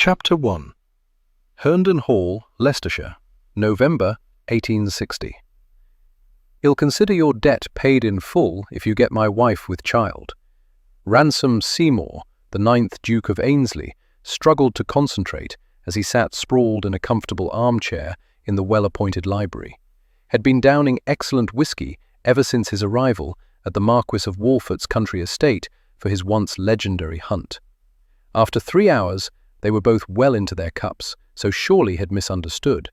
Chapter 1. Herndon Hall, Leicestershire, November 1860. I'll consider your debt paid in full if you get my wife with child. Ransom Seymour, the 9th Duke of Ainsley, struggled to concentrate as he sat sprawled in a comfortable armchair in the well-appointed library, had been downing excellent whisky ever since his arrival at the Marquis of Walford's country estate for his once legendary hunt. After 3 hours, they were both well into their cups, so surely had misunderstood.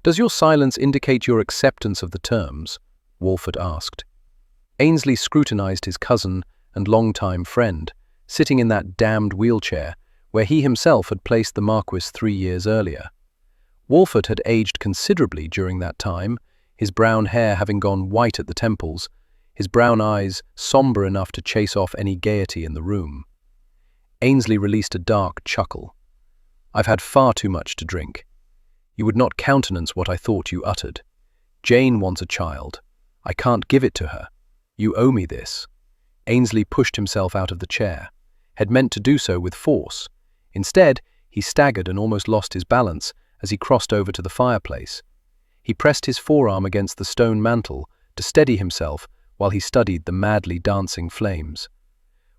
"Does your silence indicate your acceptance of the terms?" Walford asked. Ainsley scrutinized his cousin and long-time friend, sitting in that damned wheelchair where he himself had placed the Marquis 3 years earlier. Walford had aged considerably during that time, his brown hair having gone white at the temples, his brown eyes somber enough to chase off any gaiety in the room. Ainsley released a dark chuckle. "I've had far too much to drink. You would not countenance what I thought you uttered. Jane wants a child. I can't give it to her. You owe me this." Ainsley pushed himself out of the chair, had meant to do so with force. Instead, he staggered and almost lost his balance as he crossed over to the fireplace. He pressed his forearm against the stone mantel to steady himself while he studied the madly dancing flames.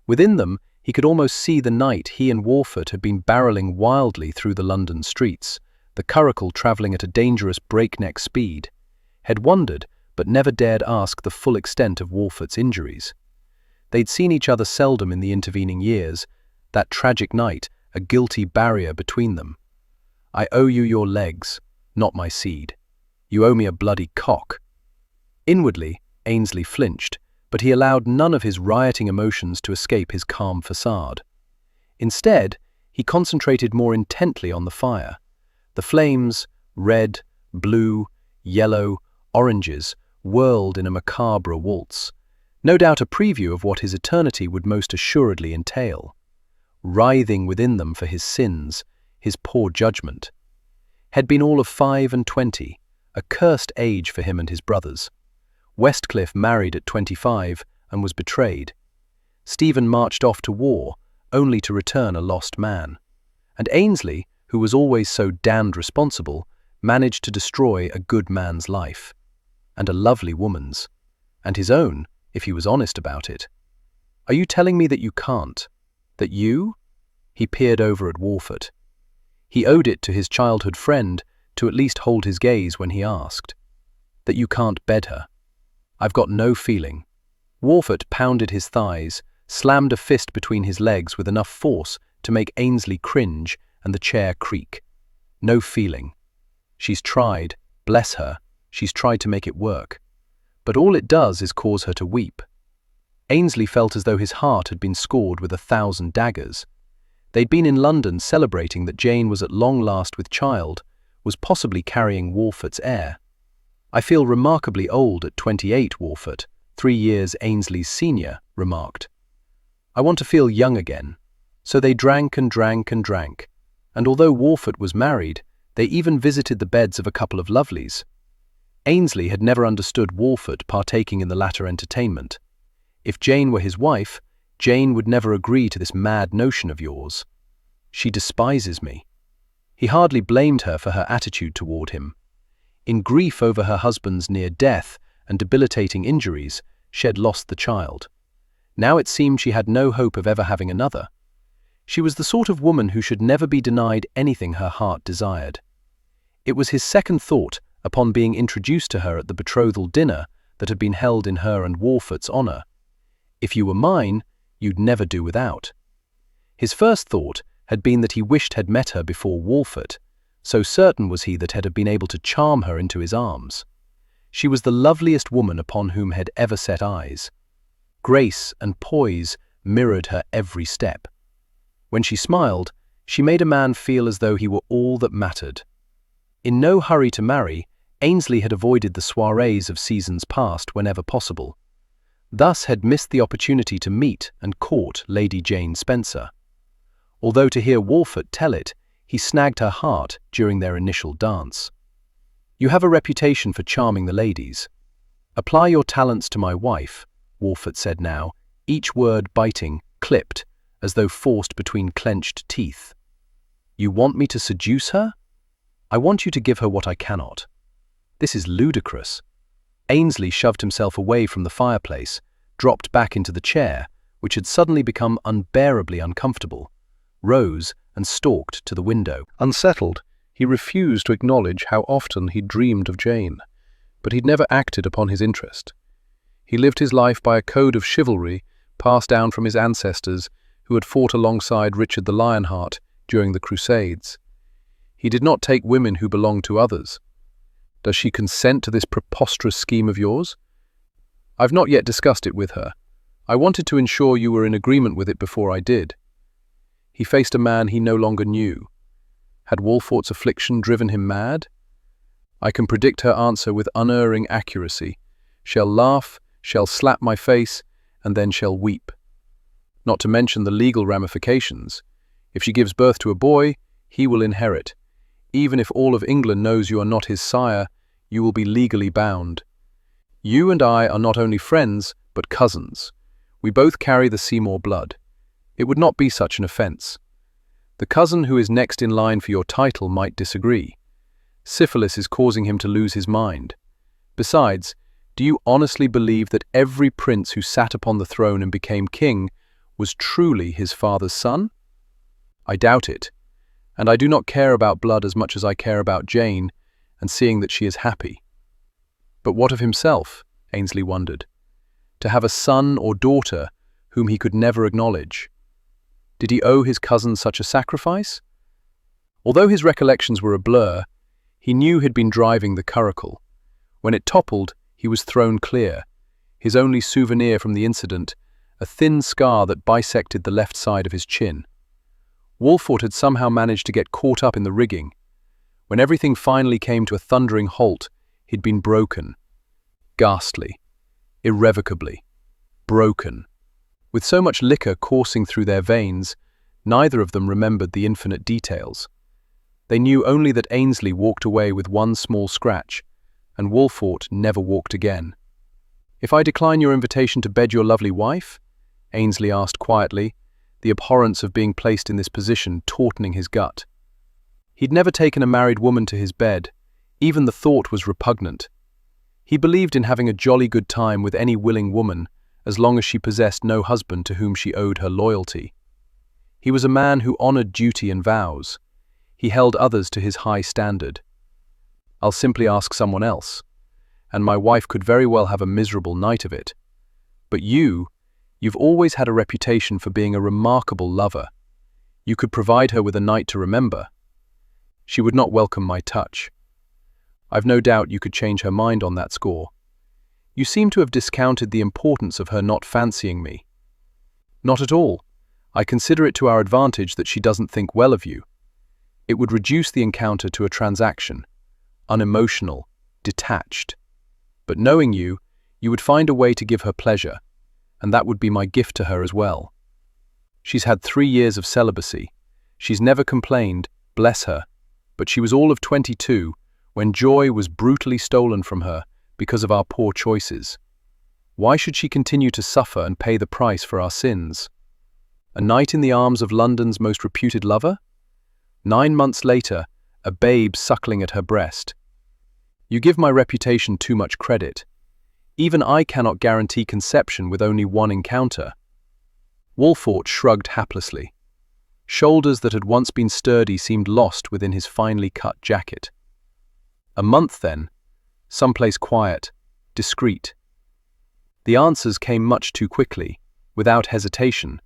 Within them, he could almost see the night he and Walford had been barreling wildly through the London streets, the curricle travelling at a dangerous breakneck speed, had wondered but never dared ask the full extent of Walford's injuries. They'd seen each other seldom in the intervening years, that tragic night a guilty barrier between them. "I owe you your legs, not my seed. You owe me a bloody cock." Inwardly, Ainsley flinched, but he allowed none of his rioting emotions to escape his calm facade. Instead, he concentrated more intently on the fire. The flames, red, blue, yellow, oranges, whirled in a macabre waltz, no doubt a preview of what his eternity would most assuredly entail. Writhing within them for his sins, his poor judgment. Had been all of 25, a cursed age for him and his brothers. Westcliff married at 25 and was betrayed. Stephen marched off to war, only to return a lost man. And Ainsley, who was always so damned responsible, managed to destroy a good man's life. And a lovely woman's. And his own, if he was honest about it. "Are you telling me that you can't? That you?" He peered over at Walford. He owed it to his childhood friend to at least hold his gaze when he asked. "That you can't bed her?" "I've got no feeling." Walford pounded his thighs, slammed a fist between his legs with enough force to make Ainsley cringe and the chair creak. "No feeling. She's tried, bless her, she's tried to make it work. But all it does is cause her to weep." Ainsley felt as though his heart had been scored with 1,000 daggers. They'd been in London celebrating that Jane was at long last with child, was possibly carrying Walford's heir. "I feel remarkably old at 28, Walford, 3 years Ainsley's senior," remarked. "I want to feel young again." So they drank and drank and drank, and although Walford was married, they even visited the beds of a couple of lovelies. Ainsley had never understood Walford partaking in the latter entertainment. "If Jane were his wife, Jane would never agree to this mad notion of yours. She despises me." He hardly blamed her for her attitude toward him. In grief over her husband's near death and debilitating injuries, she had lost the child. Now it seemed she had no hope of ever having another. She was the sort of woman who should never be denied anything her heart desired. It was his second thought upon being introduced to her at the betrothal dinner that had been held in her and Walford's honour. "If you were mine, you'd never do without." His first thought had been that he wished had met her before Walford, so certain was he that had been able to charm her into his arms. She was the loveliest woman upon whom had ever set eyes. Grace and poise mirrored her every step. When she smiled, she made a man feel as though he were all that mattered. In no hurry to marry, Ainsley had avoided the soirees of seasons past whenever possible. Thus had missed the opportunity to meet and court Lady Jane Spencer. Although to hear Walford tell it, he snagged her heart during their initial dance. "You have a reputation for charming the ladies. Apply your talents to my wife," Walford said now, each word biting, clipped, as though forced between clenched teeth. You want me to seduce her? I want you to give her what I cannot. This is ludicrous. Ainsley shoved himself away from the fireplace, dropped back into the chair, which had suddenly become unbearably uncomfortable, rose and stalked to the window. Unsettled, he refused to acknowledge how often he'd dreamed of Jane, but he'd never acted upon his interest. He lived his life by a code of chivalry passed down from his ancestors who had fought alongside Richard the Lionheart during the Crusades. He did not take women who belonged to others. Does she consent to this preposterous scheme of yours? I've not yet discussed it with her. I wanted to ensure you were in agreement with it before I did. He faced a man he no longer knew. Had Walfort's affliction driven him mad? I can predict her answer with unerring accuracy. Shall laugh, shall slap my face, and then shall weep. Not to mention the legal ramifications. If she gives birth to a boy, he will inherit. Even if all of England knows you are not his sire, you will be legally bound. You and I are not only friends, but cousins. We both carry the Seymour blood. It would not be such an offence. The cousin who is next in line for your title might disagree. Syphilis is causing him to lose his mind. Besides, do you honestly believe that every prince who sat upon the throne and became king was truly his father's son? I doubt it, and I do not care about blood as much as I care about Jane and seeing that she is happy. But what of himself, Ainsley wondered. To have a son or daughter whom he could never acknowledge. Did he owe his cousin such a sacrifice? Although his recollections were a blur, he knew he'd been driving the curricle. When it toppled, he was thrown clear, his only souvenir from the incident, a thin scar that bisected the left side of his chin. Walfort had somehow managed to get caught up in the rigging. When everything finally came to a thundering halt, he'd been broken. Ghastly. Irrevocably. Broken. With so much liquor coursing through their veins, neither of them remembered the infinite details. They knew only that Ainsley walked away with one small scratch, and Walfort never walked again. "If I decline your invitation to bed your lovely wife?" Ainsley asked quietly, the abhorrence of being placed in this position tautening his gut. He'd never taken a married woman to his bed. Even the thought was repugnant. He believed in having a jolly good time with any willing woman, as long as she possessed no husband to whom she owed her loyalty. He was a man who honored duty and vows. He held others to his high standard. "I'll simply ask someone else, and my wife could very well have a miserable night of it. But you've always had a reputation for being a remarkable lover. You could provide her with a night to remember. She would not welcome my touch. I've no doubt you could change her mind on that score. You seem to have discounted the importance of her not fancying me." "Not at all. I consider it to our advantage that she doesn't think well of you. It would reduce the encounter to a transaction, unemotional, detached. But knowing you, you would find a way to give her pleasure, and that would be my gift to her as well. She's had 3 years of celibacy. She's never complained, bless her, but she was all of 22 when joy was brutally stolen from her because of our poor choices. Why should she continue to suffer and pay the price for our sins? A night in the arms of London's most reputed lover? 9 months later, a babe suckling at her breast. You give my reputation too much credit. Even I cannot guarantee conception with only one encounter." Walfort shrugged haplessly. Shoulders that had once been sturdy seemed lost within his finely cut jacket. "A month, then? Someplace quiet, discreet." The answers came much too quickly, without hesitation,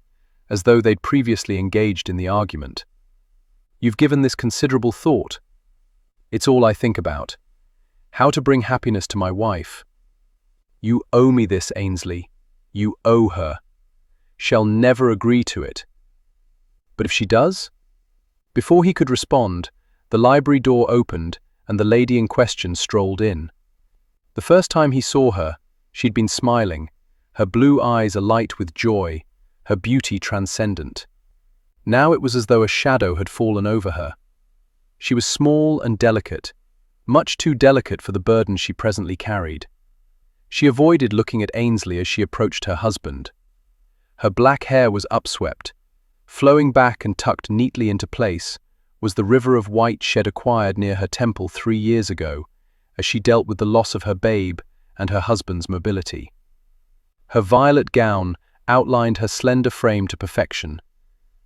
as though they'd previously engaged in the argument. "You've given this considerable thought." "It's all I think about. How to bring happiness to my wife." "You owe me this, Ainsley. You owe her. Shall never agree to it." "But if she does?" Before he could respond, the library door opened and the lady in question strolled in. The first time he saw her, she'd been smiling, her blue eyes alight with joy, her beauty transcendent. Now it was as though a shadow had fallen over her. She was small and delicate, much too delicate for the burden she presently carried. She avoided looking at Ainsley as she approached her husband. Her black hair was upswept, flowing back and tucked neatly into place, was the river of white she had acquired near her temple 3 years ago, as she dealt with the loss of her babe and her husband's mobility. Her violet gown outlined her slender frame to perfection,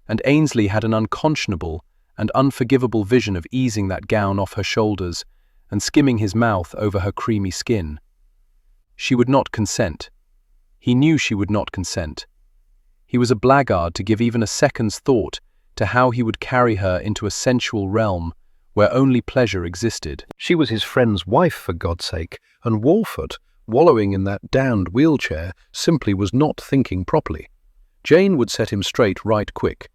and Ainsley had an unconscionable and unforgivable vision of easing that gown off her shoulders and skimming his mouth over her creamy skin. She would not consent. He knew she would not consent. He was a blackguard to give even a second's thought to how he would carry her into a sensual realm where only pleasure existed. She was his friend's wife, for God's sake, and Walford, wallowing in that damned wheelchair, simply was not thinking properly. Jane would set him straight right quick,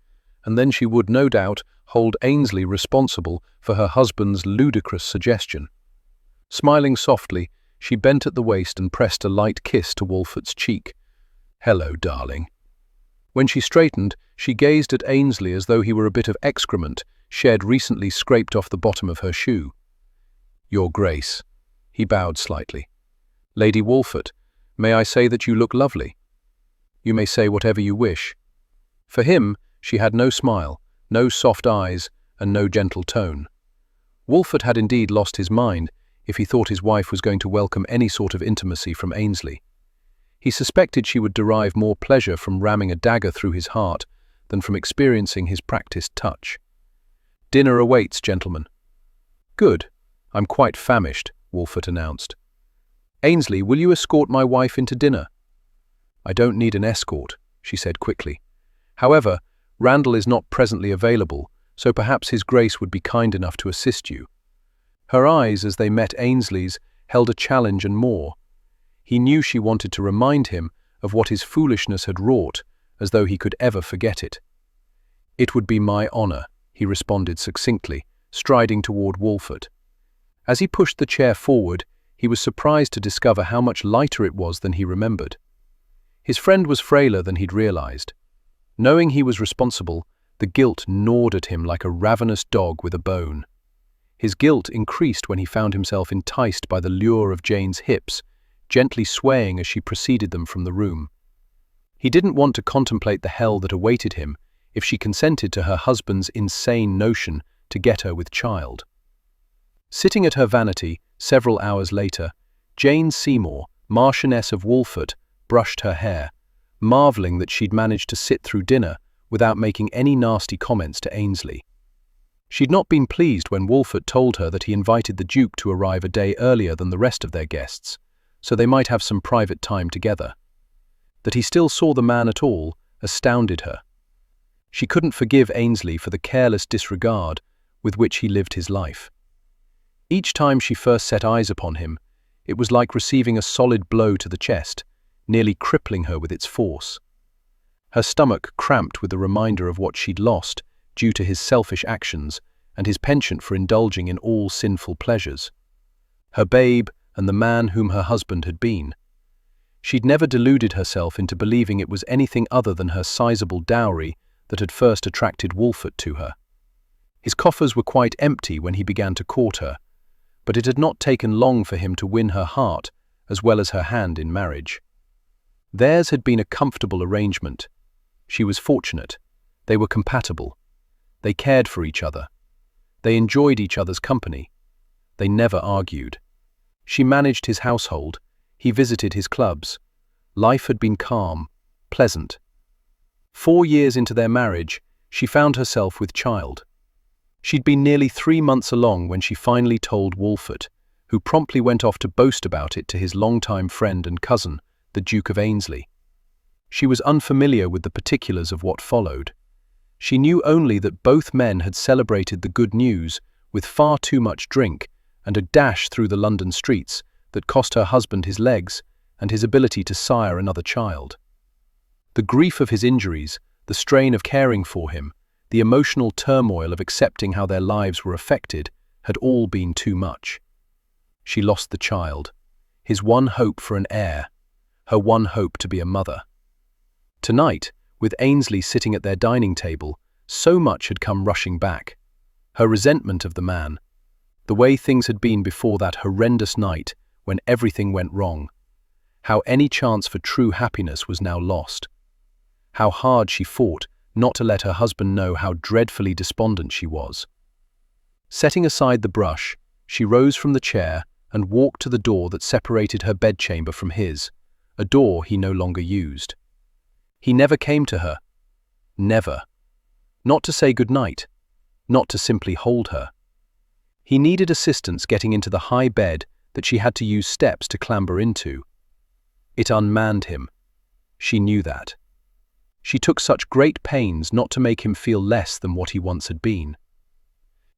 and then she would, no doubt, hold Ainsley responsible for her husband's ludicrous suggestion. Smiling softly, she bent at the waist and pressed a light kiss to Walford's cheek. "Hello, darling." When she straightened, she gazed at Ainsley as though he were a bit of excrement she had recently scraped off the bottom of her shoe. "Your Grace." He bowed slightly. "Lady Walford, may I say that you look lovely?" "You may say whatever you wish." For him, she had no smile, no soft eyes, and no gentle tone. Walford had indeed lost his mind if he thought his wife was going to welcome any sort of intimacy from Ainsley. He suspected she would derive more pleasure from ramming a dagger through his heart than from experiencing his practiced touch. "Dinner awaits, gentlemen." "Good. I'm quite famished," Walford announced. "Ainsley, will you escort my wife into dinner?" "I don't need an escort," she said quickly. "However, Randall is not presently available, so perhaps His Grace would be kind enough to assist you." Her eyes, as they met Ainsley's, held a challenge and more. He knew she wanted to remind him of what his foolishness had wrought, as though he could ever forget it. "It would be my honor," he responded succinctly, striding toward Walford. As he pushed the chair forward, he was surprised to discover how much lighter it was than he remembered. His friend was frailer than he'd realized. Knowing he was responsible, the guilt gnawed at him like a ravenous dog with a bone. His guilt increased when he found himself enticed by the lure of Jane's hips, gently swaying as she preceded them from the room. He didn't want to contemplate the hell that awaited him if she consented to her husband's insane notion to get her with child. Sitting at her vanity, several hours later, Jane Seymour, Marchioness of Walford, brushed her hair, marveling that she'd managed to sit through dinner without making any nasty comments to Ainsley. She'd not been pleased when Walford told her that he invited the Duke to arrive a day earlier than the rest of their guests, so they might have some private time together. That he still saw the man at all astounded her. She couldn't forgive Ainsley for the careless disregard with which he lived his life. Each time she first set eyes upon him, it was like receiving a solid blow to the chest, nearly crippling her with its force. Her stomach cramped with the reminder of what she'd lost due to his selfish actions and his penchant for indulging in all sinful pleasures. Her babe and the man whom her husband had been. She'd never deluded herself into believing it was anything other than her sizable dowry that had first attracted Walford to her. His coffers were quite empty when he began to court her, but it had not taken long for him to win her heart as well as her hand in marriage. Theirs had been a comfortable arrangement. She was fortunate. They were compatible. They cared for each other. They enjoyed each other's company. They never argued. She managed his household. He visited his clubs. Life had been calm, pleasant. 4 years into their marriage, she found herself with child. She'd been nearly 3 months along when she finally told Walford, who promptly went off to boast about it to his longtime friend and cousin, the Duke of Ainsley. She was unfamiliar with the particulars of what followed. She knew only that both men had celebrated the good news with far too much drink and a dash through the London streets that cost her husband his legs and his ability to sire another child. The grief of his injuries, the strain of caring for him, the emotional turmoil of accepting how their lives were affected, had all been too much. She lost the child, his one hope for an heir, her one hope to be a mother. Tonight, with Ainsley sitting at their dining table, so much had come rushing back. Her resentment of the man, the way things had been before that horrendous night when everything went wrong, how any chance for true happiness was now lost. How hard she fought not to let her husband know how dreadfully despondent she was. Setting aside the brush, she rose from the chair and walked to the door that separated her bedchamber from his, a door he no longer used. He never came to her. Never. Not to say goodnight. Not to simply hold her. He needed assistance getting into the high bed that she had to use steps to clamber into. It unmanned him. She knew that. She took such great pains not to make him feel less than what he once had been.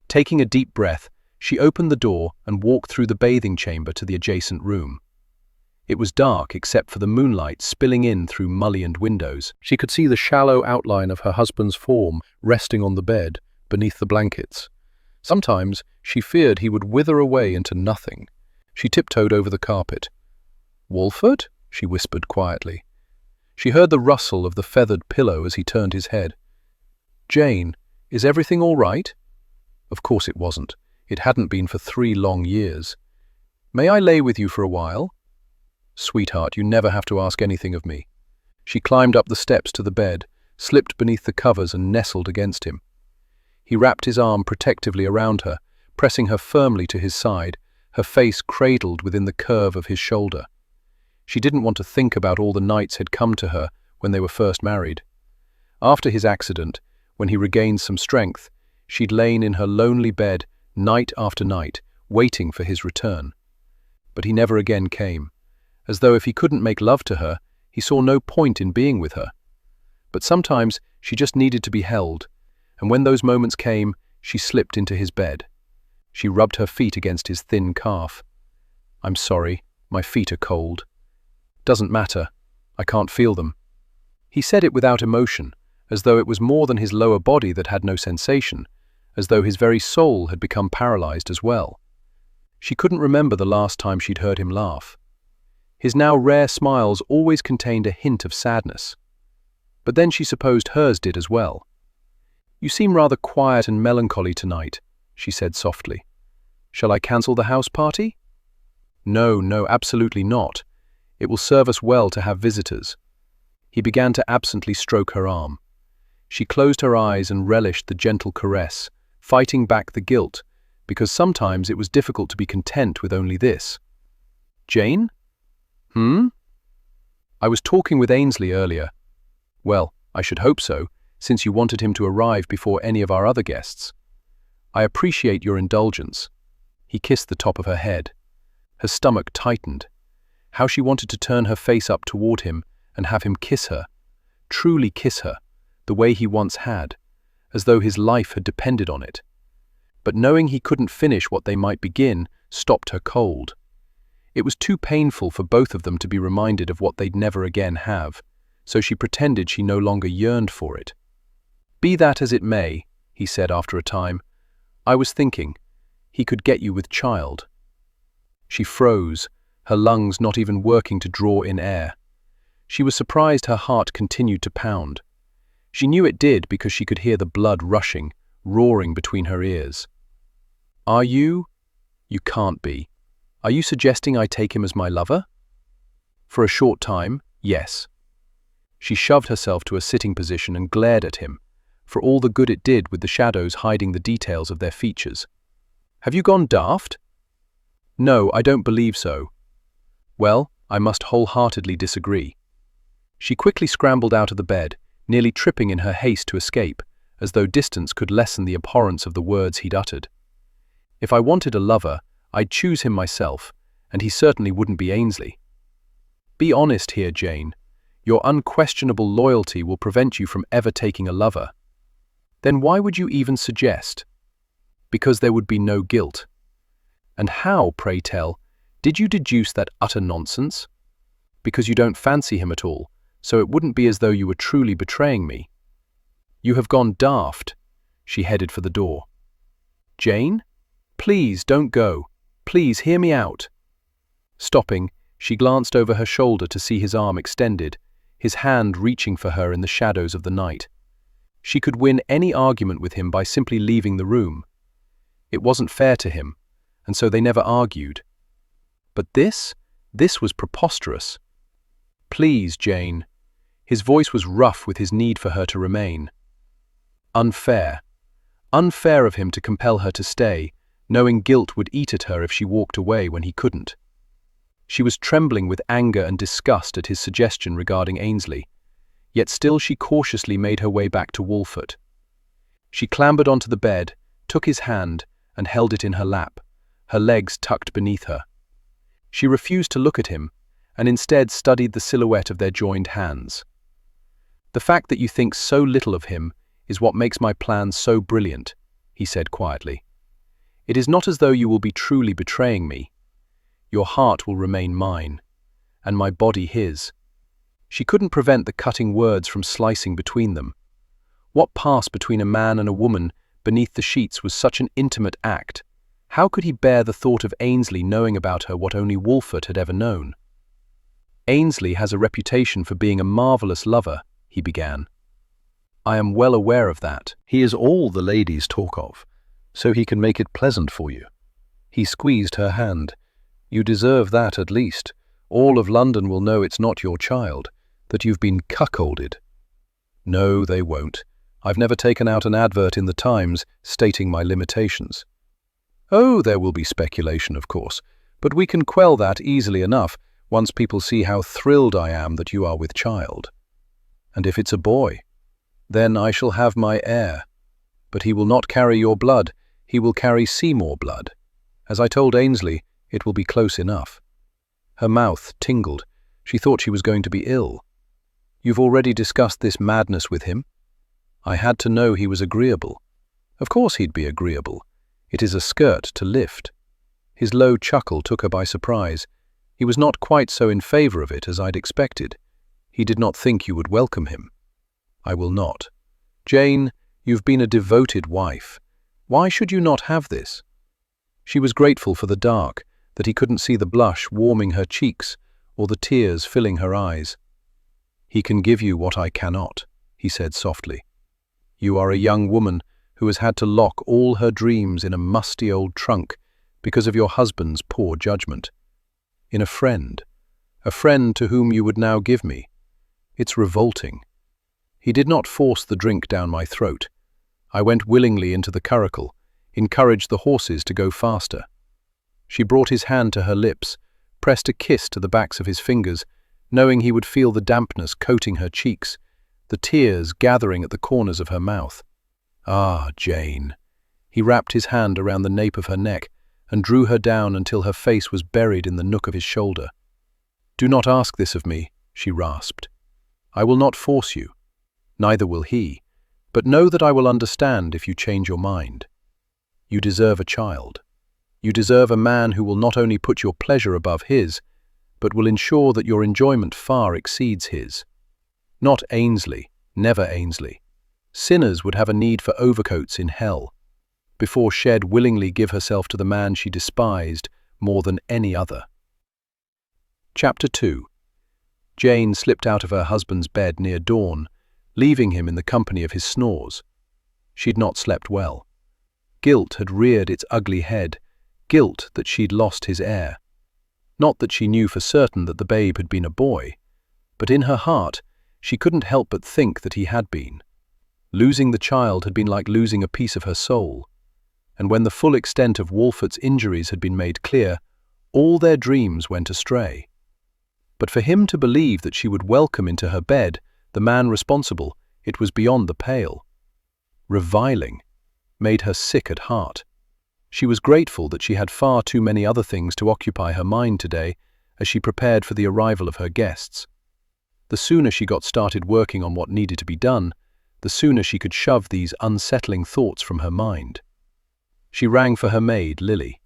Taking a deep breath, she opened the door and walked through the bathing chamber to the adjacent room. It was dark except for the moonlight spilling in through mullioned windows. She could see the shallow outline of her husband's form resting on the bed beneath the blankets. Sometimes she feared he would wither away into nothing. She tiptoed over the carpet. "Walford?" she whispered quietly. She heard the rustle of the feathered pillow as he turned his head. "Jane, is everything all right?" Of course it wasn't. It hadn't been for 3 long years. "May I lay with you for a while?" "Sweetheart, you never have to ask anything of me." She climbed up the steps to the bed, slipped beneath the covers and nestled against him. He wrapped his arm protectively around her, pressing her firmly to his side, her face cradled within the curve of his shoulder. She didn't want to think about all the nights had come to her when they were first married. After his accident, when he regained some strength, she'd lain in her lonely bed night after night, waiting for his return. But he never again came, as though if he couldn't make love to her, he saw no point in being with her. But sometimes she just needed to be held, and when those moments came, she slipped into his bed. She rubbed her feet against his thin calf. "I'm sorry, my feet are cold." "Doesn't matter, I can't feel them." He said it without emotion, as though it was more than his lower body that had no sensation, as though his very soul had become paralyzed as well. She couldn't remember the last time she'd heard him laugh. His now rare smiles always contained a hint of sadness. But then she supposed hers did as well. "You seem rather quiet and melancholy tonight," she said softly. "Shall I cancel the house party?" No, absolutely not. It will serve us well to have visitors." He began to absently stroke her arm. She closed her eyes and relished the gentle caress, fighting back the guilt, because sometimes it was difficult to be content with only this. "Jane? I was talking with Ainsley earlier." "Well, I should hope so, since you wanted him to arrive before any of our other guests." "I appreciate your indulgence." He kissed the top of her head. Her stomach tightened. How she wanted to turn her face up toward him and have him kiss her, truly kiss her, the way he once had, as though his life had depended on it. But knowing he couldn't finish what they might begin stopped her cold. It was too painful for both of them to be reminded of what they'd never again have, so she pretended she no longer yearned for it. "Be that as it may," he said after a time, "I was thinking, he could get you with child." She froze, her lungs not even working to draw in air. She was surprised her heart continued to pound. She knew it did because she could hear the blood rushing, roaring between her ears. "Are you? You can't be. Are you suggesting I take him as my lover?" "For a short time, yes." She shoved herself to a sitting position and glared at him, for all the good it did with the shadows hiding the details of their features. "Have you gone daft?" "No, I don't believe so." "Well, I must wholeheartedly disagree." She quickly scrambled out of the bed, nearly tripping in her haste to escape, as though distance could lessen the abhorrence of the words he'd uttered. "If I wanted a lover, I'd choose him myself, and he certainly wouldn't be Ainsley." "Be honest here, Jane. Your unquestionable loyalty will prevent you from ever taking a lover." "Then why would you even suggest?" "Because there would be no guilt." "And how, pray tell, did you deduce that utter nonsense?" "Because you don't fancy him at all, so it wouldn't be as though you were truly betraying me." "You have gone daft." She headed for the door. "Jane? Please don't go. Please hear me out." Stopping, she glanced over her shoulder to see his arm extended, his hand reaching for her in the shadows of the night. She could win any argument with him by simply leaving the room. It wasn't fair to him, and so they never argued. But this was preposterous. "Please, Jane." His voice was rough with his need for her to remain. "Unfair. Unfair of him to compel her to stay, knowing guilt would eat at her if she walked away when he couldn't. She was trembling with anger and disgust at his suggestion regarding Ainsley, yet still she cautiously made her way back to Wolfert. She clambered onto the bed, took his hand, and held it in her lap, her legs tucked beneath her. She refused to look at him, and instead studied the silhouette of their joined hands. "The fact that you think so little of him is what makes my plans so brilliant," he said quietly. "It is not as though you will be truly betraying me. Your heart will remain mine, and my body his." She couldn't prevent the cutting words from slicing between them. What passed between a man and a woman beneath the sheets was such an intimate act. How could he bear the thought of Ainsley knowing about her what only Wolfert had ever known? "Ainsley has a reputation for being a marvelous lover," he began. "I am well aware of that." He is all the ladies talk of, so he can make it pleasant for you. He squeezed her hand. "You deserve that at least. All of London will know it's not your child, that you've been cuckolded." "No, they won't. I've never taken out an advert in the Times stating my limitations." "Oh, there will be speculation, of course, but we can quell that easily enough once people see how thrilled I am that you are with child. And if it's a boy, then I shall have my heir. But he will not carry your blood, he will carry Seymour blood. As I told Ainsley, it will be close enough." Her mouth tingled. She thought she was going to be ill. "You've already discussed this madness with him?" "I had to know he was agreeable." "Of course he'd be agreeable. It is a skirt to lift." His low chuckle took her by surprise. He was not quite so in favor of it as I'd expected. "He did not think you would welcome him." "I will not. Jane, you've been a devoted wife. Why should you not have this?" She was grateful for the dark, that he couldn't see the blush warming her cheeks or the tears filling her eyes. "He can give you what I cannot," he said softly. "You are a young woman who has had to lock all her dreams in a musty old trunk because of your husband's poor judgment. In a friend to whom you would now give me. It's revolting. He did not force the drink down my throat. I went willingly into the curricle, encouraged the horses to go faster." She brought his hand to her lips, pressed a kiss to the backs of his fingers, knowing he would feel the dampness coating her cheeks, the tears gathering at the corners of her mouth. "Ah, Jane." He wrapped his hand around the nape of her neck and drew her down until her face was buried in the nook of his shoulder. "Do not ask this of me," she rasped. "I will not force you. Neither will he. But know that I will understand if you change your mind. You deserve a child. You deserve a man who will not only put your pleasure above his, but will ensure that your enjoyment far exceeds his. Not Ainsley, never Ainsley. Sinners would have a need for overcoats in hell, before she'd willingly give herself to the man she despised more than any other." Chapter 2. Jane slipped out of her husband's bed near dawn, leaving him in the company of his snores. She'd not slept well. Guilt had reared its ugly head, guilt that she'd lost his heir. Not that she knew for certain that the babe had been a boy, but in her heart she couldn't help but think that he had been. Losing the child had been like losing a piece of her soul, and when the full extent of Wolfert's injuries had been made clear, all their dreams went astray. But for him to believe that she would welcome into her bed the man responsible, it was beyond the pale. Reviling made her sick at heart. She was grateful that she had far too many other things to occupy her mind today as she prepared for the arrival of her guests. The sooner she got started working on what needed to be done, the sooner she could shove these unsettling thoughts from her mind. She rang for her maid, Lily.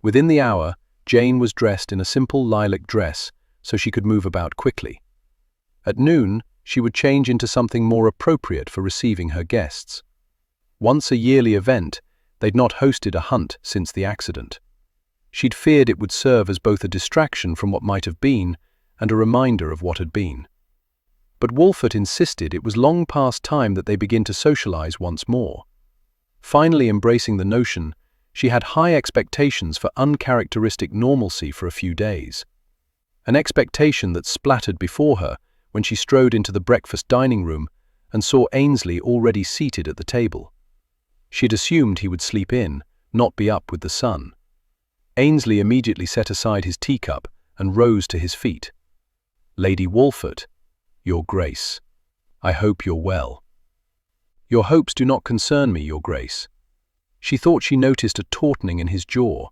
Within the hour, Jane was dressed in a simple lilac dress so she could move about quickly. At noon, she would change into something more appropriate for receiving her guests. Once a yearly event, they'd not hosted a hunt since the accident. She'd feared it would serve as both a distraction from what might have been and a reminder of what had been. But Wolfert insisted it was long past time that they begin to socialize once more. Finally embracing the notion, she had high expectations for uncharacteristic normalcy for a few days. An expectation that splattered before her when she strode into the breakfast dining room and saw Ainsley already seated at the table. She had assumed he would sleep in, not be up with the sun. Ainsley immediately set aside his teacup and rose to his feet. "Lady Walford, Your Grace, I hope you're well." "Your hopes do not concern me, Your Grace." She thought she noticed a tautening in his jaw.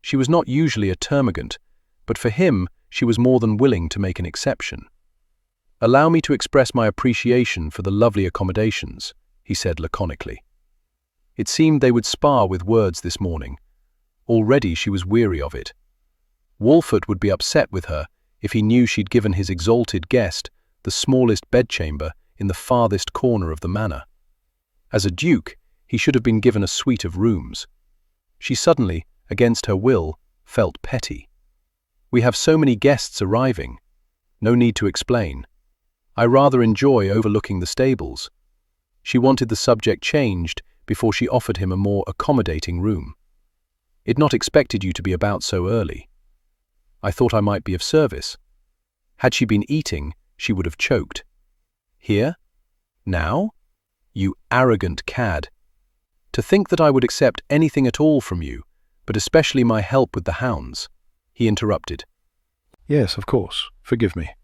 She was not usually a termagant, but for him she was more than willing to make an exception. "Allow me to express my appreciation for the lovely accommodations," he said laconically. It seemed they would spar with words this morning. Already she was weary of it. Walford would be upset with her if he knew she'd given his exalted guest the smallest bedchamber in the farthest corner of the manor. As a duke, he should have been given a suite of rooms. She suddenly, against her will, felt petty. "We have so many guests arriving. No need to explain. I rather enjoy overlooking the stables." She wanted the subject changed before she offered him a more accommodating room. "I'd not expected you to be about so early. I thought I might be of service." Had she been eating, she would have choked. "Here? Now? You arrogant cad. To think that I would accept anything at all from you, but especially my help with the hounds," he interrupted. "Yes, of course. Forgive me.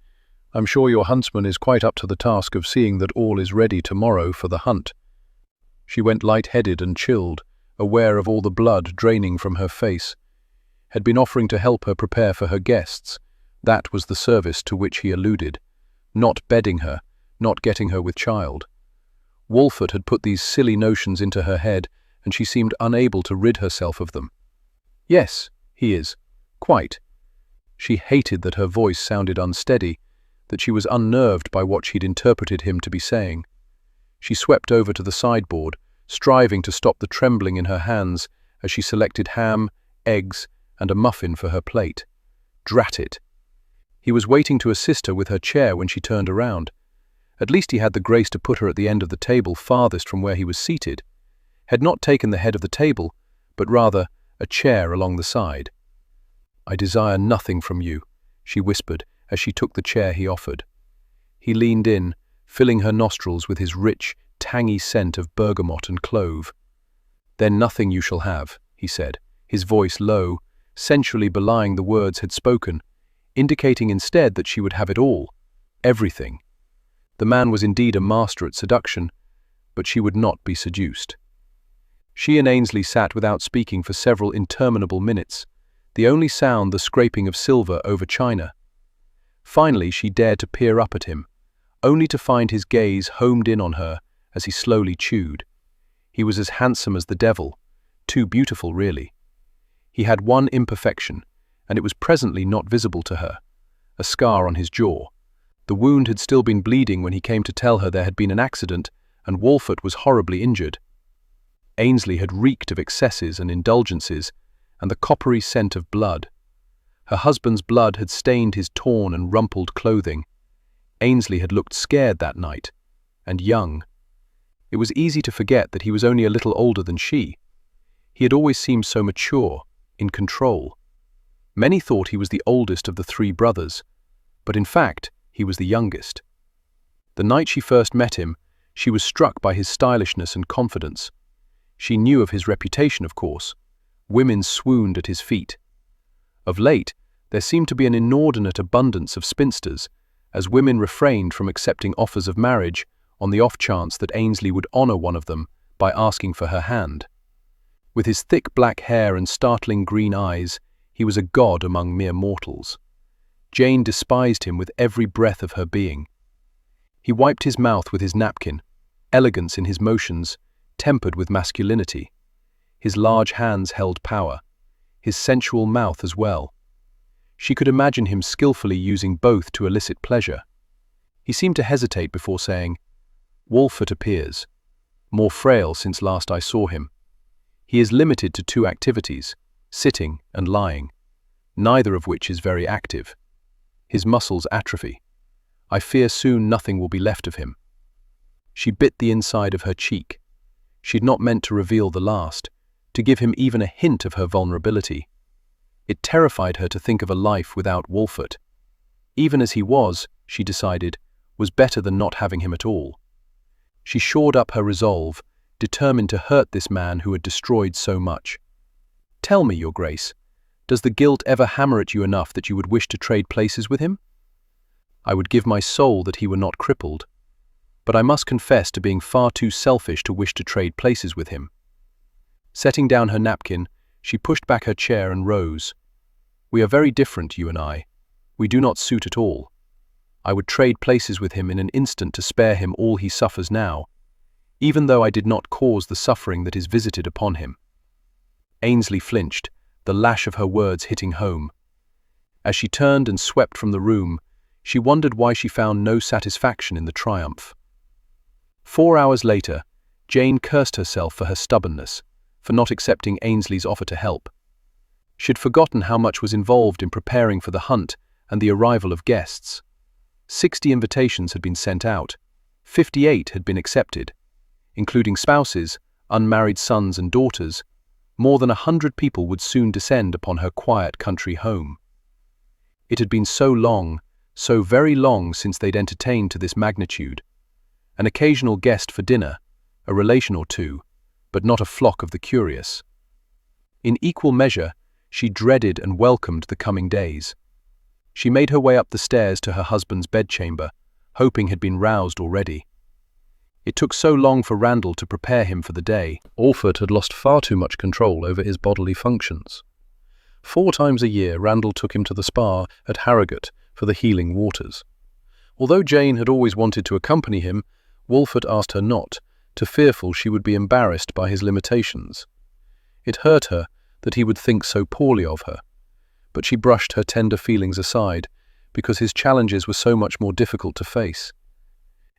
I'm sure your huntsman is quite up to the task of seeing that all is ready tomorrow for the hunt." She went light-headed and chilled, aware of all the blood draining from her face. Had been offering to help her prepare for her guests. That was the service to which he alluded. Not bedding her, not getting her with child. Walford had put these silly notions into her head, and she seemed unable to rid herself of them. "Yes, he is. Quite." She hated that her voice sounded unsteady, that she was unnerved by what she'd interpreted him to be saying. She swept over to the sideboard, striving to stop the trembling in her hands as she selected ham, eggs, and a muffin for her plate. Drat it. He was waiting to assist her with her chair when she turned around. At least he had the grace to put her at the end of the table farthest from where he was seated. Had not taken the head of the table, but rather a chair along the side. "I desire nothing from you," she whispered as she took the chair he offered. He leaned in, filling her nostrils with his rich, tangy scent of bergamot and clove. "Then nothing you shall have," he said, his voice low, sensually belying the words had spoken, indicating instead that she would have it all, everything. The man was indeed a master at seduction, but she would not be seduced. She and Ainsley sat without speaking for several interminable minutes, the only sound the scraping of silver over china. Finally she dared to peer up at him, only to find his gaze homed in on her as he slowly chewed. He was as handsome as the devil, too beautiful really. He had one imperfection, and it was presently not visible to her, a scar on his jaw. The wound had still been bleeding when he came to tell her there had been an accident and Walford was horribly injured. Ainsley had reeked of excesses and indulgences and the coppery scent of blood. Her husband's blood had stained his torn and rumpled clothing. Ainsley had looked scared that night, and young. It was easy to forget that he was only a little older than she. He had always seemed so mature, in control. Many thought he was the oldest of the three brothers, but in fact, he was the youngest. The night she first met him, she was struck by his stylishness and confidence. She knew of his reputation, of course. Women swooned at his feet. Of late, there seemed to be an inordinate abundance of spinsters, as women refrained from accepting offers of marriage on the off chance that Ainsley would honor one of them by asking for her hand. With his thick black hair and startling green eyes, he was a god among mere mortals. Jane despised him with every breath of her being. He wiped his mouth with his napkin, elegance in his motions, tempered with masculinity. His large hands held power, his sensual mouth as well. She could imagine him skillfully using both to elicit pleasure. He seemed to hesitate before saying, "Walford appears, more frail since last I saw him. He is limited to two activities, sitting and lying, neither of which is very active. His muscles atrophy. I fear soon nothing will be left of him." She bit the inside of her cheek. She'd not meant to reveal the last, to give him even a hint of her vulnerability. It terrified her to think of a life without Walford. Even as he was, she decided, was better than not having him at all. She shored up her resolve, determined to hurt this man who had destroyed so much. "Tell me, Your Grace, does the guilt ever hammer at you enough that you would wish to trade places with him?" "I would give my soul that he were not crippled, but I must confess to being far too selfish to wish to trade places with him." Setting down her napkin, she pushed back her chair and rose. "We are very different, you and I. We do not suit at all. I would trade places with him in an instant to spare him all he suffers now, even though I did not cause the suffering that is visited upon him." Ainsley flinched, the lash of her words hitting home. As she turned and swept from the room, she wondered why she found no satisfaction in the triumph. 4 hours later, Jane cursed herself for her stubbornness, for not accepting Ainsley's offer to help. She'd forgotten how much was involved in preparing for the hunt and the arrival of guests. 60 invitations had been sent out. 58 had been accepted, including spouses, unmarried sons and daughters. More than 100 people would soon descend upon her quiet country home. It had been so long, so very long since they'd entertained to this magnitude. An occasional guest for dinner, a relation or two, but not a flock of the curious. In equal measure, she dreaded and welcomed the coming days. She made her way up the stairs to her husband's bedchamber, hoping he'd been roused already. It took so long for Randall to prepare him for the day. Wolfert had lost far too much control over his bodily functions. 4 times a year, Randall took him to the spa at Harrogate for the healing waters. Although Jane had always wanted to accompany him, Wolfert asked her not, too fearful she would be embarrassed by his limitations. It hurt her that he would think so poorly of her, but she brushed her tender feelings aside because his challenges were so much more difficult to face.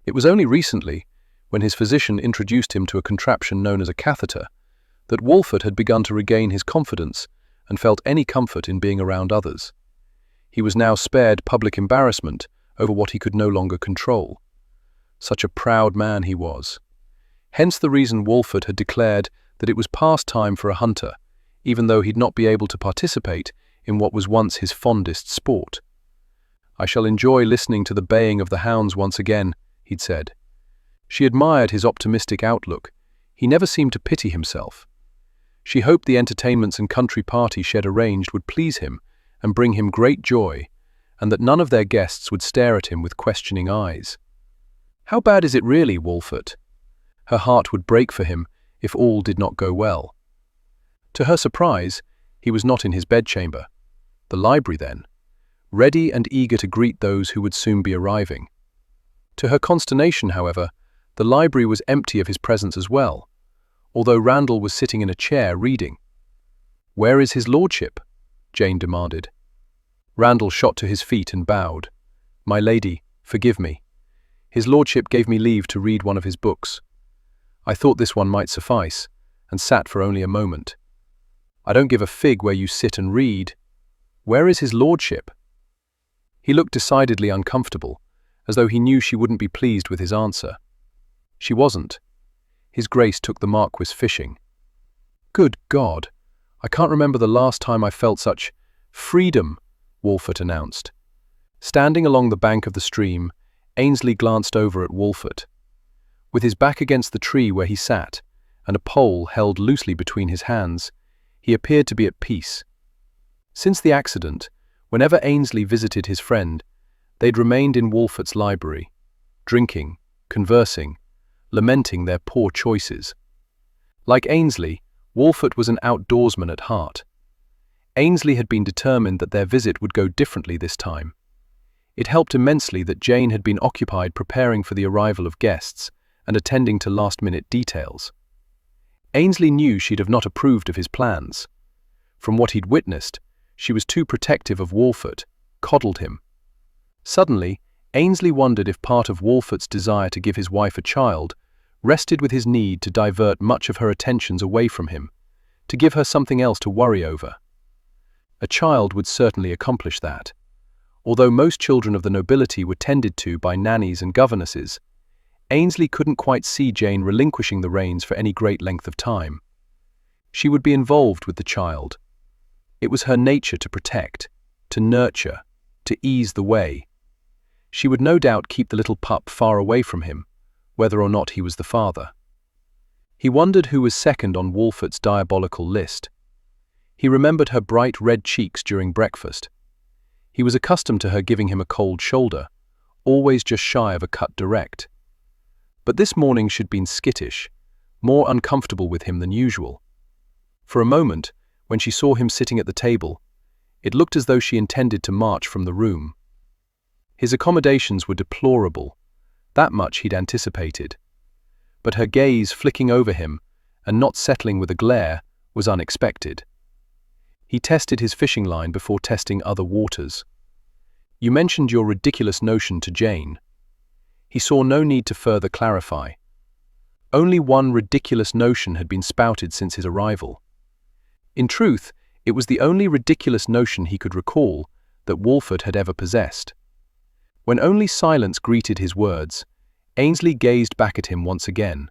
It was only recently, when his physician introduced him to a contraption known as a catheter, that Wolfert had begun to regain his confidence and felt any comfort in being around others. He was now spared public embarrassment over what he could no longer control. Such a proud man he was. Hence the reason Wolfert had declared that it was past time for a hunter, even though he'd not be able to participate in what was once his fondest sport. "I shall enjoy listening to the baying of the hounds once again," he'd said. She admired his optimistic outlook. He never seemed to pity himself. She hoped the entertainments and country party she'd arranged would please him and bring him great joy, and that none of their guests would stare at him with questioning eyes. How bad is it really, Wolfert? Her heart would break for him if all did not go well. To her surprise, he was not in his bedchamber. The library then, ready and eager to greet those who would soon be arriving. To her consternation, however, the library was empty of his presence as well, although Randall was sitting in a chair reading. "Where is his lordship?" Jane demanded. Randall shot to his feet and bowed. "My lady, forgive me. His lordship gave me leave to read one of his books. I thought this one might suffice, and sat for only a moment." "I don't give a fig where you sit and read. Where is his lordship?" He looked decidedly uncomfortable, as though he knew she wouldn't be pleased with his answer. She wasn't. His Grace took the Marquis fishing. "Good God, I can't remember the last time I felt such freedom," Wolfert announced. Standing along the bank of the stream, Ainsley glanced over at Wolfert. With his back against the tree where he sat, and a pole held loosely between his hands, he appeared to be at peace. Since the accident, whenever Ainsley visited his friend, they'd remained in Wolfert's library, drinking, conversing, lamenting their poor choices. Like Ainsley, Wolfert was an outdoorsman at heart. Ainsley had been determined that their visit would go differently this time. It helped immensely that Jane had been occupied preparing for the arrival of guests and attending to last-minute details. Ainsley knew she'd have not approved of his plans. From what he'd witnessed, she was too protective of Wolfert, coddled him. Suddenly, Ainsley wondered if part of Wolfert's desire to give his wife a child rested with his need to divert much of her attentions away from him, to give her something else to worry over. A child would certainly accomplish that. Although most children of the nobility were tended to by nannies and governesses, Ainsley couldn't quite see Jane relinquishing the reins for any great length of time. She would be involved with the child. It was her nature to protect, to nurture, to ease the way. She would no doubt keep the little pup far away from him, whether or not he was the father. He wondered who was second on Wolfert's diabolical list. He remembered her bright red cheeks during breakfast. He was accustomed to her giving him a cold shoulder, always just shy of a cut direct. But this morning she'd been skittish, more uncomfortable with him than usual. For a moment, when she saw him sitting at the table, it looked as though she intended to march from the room. His accommodations were deplorable, that much he'd anticipated. But her gaze flicking over him and not settling with a glare was unexpected. He tested his fishing line before testing other waters. "You mentioned your ridiculous notion to Jane." He saw no need to further clarify. Only one ridiculous notion had been spouted since his arrival. In truth, it was the only ridiculous notion he could recall that Wolfert had ever possessed. When only silence greeted his words, Ainsley gazed back at him once again.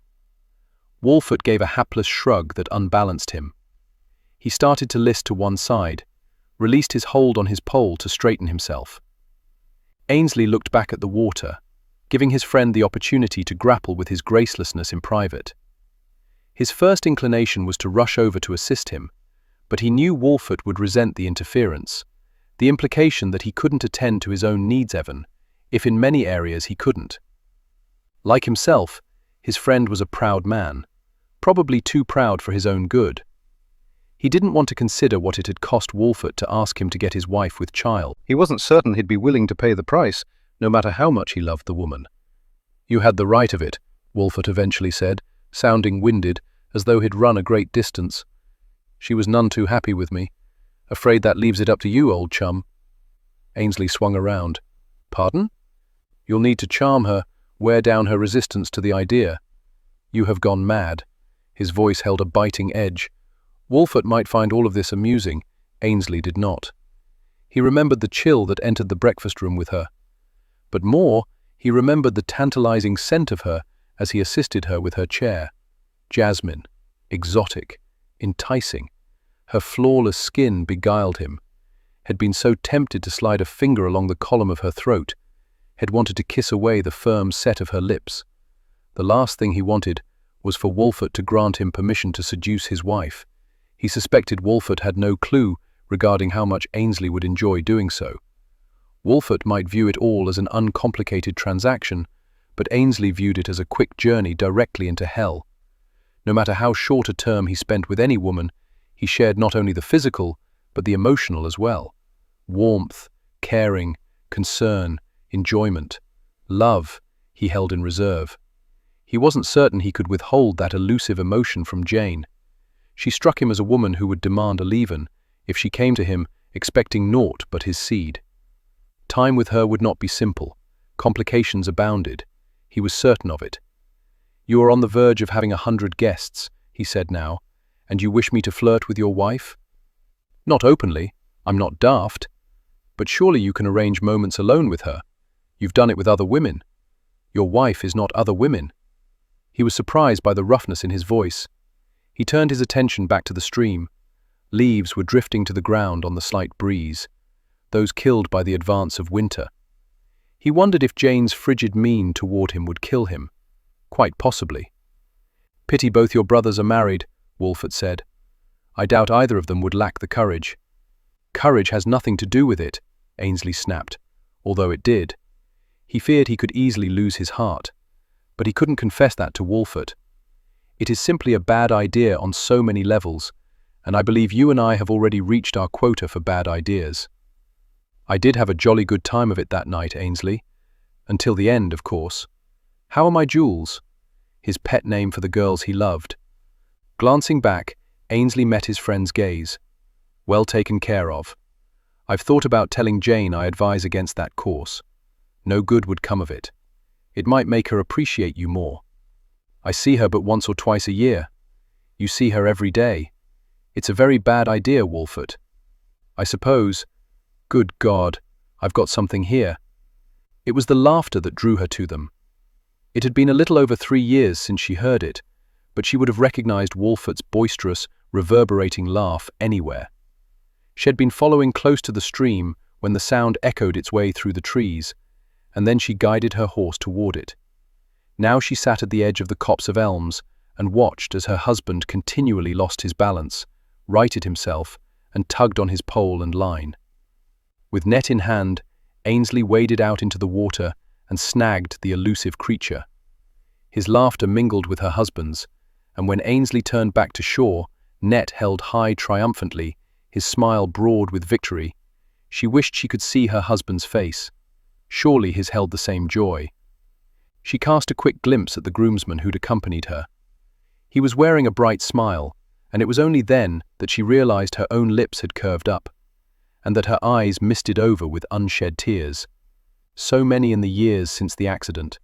Wolfert gave a hapless shrug that unbalanced him. He started to list to one side, released his hold on his pole to straighten himself. Ainsley looked back at the water, giving his friend the opportunity to grapple with his gracelessness in private. His first inclination was to rush over to assist him, but he knew Wolfert would resent the interference, the implication that he couldn't attend to his own needs even, if in many areas he couldn't. Like himself, his friend was a proud man, probably too proud for his own good. He didn't want to consider what it had cost Wolfert to ask him to get his wife with child. He wasn't certain he'd be willing to pay the price, no matter how much he loved the woman. "You had the right of it," Wolfert eventually said, sounding winded, as though he'd run a great distance. "She was none too happy with me. Afraid that leaves it up to you, old chum." Ainsley swung around. "Pardon?" "You'll need to charm her, wear down her resistance to the idea. You have gone mad." His voice held a biting edge. Wolfert might find all of this amusing. Ainsley did not. He remembered the chill that entered the breakfast room with her. But more, he remembered the tantalizing scent of her as he assisted her with her chair. Jasmine, exotic, enticing. Her flawless skin beguiled him. Had been so tempted to slide a finger along the column of her throat, had wanted to kiss away the firm set of her lips. The last thing he wanted was for Wolfert to grant him permission to seduce his wife. He suspected Wolfert had no clue regarding how much Ainsley would enjoy doing so. Wolfert might view it all as an uncomplicated transaction, but Ainsley viewed it as a quick journey directly into hell. No matter how short a term he spent with any woman, he shared not only the physical, but the emotional as well. Warmth, caring, concern, enjoyment, love he held in reserve. He wasn't certain he could withhold that elusive emotion from Jane. She struck him as a woman who would demand a leave-in if she came to him expecting naught but his seed. Time with her would not be simple. Complications abounded. He was certain of it. "You are on the verge of having 100 guests," he said now, "and you wish me to flirt with your wife?" "Not openly. I'm not daft. But surely you can arrange moments alone with her. You've done it with other women. Your wife is not other women." He was surprised by the roughness in his voice. He turned his attention back to the stream. Leaves were drifting to the ground on the slight breeze, those killed by the advance of winter. He wondered if Jane's frigid mien toward him would kill him. Quite possibly. "Pity both your brothers are married," Wolfert said. "I doubt either of them would lack the courage." "Courage has nothing to do with it," Ainsley snapped, although it did. He feared he could easily lose his heart, but he couldn't confess that to Wolfert. "It is simply a bad idea on so many levels, and I believe you and I have already reached our quota for bad ideas." "I did have a jolly good time of it that night, Ainsley. Until the end, of course. How are my jewels?" His pet name for the girls he loved. Glancing back, Ainsley met his friend's gaze. "Well taken care of. I've thought about telling Jane I advise against that course. No good would come of it. It might make her appreciate you more. I see her but once or twice a year. You see her every day. It's a very bad idea, Wolfert. I suppose. Good God, I've got something here." It was the laughter that drew her to them. It had been a little over 3 years since she heard it, but she would have recognized Wolfert's boisterous, reverberating laugh anywhere. She had been following close to the stream when the sound echoed its way through the trees, and then she guided her horse toward it. Now she sat at the edge of the copse of elms and watched as her husband continually lost his balance, righted himself, and tugged on his pole and line. With net in hand, Ainsley waded out into the water and snagged the elusive creature. His laughter mingled with her husband's, and when Ainsley turned back to shore, net held high triumphantly, his smile broad with victory, she wished she could see her husband's face. Surely his held the same joy. She cast a quick glimpse at the groomsman who'd accompanied her. He was wearing a bright smile, and it was only then that she realized her own lips had curved up, and that her eyes misted over with unshed tears. So many in the years since the accident.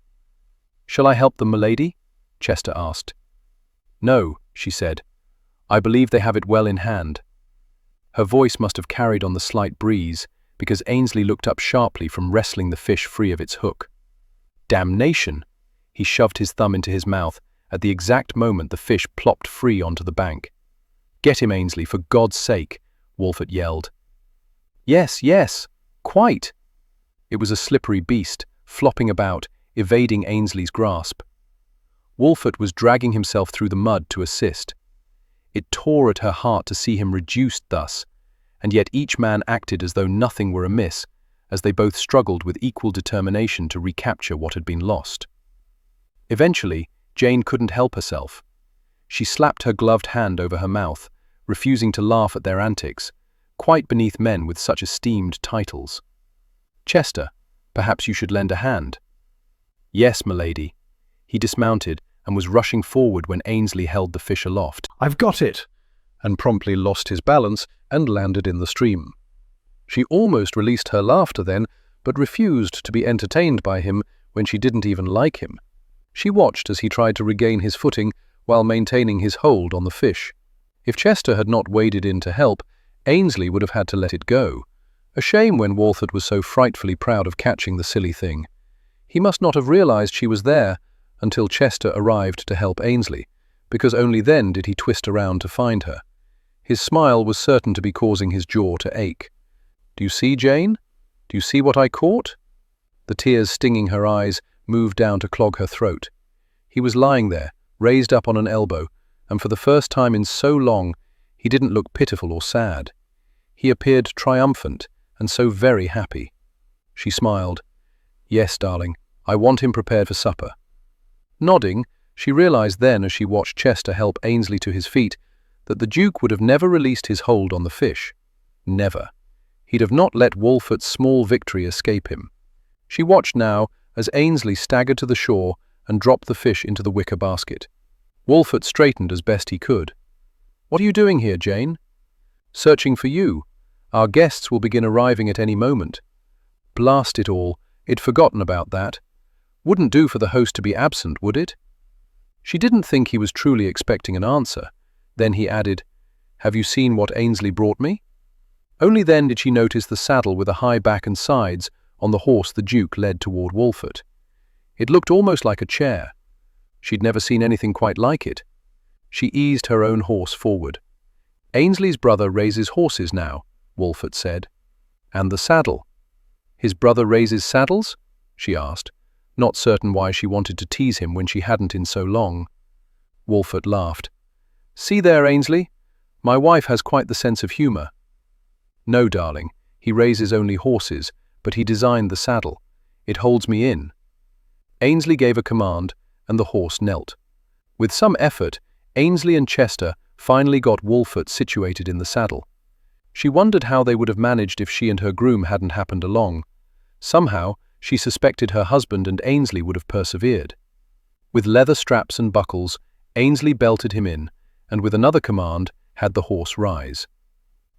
"Shall I help them, milady?" Chester asked. "No," she said. "I believe they have it well in hand." Her voice must have carried on the slight breeze, because Ainsley looked up sharply from wrestling the fish free of its hook. Damnation! He shoved his thumb into his mouth at the exact moment the fish plopped free onto the bank. "Get him, Ainsley, for God's sake," Wolfert yelled. "Yes, yes, quite." It was a slippery beast, flopping about, evading Ainsley's grasp. Wolfert was dragging himself through the mud to assist. It tore at her heart to see him reduced thus, and yet each man acted as though nothing were amiss, as they both struggled with equal determination to recapture what had been lost. Eventually, Jane couldn't help herself. She slapped her gloved hand over her mouth, refusing to laugh at their antics, quite beneath men with such esteemed titles. "Chester, perhaps you should lend a hand." "Yes, milady." He dismounted and was rushing forward when Ainsley held the fish aloft. "I've got it!" and promptly lost his balance and landed in the stream. She almost released her laughter then, but refused to be entertained by him when she didn't even like him. She watched as he tried to regain his footing while maintaining his hold on the fish. If Chester had not waded in to help, Ainsley would have had to let it go. A shame when Wolfert was so frightfully proud of catching the silly thing. He must not have realized she was there until Chester arrived to help Ainsley, because only then did he twist around to find her. His smile was certain to be causing his jaw to ache. "Do you see, Jane? Do you see what I caught?" The tears stinging her eyes moved down to clog her throat. He was lying there, raised up on an elbow, and for the first time in so long, he didn't look pitiful or sad. He appeared triumphant and so very happy. She smiled. "Yes, darling, I want him prepared for supper." Nodding, she realized then as she watched Chester help Ainsley to his feet that the Duke would have never released his hold on the fish. Never. He'd have not let Wolfert's small victory escape him. She watched now as Ainsley staggered to the shore and dropped the fish into the wicker basket. Wolfert straightened as best he could. "What are you doing here, Jane?" "Searching for you. Our guests will begin arriving at any moment." Blast it all, I'd forgotten about that. Wouldn't do for the host to be absent, would it? She didn't think he was truly expecting an answer. Then he added, "Have you seen what Ainsley brought me?" Only then did she notice the saddle with a high back and sides on the horse the Duke led toward Wolfert. It looked almost like a chair. She'd never seen anything quite like it. She eased her own horse forward. "Ainsley's brother raises horses now," Wolfert said. "And the saddle." "His brother raises saddles?" she asked, not certain why she wanted to tease him when she hadn't in so long. Wolfert laughed. "See there, Ainsley? My wife has quite the sense of humor." "No, darling, he raises only horses, but he designed the saddle. It holds me in." Ainsley gave a command, and the horse knelt. With some effort, Ainsley and Chester finally got Wolfert situated in the saddle. She wondered how they would have managed if she and her groom hadn't happened along. Somehow, she suspected her husband and Ainsley would have persevered. With leather straps and buckles, Ainsley belted him in, and with another command, had the horse rise.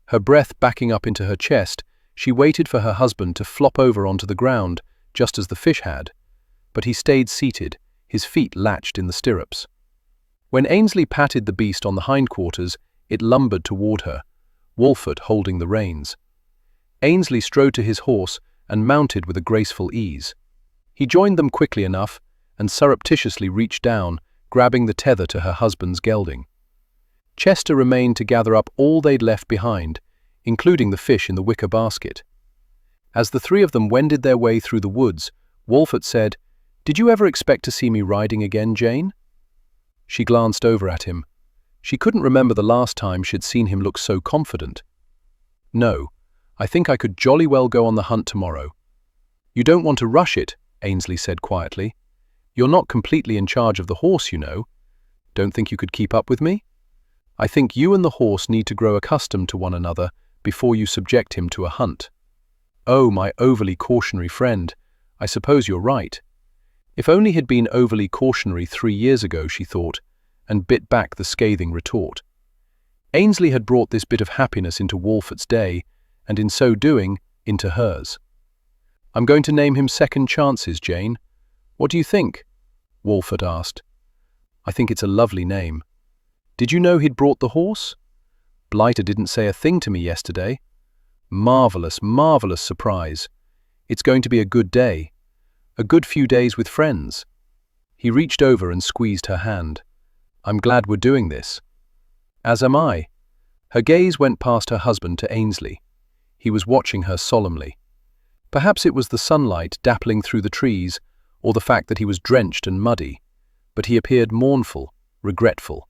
Her breath backing up into her chest, she waited for her husband to flop over onto the ground, just as the fish had. But he stayed seated, his feet latched in the stirrups. When Ainsley patted the beast on the hindquarters, it lumbered toward her, Wolfert holding the reins. Ainsley strode to his horse and mounted with a graceful ease. He joined them quickly enough and surreptitiously reached down, grabbing the tether to her husband's gelding. Chester remained to gather up all they'd left behind, including the fish in the wicker basket. As the three of them wended their way through the woods, Wolfert said, "Did you ever expect to see me riding again, Jane?" She glanced over at him. She couldn't remember the last time she'd seen him look so confident. "No, I think I could jolly well go on the hunt tomorrow." "You don't want to rush it," Ainsley said quietly. "You're not completely in charge of the horse, you know. Don't think you could keep up with me? I think you and the horse need to grow accustomed to one another before you subject him to a hunt." "Oh, my overly cautionary friend, I suppose you're right." If only he'd been overly cautionary 3 years ago, she thought, and bit back the scathing retort. Ainsley had brought this bit of happiness into Walford's day, and in so doing, into hers. "I'm going to name him Second Chances, Jane. What do you think?" Walford asked. "I think it's a lovely name. Did you know he'd brought the horse? Blighter didn't say a thing to me yesterday. Marvelous, marvelous surprise. It's going to be a good day. A good few days with friends." He reached over and squeezed her hand. "I'm glad we're doing this." "As am I." Her gaze went past her husband to Ainsley. He was watching her solemnly. Perhaps it was the sunlight dappling through the trees, or the fact that he was drenched and muddy, but he appeared mournful, regretful.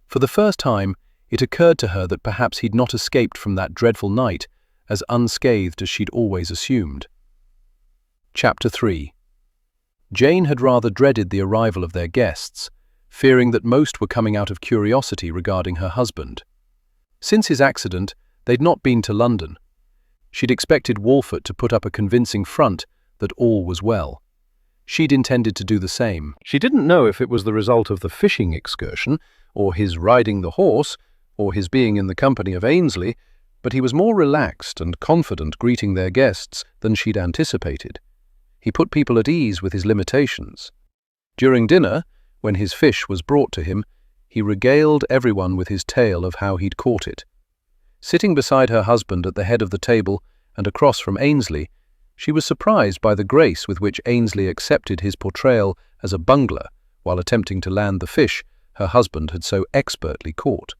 For the first time, it occurred to her that perhaps he'd not escaped from that dreadful night as unscathed as she'd always assumed. Chapter 3. Jane had rather dreaded the arrival of their guests, fearing that most were coming out of curiosity regarding her husband. Since his accident, they'd not been to London. She'd expected Walford to put up a convincing front that all was well. She'd intended to do the same. She didn't know if it was the result of the fishing excursion, or his riding the horse, or his being in the company of Ainsley, but he was more relaxed and confident greeting their guests than she'd anticipated. He put people at ease with his limitations. During dinner, when his fish was brought to him, he regaled everyone with his tale of how he'd caught it. Sitting beside her husband at the head of the table and across from Ainsley, she was surprised by the grace with which Ainsley accepted his portrayal as a bungler while attempting to land the fish her husband had so expertly caught.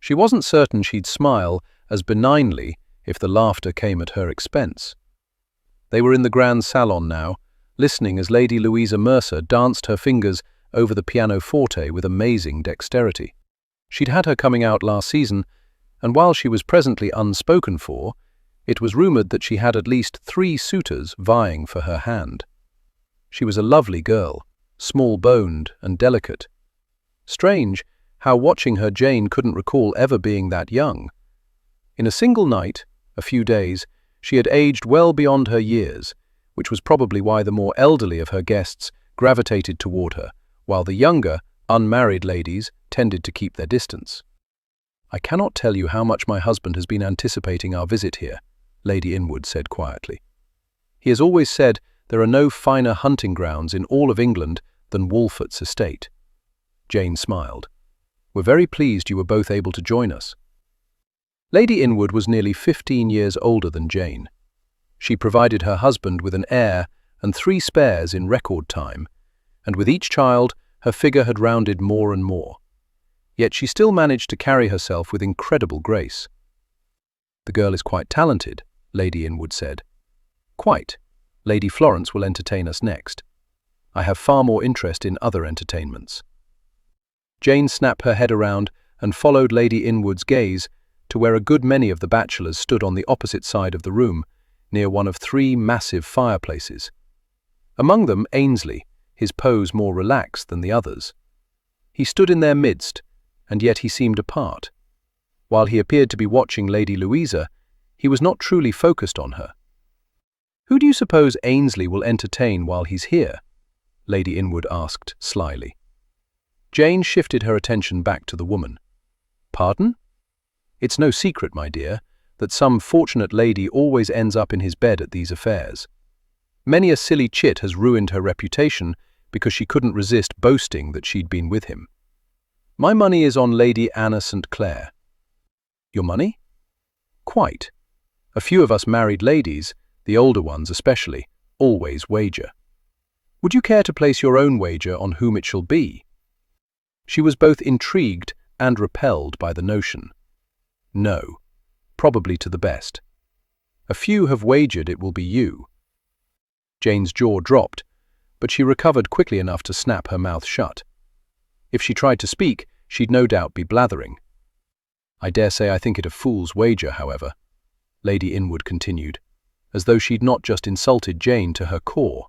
She wasn't certain she'd smile as benignly if the laughter came at her expense. They were in the grand salon now, listening as Lady Louisa Mercer danced her fingers over the pianoforte with amazing dexterity. She'd had her coming out last season, and while she was presently unspoken for, it was rumoured that she had at least 3 suitors vying for her hand. She was a lovely girl, small-boned and delicate. Strange how watching her Jane couldn't recall ever being that young. In a single night, a few days, she had aged well beyond her years, which was probably why the more elderly of her guests gravitated toward her, while the younger, unmarried ladies tended to keep their distance. "I cannot tell you how much my husband has been anticipating our visit here," Lady Inwood said quietly. "He has always said there are no finer hunting grounds in all of England than Walford's estate." Jane smiled. "We're very pleased you were both able to join us." Lady Inwood was nearly 15 years older than Jane. She provided her husband with an heir and 3 spares in record time, and with each child her figure had rounded more and more. Yet she still managed to carry herself with incredible grace. "The girl is quite talented," Lady Inwood said. "Quite. Lady Florence will entertain us next. I have far more interest in other entertainments." Jane snapped her head around and followed Lady Inwood's gaze to where a good many of the bachelors stood on the opposite side of the room, near one of 3 massive fireplaces. Among them Ainsley, his pose more relaxed than the others. He stood in their midst, and yet he seemed apart. While he appeared to be watching Lady Louisa, he was not truly focused on her. "Who do you suppose Ainsley will entertain while he's here?" Lady Inwood asked slyly. Jane shifted her attention back to the woman. "Pardon? It's no secret, my dear, that some fortunate lady always ends up in his bed at these affairs. Many a silly chit has ruined her reputation because she couldn't resist boasting that she'd been with him. My money is on Lady Anna St. Clair." "Your money?" "Quite. A few of us married ladies, the older ones especially, always wager. Would you care to place your own wager on whom it shall be?" She was both intrigued and repelled by the notion. "No, probably to the best. A few have wagered it will be you." Jane's jaw dropped, but she recovered quickly enough to snap her mouth shut. If she tried to speak, she'd no doubt be blathering. "I dare say I think it a fool's wager, however," Lady Inwood continued, as though she'd not just insulted Jane to her core.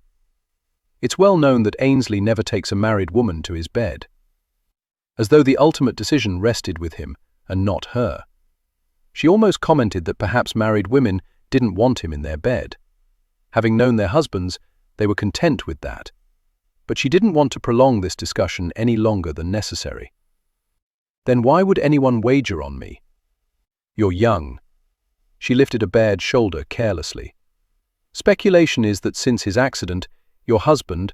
"It's well known that Ainsley never takes a married woman to his bed." As though the ultimate decision rested with him, and not her. She almost commented that perhaps married women didn't want him in their bed. Having known their husbands, they were content with that. But she didn't want to prolong this discussion any longer than necessary. "Then why would anyone wager on me?" "You're young." She lifted a bared shoulder carelessly. "Speculation is that since his accident, your husband—"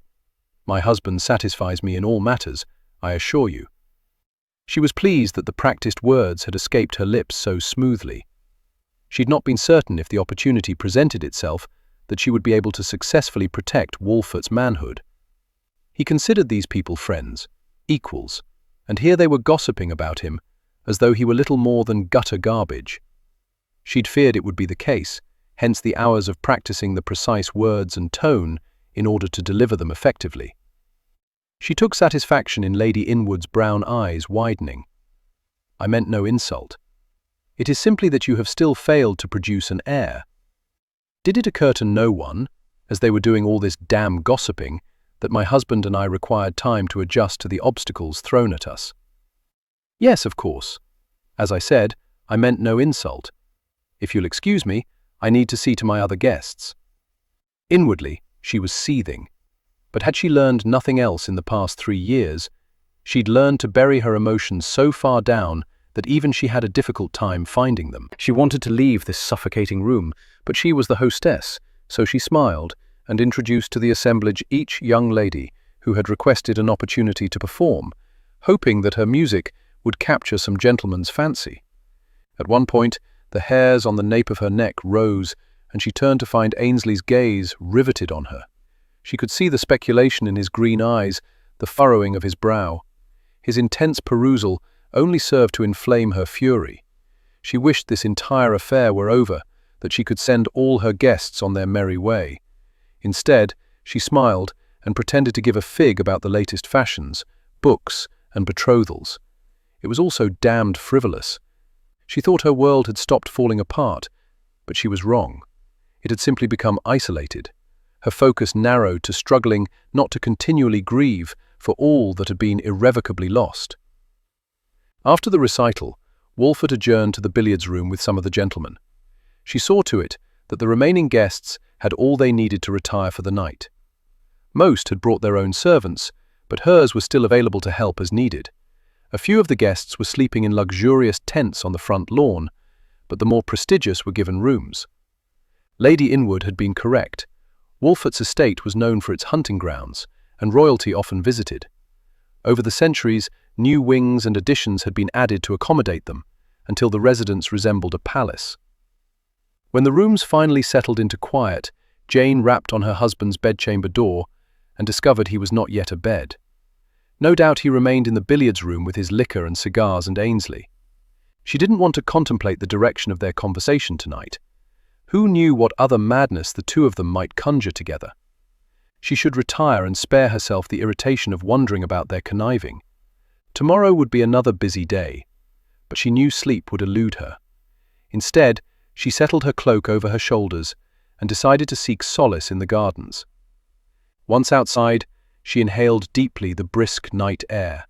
"My husband satisfies me in all matters, I assure you." She was pleased that the practiced words had escaped her lips so smoothly. She'd not been certain if the opportunity presented itself that she would be able to successfully protect Walford's manhood. He considered these people friends, equals, and here they were gossiping about him as though he were little more than gutter garbage. She'd feared it would be the case, hence the hours of practicing the precise words and tone in order to deliver them effectively. She took satisfaction in Lady Inwood's brown eyes widening. "I meant no insult. It is simply that you have still failed to produce an heir. Did it occur to no one, as they were doing all this damn gossiping, that my husband and I required time to adjust to the obstacles thrown at us?" "Yes, of course. As I said, I meant no insult. If you'll excuse me, I need to see to my other guests." Inwardly, she was seething. But had she learned nothing else in the past 3 years, she'd learned to bury her emotions so far down that even she had a difficult time finding them. She wanted to leave this suffocating room, but she was the hostess, so she smiled and introduced to the assemblage each young lady who had requested an opportunity to perform, hoping that her music would capture some gentleman's fancy. At one point, the hairs on the nape of her neck rose, and she turned to find Ainsley's gaze riveted on her. She could see the speculation in his green eyes, the furrowing of his brow. His intense perusal only served to inflame her fury. She wished this entire affair were over, that she could send all her guests on their merry way. Instead, she smiled and pretended to give a fig about the latest fashions, books, and betrothals. It was all so damned frivolous. She thought her world had stopped falling apart, but she was wrong. It had simply become isolated. Her focus narrowed to struggling not to continually grieve for all that had been irrevocably lost. After the recital, Walford adjourned to the billiards room with some of the gentlemen. She saw to it that the remaining guests had all they needed to retire for the night. Most had brought their own servants, but hers were still available to help as needed. A few of the guests were sleeping in luxurious tents on the front lawn, but the more prestigious were given rooms. Lady Inwood had been correct. Walford's estate was known for its hunting grounds, and royalty often visited. Over the centuries, new wings and additions had been added to accommodate them, until the residence resembled a palace. When the rooms finally settled into quiet, Jane rapped on her husband's bedchamber door and discovered he was not yet abed. No doubt he remained in the billiards room with his liquor and cigars and Ainsley. She didn't want to contemplate the direction of their conversation tonight. Who knew what other madness the two of them might conjure together? She should retire and spare herself the irritation of wondering about their conniving. Tomorrow would be another busy day, but she knew sleep would elude her. Instead, she settled her cloak over her shoulders and decided to seek solace in the gardens. Once outside, she inhaled deeply the brisk night air.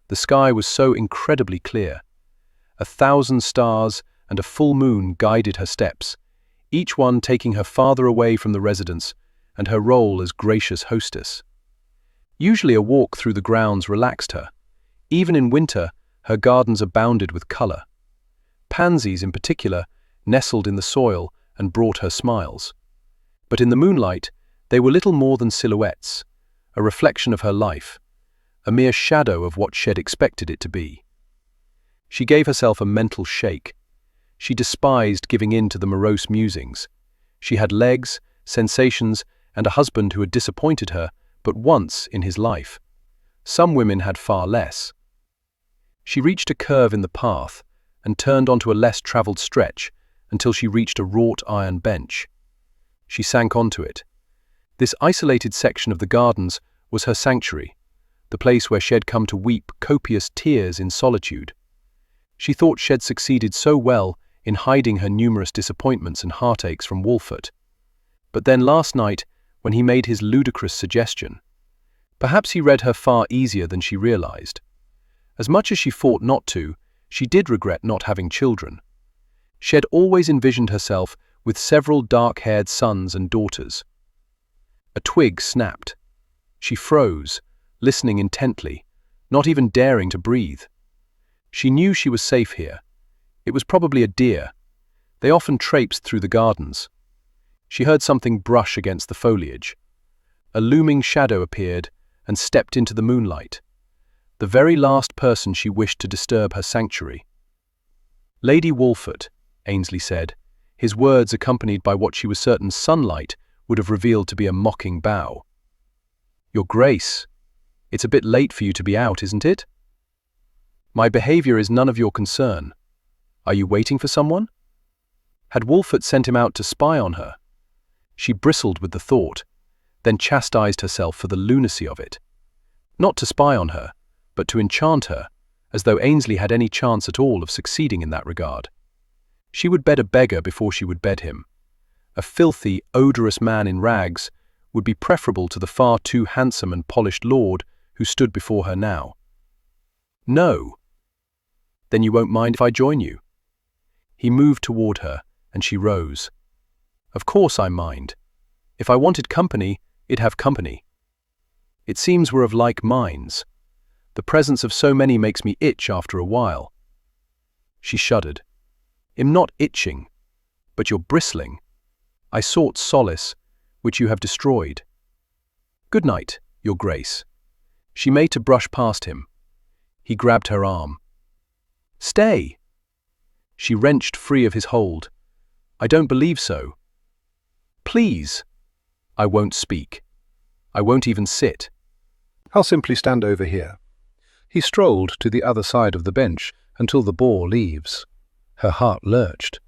The sky was so incredibly clear. 1,000 stars and a full moon guided her steps, each one taking her farther away from the residence and her role as gracious hostess. Usually a walk through the grounds relaxed her. Even in winter, her gardens abounded with colour. Pansies, in particular, nestled in the soil and brought her smiles. But in the moonlight, they were little more than silhouettes, a reflection of her life, a mere shadow of what she'd expected it to be. She gave herself a mental shake. She despised giving in to the morose musings. She had legs, sensations, and a husband who had disappointed her but once in his life. Some women had far less. She reached a curve in the path and turned onto a less travelled stretch until she reached a wrought iron bench. She sank onto it. This isolated section of the gardens was her sanctuary, the place where she'd come to weep copious tears in solitude. She thought she'd succeeded so well in hiding her numerous disappointments and heartaches from Wolfert. But then last night, when he made his ludicrous suggestion, perhaps he read her far easier than she realized. As much as she fought not to, she did regret not having children. She had always envisioned herself with several dark-haired sons and daughters. A twig snapped. She froze, listening intently, not even daring to breathe. She knew she was safe here. It was probably a deer. They often traipsed through the gardens. She heard something brush against the foliage. A looming shadow appeared and stepped into the moonlight. The very last person she wished to disturb her sanctuary. "Lady Wolfert," Ainsley said, his words accompanied by what she was certain sunlight would have revealed to be a mocking bow. "Your Grace, it's a bit late for you to be out, isn't it? My behavior is none of your concern. Are you waiting for someone?" Had Wolfert sent him out to spy on her? She bristled with the thought, then chastised herself for the lunacy of it. Not to spy on her, but to enchant her, as though Ainsley had any chance at all of succeeding in that regard. She would bed a beggar before she would bed him. A filthy, odorous man in rags would be preferable to the far too handsome and polished lord who stood before her now. "No." "Then you won't mind if I join you?" He moved toward her, and she rose. "Of course I mind. If I wanted company, it'd have company. It seems we're of like minds. The presence of so many makes me itch after a while." She shuddered. "I'm not itching, but you're bristling. I sought solace, which you have destroyed. Good night, Your Grace." She made to brush past him. He grabbed her arm. "Stay!" She wrenched free of his hold. "I don't believe so." "Please." "I won't speak. I won't even sit." "I'll simply stand over here." He strolled to the other side of the bench until the boar leaves. Her heart lurched.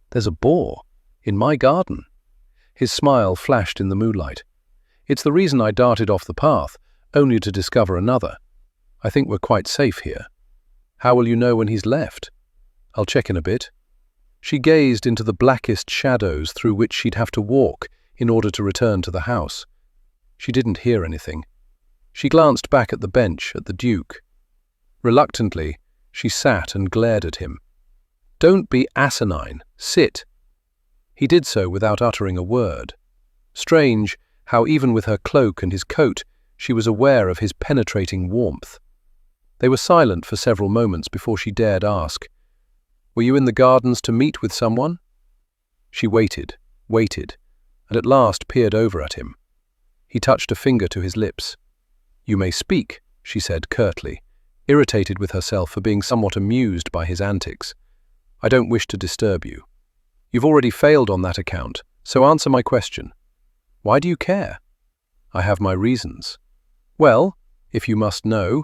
"There's a boar in my garden." His smile flashed in the moonlight. "It's the reason I darted off the path, only to discover another. I think we're quite safe here. How will you know when he's left?" "I'll check in a bit." She gazed into the blackest shadows through which she'd have to walk in order to return to the house. She didn't hear anything. She glanced back at the bench, at the Duke. Reluctantly, she sat and glared at him. "Don't be asinine. Sit." He did so without uttering a word. Strange how even with her cloak and his coat, she was aware of his penetrating warmth. They were silent for several moments before she dared ask, "Were you in the gardens to meet with someone?" She waited, and at last peered over at him. He touched a finger to his lips. "You may speak," she said curtly, irritated with herself for being somewhat amused by his antics. "I don't wish to disturb you. You've already failed on that account, so answer my question. Why do you care?" "I have my reasons." "Well, if you must know,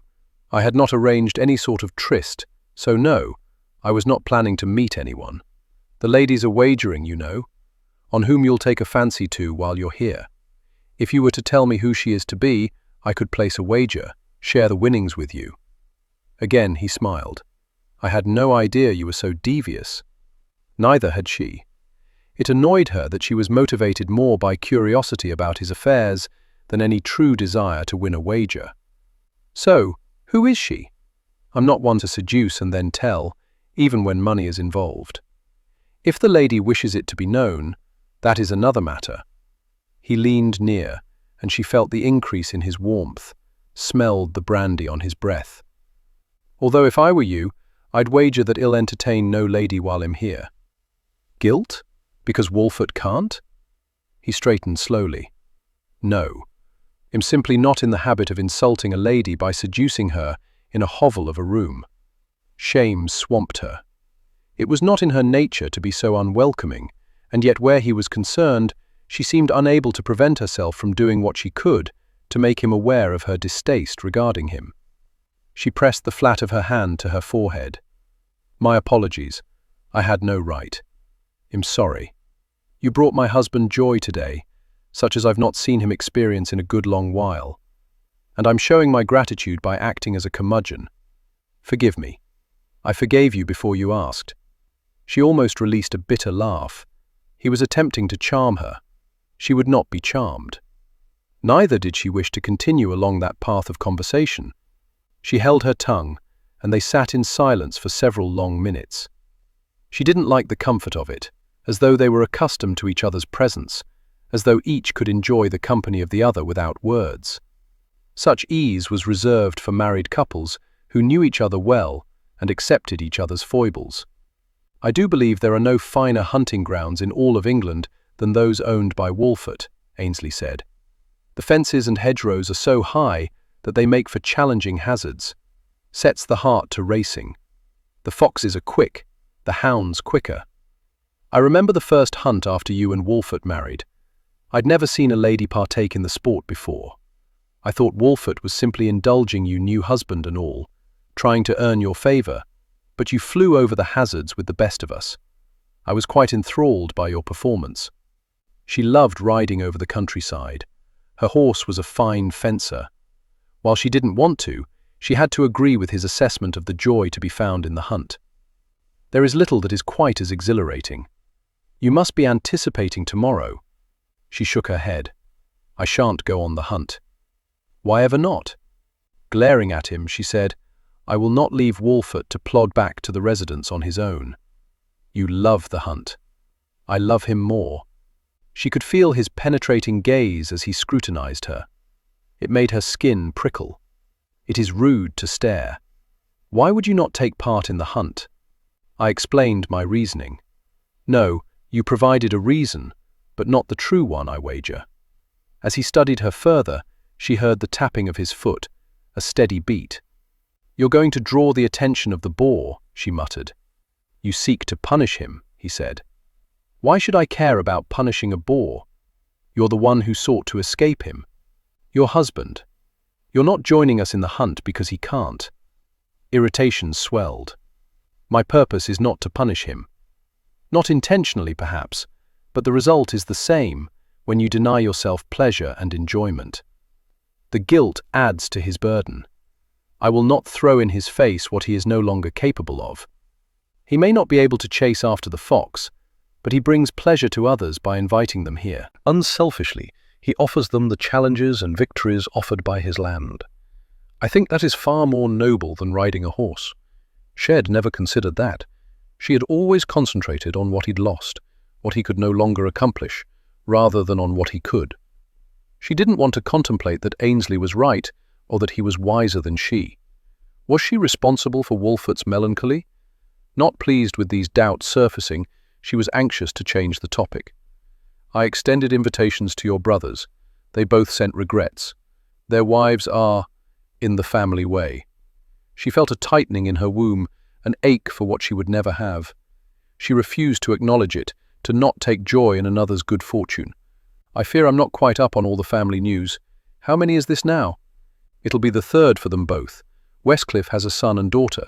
I had not arranged any sort of tryst, so no, I was not planning to meet anyone. The ladies are wagering, you know, on whom you'll take a fancy to while you're here. If you were to tell me who she is to be, I could place a wager, share the winnings with you." Again he smiled. "I had no idea you were so devious." Neither had she. It annoyed her that she was motivated more by curiosity about his affairs than any true desire to win a wager. "So, who is she? I'm not one to seduce and then tell, even when money is involved. If the lady wishes it to be known, that is another matter." He leaned near, and she felt the increase in his warmth, smelled the brandy on his breath. "Although if I were you, I'd wager that he'll entertain no lady while I'm here." "Guilt? Because Wolfert can't?" He straightened slowly. "No. I'm simply not in the habit of insulting a lady by seducing her in a hovel of a room." Shame swamped her. It was not in her nature to be so unwelcoming, and yet where he was concerned, she seemed unable to prevent herself from doing what she could to make him aware of her distaste regarding him. She pressed the flat of her hand to her forehead. "My apologies. I had no right. I'm sorry. You brought my husband joy today, such as I've not seen him experience in a good long while. and I'm showing my gratitude by acting as a curmudgeon. Forgive me. I forgave you before you asked." She almost released a bitter laugh. He was attempting to charm her. She would not be charmed. Neither did she wish to continue along that path of conversation. She held her tongue, and they sat in silence for several long minutes. She didn't like the comfort of it, as though they were accustomed to each other's presence, as though each could enjoy the company of the other without words. Such ease was reserved for married couples who knew each other well and accepted each other's foibles. "I do believe there are no finer hunting grounds in all of England than those owned by Wolfert," Ainsley said. "The fences and hedgerows are so high that they make for challenging hazards. Sets the heart to racing. The foxes are quick, the hounds quicker. I remember the first hunt after you and Wolfert married. I'd never seen a lady partake in the sport before. I thought Wolfert was simply indulging you new husband and all, trying to earn your favour, but you flew over the hazards with the best of us. I was quite enthralled by your performance." She loved riding over the countryside. Her horse was a fine fencer. While she didn't want to, she had to agree with his assessment of the joy to be found in the hunt. "There is little that is quite as exhilarating. You must be anticipating tomorrow." She shook her head. "I shan't go on the hunt." "Why ever not?" Glaring at him, she said, "I will not leave Wolfert to plod back to the residence on his own. You love the hunt. I love him more." She could feel his penetrating gaze as he scrutinized her. It made her skin prickle. "It is rude to stare. Why would you not take part in the hunt?" I explained my reasoning. "No, you provided a reason, but not the true one, I wager." As he studied her further, she heard the tapping of his foot, a steady beat. "You're going to draw the attention of the boar," she muttered. "You seek to punish him," he said. "Why should I care about punishing a boar? You're the one who sought to escape him. Your husband. You're not joining us in the hunt because he can't." Irritation swelled. "My purpose is not to punish him. Not intentionally, perhaps, but the result is the same when you deny yourself pleasure and enjoyment. The guilt adds to his burden. I will not throw in his face what he is no longer capable of. He may not be able to chase after the fox, but he brings pleasure to others by inviting them here. Unselfishly, he offers them the challenges and victories offered by his land. I think that is far more noble than riding a horse. Shed never considered that. She had always concentrated on what he'd lost, what he could no longer accomplish, rather than on what he could. She didn't want to contemplate that Ainsley was right or that he was wiser than she. Was she responsible for Wolfert's melancholy? Not pleased with these doubts surfacing, she was anxious to change the topic. "I extended invitations to your brothers. They both sent regrets. Their wives are in the family way." She felt a tightening in her womb, an ache for what she would never have. She refused to acknowledge it, to not take joy in another's good fortune. "I fear I'm not quite up on all the family news. How many is this now?" "It'll be the third for them both. Westcliff has a son and daughter.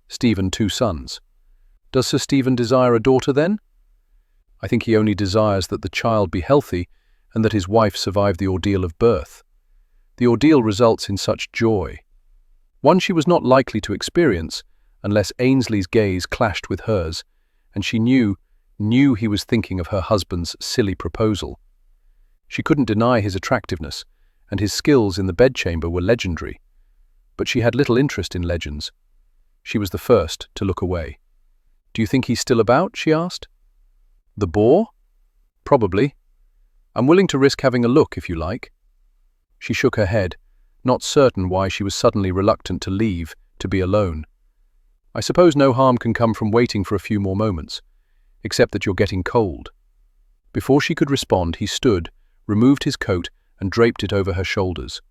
Stephen 2 sons. Does Sir Stephen desire a daughter then?" "I think he only desires that the child be healthy and that his wife survive the ordeal of birth. The ordeal results in such joy. One she was not likely to experience unless Ainsley's gaze clashed with hers, and she knew he was thinking of her husband's silly proposal. She couldn't deny his attractiveness, and his skills in the bedchamber were legendary. But she had little interest in legends. She was the first to look away. "Do you think he's still about?" she asked. "The boar? Probably. I'm willing to risk having a look if you like." She shook her head, not certain why she was suddenly reluctant to leave, to be alone. "I suppose no harm can come from waiting for a few more moments, except that you're getting cold." Before she could respond, he stood, removed his coat, and draped it over her shoulders.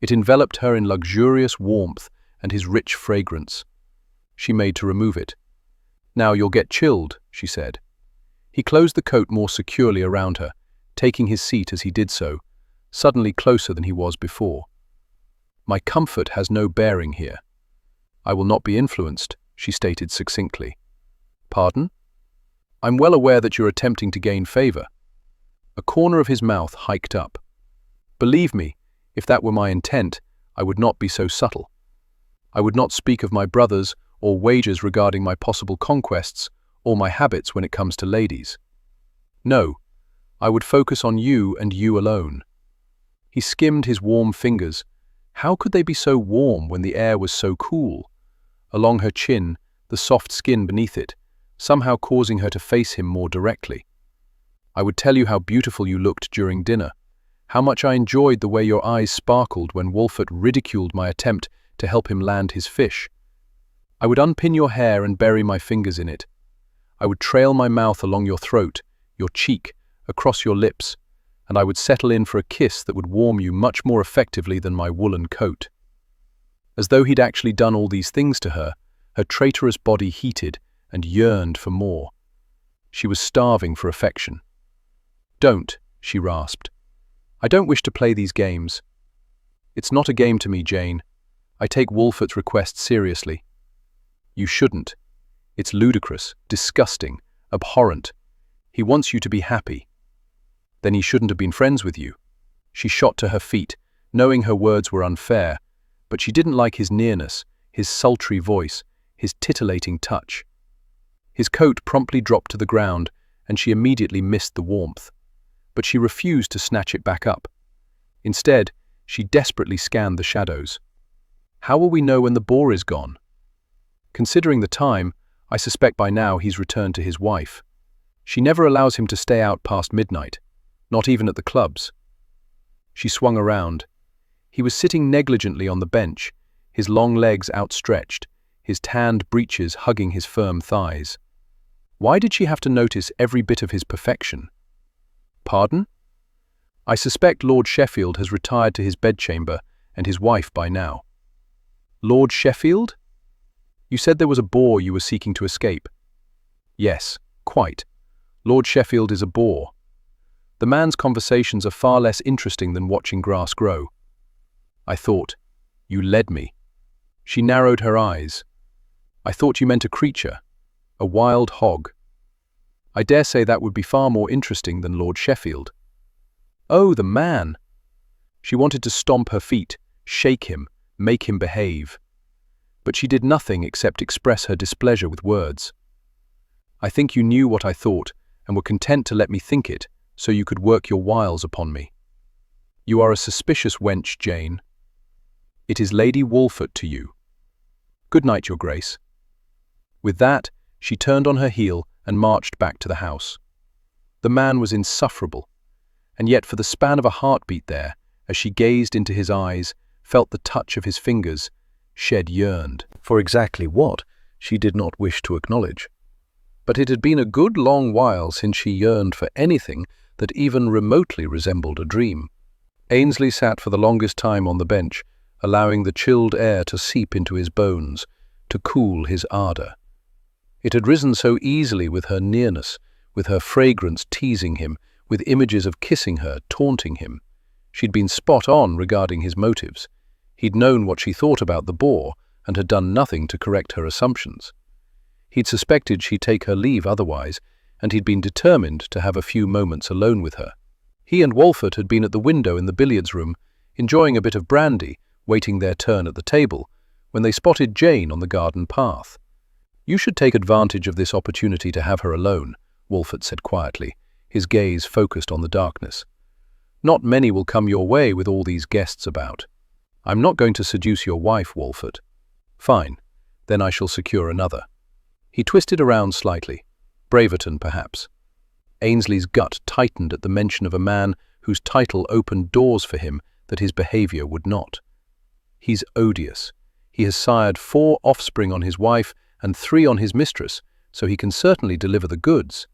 It enveloped her in luxurious warmth and his rich fragrance. She made to remove it. "Now you'll get chilled," she said. He closed the coat more securely around her, taking his seat as he did so, suddenly closer than he was before. "My comfort has no bearing here. I will not be influenced," she stated succinctly. "Pardon?" "I'm well aware that you're attempting to gain favor." A corner of his mouth hiked up. "Believe me, if that were my intent, I would not be so subtle. I would not speak of my brothers or wagers regarding my possible conquests or my habits when it comes to ladies. No, I would focus on you and you alone. He skimmed his warm fingers. How could they be so warm when the air was so cool? Along her chin, the soft skin beneath it, somehow causing her to face him more directly. I would tell you how beautiful you looked during dinner, how much I enjoyed the way your eyes sparkled when Wolfert ridiculed my attempt to help him land his fish. I would unpin your hair and bury my fingers in it. I would trail my mouth along your throat, your cheek, across your lips, and I would settle in for a kiss that would warm you much more effectively than my woolen coat. As though he'd actually done all these things to her, her traitorous body heated and yearned for more. She was starving for affection. "Don't," she rasped. "I don't wish to play these games." "It's not a game to me, Jane. I take Wolfert's request seriously." "You shouldn't. It's ludicrous, disgusting, abhorrent. He wants you to be happy." "Then he shouldn't have been friends with you." She shot to her feet, knowing her words were unfair, but she didn't like his nearness, his sultry voice, his titillating touch. His coat promptly dropped to the ground, and she immediately missed the warmth. But she refused to snatch it back up. Instead, she desperately scanned the shadows. "How will we know when the boar is gone?" "Considering the time, I suspect by now he's returned to his wife. She never allows him to stay out past midnight, not even at the clubs." She swung around. He was sitting negligently on the bench, his long legs outstretched, his tanned breeches hugging his firm thighs. Why did she have to notice every bit of his perfection? "Pardon?" "I suspect Lord Sheffield has retired to his bedchamber and his wife by now." "Lord Sheffield? You said there was a boar you were seeking to escape." "Yes, quite. Lord Sheffield is a boar. The man's conversations are far less interesting than watching grass grow." "I thought you led me." She narrowed her eyes. "I thought you meant a creature, a wild hog." "I dare say that would be far more interesting than Lord Sheffield." "Oh, the man!" She wanted to stomp her feet, shake him, make him behave. But she did nothing except express her displeasure with words. "I think you knew what I thought and were content to let me think it, so you could work your wiles upon me. You are a suspicious wench, Jane. It is Lady Wolfert to you. Good night, Your Grace." With that, she turned on her heel and marched back to the house. The man was insufferable, and yet for the span of a heartbeat there, as she gazed into his eyes, felt the touch of his fingers, Shed yearned. For exactly what, she did not wish to acknowledge. But it had been a good long while since she yearned for anything that even remotely resembled a dream. Ainsley sat for the longest time on the bench, allowing the chilled air to seep into his bones, to cool his ardor. It had risen so easily with her nearness, with her fragrance teasing him, with images of kissing her, taunting him. She'd been spot on regarding his motives. He'd known what she thought about the boar and had done nothing to correct her assumptions. He'd suspected she'd take her leave otherwise, and he'd been determined to have a few moments alone with her. He and Wolfert had been at the window in the billiards room, enjoying a bit of brandy, waiting their turn at the table, when they spotted Jane on the garden path. "You should take advantage of this opportunity to have her alone," Wolfert said quietly, his gaze focused on the darkness. "Not many will come your way with all these guests about. I'm not going to seduce your wife, Wolfert." "Fine, then I shall secure another." He twisted around slightly. Braverton, perhaps. Ainsley's gut tightened at the mention of a man whose title opened doors for him that his behavior would not. He's odious. He has sired 4 offspring on his wife and 3 on his mistress, so he can certainly deliver the goods.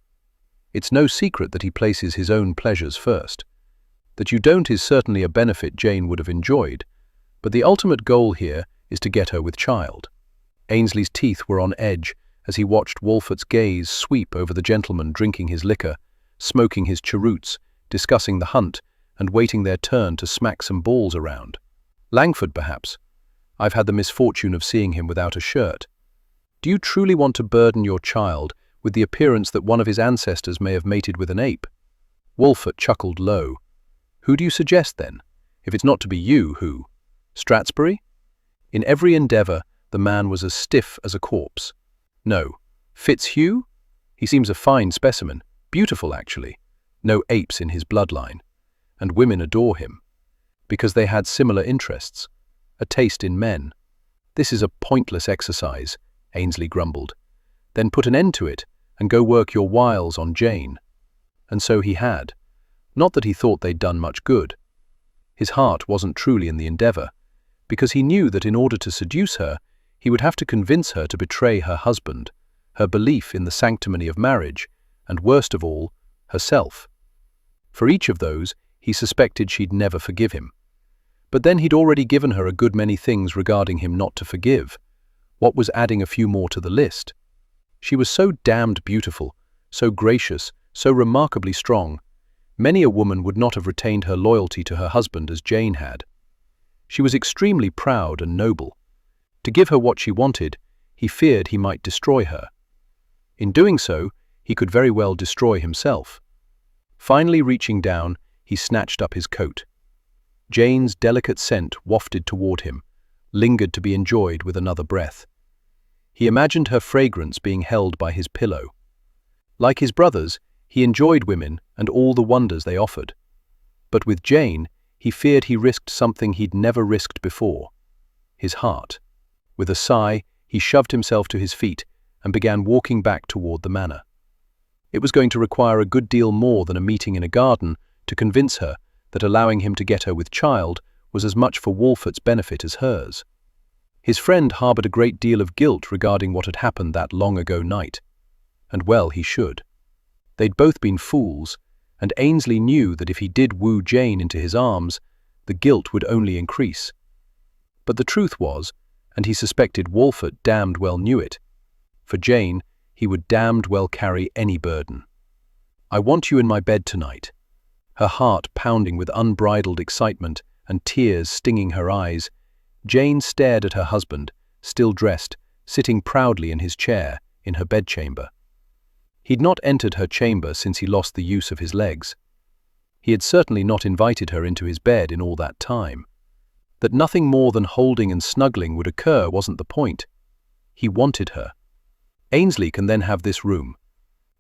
It's no secret that he places his own pleasures first. That you don't is certainly a benefit Jane would have enjoyed, but the ultimate goal here is to get her with child. Ainsley's teeth were on edge as he watched Wolfert's gaze sweep over the gentleman drinking his liquor, smoking his cheroots, discussing the hunt, and waiting their turn to smack some balls around. Langford, perhaps. I've had the misfortune of seeing him without a shirt. Do you truly want to burden your child with the appearance that one of his ancestors may have mated with an ape? Wolfert chuckled low. Who do you suggest, then? If it's not to be you, who? Stratsbury? In every endeavour, the man was as stiff as a corpse. No. Fitzhugh? He seems a fine specimen, beautiful actually. No apes in his bloodline. And women adore him. Because they had similar interests. A taste in men. This is a pointless exercise, Ainsley grumbled. Then put an end to it, and go work your wiles on Jane. And so he had. Not that he thought they'd done much good. His heart wasn't truly in the endeavour, because he knew that in order to seduce her, he would have to convince her to betray her husband, her belief in the sanctimony of marriage, and worst of all, herself. For each of those, he suspected she'd never forgive him. But then he'd already given her a good many things regarding him not to forgive. What was adding a few more to the list? She was so damned beautiful, so gracious, so remarkably strong. Many a woman would not have retained her loyalty to her husband as Jane had. She was extremely proud and noble. To give her what she wanted, he feared he might destroy her. In doing so, he could very well destroy himself. Finally reaching down, he snatched up his coat. Jane's delicate scent wafted toward him, lingered to be enjoyed with another breath. He imagined her fragrance being held by his pillow. Like his brothers, he enjoyed women and all the wonders they offered. But with Jane, he feared he risked something he'd never risked before. His heart. With a sigh, he shoved himself to his feet and began walking back toward the manor. It was going to require a good deal more than a meeting in a garden to convince her that allowing him to get her with child was as much for Walford's benefit as hers. His friend harboured a great deal of guilt regarding what had happened that long-ago night. And well he should. They'd both been fools, and Ainsley knew that if he did woo Jane into his arms, the guilt would only increase. But the truth was, and he suspected Walford damned well knew it, for Jane, he would damned well carry any burden. "I want you in my bed tonight." Her heart pounding with unbridled excitement and tears stinging her eyes, Jane stared at her husband, still dressed, sitting proudly in his chair in her bedchamber. He'd not entered her chamber since he lost the use of his legs. He had certainly not invited her into his bed in all that time. That nothing more than holding and snuggling would occur wasn't the point. He wanted her. Ainsley can then have this room.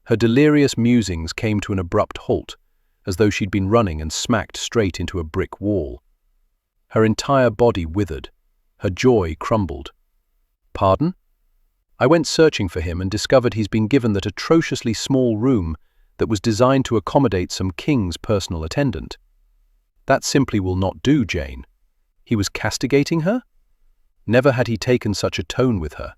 Her delirious musings came to an abrupt halt, as though she'd been running and smacked straight into a brick wall. Her entire body withered. Her joy crumbled. "Pardon?" "I went searching for him and discovered he's been given that atrociously small room that was designed to accommodate some king's personal attendant." "That simply will not do, Jane." He was castigating her? Never had he taken such a tone with her.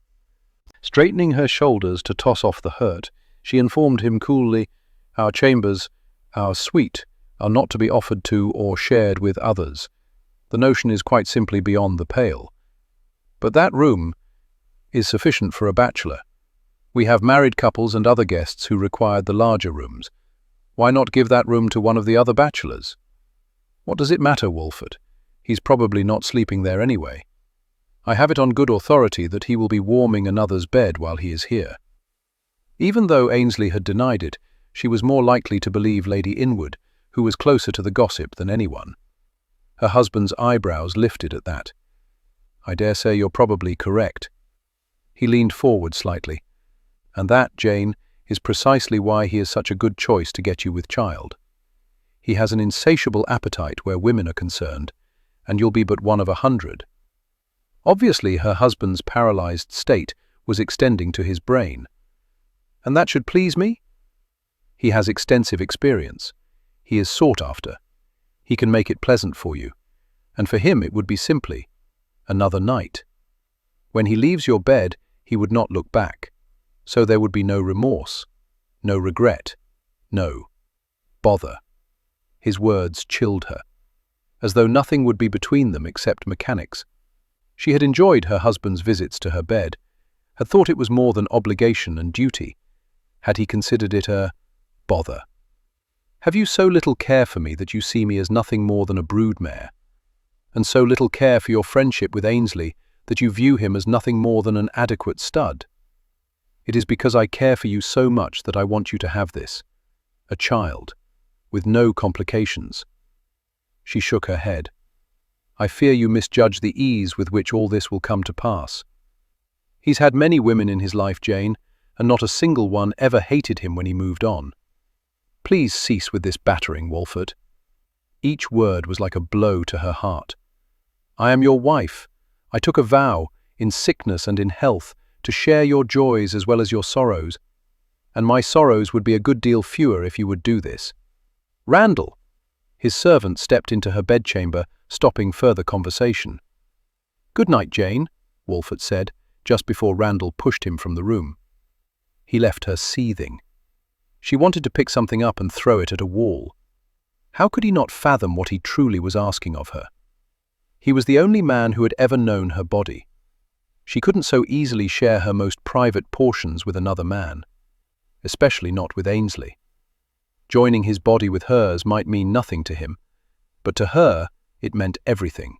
Straightening her shoulders to toss off the hurt, she informed him coolly, "Our chambers, our suite, are not to be offered to or shared with others. The notion is quite simply beyond the pale. But that room is sufficient for a bachelor. We have married couples and other guests who required the larger rooms. Why not give that room to one of the other bachelors?" "What does it matter, Walford? He's probably not sleeping there anyway. I have it on good authority that he will be warming another's bed while he is here." Even though Ainsley had denied it, she was more likely to believe Lady Inwood, who was closer to the gossip than anyone. Her husband's eyebrows lifted at that. "I dare say you're probably correct." He leaned forward slightly. "And that, Jane, is precisely why he is such a good choice to get you with child. He has an insatiable appetite where women are concerned, and you'll be but one of 100. Obviously, her husband's paralyzed state was extending to his brain. "And that should please me?" "He has extensive experience. He is sought after. He can make it pleasant for you. And for him it would be simply another night. When he leaves your bed, he would not look back. So there would be no remorse, no regret, no bother." His words chilled her, as though nothing would be between them except mechanics. She had enjoyed her husband's visits to her bed, had thought it was more than obligation and duty. Had he considered it a bother? "Have you so little care for me that you see me as nothing more than a broodmare? And so little care for your friendship with Ainsley that you view him as nothing more than an adequate stud? It is because I care for you so much that I want you to have this, a child, with no complications." She shook her head. I fear you misjudge the ease with which all this will come to pass. He's had many women in his life, Jane, and not a single one ever hated him when he moved on. Please cease with this battering, Walford." Each word was like a blow to her heart. "I am your wife. I took a vow, in sickness and in health, to share your joys as well as your sorrows, and my sorrows would be a good deal fewer if you would do this." "Randall!" His servant stepped into her bedchamber, stopping further conversation. "Good night, Jane," Walford said, just before Randall pushed him from the room. He left her seething. She wanted to pick something up and throw it at a wall. How could he not fathom what he truly was asking of her? He was the only man who had ever known her body. She couldn't so easily share her most private portions with another man, especially not with Ainsley. Joining his body with hers might mean nothing to him, but to her it meant everything.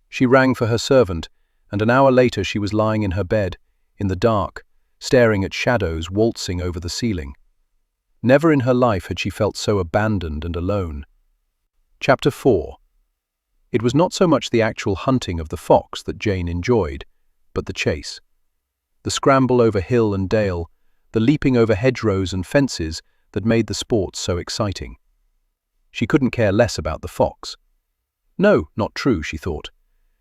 She rang for her servant, and an hour later she was lying in her bed, in the dark, staring at shadows waltzing over the ceiling. Never in her life had she felt so abandoned and alone. Chapter 4. It was not so much the actual hunting of the fox that Jane enjoyed, but the chase. The scramble over hill and dale, the leaping over hedgerows and fences that made the sport so exciting. She couldn't care less about the fox. No, not true, she thought.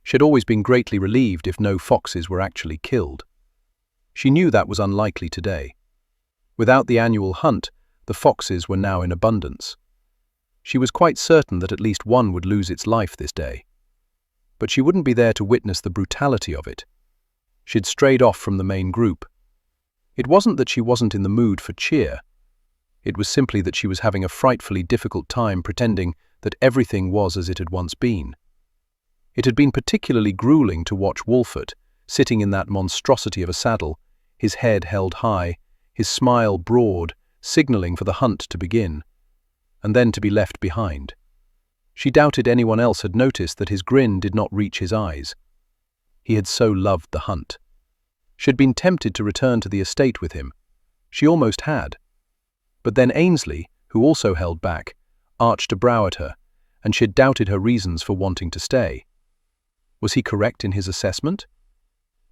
She had always been greatly relieved if no foxes were actually killed. She knew that was unlikely today. Without the annual hunt, the foxes were now in abundance. She was quite certain that at least one would lose its life this day. But she wouldn't be there to witness the brutality of it. She'd strayed off from the main group. It wasn't that she wasn't in the mood for cheer. It was simply that she was having a frightfully difficult time pretending that everything was as it had once been. It had been particularly grueling to watch Walford, sitting in that monstrosity of a saddle, his head held high, his smile broad, signalling for the hunt to begin, and then to be left behind. She doubted anyone else had noticed that his grin did not reach his eyes. He had so loved the hunt. She had been tempted to return to the estate with him. She almost had. But then Ainsley, who also held back, arched a brow at her, and she had doubted her reasons for wanting to stay. Was he correct in his assessment?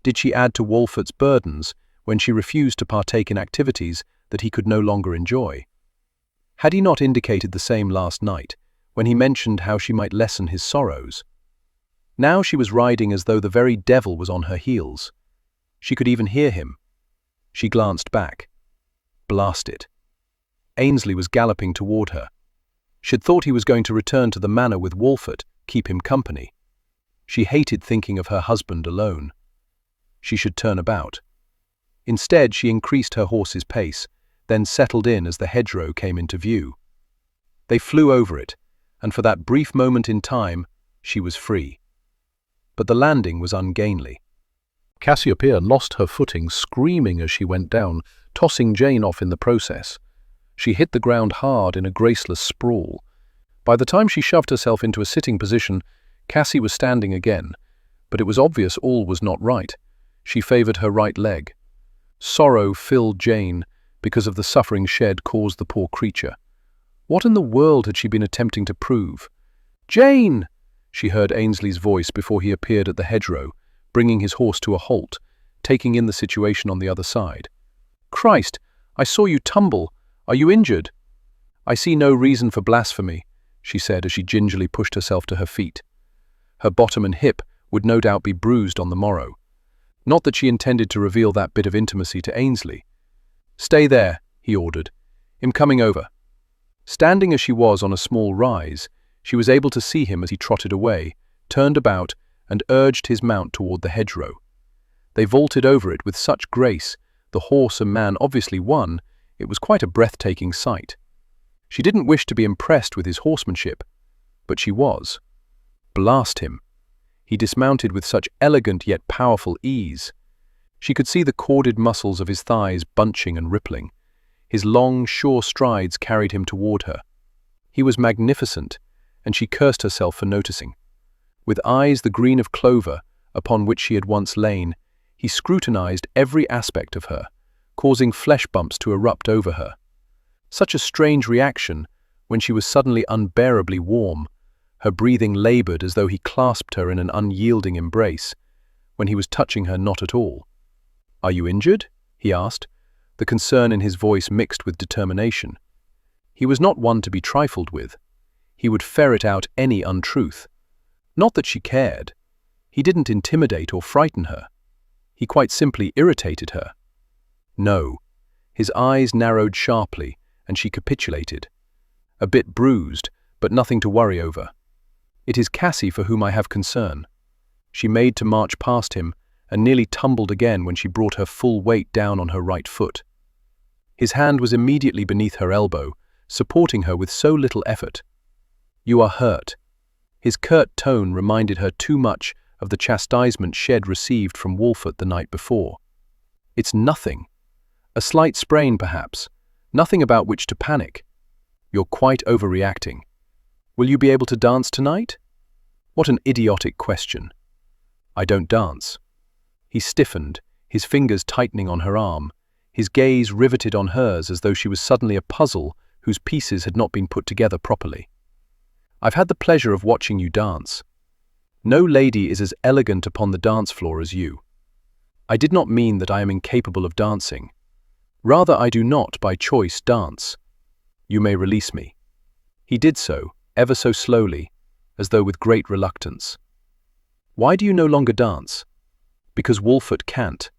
Did she add to Walford's burdens when she refused to partake in activities that he could no longer enjoy? Had he not indicated the same last night, when he mentioned how she might lessen his sorrows? Now she was riding as though the very devil was on her heels. She could even hear him. She glanced back. Blast it. Ainsley was galloping toward her. She'd thought he was going to return to the manor with Walford, keep him company. She hated thinking of her husband alone. She should turn about. Instead, she increased her horse's pace, then settled in as the hedgerow came into view. They flew over it, and for that brief moment in time, she was free. But the landing was ungainly. Cassiopeia lost her footing, screaming as she went down, tossing Jane off in the process. She hit the ground hard in a graceless sprawl. By the time she shoved herself into a sitting position, Cassie was standing again, but it was obvious all was not right. She favored her right leg. Sorrow filled Jane because of the suffering she had caused the poor creature. What in the world had she been attempting to prove? "Jane!" She heard Ainsley's voice before he appeared at the hedgerow, bringing his horse to a halt, taking in the situation on the other side. "Christ, I saw you tumble. Are you injured?" "I see no reason for blasphemy," she said as she gingerly pushed herself to her feet. Her bottom and hip would no doubt be bruised on the morrow. Not that she intended to reveal that bit of intimacy to Ainsley. "Stay there," he ordered. "I'm coming over." Standing as she was on a small rise, she was able to see him as he trotted away, turned about, and urged his mount toward the hedgerow. They vaulted over it with such grace, the horse and man obviously won. It was quite a breathtaking sight. She didn't wish to be impressed with his horsemanship, but she was. Blast him! He dismounted with such elegant yet powerful ease. She could see the corded muscles of his thighs bunching and rippling. His long, sure strides carried him toward her. He was magnificent, and she cursed herself for noticing. With eyes the green of clover, upon which she had once lain, he scrutinized every aspect of her, causing flesh bumps to erupt over her. Such a strange reaction when she was suddenly unbearably warm, Her breathing labored as though he clasped her in an unyielding embrace, when he was touching her not at all. "Are you injured?" he asked, the concern in his voice mixed with determination. He was not one to be trifled with. He would ferret out any untruth. Not that she cared. He didn't intimidate or frighten her. He quite simply irritated her. No. His eyes narrowed sharply, and she capitulated. "A bit bruised, but nothing to worry over. It is Cassie for whom I have concern." She made to march past him, and nearly tumbled again when she brought her full weight down on her right foot. His hand was immediately beneath her elbow, supporting her with so little effort. "You are hurt." His curt tone reminded her too much of the chastisement Shed received from Wolfert the night before. "It's nothing. A slight sprain, perhaps. Nothing about which to panic." "You're quite overreacting. Will you be able to dance tonight?" What an idiotic question. "I don't dance." He stiffened, his fingers tightening on her arm, his gaze riveted on hers as though she was suddenly a puzzle whose pieces had not been put together properly. "I've had the pleasure of watching you dance. No lady is as elegant upon the dance floor as you. I did not mean that I am incapable of dancing. Rather, I do not, by choice, dance. You may release me." He did so, ever so slowly, as though with great reluctance. "Why do you no longer dance?" "Because Wolfert can't.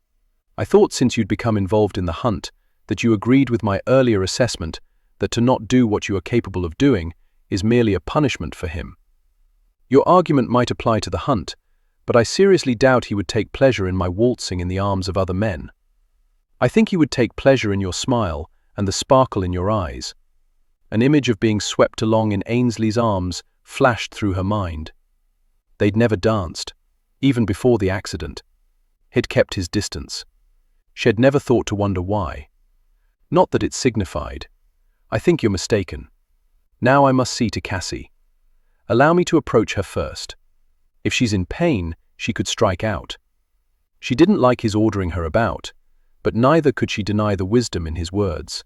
I thought since you'd become involved in the hunt that you agreed with my earlier assessment that to not do what you are capable of doing is merely a punishment for him. Your argument might apply to the hunt, but I seriously doubt he would take pleasure in my waltzing in the arms of other men. I think he would take pleasure in your smile and the sparkle in your eyes." An image of being swept along in Ainsley's arms flashed through her mind. They'd never danced, even before the accident. He'd kept his distance. She'd never thought to wonder why. Not that it signified. "I think you're mistaken. Now I must see to Cassie. Allow me to approach her first. If she's in pain, she could strike out." She didn't like his ordering her about, but neither could she deny the wisdom in his words.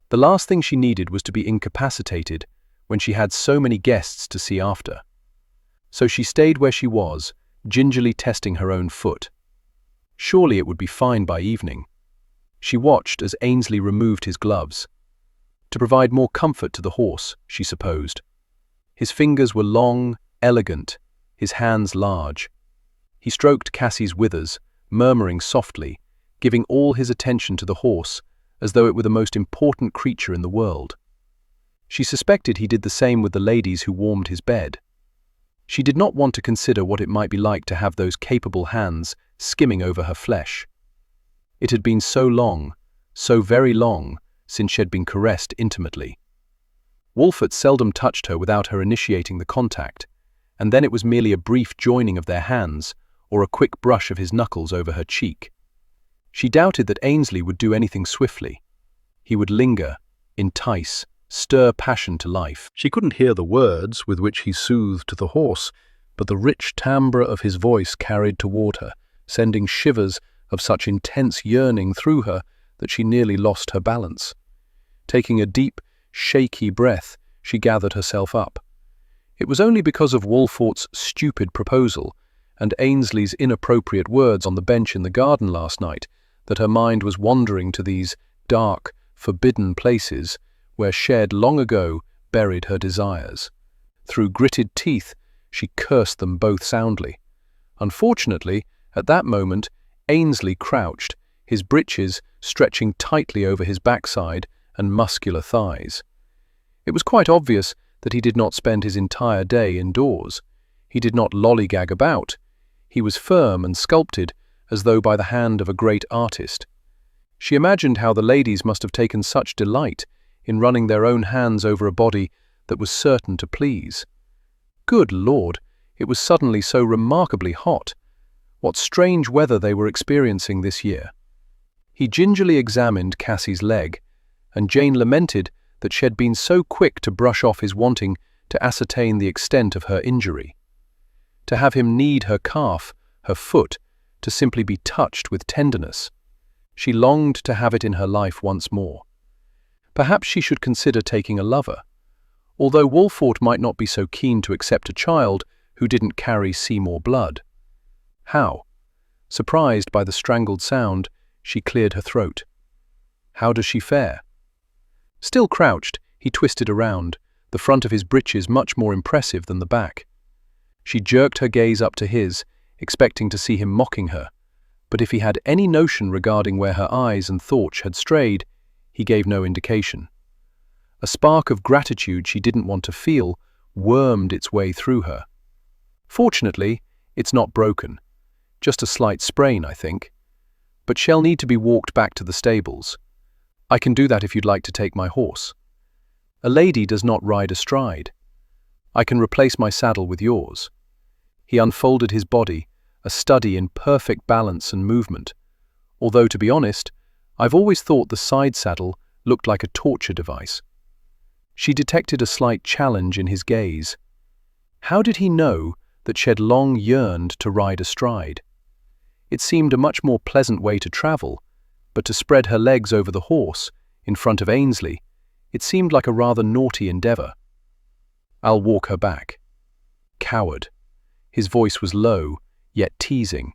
The last thing she needed was to be incapacitated when she had so many guests to see after. So she stayed where she was, gingerly testing her own foot. Surely it would be fine by evening. She watched as Ainsley removed his gloves. To provide more comfort to the horse, she supposed. His fingers were long, elegant, his hands large. He stroked Cassie's withers, murmuring softly, giving all his attention to the horse, as though it were the most important creature in the world. She suspected he did the same with the ladies who warmed his bed. She did not want to consider what it might be like to have those capable hands skimming over her flesh. It had been so long, so very long, since she had been caressed intimately. Wolfert seldom touched her without her initiating the contact, and then it was merely a brief joining of their hands or a quick brush of his knuckles over her cheek. She doubted that Ainsley would do anything swiftly. He would linger, entice, stir passion to life. She couldn't hear the words with which he soothed the horse, but the rich timbre of his voice carried toward her, sending shivers of such intense yearning through her that she nearly lost her balance. Taking a deep, shaky breath, she gathered herself up. It was only because of Wolfert's stupid proposal and Ainsley's inappropriate words on the bench in the garden last night that her mind was wandering to these dark, forbidden places where Shed long ago buried her desires. Through gritted teeth, she cursed them both soundly. Unfortunately, at that moment, Ainsley crouched, his breeches stretching tightly over his backside and muscular thighs. It was quite obvious that he did not spend his entire day indoors. He did not lollygag about. He was firm and sculpted as though by the hand of a great artist. She imagined how the ladies must have taken such delight in running their own hands over a body that was certain to please. Good Lord, it was suddenly so remarkably hot. What strange weather they were experiencing this year. He gingerly examined Cassie's leg, and Jane lamented that she had been so quick to brush off his wanting to ascertain the extent of her injury. To have him knead her calf, her foot, to simply be touched with tenderness. She longed to have it in her life once more. Perhaps she should consider taking a lover, although Wolfort might not be so keen to accept a child who didn't carry Seymour blood. How? Surprised by the strangled sound, she cleared her throat. How does she fare? Still crouched, he twisted around, the front of his breeches much more impressive than the back. She jerked her gaze up to his, expecting to see him mocking her, but if he had any notion regarding where her eyes and thoughts had strayed, he gave no indication. A spark of gratitude she didn't want to feel wormed its way through her. Fortunately, it's not broken. Just a slight sprain, I think. But she'll need to be walked back to the stables. I can do that if you'd like to take my horse. A lady does not ride astride. I can replace my saddle with yours. He unfolded his body, a study in perfect balance and movement. Although, to be honest, I've always thought the side saddle looked like a torture device. She detected a slight challenge in his gaze. How did he know that she had long yearned to ride astride? It seemed a much more pleasant way to travel, but to spread her legs over the horse, in front of Ainsley, it seemed like a rather naughty endeavour. I'll walk her back. Coward. His voice was low, yet teasing.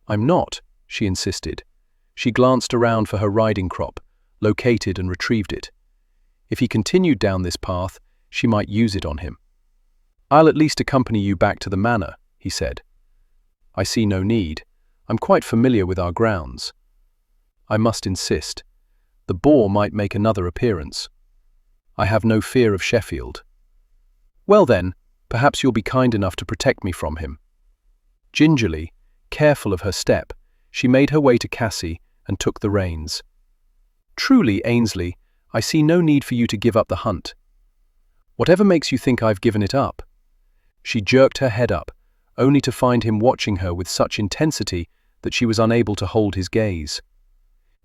I'm not, she insisted. She glanced around for her riding crop, located and retrieved it. If he continued down this path, she might use it on him. I'll at least accompany you back to the manor, he said. I see no need. I'm quite familiar with our grounds. I must insist. The boar might make another appearance. I have no fear of Sheffield. Well then, perhaps you'll be kind enough to protect me from him. Gingerly, careful of her step, she made her way to Cassie and took the reins. Truly, Ainsley, I see no need for you to give up the hunt. Whatever makes you think I've given it up? She jerked her head up, only to find him watching her with such intensity that she was unable to hold his gaze.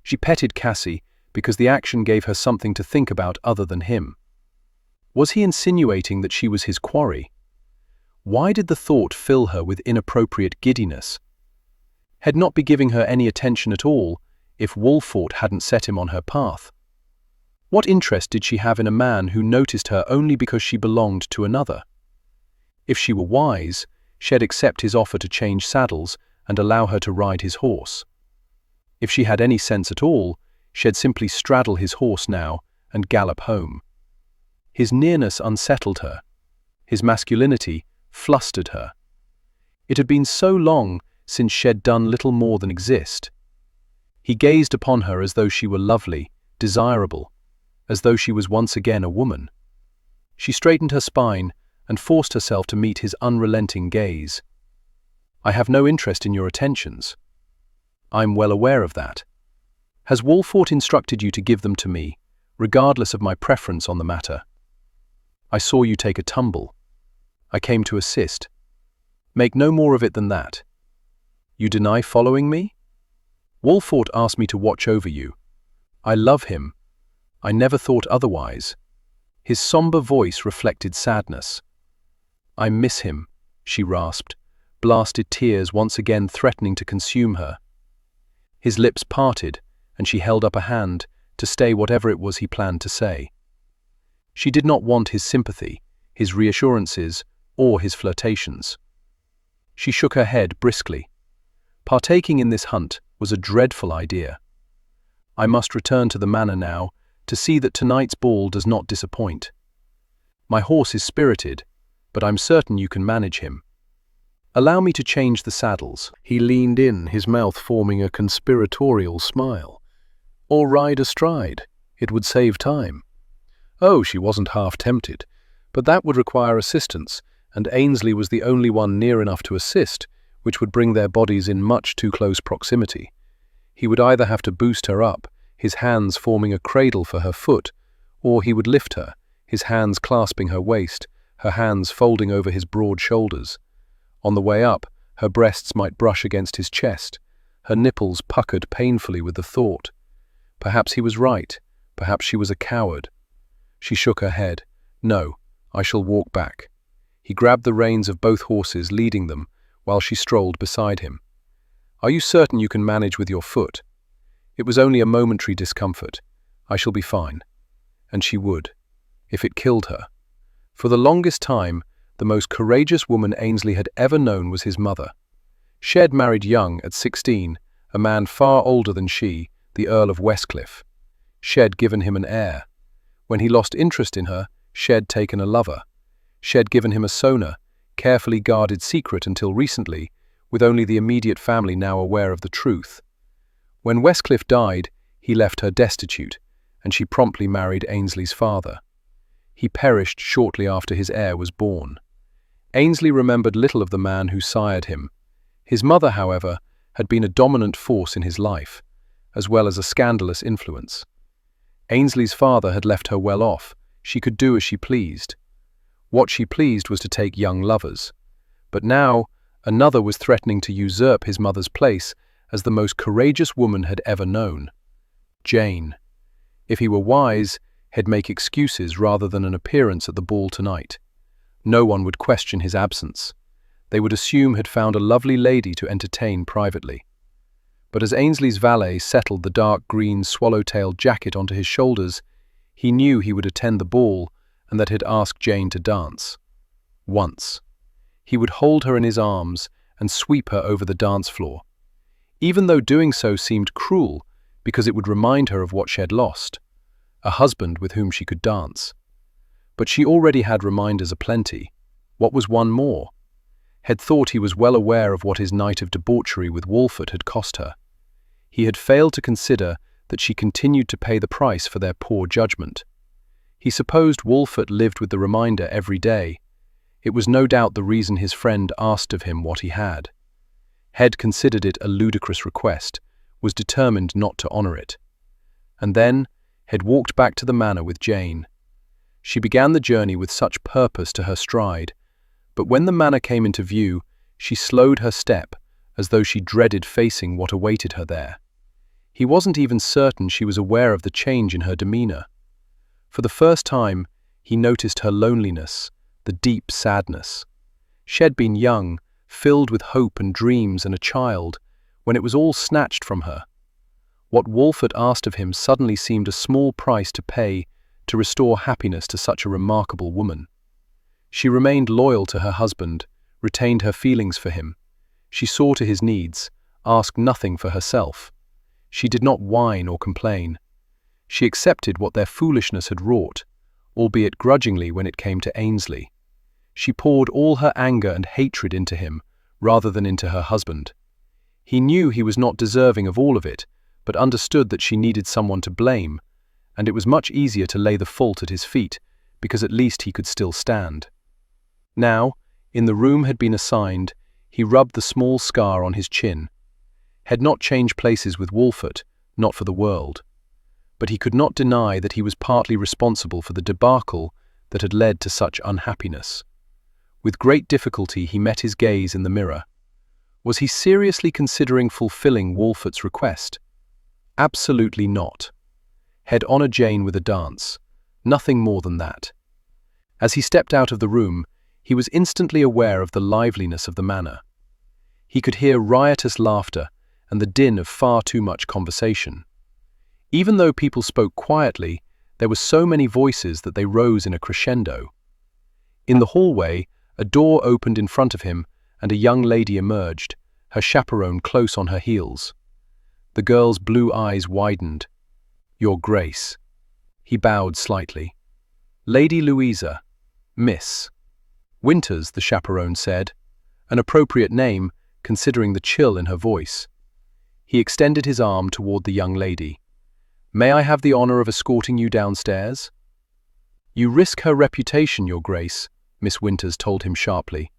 She petted Cassie because the action gave her something to think about other than him. Was he insinuating that she was his quarry? Why did the thought fill her with inappropriate giddiness? Had not be giving her any attention at all if Wolfort hadn't set him on her path. What interest did she have in a man who noticed her only because she belonged to another? If she were wise, she'd accept his offer to change saddles and allow her to ride his horse. If she had any sense at all, she'd simply straddle his horse now and gallop home. His nearness unsettled her. His masculinity flustered her. It had been so long since she'd done little more than exist. He gazed upon her as though she were lovely, desirable, as though she was once again a woman. She straightened her spine and forced herself to meet his unrelenting gaze. I have no interest in your attentions. I'm well aware of that. Has Wolfort instructed you to give them to me, regardless of my preference on the matter? I saw you take a tumble. I came to assist. Make no more of it than that. You deny following me? Wolfort asked me to watch over you. I love him. I never thought otherwise. His somber voice reflected sadness. I miss him, she rasped, blasted tears once again threatening to consume her. His lips parted, and she held up a hand to stay whatever it was he planned to say. She did not want his sympathy, his reassurances, or his flirtations. She shook her head briskly. Partaking in this hunt was a dreadful idea. I must return to the manor now to see that tonight's ball does not disappoint. My horse is spirited, but I'm certain you can manage him. Allow me to change the saddles. He leaned in, his mouth forming a conspiratorial smile. Or ride astride. It would save time. Oh, she wasn't half tempted, but that would require assistance, and Ainsley was the only one near enough to assist, which would bring their bodies in much too close proximity. He would either have to boost her up, his hands forming a cradle for her foot, or he would lift her, his hands clasping her waist, her hands folding over his broad shoulders. On the way up, her breasts might brush against his chest, her nipples puckered painfully with the thought. Perhaps he was right, perhaps she was a coward. She shook her head. No, I shall walk back. He grabbed the reins of both horses, leading them, while she strolled beside him. Are you certain you can manage with your foot? It was only a momentary discomfort. I shall be fine. And she would, if it killed her. For the longest time, the most courageous woman Ainsley had ever known was his mother. Shed married young, at 16, a man far older than she, the Earl of Westcliff. Shed given him an heir. When he lost interest in her, Shed taken a lover. Shed given him a sona, carefully guarded secret until recently, with only the immediate family now aware of the truth. When Westcliff died, he left her destitute, and she promptly married Ainsley's father. He perished shortly after his heir was born. Ainsley remembered little of the man who sired him. His mother, however, had been a dominant force in his life, as well as a scandalous influence. Ainsley's father had left her well off. She could do as she pleased. What she pleased was to take young lovers. But now, another was threatening to usurp his mother's place as the most courageous woman had ever known. Jane. If he were wise, he'd make excuses rather than an appearance at the ball tonight. No one would question his absence. They would assume he'd found a lovely lady to entertain privately. But as Ainsley's valet settled the dark green swallow-tailed jacket onto his shoulders, he knew he would attend the ball and that he'd ask Jane to dance. Once. He would hold her in his arms and sweep her over the dance floor, even though doing so seemed cruel because it would remind her of what she had lost, a husband with whom she could dance. But she already had reminders aplenty. What was one more? Had thought he was well aware of what his night of debauchery with Walford had cost her. He had failed to consider that she continued to pay the price for their poor judgment. He supposed Walford lived with the reminder every day. It was no doubt the reason his friend asked of him what he had. Head considered it a ludicrous request, was determined not to honour it. And then, had walked back to the manor with Jane. She began the journey with such purpose to her stride, but when the manor came into view, she slowed her step, as though she dreaded facing what awaited her there. He wasn't even certain she was aware of the change in her demeanour. For the first time, he noticed her loneliness, the deep sadness. She'd been young, filled with hope and dreams and a child, when it was all snatched from her. What Walford asked of him suddenly seemed a small price to pay to restore happiness to such a remarkable woman. She remained loyal to her husband, retained her feelings for him. She saw to his needs, asked nothing for herself. She did not whine or complain. She accepted what their foolishness had wrought, albeit grudgingly when it came to Ainsley. She poured all her anger and hatred into him, rather than into her husband. He knew he was not deserving of all of it, but understood that she needed someone to blame, and it was much easier to lay the fault at his feet, because at least he could still stand. Now, in the room had been assigned, he rubbed the small scar on his chin. Had not changed places with Walford, not for the world. But he could not deny that he was partly responsible for the debacle that had led to such unhappiness. With great difficulty he met his gaze in the mirror. Was he seriously considering fulfilling Walford's request? Absolutely not. He'd honour Jane with a dance, nothing more than that. As he stepped out of the room, he was instantly aware of the liveliness of the manor. He could hear riotous laughter and the din of far too much conversation. Even though people spoke quietly, there were so many voices that they rose in a crescendo. In the hallway, a door opened in front of him and a young lady emerged, her chaperone close on her heels. The girl's blue eyes widened. "Your Grace." He bowed slightly. "Lady Louisa, Miss Winters," the chaperone said, an appropriate name considering the chill in her voice. He extended his arm toward the young lady. "May I have the honor of escorting you downstairs?" "You risk her reputation, Your Grace," Miss Winters told him sharply.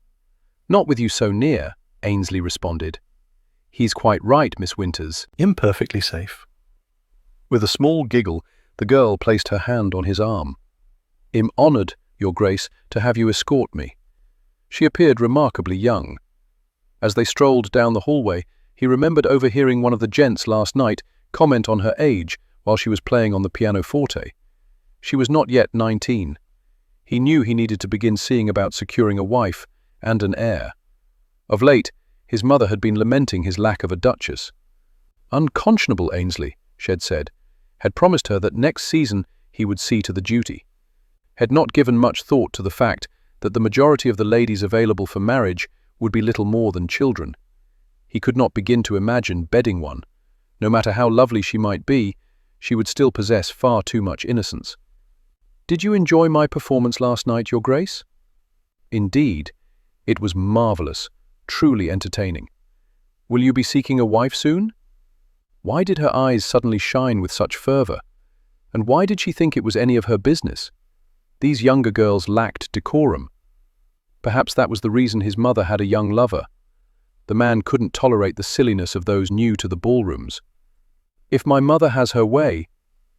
"Not with you so near," Ainsley responded. "He's quite right, Miss Winters. Imperfectly safe." With a small giggle, the girl placed her hand on his arm. "I'm honoured, Your Grace, to have you escort me." She appeared remarkably young. As they strolled down the hallway, he remembered overhearing one of the gents last night comment on her age while she was playing on the pianoforte. She was not yet 19. He knew he needed to begin seeing about securing a wife and an heir. Of late, his mother had been lamenting his lack of a duchess. Unconscionable Ainsley, Shed said, had promised her that next season he would see to the duty. had not given much thought to the fact that the majority of the ladies available for marriage would be little more than children. He could not begin to imagine bedding one. No matter how lovely she might be, she would still possess far too much innocence. "Did you enjoy my performance last night, Your Grace?" "Indeed, it was marvelous, truly entertaining. Will you be seeking a wife soon?" Why did her eyes suddenly shine with such fervor? And why did she think it was any of her business? These younger girls lacked decorum. Perhaps that was the reason his mother had a young lover. The man couldn't tolerate the silliness of those new to the ballrooms. "If my mother has her way,"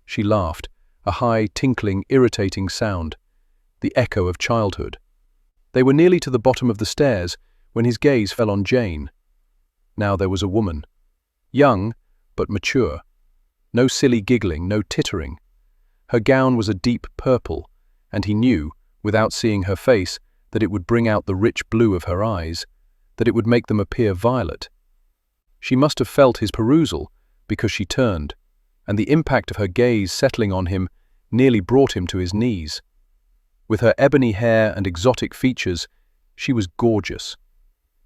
she laughed, a high, tinkling, irritating sound, the echo of childhood. They were nearly to the bottom of the stairs when his gaze fell on Jane. Now there was a woman. Young, but mature. No silly giggling, no tittering. Her gown was a deep purple, and he knew, without seeing her face, that it would bring out the rich blue of her eyes, that it would make them appear violet. She must have felt his perusal, because she turned, and the impact of her gaze settling on him nearly brought him to his knees. With her ebony hair and exotic features, she was gorgeous.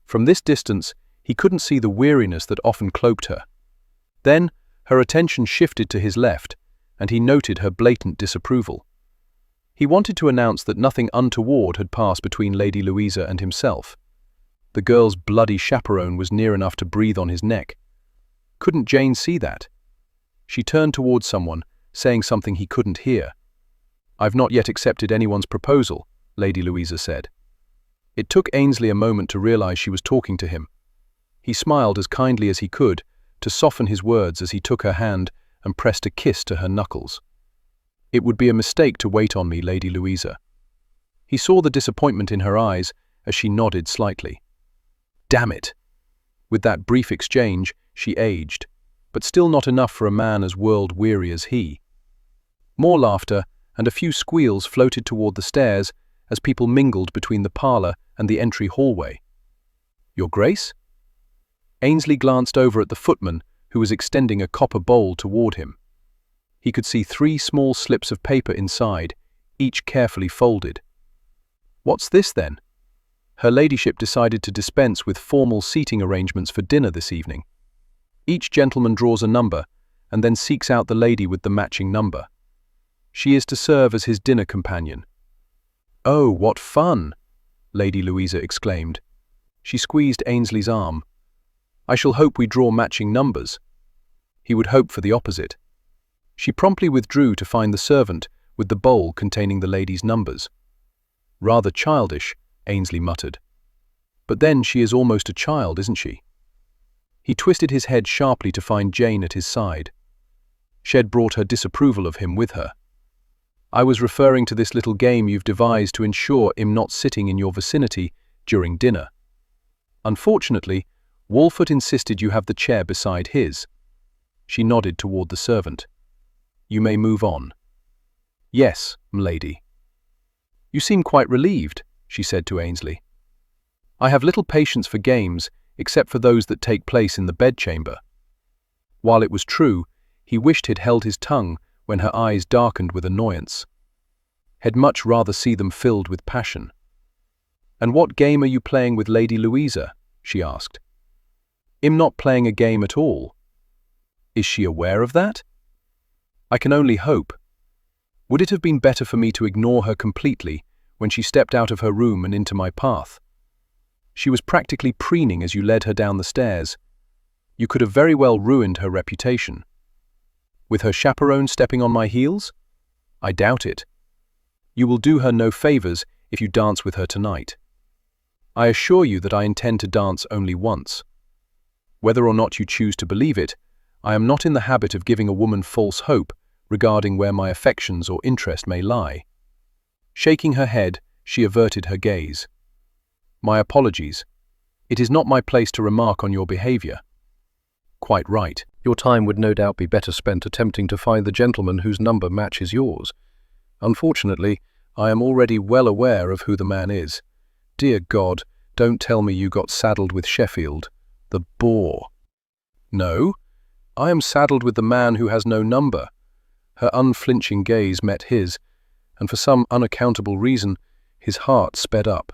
From this distance, he couldn't see the weariness that often cloaked her. Then, her attention shifted to his left, and he noted her blatant disapproval. He wanted to announce that nothing untoward had passed between Lady Louisa and himself. The girl's bloody chaperone was near enough to breathe on his neck. Couldn't Jane see that? She turned towards someone, saying something he couldn't hear. "I've not yet accepted anyone's proposal," Lady Louisa said. It took Ainsley a moment to realize she was talking to him. He smiled as kindly as he could, to soften his words as he took her hand and pressed a kiss to her knuckles. "It would be a mistake to wait on me, Lady Louisa." He saw the disappointment in her eyes as she nodded slightly. Damn it! With that brief exchange, she aged, but still not enough for a man as world-weary as he. More laughter and a few squeals floated toward the stairs as people mingled between the parlor and the entry hallway. "Your Grace?" Ainsley glanced over at the footman, who was extending a copper bowl toward him. He could see 3 small slips of paper inside, each carefully folded. "What's this, then?" Her ladyship decided to dispense with formal seating arrangements for dinner this evening. Each gentleman draws a number, and then seeks out the lady with the matching number. She is to serve as his dinner companion. "Oh, what fun!" Lady Louisa exclaimed. She squeezed Ainsley's arm. "I shall hope we draw matching numbers." He would hope for the opposite. She promptly withdrew to find the servant with the bowl containing the lady's numbers. "Rather childish," Ainsley muttered. "But then she is almost a child, isn't she?" He twisted his head sharply to find Jane at his side. She'd brought her disapproval of him with her. "I was referring to this little game you've devised to ensure him not sitting in your vicinity during dinner. Unfortunately, Walford insisted you have the chair beside his." She nodded toward the servant. "You may move on." "Yes, m'lady." "You seem quite relieved," she said to Ainsley. "I have little patience for games, except for those that take place in the bedchamber." While it was true, he wished he'd held his tongue when her eyes darkened with annoyance. He'd much rather see them filled with passion. "And what game are you playing with Lady Louisa?" she asked. "I'm not playing a game at all." "Is she aware of that?" "I can only hope. Would it have been better for me to ignore her completely when she stepped out of her room and into my path? She was practically preening as you led her down the stairs. You could have very well ruined her reputation." "With her chaperone stepping on my heels? I doubt it. You will do her no favors if you dance with her tonight. I assure you that I intend to dance only once. Whether or not you choose to believe it, I am not in the habit of giving a woman false hope regarding where my affections or interest may lie." Shaking her head, she averted her gaze. "My apologies. It is not my place to remark on your behavior." "Quite right. Your time would no doubt be better spent attempting to find the gentleman whose number matches yours. Unfortunately, I am already well aware of who the man is. Dear God, don't tell me you got saddled with Sheffield, the boor." "No, I am saddled with the man who has no number." Her unflinching gaze met his, and for some unaccountable reason, his heart sped up.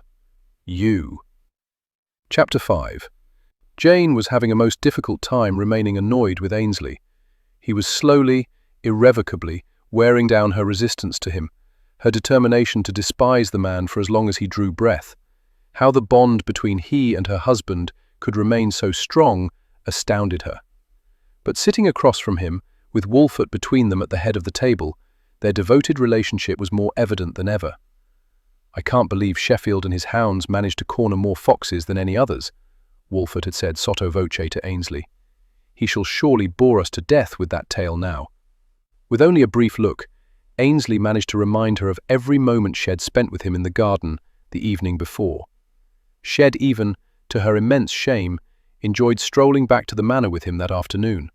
You. Chapter 5. Jane was having a most difficult time remaining annoyed with Ainsley. He was slowly, irrevocably, wearing down her resistance to him, her determination to despise the man for as long as he drew breath. How the bond between he and her husband could remain so strong astounded her. But sitting across from him, with Wolfert between them at the head of the table, their devoted relationship was more evident than ever. "I can't believe Sheffield and his hounds managed to corner more foxes than any others," Wolfert had said sotto voce to Ainsley. "He shall surely bore us to death with that tale now." With only a brief look, Ainsley managed to remind her of every moment Shed spent with him in the garden the evening before. Shed even, to her immense shame, enjoyed strolling back to the manor with him that afternoon.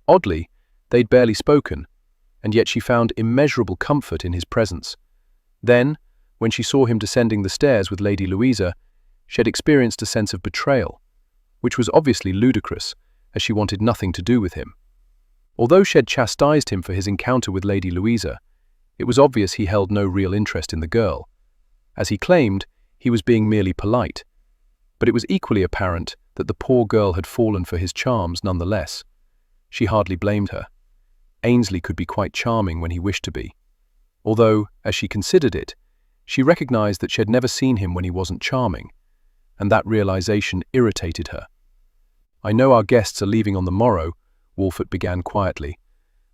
Oddly, they'd barely spoken, and yet she found immeasurable comfort in his presence. Then, when she saw him descending the stairs with Lady Louisa, Shed experienced a sense of betrayal, which was obviously ludicrous, as she wanted nothing to do with him. Although Shed chastised him for his encounter with Lady Louisa, it was obvious he held no real interest in the girl. As he claimed, he was being merely polite, but it was equally apparent that the poor girl had fallen for his charms nonetheless. She hardly blamed her. Ainsley could be quite charming when he wished to be. Although, as she considered it, she recognized that she had never seen him when he wasn't charming, and that realization irritated her. "I know our guests are leaving on the morrow," Wolfert began quietly,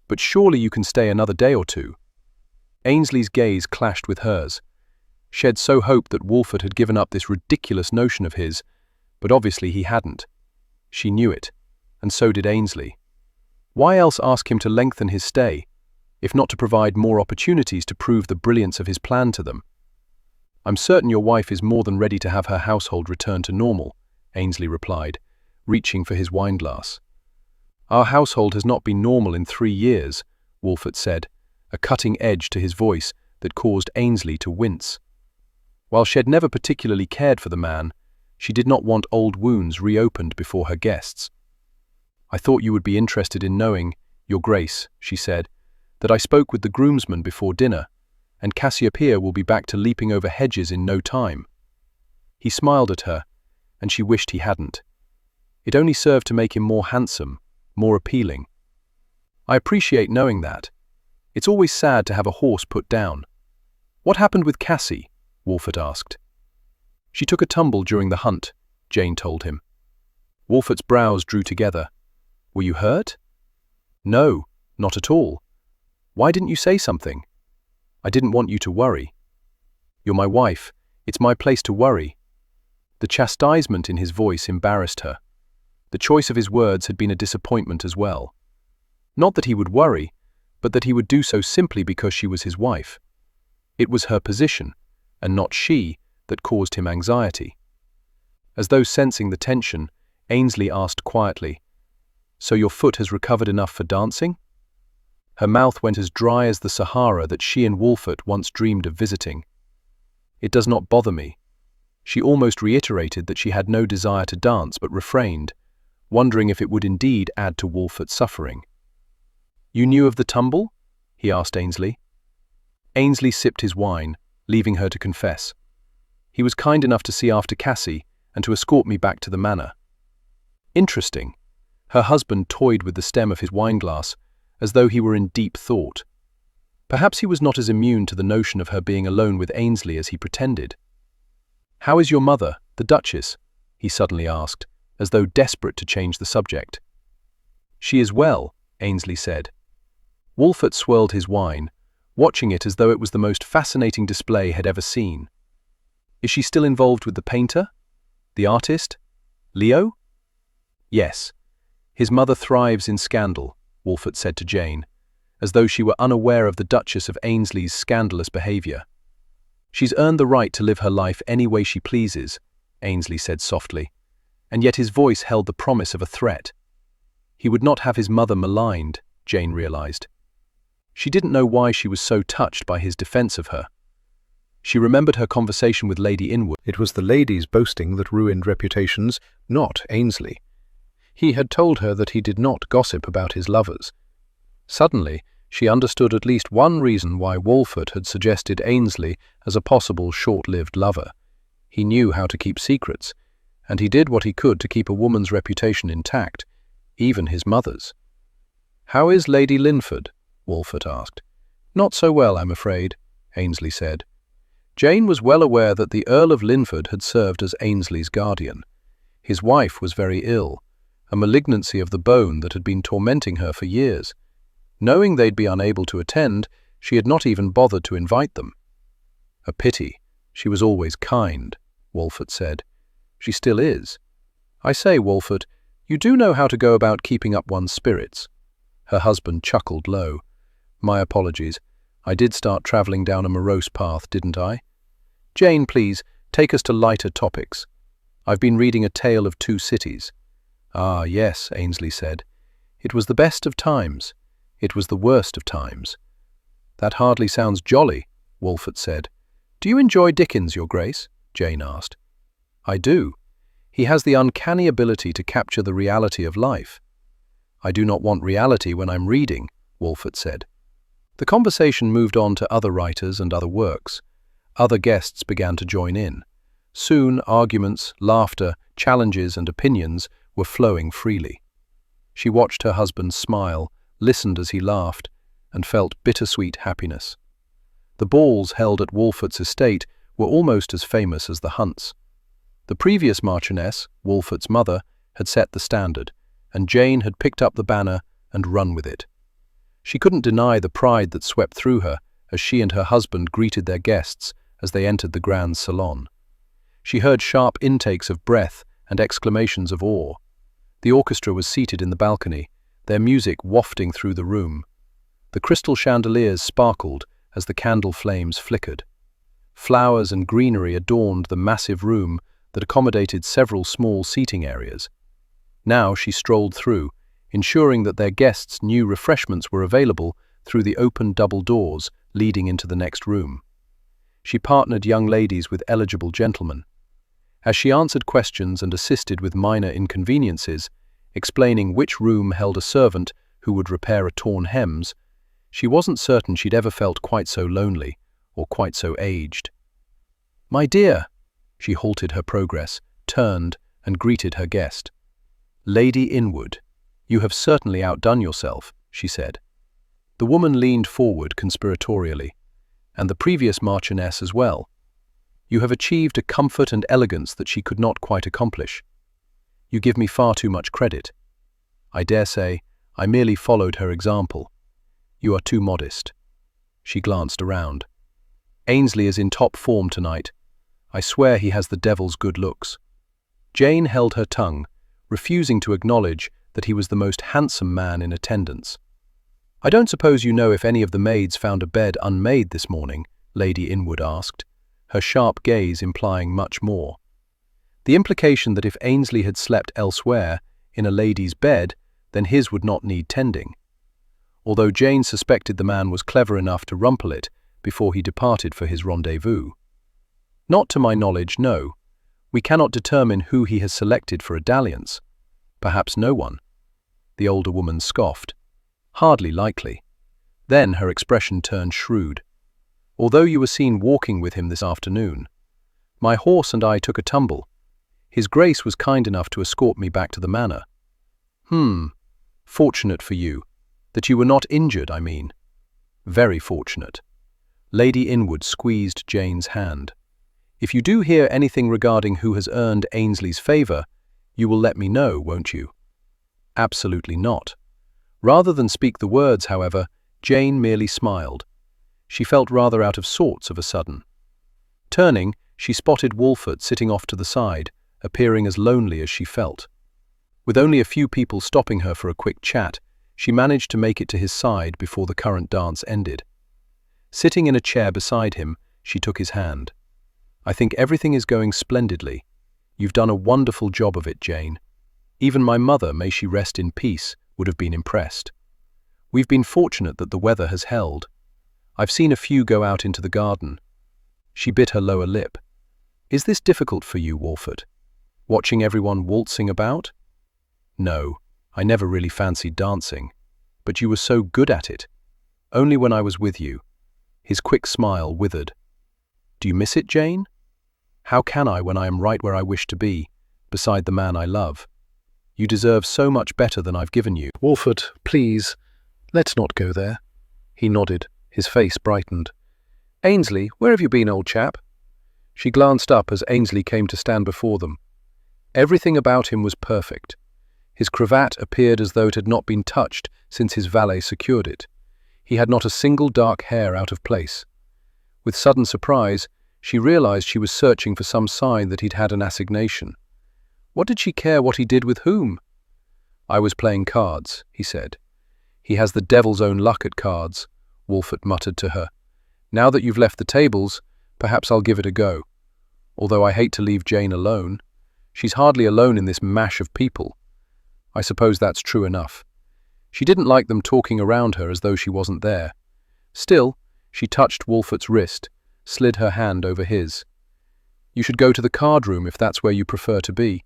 "but surely you can stay another day or two." Ainsley's gaze clashed with hers. Shed so hoped that Wolfert had given up this ridiculous notion of his, but obviously he hadn't. She knew it, and so did Ainsley. Why else ask him to lengthen his stay, if not to provide more opportunities to prove the brilliance of his plan to them? "I'm certain your wife is more than ready to have her household return to normal," Ainsley replied, reaching for his wineglass. "Our household has not been normal in 3 years," Wolfert said, a cutting edge to his voice that caused Ainsley to wince. While Shed never particularly cared for the man, she did not want old wounds reopened before her guests. "I thought you would be interested in knowing, Your Grace," she said, "that I spoke with the groomsmen before dinner, and Cassiopeia will be back to leaping over hedges in no time." He smiled at her, and she wished he hadn't. It only served to make him more handsome, more appealing. "I appreciate knowing that. It's always sad to have a horse put down." "What happened with Cassie?" Wolfert asked. "She took a tumble during the hunt," Jane told him. Wolfert's brows drew together. "Were you hurt?" "No, not at all. Why didn't you say something?" "I didn't want you to worry." "You're my wife. It's my place to worry." The chastisement in his voice embarrassed her. The choice of his words had been a disappointment as well. Not that he would worry, but that he would do so simply because she was his wife. It was her position, and not she, that caused him anxiety. As though sensing the tension, Ainsley asked quietly, "So your foot has recovered enough for dancing?" Her mouth went as dry as the Sahara that she and Wolfert once dreamed of visiting. "It does not bother me." She almost reiterated that she had no desire to dance but refrained, wondering if it would indeed add to Wolfert's suffering. "You knew of the tumble?" he asked Ainsley. Ainsley sipped his wine, leaving her to confess. "He was kind enough to see after Cassie and to escort me back to the manor." Interesting. Her husband toyed with the stem of his wineglass, as though he were in deep thought. Perhaps he was not as immune to the notion of her being alone with Ainsley as he pretended. "How is your mother, the Duchess?" he suddenly asked, as though desperate to change the subject. "She is well," Ainsley said. Wolfert swirled his wine, watching it as though it was the most fascinating display he had ever seen. "Is she still involved with the painter? The artist? Leo?" "Yes. His mother thrives in scandal," Wolfert said to Jane, as though she were unaware of the Duchess of Ainsley's scandalous behavior. "She's earned the right to live her life any way she pleases," Ainsley said softly, and yet his voice held the promise of a threat. He would not have his mother maligned, Jane realized. She didn't know why she was so touched by his defense of her. She remembered her conversation with Lady Inwood. It was the lady's boasting that ruined reputations, not Ainsley. He had told her that he did not gossip about his lovers. Suddenly, She understood at least one reason why Walford had suggested Ainsley as a possible short-lived lover. He knew how to keep secrets, and he did what he could to keep a woman's reputation intact, even his mother's. "How is Lady Linford?" Walford asked. "Not so well, I'm afraid," Ainsley said. Jane was well aware that the Earl of Linford had served as Ainsley's guardian. His wife was very ill, a malignancy of the bone that had been tormenting her for years. Knowing they'd be unable to attend, she had not even bothered to invite them. "A pity. She was always kind," Walford said. "She still is. I say, Walford, you do know how to go about keeping up one's spirits." Her husband chuckled low. "My apologies. I did start travelling down a morose path, didn't I? Jane, please, take us to lighter topics. I've been reading A Tale of Two Cities." "Ah, yes," Ainsley said. "It was the best of times. It was the worst of times." "That hardly sounds jolly," Walford said. "Do you enjoy Dickens, Your Grace?" Jane asked. "I do. He has the uncanny ability to capture the reality of life." "I do not want reality when I'm reading," Walford said. The conversation moved on to other writers and other works. Other guests began to join in. Soon, arguments, laughter, challenges, and opinions were flowing freely. She watched her husband smile, listened as he laughed, and felt bittersweet happiness. The balls held at Walford's estate were almost as famous as the hunts. The previous Marchioness, Walford's mother, had set the standard, and Jane had picked up the banner and run with it. She couldn't deny the pride that swept through her as she and her husband greeted their guests as they entered the grand salon. She heard sharp intakes of breath and exclamations of awe. The orchestra was seated in the balcony, their music wafting through the room. The crystal chandeliers sparkled as the candle flames flickered. Flowers and greenery adorned the massive room that accommodated several small seating areas. Now she strolled through, ensuring that their guests knew refreshments were available through the open double doors leading into the next room. She partnered young ladies with eligible gentlemen. As she answered questions and assisted with minor inconveniences, explaining which room held a servant who would repair a torn hems, she wasn't certain she'd ever felt quite so lonely or quite so aged. "My dear," she halted her progress, turned, and greeted her guest. "Lady Inwood, you have certainly outdone yourself," she said. The woman leaned forward conspiratorially, "and the previous Marchioness as well. You have achieved a comfort and elegance that she could not quite accomplish. You give me far too much credit. I dare say I merely followed her example. You are too modest." She glanced around. "Ainsley is in top form tonight. I swear he has the devil's good looks." Jane held her tongue, refusing to acknowledge that he was the most handsome man in attendance. "I don't suppose you know if any of the maids found a bed unmade this morning?" Lady Inwood asked, her sharp gaze implying much more. The implication that if Ainsley had slept elsewhere, in a lady's bed, then his would not need tending. Although Jane suspected the man was clever enough to rumple it before he departed for his rendezvous. "Not to my knowledge, no. We cannot determine who he has selected for a dalliance. Perhaps no one." The older woman scoffed. "Hardly likely." Then her expression turned shrewd. "Although you were seen walking with him this afternoon, my horse and I took a tumble. His Grace was kind enough to escort me back to the manor." Fortunate for you. That you were not injured, I mean." "Very fortunate." Lady Inwood squeezed Jane's hand. "If you do hear anything regarding who has earned Ainsley's favour, you will let me know, won't you?" "Absolutely not." Rather than speak the words, however, Jane merely smiled. She felt rather out of sorts of a sudden. Turning, she spotted Walford sitting off to the side, appearing as lonely as she felt. With only a few people stopping her for a quick chat, she managed to make it to his side before the current dance ended. Sitting in a chair beside him, she took his hand. "I think everything is going splendidly. You've done a wonderful job of it, Jane. Even my mother, may she rest in peace, would have been impressed. We've been fortunate that the weather has held. I've seen a few go out into the garden." She bit her lower lip. "Is this difficult for you, Walford? Watching everyone waltzing about?" "No, I never really fancied dancing. But you were so good at it." Only when I was with you." His quick smile withered. "Do you miss it, Jane?" "How can I when I am right where I wish to be, beside the man I love? You deserve so much better than I've given you." "Wolfert, please, let's not go there." He nodded, his face brightened. "Ainsley, where have you been, old chap?" She glanced up as Ainsley came to stand before them. Everything about him was perfect. His cravat appeared as though it had not been touched since his valet secured it. He had not a single dark hair out of place. With sudden surprise, she realized she was searching for some sign that he'd had an assignation. What did she care what he did with whom? "I was playing cards," he said. "He has the devil's own luck at cards," Wolfert muttered to her. "Now that you've left the tables, perhaps I'll give it a go. Although I hate to leave Jane alone. She's hardly alone in this mash of people." I suppose that's true enough. She didn't like them talking around her as though she wasn't there. Still, she touched Wolfert's wrist, slid her hand over his. "You should go to the card room if that's where you prefer to be.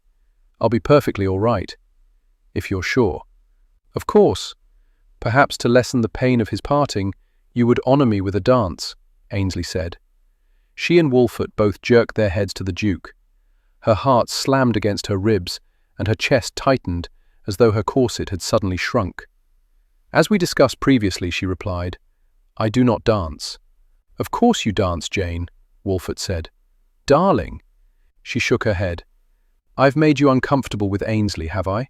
I'll be perfectly all right, if you're sure." "Of course. Perhaps to lessen the pain of his parting, you would honor me with a dance," Ainsley said. She and Wolfert both jerked their heads to the Duke. Her heart slammed against her ribs, and her chest tightened as though her corset had suddenly shrunk. "As we discussed previously," she replied, "I do not dance." "Of course you dance, Jane," Wolfert said. "Darling." She shook her head. "I've made you uncomfortable with Ainsley, have I?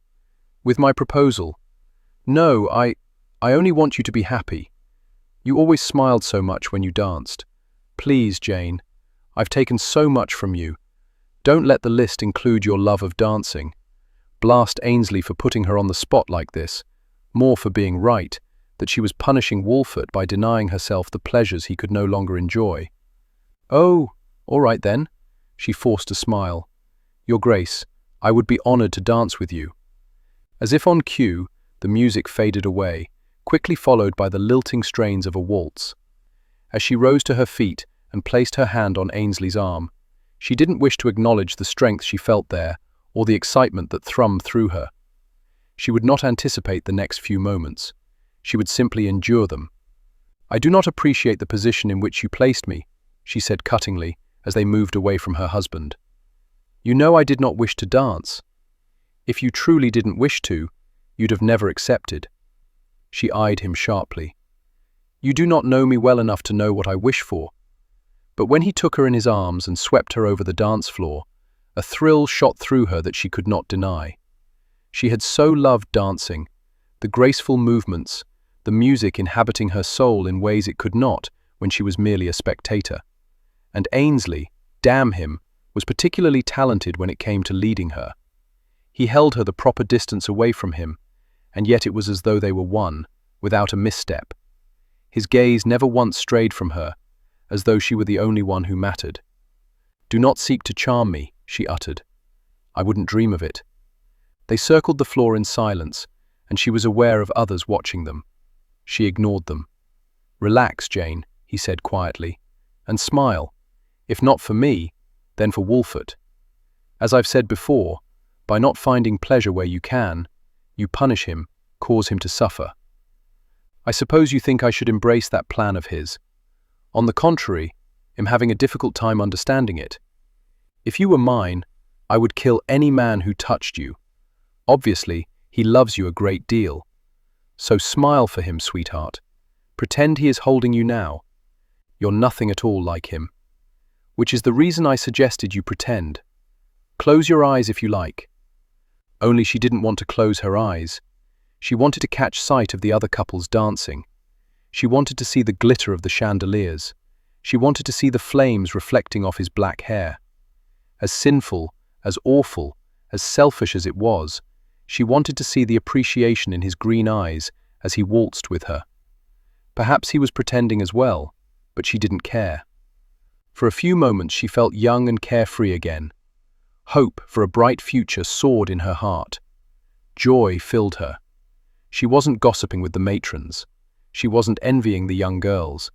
With my proposal? No, I only want you to be happy. You always smiled so much when you danced. Please, Jane, I've taken so much from you. Don't let the list include your love of dancing." Blast Ainsley for putting her on the spot like this, more for being right, that she was punishing Wolfert by denying herself the pleasures he could no longer enjoy. "Oh, all right then," she forced a smile. "Your Grace, I would be honored to dance with you." As if on cue, the music faded away, quickly followed by the lilting strains of a waltz. As she rose to her feet and placed her hand on Ainsley's arm, she didn't wish to acknowledge the strength she felt there or the excitement that thrummed through her. She would not anticipate the next few moments. She would simply endure them. "I do not appreciate the position in which you placed me," she said cuttingly as they moved away from her husband. "You know I did not wish to dance. If you truly didn't wish to, you'd have never accepted." She eyed him sharply. "You do not know me well enough to know what I wish for." But when he took her in his arms and swept her over the dance floor, a thrill shot through her that she could not deny. She had so loved dancing, the graceful movements, the music inhabiting her soul in ways it could not when she was merely a spectator. And Ainsley, damn him, was particularly talented when it came to leading her. He held her the proper distance away from him, and yet it was as though they were one, without a misstep. His gaze never once strayed from her, as though she were the only one who mattered. "Do not seek to charm me," she uttered. "I wouldn't dream of it." They circled the floor in silence, and she was aware of others watching them. She ignored them. "Relax, Jane," he said quietly, "and smile. If not for me, then for Wolfert. As I've said before, by not finding pleasure where you can, you punish him, cause him to suffer. I suppose you think I should embrace that plan of his. On the contrary, I'm having a difficult time understanding it. If you were mine, I would kill any man who touched you. Obviously, he loves you a great deal. So smile for him, sweetheart. Pretend he is holding you now. You're nothing at all like him. Which is the reason I suggested you pretend. Close your eyes if you like." Only she didn't want to close her eyes. She wanted to catch sight of the other couples dancing. She wanted to see the glitter of the chandeliers. She wanted to see the flames reflecting off his black hair. As sinful, as awful, as selfish as it was, she wanted to see the appreciation in his green eyes as he waltzed with her. Perhaps he was pretending as well, but she didn't care. For a few moments she felt young and carefree again. Hope for a bright future soared in her heart. Joy filled her. She wasn't gossiping with the matrons. She wasn't envying the young girls.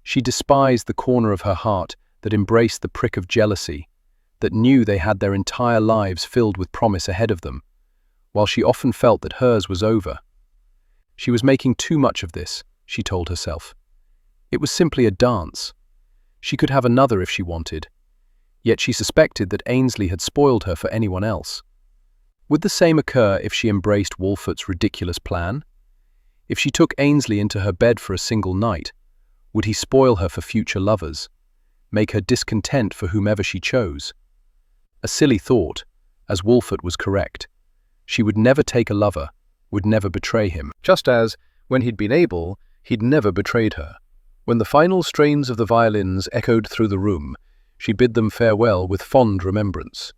She despised the corner of her heart that embraced the prick of jealousy, that knew they had their entire lives filled with promise ahead of them, while she often felt that hers was over. She was making too much of this, she told herself. It was simply a dance. She could have another if she wanted. Yet she suspected that Ainsley had spoiled her for anyone else. Would the same occur if she embraced Wolfert's ridiculous plan? If she took Ainsley into her bed for a single night, would he spoil her for future lovers, make her discontent for whomever she chose? A silly thought, as Wolfert was correct. She would never take a lover, would never betray him. Just as, when he'd been able, he'd never betrayed her. When the final strains of the violins echoed through the room, she bid them farewell with fond remembrance.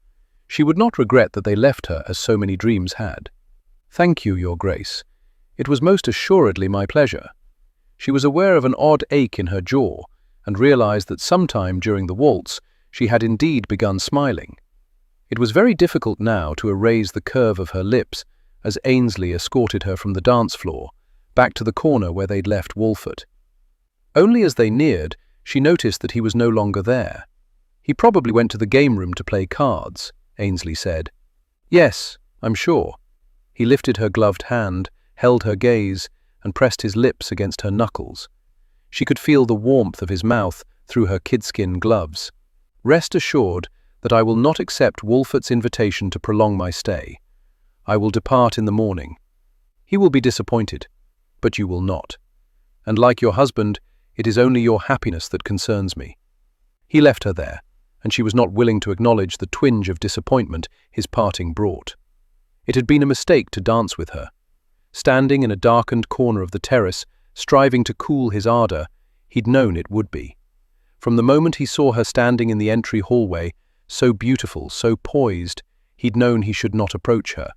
She would not regret that they left her as so many dreams had. "Thank you, Your Grace. It was most assuredly my pleasure." She was aware of an odd ache in her jaw and realized that sometime during the waltz she had indeed begun smiling. It was very difficult now to erase the curve of her lips as Ainsley escorted her from the dance floor back to the corner where they'd left Wolfert. Only as they neared, she noticed that he was no longer there. "He probably went to the game room to play cards," Ainsley said. "Yes, I'm sure." He lifted her gloved hand, held her gaze, and pressed his lips against her knuckles. She could feel the warmth of his mouth through her kidskin gloves. "Rest assured that I will not accept Wolfert's invitation to prolong my stay. I will depart in the morning. He will be disappointed, but you will not. And like your husband, it is only your happiness that concerns me." He left her there, and she was not willing to acknowledge the twinge of disappointment his parting brought. It had been a mistake to dance with her. Standing in a darkened corner of the terrace, striving to cool his ardor, he'd known it would be. From the moment he saw her standing in the entry hallway, so beautiful, so poised, he'd known he should not approach her.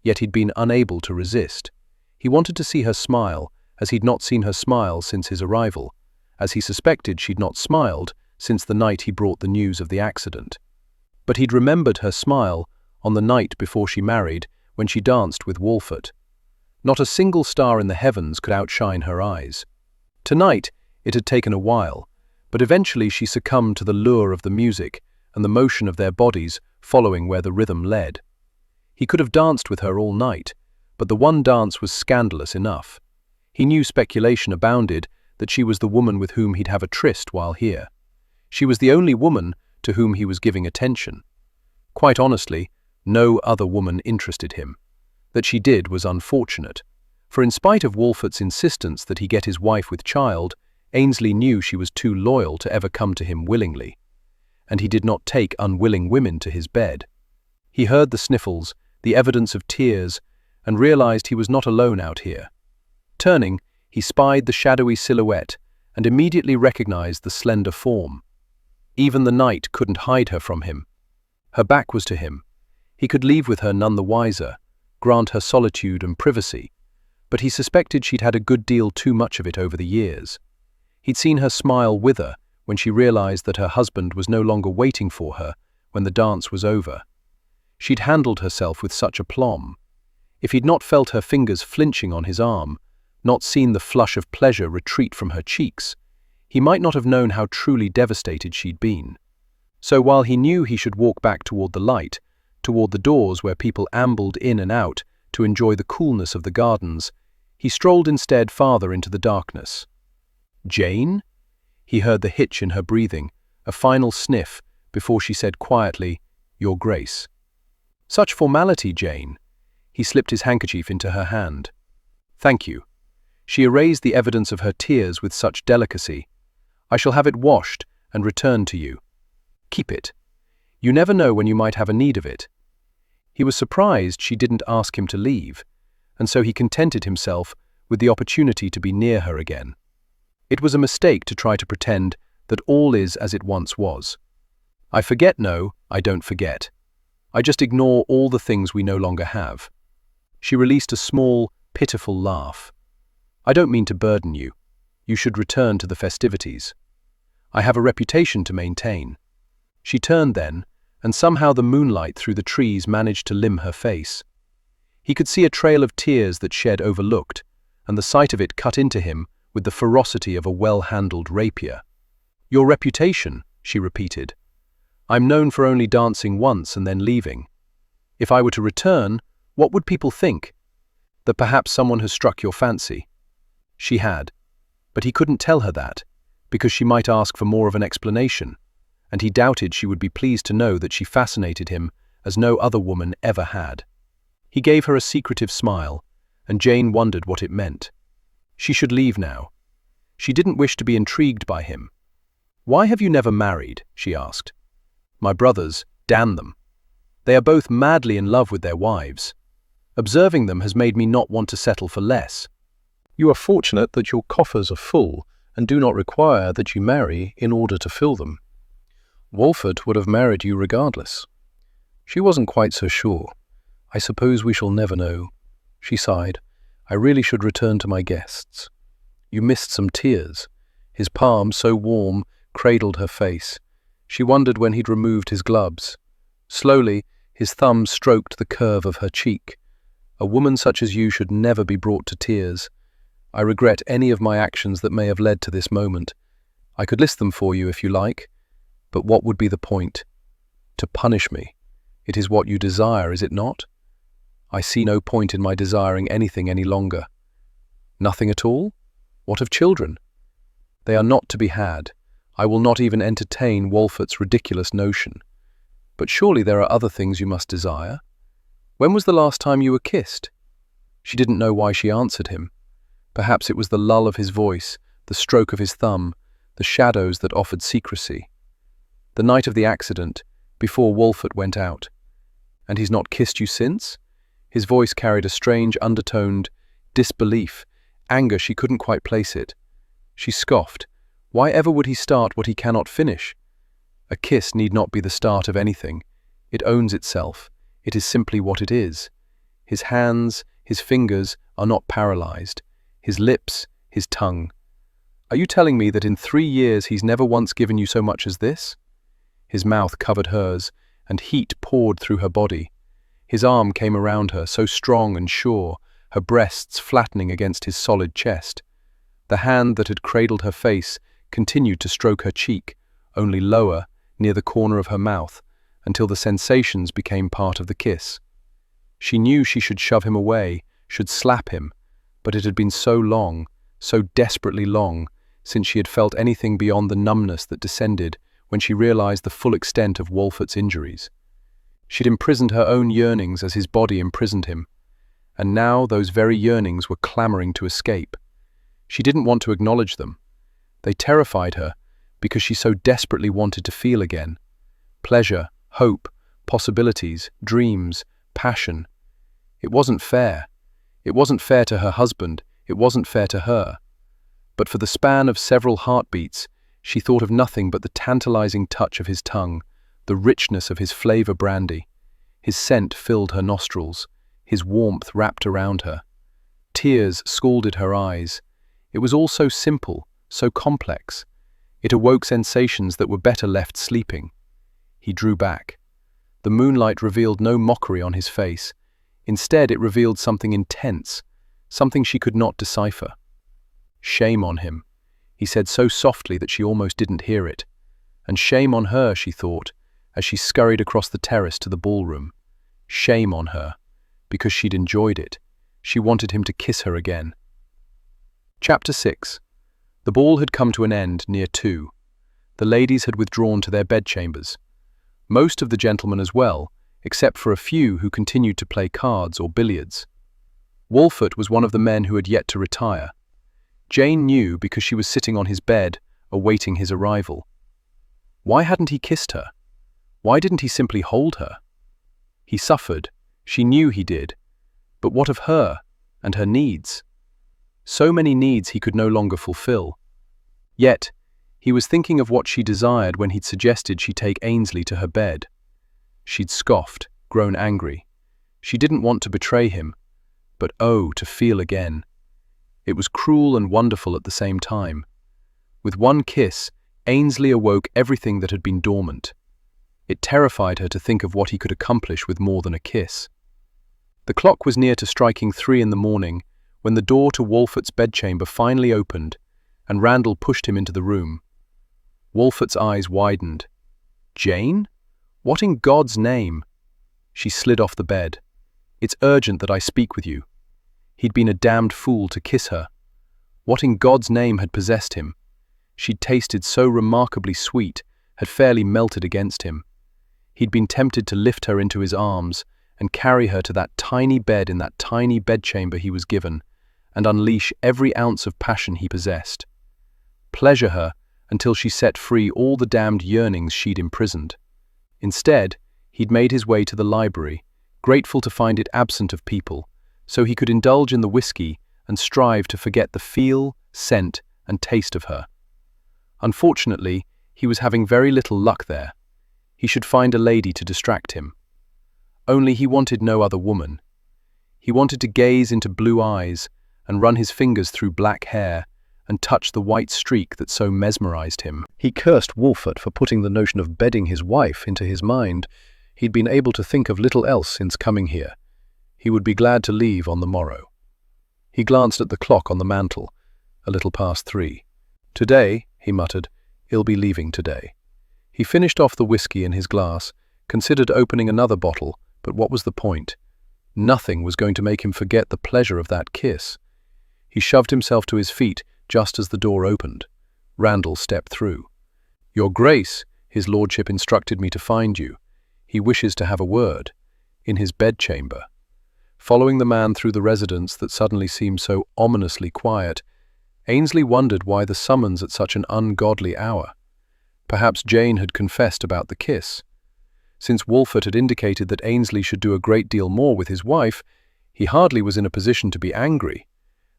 Yet he'd been unable to resist. He wanted to see her smile, as he'd not seen her smile since his arrival, as he suspected she'd not smiled since the night he brought the news of the accident. But he'd remembered her smile on the night before she married, when she danced with Wolfert. Not a single star in the heavens could outshine her eyes. Tonight, it had taken a while, but eventually she succumbed to the lure of the music and the motion of their bodies following where the rhythm led. He could have danced with her all night, but the one dance was scandalous enough. He knew speculation abounded that she was the woman with whom he'd have a tryst while here. She was the only woman to whom he was giving attention. Quite honestly, no other woman interested him. That she did was unfortunate, for in spite of Wolfert's insistence that he get his wife with child, Ainsley knew she was too loyal to ever come to him willingly, and he did not take unwilling women to his bed. He heard the sniffles, the evidence of tears, and realized he was not alone out here. Turning, he spied the shadowy silhouette and immediately recognized the slender form. Even the night couldn't hide her from him. Her back was to him. He could leave with her none the wiser, grant her solitude and privacy, but he suspected she'd had a good deal too much of it over the years. He'd seen her smile wither when she realized that her husband was no longer waiting for her when the dance was over. She'd handled herself with such aplomb. If he'd not felt her fingers flinching on his arm, not seen the flush of pleasure retreat from her cheeks, he might not have known how truly devastated she'd been. So while he knew he should walk back toward the light, toward the doors where people ambled in and out to enjoy the coolness of the gardens, he strolled instead farther into the darkness. "Jane?" He heard the hitch in her breathing, a final sniff, before she said quietly, "Your Grace." "Such formality, Jane." He slipped his handkerchief into her hand. "Thank you." She erased the evidence of her tears with such delicacy. "I shall have it washed and returned to you. Keep it. You never know when you might have a need of it." He was surprised she didn't ask him to leave, and so he contented himself with the opportunity to be near her again. It was a mistake to try to pretend that all is as it once was. I don't forget. I just ignore all the things we no longer have. She released a small, pitiful laugh. "I don't mean to burden you. You should return to the festivities. I have a reputation to maintain." She turned then, and somehow the moonlight through the trees managed to limn her face. He could see a trail of tears that shed overlooked, and the sight of it cut into him with the ferocity of a well-handled rapier. "Your reputation," she repeated. "I'm known for only dancing once and then leaving. If I were to return, what would people think? That perhaps someone has struck your fancy." She had, but he couldn't tell her that, because she might ask for more of an explanation, and he doubted she would be pleased to know that she fascinated him as no other woman ever had. He gave her a secretive smile, and Jane wondered what it meant. She should leave now. She didn't wish to be intrigued by him. "Why have you never married?" she asked. "My brothers, damn them. They are both madly in love with their wives. Observing them has made me not want to settle for less." You are fortunate that your coffers are full and do not require that you marry in order to fill them. Wolfert would have married you regardless. She wasn't quite so sure. "I suppose we shall never know." She sighed. "I really should return to my guests." You missed some tears. His palm, so warm, cradled her face. She wondered when he'd removed his gloves. Slowly, his thumb stroked the curve of her cheek. "A woman such as you should never be brought to tears. I regret any of my actions that may have led to this moment. I could list them for you if you like, but what would be the point? To punish me. It is what you desire, is it not? I see no point in my desiring anything any longer." "Nothing at all? What of children?" "They are not to be had. I will not even entertain Wolfert's ridiculous notion. But surely there are other things you must desire. When was the last time you were kissed?" She didn't know why she answered him. Perhaps it was the lull of his voice, the stroke of his thumb, the shadows that offered secrecy. "The night of the accident, before Wolfert went out." "And he's not kissed you since?" His voice carried a strange undertoned disbelief, anger she couldn't quite place it. She scoffed. Why ever would he start what he cannot finish? A kiss need not be the start of anything. It owns itself. It is simply what it is. His hands, his fingers are not paralyzed. His lips, his tongue. "Are you telling me that in 3 years he's never once given you so much as this?" His mouth covered hers, and heat poured through her body. His arm came around her, so strong and sure, her breasts flattening against his solid chest. The hand that had cradled her face continued to stroke her cheek, only lower, near the corner of her mouth, until the sensations became part of the kiss. She knew she should shove him away, should slap him, but it had been so long, so desperately long, since she had felt anything beyond the numbness that descended when she realized the full extent of Wolfert's injuries. She'd imprisoned her own yearnings as his body imprisoned him, and now those very yearnings were clamoring to escape. She didn't want to acknowledge them. They terrified her because she so desperately wanted to feel again. Pleasure, hope, possibilities, dreams, passion. It wasn't fair. It wasn't fair to her husband. It wasn't fair to her. But for the span of several heartbeats, she thought of nothing but the tantalizing touch of his tongue, the richness of his flavor brandy. His scent filled her nostrils. His warmth wrapped around her. Tears scalded her eyes. It was all so simple, so complex. It awoke sensations that were better left sleeping. He drew back. The moonlight revealed no mockery on his face. Instead, it revealed something intense, something she could not decipher. "Shame on him," he said so softly that she almost didn't hear it. And shame on her, she thought, as she scurried across the terrace to the ballroom. Shame on her, because she'd enjoyed it. She wanted him to kiss her again. Chapter 6. The ball had come to an end near 2. The ladies had withdrawn to their bedchambers. Most of the gentlemen as well, except for a few who continued to play cards or billiards. Wolfert was one of the men who had yet to retire. Jane knew because she was sitting on his bed, awaiting his arrival. Why hadn't he kissed her? Why didn't he simply hold her? He suffered. She knew he did. But what of her and her needs? So many needs he could no longer fulfill. Yet, he was thinking of what she desired when he'd suggested she take Ainsley to her bed. She'd scoffed, grown angry. She didn't want to betray him, but oh, to feel again. It was cruel and wonderful at the same time. With one kiss, Ainsley awoke everything that had been dormant. It terrified her to think of what he could accomplish with more than a kiss. The clock was near to striking 3 in the morning when the door to Wolfert's bedchamber finally opened and Randall pushed him into the room. Wolfert's eyes widened. "Jane? What in God's name?" She slid off the bed. "It's urgent that I speak with you." He'd been a damned fool to kiss her. What in God's name had possessed him? She'd tasted so remarkably sweet, had fairly melted against him. He'd been tempted to lift her into his arms and carry her to that tiny bed in that tiny bedchamber he was given, and unleash every ounce of passion he possessed. Pleasure her until she set free all the damned yearnings she'd imprisoned. Instead, he'd made his way to the library, grateful to find it absent of people, so he could indulge in the whiskey and strive to forget the feel, scent, and taste of her. Unfortunately, he was having very little luck there. He should find a lady to distract him. Only he wanted no other woman. He wanted to gaze into blue eyes and run his fingers through black hair and touch the white streak that so mesmerized him. He cursed Wolfert for putting the notion of bedding his wife into his mind. He'd been able to think of little else since coming here. He would be glad to leave on the morrow. He glanced at the clock on the mantel, a little past 3. "Today," he muttered, "he'll be leaving today." He finished off the whiskey in his glass, considered opening another bottle, but what was the point? Nothing was going to make him forget the pleasure of that kiss. He shoved himself to his feet just as the door opened. Randall stepped through. "Your Grace, his lordship instructed me to find you. He wishes to have a word." In his bedchamber. Following the man through the residence that suddenly seemed so ominously quiet, Ainsley wondered why the summons at such an ungodly hour. Perhaps Jane had confessed about the kiss. Since Wolfert had indicated that Ainsley should do a great deal more with his wife, he hardly was in a position to be angry.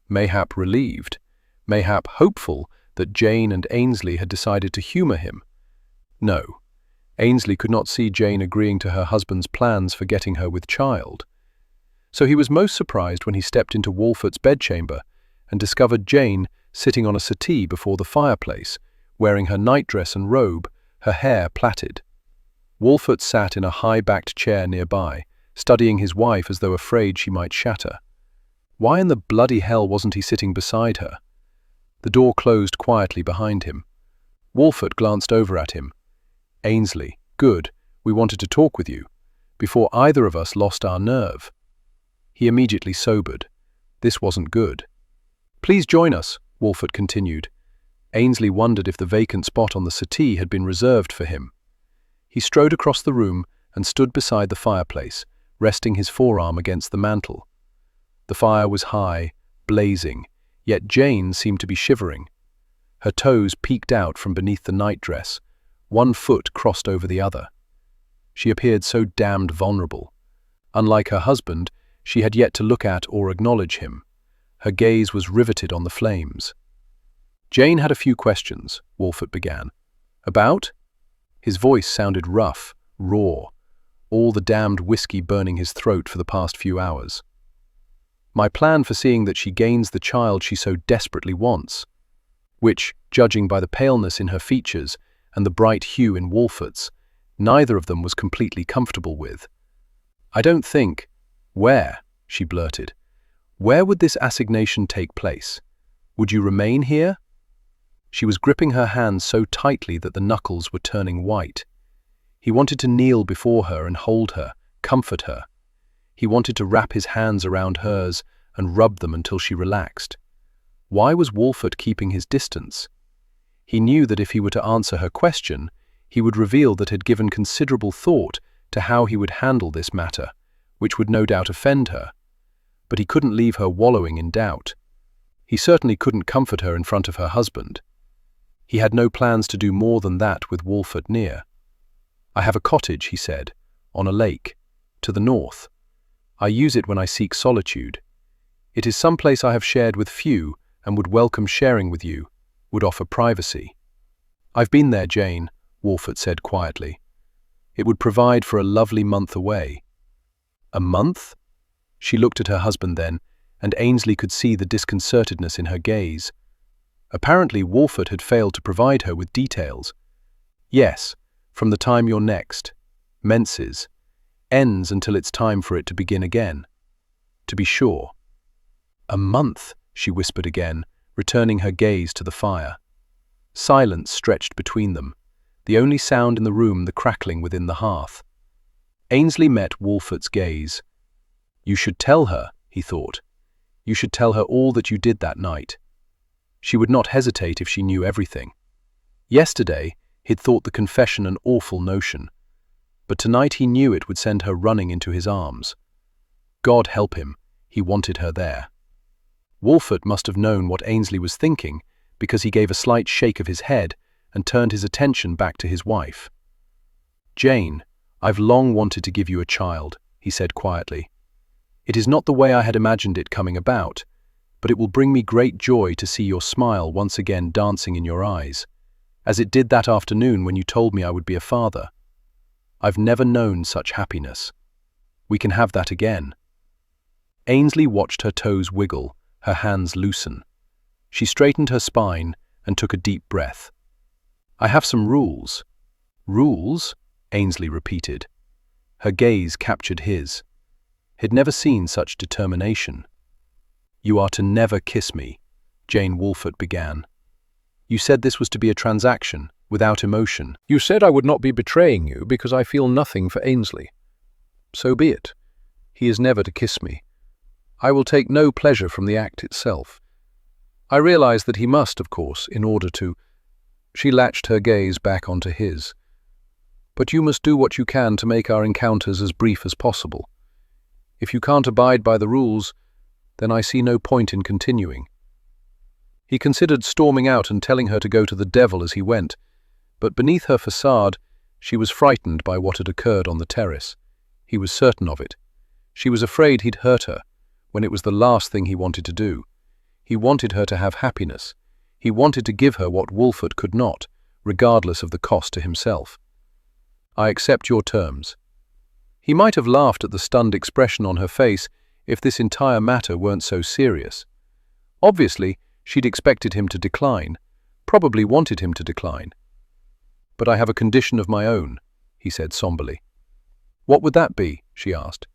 Mayhap relieved, mayhap hopeful that Jane and Ainsley had decided to humor him. No, Ainsley could not see Jane agreeing to her husband's plans for getting her with child. So he was most surprised when he stepped into Wolfert's bedchamber and discovered Jane sitting on a settee before the fireplace, wearing her nightdress and robe, her hair plaited. Wolfert sat in a high-backed chair nearby, studying his wife as though afraid she might shatter. Why in the bloody hell wasn't he sitting beside her? The door closed quietly behind him. Wolfert glanced over at him. "Ainsley, good, we wanted to talk with you, before either of us lost our nerve." He immediately sobered. This wasn't good. "Please join us," Wolfert continued. Ainsley wondered if the vacant spot on the settee had been reserved for him. He strode across the room and stood beside the fireplace, resting his forearm against the mantel. The fire was high, blazing, yet Jane seemed to be shivering. Her toes peeked out from beneath the nightdress, one foot crossed over the other. She appeared so damned vulnerable. Unlike her husband, she had yet to look at or acknowledge him. Her gaze was riveted on the flames. "Jane had a few questions," Wolfert began. "About?" His voice sounded rough, raw, all the damned whiskey burning his throat for the past few hours. "My plan for seeing that she gains the child she so desperately wants," which, judging by the paleness in her features and the bright hue in Wolfert's, neither of them was completely comfortable with. "I don't think—" "Where?" she blurted. "Where would this assignation take place? Would you remain here?" She was gripping her hands so tightly that the knuckles were turning white. He wanted to kneel before her and hold her, comfort her. He wanted to wrap his hands around hers and rub them until she relaxed. Why was Wolfert keeping his distance? He knew that if he were to answer her question, he would reveal that he had given considerable thought to how he would handle this matter, which would no doubt offend her. But he couldn't leave her wallowing in doubt. He certainly couldn't comfort her in front of her husband. He had no plans to do more than that with Wolfert near. "I have a cottage," he said, "on a lake, to the north. I use it when I seek solitude. It is some place I have shared with few and would welcome sharing with you, would offer privacy." "I've been there, Jane," Wolfert said quietly. "It would provide for a lovely month away." "A month?" She looked at her husband then, and Ainsley could see the disconcertedness in her gaze. Apparently Wolfert had failed to provide her with details. "Yes, from the time your next menses ends until it's time for it to begin again. To be sure." "A month," she whispered again, returning her gaze to the fire. Silence stretched between them, the only sound in the room the crackling within the hearth. Ainsley met Wolfert's gaze. "You should tell her," he thought. "You should tell her all that you did that night." She would not hesitate if she knew everything. Yesterday, he'd thought the confession an awful notion, but tonight he knew it would send her running into his arms. God help him, he wanted her there. Wolfert must have known what Ainsley was thinking, because he gave a slight shake of his head and turned his attention back to his wife. "Jane, I've long wanted to give you a child," he said quietly. "It is not the way I had imagined it coming about, but it will bring me great joy to see your smile once again dancing in your eyes, as it did that afternoon when you told me I would be a father. I've never known such happiness. We can have that again." Ainsley watched her toes wiggle, her hands loosen. She straightened her spine and took a deep breath. "I have some rules." "Rules?" Ainsley repeated. Her gaze captured his. He'd never seen such determination. "You are to never kiss me," Jane Wolfert began. "You said this was to be a transaction, without emotion." "You said I would not be betraying you because I feel nothing for Ainsley. So be it. He is never to kiss me. I will take no pleasure from the act itself. I realize that he must, of course, in order to—" She latched her gaze back onto his. "But you must do what you can to make our encounters as brief as possible. If you can't abide by the rules, then I see no point in continuing." He considered storming out and telling her to go to the devil as he went, but beneath her facade, she was frightened by what had occurred on the terrace. He was certain of it. She was afraid he'd hurt her, when it was the last thing he wanted to do. He wanted her to have happiness. He wanted to give her what Wolfert could not, regardless of the cost to himself. "I accept your terms." He might have laughed at the stunned expression on her face if this entire matter weren't so serious. Obviously, she'd expected him to decline, probably wanted him to decline. "But I have a condition of my own," he said somberly. "What would that be?" she asked.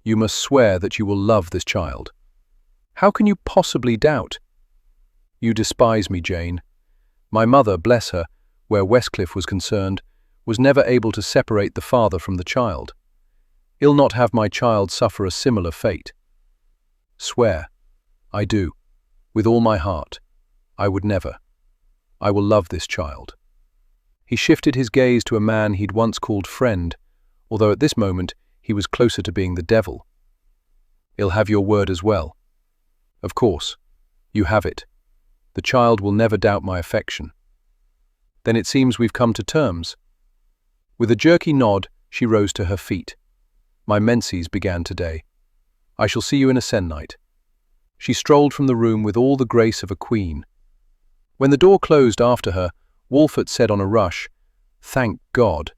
"You must swear that you will love this child." "How can you possibly doubt?" "You despise me, Jane. My mother, bless her, where Westcliff was concerned, was never able to separate the father from the child. I'll not have my child suffer a similar fate." "Swear." "I do. With all my heart. I would never. I will love this child." He shifted his gaze to a man he'd once called friend, although at this moment he was closer to being the devil. "I'll have your word as well." "Of course. You have it. The child will never doubt my affection." "Then it seems we've come to terms." With a jerky nod, she rose to her feet. "My menses began today. I shall see you in a se'nnight." She strolled from the room with all the grace of a queen. When the door closed after her, Wolfert said on a rush, "Thank God.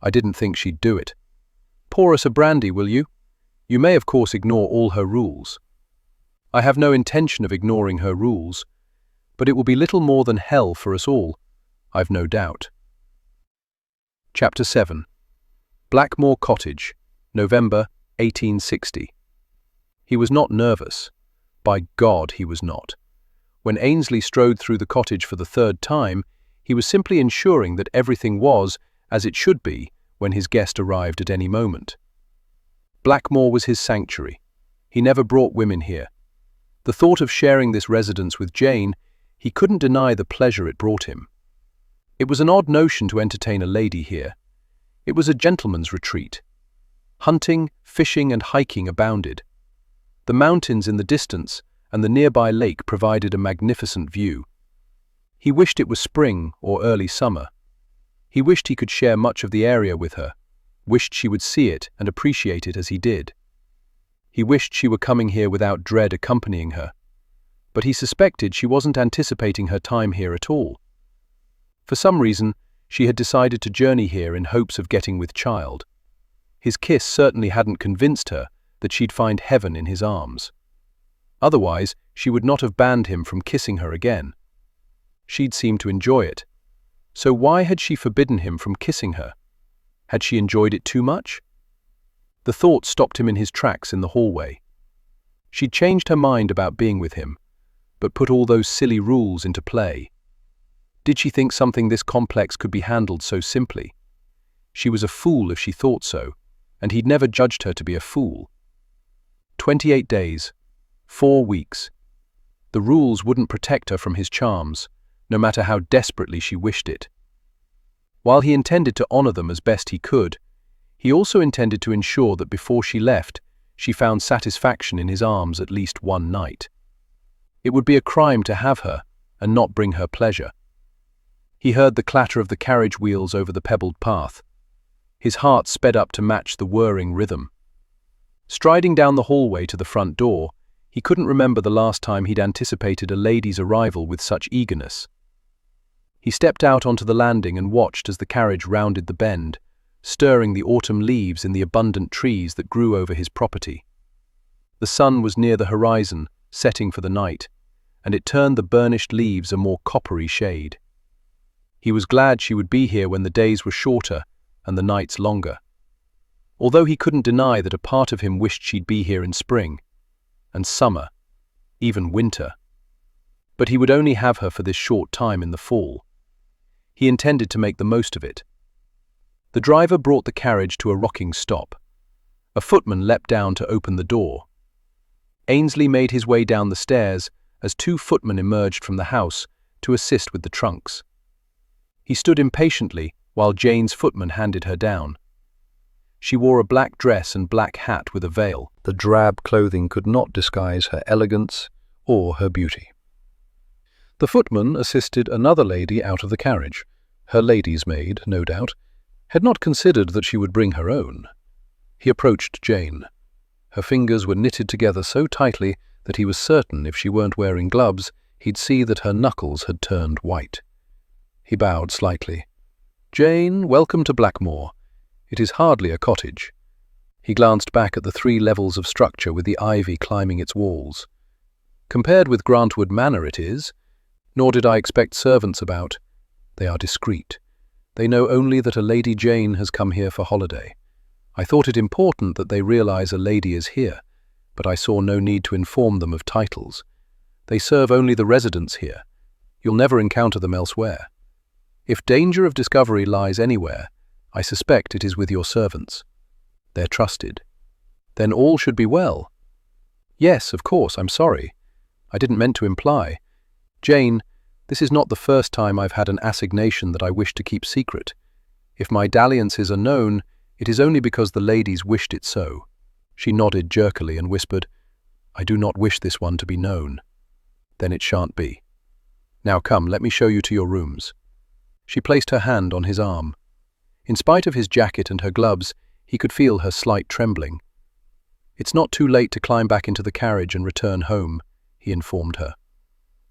I didn't think she'd do it. Pour us a brandy, will you? You may, of course, ignore all her rules." "I have no intention of ignoring her rules, but it will be little more than hell for us all, I've no doubt." Chapter 7. Blackmore Cottage, November 1860. He was not nervous. By God, he was not. When Ainsley strode through the cottage for the third time, he was simply ensuring that everything was as it should be when his guest arrived at any moment. Blackmore was his sanctuary. He never brought women here. The thought of sharing this residence with Jane, he couldn't deny the pleasure it brought him. It was an odd notion to entertain a lady here. It was a gentleman's retreat. Hunting, fishing, and hiking abounded. The mountains in the distance and the nearby lake provided a magnificent view. He wished it was spring or early summer. He wished he could share much of the area with her, wished she would see it and appreciate it as he did. He wished she were coming here without dread accompanying her, but he suspected she wasn't anticipating her time here at all. For some reason, she had decided to journey here in hopes of getting with child. His kiss certainly hadn't convinced her that she'd find heaven in his arms. Otherwise, she would not have banned him from kissing her again. She'd seemed to enjoy it. So why had she forbidden him from kissing her? Had she enjoyed it too much? The thought stopped him in his tracks in the hallway. She'd changed her mind about being with him, but put all those silly rules into play. Did she think something this complex could be handled so simply? She was a fool if she thought so, and he'd never judged her to be a fool. 28 days, 4 weeks. The rules wouldn't protect her from his charms, no matter how desperately she wished it. While he intended to honor them as best he could, he also intended to ensure that before she left, she found satisfaction in his arms at least one night. It would be a crime to have her and not bring her pleasure. He heard the clatter of the carriage wheels over the pebbled path. His heart sped up to match the whirring rhythm. Striding down the hallway to the front door, he couldn't remember the last time he'd anticipated a lady's arrival with such eagerness. He stepped out onto the landing and watched as the carriage rounded the bend, stirring the autumn leaves in the abundant trees that grew over his property. The sun was near the horizon, setting for the night, and it turned the burnished leaves a more coppery shade. He was glad she would be here when the days were shorter and the nights longer. Although he couldn't deny that a part of him wished she'd be here in spring, and summer, even winter. But he would only have her for this short time in the fall. He intended to make the most of it. The driver brought the carriage to a rocking stop. A footman leapt down to open the door. Ainsley made his way down the stairs as two footmen emerged from the house to assist with the trunks. He stood impatiently while Jane's footman handed her down. She wore a black dress and black hat with a veil. The drab clothing could not disguise her elegance or her beauty. The footman assisted another lady out of the carriage. Her lady's maid, no doubt, had not considered that she would bring her own. He approached Jane. Her fingers were knitted together so tightly that he was certain if she weren't wearing gloves, he'd see that her knuckles had turned white. He bowed slightly. "Jane, welcome to Blackmore. It is hardly a cottage." He glanced back at the 3 levels of structure with the ivy climbing its walls. "Compared with Grantwood Manor it is, nor did I expect servants about. They are discreet. They know only that a Lady Jane has come here for holiday. I thought it important that they realize a lady is here, but I saw no need to inform them of titles. They serve only the residents here. You'll never encounter them elsewhere. If danger of discovery lies anywhere, I suspect it is with your servants. They're trusted. Then all should be well." "Yes, of course, I'm sorry. I didn't meant to imply. Jane, this is not the first time I've had an assignation that I wish to keep secret. If my dalliances are known, it is only because the ladies wished it so." She nodded jerkily and whispered, "I do not wish this one to be known." "Then it shan't be. Now come, let me show you to your rooms." She placed her hand on his arm. In spite of his jacket and her gloves, he could feel her slight trembling. "It's not too late to climb back into the carriage and return home," he informed her.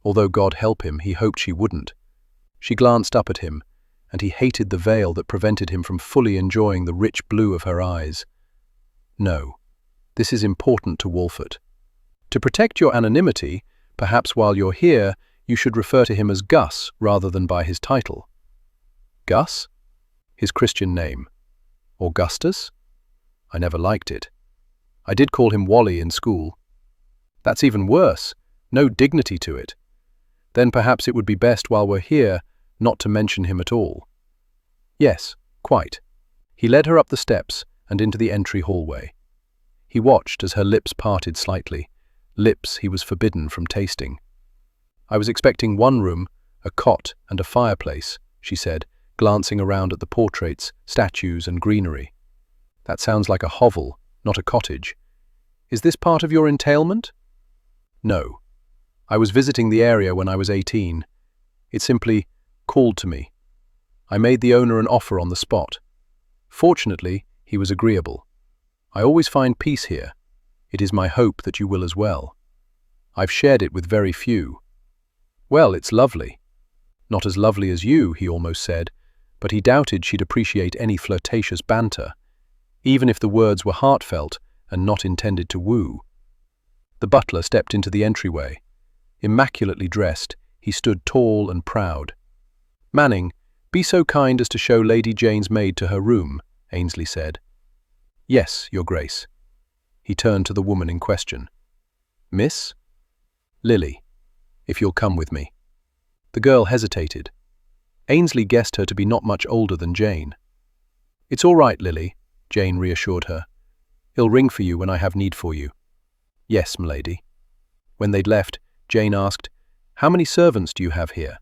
Although God help him, he hoped she wouldn't. She glanced up at him, and he hated the veil that prevented him from fully enjoying the rich blue of her eyes. "No, this is important to Wolfert. To protect your anonymity, perhaps while you're here, you should refer to him as Gus rather than by his title." "Gus? His Christian name. Augustus? I never liked it. I did call him Wally in school. That's even worse. No dignity to it. Then perhaps it would be best while we're here not to mention him at all." "Yes, quite." He led her up the steps and into the entry hallway. He watched as her lips parted slightly, lips he was forbidden from tasting. "I was expecting one room, a cot and a fireplace," she said, glancing around at the portraits, statues and greenery. "That sounds like a hovel, not a cottage. Is this part of your entailment?" "No. I was visiting the area when I was 18. It simply called to me. I made the owner an offer on the spot. Fortunately, he was agreeable. I always find peace here. It is my hope that you will as well. I've shared it with very few." "Well, it's lovely." "Not as lovely as you," he almost said, but he doubted she'd appreciate any flirtatious banter, even if the words were heartfelt and not intended to woo. The butler stepped into the entryway. Immaculately dressed, he stood tall and proud. "Manning, be so kind as to show Lady Jane's maid to her room," Ainsley said. "Yes, Your Grace." He turned to the woman in question. "Miss?" "Lily, if you'll come with me." The girl hesitated. Ainsley guessed her to be not much older than Jane. "It's all right, Lily," Jane reassured her. "I'll ring for you when I have need for you." "Yes, m'lady." When they'd left, Jane asked. "How many servants do you have here?"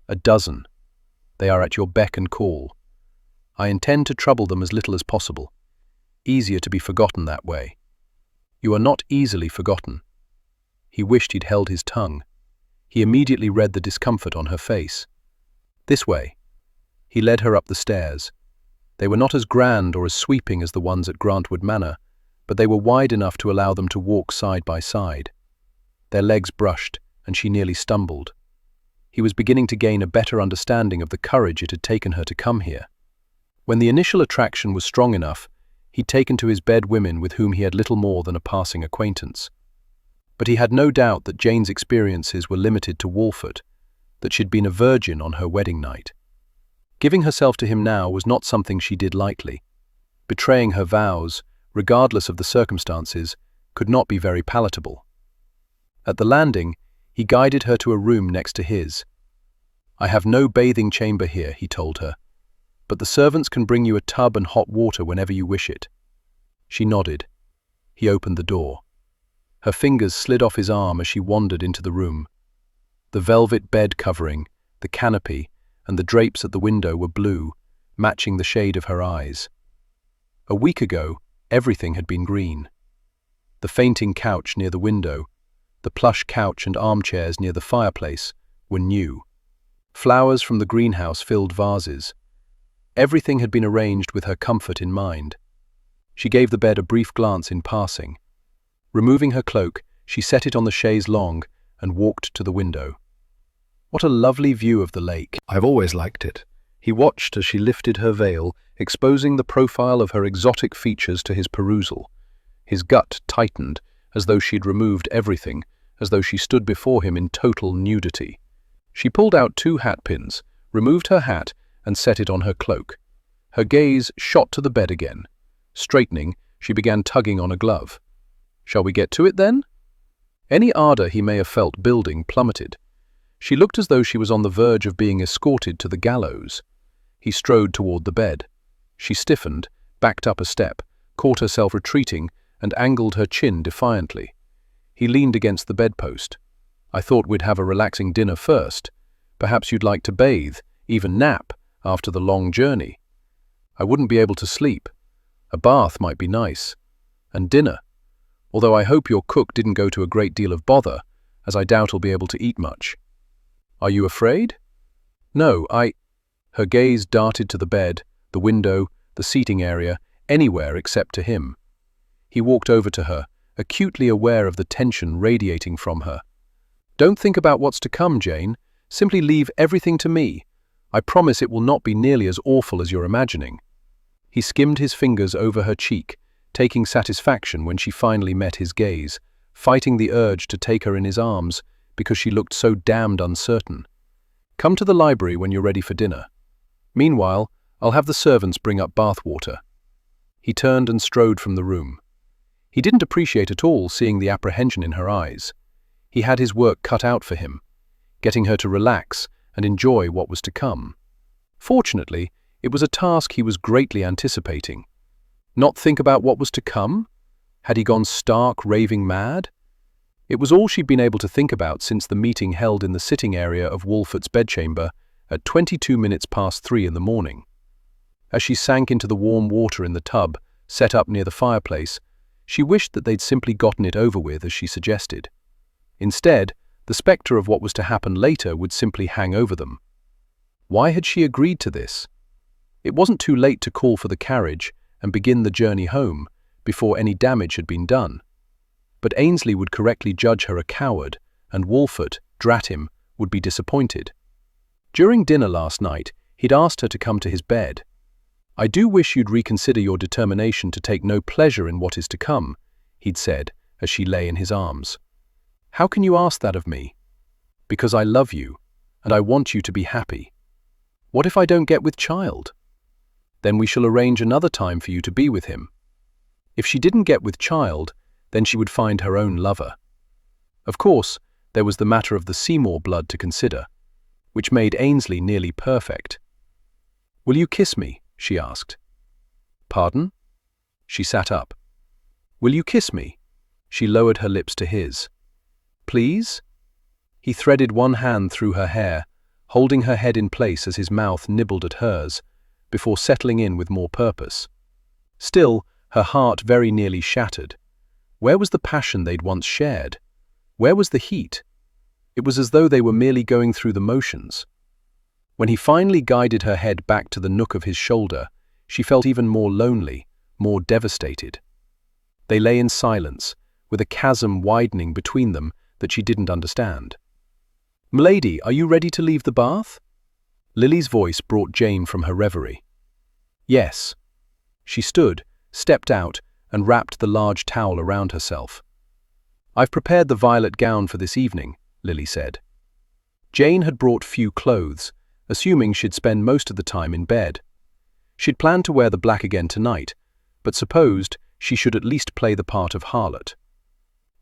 "A dozen. They are at your beck and call. I intend to trouble them as little as possible. Easier to be forgotten that way." "You are not easily forgotten." He wished he'd held his tongue. He immediately read the discomfort on her face. "This way." He led her up the stairs. They were not as grand or as sweeping as the ones at Grantwood Manor, but they were wide enough to allow them to walk side by side. Their legs brushed, and she nearly stumbled. He was beginning to gain a better understanding of the courage it had taken her to come here. When the initial attraction was strong enough, he'd taken to his bed women with whom he had little more than a passing acquaintance. But he had no doubt that Jane's experiences were limited to Walford, that she'd been a virgin on her wedding night. Giving herself to him now was not something she did lightly. Betraying her vows, regardless of the circumstances, could not be very palatable. At the landing, he guided her to a room next to his. "I have no bathing chamber here," he told her, "but the servants can bring you a tub and hot water whenever you wish it." She nodded. He opened the door. Her fingers slid off his arm as she wandered into the room. The velvet bed covering, the canopy, and the drapes at the window were blue, matching the shade of her eyes. A week ago, everything had been green. The fainting couch near the window, the plush couch and armchairs near the fireplace, were new. Flowers from the greenhouse filled vases. Everything had been arranged with her comfort in mind. She gave the bed a brief glance in passing. Removing her cloak, she set it on the chaise longue and walked to the window. What a lovely view of the lake. "I've always liked it." He watched as she lifted her veil, exposing the profile of her exotic features to his perusal. His gut tightened, as though she'd removed everything, as though she stood before him in total nudity. She pulled out 2 hatpins, removed her hat, and set it on her cloak. Her gaze shot to the bed again. Straightening, she began tugging on a glove. "Shall we get to it, then?" Any ardor he may have felt building plummeted. She looked as though she was on the verge of being escorted to the gallows. He strode toward the bed. She stiffened, backed up a step, caught herself retreating, and angled her chin defiantly. He leaned against the bedpost. "I thought we'd have a relaxing dinner first. Perhaps you'd like to bathe, even nap, after the long journey." "I wouldn't be able to sleep. A bath might be nice. And dinner. Although I hope your cook didn't go to a great deal of bother, as I doubt he'll be able to eat much." "Are you afraid?" "No, Her gaze darted to the bed, the window, the seating area, anywhere except to him. He walked over to her, acutely aware of the tension radiating from her. "Don't think about what's to come, Jane. Simply leave everything to me. I promise it will not be nearly as awful as you're imagining." He skimmed his fingers over her cheek, taking satisfaction when she finally met his gaze, fighting the urge to take her in his arms because she looked so damned uncertain. "Come to the library when you're ready for dinner. Meanwhile, I'll have the servants bring up bath water." He turned and strode from the room. He didn't appreciate at all seeing the apprehension in her eyes. He had his work cut out for him, getting her to relax and enjoy what was to come. Fortunately, it was a task he was greatly anticipating. Not think about what was to come? Had he gone stark, raving mad? It was all she'd been able to think about since the meeting held in the sitting area of Walford's bedchamber at 3:22 in the morning. As she sank into the warm water in the tub, set up near the fireplace, she wished that they'd simply gotten it over with as she suggested. Instead, the spectre of what was to happen later would simply hang over them. Why had she agreed to this? It wasn't too late to call for the carriage and begin the journey home before any damage had been done. But Ainsley would correctly judge her a coward, and Walford, drat him, would be disappointed. During dinner last night, he'd asked her to come to his bed. "I do wish you'd reconsider your determination to take no pleasure in what is to come," he'd said as she lay in his arms. "How can you ask that of me?" "Because I love you, and I want you to be happy." "What if I don't get with child?" "Then we shall arrange another time for you to be with him." If she didn't get with child, then she would find her own lover. Of course, there was the matter of the Seymour blood to consider, which made Ainsley nearly perfect. "Will you kiss me?" she asked. "Pardon?" She sat up. "Will you kiss me?" She lowered her lips to his. "Please?" He threaded one hand through her hair, holding her head in place as his mouth nibbled at hers, before settling in with more purpose. Still, her heart very nearly shattered. Where was the passion they'd once shared? Where was the heat? It was as though they were merely going through the motions. When he finally guided her head back to the nook of his shoulder, she felt even more lonely, more devastated. They lay in silence, with a chasm widening between them that she didn't understand. "M'lady, are you ready to leave the bath?" Lily's voice brought Jane from her reverie. "Yes." She stood, stepped out, and wrapped the large towel around herself. "I've prepared the violet gown for this evening," Lily said. Jane had brought few clothes, assuming she'd spend most of the time in bed. She'd planned to wear the black again tonight, but supposed she should at least play the part of harlot.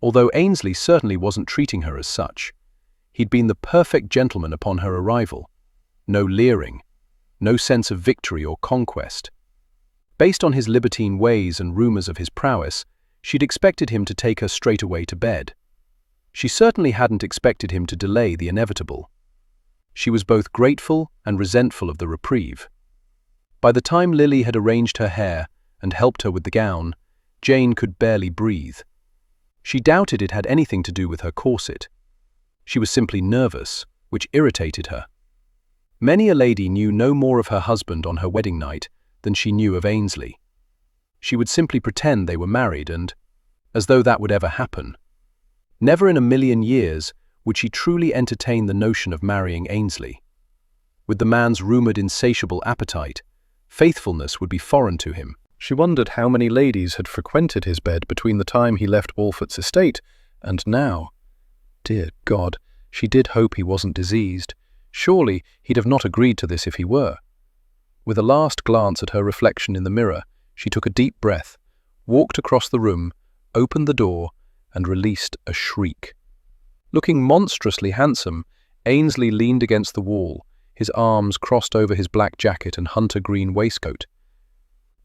Although Ainsley certainly wasn't treating her as such. He'd been the perfect gentleman upon her arrival. No leering, no sense of victory or conquest. Based on his libertine ways and rumors of his prowess, she'd expected him to take her straight away to bed. She certainly hadn't expected him to delay the inevitable. She was both grateful and resentful of the reprieve. By the time Lily had arranged her hair and helped her with the gown, Jane could barely breathe. She doubted it had anything to do with her corset. She was simply nervous, which irritated her. Many a lady knew no more of her husband on her wedding night than she knew of Ainsley. She would simply pretend they were married and, as though that would ever happen. Never in a million years would she truly entertain the notion of marrying Ainsley. With the man's rumored insatiable appetite, faithfulness would be foreign to him. She wondered how many ladies had frequented his bed between the time he left Walford's estate and now. Dear God, she did hope he wasn't diseased. Surely he'd have not agreed to this if he were. With a last glance at her reflection in the mirror, she took a deep breath, walked across the room, opened the door, and released a shriek. Looking monstrously handsome, Ainsley leaned against the wall, his arms crossed over his black jacket and hunter-green waistcoat.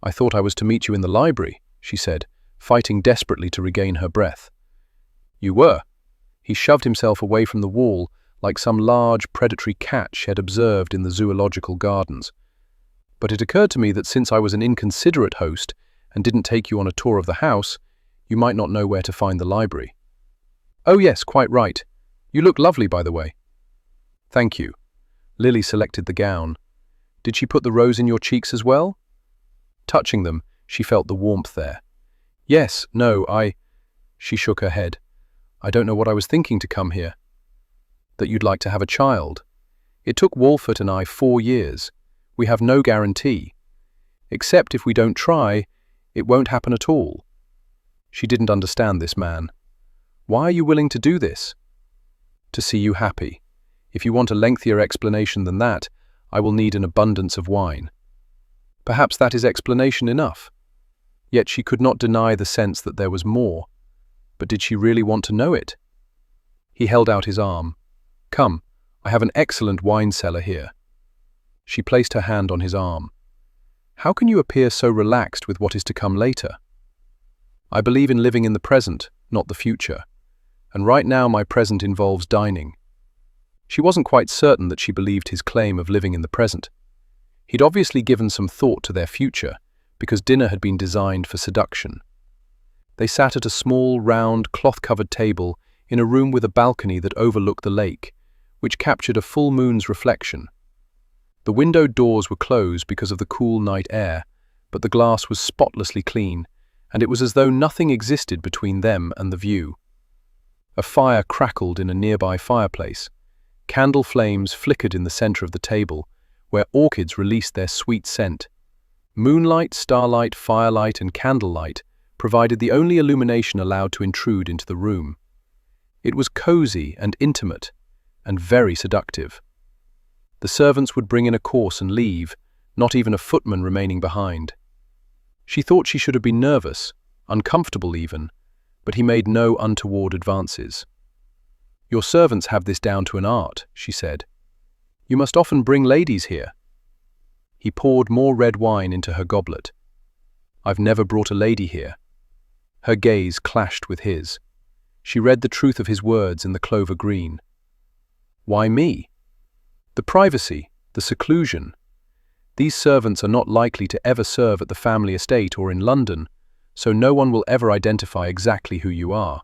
"I thought I was to meet you in the library," she said, fighting desperately to regain her breath. "You were." He shoved himself away from the wall like some large predatory cat she had observed in the zoological gardens. "But it occurred to me that since I was an inconsiderate host and didn't take you on a tour of the house, you might not know where to find the library." "Oh yes, quite right. You look lovely, by the way." "Thank you." Lily selected the gown. "Did she put the rose in your cheeks as well?" Touching them, she felt the warmth there. "Yes, no, She shook her head. "I don't know what I was thinking to come here." "That you'd like to have a child. It took Walford and I 4 years. We have no guarantee. Except if we don't try, it won't happen at all." She didn't understand this man. "Why are you willing to do this?" "To see you happy. If you want a lengthier explanation than that, I will need an abundance of wine." Perhaps that is explanation enough. Yet she could not deny the sense that there was more. But did she really want to know it? He held out his arm. "Come, I have an excellent wine cellar here." She placed her hand on his arm. "How can you appear so relaxed with what is to come later?" "I believe in living in the present, not the future. And right now my present involves dining." She wasn't quite certain that she believed his claim of living in the present. He'd obviously given some thought to their future, because dinner had been designed for seduction. They sat at a small, round, cloth-covered table in a room with a balcony that overlooked the lake, which captured a full moon's reflection. The window doors were closed because of the cool night air, but the glass was spotlessly clean, and it was as though nothing existed between them and the view. A fire crackled in a nearby fireplace. Candle flames flickered in the center of the table, where orchids released their sweet scent. Moonlight, starlight, firelight, and candlelight provided the only illumination allowed to intrude into the room. It was cozy and intimate, and very seductive. The servants would bring in a course and leave, not even a footman remaining behind. She thought she should have been nervous, uncomfortable even, but he made no untoward advances. "Your servants have this down to an art," she said. "You must often bring ladies here." He poured more red wine into her goblet. "I've never brought a lady here." Her gaze clashed with his. She read the truth of his words in the clover green. Why me? The privacy, the seclusion. These servants are not likely to ever serve at the family estate or in London, so no one will ever identify exactly who you are.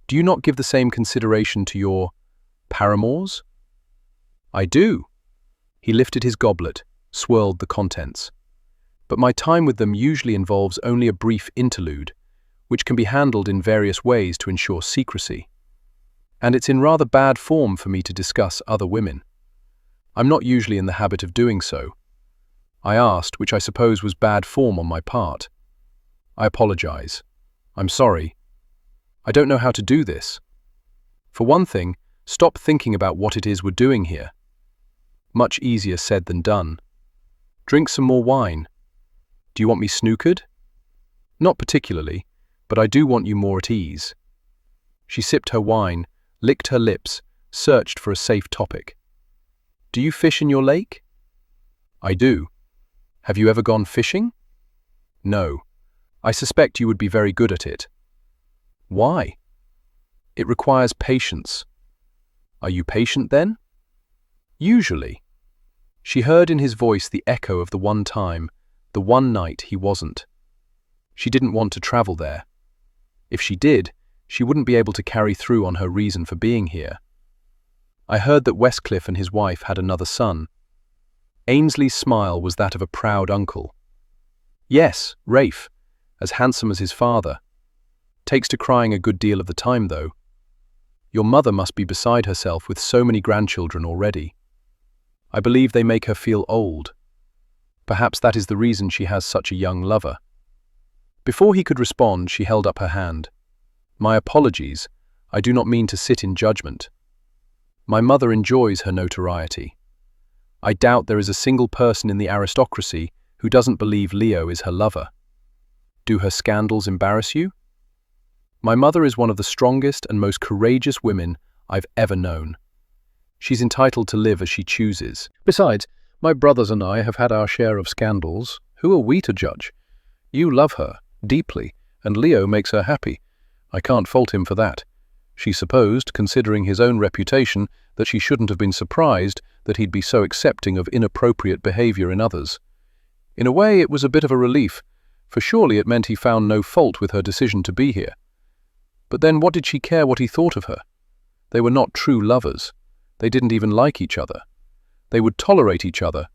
Do you not give the same consideration to your paramours? I do. He lifted his goblet, swirled the contents. But my time with them usually involves only a brief interlude, which can be handled in various ways to ensure secrecy. And it's in rather bad form for me to discuss other women. I'm not usually in the habit of doing so. I asked, which I suppose was bad form on my part. I apologize. I'm sorry. I don't know how to do this. For one thing, stop thinking about what it is we're doing here. Much easier said than done. Drink some more wine. Do you want me snookered? Not particularly, but I do want you more at ease. She sipped her wine, licked her lips, searched for a safe topic. Do you fish in your lake? I do. Have you ever gone fishing? No. I suspect you would be very good at it. Why? It requires patience. Are you patient then? Usually. She heard in his voice the echo of the one time, the one night he wasn't. She didn't want to travel there. If she did, she wouldn't be able to carry through on her reason for being here. I heard that Westcliff and his wife had another son. Ainsley's smile was that of a proud uncle. Yes, Rafe, as handsome as his father. Takes to crying a good deal of the time, though. Your mother must be beside herself with so many grandchildren already. I believe they make her feel old. Perhaps that is the reason she has such a young lover. Before he could respond, she held up her hand. My apologies, I do not mean to sit in judgment. My mother enjoys her notoriety. I doubt there is a single person in the aristocracy who doesn't believe Leo is her lover. Do her scandals embarrass you? My mother is one of the strongest and most courageous women I've ever known. She's entitled to live as she chooses. Besides, my brothers and I have had our share of scandals. Who are we to judge? You love her, deeply, and Leo makes her happy. I can't fault him for that. She supposed, considering his own reputation, that she shouldn't have been surprised that he'd be so accepting of inappropriate behavior in others. In a way, it was a bit of a relief, for surely it meant he found no fault with her decision to be here. But then what did she care what he thought of her? They were not true lovers. They didn't even like each other. They would tolerate each other,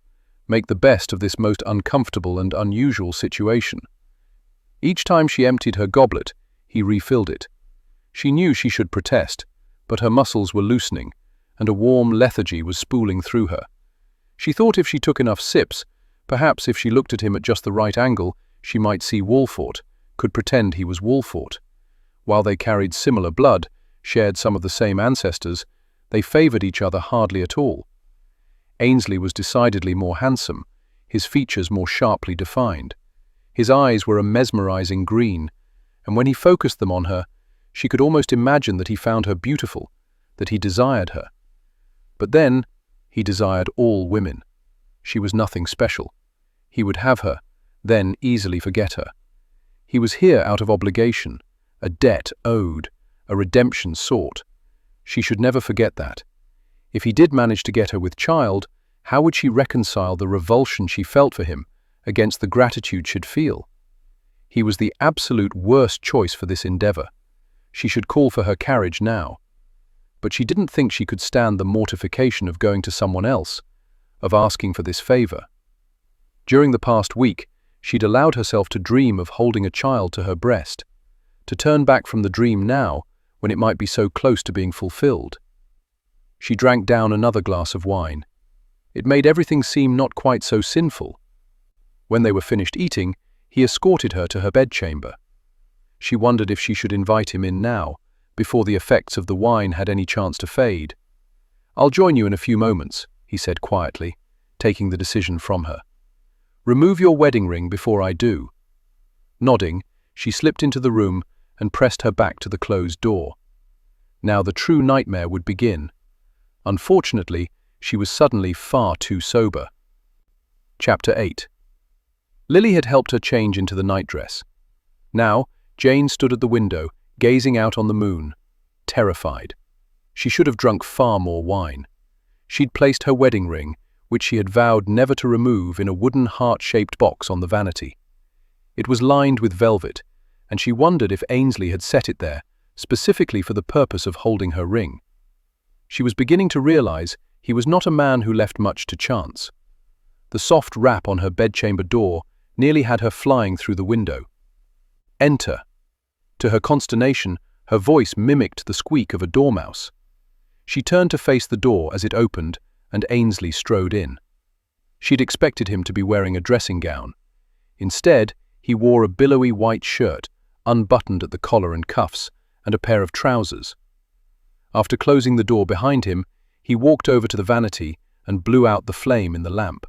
make the best of this most uncomfortable and unusual situation. Each time she emptied her goblet, he refilled it. She knew she should protest, but her muscles were loosening, and a warm lethargy was spooling through her. She thought if she took enough sips, perhaps if she looked at him at just the right angle, she might see Walfort, could pretend he was Walfort. While they carried similar blood, shared some of the same ancestors, they favoured each other hardly at all. Ainsley was decidedly more handsome, his features more sharply defined. His eyes were a mesmerizing green, and when he focused them on her, she could almost imagine that he found her beautiful, that he desired her. But then, he desired all women. She was nothing special. He would have her, then easily forget her. He was here out of obligation, a debt owed, a redemption sought. She should never forget that. If he did manage to get her with child, how would she reconcile the revulsion she felt for him against the gratitude she'd feel? He was the absolute worst choice for this endeavour. She should call for her carriage now. But she didn't think she could stand the mortification of going to someone else, of asking for this favour. During the past week, she'd allowed herself to dream of holding a child to her breast, to turn back from the dream now when it might be so close to being fulfilled. She drank down another glass of wine. It made everything seem not quite so sinful. When they were finished eating, he escorted her to her bedchamber. She wondered if she should invite him in now, before the effects of the wine had any chance to fade. "I'll join you in a few moments," he said quietly, taking the decision from her. "Remove your wedding ring before I do." Nodding, she slipped into the room and pressed her back to the closed door. Now the true nightmare would begin. Unfortunately, she was suddenly far too sober. Chapter 8. Lily had helped her change into the nightdress. Now, Jane stood at the window, gazing out on the moon, terrified. She should have drunk far more wine. She'd placed her wedding ring, which she had vowed never to remove, in a wooden heart-shaped box on the vanity. It was lined with velvet, and she wondered if Ainsley had set it there, specifically for the purpose of holding her ring. She was beginning to realize he was not a man who left much to chance. The soft rap on her bedchamber door nearly had her flying through the window. "Enter." To her consternation, her voice mimicked the squeak of a dormouse. She turned to face the door as it opened, and Ainsley strode in. She'd expected him to be wearing a dressing gown. Instead, he wore a billowy white shirt, unbuttoned at the collar and cuffs, and a pair of trousers. After closing the door behind him, he walked over to the vanity and blew out the flame in the lamp.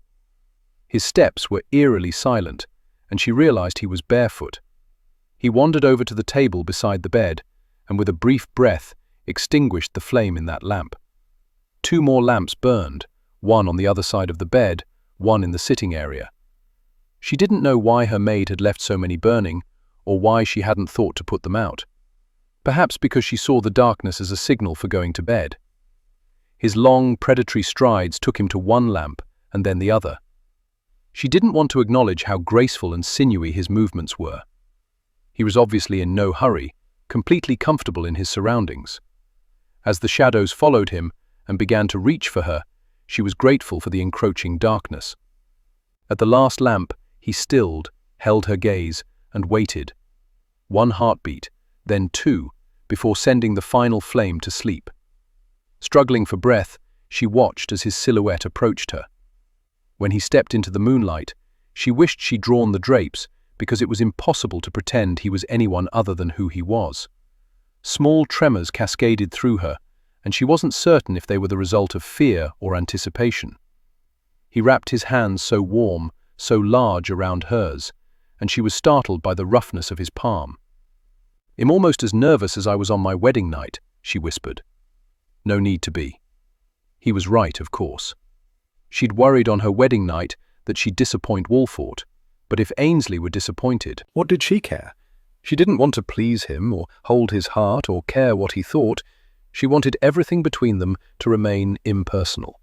His steps were eerily silent, and she realized he was barefoot. He wandered over to the table beside the bed, and with a brief breath, extinguished the flame in that lamp. 2 more lamps burned, one on the other side of the bed, one in the sitting area. She didn't know why her maid had left so many burning, or why she hadn't thought to put them out. Perhaps because she saw the darkness as a signal for going to bed. His long, predatory strides took him to one lamp, and then the other. She didn't want to acknowledge how graceful and sinewy his movements were. He was obviously in no hurry, completely comfortable in his surroundings. As the shadows followed him and began to reach for her, she was grateful for the encroaching darkness. At the last lamp, he stilled, held her gaze, and waited. 1 heartbeat, then 2, before sending the final flame to sleep. Struggling for breath, she watched as his silhouette approached her. When he stepped into the moonlight, she wished she'd drawn the drapes, because it was impossible to pretend he was anyone other than who he was. Small tremors cascaded through her, and she wasn't certain if they were the result of fear or anticipation. He wrapped his hands so warm, so large around hers, and she was startled by the roughness of his palm. "I'm almost as nervous as I was on my wedding night," she whispered. No need to be. He was right, of course. She'd worried on her wedding night that she'd disappoint Walford, but if Ainsley were disappointed, what did she care? She didn't want to please him or hold his heart or care what he thought. She wanted everything between them to remain impersonal.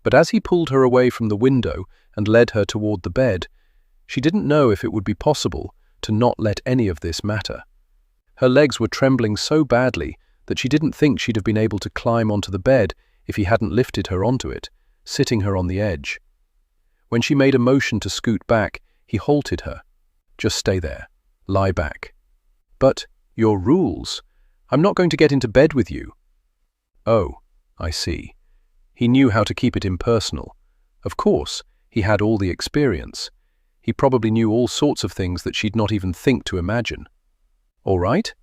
But as he pulled her away from the window and led her toward the bed, she didn't know if it would be possible to not let any of this matter. Her legs were trembling so badly that she didn't think she'd have been able to climb onto the bed if he hadn't lifted her onto it, sitting her on the edge. When she made a motion to scoot back, he halted her. "Just stay there. Lie back." "But your rules. I'm not going to get into bed with you." "Oh, I see." He knew how to keep it impersonal. Of course, he had all the experience. He probably knew all sorts of things that she'd not even think to imagine. "All right?"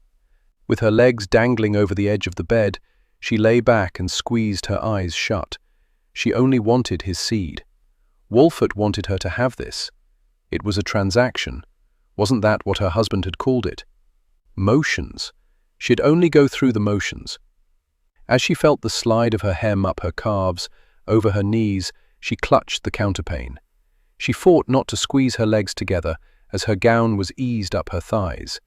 With her legs dangling over the edge of the bed, she lay back and squeezed her eyes shut. She only wanted his seed. Walford wanted her to have this. It was a transaction. Wasn't that what her husband had called it? Motions. She'd only go through the motions. As she felt the slide of her hem up her calves, over her knees, she clutched the counterpane. She fought not to squeeze her legs together as her gown was eased up her thighs.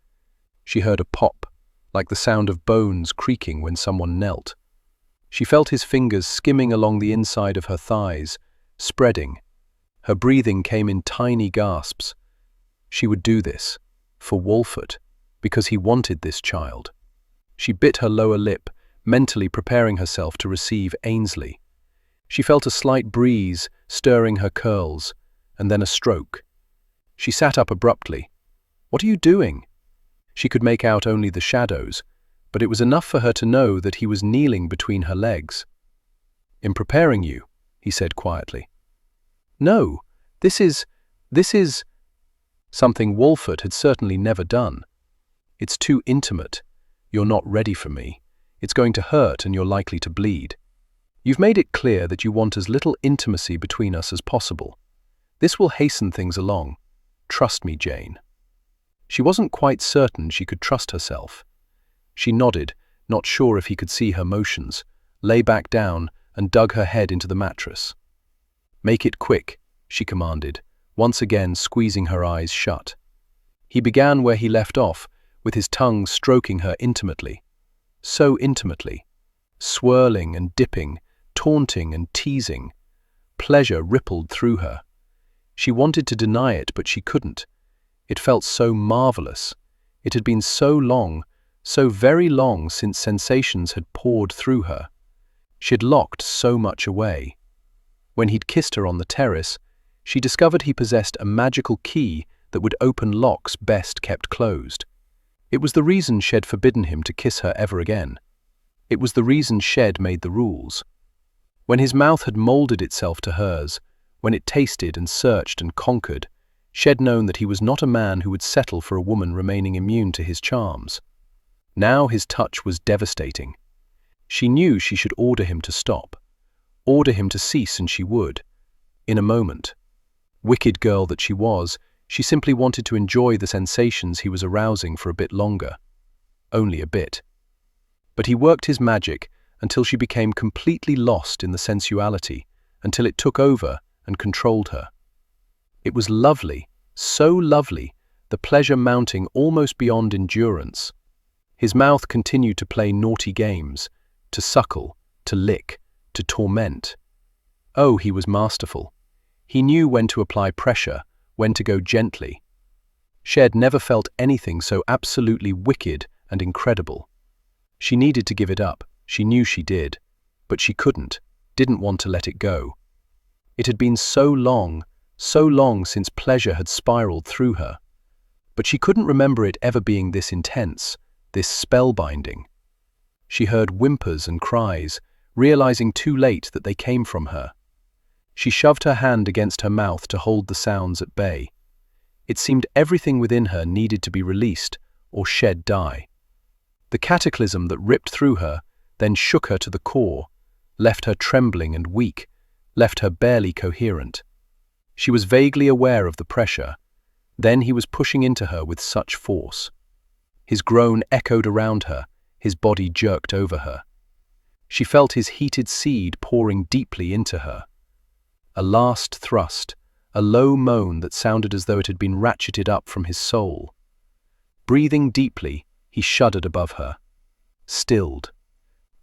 She heard a pop, like the sound of bones creaking when someone knelt. She felt his fingers skimming along the inside of her thighs, spreading. Her breathing came in tiny gasps. She would do this, for Walford, because he wanted this child. She bit her lower lip, mentally preparing herself to receive Ainsley. She felt a slight breeze stirring her curls, and then a stroke. She sat up abruptly. "What are you doing?" She could make out only the shadows, but it was enough for her to know that he was kneeling between her legs. "In preparing you," he said quietly. "No, this is something Walford had certainly never done. It's too intimate. You're not ready for me. It's going to hurt and you're likely to bleed. You've made it clear that you want as little intimacy between us as possible. This will hasten things along. Trust me, Jane." She wasn't quite certain she could trust herself. She nodded, not sure if he could see her motions, lay back down and dug her head into the mattress. "Make it quick," she commanded, once again squeezing her eyes shut. He began where he left off, with his tongue stroking her intimately. So intimately. swirling and dipping, taunting and teasing. Pleasure rippled through her. She wanted to deny it, but she couldn't. It felt so marvelous. It had been so long, so very long since sensations had poured through her. She'd locked so much away. When he'd kissed her on the terrace, she discovered he possessed a magical key that would open locks best kept closed. It was the reason Shed forbidden him to kiss her ever again. It was the reason Shed made the rules. When his mouth had molded itself to hers, when it tasted and searched and conquered, Shed known that he was not a man who would settle for a woman remaining immune to his charms. Now his touch was devastating. She knew she should order him to stop, order him to cease, and she would, in a moment. Wicked girl that she was, she simply wanted to enjoy the sensations he was arousing for a bit longer. Only a bit. But he worked his magic until she became completely lost in the sensuality, until it took over and controlled her. It was lovely, so lovely, the pleasure mounting almost beyond endurance. His mouth continued to play naughty games, to suckle, to lick, to torment. Oh, he was masterful. He knew when to apply pressure, when to go gently. Shed never felt anything so absolutely wicked and incredible. She needed to give it up, she knew she did, but she couldn't, didn't want to let it go. It had been so long since pleasure had spiraled through her, but she couldn't remember it ever being this intense, this spellbinding. She heard whimpers and cries, realizing too late that they came from her. She shoved her hand against her mouth to hold the sounds at bay. It seemed everything within her needed to be released, or Shed die. The cataclysm that ripped through her, then shook her to the core, left her trembling and weak, left her barely coherent. She was vaguely aware of the pressure. Then he was pushing into her with such force. His groan echoed around her, his body jerked over her. She felt his heated seed pouring deeply into her. A last thrust, a low moan that sounded as though it had been ratcheted up from his soul. Breathing deeply, he shuddered above her. Stilled.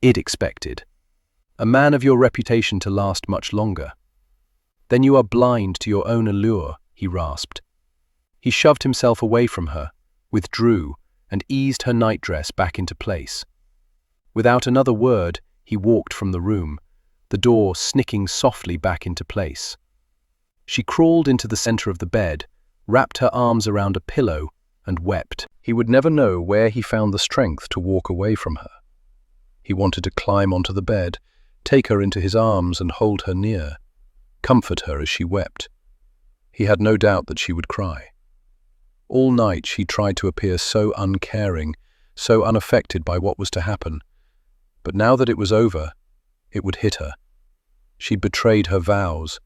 Id expected. A man of your reputation to last much longer. Then you are blind to your own allure, he rasped. He shoved himself away from her, withdrew, and eased her nightdress back into place. Without another word, he walked from the room, the door snicking softly back into place. She crawled into the center of the bed, wrapped her arms around a pillow, and wept. He would never know where he found the strength to walk away from her. He wanted to climb onto the bed, take her into his arms and hold her near, comfort her as she wept. He had no doubt that she would cry. All night she tried to appear so uncaring, so unaffected by what was to happen. But now that it was over, it would hit her. She'd betrayed her vows,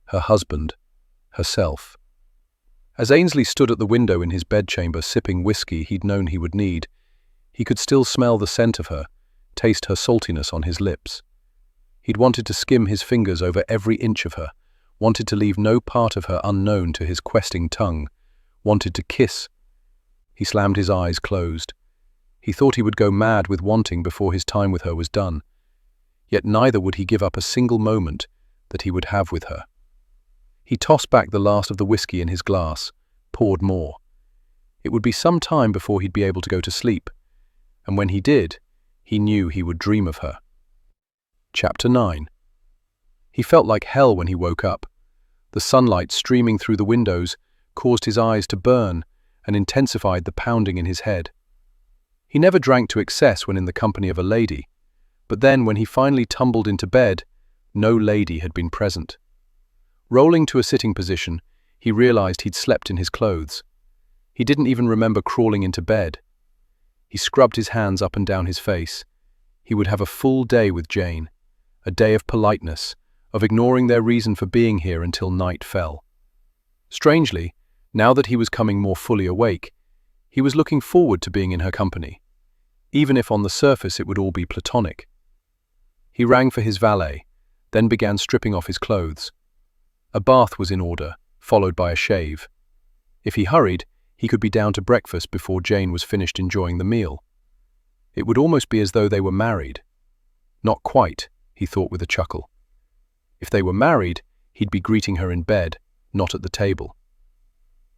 her husband, herself. As Ainsley stood at the window in his bedchamber sipping whiskey he'd known he would need, he could still smell the scent of her, taste her saltiness on his lips. He'd wanted to skim his fingers over every inch of her, wanted to leave no part of her unknown to his questing tongue, wanted to kiss. He slammed his eyes closed. He thought he would go mad with wanting before his time with her was done. Yet neither would he give up a single moment that he would have with her. He tossed back the last of the whiskey in his glass, poured more. It would be some time before he'd be able to go to sleep, and when he did, he knew he would dream of her. Chapter 9. He felt like hell when he woke up. The sunlight streaming through the windows caused his eyes to burn and intensified the pounding in his head. He never drank to excess when in the company of a lady, but then when he finally tumbled into bed, no lady had been present. Rolling to a sitting position, he realized he'd slept in his clothes. He didn't even remember crawling into bed. He scrubbed his hands up and down his face. He would have a full day with Jane, a day of politeness, of ignoring their reason for being here until night fell. Strangely, now that he was coming more fully awake, he was looking forward to being in her company, even if on the surface it would all be platonic. He rang for his valet, then began stripping off his clothes. A bath was in order, followed by a shave. If he hurried, he could be down to breakfast before Jane was finished enjoying the meal. It would almost be as though they were married. Not quite, he thought with a chuckle. If they were married, he'd be greeting her in bed, not at the table.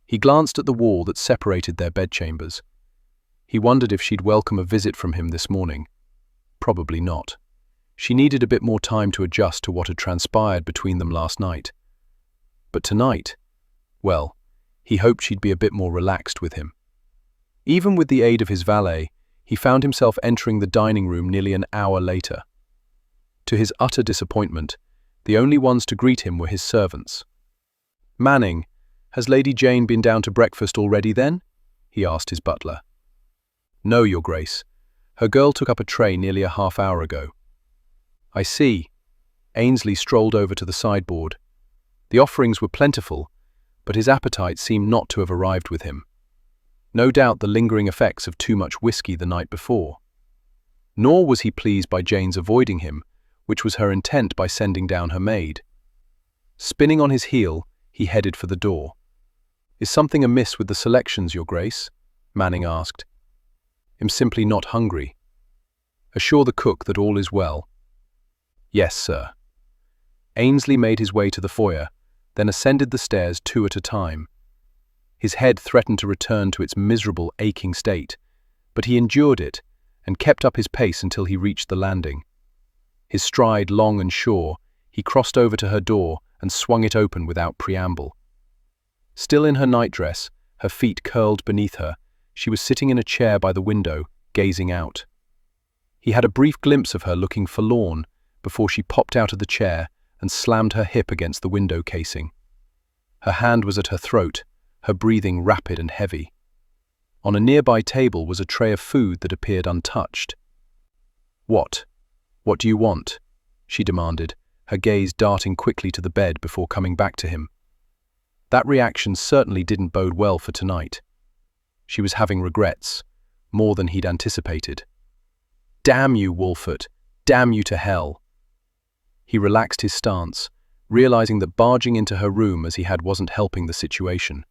He glanced at the wall that separated their bedchambers. He wondered if she'd welcome a visit from him this morning. Probably not. She needed a bit more time to adjust to what had transpired between them last night. But tonight, well, he hoped she'd be a bit more relaxed with him. Even with the aid of his valet, he found himself entering the dining room nearly an hour later. To his utter disappointment, the only ones to greet him were his servants. "Manning, has Lady Jane been down to breakfast already then?" he asked his butler. "No, Your Grace. Her girl took up a tray nearly a half-hour ago." "I see." Ainsley strolled over to the sideboard. The offerings were plentiful, but his appetite seemed not to have arrived with him. No doubt the lingering effects of too much whiskey the night before. Nor was he pleased by Jane's avoiding him, which was her intent by sending down her maid. Spinning on his heel, he headed for the door. "Is something amiss with the selections, Your Grace?" Manning asked. "I'm simply not hungry." "Assure the cook that all is well." "Yes, sir." Ainsley made his way to the foyer, then ascended the stairs 2 at a time. His head threatened to return to its miserable, aching state, but he endured it and kept up his pace until he reached the landing. His stride long and sure, he crossed over to her door and swung it open without preamble. Still in her nightdress, her feet curled beneath her, she was sitting in a chair by the window, gazing out. He had a brief glimpse of her looking forlorn before she popped out of the chair and slammed her hip against the window casing. Her hand was at her throat, her breathing rapid and heavy. On a nearby table was a tray of food that appeared untouched. "What do you want?" she demanded, her gaze darting quickly to the bed before coming back to him. That reaction certainly didn't bode well for tonight. She was having regrets, more than he'd anticipated. "Damn you, Wolfert! Damn you to hell!" He relaxed his stance, realizing that barging into her room as he had wasn't helping the situation.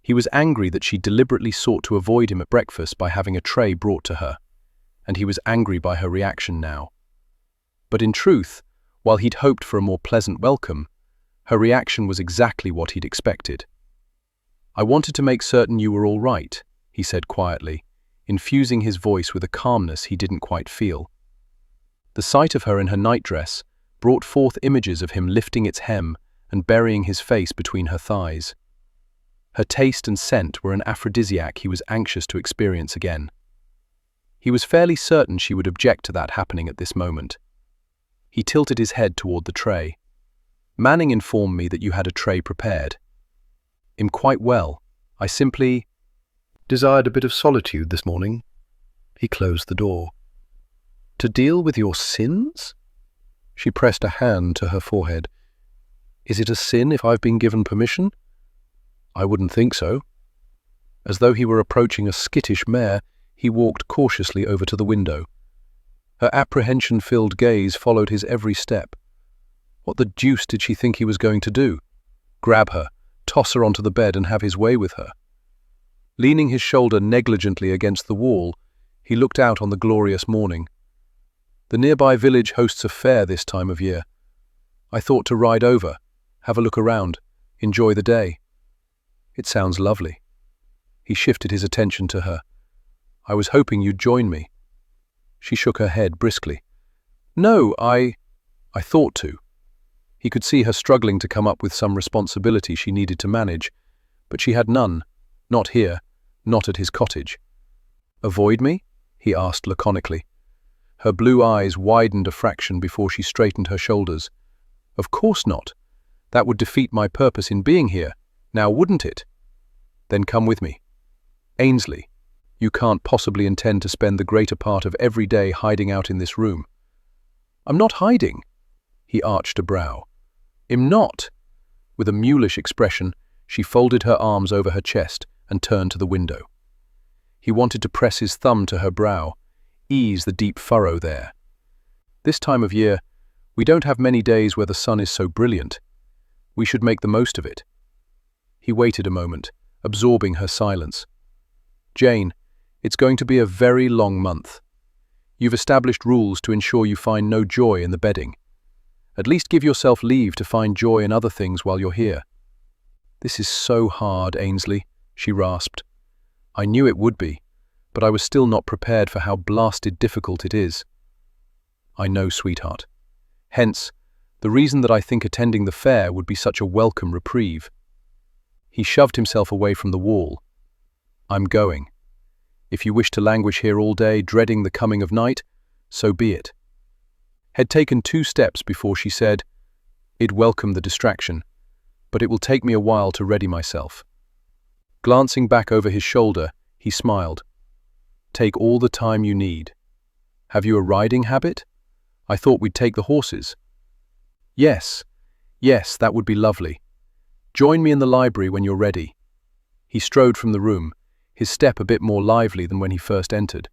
He was angry that she deliberately sought to avoid him at breakfast by having a tray brought to her, and he was angry by her reaction now. But in truth, while he'd hoped for a more pleasant welcome, her reaction was exactly what he'd expected. "I wanted to make certain you were all right," he said quietly, infusing his voice with a calmness he didn't quite feel. The sight of her in her nightdress brought forth images of him lifting its hem and burying his face between her thighs. Her taste and scent were an aphrodisiac he was anxious to experience again. He was fairly certain she would object to that happening at this moment. He tilted his head toward the tray. "Manning informed me that you had a tray prepared." "I'm quite well. I simply Desired a bit of solitude this morning." He closed the door. "To deal with your sins?" She pressed a hand to her forehead. "Is it a sin if I've been given permission?" "I wouldn't think so." As though he were approaching a skittish mare, he walked cautiously over to the window. Her apprehension-filled gaze followed his every step. What the deuce did she think he was going to do? Grab her, toss her onto the bed and have his way with her? Leaning his shoulder negligently against the wall, he looked out on the glorious morning. The nearby village hosts a fair this time of year. I thought to ride over, have a look around, enjoy the day. It sounds lovely. He shifted his attention to her. "I was hoping you'd join me." She shook her head briskly. "No, I thought to." He could see her struggling to come up with some responsibility she needed to manage, but she had none, not here, not at his cottage. "Avoid me?" he asked laconically. Her blue eyes widened a fraction before she straightened her shoulders. "Of course not. That would defeat my purpose in being here, now wouldn't it?" "Then come with me." "Ainsley, you can't possibly intend to spend the greater part of every day hiding out in this room." "I'm not hiding." He arched a brow. "I'm not." With a mulish expression, she folded her arms over her chest and turned to the window. He wanted to press his thumb to her brow, ease the deep furrow there. "This time of year, we don't have many days where the sun is so brilliant. We should make the most of it." He waited a moment, absorbing her silence. "Jane, it's going to be a very long month. You've established rules to ensure you find no joy in the bedding. At least give yourself leave to find joy in other things while you're here." "This is so hard, Ainsley," she rasped. "I knew it would be, but I was still not prepared for how blasted difficult it is." "I know, sweetheart. Hence, the reason that I think attending the fair would be such a welcome reprieve." He shoved himself away from the wall. "I'm going. If you wish to languish here all day, dreading the coming of night, so be it." Had taken 2 steps before she said, "I'd welcome the distraction, but it will take me a while to ready myself." Glancing back over his shoulder, he smiled. "Take all the time you need. Have you a riding habit? I thought we'd take the horses." Yes, that would be lovely. Join me in the library when you're ready." He strode from the room, his step a bit more lively than when he first entered.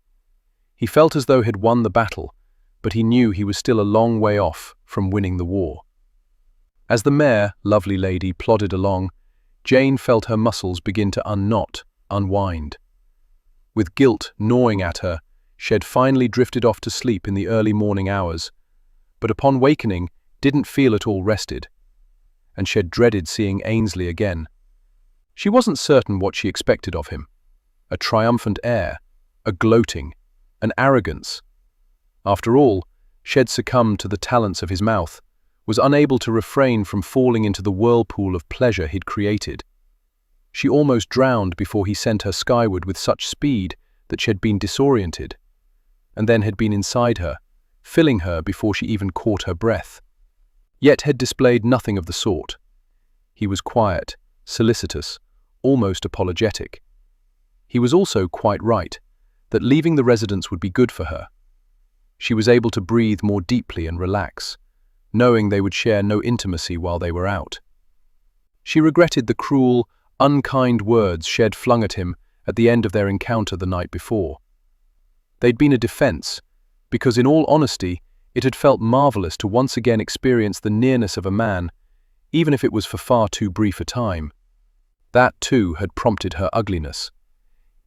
He felt as though he'd won the battle, but he knew he was still a long way off from winning the war. As the mare, lovely lady, plodded along, Jane felt her muscles begin to unwind. With guilt gnawing at her, she had finally drifted off to sleep in the early morning hours, but upon wakening didn't feel at all rested, and she had dreaded seeing Ainsley again. She wasn't certain what she expected of him. A triumphant air, a gloating, an arrogance. After all, she had succumbed to the talents of his mouth, was unable to refrain from falling into the whirlpool of pleasure he'd created. She almost drowned before he sent her skyward with such speed that she had been disoriented, and then had been inside her, filling her before she even caught her breath. Yet had displayed nothing of the sort. He was quiet, solicitous, almost apologetic. He was also quite right, that leaving the residence would be good for her. She was able to breathe more deeply and relax, knowing they would share no intimacy while they were out. She regretted the cruel, unkind words she had flung at him at the end of their encounter the night before. They'd been a defense, because in all honesty, it had felt marvelous to once again experience the nearness of a man, even if it was for far too brief a time. That, too, had prompted her ugliness.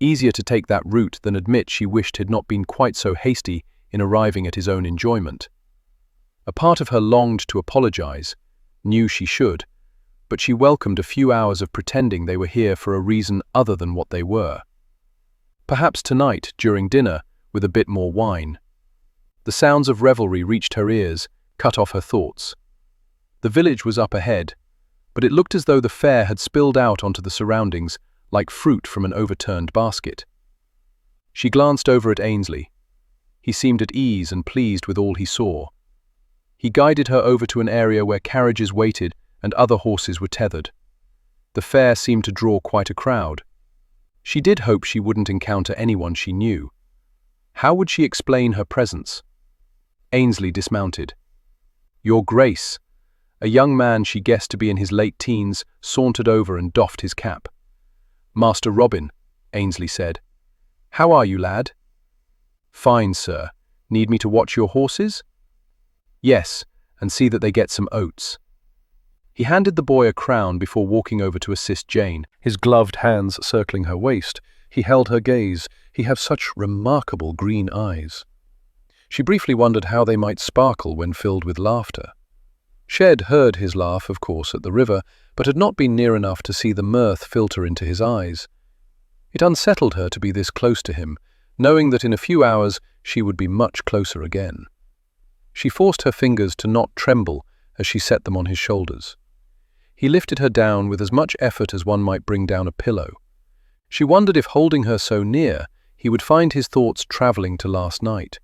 Easier to take that route than admit she wished he'd not been quite so hasty in arriving at his own enjoyment. A part of her longed to apologize, knew she should, but she welcomed a few hours of pretending they were here for a reason other than what they were. Perhaps tonight, during dinner, with a bit more wine. The sounds of revelry reached her ears, cut off her thoughts. The village was up ahead, but it looked as though the fair had spilled out onto the surroundings like fruit from an overturned basket. She glanced over at Ainsley. He seemed at ease and pleased with all he saw. He guided her over to an area where carriages waited and other horses were tethered. The fair seemed to draw quite a crowd. She did hope she wouldn't encounter anyone she knew. How would she explain her presence? Ainsley dismounted. "Your Grace." A young man she guessed to be in his late teens sauntered over and doffed his cap. "Master Robin," Ainsley said. "How are you, lad?" "Fine, sir. Need me to watch your horses?" "Yes, and see that they get some oats." He handed the boy a crown before walking over to assist Jane, his gloved hands circling her waist. He held her gaze. He had such remarkable green eyes. She briefly wondered how they might sparkle when filled with laughter. She had heard his laugh, of course, at the river, but had not been near enough to see the mirth filter into his eyes. It unsettled her to be this close to him, knowing that in a few hours she would be much closer again. She forced her fingers to not tremble as she set them on his shoulders. He lifted her down with as much effort as one might bring down a pillow. She wondered if holding her so near, he would find his thoughts travelling to last night,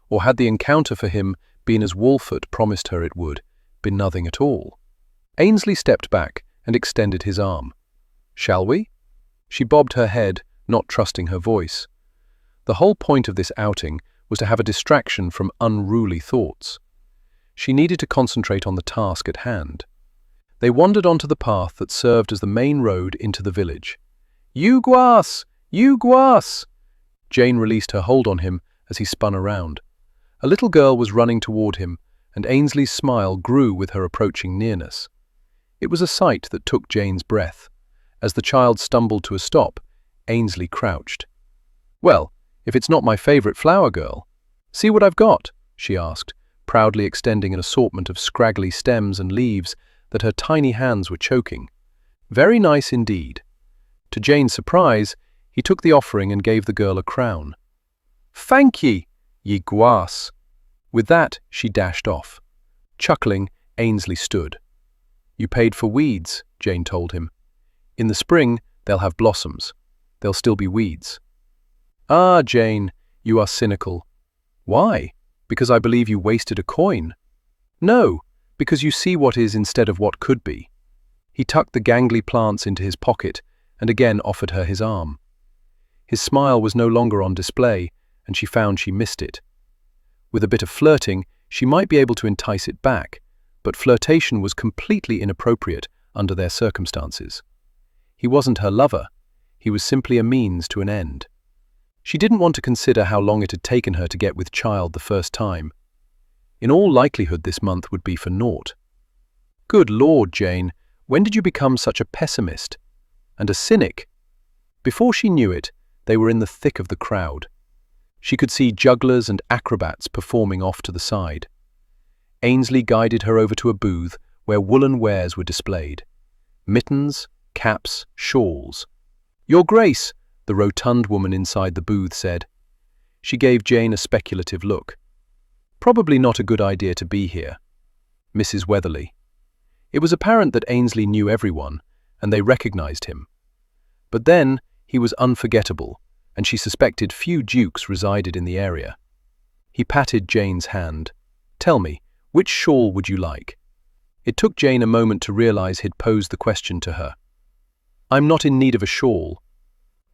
or had the encounter for him been as Wolfert promised her it would, been nothing at all. Ainsley stepped back and extended his arm. "Shall we?" She bobbed her head, not trusting her voice. The whole point of this outing was to have a distraction from unruly thoughts. She needed to concentrate on the task at hand. They wandered onto the path that served as the main road into the village. "You guas! You guas!" Jane released her hold on him as he spun around. A little girl was running toward him, and Ainsley's smile grew with her approaching nearness. It was a sight that took Jane's breath. As the child stumbled to a stop, Ainsley crouched. "Well, if it's not my favorite flower girl," See what I've got? She asked, proudly extending an assortment of scraggly stems and leaves that her tiny hands were choking. Very nice indeed. To Jane's surprise, he took the offering and gave the girl a crown. Thank ye, ye gwass. With that, she dashed off. Chuckling, Ainsley stood. You paid for weeds, Jane told him. In the spring, they'll have blossoms. There'll still be weeds. Ah, Jane, you are cynical. Why? Because I believe you wasted a coin? No, because you see what is instead of what could be. He tucked the gangly plants into his pocket and again offered her his arm. His smile was no longer on display, and she found she missed it. With a bit of flirting, she might be able to entice it back, but flirtation was completely inappropriate under their circumstances. He wasn't her lover. He was simply a means to an end. She didn't want to consider how long it had taken her to get with child the first time. In all likelihood, this month would be for naught. Good Lord, Jane, when did you become such a pessimist? And a cynic? Before she knew it, they were in the thick of the crowd. She could see jugglers and acrobats performing off to the side. Ainsley guided her over to a booth where woolen wares were displayed. Mittens, caps, shawls. Your Grace, the rotund woman inside the booth said. She gave Jane a speculative look. Probably not a good idea to be here. Mrs. Weatherly. It was apparent that Ainsley knew everyone, and they recognized him. But then, he was unforgettable, and she suspected few dukes resided in the area. He patted Jane's hand. Tell me, which shawl would you like? It took Jane a moment to realize he'd posed the question to her. I'm not in need of a shawl.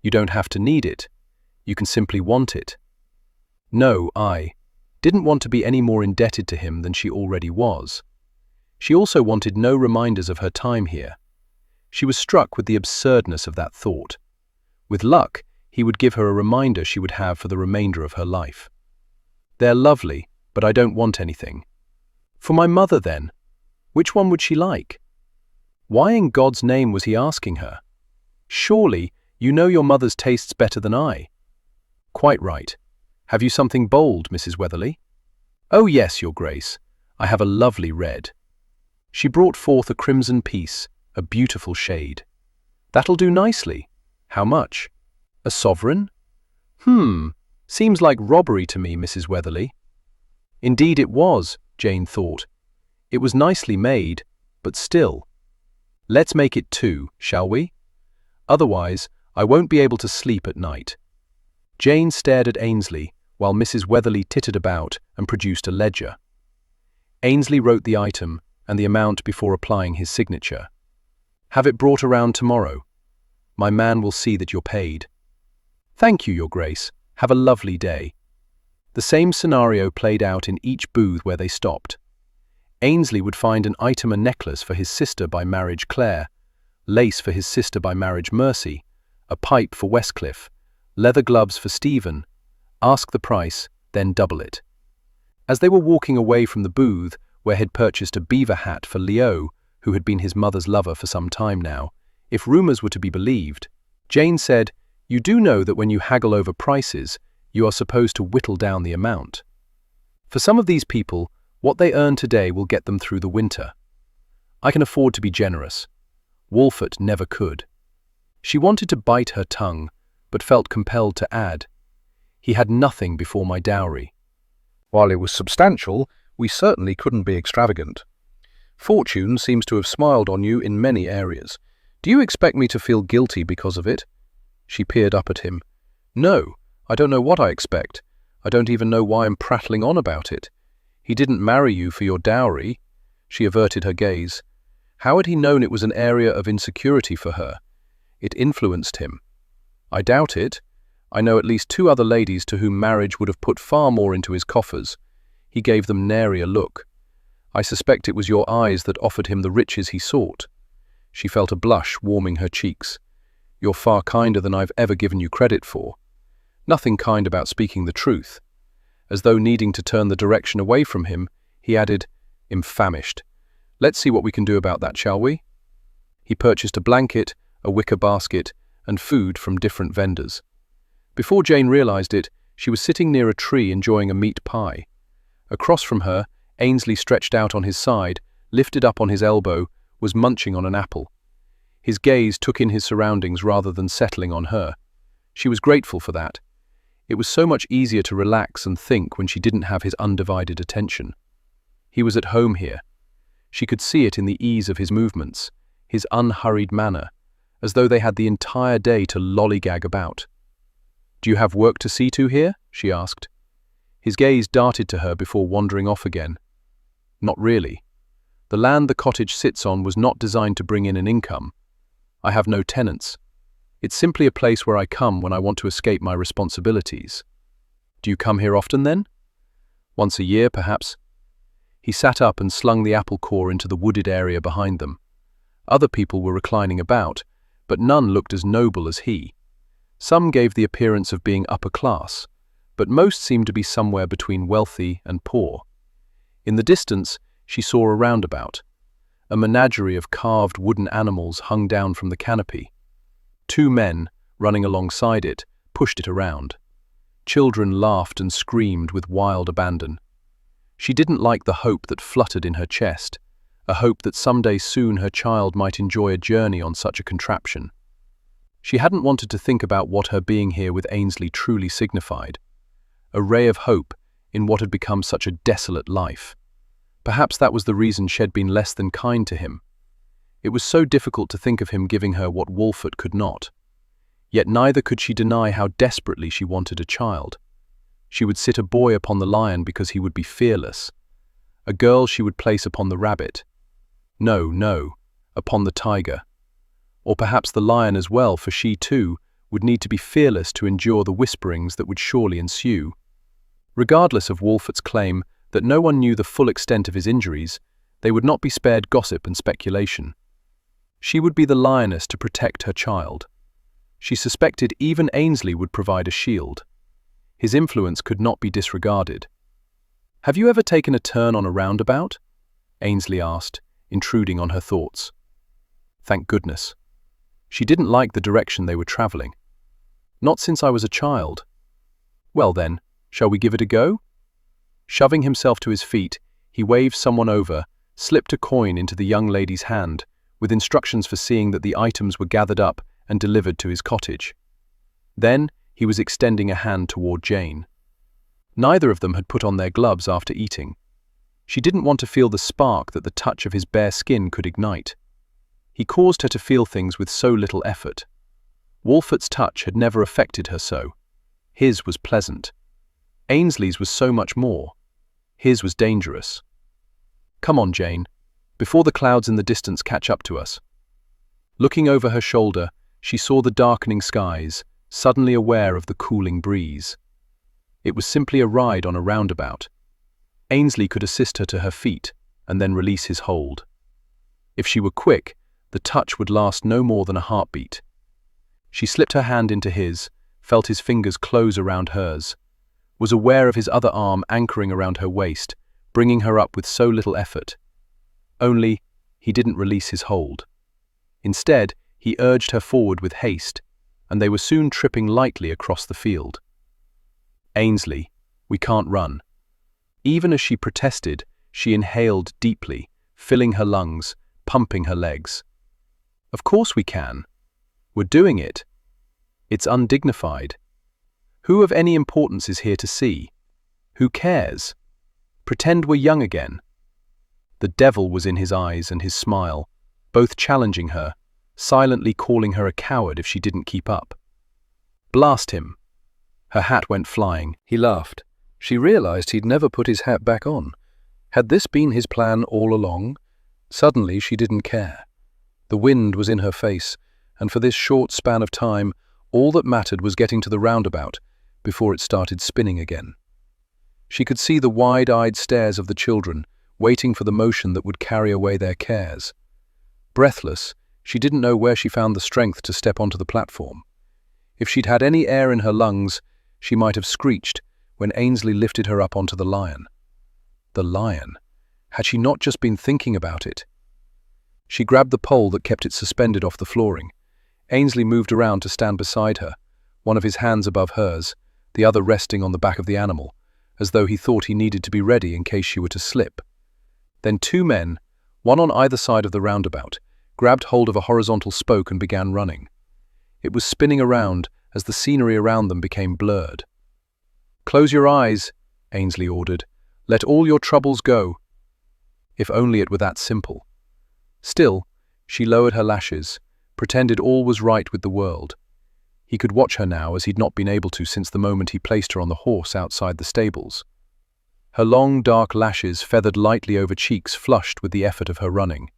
You don't have to need it. You can simply want it. No, I didn't want to be any more indebted to him than she already was. She also wanted no reminders of her time here. She was struck with the absurdness of that thought. With luck, he would give her a reminder she would have for the remainder of her life. They're lovely, but I don't want anything. For my mother, then. Which one would she like? Why in God's name was he asking her? Surely, you know your mother's tastes better than I. Quite right. Have you something bold, Mrs. Weatherly? Oh yes, Your Grace. I have a lovely red. She brought forth a crimson piece, a beautiful shade. That'll do nicely. How much? A sovereign? Seems like robbery to me, Mrs. Weatherly. Indeed it was, Jane thought. It was nicely made, but still. Let's make it 2, shall we? Otherwise, I won't be able to sleep at night. Jane stared at Ainsley, while Mrs. Weatherly tittered about and produced a ledger. Ainsley wrote the item and the amount before applying his signature. Have it brought around tomorrow. My man will see that you're paid. Thank you, Your Grace. Have a lovely day. The same scenario played out in each booth where they stopped. Ainsley would find an item: a necklace for his sister by marriage Claire, lace for his sister by marriage Mercy, a pipe for Westcliff, leather gloves for Stephen. Ask the price, then double it. As they were walking away from the booth where he'd purchased a beaver hat for Leo, who had been his mother's lover for some time now, if rumors were to be believed, Jane said, "You do know that when you haggle over prices, you are supposed to whittle down the amount. For some of these people, what they earn today will get them through the winter. I can afford to be generous. Wolfert never could." She wanted to bite her tongue, but felt compelled to add, "He had nothing before my dowry." While it was substantial, we certainly couldn't be extravagant. Fortune seems to have smiled on you in many areas. Do you expect me to feel guilty because of it? She peered up at him. No, I don't know what I expect. I don't even know why I'm prattling on about it. He didn't marry you for your dowry. She averted her gaze. How had he known it was an area of insecurity for her? It influenced him. I doubt it. I know at least 2 other ladies to whom marriage would have put far more into his coffers. He gave them nary a look. I suspect it was your eyes that offered him the riches he sought. She felt a blush warming her cheeks. You're far kinder than I've ever given you credit for. Nothing kind about speaking the truth. As though needing to turn the direction away from him, he added, "I'm-famished. Let's see what we can do about that, shall we?" He purchased a blanket, a wicker basket, and food from different vendors. Before Jane realized it, She was sitting near a tree enjoying a meat pie. Across from her, Ainsley, stretched out on his side, lifted up on his elbow, was munching on an apple. His gaze took in his surroundings rather than settling on her. She was grateful for that. It was so much easier to relax and think when she didn't have his undivided attention. He was at home here. She could see it in the ease of his movements, his unhurried manner, as though they had the entire day to lollygag about. "Do you have work to see to here?" she asked. His gaze darted to her before wandering off again. "Not really. The land the cottage sits on was not designed to bring in an income. I have no tenants. It's simply a place where I come when I want to escape my responsibilities." "Do you come here often then?" "Once a year, perhaps." He sat up and slung the apple core into the wooded area behind them. Other people were reclining about, but none looked as noble as he. Some gave the appearance of being upper class, but most seemed to be somewhere between wealthy and poor. In the distance, she saw a roundabout. A menagerie of carved wooden animals hung down from the canopy. 2 men, running alongside it, pushed it around. Children laughed and screamed with wild abandon. She didn't like the hope that fluttered in her chest, a hope that someday soon her child might enjoy a journey on such a contraption. She hadn't wanted to think about what her being here with Ainsley truly signified. A ray of hope in what had become such a desolate life. Perhaps that was the reason she'd been less than kind to him. It was so difficult to think of him giving her what Wolfert could not. Yet neither could she deny how desperately she wanted a child. She would sit a boy upon the lion because he would be fearless. A girl she would place upon the rabbit. No, upon the tiger. Or perhaps the lion as well, for she too would need to be fearless to endure the whisperings that would surely ensue. Regardless of Wolfert's claim that no one knew the full extent of his injuries, they would not be spared gossip and speculation. She would be the lioness to protect her child. She suspected even Ainsley would provide a shield. His influence could not be disregarded. "Have you ever taken a turn on a roundabout?" Ainsley asked, intruding on her thoughts. Thank goodness. She didn't like the direction they were traveling. "Not since I was a child." "Well then, shall we give it a go?" Shoving himself to his feet, he waved someone over, slipped a coin into the young lady's hand, with instructions for seeing that the items were gathered up and delivered to his cottage. Then he was extending a hand toward Jane. Neither of them had put on their gloves after eating. She didn't want to feel the spark that the touch of his bare skin could ignite. He caused her to feel things with so little effort. Wolfert's touch had never affected her so. His was pleasant. Ainsley's was so much more. His was dangerous. "Come on, Jane, before the clouds in the distance catch up to us." Looking over her shoulder, she saw the darkening skies, suddenly aware of the cooling breeze. It was simply a ride on a roundabout. Ainsley could assist her to her feet and then release his hold. If she were quick, the touch would last no more than a heartbeat. She slipped her hand into his, felt his fingers close around hers, was aware of his other arm anchoring around her waist, bringing her up with so little effort. Only, he didn't release his hold. Instead, he urged her forward with haste, and they were soon tripping lightly across the field. "Ainsley, we can't run." Even as she protested, she inhaled deeply, filling her lungs, pumping her legs. "Of course we can. We're doing it. It's undignified. Who of any importance is here to see? Who cares? Pretend we're young again." The devil was in his eyes and his smile, both challenging her, silently calling her a coward if she didn't keep up. "Blast him." Her hat went flying. He laughed. She realized he'd never put his hat back on. Had this been his plan all along? Suddenly she didn't care. The wind was in her face, and for this short span of time, all that mattered was getting to the roundabout before it started spinning again. She could see the wide-eyed stares of the children, waiting for the motion that would carry away their cares. Breathless, she didn't know where she found the strength to step onto the platform. If she'd had any air in her lungs, she might have screeched when Ainsley lifted her up onto the lion. The lion. Had she not just been thinking about it? She grabbed the pole that kept it suspended off the flooring. Ainsley moved around to stand beside her, one of his hands above hers, the other resting on the back of the animal, as though he thought he needed to be ready in case she were to slip. Then two men, one on either side of the roundabout, grabbed hold of a horizontal spoke and began running. It was spinning around as the scenery around them became blurred. "Close your eyes," Ainsley ordered. "Let all your troubles go." If only it were that simple. Still, she lowered her lashes, pretended all was right with the world. He could watch her now as he'd not been able to since the moment he placed her on the horse outside the stables. Her long, dark lashes feathered lightly over cheeks flushed with the effort of her running.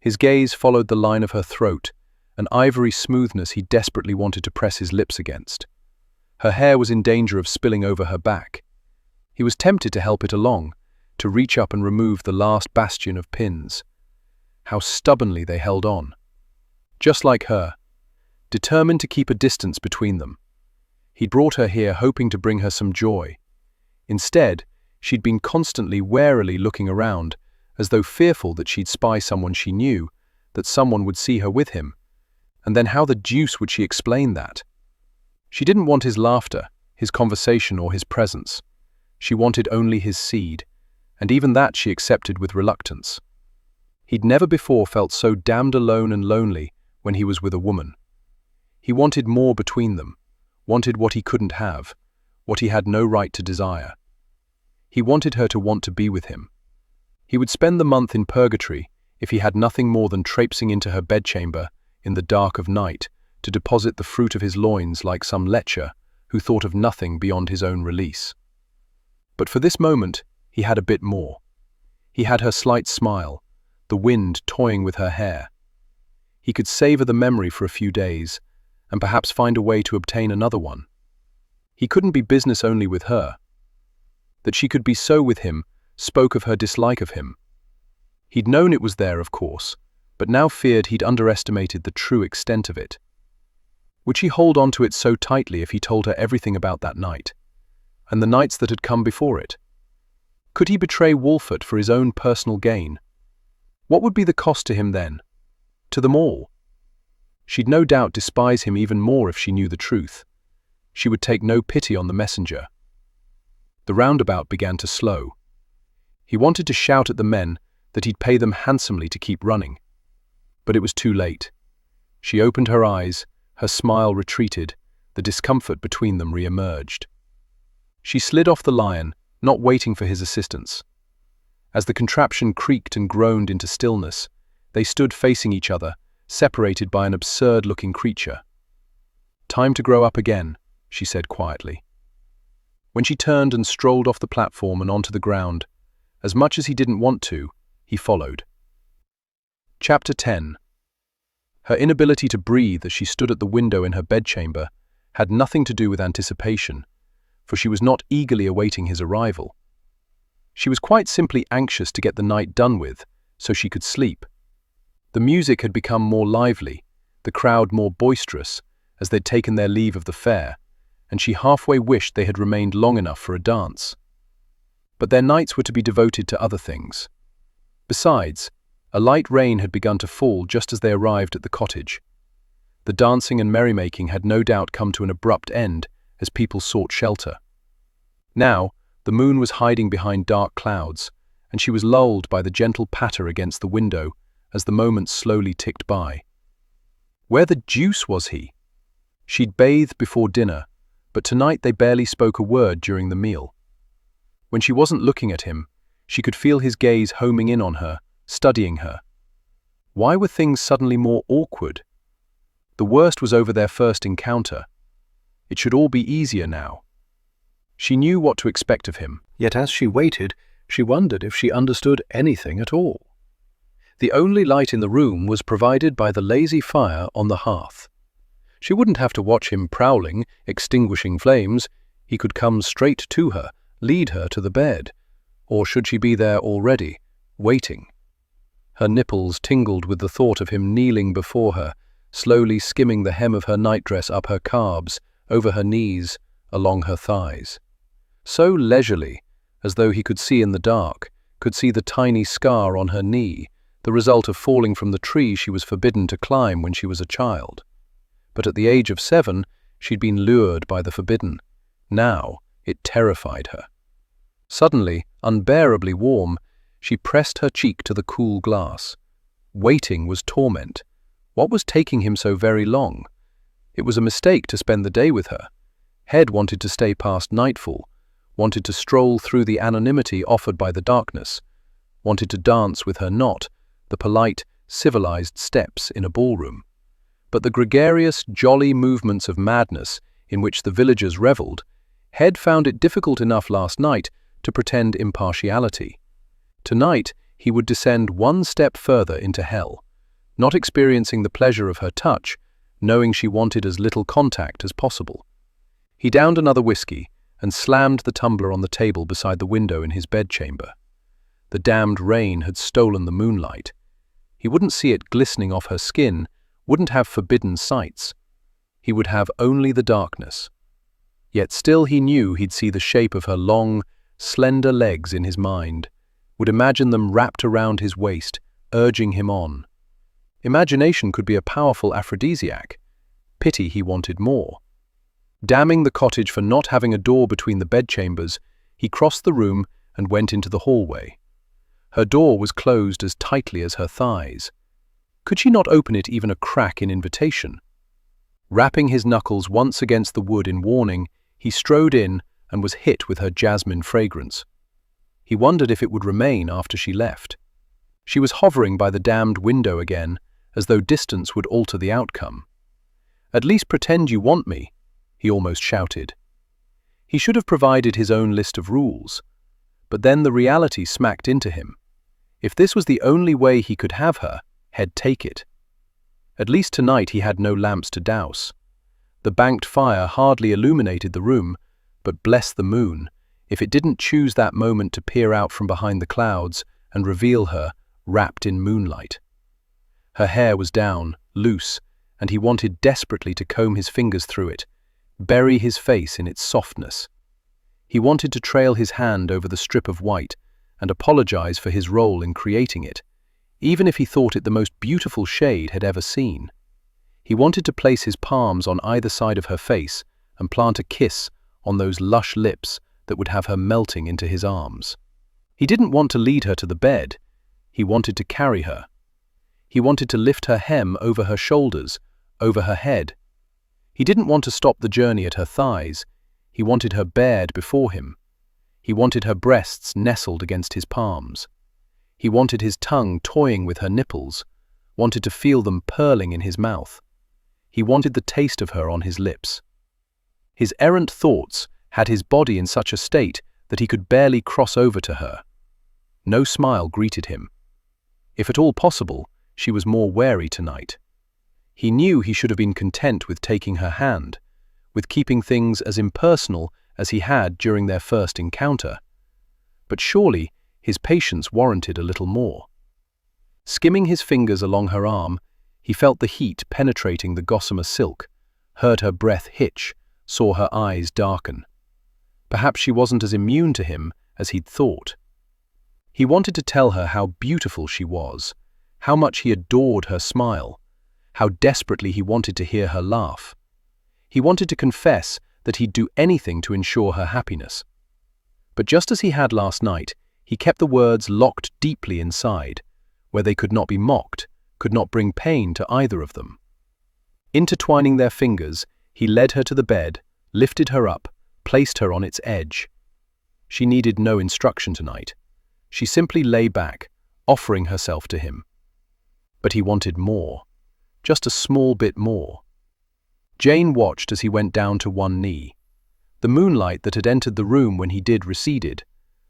His gaze followed the line of her throat, an ivory smoothness he desperately wanted to press his lips against. Her hair was in danger of spilling over her back. He was tempted to help it along, to reach up and remove the last bastion of pins. How stubbornly they held on. Just like her, determined to keep a distance between them. He'd brought her here hoping to bring her some joy. Instead, she'd been constantly warily looking around, as though fearful that she'd spy someone she knew, that someone would see her with him. And then how the deuce would she explain that? She didn't want his laughter, his conversation, or his presence. She wanted only his seed, and even that she accepted with reluctance. He'd never before felt so damned alone and lonely when he was with a woman. He wanted more between them, wanted what he couldn't have, what he had no right to desire. He wanted her to want to be with him. He would spend the month in purgatory if he had nothing more than traipsing into her bedchamber in the dark of night to deposit the fruit of his loins like some lecher who thought of nothing beyond his own release. But for this moment, he had a bit more. He had her slight smile, the wind toying with her hair. He could savor the memory for a few days, and perhaps find a way to obtain another one. He couldn't be business only with her. That she could be so with him spoke of her dislike of him. He'd known it was there, of course, but now feared he'd underestimated the true extent of it. Would she hold on to it so tightly if he told her everything about that night, and the nights that had come before it? Could he betray Wolfert for his own personal gain? What would be the cost to him then? To them all? She'd no doubt despise him even more if she knew the truth. She would take no pity on the messenger. The roundabout began to slow. He wanted to shout at the men that he'd pay them handsomely to keep running. But it was too late. She opened her eyes, her smile retreated, the discomfort between them re-emerged. She slid off the lion, not waiting for his assistance. As the contraption creaked and groaned into stillness, they stood facing each other, separated by an absurd-looking creature. "Time to grow up again," she said quietly. When she turned and strolled off the platform and onto the ground, as much as he didn't want to, he followed. Chapter 10. Her inability to breathe as she stood at the window in her bedchamber had nothing to do with anticipation, for she was not eagerly awaiting his arrival. She was quite simply anxious to get the night done with, so she could sleep. The music had become more lively, the crowd more boisterous, as they'd taken their leave of the fair, and she halfway wished they had remained long enough for a dance. But their nights were to be devoted to other things. Besides, a light rain had begun to fall just as they arrived at the cottage. The dancing and merrymaking had no doubt come to an abrupt end as people sought shelter. Now, the moon was hiding behind dark clouds, and she was lulled by the gentle patter against the window as the moments slowly ticked by. Where the deuce was he? She'd bathed before dinner, but tonight they barely spoke a word during the meal. When she wasn't looking at him, she could feel his gaze homing in on her, studying her. Why were things suddenly more awkward? The worst was over their first encounter. It should all be easier now. She knew what to expect of him, yet as she waited, she wondered if she understood anything at all. The only light in the room was provided by the lazy fire on the hearth. She wouldn't have to watch him prowling, extinguishing flames. He could come straight to her, lead her to the bed. Or should she be there already, waiting? Her nipples tingled with the thought of him kneeling before her, slowly skimming the hem of her nightdress up her calves, over her knees, along her thighs. So leisurely, as though he could see in the dark, could see the tiny scar on her knee, the result of falling from the tree she was forbidden to climb when she was a child. But at the age of 7, she'd been lured by the forbidden. Now it terrified her. Suddenly, unbearably warm, she pressed her cheek to the cool glass. Waiting was torment. What was taking him so very long? It was a mistake to spend the day with her. Head wanted to stay past nightfall, wanted to stroll through the anonymity offered by the darkness, wanted to dance with her not the polite, civilized steps in a ballroom. But the gregarious, jolly movements of madness in which the villagers revelled, Head found it difficult enough last night to pretend impartiality. Tonight he would descend one step further into hell, not experiencing the pleasure of her touch, knowing she wanted as little contact as possible. He downed another whiskey and slammed the tumbler on the table beside the window in his bedchamber. The damned rain had stolen the moonlight. He wouldn't see it glistening off her skin, wouldn't have forbidden sights. He would have only the darkness. Yet still he knew he'd see the shape of her long, slender legs in his mind, would imagine them wrapped around his waist, urging him on. Imagination could be a powerful aphrodisiac. Pity he wanted more. Damning the cottage for not having a door between the bedchambers, he crossed the room and went into the hallway. Her door was closed as tightly as her thighs. Could she not open it even a crack in invitation? Rapping his knuckles once against the wood in warning, he strode in and was hit with her jasmine fragrance. He wondered if it would remain after she left. She was hovering by the damned window again, as though distance would alter the outcome. "At least pretend you want me," he almost shouted. He should have provided his own list of rules. But then the reality smacked into him. If this was the only way he could have her, he'd take it. At least tonight he had no lamps to douse. The banked fire hardly illuminated the room, but bless the moon, if it didn't choose that moment to peer out from behind the clouds and reveal her, wrapped in moonlight. Her hair was down, loose, and he wanted desperately to comb his fingers through it, bury his face in its softness. He wanted to trail his hand over the strip of white and apologize for his role in creating it, even if he thought it the most beautiful shade had ever seen. He wanted to place his palms on either side of her face and plant a kiss on those lush lips that would have her melting into his arms. He didn't want to lead her to the bed. He wanted to carry her. He wanted to lift her hem over her shoulders, over her head. He didn't want to stop the journey at her thighs. He wanted her bared before him. He wanted her breasts nestled against his palms. He wanted his tongue toying with her nipples, wanted to feel them purling in his mouth. He wanted the taste of her on his lips. His errant thoughts had his body in such a state that he could barely cross over to her. No smile greeted him. If at all possible, she was more wary tonight. He knew he should have been content with taking her hand, with keeping things as impersonal as he had during their first encounter. But surely his patience warranted a little more. Skimming his fingers along her arm, he felt the heat penetrating the gossamer silk, heard her breath hitch, saw her eyes darken. Perhaps she wasn't as immune to him as he'd thought. He wanted to tell her how beautiful she was, how much he adored her smile, how desperately he wanted to hear her laugh. He wanted to confess that he'd do anything to ensure her happiness. But just as he had last night, he kept the words locked deeply inside, where they could not be mocked, could not bring pain to either of them. Intertwining their fingers, he led her to the bed, lifted her up, placed her on its edge. She needed no instruction tonight. She simply lay back, offering herself to him. But he wanted more, just a small bit more. Jane watched as he went down to one knee. The moonlight that had entered the room when he did receded,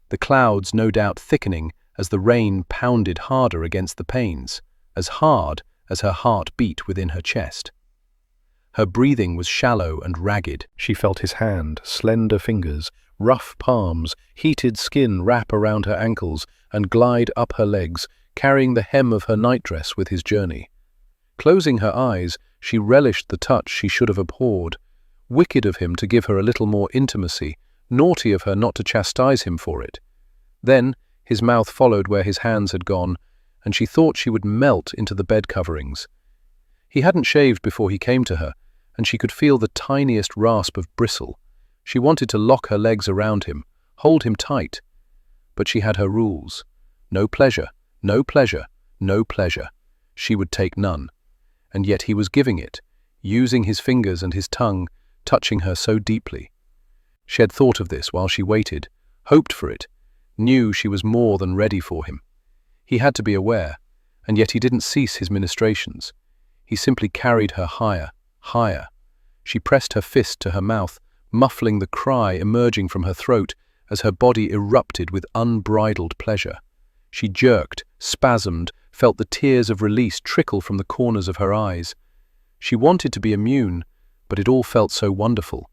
the clouds no doubt thickening as the rain pounded harder against the panes, as hard as her heart beat within her chest. Her breathing was shallow and ragged. She felt his hand, slender fingers, rough palms, heated skin wrap around her ankles and glide up her legs, carrying the hem of her nightdress with his journey. Closing her eyes, she relished the touch she should have abhorred. Wicked of him to give her a little more intimacy, naughty of her not to chastise him for it. Then his mouth followed where his hands had gone, and she thought she would melt into the bed coverings. He hadn't shaved before he came to her, and she could feel the tiniest rasp of bristle, She wanted to lock her legs around him, hold him tight. But she had her rules. No pleasure, no pleasure, no pleasure. She would take none. And yet he was giving it, using his fingers and his tongue, touching her so deeply. She had thought of this while she waited, hoped for it, knew she was more than ready for him. He had to be aware, and yet he didn't cease his ministrations. He simply carried her higher, higher. She pressed her fist to her mouth, muffling the cry emerging from her throat as her body erupted with unbridled pleasure. She jerked, spasmed, felt the tears of release trickle from the corners of her eyes. She wanted to be immune, but it all felt so wonderful.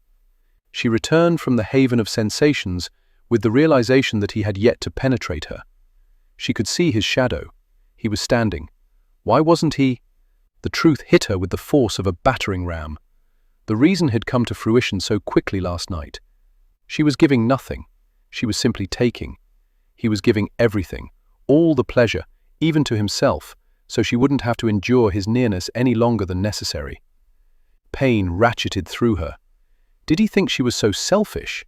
She returned from the haven of sensations with the realization that he had yet to penetrate her. She could see his shadow. He was standing. Why wasn't he? The truth hit her with the force of a battering ram. The reason had come to fruition so quickly last night. She was giving nothing. She was simply taking. He was giving everything, all the pleasure, even to himself, so she wouldn't have to endure his nearness any longer than necessary. Pain ratcheted through her. Did he think she was so selfish?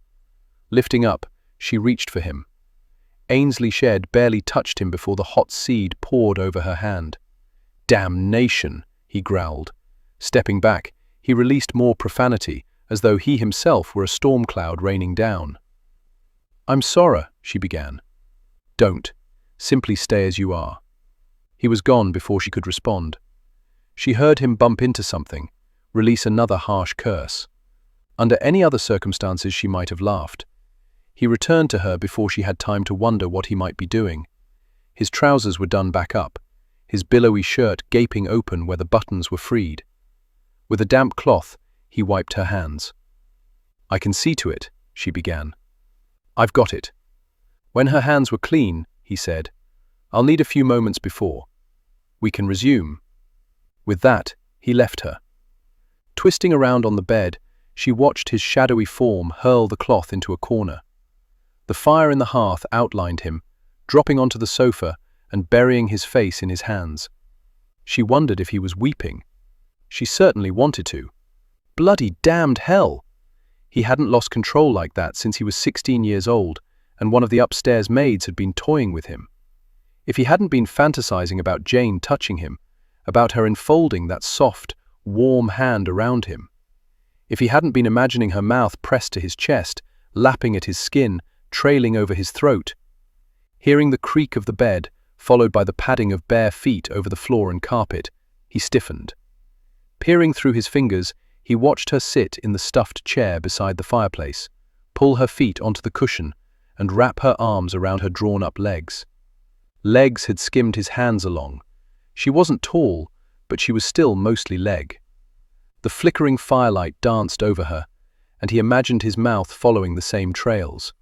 Lifting up, she reached for him. Ainsley Shed barely touched him before the hot seed poured over her hand. "Damnation," he growled. Stepping back, he released more profanity, as though he himself were a storm cloud raining down. "I'm sorry," she began. "Don't. Simply stay as you are." He was gone before she could respond. She heard him bump into something, release another harsh curse. Under any other circumstances she might have laughed. He returned to her before she had time to wonder what he might be doing. His trousers were done back up, his billowy shirt gaping open where the buttons were freed. With a damp cloth, he wiped her hands. "I can see to it," she began. "I've got it." When her hands were clean, he said, "I'll need a few moments before. We can resume." With that, he left her. Twisting around on the bed, she watched his shadowy form hurl the cloth into a corner. The fire in the hearth outlined him, dropping onto the sofa and burying his face in his hands. She wondered if he was weeping. She certainly wanted to. Bloody damned hell! He hadn't lost control like that since he was 16 years old, and one of the upstairs maids had been toying with him. If he hadn't been fantasizing about Jane touching him, about her enfolding that soft, warm hand around him. If he hadn't been imagining her mouth pressed to his chest, lapping at his skin, trailing over his throat. Hearing the creak of the bed, followed by the padding of bare feet over the floor and carpet, he stiffened. Peering through his fingers, he watched her sit in the stuffed chair beside the fireplace, pull her feet onto the cushion, and wrap her arms around her drawn-up legs. Legs had skimmed his hands along. She wasn't tall, but she was still mostly leg. The flickering firelight danced over her, and he imagined his mouth following the same trails.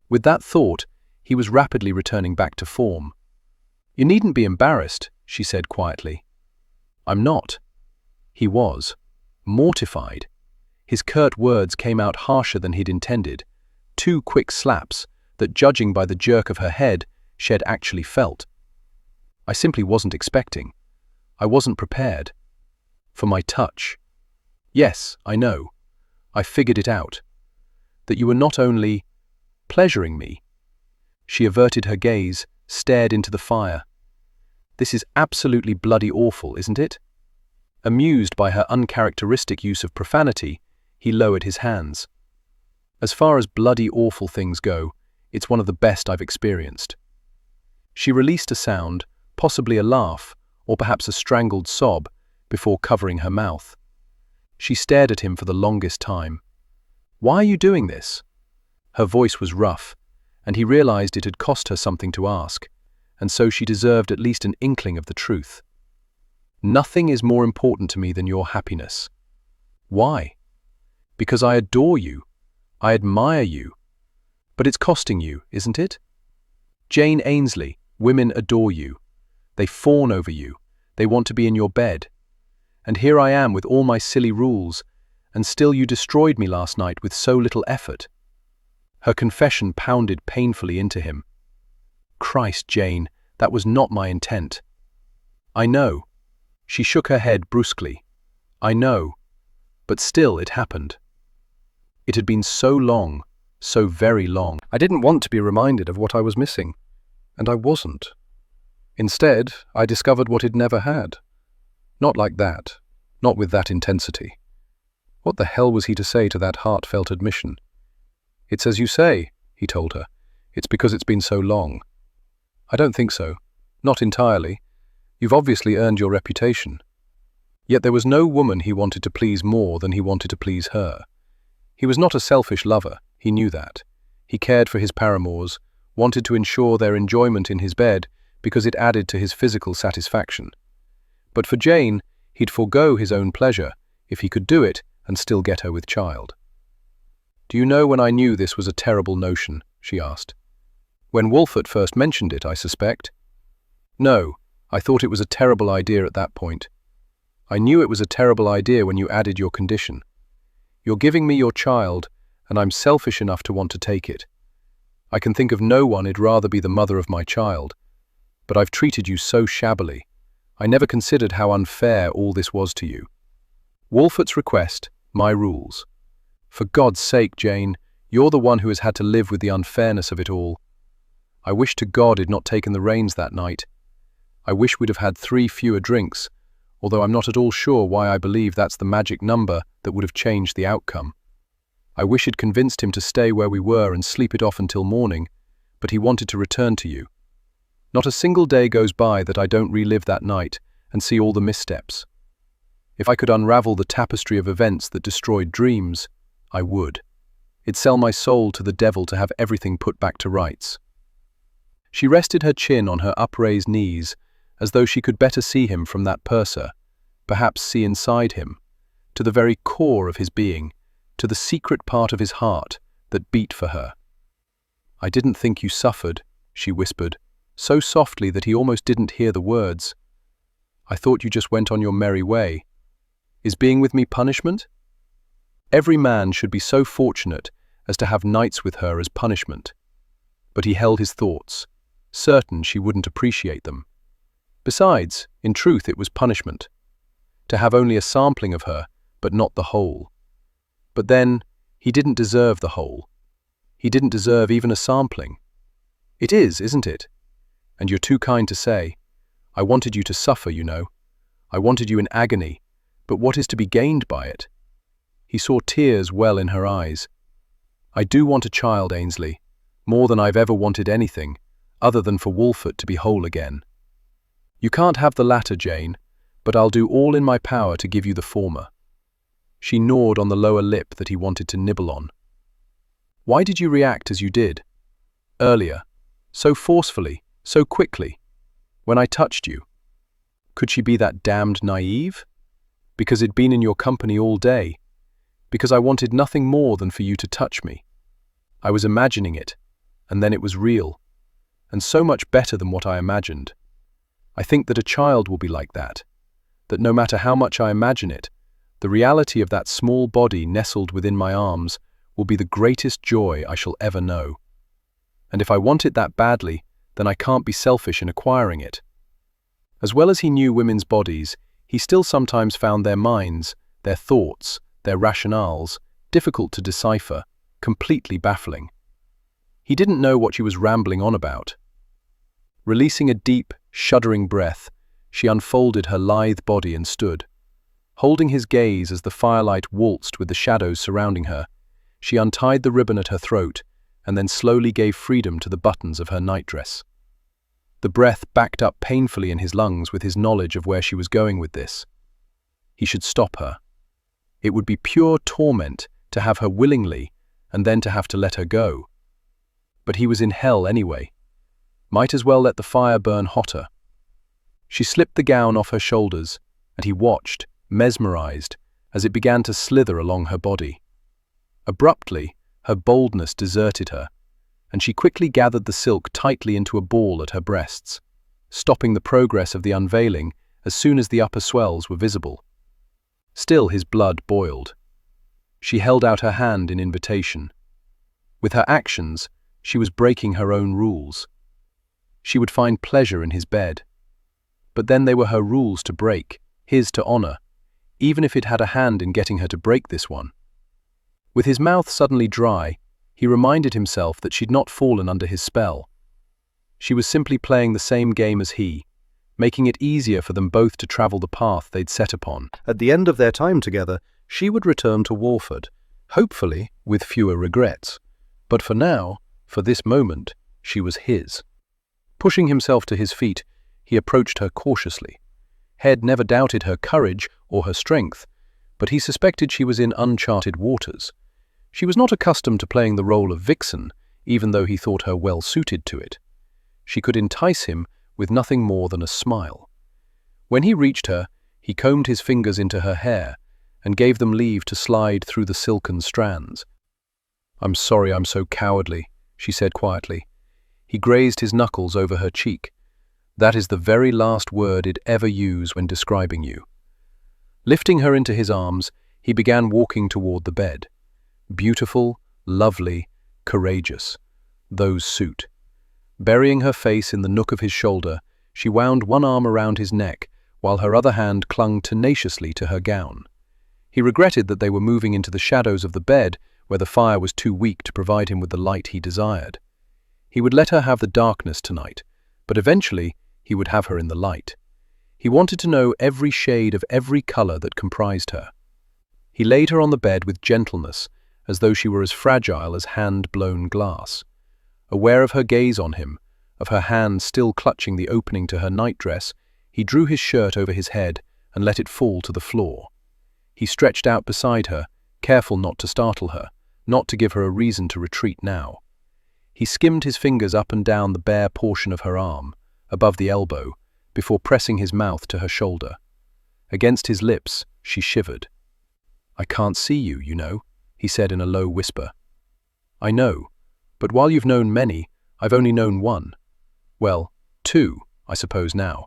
With that thought, he was rapidly returning back to form. "You needn't be embarrassed," she said quietly. "I'm not." He was. Mortified. His curt words came out harsher than he'd intended. 2 quick slaps that, judging by the jerk of her head, Shed actually felt. "I simply wasn't expecting. I wasn't prepared. For my touch. Yes, I know. I figured it out. That you were not only pleasuring me." She averted her gaze, stared into the fire. "This is absolutely bloody awful, isn't it?" Amused by her uncharacteristic use of profanity, he lowered his hands. "As far as bloody awful things go, it's one of the best I've experienced." She released a sound, possibly a laugh, or perhaps a strangled sob, before covering her mouth. She stared at him for the longest time. "Why are you doing this?" Her voice was rough, and he realized it had cost her something to ask, and so she deserved at least an inkling of the truth. "Nothing is more important to me than your happiness." "Why?" "Because I adore you. I admire you. But it's costing you, isn't it? Jane Ainsley, women adore you. They fawn over you. They want to be in your bed. And here I am with all my silly rules, and still you destroyed me last night with so little effort." Her confession pounded painfully into him. "Christ, Jane, that was not my intent." "I know." She shook her head brusquely. "I know. But still it happened." It had been so long, so very long. I didn't want to be reminded of what I was missing, and I wasn't. Instead, I discovered what it never had. Not like that, not with that intensity. What the hell was he to say to that heartfelt admission? "It's as you say," he told her. "It's because it's been so long." "I don't think so. Not entirely. You've obviously earned your reputation." Yet there was no woman he wanted to please more than he wanted to please her. He was not a selfish lover, he knew that. He cared for his paramours, wanted to ensure their enjoyment in his bed because it added to his physical satisfaction. But for Jane, he'd forego his own pleasure if he could do it and still get her with child. "Do you know when I knew this was a terrible notion?" she asked. "When Wolfert first mentioned it, I suspect." "No, I thought it was a terrible idea at that point. I knew it was a terrible idea when you added your condition. You're giving me your child, and I'm selfish enough to want to take it. I can think of no one who'd rather be the mother of my child. But I've treated you so shabbily. I never considered how unfair all this was to you. Wolfert's request, my rules. For God's sake, Jane, you're the one who has had to live with the unfairness of it all. I wish to God he'd not taken the reins that night. I wish we'd have had 3 fewer drinks, although I'm not at all sure why I believe that's the magic number that would have changed the outcome. I wish he'd convinced him to stay where we were and sleep it off until morning, but he wanted to return to you. Not a single day goes by that I don't relive that night and see all the missteps. If I could unravel the tapestry of events that destroyed dreams, I would. It'd sell my soul to the devil to have everything put back to rights." She rested her chin on her upraised knees, as though she could better see him from that purser, perhaps see inside him, to the very core of his being, to the secret part of his heart that beat for her. "I didn't think you suffered," she whispered, so softly that he almost didn't hear the words. "I thought you just went on your merry way. Is being with me punishment? Every man should be so fortunate as to have nights with her as punishment." But he held his thoughts, certain she wouldn't appreciate them. Besides, in truth it was punishment. To have only a sampling of her, but not the whole. But then, he didn't deserve the whole. He didn't deserve even a sampling. It is, isn't it? And you're too kind to say. I wanted you to suffer, you know. I wanted you in agony, but what is to be gained by it? He saw tears well in her eyes. "I do want a child, Ainsley, more than I've ever wanted anything, other than for Wolfert to be whole again. You can't have the latter, Jane, but I'll do all in my power to give you the former." She gnawed on the lower lip that he wanted to nibble on. "Why did you react as you did? Earlier, so forcefully, so quickly, when I touched you? Could she be that damned naive? Because it'd been in your company all day. Because I wanted nothing more than for you to touch me. I was imagining it, and then it was real, and so much better than what I imagined. I think that a child will be like that no matter how much I imagine it, the reality of that small body nestled within my arms will be the greatest joy I shall ever know. And if I want it that badly, then I can't be selfish in acquiring it." As well as he knew women's bodies, he still sometimes found their minds, their thoughts, their rationales, difficult to decipher, completely baffling. He didn't know what she was rambling on about. Releasing a deep, shuddering breath, she unfolded her lithe body and stood. Holding his gaze as the firelight waltzed with the shadows surrounding her, she untied the ribbon at her throat and then slowly gave freedom to the buttons of her nightdress. The breath backed up painfully in his lungs with his knowledge of where she was going with this. He should stop her. It would be pure torment to have her willingly and then to have to let her go. But he was in hell anyway. Might as well let the fire burn hotter. She slipped the gown off her shoulders, and he watched, mesmerized, as it began to slither along her body. Abruptly, her boldness deserted her, and she quickly gathered the silk tightly into a ball at her breasts, stopping the progress of the unveiling as soon as the upper swells were visible. Still his blood boiled. She held out her hand in invitation. With her actions, she was breaking her own rules. She would find pleasure in his bed. But then they were her rules to break, his to honor, even if it had a hand in getting her to break this one. With his mouth suddenly dry, he reminded himself that she'd not fallen under his spell. She was simply playing the same game as he, making it easier for them both to travel the path they'd set upon. At the end of their time together, she would return to Walford, hopefully with fewer regrets. But for now, for this moment, she was his. Pushing himself to his feet, he approached her cautiously. Head never doubted her courage or her strength, but he suspected she was in uncharted waters. She was not accustomed to playing the role of vixen, even though he thought her well suited to it. She could entice him with nothing more than a smile. When he reached her, he combed his fingers into her hair and gave them leave to slide through the silken strands. "I'm sorry I'm so cowardly," she said quietly. He grazed his knuckles over her cheek. "That is the very last word I'd ever use when describing you." Lifting her into his arms, he began walking toward the bed. Beautiful, lovely, courageous. Those suit. Burying her face in the nook of his shoulder, she wound one arm around his neck, while her other hand clung tenaciously to her gown. He regretted that they were moving into the shadows of the bed, where the fire was too weak to provide him with the light he desired. He would let her have the darkness tonight, but eventually he would have her in the light. He wanted to know every shade of every color that comprised her. He laid her on the bed with gentleness, as though she were as fragile as hand-blown glass. Aware of her gaze on him, of her hand still clutching the opening to her nightdress, he drew his shirt over his head and let it fall to the floor. He stretched out beside her, careful not to startle her, not to give her a reason to retreat now. He skimmed his fingers up and down the bare portion of her arm, above the elbow, before pressing his mouth to her shoulder. Against his lips, she shivered. "I can't see you, you know," he said in a low whisper. "I know, but while you've known many, I've only known one. Well, two, I suppose now.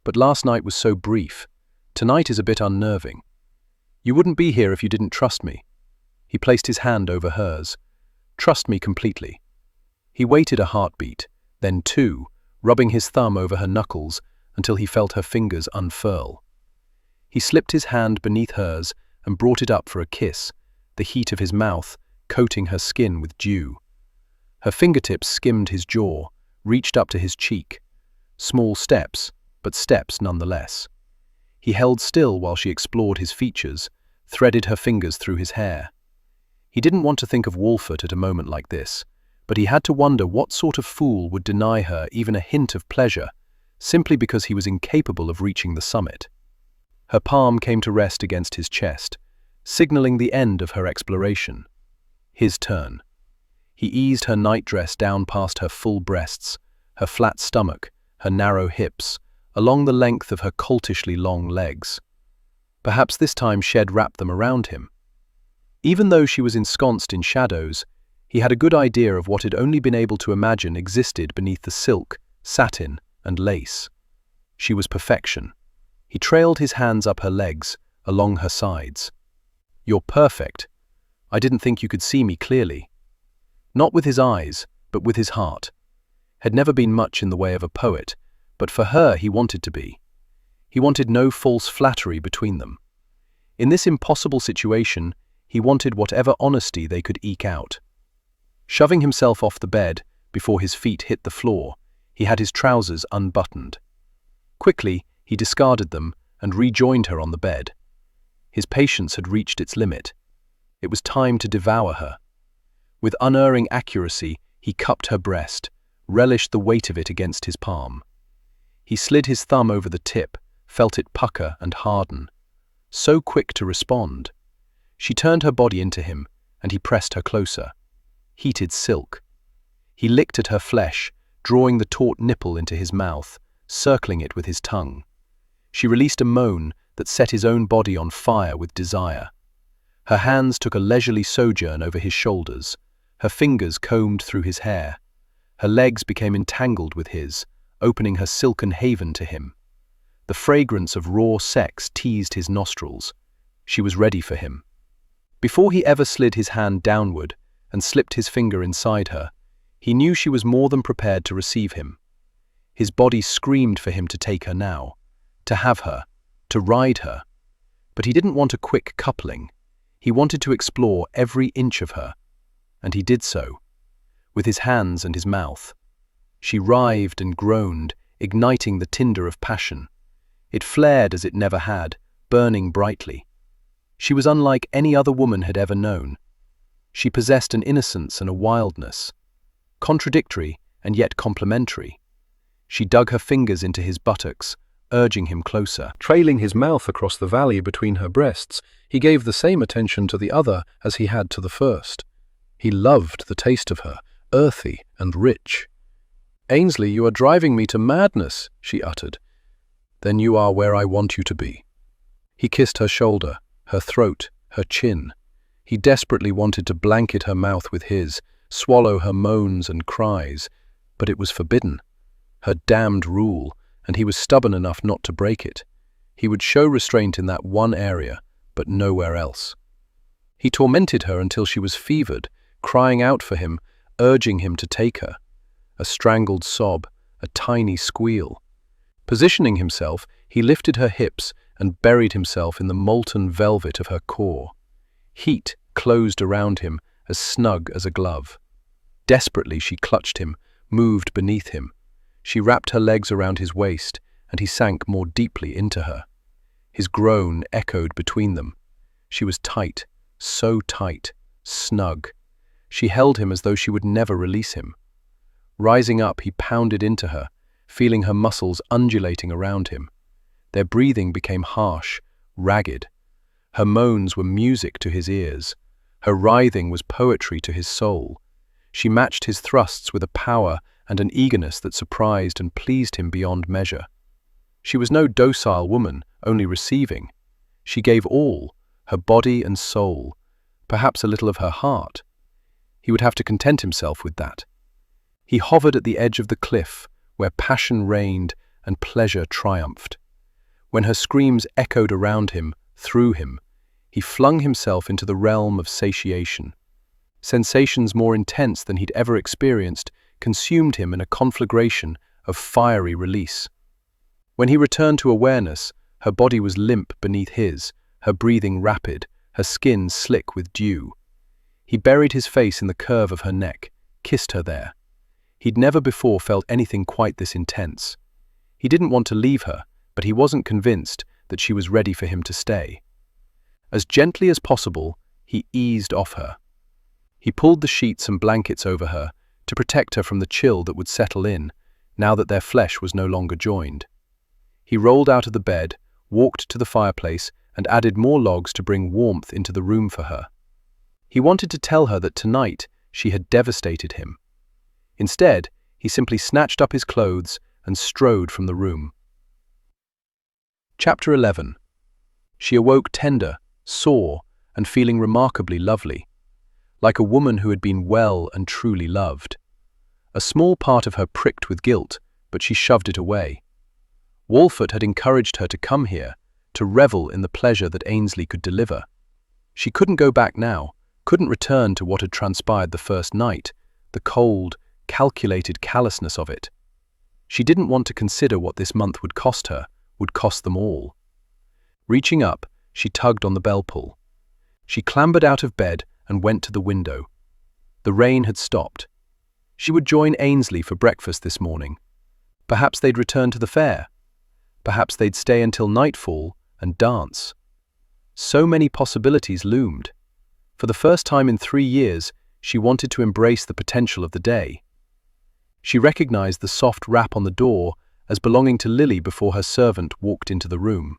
But last night was so brief. Tonight is a bit unnerving. You wouldn't be here if you didn't trust me." He placed his hand over hers. "Trust me completely." He waited a heartbeat, then two, rubbing his thumb over her knuckles until he felt her fingers unfurl. He slipped his hand beneath hers and brought it up for a kiss, the heat of his mouth coating her skin with dew. Her fingertips skimmed his jaw, reached up to his cheek. Small steps, but steps nonetheless. He held still while she explored his features, threaded her fingers through his hair. He didn't want to think of Walford at a moment like this, but he had to wonder what sort of fool would deny her even a hint of pleasure, simply because he was incapable of reaching the summit. Her palm came to rest against his chest, signaling the end of her exploration. His turn. He eased her nightdress down past her full breasts, her flat stomach, her narrow hips, along the length of her coltishly long legs. Perhaps this time Shed wrapped them around him. Even though she was ensconced in shadows, he had a good idea of what he'd only been able to imagine existed beneath the silk, satin, and lace. She was perfection. He trailed his hands up her legs, along her sides. "You're perfect. I didn't think you could see me clearly." Not with his eyes, but with his heart. Had never been much in the way of a poet, but for her he wanted to be. He wanted no false flattery between them. In this impossible situation, he wanted whatever honesty they could eke out. Shoving himself off the bed, before his feet hit the floor, he had his trousers unbuttoned. Quickly, he discarded them and rejoined her on the bed. His patience had reached its limit. It was time to devour her. With unerring accuracy, he cupped her breast, relished the weight of it against his palm. He slid his thumb over the tip, felt it pucker and harden. So quick to respond. She turned her body into him, and he pressed her closer. Heated silk. He licked at her flesh, drawing the taut nipple into his mouth, circling it with his tongue. She released a moan that set his own body on fire with desire. Her hands took a leisurely sojourn over his shoulders. Her fingers combed through his hair. Her legs became entangled with his, opening her silken haven to him. The fragrance of raw sex teased his nostrils. She was ready for him. Before he ever slid his hand downward and slipped his finger inside her, he knew she was more than prepared to receive him. His body screamed for him to take her now, to have her, to ride her. But he didn't want a quick coupling. He wanted to explore every inch of her, and he did so, with his hands and his mouth. She writhed and groaned, igniting the tinder of passion. It flared as it never had, burning brightly. She was unlike any other woman had ever known. She possessed an innocence and a wildness, contradictory and yet complementary. She dug her fingers into his buttocks, urging him closer. Trailing his mouth across the valley between her breasts, he gave the same attention to the other as he had to the first. He loved the taste of her, earthy and rich. "Ainsley, you are driving me to madness," she uttered. "Then you are where I want you to be." He kissed her shoulder, her throat, her chin. He desperately wanted to blanket her mouth with his, swallow her moans and cries, but it was forbidden. Her damned rule, and he was stubborn enough not to break it. He would show restraint in that one area, but nowhere else. He tormented her until she was fevered, crying out for him, urging him to take her. A strangled sob, a tiny squeal. Positioning himself, he lifted her hips and buried himself in the molten velvet of her core. Heat closed around him, as snug as a glove. Desperately she clutched him, moved beneath him. She wrapped her legs around his waist, and he sank more deeply into her. His groan echoed between them. She was tight, so tight, snug. She held him as though she would never release him. Rising up, he pounded into her, feeling her muscles undulating around him. Their breathing became harsh, ragged. Her moans were music to his ears. Her writhing was poetry to his soul. She matched his thrusts with a power and an eagerness that surprised and pleased him beyond measure. She was no docile woman, only receiving. She gave all, her body and soul, perhaps a little of her heart. He would have to content himself with that. He hovered at the edge of the cliff, where passion reigned and pleasure triumphed. When her screams echoed around him, through him, he flung himself into the realm of satiation. Sensations more intense than he'd ever experienced consumed him in a conflagration of fiery release. When he returned to awareness, her body was limp beneath his, her breathing rapid, her skin slick with dew. He buried his face in the curve of her neck, kissed her there. He'd never before felt anything quite this intense. He didn't want to leave her, but he wasn't convinced that she was ready for him to stay. As gently as possible, he eased off her. He pulled the sheets and blankets over her to protect her from the chill that would settle in, now that their flesh was no longer joined. He rolled out of the bed, walked to the fireplace, and added more logs to bring warmth into the room for her. He wanted to tell her that tonight she had devastated him. Instead, he simply snatched up his clothes and strode from the room. Chapter 11. She awoke tender, sore, and feeling remarkably lovely, like a woman who had been well and truly loved. A small part of her pricked with guilt, but she shoved it away. Walford had encouraged her to come here, to revel in the pleasure that Ainsley could deliver. She couldn't go back now, couldn't return to what had transpired the first night, the cold, calculated callousness of it. She didn't want to consider what this month would cost her, would cost them all. Reaching up, she tugged on the bell pull. She clambered out of bed and went to the window. The rain had stopped. She would join Ainsley for breakfast this morning. Perhaps they'd return to the fair. Perhaps they'd stay until nightfall and dance. So many possibilities loomed. For the first time in 3 years, she wanted to embrace the potential of the day. She recognized the soft rap on the door as belonging to Lily before her servant walked into the room.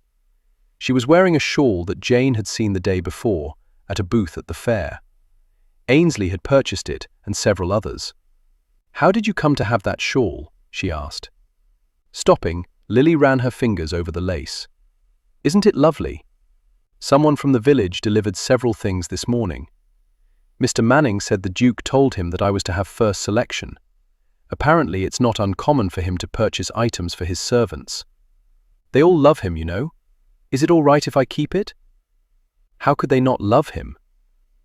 She was wearing a shawl that Jane had seen the day before at a booth at the fair. Ainsley had purchased it and several others. "How did you come to have that shawl?" she asked. Stopping, Lily ran her fingers over the lace. "Isn't it lovely? Someone from the village delivered several things this morning. Mr. Manning said the Duke told him that I was to have first selection. Apparently it's not uncommon for him to purchase items for his servants. They all love him, you know. Is it all right if I keep it?" How could they not love him?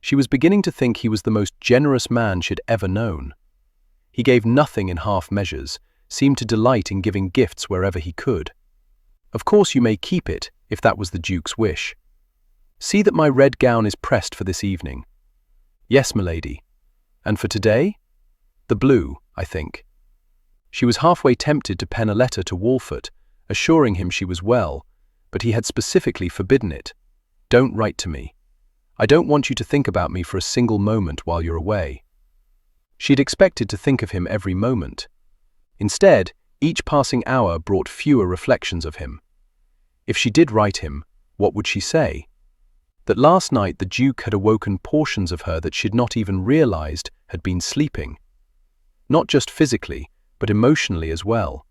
She was beginning to think he was the most generous man she'd ever known. He gave nothing in half measures, seemed to delight in giving gifts wherever he could. "Of course you may keep it, if that was the Duke's wish." See that my red gown is pressed for this evening. Yes, milady. And for today? The blue, I think. She was halfway tempted to pen a letter to Walford, assuring him she was well, but he had specifically forbidden it. Don't write to me. I don't want you to think about me for a single moment while you're away. She'd expected to think of him every moment. Instead, each passing hour brought fewer reflections of him. If she did write him, what would she say? That last night the Duke had awoken portions of her that she'd not even realized had been sleeping. Not just physically, but emotionally as well.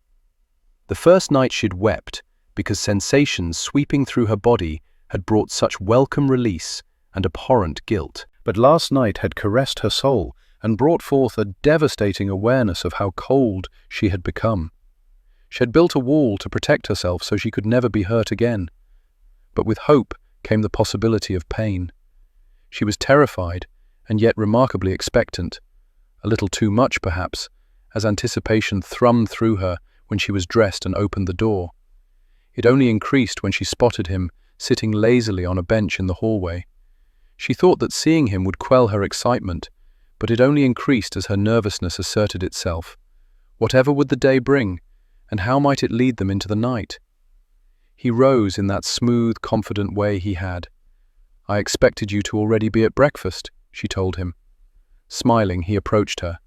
The first night she'd wept because sensations sweeping through her body had brought such welcome release and abhorrent guilt. But last night had caressed her soul and brought forth a devastating awareness of how cold she had become. She had built a wall to protect herself so she could never be hurt again. But with hope came the possibility of pain. She was terrified and yet remarkably expectant, a little too much perhaps, as anticipation thrummed through her when she was dressed and opened the door. It only increased when she spotted him sitting lazily on a bench in the hallway. She thought that seeing him would quell her excitement, but it only increased as her nervousness asserted itself. Whatever would the day bring, and how might it lead them into the night? He rose in that smooth, confident way he had. "I expected you to already be at breakfast," she told him. Smiling, he approached her.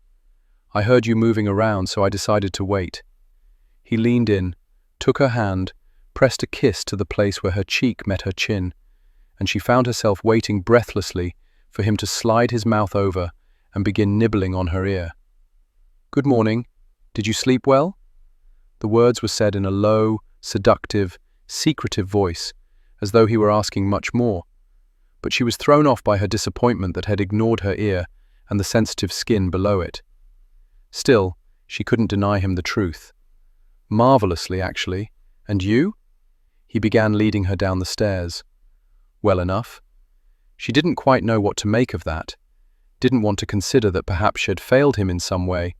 "I heard you moving around, so I decided to wait." He leaned in, took her hand, pressed a kiss to the place where her cheek met her chin, and she found herself waiting breathlessly for him to slide his mouth over and begin nibbling on her ear. "Good morning. Did you sleep well?" The words were said in a low, seductive, secretive voice, as though he were asking much more, but she was thrown off by her disappointment that had ignored her ear and the sensitive skin below it. Still, she couldn't deny him the truth. "Marvelously, actually. And you?" He began leading her down the stairs. "Well enough." She didn't quite know what to make of that, didn't want to consider that perhaps she had failed him in some way,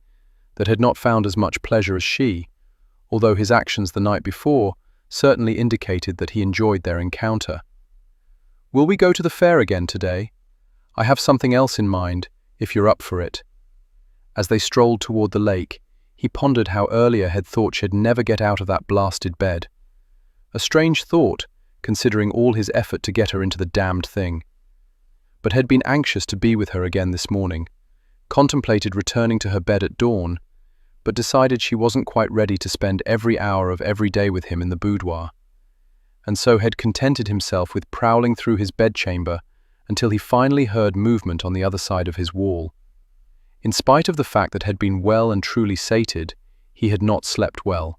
that had not found as much pleasure as she, although his actions the night before certainly indicated that he enjoyed their encounter. "Will we go to the fair again today? I have something else in mind, if you're up for it." As they strolled toward the lake, he pondered how earlier had thought she'd never get out of that blasted bed. A strange thought, considering all his effort to get her into the damned thing. But had been anxious to be with her again this morning, contemplated returning to her bed at dawn, but decided she wasn't quite ready to spend every hour of every day with him in the boudoir, and so had contented himself with prowling through his bedchamber until he finally heard movement on the other side of his wall. In spite of the fact that had been well and truly sated, he had not slept well.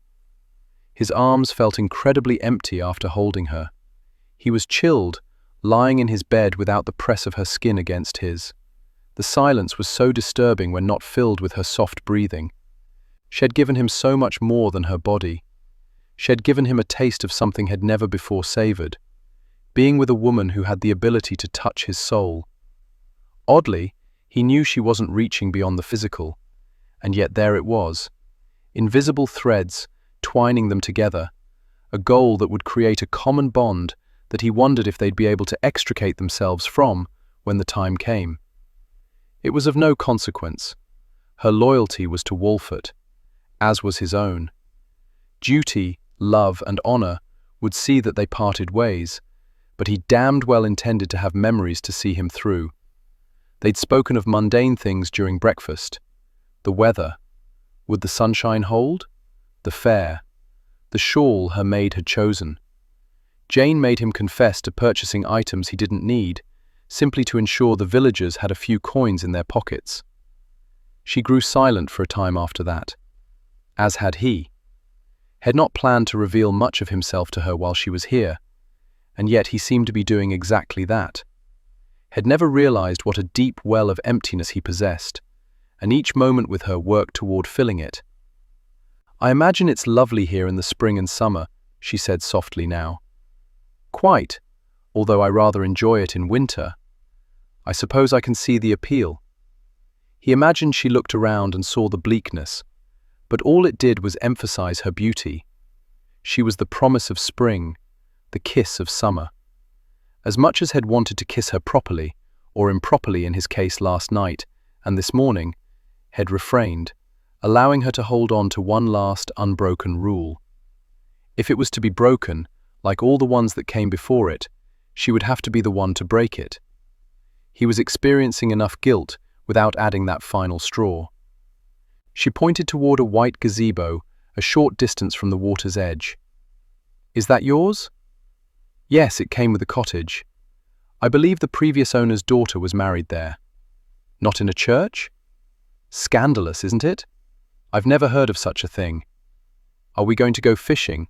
His arms felt incredibly empty after holding her. He was chilled, lying in his bed without the press of her skin against his. The silence was so disturbing when not filled with her soft breathing. She had given him so much more than her body. She had given him a taste of something had never before savored, being with a woman who had the ability to touch his soul. Oddly, he knew she wasn't reaching beyond the physical, and yet there it was, invisible threads twining them together, a goal that would create a common bond that he wondered if they'd be able to extricate themselves from when the time came. It was of no consequence. Her loyalty was to Walford, as was his own. Duty, love, and honor would see that they parted ways, but he damned well intended to have memories to see him through. They'd spoken of mundane things during breakfast. The weather. Would the sunshine hold? The fair. The shawl her maid had chosen. Jane made him confess to purchasing items he didn't need, simply to ensure the villagers had a few coins in their pockets. She grew silent for a time after that, as had he. Had not planned to reveal much of himself to her while she was here, and yet he seemed to be doing exactly that. Had never realized what a deep well of emptiness he possessed, and each moment with her worked toward filling it. "I imagine it's lovely here in the spring and summer," she said softly now. "Quite, although I rather enjoy it in winter. I suppose I can see the appeal." He imagined she looked around and saw the bleakness, but all it did was emphasize her beauty. She was the promise of spring, the kiss of summer. As much as had wanted to kiss her properly, or improperly in his case last night, and this morning, had refrained, allowing her to hold on to one last unbroken rule. If it was to be broken, like all the ones that came before it, she would have to be the one to break it. He was experiencing enough guilt without adding that final straw. She pointed toward a white gazebo, a short distance from the water's edge. "Is that yours?" "Yes, it came with the cottage. I believe the previous owner's daughter was married there." "Not in a church? Scandalous, isn't it? I've never heard of such a thing. Are we going to go fishing?"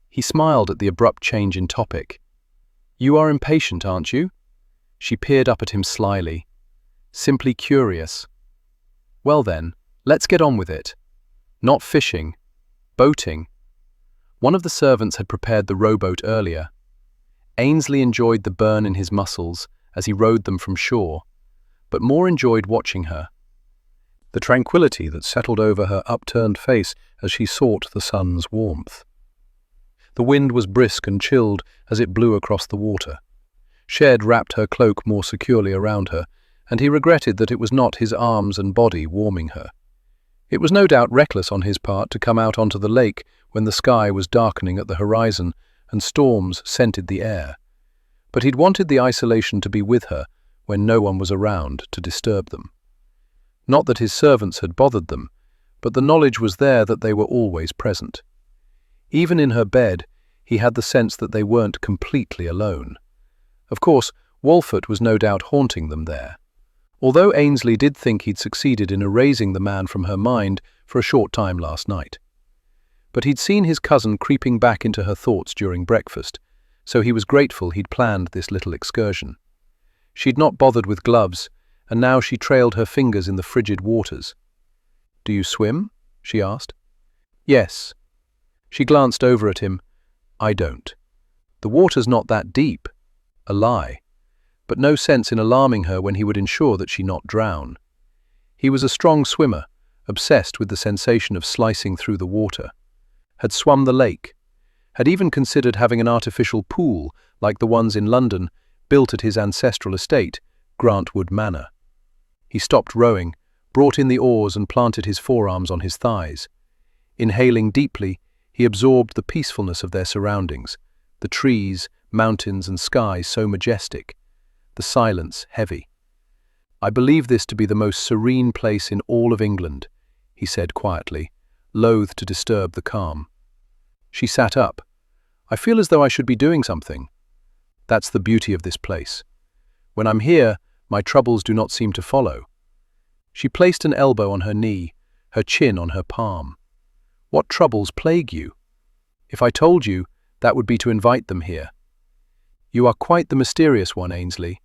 He smiled at the abrupt change in topic. "You are impatient, aren't you?" She peered up at him slyly. "Simply curious." "Well then, let's get on with it. Not fishing. Boating." One of the servants had prepared the rowboat earlier. Ainsley enjoyed the burn in his muscles as he rowed them from shore, but more enjoyed watching her. The tranquility that settled over her upturned face as she sought the sun's warmth. The wind was brisk and chilled as it blew across the water. Shed wrapped her cloak more securely around her, and he regretted that it was not his arms and body warming her. It was no doubt reckless on his part to come out onto the lake when the sky was darkening at the horizon and storms scented the air. But he'd wanted the isolation to be with her when no one was around to disturb them. Not that his servants had bothered them, but the knowledge was there that they were always present. Even in her bed, he had the sense that they weren't completely alone. Of course, Walford was no doubt haunting them there. Although Ainsley did think he'd succeeded in erasing the man from her mind for a short time last night. But he'd seen his cousin creeping back into her thoughts during breakfast, so he was grateful he'd planned this little excursion. She'd not bothered with gloves, and now she trailed her fingers in the frigid waters. "Do you swim?" she asked. "Yes." She glanced over at him. "I don't. The water's not that deep." A lie. But no sense in alarming her when he would ensure that she not drown. He was a strong swimmer, obsessed with the sensation of slicing through the water. Had swum the lake. Had even considered having an artificial pool, like the ones in London, built at his ancestral estate, Grantwood Manor. He stopped rowing, brought in the oars and planted his forearms on his thighs. Inhaling deeply, he absorbed the peacefulness of their surroundings, the trees, mountains and sky so majestic, the silence heavy. "I believe this to be the most serene place in all of England," he said quietly, loath to disturb the calm. She sat up. "I feel as though I should be doing something. That's the beauty of this place. When I'm here, my troubles do not seem to follow." She placed an elbow on her knee, her chin on her palm. "What troubles plague you? If I told you, that would be to invite them here." "You are quite the mysterious one, Ainsley."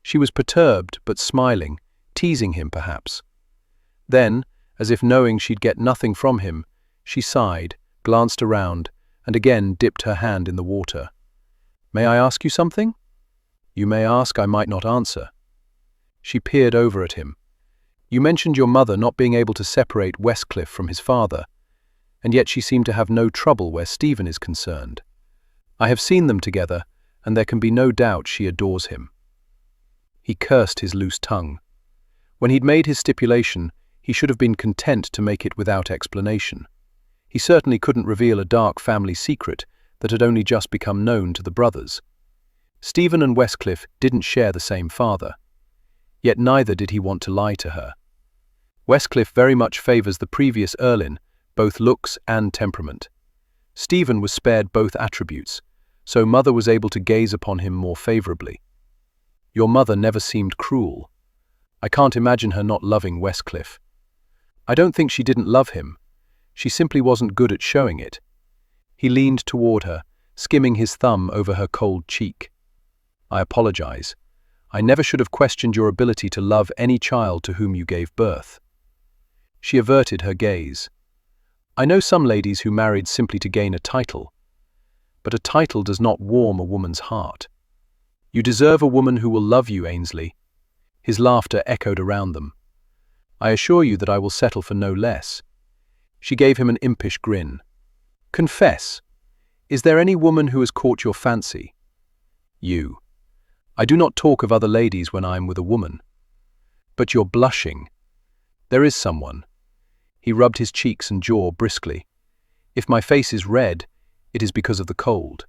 She was perturbed but smiling, teasing him perhaps. Then, as if knowing she'd get nothing from him, she sighed, glanced around, and again dipped her hand in the water. "May I ask you something?" "You may ask, I might not answer." She peered over at him. "You mentioned your mother not being able to separate Westcliff from his father, and yet she seemed to have no trouble where Stephen is concerned. I have seen them together, and there can be no doubt she adores him." He cursed his loose tongue. When he'd made his stipulation, he should have been content to make it without explanation. He certainly couldn't reveal a dark family secret that had only just become known to the brothers. Stephen and Westcliff didn't share the same father. Yet neither did he want to lie to her. Westcliff very much favours the previous Erlyn, both looks and temperament. Stephen was spared both attributes, so mother was able to gaze upon him more favourably. "Your mother never seemed cruel. I can't imagine her not loving Westcliff." "I don't think she didn't love him. She simply wasn't good at showing it." He leaned toward her, skimming his thumb over her cold cheek. "I apologize. I never should have questioned your ability to love any child to whom you gave birth." She averted her gaze. "I know some ladies who married simply to gain a title. But a title does not warm a woman's heart. You deserve a woman who will love you, Ainsley." His laughter echoed around them. "I assure you that I will settle for no less." She gave him an impish grin. "Confess, is there any woman who has caught your fancy?" You. I do not talk of other ladies when I am with a woman. But you're blushing. There is someone. He rubbed his cheeks and jaw briskly. If my face is red, it is because of the cold.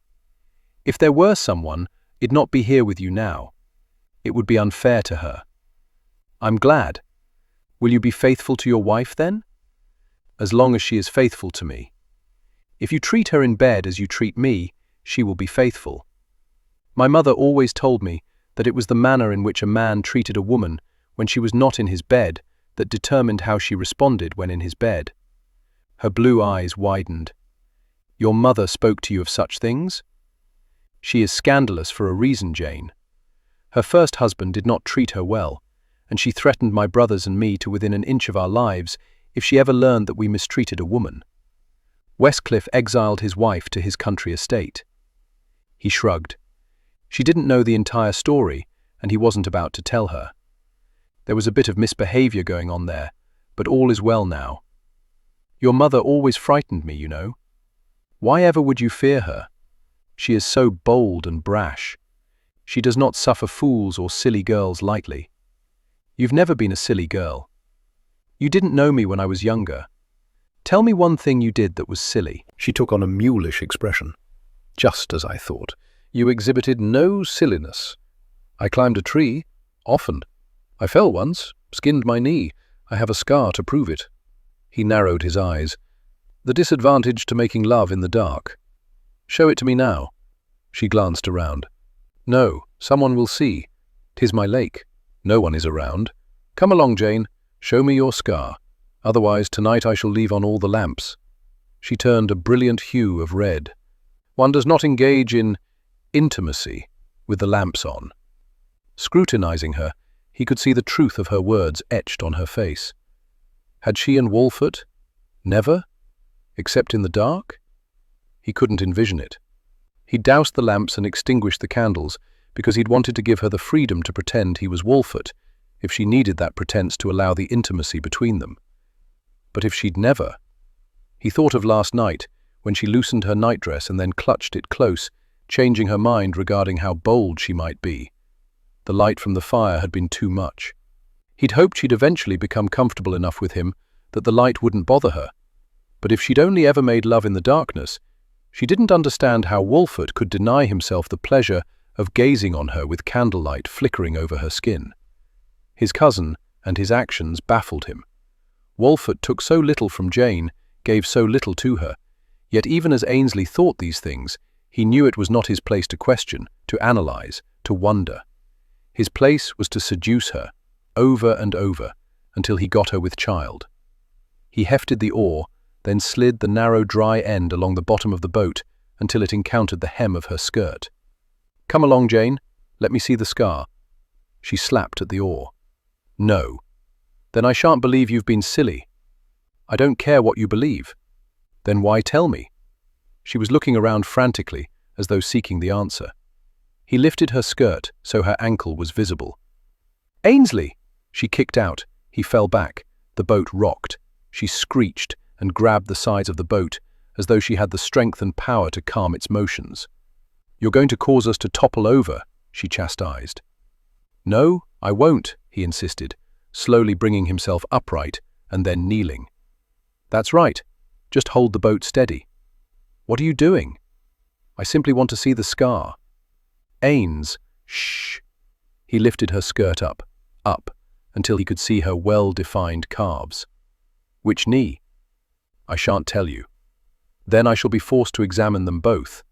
If there were someone, it'd not be here with you now. It would be unfair to her. I'm glad. Will you be faithful to your wife then? As long as she is faithful to me. If you treat her in bed as you treat me, she will be faithful. My mother always told me that it was the manner in which a man treated a woman when she was not in his bed that determined how she responded when in his bed. Her blue eyes widened. Your mother spoke to you of such things? She is scandalous for a reason, Jane. Her first husband did not treat her well, and she threatened my brothers and me to within an inch of our lives if she ever learned that we mistreated a woman. Westcliff exiled his wife to his country estate. He shrugged. She didn't know the entire story, and he wasn't about to tell her. There was a bit of misbehavior going on there, but all is well now. Your mother always frightened me, you know. Why ever would you fear her? She is so bold and brash. She does not suffer fools or silly girls lightly. You've never been a silly girl. You didn't know me when I was younger. Tell me one thing you did that was silly. She took on a mulish expression. Just as I thought. You exhibited no silliness. I climbed a tree, often. I fell once, skinned my knee. I have a scar to prove it. He narrowed his eyes. The disadvantage to making love in the dark. Show it to me now. She glanced around. No, someone will see. 'Tis my lake. No one is around. Come along, Jane. Show me your scar. Otherwise, tonight I shall leave on all the lamps. She turned a brilliant hue of red. One does not engage in intimacy with the lamps on. Scrutinizing her, he could see the truth of her words etched on her face. Had she and Walford never, except in the dark? He couldn't envision it. He doused the lamps and extinguished the candles because he'd wanted to give her the freedom to pretend he was Walford, if she needed that pretense to allow the intimacy between them. But if she'd never... He thought of last night, when she loosened her nightdress and then clutched it close, changing her mind regarding how bold she might be. The light from the fire had been too much. He'd hoped she'd eventually become comfortable enough with him that the light wouldn't bother her. But if she'd only ever made love in the darkness, she didn't understand how Walford could deny himself the pleasure of gazing on her with candlelight flickering over her skin. His cousin and his actions baffled him. Walford took so little from Jane, gave so little to her, yet even as Ainsley thought these things, he knew it was not his place to question, to analyze, to wonder. His place was to seduce her, over and over, until he got her with child. He hefted the oar, then slid the narrow dry end along the bottom of the boat until it encountered the hem of her skirt. Come along, Jane. Let me see the scar. She slapped at the oar. No. Then I shan't believe you've been silly. I don't care what you believe. Then why tell me? She was looking around frantically, as though seeking the answer. He lifted her skirt so her ankle was visible. Ainsley! She kicked out. He fell back. The boat rocked. She screeched and grabbed the sides of the boat, as though she had the strength and power to calm its motions. You're going to cause us to topple over, she chastised. No, I won't, he insisted, slowly bringing himself upright and then kneeling. That's right. Just hold the boat steady. What are you doing? I simply want to see the scar. Ains, shh. He lifted her skirt up, until he could see her well-defined calves. Which knee? I shan't tell you. Then I shall be forced to examine them both.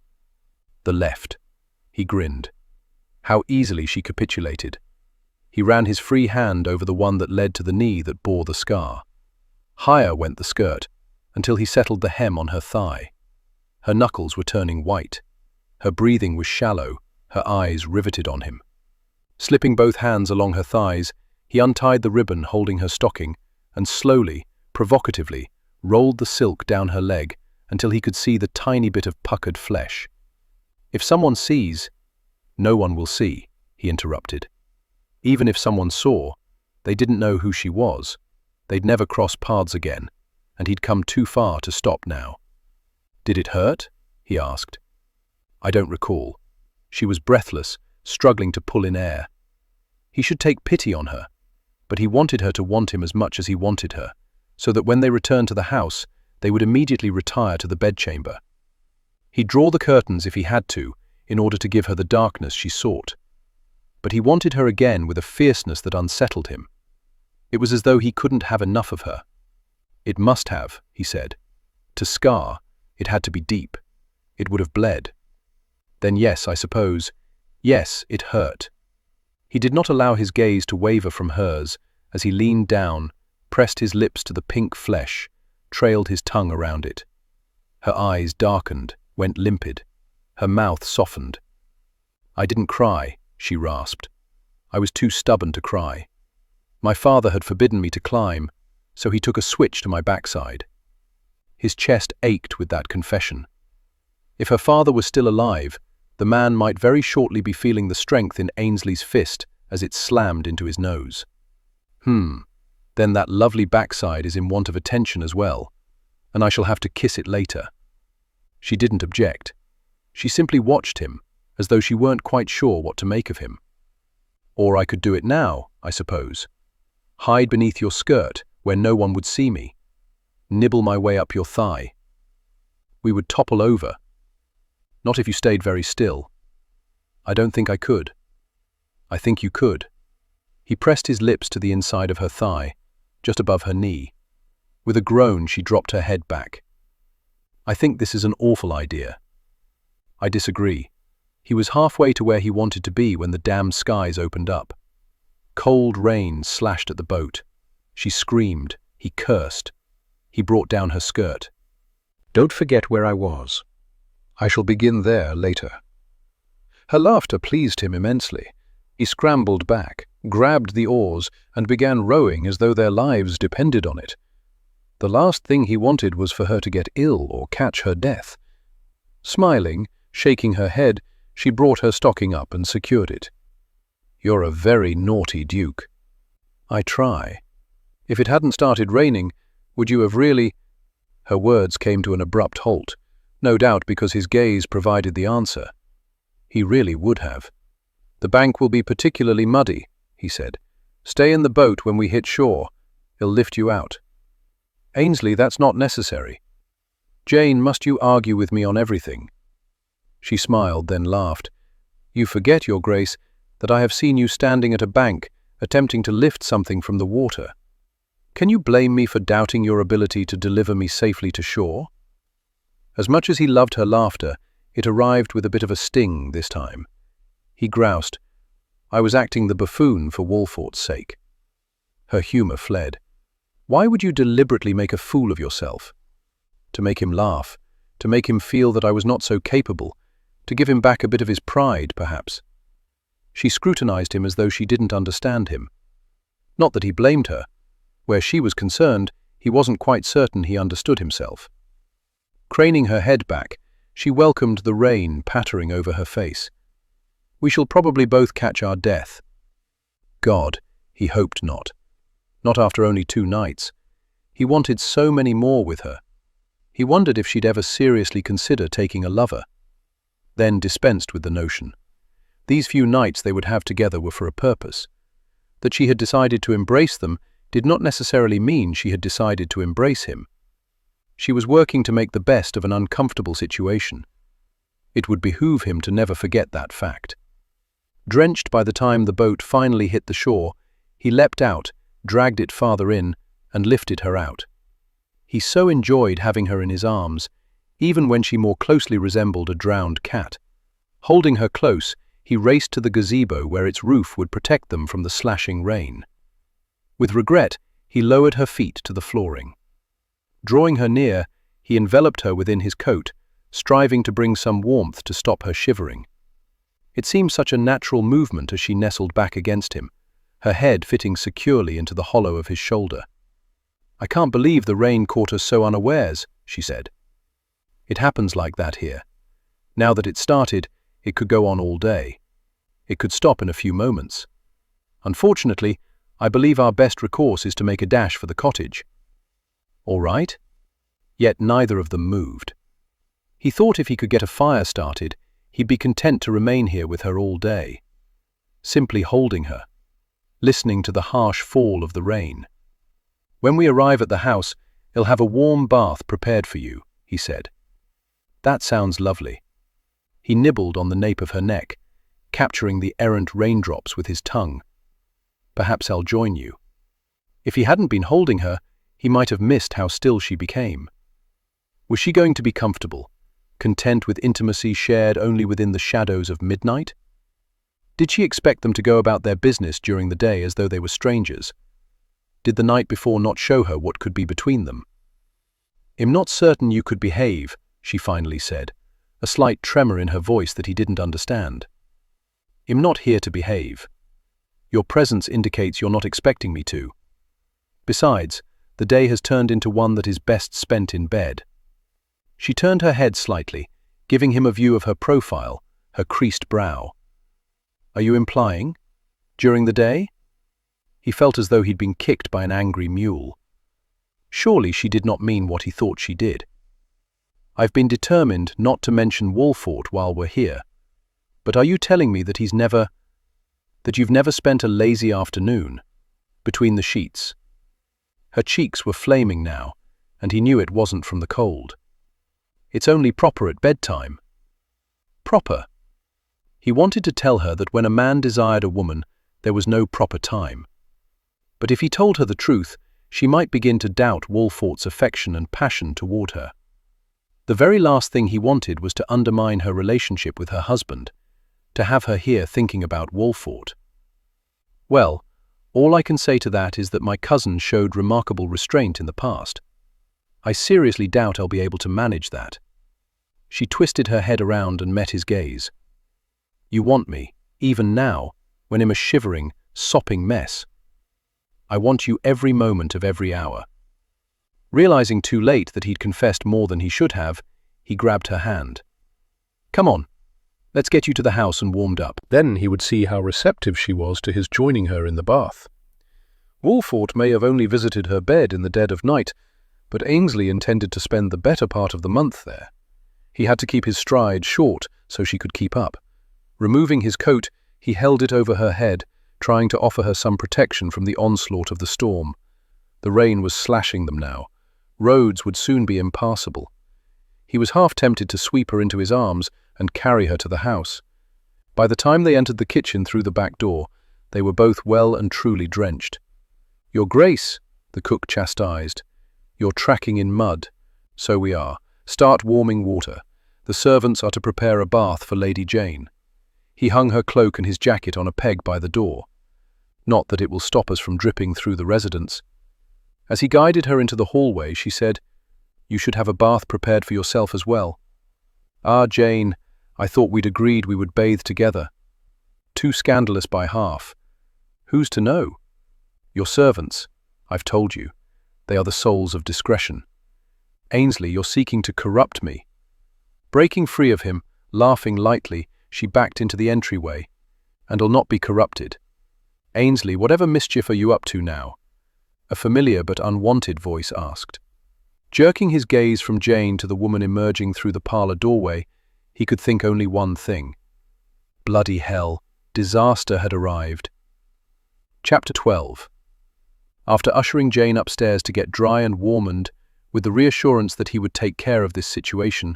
The left. He grinned. How easily she capitulated. He ran his free hand over the one that led to the knee that bore the scar. Higher went the skirt, until he settled the hem on her thigh. Her knuckles were turning white. Her breathing was shallow, her eyes riveted on him. Slipping both hands along her thighs, he untied the ribbon holding her stocking and slowly, provocatively, rolled the silk down her leg until he could see the tiny bit of puckered flesh. If someone sees, no one will see, he interrupted. Even if someone saw, they didn't know who she was. They'd never cross paths again, and he'd come too far to stop now. Did it hurt? He asked. I don't recall. She was breathless, struggling to pull in air. He should take pity on her, but he wanted her to want him as much as he wanted her, so that when they returned to the house, they would immediately retire to the bedchamber. He'd draw the curtains if he had to, in order to give her the darkness she sought. But he wanted her again with a fierceness that unsettled him. It was as though he couldn't have enough of her. It must have, he said. To scar, it had to be deep. It would have bled. Then yes, I suppose. Yes, it hurt. He did not allow his gaze to waver from hers as he leaned down, pressed his lips to the pink flesh, trailed his tongue around it. Her eyes darkened, went limpid. Her mouth softened. I didn't cry, she rasped. I was too stubborn to cry. My father had forbidden me to climb, so he took a switch to my backside. His chest ached with that confession. If her father was still alive, the man might very shortly be feeling the strength in Ainsley's fist as it slammed into his nose. Then that lovely backside is in want of attention as well, and I shall have to kiss it later. She didn't object. She simply watched him, as though she weren't quite sure what to make of him. Or I could do it now, I suppose. Hide beneath your skirt, where no one would see me. Nibble my way up your thigh. We would topple over. Not if you stayed very still. I don't think I could. I think you could. He pressed his lips to the inside of her thigh, just above her knee. With a groan, she dropped her head back. I think this is an awful idea. I disagree. He was halfway to where he wanted to be when the damn skies opened up. Cold rain slashed at the boat. She screamed. He cursed. He brought down her skirt. Don't forget where I was. I shall begin there later. Her laughter pleased him immensely. He scrambled back, grabbed the oars, and began rowing as though their lives depended on it. The last thing he wanted was for her to get ill or catch her death. Smiling, shaking her head, she brought her stocking up and secured it. You're a very naughty Duke. I try. If it hadn't started raining, would you have really— Her words came to an abrupt halt, no doubt because his gaze provided the answer. He really would have. The bank will be particularly muddy, he said. Stay in the boat when we hit shore. He'll lift you out. Ainsley, that's not necessary. Jane, must you argue with me on everything? She smiled, then laughed. You forget, Your Grace, that I have seen you standing at a bank, attempting to lift something from the water. Can you blame me for doubting your ability to deliver me safely to shore? As much as he loved her laughter, it arrived with a bit of a sting this time. He groused, I was acting the buffoon for Walfort's sake. Her humour fled. Why would you deliberately make a fool of yourself? To make him laugh, to make him feel that I was not so capable, to give him back a bit of his pride, perhaps. She scrutinized him as though she didn't understand him. Not that he blamed her. Where she was concerned, he wasn't quite certain he understood himself. Craning her head back, she welcomed the rain pattering over her face. We shall probably both catch our death. God, he hoped not. Not after only 2 nights. He wanted so many more with her. He wondered if she'd ever seriously consider taking a lover. Then dispensed with the notion. These few nights they would have together were for a purpose. That she had decided to embrace them did not necessarily mean she had decided to embrace him. She was working to make the best of an uncomfortable situation. It would behoove him to never forget that fact. Drenched by the time the boat finally hit the shore, he leapt out, dragged it farther in, and lifted her out. He so enjoyed having her in his arms, even when she more closely resembled a drowned cat. Holding her close, he raced to the gazebo where its roof would protect them from the slashing rain. With regret, he lowered her feet to the flooring. Drawing her near, he enveloped her within his coat, striving to bring some warmth to stop her shivering. It seemed such a natural movement as she nestled back against him, her head fitting securely into the hollow of his shoulder. I can't believe the rain caught us so unawares, she said. It happens like that here. Now that it started, it could go on all day. It could stop in a few moments. Unfortunately, I believe our best recourse is to make a dash for the cottage. All right? Yet neither of them moved. He thought if he could get a fire started, He'd be content to remain here with her all day, simply holding her, listening to the harsh fall of the rain. "When we arrive at the house, he'll have a warm bath prepared for you," he said. "That sounds lovely." He nibbled on the nape of her neck, capturing the errant raindrops with his tongue. "Perhaps I'll join you." If he hadn't been holding her, he might have missed how still she became. Was she going to be comfortable, content with intimacy shared only within the shadows of midnight? Did she expect them to go about their business during the day as though they were strangers? Did the night before not show her what could be between them? "I'm not certain you could behave," she finally said, a slight tremor in her voice that he didn't understand. "I'm not here to behave. Your presence indicates you're not expecting me to. Besides, the day has turned into one that is best spent in bed." She turned her head slightly, giving him a view of her profile, her creased brow. "Are you implying? During the day?" He felt as though he'd been kicked by an angry mule. Surely she did not mean what he thought she did. "I've been determined not to mention Walford while we're here. But are you telling me that you've never spent a lazy afternoon between the sheets?" Her cheeks were flaming now, and he knew it wasn't from the cold. "It's only proper at bedtime." Proper? He wanted to tell her that when a man desired a woman, there was no proper time. But if he told her the truth, she might begin to doubt Walfort's affection and passion toward her. The very last thing he wanted was to undermine her relationship with her husband, to have her here thinking about Walfort. "Well, all I can say to that is that my cousin showed remarkable restraint in the past. I seriously doubt I'll be able to manage that." She twisted her head around and met his gaze. "You want me, even now, when I'm a shivering, sopping mess?" "I want you every moment of every hour." Realizing too late that he'd confessed more than he should have, he grabbed her hand. "Come on, let's get you to the house and warmed up." Then he would see how receptive she was to his joining her in the bath. Walfort may have only visited her bed in the dead of night, but Ainsley intended to spend the better part of the month there. He had to keep his stride short so she could keep up. Removing his coat, he held it over her head, trying to offer her some protection from the onslaught of the storm. The rain was slashing them now. Roads would soon be impassable. He was half tempted to sweep her into his arms and carry her to the house. By the time they entered the kitchen through the back door, they were both well and truly drenched. "Your Grace," the cook chastised, "you're tracking in mud." "So we are. Start warming water. The servants are to prepare a bath for Lady Jane." He hung her cloak and his jacket on a peg by the door. "Not that it will stop us from dripping through the residence." As he guided her into the hallway, she said, "You should have a bath prepared for yourself as well." "Ah, Jane, I thought we'd agreed we would bathe together." "Too scandalous by half." "Who's to know?" "Your servants. I've told you. They are the souls of discretion." "Ainsley, you're seeking to corrupt me." Breaking free of him, laughing lightly, she backed into the entryway. "And I'll not be corrupted." "Ainsley, whatever mischief are you up to now?" a familiar but unwanted voice asked. Jerking his gaze from Jane to the woman emerging through the parlor doorway, he could think only one thing. Bloody hell, disaster had arrived. Chapter 12. After ushering Jane upstairs to get dry and warmed, with the reassurance that he would take care of this situation,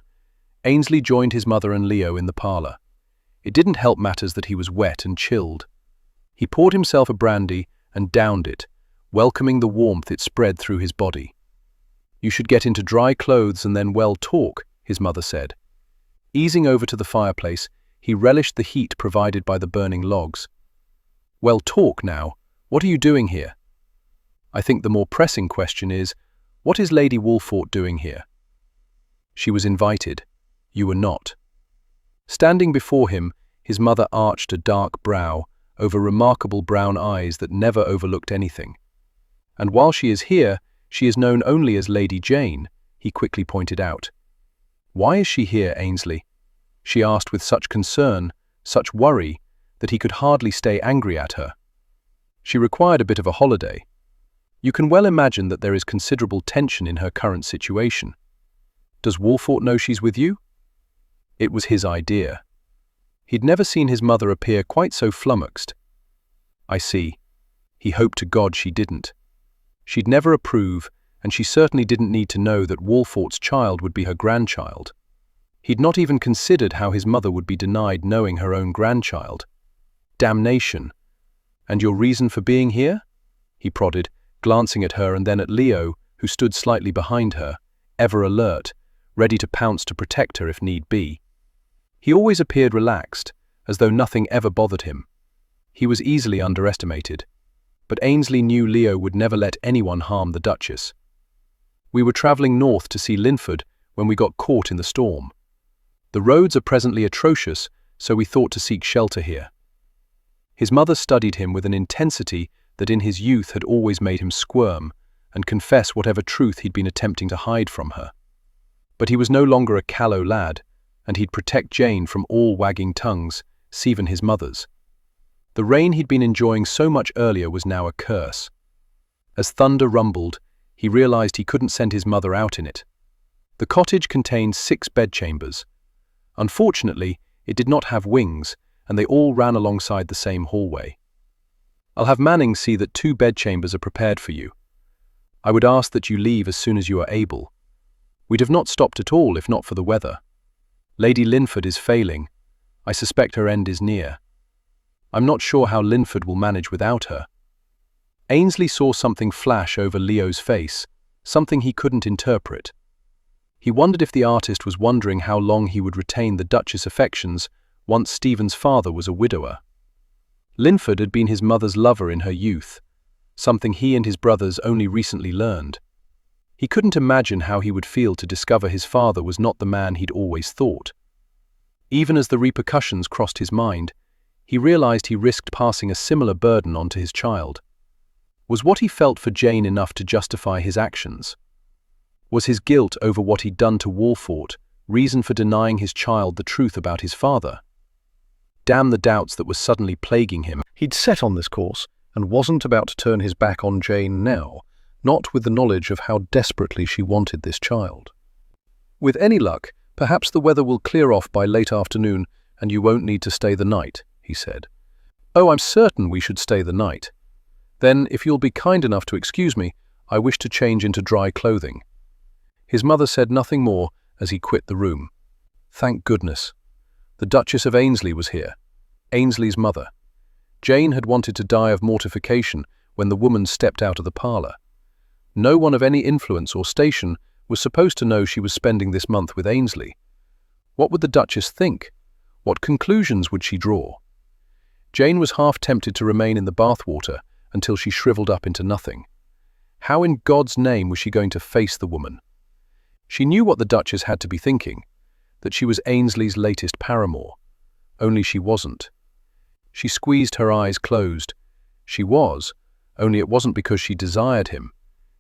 Ainsley joined his mother and Leo in the parlor. It didn't help matters that he was wet and chilled. He poured himself a brandy and downed it, welcoming the warmth it spread through his body. "You should get into dry clothes and then talk," his mother said. Easing over to the fireplace, he relished the heat provided by the burning logs. "Talk now. What are you doing here?" "I think the more pressing question is, what is Lady Walfort doing here?" "She was invited. You were not." Standing before him, his mother arched a dark brow over remarkable brown eyes that never overlooked anything. "And while she is here, she is known only as Lady Jane," he quickly pointed out. "Why is she here, Ainsley?" she asked with such concern, such worry, that he could hardly stay angry at her. She required a bit of a holiday. You can well imagine that there is considerable tension in her current situation. "Does Walfort know she's with you?" It was his idea. He'd never seen his mother appear quite so flummoxed. I see. He hoped to God she didn't. She'd never approve, and she certainly didn't need to know that Walfort's child would be her grandchild. He'd not even considered how his mother would be denied knowing her own grandchild. Damnation. And your reason for being here? He prodded, glancing at her and then at Leo, who stood slightly behind her, ever alert, ready to pounce to protect her if need be. He always appeared relaxed, as though nothing ever bothered him. He was easily underestimated. But Ainsley knew Leo would never let anyone harm the Duchess. We were travelling north to see Linford when we got caught in the storm. The roads are presently atrocious, so we thought to seek shelter here. His mother studied him with an intensity that in his youth had always made him squirm and confess whatever truth he'd been attempting to hide from her. But he was no longer a callow lad, and he'd protect Jane from all wagging tongues, even his mother's. The rain he'd been enjoying so much earlier was now a curse. As thunder rumbled, he realized he couldn't send his mother out in it. The cottage contained 6 bedchambers. Unfortunately, it did not have wings, and they all ran alongside the same hallway. I'll have Manning see that 2 bedchambers are prepared for you. I would ask that you leave as soon as you are able. We'd have not stopped at all if not for the weather. Lady Linford is failing. I suspect her end is near. I'm not sure how Linford will manage without her. Ainsley saw something flash over Leo's face, something he couldn't interpret. He wondered if the artist was wondering how long he would retain the Duchess' affections once Stephen's father was a widower. Linford had been his mother's lover in her youth, something he and his brothers only recently learned. He couldn't imagine how he would feel to discover his father was not the man he'd always thought. Even as the repercussions crossed his mind, he realized he risked passing a similar burden on to his child. Was what he felt for Jane enough to justify his actions? Was his guilt over what he'd done to Walfort reason for denying his child the truth about his father? Damn the doubts that were suddenly plaguing him. He'd set on this course and wasn't about to turn his back on Jane now, not with the knowledge of how desperately she wanted this child. With any luck, perhaps the weather will clear off by late afternoon and you won't need to stay the night, he said. Oh, I'm certain we should stay the night. Then, if you'll be kind enough to excuse me, I wish to change into dry clothing. His mother said nothing more as he quit the room. Thank goodness. The Duchess of Ainsley was here, Ainsley's mother. Jane had wanted to die of mortification when the woman stepped out of the parlour. No one of any influence or station was supposed to know she was spending this month with Ainsley. What would the Duchess think? What conclusions would she draw? Jane was half tempted to remain in the bathwater until she shriveled up into nothing. How in God's name was she going to face the woman? She knew what the Duchess had to be thinking, that she was Ainsley's latest paramour. Only she wasn't. She squeezed her eyes closed. She was, only it wasn't because she desired him.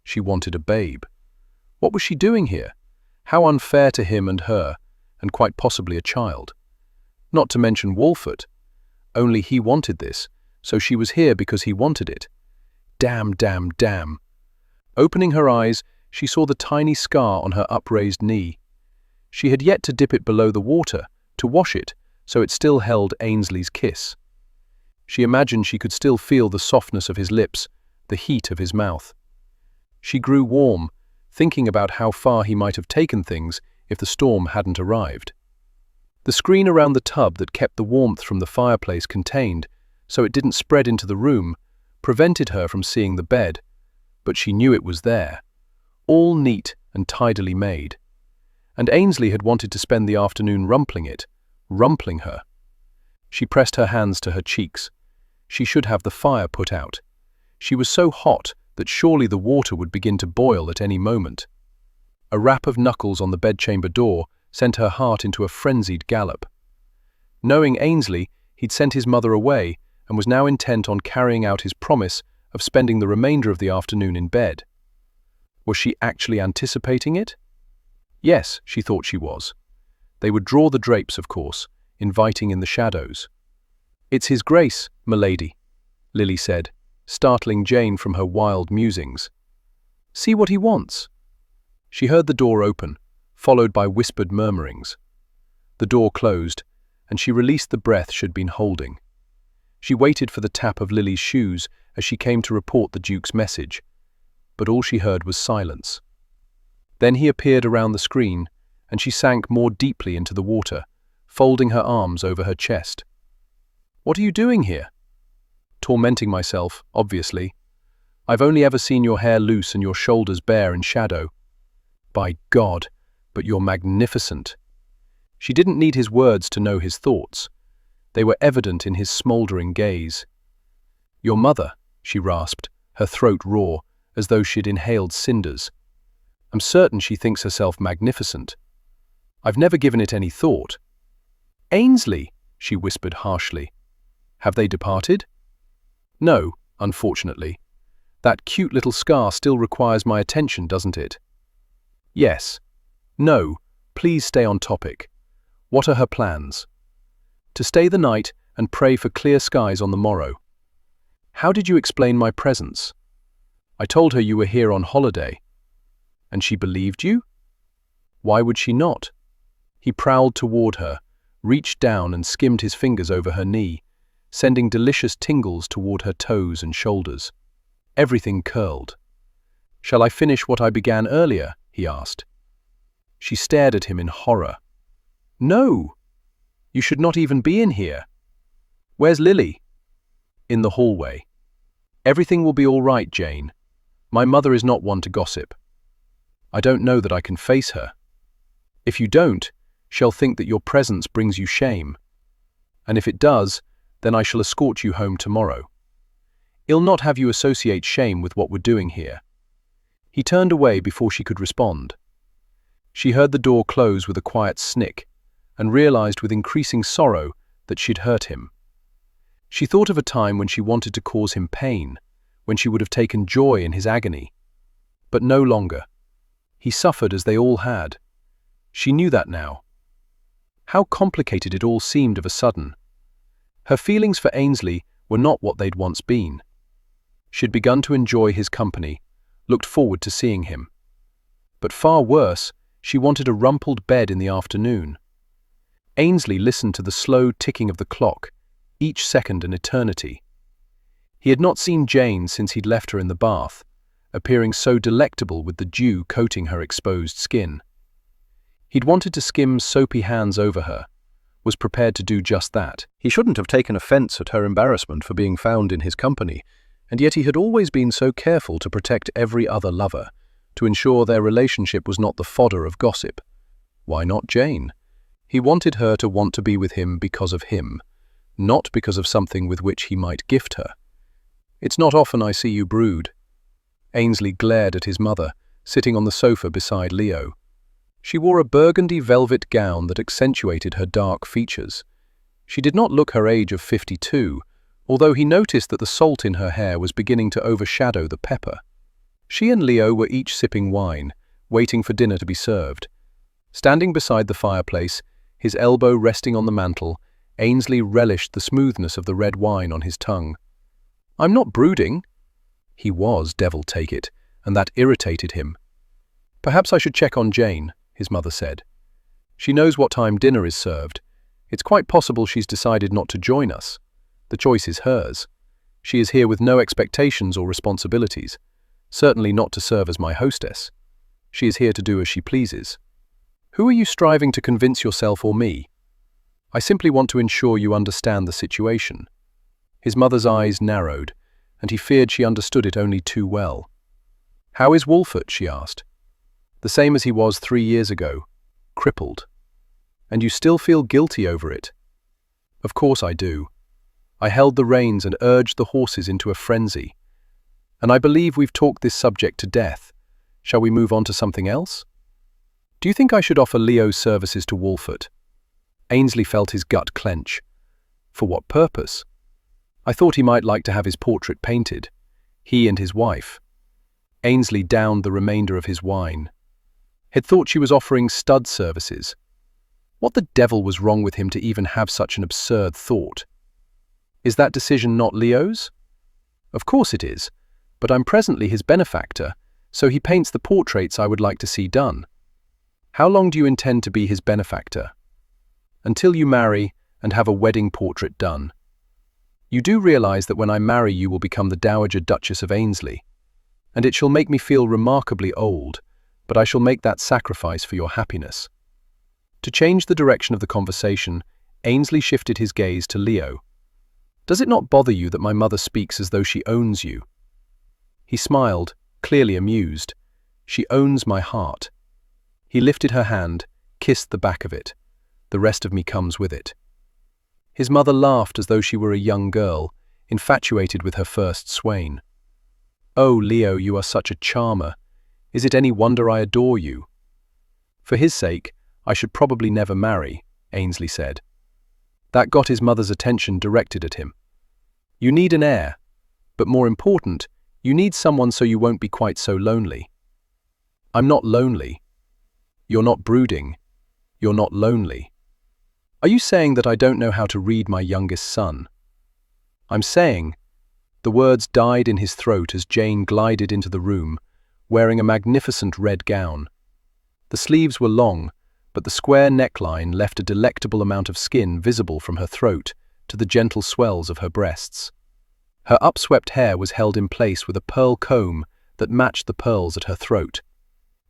She wanted a babe. What was she doing here? How unfair to him and her, and quite possibly a child. Not to mention Walford. Only he wanted this, so she was here because he wanted it. Damn, damn, damn. Opening her eyes, she saw the tiny scar on her upraised knee. She had yet to dip it below the water, to wash it, so it still held Ainsley's kiss. She imagined she could still feel the softness of his lips, the heat of his mouth. She grew warm, thinking about how far he might have taken things if the storm hadn't arrived. The screen around the tub that kept the warmth from the fireplace contained, so it didn't spread into the room, prevented her from seeing the bed, but she knew it was there, all neat and tidily made. And Ainsley had wanted to spend the afternoon rumpling it, rumpling her. She pressed her hands to her cheeks. She should have the fire put out. She was so hot that surely the water would begin to boil at any moment. A rap of knuckles on the bedchamber door sent her heart into a frenzied gallop. Knowing Ainsley, he'd sent his mother away and was now intent on carrying out his promise of spending the remainder of the afternoon in bed. Was she actually anticipating it? Yes, she thought she was. They would draw the drapes, of course, inviting in the shadows. "It's His Grace, m'lady," Lily said, startling Jane from her wild musings. "See what he wants." She heard the door open, followed by whispered murmurings. The door closed, and she released the breath she'd been holding. She waited for the tap of Lily's shoes as she came to report the Duke's message, but all she heard was silence. Then he appeared around the screen, and she sank more deeply into the water, folding her arms over her chest. "What are you doing here?" "Tormenting myself, obviously. I've only ever seen your hair loose and your shoulders bare in shadow." "By God, but you're magnificent." She didn't need his words to know his thoughts. They were evident in his smouldering gaze. "Your mother," she rasped, her throat raw, as though she'd inhaled cinders. "I'm certain she thinks herself magnificent. I've never given it any thought." "Ainsley," she whispered harshly. "Have they departed?" "No, unfortunately. That cute little scar still requires my attention, doesn't it?" "Yes." "No, please stay on topic. What are her plans?" "To stay the night and pray for clear skies on the morrow." "How did you explain my presence?" "I told her you were here on holiday." "And she believed you?" "Why would she not?" He prowled toward her, reached down and skimmed his fingers over her knee, sending delicious tingles toward her toes and shoulders. Everything curled. "Shall I finish what I began earlier?" he asked. She stared at him in horror. "No! You should not even be in here." "Where's Lily?" "In the hallway." "Everything will be all right, Jane. My mother is not one to gossip." "I don't know that I can face her." "If you don't, she'll think that your presence brings you shame. And if it does, then I shall escort you home tomorrow. I'll not have you associate shame with what we're doing here." He turned away before she could respond. She heard the door close with a quiet snick, and realized with increasing sorrow that she'd hurt him. She thought of a time when she wanted to cause him pain, when she would have taken joy in his agony. But no longer. He suffered as they all had. She knew that now. How complicated it all seemed of a sudden. Her feelings for Ainsley were not what they'd once been. She'd begun to enjoy his company, looked forward to seeing him. But far worse, she wanted a rumpled bed in the afternoon. Ainsley listened to the slow ticking of the clock, each second an eternity. He had not seen Jane since he'd left her in the bath, appearing so delectable with the dew coating her exposed skin. He'd wanted to skim soapy hands over her, was prepared to do just that. He shouldn't have taken offense at her embarrassment for being found in his company, and yet he had always been so careful to protect every other lover, to ensure their relationship was not the fodder of gossip. Why not Jane? He wanted her to want to be with him because of him, not because of something with which he might gift her. "It's not often I see you brood." Ainsley glared at his mother, sitting on the sofa beside Leo. She wore a burgundy velvet gown that accentuated her dark features. She did not look her age of 52, although he noticed that the salt in her hair was beginning to overshadow the pepper. She and Leo were each sipping wine, waiting for dinner to be served. Standing beside the fireplace, his elbow resting on the mantel, Ainsley relished the smoothness of the red wine on his tongue. "I'm not brooding." He was, devil take it, and that irritated him. "Perhaps I should check on Jane," his mother said. "She knows what time dinner is served. It's quite possible she's decided not to join us. The choice is hers. She is here with no expectations or responsibilities, certainly not to serve as my hostess. She is here to do as she pleases. Who are you striving to convince yourself or me? I simply want to ensure you understand the situation." His mother's eyes narrowed, and he feared she understood it only too well. "How is Wolfert?" she asked. "The same as he was 3 years ago, crippled. And you still feel guilty over it?" "Of course I do. I held the reins and urged the horses into a frenzy. And I believe we've talked this subject to death. Shall we move on to something else? Do you think I should offer Leo's services to Wolfert?" Ainsley felt his gut clench. For what purpose? "I thought he might like to have his portrait painted. He and his wife." Ainsley downed the remainder of his wine. Had thought she was offering stud services. What the devil was wrong with him to even have such an absurd thought? "Is that decision not Leo's?" "Of course it is, but I'm presently his benefactor, so he paints the portraits I would like to see done." "How long do you intend to be his benefactor?" "Until you marry, and have a wedding portrait done. You do realize that when I marry you will become the Dowager Duchess of Ainsley, and it shall make me feel remarkably old, but I shall make that sacrifice for your happiness." To change the direction of the conversation, Ainsley shifted his gaze to Leo. "Does it not bother you that my mother speaks as though she owns you?" He smiled, clearly amused. "She owns my heart." He lifted her hand, kissed the back of it. "The rest of me comes with it." His mother laughed as though she were a young girl, infatuated with her first swain. "Oh, Leo, you are such a charmer. Is it any wonder I adore you?" "For his sake, I should probably never marry," Ainsley said. That got his mother's attention directed at him. "You need an heir, but more important, you need someone so you won't be quite so lonely." "I'm not lonely." "You're not brooding. You're not lonely." "Are you saying that I don't know how to read my youngest son?" "I'm saying—" The words died in his throat as Jane glided into the room, wearing a magnificent red gown. The sleeves were long, but the square neckline left a delectable amount of skin visible from her throat to the gentle swells of her breasts. Her upswept hair was held in place with a pearl comb that matched the pearls at her throat.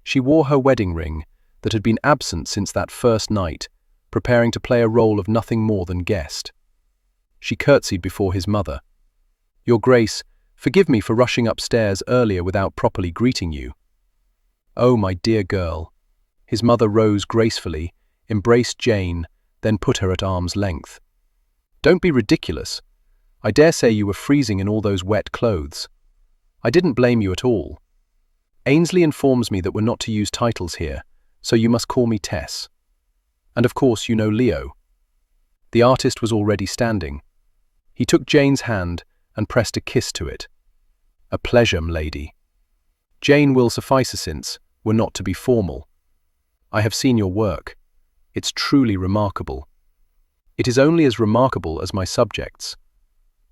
She wore her wedding ring, that had been absent since that first night, preparing to play a role of nothing more than guest. She curtsied before his mother. "Your Grace, forgive me for rushing upstairs earlier without properly greeting you." "Oh, my dear girl." His mother rose gracefully, embraced Jane, then put her at arm's length. "Don't be ridiculous. I dare say you were freezing in all those wet clothes. I didn't blame you at all. Ainsley informs me that we're not to use titles here, so you must call me Tess. And of course you know Leo." The artist was already standing. He took Jane's hand and pressed a kiss to it. "A pleasure, m'lady. Jane will suffice since we're not to be formal. I have seen your work. It's truly remarkable. It is only as remarkable as my subjects.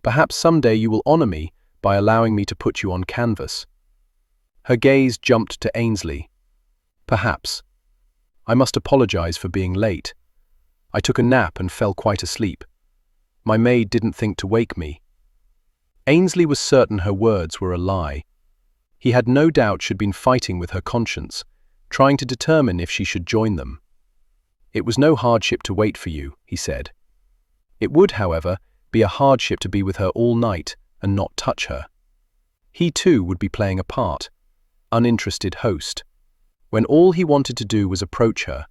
Perhaps someday you will honor me by allowing me to put you on canvas." Her gaze jumped to Ainsley. "Perhaps. I must apologize for being late. I took a nap and fell quite asleep. My maid didn't think to wake me." Ainsley was certain her words were a lie. He had no doubt she'd been fighting with her conscience, trying to determine if she should join them. "It was no hardship to wait for you," he said. It would, however, be a hardship to be with her all night and not touch her. He too would be playing a part, uninterested host, when all he wanted to do was approach her,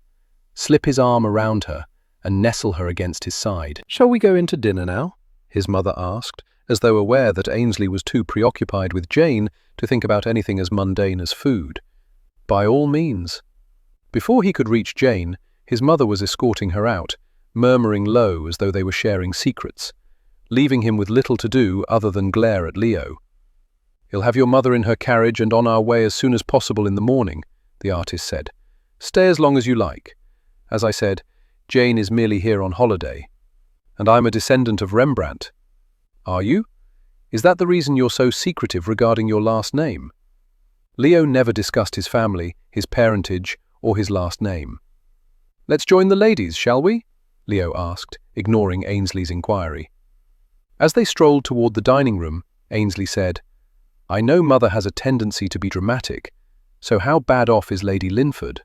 slip his arm around her, and nestle her against his side. "Shall we go into dinner now?" his mother asked, as though aware that Ainsley was too preoccupied with Jane to think about anything as mundane as food. "By all means." Before he could reach Jane, his mother was escorting her out, murmuring low as though they were sharing secrets, leaving him with little to do other than glare at Leo. "You'll have your mother in her carriage and on our way as soon as possible in the morning," the artist said. "Stay as long as you like. As I said, Jane is merely here on holiday. And I'm a descendant of Rembrandt." "Are you? Is that the reason you're so secretive regarding your last name?" Leo never discussed his family, his parentage, or his last name. "Let's join the ladies, shall we?" Leo asked, ignoring Ainsley's inquiry. As they strolled toward the dining room, Ainsley said, "I know Mother has a tendency to be dramatic, so how bad off is Lady Linford?"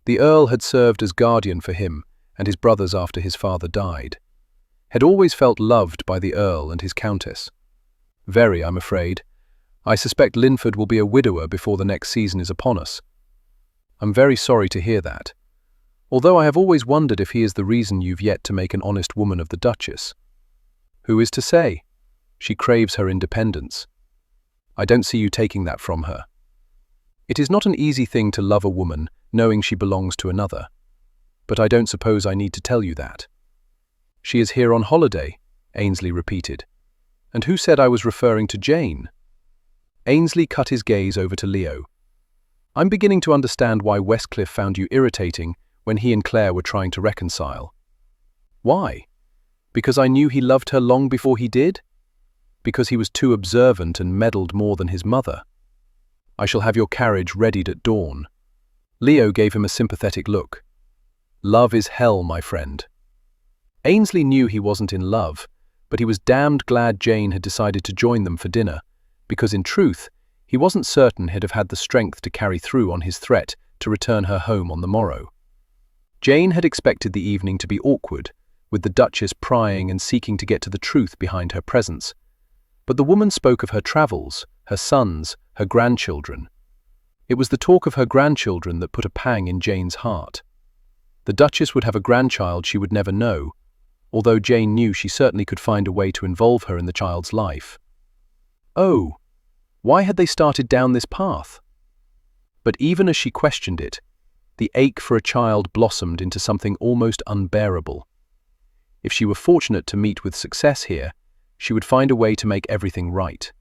The Earl had served as guardian for him and his brothers after his father died. Had always felt loved by the Earl and his Countess. "Very, I'm afraid. I suspect Linford will be a widower before the next season is upon us." "I'm very sorry to hear that. Although I have always wondered if he is the reason you've yet to make an honest woman of the Duchess." "Who is to say? She craves her independence. I don't see you taking that from her. It is not an easy thing to love a woman knowing she belongs to another. But I don't suppose I need to tell you that." "She is here on holiday," Ainsley repeated. "And who said I was referring to Jane?" Ainsley cut his gaze over to Leo. "I'm beginning to understand why Westcliff found you irritating when he and Claire were trying to reconcile." "Why? Because I knew he loved her long before he did? Because he was too observant and meddled more than his mother? I shall have your carriage readied at dawn." Leo gave him a sympathetic look. "Love is hell, my friend." Ainsley knew he wasn't in love, but he was damned glad Jane had decided to join them for dinner, because in truth, he wasn't certain he'd have had the strength to carry through on his threat to return her home on the morrow. Jane had expected the evening to be awkward, with the Duchess prying and seeking to get to the truth behind her presence. But the woman spoke of her travels, her sons, her grandchildren. It was the talk of her grandchildren that put a pang in Jane's heart. The Duchess would have a grandchild she would never know, although Jane knew she certainly could find a way to involve her in the child's life. Oh, why had they started down this path? But even as she questioned it, the ache for a child blossomed into something almost unbearable. If she were fortunate to meet with success here, she would find a way to make everything right.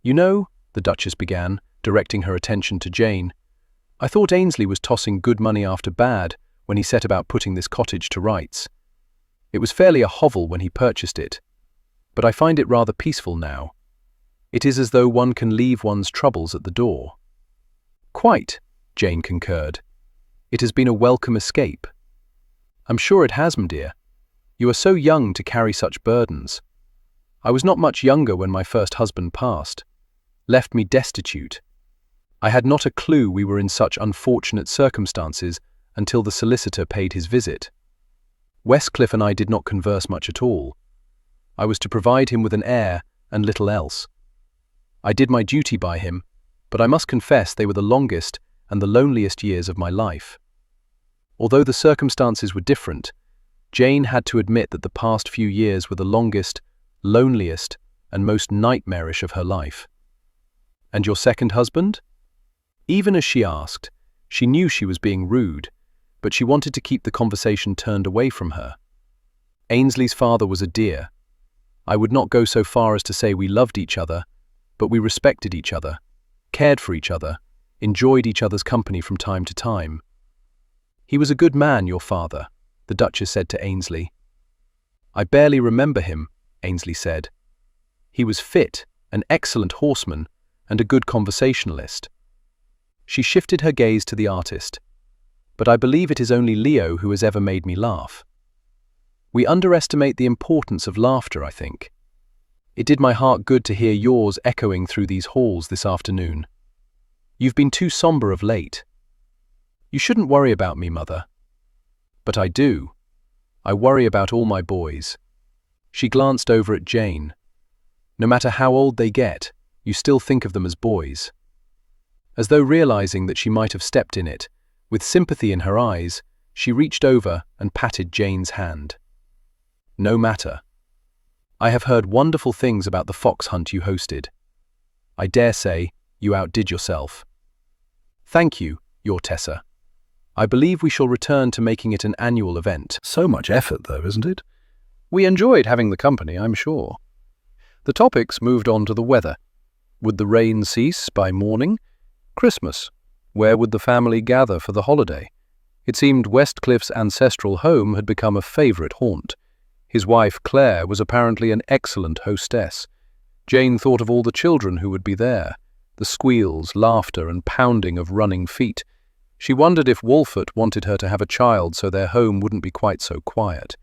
You know, the Duchess began, directing her attention to Jane, I thought Ainsley was tossing good money after bad when he set about putting this cottage to rights. It was fairly a hovel when he purchased it, but I find it rather peaceful now. It is as though one can leave one's troubles at the door. Quite, Jane concurred. It has been a welcome escape. I'm sure it has, my dear. You are so young to carry such burdens. I was not much younger when my first husband passed, left me destitute. I had not a clue we were in such unfortunate circumstances until the solicitor paid his visit. Westcliff and I did not converse much at all. I was to provide him with an heir and little else. I did my duty by him, but I must confess they were the longest and the loneliest years of my life. Although the circumstances were different, Jane had to admit that the past few years were the longest, loneliest, and most nightmarish of her life. And your second husband? Even as she asked, she knew she was being rude, but she wanted to keep the conversation turned away from her. Ainsley's father was a dear. I would not go so far as to say we loved each other, but we respected each other, cared for each other, enjoyed each other's company from time to time. He was a good man, your father, the Duchess said to Ainsley. I barely remember him, Ainsley said. He was fit, an excellent horseman, and a good conversationalist. She shifted her gaze to the artist. But I believe it is only Leo who has ever made me laugh. We underestimate the importance of laughter, I think. It did my heart good to hear yours echoing through these halls this afternoon. You've been too somber of late. You shouldn't worry about me, Mother. But I do. I worry about all my boys. She glanced over at Jane. No matter how old they get, you still think of them as boys. As though realizing that she might have stepped in it, with sympathy in her eyes, she reached over and patted Jane's hand. No matter. I have heard wonderful things about the fox hunt you hosted. I dare say you outdid yourself. Thank you, Your Tessa. I believe we shall return to making it an annual event. So much effort, though, isn't it? We enjoyed having the company, I'm sure. The topics moved on to the weather. Would the rain cease by morning? Christmas. Where would the family gather for the holiday? It seemed Westcliff's ancestral home had become a favourite haunt. His wife, Claire, was apparently an excellent hostess. Jane thought of all the children who would be there, the squeals, laughter, and pounding of running feet. She wondered if Wolfert wanted her to have a child so their home wouldn't be quite so quiet.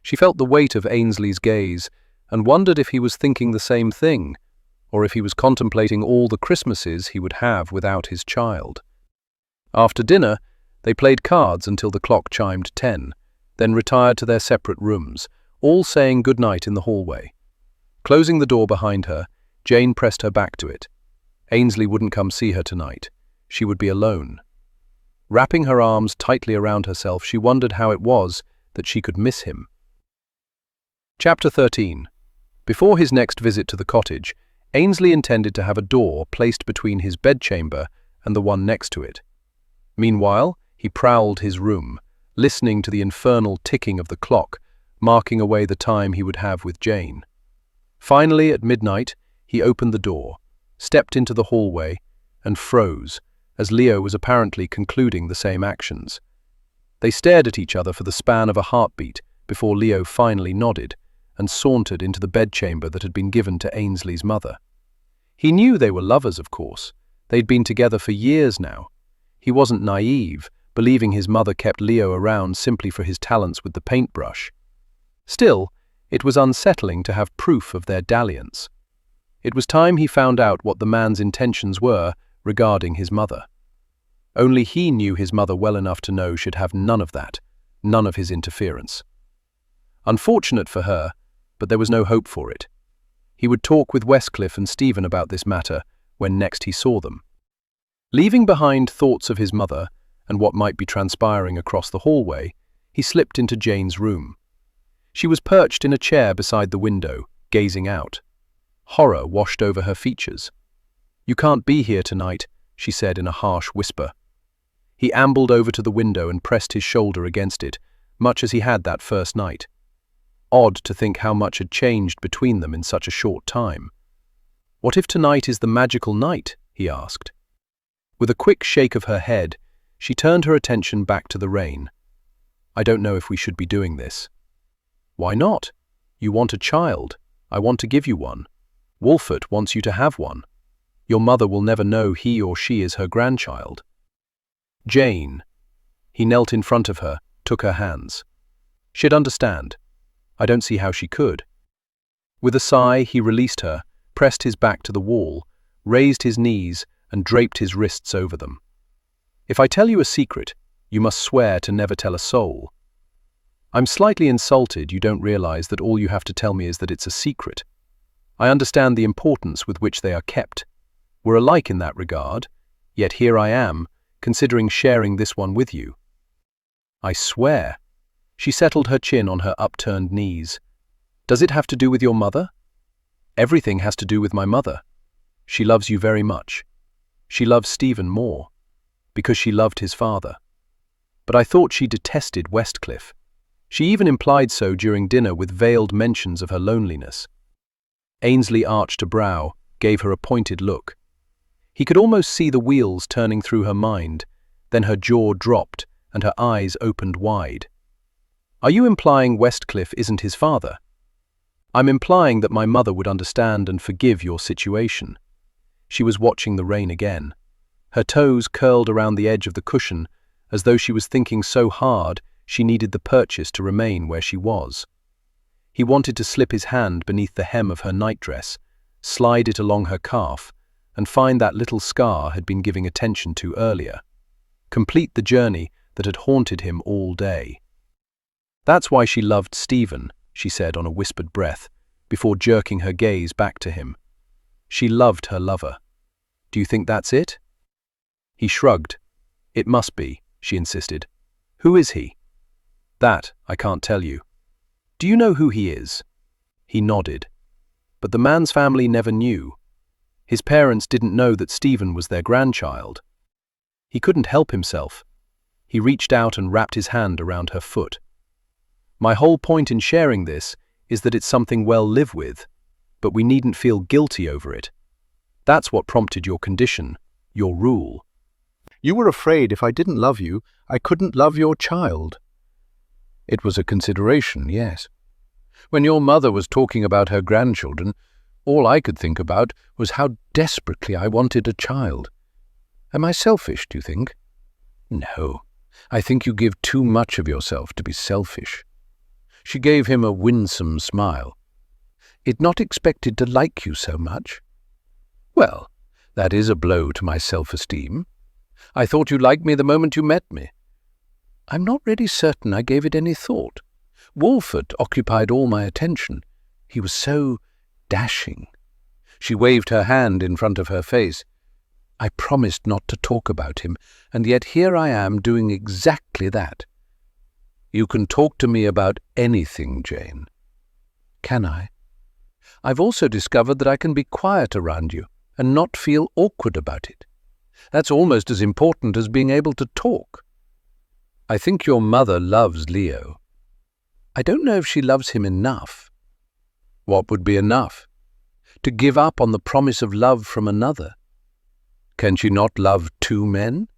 She felt the weight of Ainsley's gaze and wondered if he was thinking the same thing, or if he was contemplating all the Christmases he would have without his child. After dinner, they played cards until the clock chimed 10, then retired to their separate rooms, all saying good night in the hallway. Closing the door behind her, Jane pressed her back to it. Ainsley wouldn't come see her tonight. She would be alone. Wrapping her arms tightly around herself, she wondered how it was that she could miss him. Chapter 13. Before his next visit to the cottage, Ainsley intended to have a door placed between his bedchamber and the one next to it. Meanwhile, he prowled his room, listening to the infernal ticking of the clock, marking away the time he would have with Jane. Finally, at midnight, he opened the door, stepped into the hallway, and froze, as Leo was apparently concluding the same actions. They stared at each other for the span of a heartbeat before Leo finally nodded and sauntered into the bedchamber that had been given to Ainsley's mother. He knew they were lovers, of course. They'd been together for years now. He wasn't naive, believing his mother kept Leo around simply for his talents with the paintbrush. Still, it was unsettling to have proof of their dalliance. It was time he found out what the man's intentions were regarding his mother. Only he knew his mother well enough to know she'd have none of that, none of his interference. Unfortunate for her, but there was no hope for it. He would talk with Westcliff and Stephen about this matter when next he saw them. Leaving behind thoughts of his mother and what might be transpiring across the hallway, he slipped into Jane's room. She was perched in a chair beside the window, gazing out. Horror washed over her features. "You can't be here tonight," she said in a harsh whisper. He ambled over to the window and pressed his shoulder against it, much as he had that first night. Odd to think how much had changed between them in such a short time. "What if tonight is the magical night?" he asked. With a quick shake of her head, she turned her attention back to the rain. "I don't know if we should be doing this." "Why not? You want a child. I want to give you one. Wolfert wants you to have one. Your mother will never know he or she is her grandchild." "Jane." He knelt in front of her, took her hands. "She'd understand. I don't see how she could." With a sigh, he released her, pressed his back to the wall, raised his knees, and draped his wrists over them. "If I tell you a secret, you must swear to never tell a soul." "I'm slightly insulted you don't realize that all you have to tell me is that it's a secret. I understand the importance with which they are kept. We're alike in that regard, yet here I am, considering sharing this one with you." "I swear." She settled her chin on her upturned knees. "Does it have to do with your mother?" "Everything has to do with my mother. She loves you very much. She loves Stephen more, because she loved his father. But I thought she detested Westcliff. She even implied so during dinner with veiled mentions of her loneliness." Ainsley arched a brow, gave her a pointed look. He could almost see the wheels turning through her mind, then her jaw dropped and her eyes opened wide. "Are you implying Westcliff isn't his father?" "I'm implying that my mother would understand and forgive your situation." She was watching the rain again. Her toes curled around the edge of the cushion, as though she was thinking so hard she needed the purchase to remain where she was. He wanted to slip his hand beneath the hem of her nightdress, slide it along her calf, and find that little scar had been giving attention to earlier. Complete the journey that had haunted him all day. "That's why she loved Stephen," she said on a whispered breath, before jerking her gaze back to him. "She loved her lover. Do you think that's it?" He shrugged. "It must be," she insisted. "Who is he?" "That I can't tell you." "Do you know who he is?" He nodded. But the man's family never knew. His parents didn't know that Stephen was their grandchild. He couldn't help himself. He reached out and wrapped his hand around her foot. "My whole point in sharing this is that it's something well live with, but we needn't feel guilty over it. That's what prompted your condition, your rule." "You were afraid if I didn't love you, I couldn't love your child." "It was a consideration, yes. When your mother was talking about her grandchildren, all I could think about was how desperately I wanted a child. Am I selfish, do you think?" "No, I think you give too much of yourself to be selfish." She gave him a winsome smile. "It not expected to like you so much?" "Well, that is a blow to my self-esteem. I thought you liked me the moment you met me." "I'm not really certain I gave it any thought. Wolfert occupied all my attention. He was so dashing." She waved her hand in front of her face. "I promised not to talk about him, and yet here I am doing exactly that." "You can talk to me about anything, Jane." "Can I? I've also discovered that I can be quiet around you and not feel awkward about it. That's almost as important as being able to talk." "I think your mother loves Leo." "I don't know if she loves him enough." "What would be enough?" "To give up on the promise of love from another." "Can she not love two men?"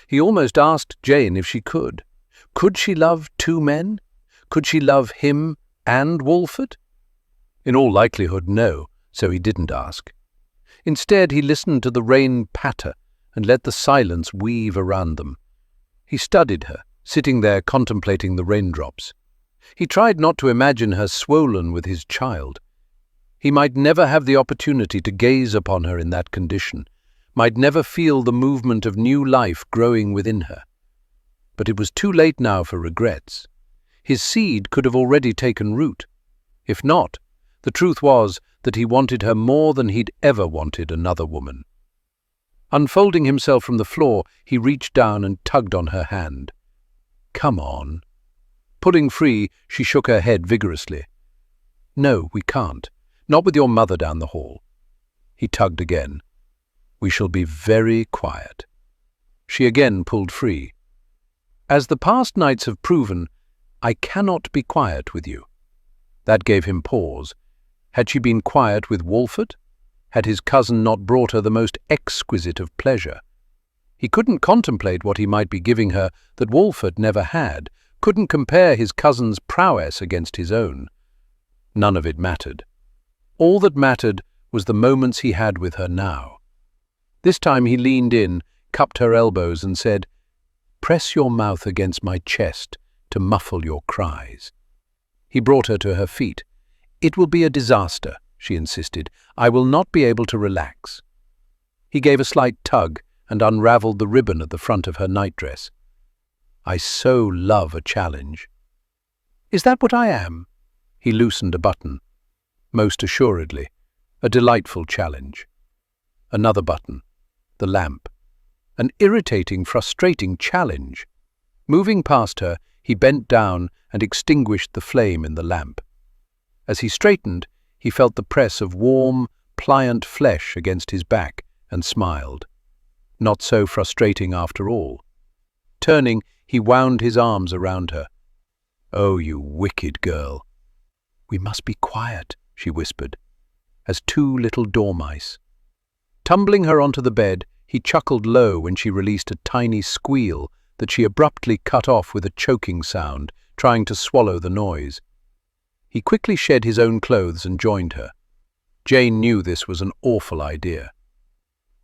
He almost asked Jane if she could. Could she love two men? Could she love him and Wolfert? In all likelihood, no, so he didn't ask. Instead, he listened to the rain patter and let the silence weave around them. He studied her, sitting there contemplating the raindrops. He tried not to imagine her swollen with his child. He might never have the opportunity to gaze upon her in that condition, might never feel the movement of new life growing within her. But it was too late now for regrets. His seed could have already taken root. If not, the truth was that he wanted her more than he'd ever wanted another woman. Unfolding himself from the floor, he reached down and tugged on her hand. "Come on." Pulling free, she shook her head vigorously. "No, we can't. Not with your mother down the hall." He tugged again. "We shall be very quiet." She again pulled free. "As the past nights have proven, I cannot be quiet with you." That gave him pause. Had she been quiet with Walford? Had his cousin not brought her the most exquisite of pleasure? He couldn't contemplate what he might be giving her that Walford never had, couldn't compare his cousin's prowess against his own. None of it mattered. All that mattered was the moments he had with her now. This time he leaned in, cupped her elbows and said, "Press your mouth against my chest to muffle your cries." He brought her to her feet. "It will be a disaster," she insisted. "I will not be able to relax." He gave a slight tug and unraveled the ribbon at the front of her nightdress. "I so love a challenge." "Is that what I am?" He loosened a button. Most assuredly, a delightful challenge. Another button. The lamp. An irritating, frustrating challenge. Moving past her, he bent down and extinguished the flame in the lamp. As he straightened, he felt the press of warm, pliant flesh against his back and smiled. Not so frustrating after all. Turning, he wound his arms around her. "Oh, you wicked girl." "We must be quiet," she whispered, as two little dormice. Tumbling her onto the bed, he chuckled low when she released a tiny squeal that she abruptly cut off with a choking sound, trying to swallow the noise. He quickly shed his own clothes and joined her. Jane knew this was an awful idea.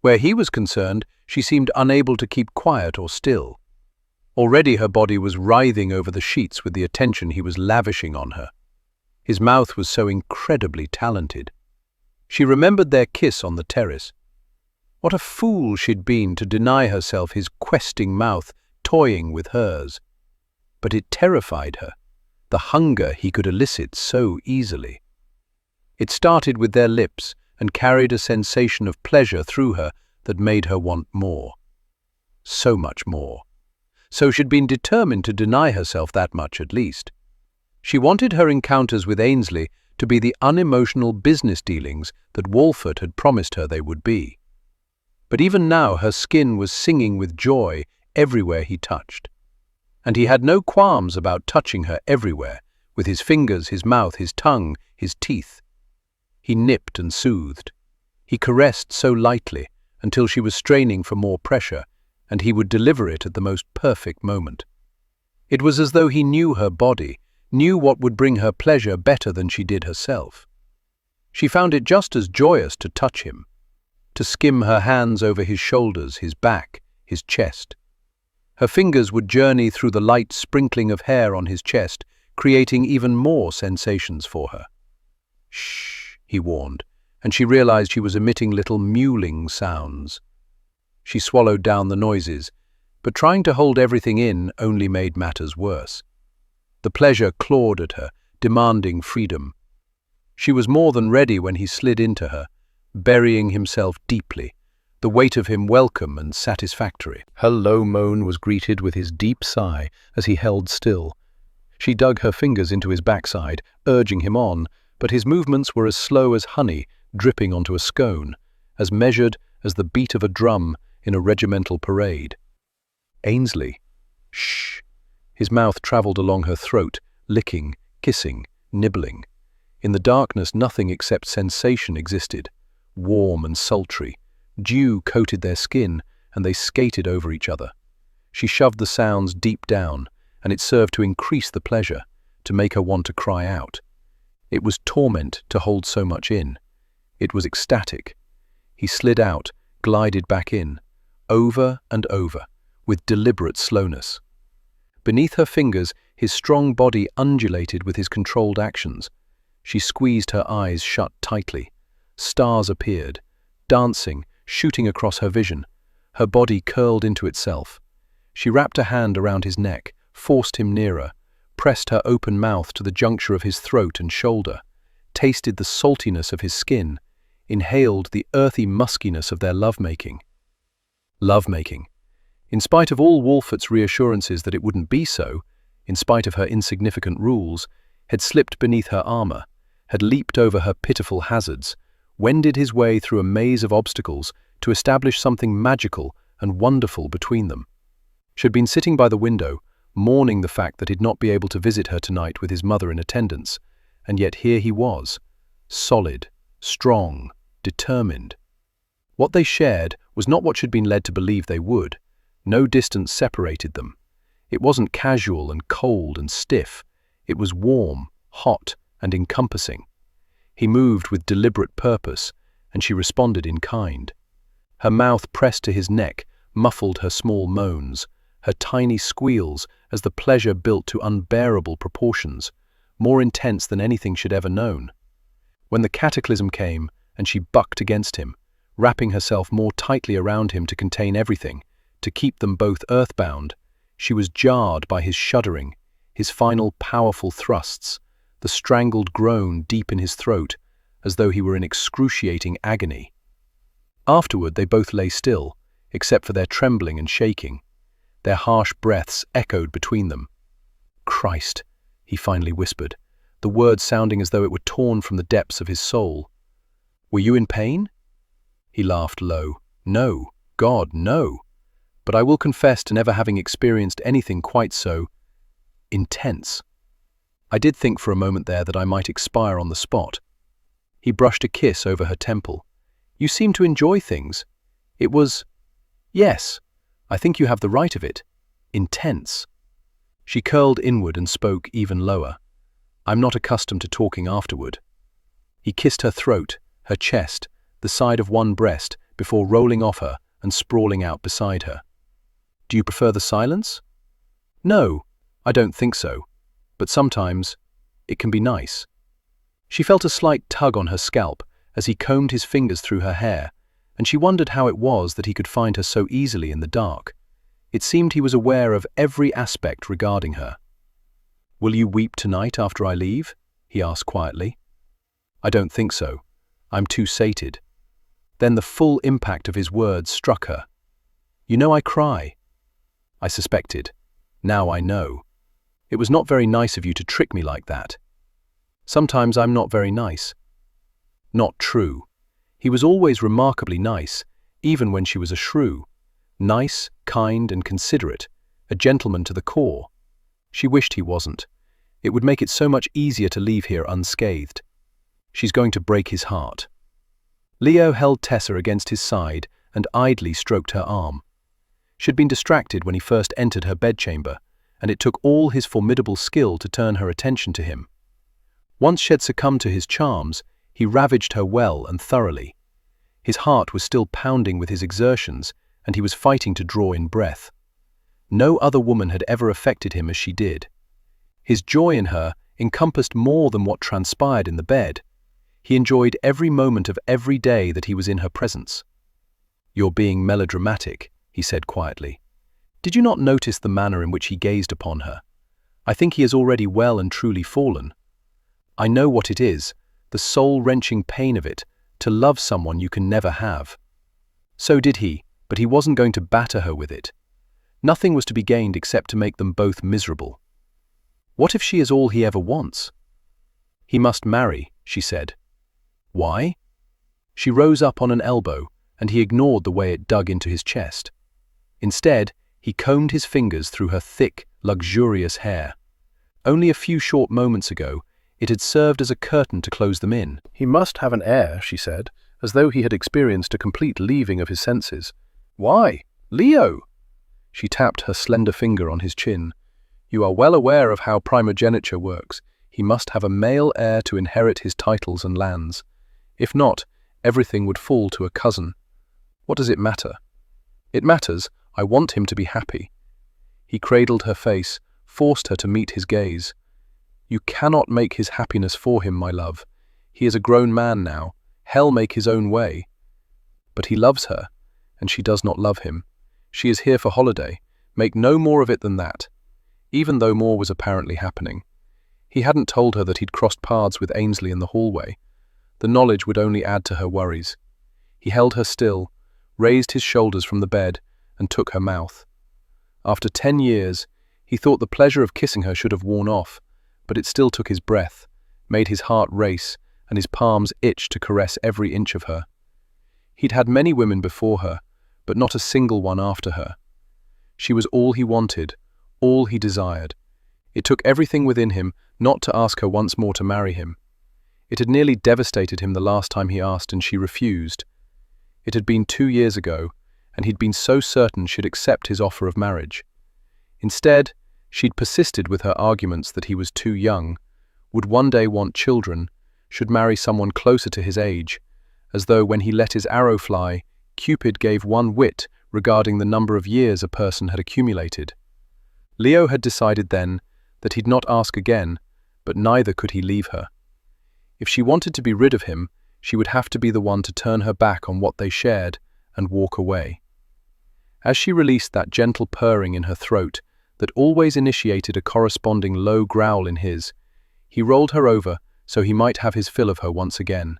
Where he was concerned, she seemed unable to keep quiet or still. Already her body was writhing over the sheets with the attention he was lavishing on her. His mouth was so incredibly talented. She remembered their kiss on the terrace. What a fool she'd been to deny herself his questing mouth toying with hers. But it terrified her, the hunger he could elicit so easily. It started with their lips and carried a sensation of pleasure through her that made her want more. So much more. So she'd been determined to deny herself that much at least. She wanted her encounters with Ainsley to be the unemotional business dealings that Walford had promised her they would be. But even now her skin was singing with joy everywhere he touched. And he had no qualms about touching her everywhere, with his fingers, his mouth, his tongue, his teeth. He nipped and soothed. He caressed so lightly until she was straining for more pressure, and he would deliver it at the most perfect moment. It was as though he knew her body, knew what would bring her pleasure better than she did herself. She found it just as joyous to touch him, to skim her hands over his shoulders, his back, his chest. Her fingers would journey through the light sprinkling of hair on his chest, creating even more sensations for her. "Shh," he warned, and she realized she was emitting little mewling sounds. She swallowed down the noises, but trying to hold everything in only made matters worse. The pleasure clawed at her, demanding freedom. She was more than ready when he slid into her, burying himself deeply, the weight of him welcome and satisfactory. Her low moan was greeted with his deep sigh as he held still. She dug her fingers into his backside, urging him on, but his movements were as slow as honey dripping onto a scone, as measured as the beat of a drum in a regimental parade. "Ainsley." "Shh." His mouth traveled along her throat, licking, kissing, nibbling. In the darkness nothing except sensation existed, warm and sultry. Dew coated their skin, and they skated over each other. She shoved the sounds deep down, and it served to increase the pleasure, to make her want to cry out. It was torment to hold so much in. It was ecstatic. He slid out, glided back in, over and over, with deliberate slowness. Beneath her fingers, His strong body undulated with his controlled actions. She squeezed her eyes shut tightly. Stars appeared, dancing, shooting across her vision. Her body curled into itself. She wrapped a hand around his neck, forced him nearer, pressed her open mouth to the juncture of his throat and shoulder, tasted the saltiness of his skin, inhaled the earthy muskiness of their lovemaking. Lovemaking. In spite of all Wolfert's reassurances that it wouldn't be so, in spite of her insignificant rules, had slipped beneath her armor, had leaped over her pitiful hazards, wended his way through a maze of obstacles to establish something magical and wonderful between them. She had been sitting by the window, mourning the fact that he'd not be able to visit her tonight with his mother in attendance, and yet here he was, solid, strong, determined. What they shared was not what she'd been led to believe they would. No distance separated them. It wasn't casual and cold and stiff. It was warm, hot, and encompassing. He moved with deliberate purpose, and she responded in kind. Her mouth pressed to his neck, muffled her small moans, her tiny squeals as the pleasure built to unbearable proportions, more intense than anything she'd ever known. When the cataclysm came and she bucked against him, wrapping herself more tightly around him to contain everything, to keep them both earthbound, she was jarred by his shuddering, his final powerful thrusts, the strangled groan deep in his throat, as though he were in excruciating agony. Afterward they both lay still, except for their trembling and shaking. Their harsh breaths echoed between them. "Christ," he finally whispered, the words sounding as though it were torn from the depths of his soul. "Were you in pain?" He laughed low. "No, God, no. But I will confess to never having experienced anything quite so intense. I did think for a moment there that I might expire on the spot." He brushed a kiss over her temple. "You seem to enjoy things. It was, yes, I think you have the right of it, intense." She curled inward and spoke even lower. "I'm not accustomed to talking afterward." He kissed her throat, her chest, the side of one breast, before rolling off her and sprawling out beside her. "Do you prefer the silence?" "No, I don't think so. But sometimes it can be nice." She felt a slight tug on her scalp as he combed his fingers through her hair, and she wondered how it was that he could find her so easily in the dark. It seemed he was aware of every aspect regarding her. "Will you weep tonight after I leave?" he asked quietly. "I don't think so. I'm too sated." Then the full impact of his words struck her. "You know I cry." "I suspected. Now I know. It was not very nice of you to trick me like that." "Sometimes I'm not very nice." Not true. He was always remarkably nice, even when she was a shrew. Nice, kind, and considerate, a gentleman to the core. She wished he wasn't. It would make it so much easier to leave here unscathed. She's going to break his heart. Leo held Tessa against his side and idly stroked her arm. She'd been distracted when he first entered her bedchamber, and it took all his formidable skill to turn her attention to him. Once she had succumbed to his charms, he ravaged her well and thoroughly. His heart was still pounding with his exertions, and he was fighting to draw in breath. No other woman had ever affected him as she did. His joy in her encompassed more than what transpired in the bed. He enjoyed every moment of every day that he was in her presence. "You're being melodramatic," he said quietly. "Did you not notice the manner in which he gazed upon her? I think he has already well and truly fallen. I know what it is, the soul-wrenching pain of it, to love someone you can never have." So did he, but he wasn't going to batter her with it. Nothing was to be gained except to make them both miserable. What if she is all he ever wants? "He must marry," she said. "Why?" She rose up on an elbow, and he ignored the way it dug into his chest. Instead, he combed his fingers through her thick, luxurious hair. Only a few short moments ago, it had served as a curtain to close them in. "He must have an heir," she said, as though he had experienced a complete leaving of his senses. "Why? Leo!" She tapped her slender finger on his chin. "You are well aware of how primogeniture works. He must have a male heir to inherit his titles and lands. If not, everything would fall to a cousin. What does it matter?" "It matters. I want him to be happy." He cradled her face, forced her to meet his gaze. "You cannot make his happiness for him, my love. He is a grown man now. Hell make his own way." "But he loves her, and she does not love him. She is here for holiday. Make no more of it than that." Even though more was apparently happening. He hadn't told her that he'd crossed paths with Ainsley in the hallway. The knowledge would only add to her worries. He held her still, raised his shoulders from the bed, and took her mouth. After 10 years, he thought the pleasure of kissing her should have worn off, but it still took his breath, made his heart race, and his palms itch to caress every inch of her. He'd had many women before her, but not a single one after her. She was all he wanted, all he desired. It took everything within him not to ask her once more to marry him. It had nearly devastated him the last time he asked and she refused. It had been 2 years ago, and he'd been so certain she'd accept his offer of marriage. Instead, she'd persisted with her arguments that he was too young, would one day want children, should marry someone closer to his age, as though when he let his arrow fly, Cupid gave one whit regarding the number of years a person had accumulated. Leo had decided then that he'd not ask again, but neither could he leave her. If she wanted to be rid of him, she would have to be the one to turn her back on what they shared and walk away. As she released that gentle purring in her throat that always initiated a corresponding low growl in his, he rolled her over so he might have his fill of her once again.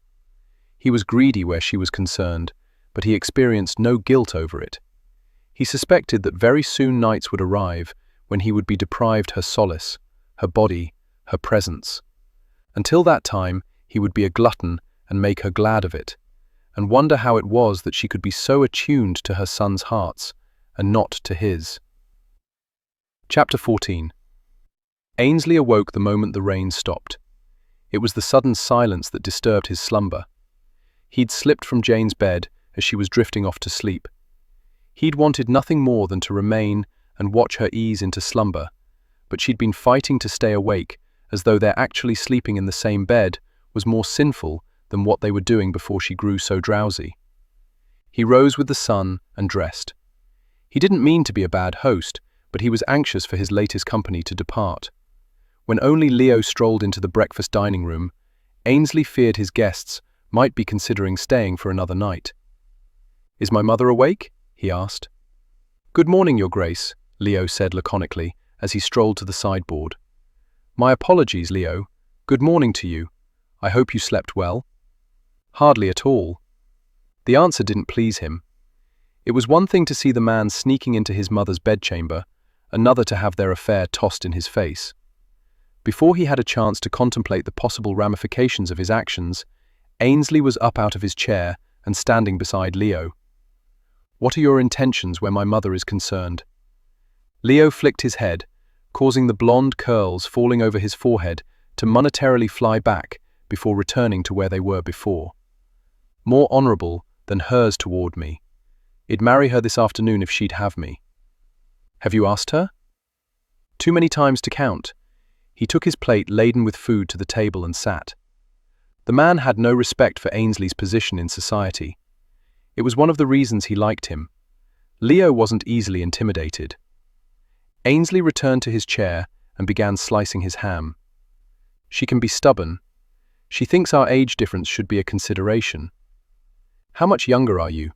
He was greedy where she was concerned, but he experienced no guilt over it. He suspected that very soon nights would arrive when he would be deprived her solace, her body, her presence. Until that time, he would be a glutton and make her glad of it, and wonder how it was that she could be so attuned to her sons' hearts and not to his. Chapter 14. Ainsley awoke the moment the rain stopped. It was the sudden silence that disturbed his slumber. He'd slipped from Jane's bed as she was drifting off to sleep. He'd wanted nothing more than to remain and watch her ease into slumber, but she'd been fighting to stay awake, as though their actually sleeping in the same bed was more sinful than what they were doing before she grew so drowsy. He rose with the sun and dressed. He didn't mean to be a bad host, but he was anxious for his latest company to depart. When only Leo strolled into the breakfast dining room, Ainsley feared his guests might be considering staying for another night. "Is my mother awake?" he asked. "Good morning, Your Grace," Leo said laconically as he strolled to the sideboard. "My apologies, Leo. Good morning to you. I hope you slept well." "Hardly at all." The answer didn't please him. It was one thing to see the man sneaking into his mother's bedchamber, another to have their affair tossed in his face. Before he had a chance to contemplate the possible ramifications of his actions, Ainsley was up out of his chair and standing beside Leo. "What are your intentions where my mother is concerned?" Leo flicked his head, causing the blonde curls falling over his forehead to monetarily fly back before returning to where they were before. "More honorable than hers toward me. I'd marry her this afternoon if she'd have me." "Have you asked her?" "Too many times to count." He took his plate laden with food to the table and sat. The man had no respect for Ainsley's position in society. It was one of the reasons he liked him. Leo wasn't easily intimidated. Ainsley returned to his chair and began slicing his ham. "She can be stubborn. She thinks our age difference should be a consideration." "How much younger are you?"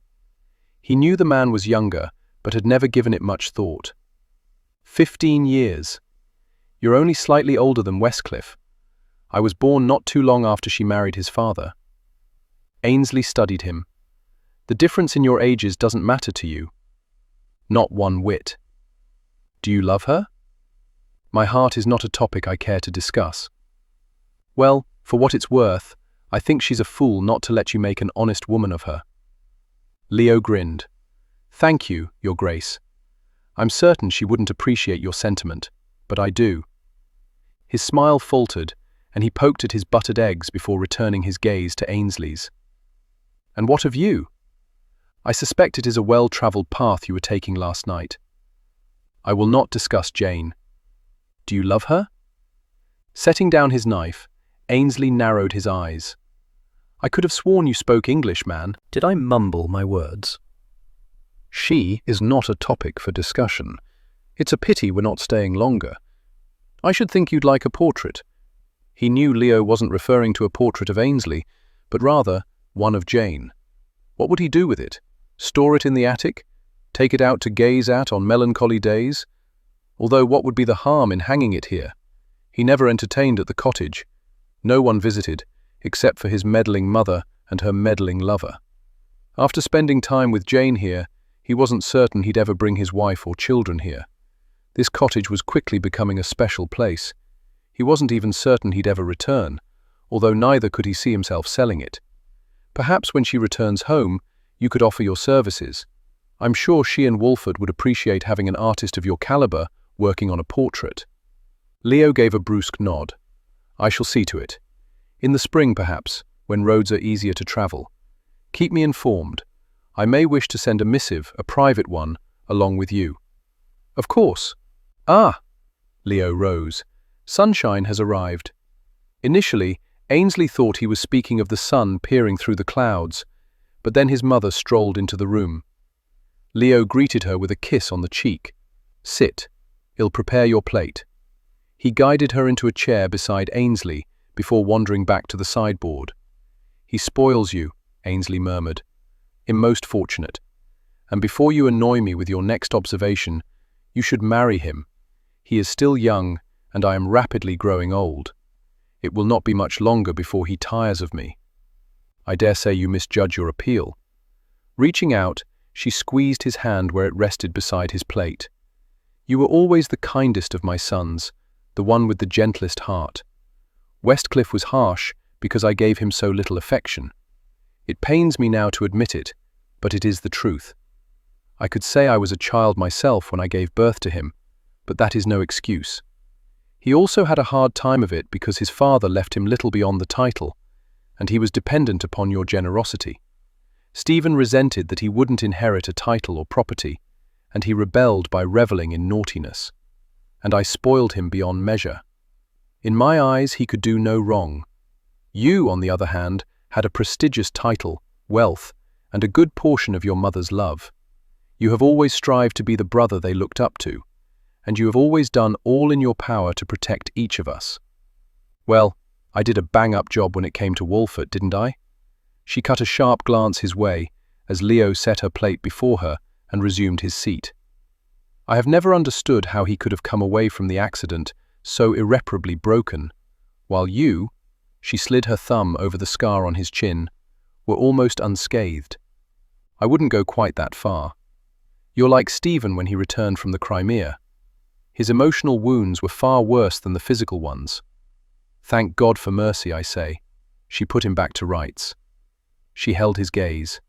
He knew the man was younger, but had never given it much thought. 15 years. "You're only slightly older than Westcliff. I was born not too long after she married his father." Ainsley studied him. "The difference in your ages doesn't matter to you." "Not one whit." "Do you love her?" "My heart is not a topic I care to discuss." "Well, for what it's worth, I think she's a fool not to let you make an honest woman of her." Leo grinned. "Thank you, Your Grace. I'm certain she wouldn't appreciate your sentiment, but I do." His smile faltered, and he poked at his buttered eggs before returning his gaze to Ainsley's. "And what of you? I suspect it is a well-traveled path you were taking last night." "I will not discuss Jane." "Do you love her?" Setting down his knife, Ainsley narrowed his eyes. "I could have sworn you spoke English, man." Did I mumble my words? She is not a topic for discussion. It's a pity we're not staying longer. I should think you'd like a portrait. He knew Leo wasn't referring to a portrait of Ainsley, but rather one of Jane. What would he do with it? Store it in the attic? Take it out to gaze at on melancholy days? Although what would be the harm in hanging it here? He never entertained at the cottage. No one visited, except for his meddling mother and her meddling lover. After spending time with Jane here, he wasn't certain he'd ever bring his wife or children here. This cottage was quickly becoming a special place. He wasn't even certain he'd ever return, although neither could he see himself selling it. Perhaps when she returns home, you could offer your services. I'm sure she and Wolford would appreciate having an artist of your caliber working on a portrait. Leo gave a brusque nod. I shall see to it. In the spring, perhaps, when roads are easier to travel. Keep me informed. I may wish to send a missive, a private one, along with you. Of course. Ah! Leo rose. Sunshine has arrived. Initially, Ainsley thought he was speaking of the sun peering through the clouds, but then his mother strolled into the room. Leo greeted her with a kiss on the cheek. Sit. I'll prepare your plate. He guided her into a chair beside Ainsley before wandering back to the sideboard. He spoils you, Ainsley murmured. I'm most fortunate. And before you annoy me with your next observation, you should marry him. He is still young, and I am rapidly growing old. It will not be much longer before he tires of me. I dare say you misjudge your appeal. Reaching out, she squeezed his hand where it rested beside his plate. You were always the kindest of my sons, the one with the gentlest heart. Westcliff was harsh because I gave him so little affection. It pains me now to admit it, but it is the truth. I could say I was a child myself when I gave birth to him, but that is no excuse. He also had a hard time of it because his father left him little beyond the title, and he was dependent upon your generosity. Stephen resented that he wouldn't inherit a title or property, and he rebelled by reveling in naughtiness. And I spoiled him beyond measure. In my eyes, he could do no wrong. You, on the other hand, had a prestigious title, wealth, and a good portion of your mother's love. You have always strived to be the brother they looked up to, and you have always done all in your power to protect each of us. Well, I did a bang-up job when it came to Wolford, didn't I? She cut a sharp glance his way as Leo set her plate before her and resumed his seat. I have never understood how he could have come away from the accident so irreparably broken, while you, she slid her thumb over the scar on his chin, were almost unscathed. I wouldn't go quite that far. You're like Stephen when he returned from the Crimea. His emotional wounds were far worse than the physical ones. Thank God for mercy, I say. She put him back to rights. She held his gaze.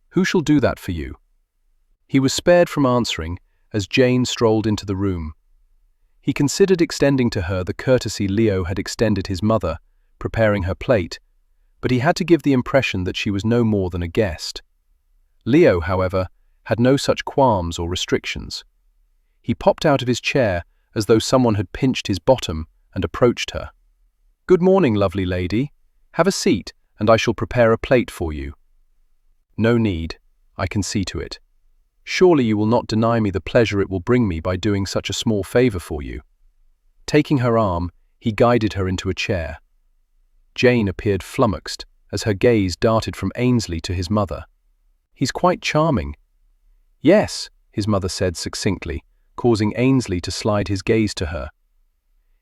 Who shall do that for you? He was spared from answering as Jane strolled into the room. He considered extending to her the courtesy Leo had extended his mother, preparing her plate, but he had to give the impression that she was no more than a guest. Leo, however, had no such qualms or restrictions. He popped out of his chair as though someone had pinched his bottom and approached her. Good morning, lovely lady. Have a seat, and I shall prepare a plate for you. No need. I can see to it. Surely you will not deny me the pleasure it will bring me by doing such a small favor for you. Taking her arm, he guided her into a chair. Jane appeared flummoxed as her gaze darted from Ainsley to his mother. He's quite charming. Yes, his mother said succinctly, causing Ainsley to slide his gaze to her.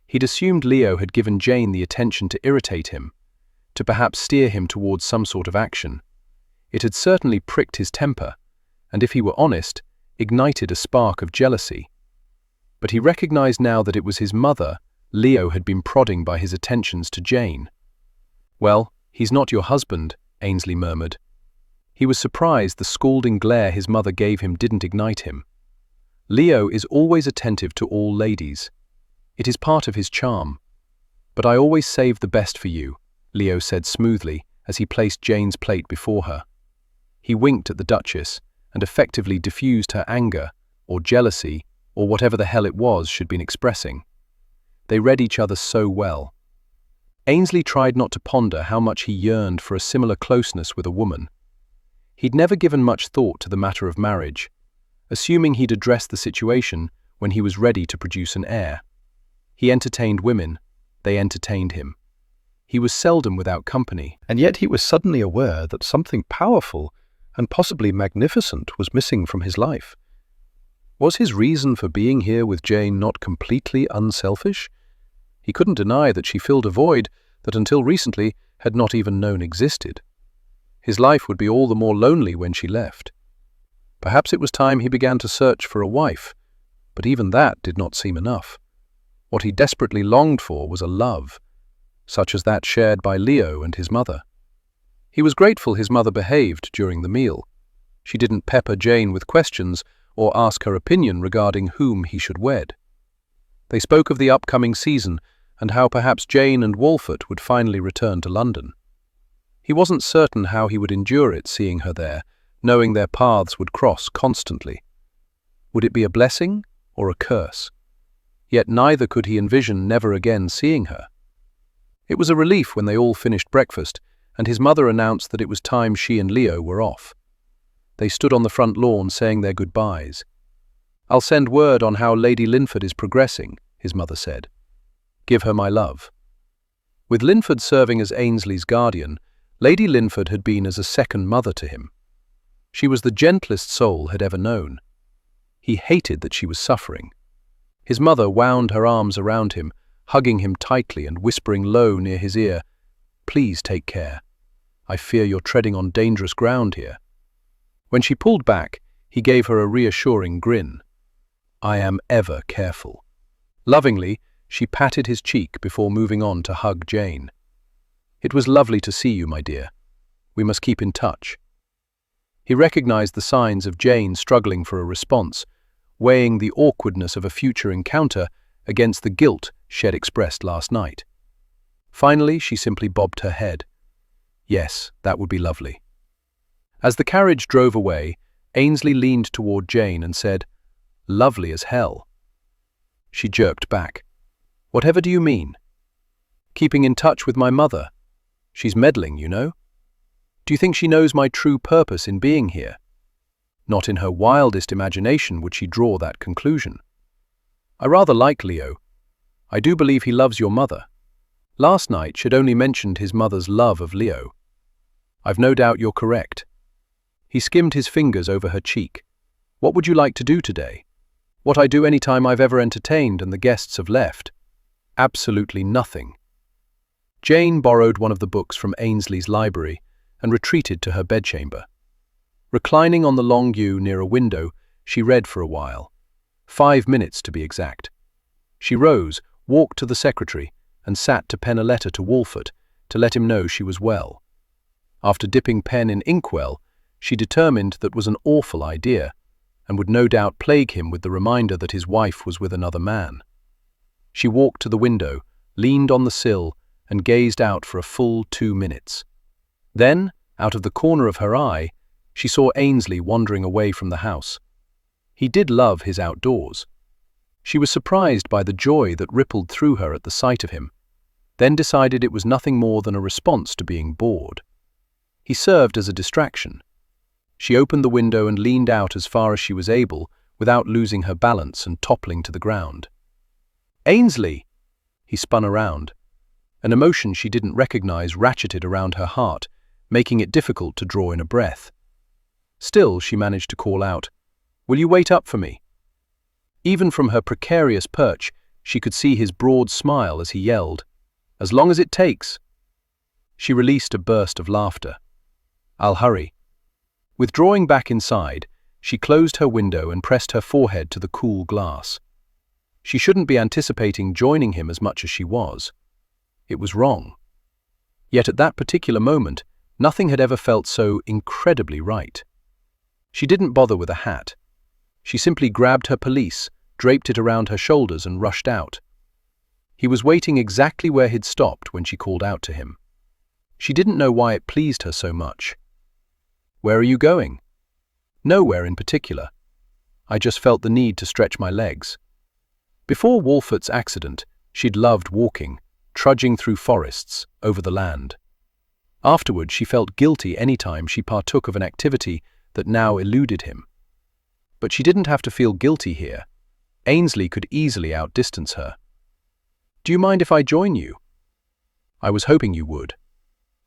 He'd assumed Leo had given Jane the attention to irritate him, to perhaps steer him towards some sort of action. It had certainly pricked his temper, and if he were honest, ignited a spark of jealousy. But he recognized now that it was his mother Leo had been prodding by his attentions to Jane. Well, he's not your husband, Ainsley murmured. He was surprised the scalding glare his mother gave him didn't ignite him. Leo is always attentive to all ladies. It is part of his charm. But I always save the best for you, Leo said smoothly as he placed Jane's plate before her. He winked at the Duchess and effectively diffused her anger, or jealousy, or whatever the hell it was she'd been expressing. They read each other so well. Ainsley tried not to ponder how much he yearned for a similar closeness with a woman. He'd never given much thought to the matter of marriage, assuming he'd address the situation when he was ready to produce an heir. He entertained women, they entertained him. He was seldom without company. And yet he was suddenly aware that something powerful and possibly magnificent was missing from his life. Was his reason for being here with Jane not completely unselfish? He couldn't deny that she filled a void that until recently had not even known existed. His life would be all the more lonely when she left. Perhaps it was time he began to search for a wife, but even that did not seem enough. What he desperately longed for was a love, such as that shared by Leo and his mother. He was grateful his mother behaved during the meal. She didn't pepper Jane with questions or ask her opinion regarding whom he should wed. They spoke of the upcoming season and how perhaps Jane and Wolfert would finally return to London. He wasn't certain how he would endure it seeing her there, knowing their paths would cross constantly. Would it be a blessing or a curse? Yet neither could he envision never again seeing her. It was a relief when they all finished breakfast and his mother announced that it was time she and Leo were off. They stood on the front lawn saying their goodbyes. "I'll send word on how Lady Linford is progressing," his mother said. "Give her my love." With Linford serving as Ainsley's guardian, Lady Linford had been as a second mother to him. She was the gentlest soul had ever known. He hated that she was suffering. His mother wound her arms around him, hugging him tightly and whispering low near his ear, "Please take care. I fear you're treading on dangerous ground here." When she pulled back, he gave her a reassuring grin. "I am ever careful." Lovingly, she patted his cheek before moving on to hug Jane. "It was lovely to see you, my dear. We must keep in touch." He recognized the signs of Jane struggling for a response, weighing the awkwardness of a future encounter against the guilt she'd expressed last night. Finally, she simply bobbed her head. Yes, that would be lovely. As the carriage drove away, Ainsley leaned toward Jane and said, "Lovely as hell." She jerked back. "Whatever do you mean?" "Keeping in touch with my mother. She's meddling, you know. Do you think she knows my true purpose in being here? Not in her wildest imagination would she draw that conclusion. I rather like Leo. I do believe he loves your mother. Last night she'd only mentioned his mother's love of Leo. I've no doubt you're correct." He skimmed his fingers over her cheek. "What would you like to do today?" "What I do any time I've ever entertained and the guests have left. Absolutely nothing." Jane borrowed one of the books from Ainsley's library and retreated to her bedchamber. Reclining on the long yew near a window, she read for a while. 5 minutes to be exact. She rose, walked to the secretary, and sat to pen a letter to Wolfert to let him know she was well. After dipping pen in inkwell, she determined that was an awful idea, and would no doubt plague him with the reminder that his wife was with another man. She walked to the window, leaned on the sill, and gazed out for a full 2 minutes. Then, out of the corner of her eye, she saw Ainsley wandering away from the house. He did love his outdoors. She was surprised by the joy that rippled through her at the sight of him, then decided it was nothing more than a response to being bored. He served as a distraction. She opened the window and leaned out as far as she was able, without losing her balance and toppling to the ground. "Ainsley!" He spun around. An emotion she didn't recognize ratcheted around her heart, making it difficult to draw in a breath. Still, she managed to call out, "Will you wait up for me?" Even from her precarious perch, she could see his broad smile as he yelled, "As long as it takes." She released a burst of laughter. "I'll hurry." Withdrawing back inside, she closed her window and pressed her forehead to the cool glass. She shouldn't be anticipating joining him as much as she was. It was wrong. Yet at that particular moment, nothing had ever felt so incredibly right. She didn't bother with a hat. She simply grabbed her pelisse, draped it around her shoulders and rushed out. He was waiting exactly where he'd stopped when she called out to him. She didn't know why it pleased her so much. "Where are you going?" "Nowhere in particular. I just felt the need to stretch my legs." Before Wolfert's accident, she'd loved walking, trudging through forests, over the land. Afterward, she felt guilty any time she partook of an activity that now eluded him. But she didn't have to feel guilty here. Ainsley could easily outdistance her. Do you mind if I join you? I was hoping you would.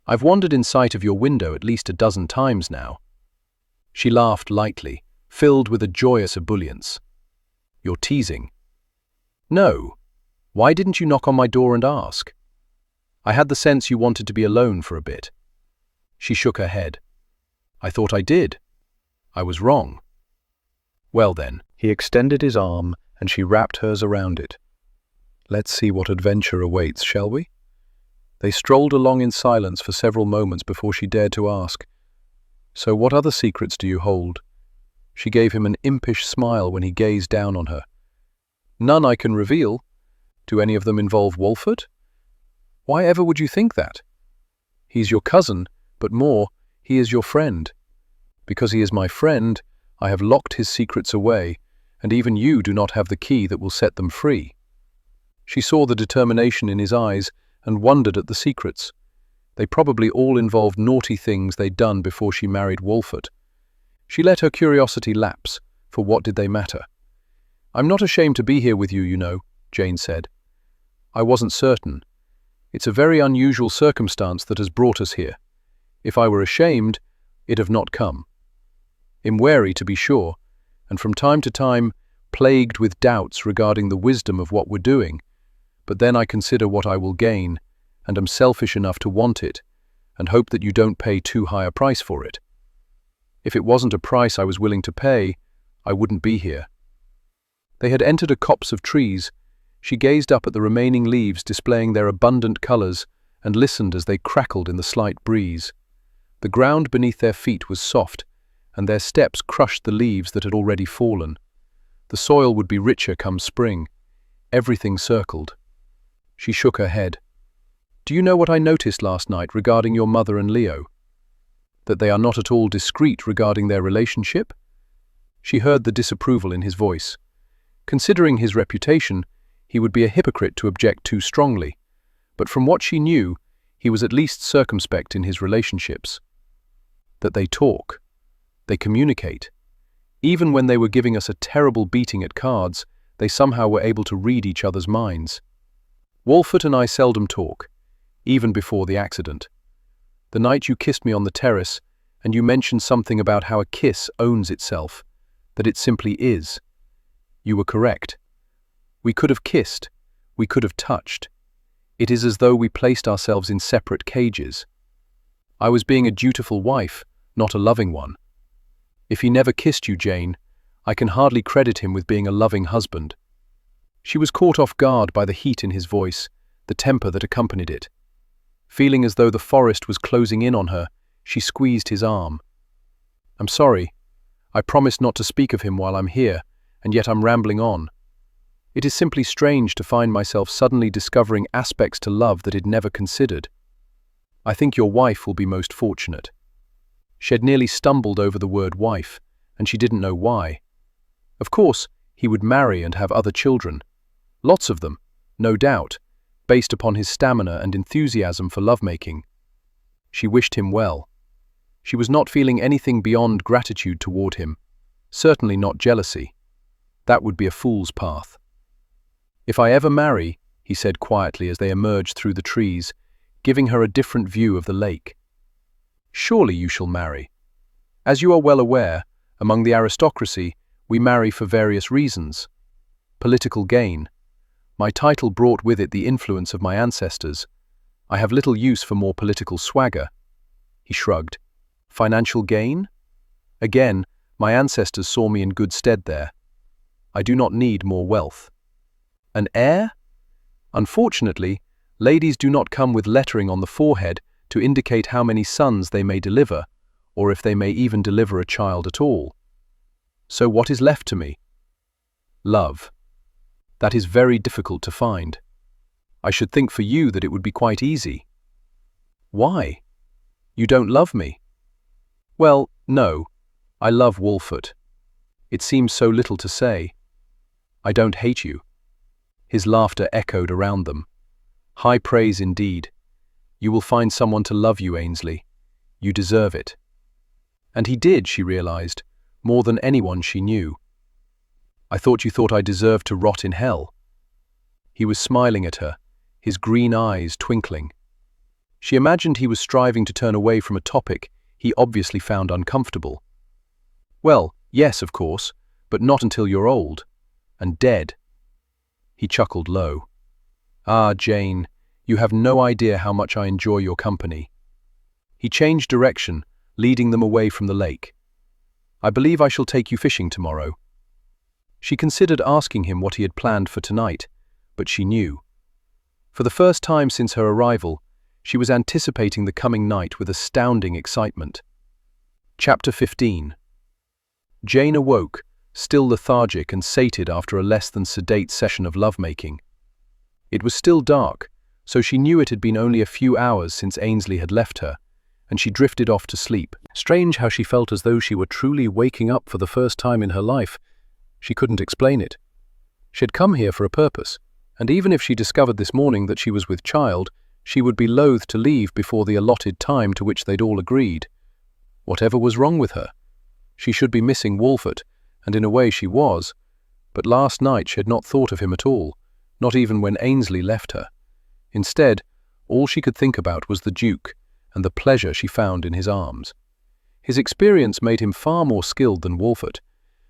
I've wandered in sight of your window at least a dozen times now. She laughed lightly, filled with a joyous ebullience. You're teasing. No. Why didn't you knock on my door and ask? I had the sense you wanted to be alone for a bit. She shook her head. I thought I did. I was wrong. Well then, He extended his arm, and she wrapped hers around it. Let's see what adventure awaits, shall we? They strolled along in silence for several moments before she dared to ask, So what other secrets do you hold? She gave him an impish smile when he gazed down on her. None I can reveal. Do any of them involve Wolfert? Why ever would you think that? He's your cousin, but more, he is your friend. Because he is my friend, I have locked his secrets away, and even you do not have the key that will set them free. She saw the determination in his eyes and wondered at the secrets. They probably all involved naughty things they'd done before she married Wolfert. She let her curiosity lapse, for what did they matter? I'm not ashamed to be here with you, you know, Jane said. I wasn't certain. It's a very unusual circumstance that has brought us here. If I were ashamed, it'd have not come. I'm wary, to be sure, and from time to time plagued with doubts regarding the wisdom of what we're doing, but then I consider what I will gain, and am selfish enough to want it, and hope that you don't pay too high a price for it. If it wasn't a price I was willing to pay, I wouldn't be here. They had entered a copse of trees. She gazed up at the remaining leaves displaying their abundant colours and listened as they crackled in the slight breeze. The ground beneath their feet was soft, and their steps crushed the leaves that had already fallen. The soil would be richer come spring. Everything circled. She shook her head. Do you know what I noticed last night regarding your mother and Leo? That they are not at all discreet regarding their relationship? She heard the disapproval in his voice. Considering his reputation, he would be a hypocrite to object too strongly, but from what she knew, he was at least circumspect in his relationships. That they talk. They communicate. Even when they were giving us a terrible beating at cards, they somehow were able to read each other's minds. Wolfert and I seldom talk, even before the accident. The night you kissed me on the terrace, and you mentioned something about how a kiss owns itself, that it simply is. You were correct. We could have kissed, we could have touched. It is as though we placed ourselves in separate cages. I was being a dutiful wife, not a loving one. If he never kissed you, Jane, I can hardly credit him with being a loving husband. She was caught off guard by the heat in his voice, the temper that accompanied it. Feeling as though the forest was closing in on her, she squeezed his arm. I'm sorry. I promised not to speak of him while I'm here, and yet I'm rambling on. It is simply strange to find myself suddenly discovering aspects to love that I'd never considered. I think your wife will be most fortunate. She had nearly stumbled over the word wife, and she didn't know why. Of course, he would marry and have other children. Lots of them, no doubt, based upon his stamina and enthusiasm for lovemaking. She wished him well. She was not feeling anything beyond gratitude toward him, certainly not jealousy. That would be a fool's path. If I ever marry, he said quietly as they emerged through the trees, giving her a different view of the lake. Surely you shall marry. As you are well aware, among the aristocracy, we marry for various reasons. Political gain. My title brought with it the influence of my ancestors. I have little use for more political swagger. He shrugged. Financial gain? Again, my ancestors saw me in good stead there. I do not need more wealth. An heir? Unfortunately, ladies do not come with lettering on the forehead to indicate how many sons they may deliver, or if they may even deliver a child at all. So what is left to me? Love. That is very difficult to find. I should think for you that it would be quite easy. Why? You don't love me? Well, no. I love Wolfert. It seems so little to say. I don't hate you. His laughter echoed around them. High praise indeed. You will find someone to love you, Ainsley. You deserve it. And he did, she realized, more than anyone she knew. I thought you thought I deserved to rot in hell. He was smiling at her, his green eyes twinkling. She imagined he was striving to turn away from a topic he obviously found uncomfortable. "Well, yes, of course, but not until you're old. And dead." He chuckled low. "Ah, Jane, you have no idea how much I enjoy your company." He changed direction, leading them away from the lake. "I believe I shall take you fishing tomorrow." She considered asking him what he had planned for tonight, but she knew. For the first time since her arrival, she was anticipating the coming night with astounding excitement. Chapter 15. Jane awoke, still lethargic and sated after a less than sedate session of lovemaking. It was still dark, so she knew it had been only a few hours since Ainsley had left her, and she drifted off to sleep. Strange how she felt as though she were truly waking up for the first time in her life. She couldn't explain it. She had come here for a purpose, and even if she discovered this morning that she was with child, she would be loath to leave before the allotted time to which they'd all agreed. Whatever was wrong with her? She should be missing Wolfert, and in a way she was, but last night she had not thought of him at all, not even when Ainsley left her. Instead, all she could think about was the Duke and the pleasure she found in his arms. His experience made him far more skilled than Wolfert,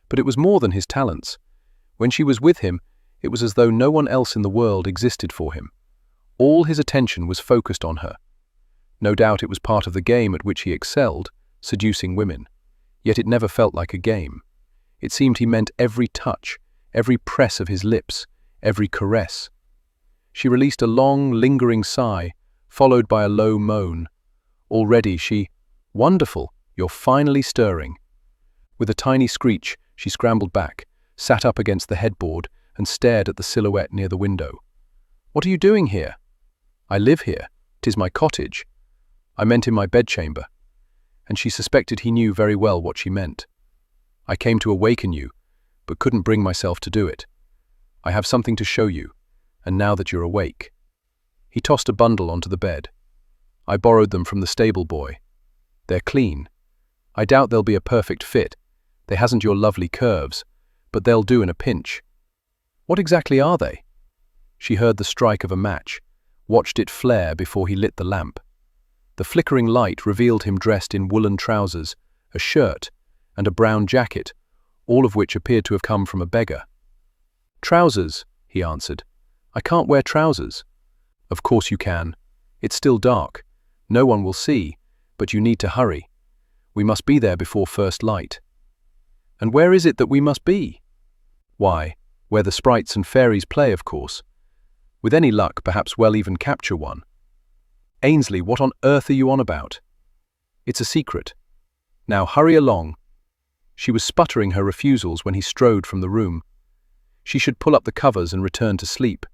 but it was more than his talents. When she was with him, it was as though no one else in the world existed for him. All his attention was focused on her. No doubt it was part of the game at which he excelled, seducing women. Yet it never felt like a game. It seemed he meant every touch, every press of his lips, every caress. She released a long, lingering sigh, followed by a low moan. Already "Wonderful, you're finally stirring." With a tiny screech, she scrambled back, sat up against the headboard, and stared at the silhouette near the window. "What are you doing here?" "I live here. 'Tis my cottage." "I meant in my bedchamber." And she suspected he knew very well what she meant. "I came to awaken you, but couldn't bring myself to do it. I have something to show you, and now that you're awake." He tossed a bundle onto the bed. "I borrowed them from the stable boy. They're clean. I doubt they'll be a perfect fit. They hasn't your lovely curves, but they'll do in a pinch." "What exactly are they?" She heard the strike of a match, watched it flare before he lit the lamp. The flickering light revealed him dressed in woolen trousers, a shirt, and a brown jacket, all of which appeared to have come from a beggar. "Trousers," he answered. "I can't wear trousers." "Of course you can. It's still dark. No one will see, but you need to hurry. We must be there before first light." "And where is it that we must be?" "Why, where the sprites and fairies play, of course. With any luck, perhaps we'll even capture one." "Ainsley, what on earth are you on about?" "It's a secret. Now hurry along." She was sputtering her refusals when he strode from the room. She should pull up the covers and return to sleep.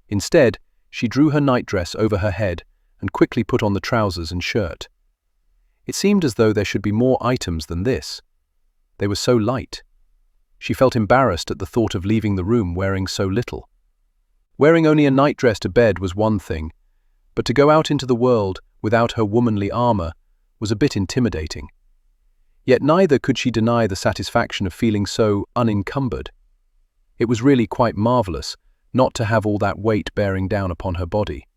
Instead, she drew her nightdress over her head and quickly put on the trousers and shirt. It seemed as though there should be more items than this. They were so light. She felt embarrassed at the thought of leaving the room wearing so little. Wearing only a nightdress to bed was one thing, but to go out into the world without her womanly armor was a bit intimidating. Yet neither could she deny the satisfaction of feeling so unencumbered. It was really quite marvelous not to have all that weight bearing down upon her body.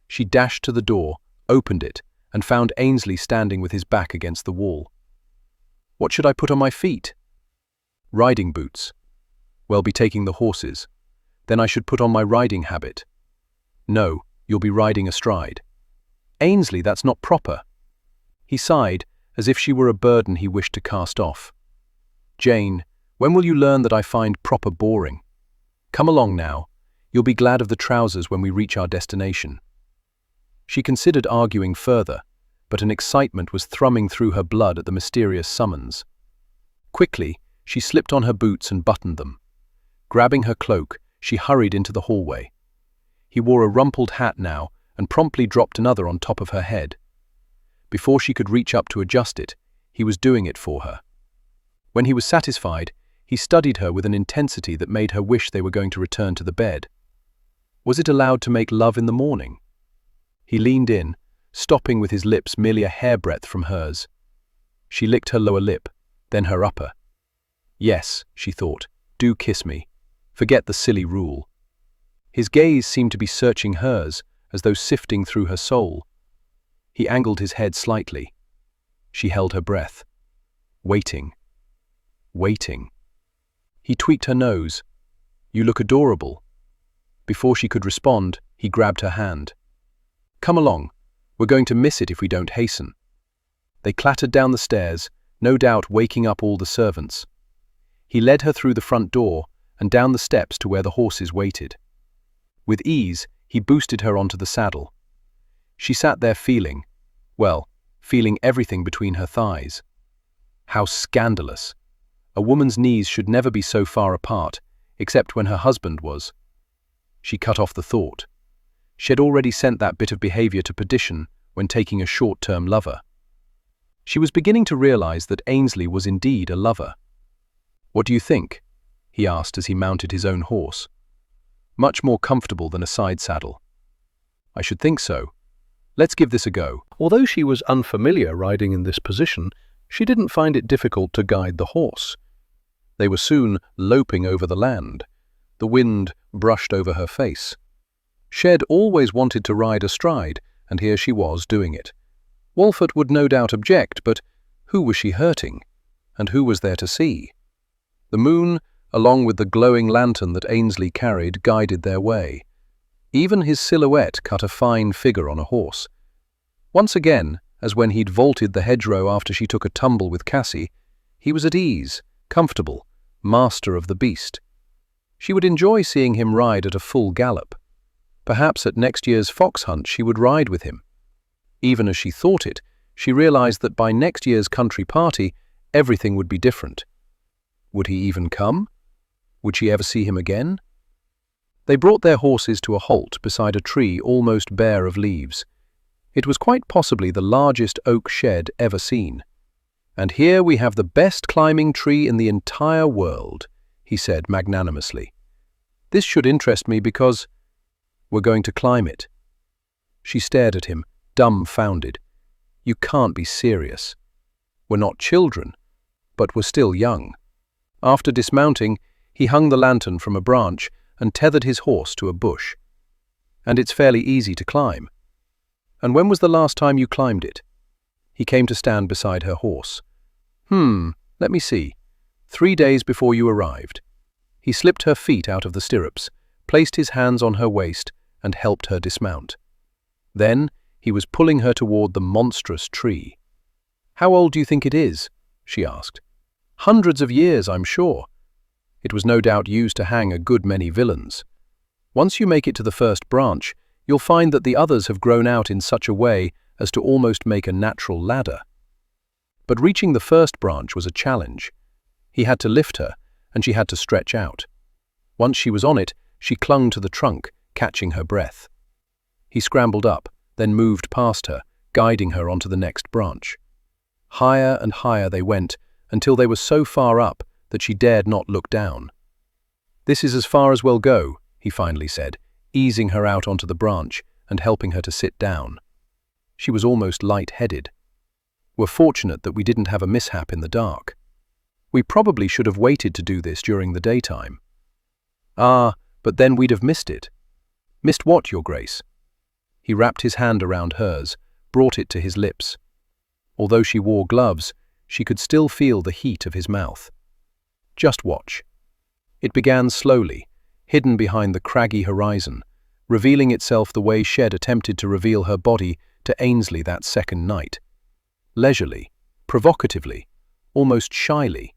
She dashed to the door, opened it, and found Ainsley standing with his back against the wall. "What should I put on my feet?" "Riding boots." "Well, be taking the horses. Then I should put on my riding habit." "No, you'll be riding astride." "Ainsley, that's not proper." He sighed, as if she were a burden he wished to cast off. "Jane, when will you learn that I find proper boring? Come along now. You'll be glad of the trousers when we reach our destination." She considered arguing further, but an excitement was thrumming through her blood at the mysterious summons. Quickly, she slipped on her boots and buttoned them. Grabbing her cloak, she hurried into the hallway. He wore a rumpled hat now and promptly dropped another on top of her head. Before she could reach up to adjust it, he was doing it for her. When he was satisfied, he studied her with an intensity that made her wish they were going to return to the bed. Was it allowed to make love in the morning? He leaned in, stopping with his lips merely a hairbreadth from hers. She licked her lower lip, then her upper. "Yes," she thought, "do kiss me. Forget the silly rule." His gaze seemed to be searching hers, as though sifting through her soul. He angled his head slightly. She held her breath. Waiting. Waiting. He tweaked her nose. "You look adorable." Before she could respond, he grabbed her hand. "Come along. We're going to miss it if we don't hasten." They clattered down the stairs, no doubt waking up all the servants. He led her through the front door and down the steps to where the horses waited. With ease, he boosted her onto the saddle. She sat there feeling everything between her thighs. How scandalous! A woman's knees should never be so far apart, except when her husband was. She cut off the thought. She had already sent that bit of behavior to perdition when taking a short-term lover. She was beginning to realize that Ainsley was indeed a lover. "What do you think?" he asked as he mounted his own horse. "Much more comfortable than a side saddle." "I should think so. Let's give this a go." Although she was unfamiliar riding in this position, she didn't find it difficult to guide the horse. They were soon loping over the land. The wind brushed over her face. Shed always wanted to ride astride, and here she was doing it. Wolfert would no doubt object, but who was she hurting? And who was there to see? The moon, along with the glowing lantern that Ainsley carried, guided their way. Even his silhouette cut a fine figure on a horse. Once again, as when he'd vaulted the hedgerow after she took a tumble with Cassie, he was at ease, comfortable, master of the beast. She would enjoy seeing him ride at a full gallop. Perhaps at next year's fox hunt she would ride with him. Even as she thought it, she realized that by next year's country party, everything would be different. Would he even come? Would she ever see him again? They brought their horses to a halt beside a tree almost bare of leaves. It was quite possibly the largest oak shed ever seen. "And here we have the best climbing tree in the entire world," he said magnanimously. "This should interest me because we're going to climb it." She stared at him, dumbfounded. "You can't be serious. We're not children, but we're still young." After dismounting, he hung the lantern from a branch and tethered his horse to a bush. "And it's fairly easy to climb." "And when was the last time you climbed it?" He came to stand beside her horse. Let me see. 3 days before you arrived." He slipped her feet out of the stirrups, placed his hands on her waist, and helped her dismount. Then he was pulling her toward the monstrous tree. "How old do you think it is?" she asked. "Hundreds of years, I'm sure. It was no doubt used to hang a good many villains. Once you make it to the first branch, you'll find that the others have grown out in such a way as to almost make a natural ladder." But reaching the first branch was a challenge. He had to lift her, and she had to stretch out. Once she was on it, she clung to the trunk, catching her breath. He scrambled up, then moved past her, guiding her onto the next branch. Higher and higher they went, until they were so far up that she dared not look down. "This is as far as we'll go," he finally said, easing her out onto the branch and helping her to sit down. She was almost light-headed. "We're fortunate that we didn't have a mishap in the dark. We probably should have waited to do this during the daytime." "Ah, but then we'd have missed it." "Missed what, Your Grace?" He wrapped his hand around hers, brought it to his lips. Although she wore gloves, she could still feel the heat of his mouth. "Just watch." It began slowly, hidden behind the craggy horizon, revealing itself the way Shed attempted to reveal her body to Ainsley that second night. Leisurely, provocatively, almost shyly.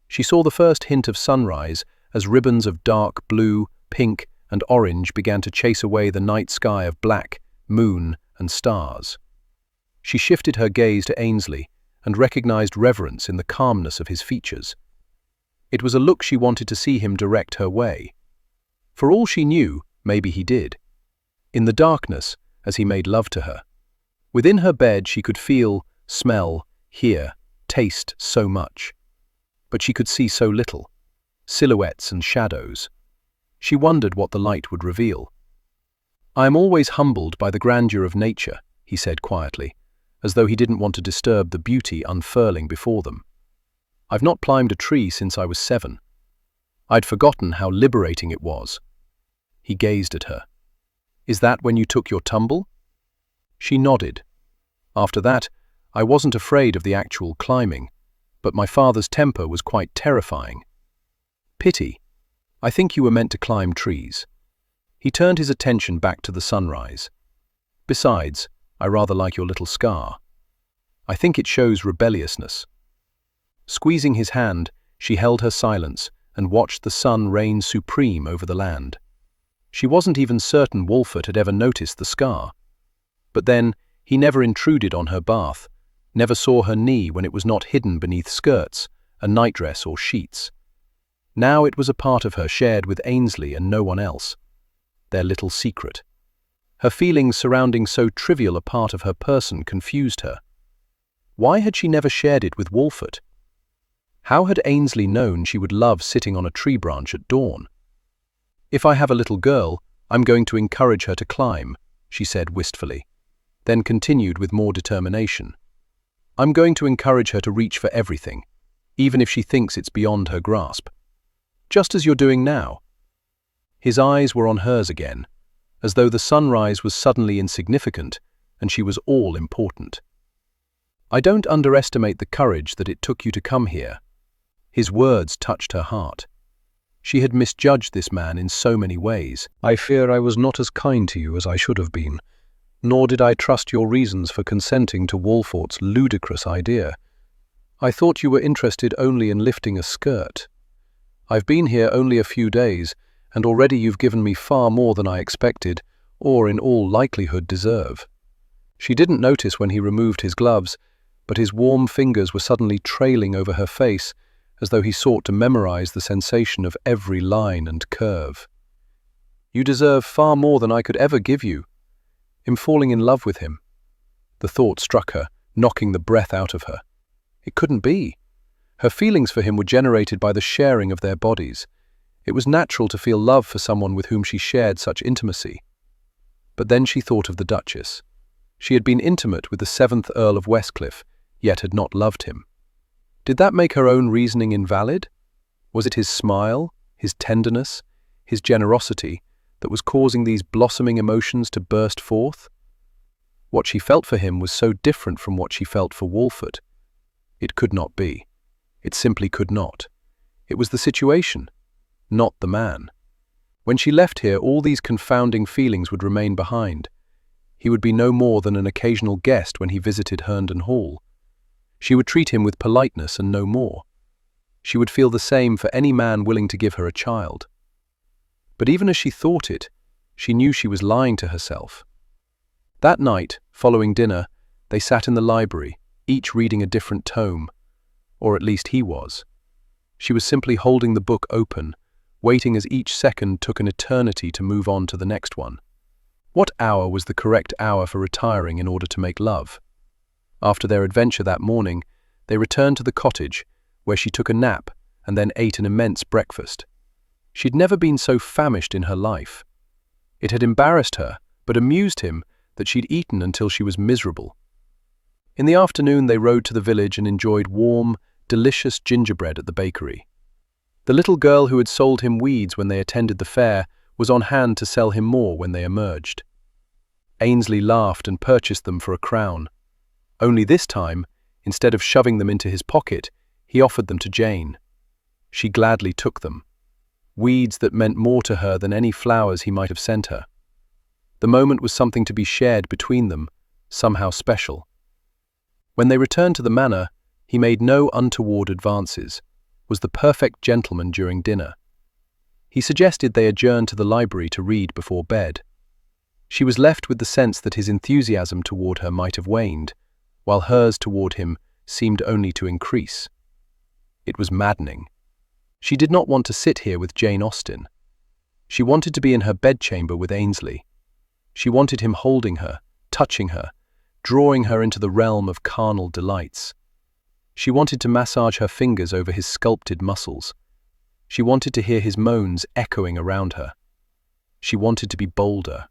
She saw the first hint of sunrise as ribbons of dark blue, pink, and orange began to chase away the night sky of black, moon, and stars. She shifted her gaze to Ainsley and recognized reverence in the calmness of his features. It was a look she wanted to see him direct her way. For all she knew, maybe he did. In the darkness, as he made love to her. Within her bed she could feel, smell, hear, taste so much. But she could see so little. Silhouettes and shadows. She wondered what the light would reveal. "I am always humbled by the grandeur of nature," he said quietly, as though he didn't want to disturb the beauty unfurling before them. "I've not climbed a tree since I was 7. I'd forgotten how liberating it was." He gazed at her. "Is that when you took your tumble?" She nodded. "After that, I wasn't afraid of the actual climbing, but my father's temper was quite terrifying." "Pity. I think you were meant to climb trees." He turned his attention back to the sunrise. "Besides, I rather like your little scar. I think it shows rebelliousness." Squeezing his hand, she held her silence and watched the sun reign supreme over the land. She wasn't even certain Wolfert had ever noticed the scar. But then, he never intruded on her bath, never saw her knee when it was not hidden beneath skirts, a nightdress or sheets. Now it was a part of her shared with Ainsley and no one else. Their little secret. Her feelings surrounding so trivial a part of her person confused her. Why had she never shared it with Wolfert? How had Ainsley known she would love sitting on a tree branch at dawn? "If I have a little girl, I'm going to encourage her to climb," she said wistfully, then continued with more determination. "I'm going to encourage her to reach for everything, even if she thinks it's beyond her grasp. Just as you're doing now." His eyes were on hers again, as though the sunrise was suddenly insignificant and she was all important. "I don't underestimate the courage that it took you to come here." His words touched her heart. She had misjudged this man in so many ways. "I fear I was not as kind to you as I should have been, nor did I trust your reasons for consenting to Wolfert's ludicrous idea. I thought you were interested only in lifting a skirt. I've been here only a few days, and already you've given me far more than I expected, or in all likelihood deserve." She didn't notice when he removed his gloves, but his warm fingers were suddenly trailing over her face, as though he sought to memorize the sensation of every line and curve. "You deserve far more than I could ever give you. I'm falling in love with him." The thought struck her, knocking the breath out of her. It couldn't be. Her feelings for him were generated by the sharing of their bodies. It was natural to feel love for someone with whom she shared such intimacy. But then she thought of the Duchess. She had been intimate with the 7th Earl of Westcliff, yet had not loved him. Did that make her own reasoning invalid? Was it his smile, his tenderness, his generosity that was causing these blossoming emotions to burst forth? What she felt for him was so different from what she felt for Wolfert. It could not be. It simply could not. It was the situation, not the man. When she left here, all these confounding feelings would remain behind. He would be no more than an occasional guest when he visited Herndon Hall. She would treat him with politeness and no more. She would feel the same for any man willing to give her a child. But even as she thought it, she knew she was lying to herself. That night, following dinner, they sat in the library, each reading a different tome, or at least he was. She was simply holding the book open, waiting as each second took an eternity to move on to the next one. What hour was the correct hour for retiring in order to make love? After their adventure that morning, they returned to the cottage, where she took a nap and then ate an immense breakfast. She'd never been so famished in her life. It had embarrassed her, but amused him, that she'd eaten until she was miserable. In the afternoon they rode to the village and enjoyed warm, delicious gingerbread at the bakery. The little girl who had sold him weeds when they attended the fair was on hand to sell him more when they emerged. Ainsley laughed and purchased them for a crown. Only this time, instead of shoving them into his pocket, he offered them to Jane. She gladly took them. Weeds that meant more to her than any flowers he might have sent her. The moment was something to be shared between them, somehow special. When they returned to the manor, he made no untoward advances, was the perfect gentleman during dinner. He suggested they adjourn to the library to read before bed. She was left with the sense that his enthusiasm toward her might have waned, while hers toward him seemed only to increase. It was maddening. She did not want to sit here with Jane Austen. She wanted to be in her bedchamber with Ainsley. She wanted him holding her, touching her, drawing her into the realm of carnal delights. She wanted to massage her fingers over his sculpted muscles. She wanted to hear his moans echoing around her. She wanted to be bolder.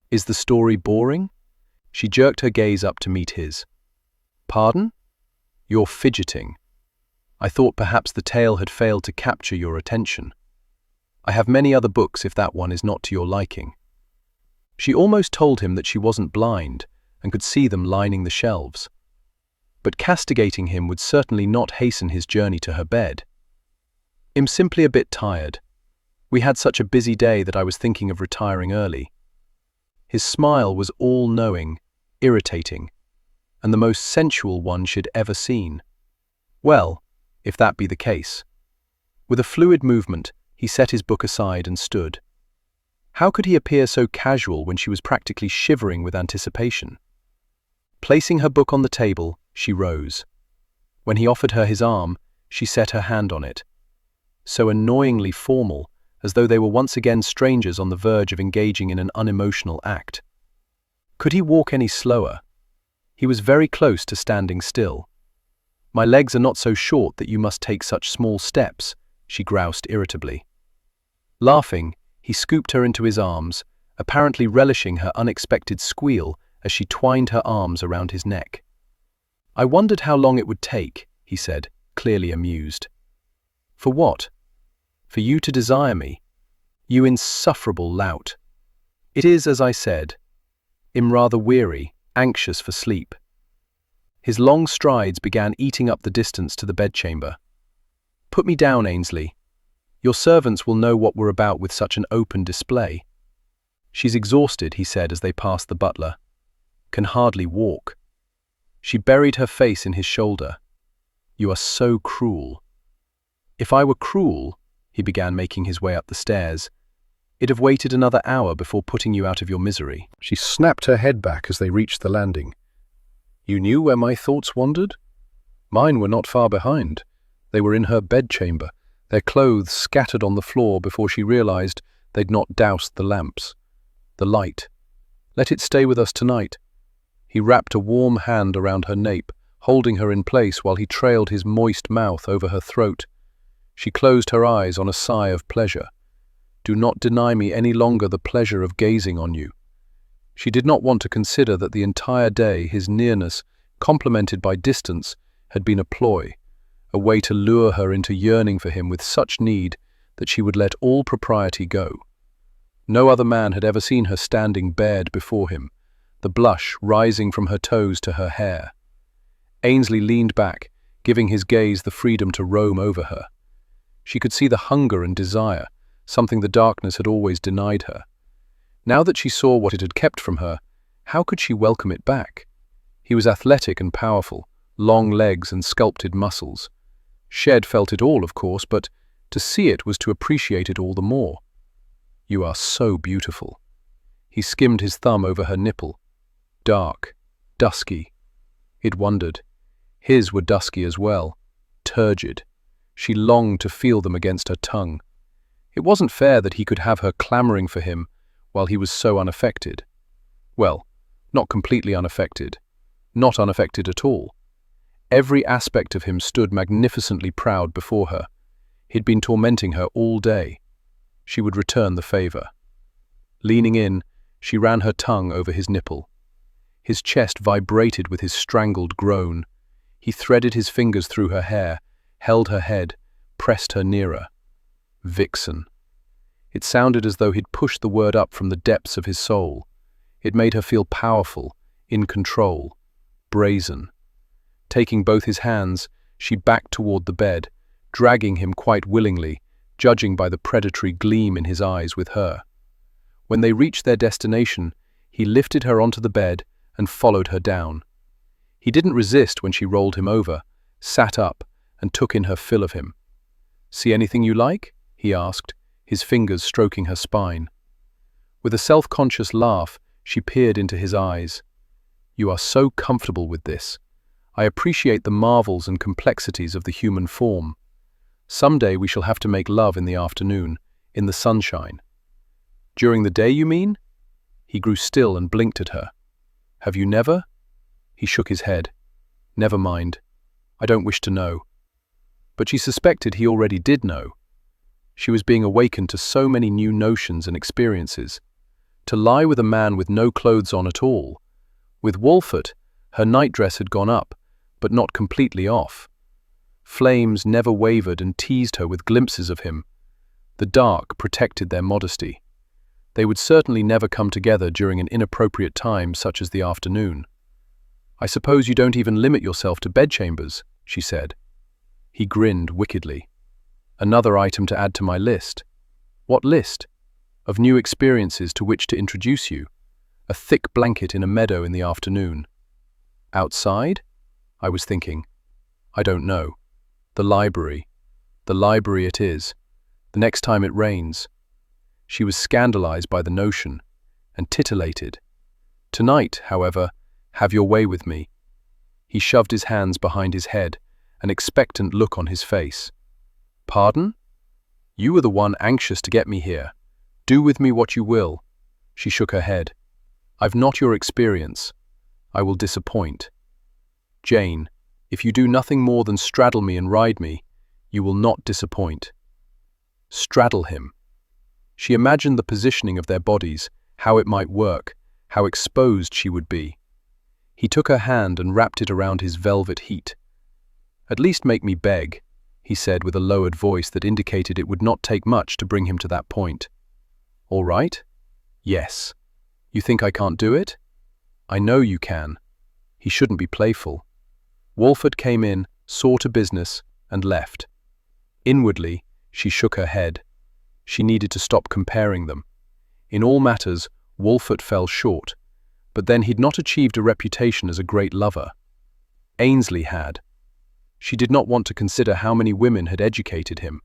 Is the story boring? She jerked her gaze up to meet his. Pardon? You're fidgeting. I thought perhaps the tale had failed to capture your attention. I have many other books if that one is not to your liking." She almost told him that she wasn't blind and could see them lining the shelves. But castigating him would certainly not hasten his journey to her bed. "I'm simply a bit tired. We had such a busy day that I was thinking of retiring early." His smile was all-knowing, irritating, and the most sensual one she'd ever seen. "Well, if that be the case." With a fluid movement, he set his book aside and stood. How could he appear so casual when she was practically shivering with anticipation? Placing her book on the table, she rose. When he offered her his arm, she set her hand on it. So annoyingly formal, as though they were once again strangers on the verge of engaging in an unemotional act. Could he walk any slower? He was very close to standing still. "My legs are not so short that you must take such small steps," she groused irritably. Laughing, he scooped her into his arms, apparently relishing her unexpected squeal as she twined her arms around his neck. "I wondered how long it would take," he said, clearly amused. "For what?" "For you to desire me. You insufferable lout." "It is as I said. I'm rather weary, anxious for sleep." His long strides began eating up the distance to the bedchamber. "Put me down, Ainsley. Your servants will know what we're about with such an open display." "She's exhausted," he said as they passed the butler. "Can hardly walk." She buried her face in his shoulder. "You are so cruel." "If I were cruel," he began, making his way up the stairs, "I'd have waited another hour before putting you out of your misery." She snapped her head back as they reached the landing. "You knew where my thoughts wandered?" Mine were not far behind. They were in her bedchamber, their clothes scattered on the floor before she realized they'd not doused the lamps. The light. "Let it stay with us tonight." He wrapped a warm hand around her nape, holding her in place while he trailed his moist mouth over her throat. She closed her eyes on a sigh of pleasure. "Do not deny me any longer the pleasure of gazing on you." She did not want to consider that the entire day his nearness, complemented by distance, had been a ploy, a way to lure her into yearning for him with such need that she would let all propriety go. No other man had ever seen her standing bared before him, the blush rising from her toes to her hair. Ainsley leaned back, giving his gaze the freedom to roam over her. She could see the hunger and desire, something the darkness had always denied her. Now that she saw what it had kept from her, how could she welcome it back? He was athletic and powerful, long legs and sculpted muscles. Shed felt it all, of course, but to see it was to appreciate it all the more. "You are so beautiful." He skimmed his thumb over her nipple. Dark, dusky. It wondered. His were dusky as well, turgid. She longed to feel them against her tongue. It wasn't fair that he could have her clamoring for him while he was so unaffected. Well, not completely unaffected. Not unaffected at all. Every aspect of him stood magnificently proud before her. He'd been tormenting her all day. She would return the favor. Leaning in, she ran her tongue over his nipple. His chest vibrated with his strangled groan. He threaded his fingers through her hair, held her head, pressed her nearer. Vixen. It sounded as though he'd pushed the word up from the depths of his soul. It made her feel powerful, in control, brazen. Taking both his hands, she backed toward the bed, dragging him quite willingly, judging by the predatory gleam in his eyes with her. When they reached their destination, he lifted her onto the bed and followed her down. He didn't resist when she rolled him over, sat up, and took in her fill of him. "See anything you like?" he asked, his fingers stroking her spine. With a self-conscious laugh, she peered into his eyes. "You are so comfortable with this. I appreciate the marvels and complexities of the human form. Someday we shall have to make love in the afternoon, in the sunshine." "During the day, you mean?" He grew still and blinked at her. "Have you never?" He shook his head. "Never mind. I don't wish to know." But she suspected he already did know. She was being awakened to so many new notions and experiences. To lie with a man with no clothes on at all. With Wolfert, her nightdress had gone up, but not completely off. Flames never wavered and teased her with glimpses of him. The dark protected their modesty. They would certainly never come together during an inappropriate time such as the afternoon. "I suppose you don't even limit yourself to bedchambers," she said. He grinned wickedly. "Another item to add to my list." "What list?" "Of new experiences to which to introduce you. A thick blanket in a meadow in the afternoon." "Outside?" I was thinking. "I don't know. The library. The library it is. The next time it rains." She was scandalized by the notion, and titillated. "Tonight, however, have your way with me." He shoved his hands behind his head, an expectant look on his face. "Pardon? You were the one anxious to get me here. Do with me what you will." She shook her head. "I've not your experience. I will disappoint. Jane, if you do nothing more than straddle me and ride me, you will not disappoint." Straddle him. She imagined the positioning of their bodies, how it might work, how exposed she would be. He took her hand and wrapped it around his velvet heat. "At least make me beg," he said with a lowered voice that indicated it would not take much to bring him to that point. "All right?" "Yes." "You think I can't do it?" "I know you can." He shouldn't be playful. Walford came in, saw to business, and left. Inwardly, she shook her head. She needed to stop comparing them. In all matters, Walford fell short, but then he'd not achieved a reputation as a great lover. Ainsley had. She did not want to consider how many women had educated him.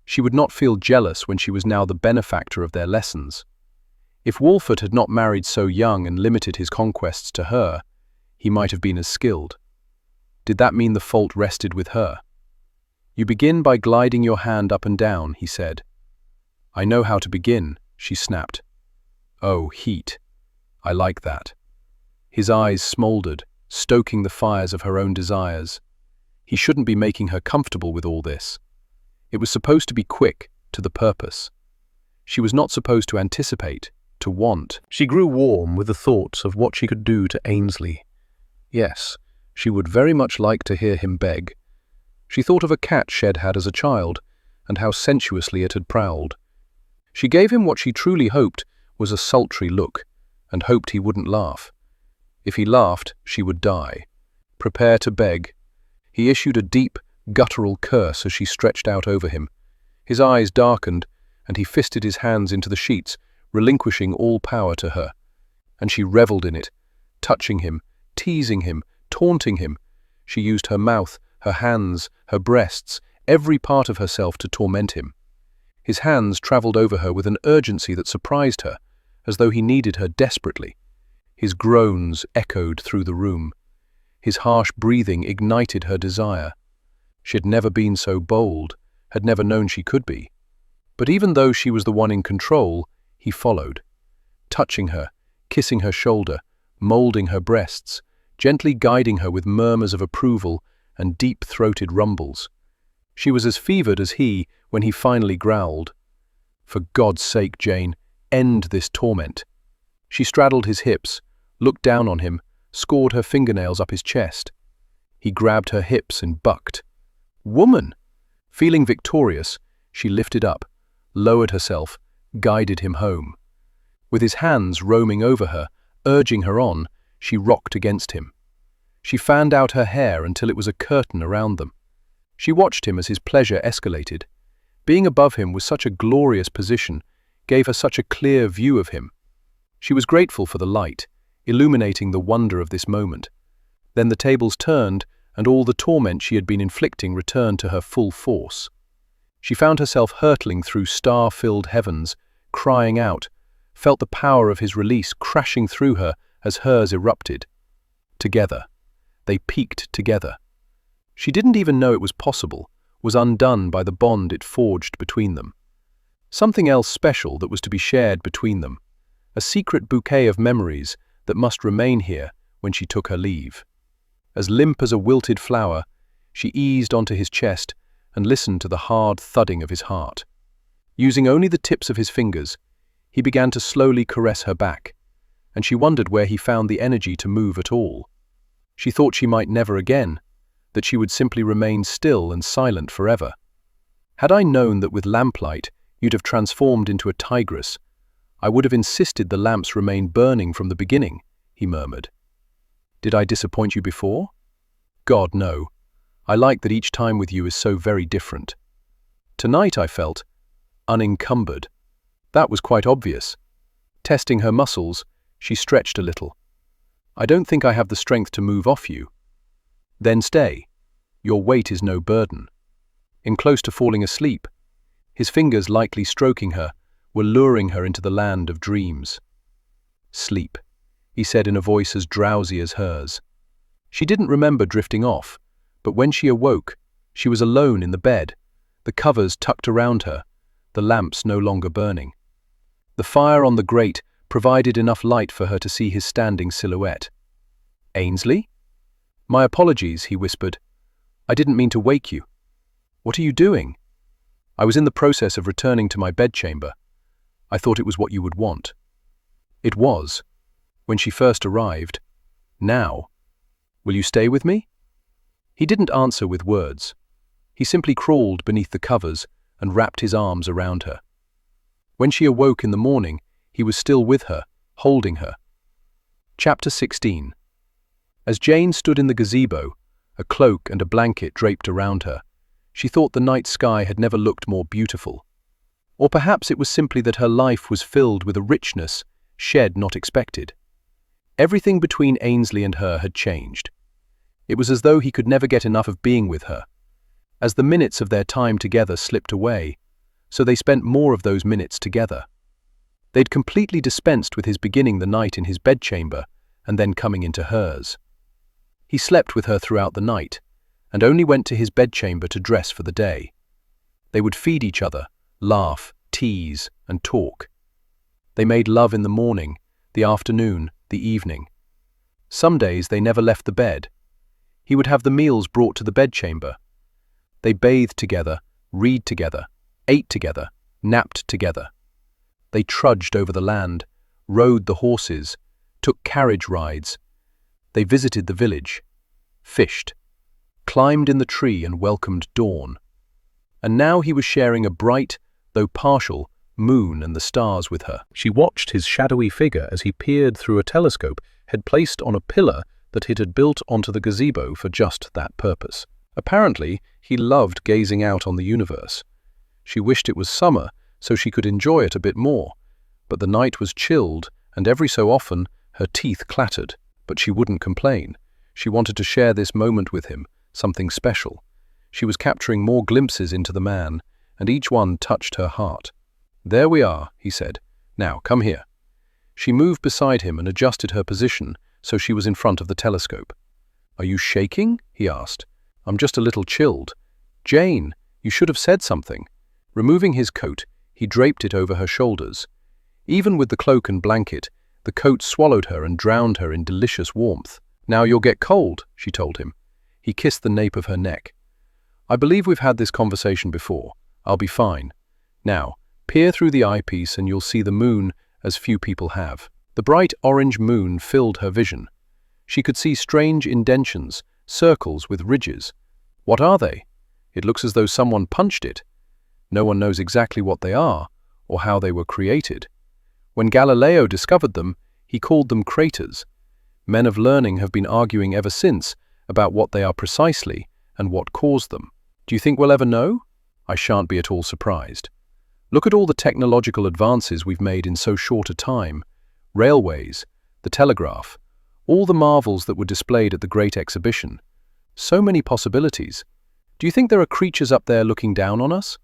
She would not feel jealous when she was now the benefactor of their lessons. If Walford had not married so young and limited his conquests to her, he might have been as skilled. Did that mean the fault rested with her? "You begin by gliding your hand up and down," he said. "I know how to begin," she snapped. "Oh, heat. I like that." His eyes smoldered, stoking the fires of her own desires. He shouldn't be making her comfortable with all this. It was supposed to be quick, to the purpose. She was not supposed to anticipate, to want. She grew warm with the thoughts of what she could do to Ainsley. Yes, she would very much like to hear him beg. She thought of a cat Shed had as a child, and how sensuously it had prowled. She gave him what she truly hoped was a sultry look, and hoped he wouldn't laugh. If he laughed, she would die. "Prepare to beg." He issued a deep, guttural curse as she stretched out over him. His eyes darkened, and he fisted his hands into the sheets, relinquishing all power to her. And she revelled in it, touching him, teasing him, taunting him. She used her mouth, her hands, her breasts, every part of herself to torment him. His hands travelled over her with an urgency that surprised her, as though he needed her desperately. His groans echoed through the room. His harsh breathing ignited her desire. She had never been so bold, had never known she could be. But even though she was the one in control, he followed, touching her, kissing her shoulder, moulding her breasts, gently guiding her with murmurs of approval and deep-throated rumbles. She was as fevered as he when he finally growled, "For God's sake, Jane, end this torment." She straddled his hips, looked down on him, scored her fingernails up his chest. He grabbed her hips and bucked. "Woman!" Feeling victorious, she lifted up, lowered herself, guided him home. With his hands roaming over her, urging her on, she rocked against him. She fanned out her hair until it was a curtain around them. She watched him as his pleasure escalated. Being above him was such a glorious position, gave her such a clear view of him. She was grateful for the light, illuminating the wonder of this moment. Then the tables turned, and all the torment she had been inflicting returned to her full force. She found herself hurtling through star-filled heavens, crying out, felt the power of his release crashing through her as hers erupted. Together. They peaked together. She didn't even know it was possible, was undone by the bond it forged between them. Something else special that was to be shared between them. A secret bouquet of memories that must remain here when she took her leave. As limp as a wilted flower, she eased onto his chest and listened to the hard thudding of his heart. Using only the tips of his fingers, he began to slowly caress her back, and she wondered where he found the energy to move at all. She thought she might never again, that she would simply remain still and silent forever. Had I known that with lamplight You'd have transformed into a tigress. I would have insisted the lamps remain burning from the beginning, he murmured. Did I disappoint you before? God, no. I like that each time with you is so very different. Tonight I felt unencumbered. That was quite obvious. Testing her muscles, she stretched a little. I don't think I have the strength to move off you. Then stay. Your weight is no burden. In close to falling asleep, his fingers lightly stroking her, were luring her into the land of dreams. Sleep, he said in a voice as drowsy as hers. She didn't remember drifting off, but when she awoke, she was alone in the bed, the covers tucked around her, the lamps no longer burning. The fire on the grate provided enough light for her to see his standing silhouette. Ainsley? My apologies, he whispered. I didn't mean to wake you. What are you doing? I was in the process of returning to my bedchamber. I thought it was what you would want. It was, when she first arrived. Now, will you stay with me? He didn't answer with words. He simply crawled beneath the covers and wrapped his arms around her. When she awoke in the morning, he was still with her, holding her. Chapter 16. As Jane stood in the gazebo, a cloak and a blanket draped around her, she thought the night sky had never looked more beautiful. Or perhaps it was simply that her life was filled with a richness shed not expected. Everything between Ainsley and her had changed. It was as though he could never get enough of being with her. As the minutes of their time together slipped away, so they spent more of those minutes together. They'd completely dispensed with his beginning the night in his bedchamber and then coming into hers. He slept with her throughout the night, and only went to his bedchamber to dress for the day. They would feed each other, laugh, tease, and talk. They made love in the morning, the afternoon, the evening. Some days they never left the bed. He would have the meals brought to the bedchamber. They bathed together, read together, ate together, napped together. They trudged over the land, rode the horses, took carriage rides. They visited the village, fished, climbed in the tree and welcomed dawn. And now he was sharing a bright, though partial, moon and the stars with her. She watched his shadowy figure as he peered through a telescope had placed on a pillar that it had built onto the gazebo for just that purpose. Apparently, he loved gazing out on the universe. She wished it was summer so she could enjoy it a bit more, but the night was chilled and every so often her teeth clattered, but she wouldn't complain. She wanted to share this moment with him, something special. She was capturing more glimpses into the man, and each one touched her heart. There we are, he said. Now, come here. She moved beside him and adjusted her position so she was in front of the telescope. Are you shaking? He asked. I'm just a little chilled. Jane, you should have said something. Removing his coat, he draped it over her shoulders. Even with the cloak and blanket, the coat swallowed her and drowned her in delicious warmth. Now you'll get cold, she told him. He kissed the nape of her neck. I believe we've had this conversation before. I'll be fine. Now, peer through the eyepiece and you'll see the moon as few people have. The bright orange moon filled her vision. She could see strange indentions, circles with ridges. What are they? It looks as though someone punched it. No one knows exactly what they are or how they were created. When Galileo discovered them, he called them craters. Men of learning have been arguing ever since about what they are precisely and what caused them. Do you think we'll ever know? I shan't be at all surprised. Look at all the technological advances we've made in so short a time. Railways, the telegraph, all the marvels that were displayed at the Great Exhibition. So many possibilities. Do you think there are creatures up there looking down on us?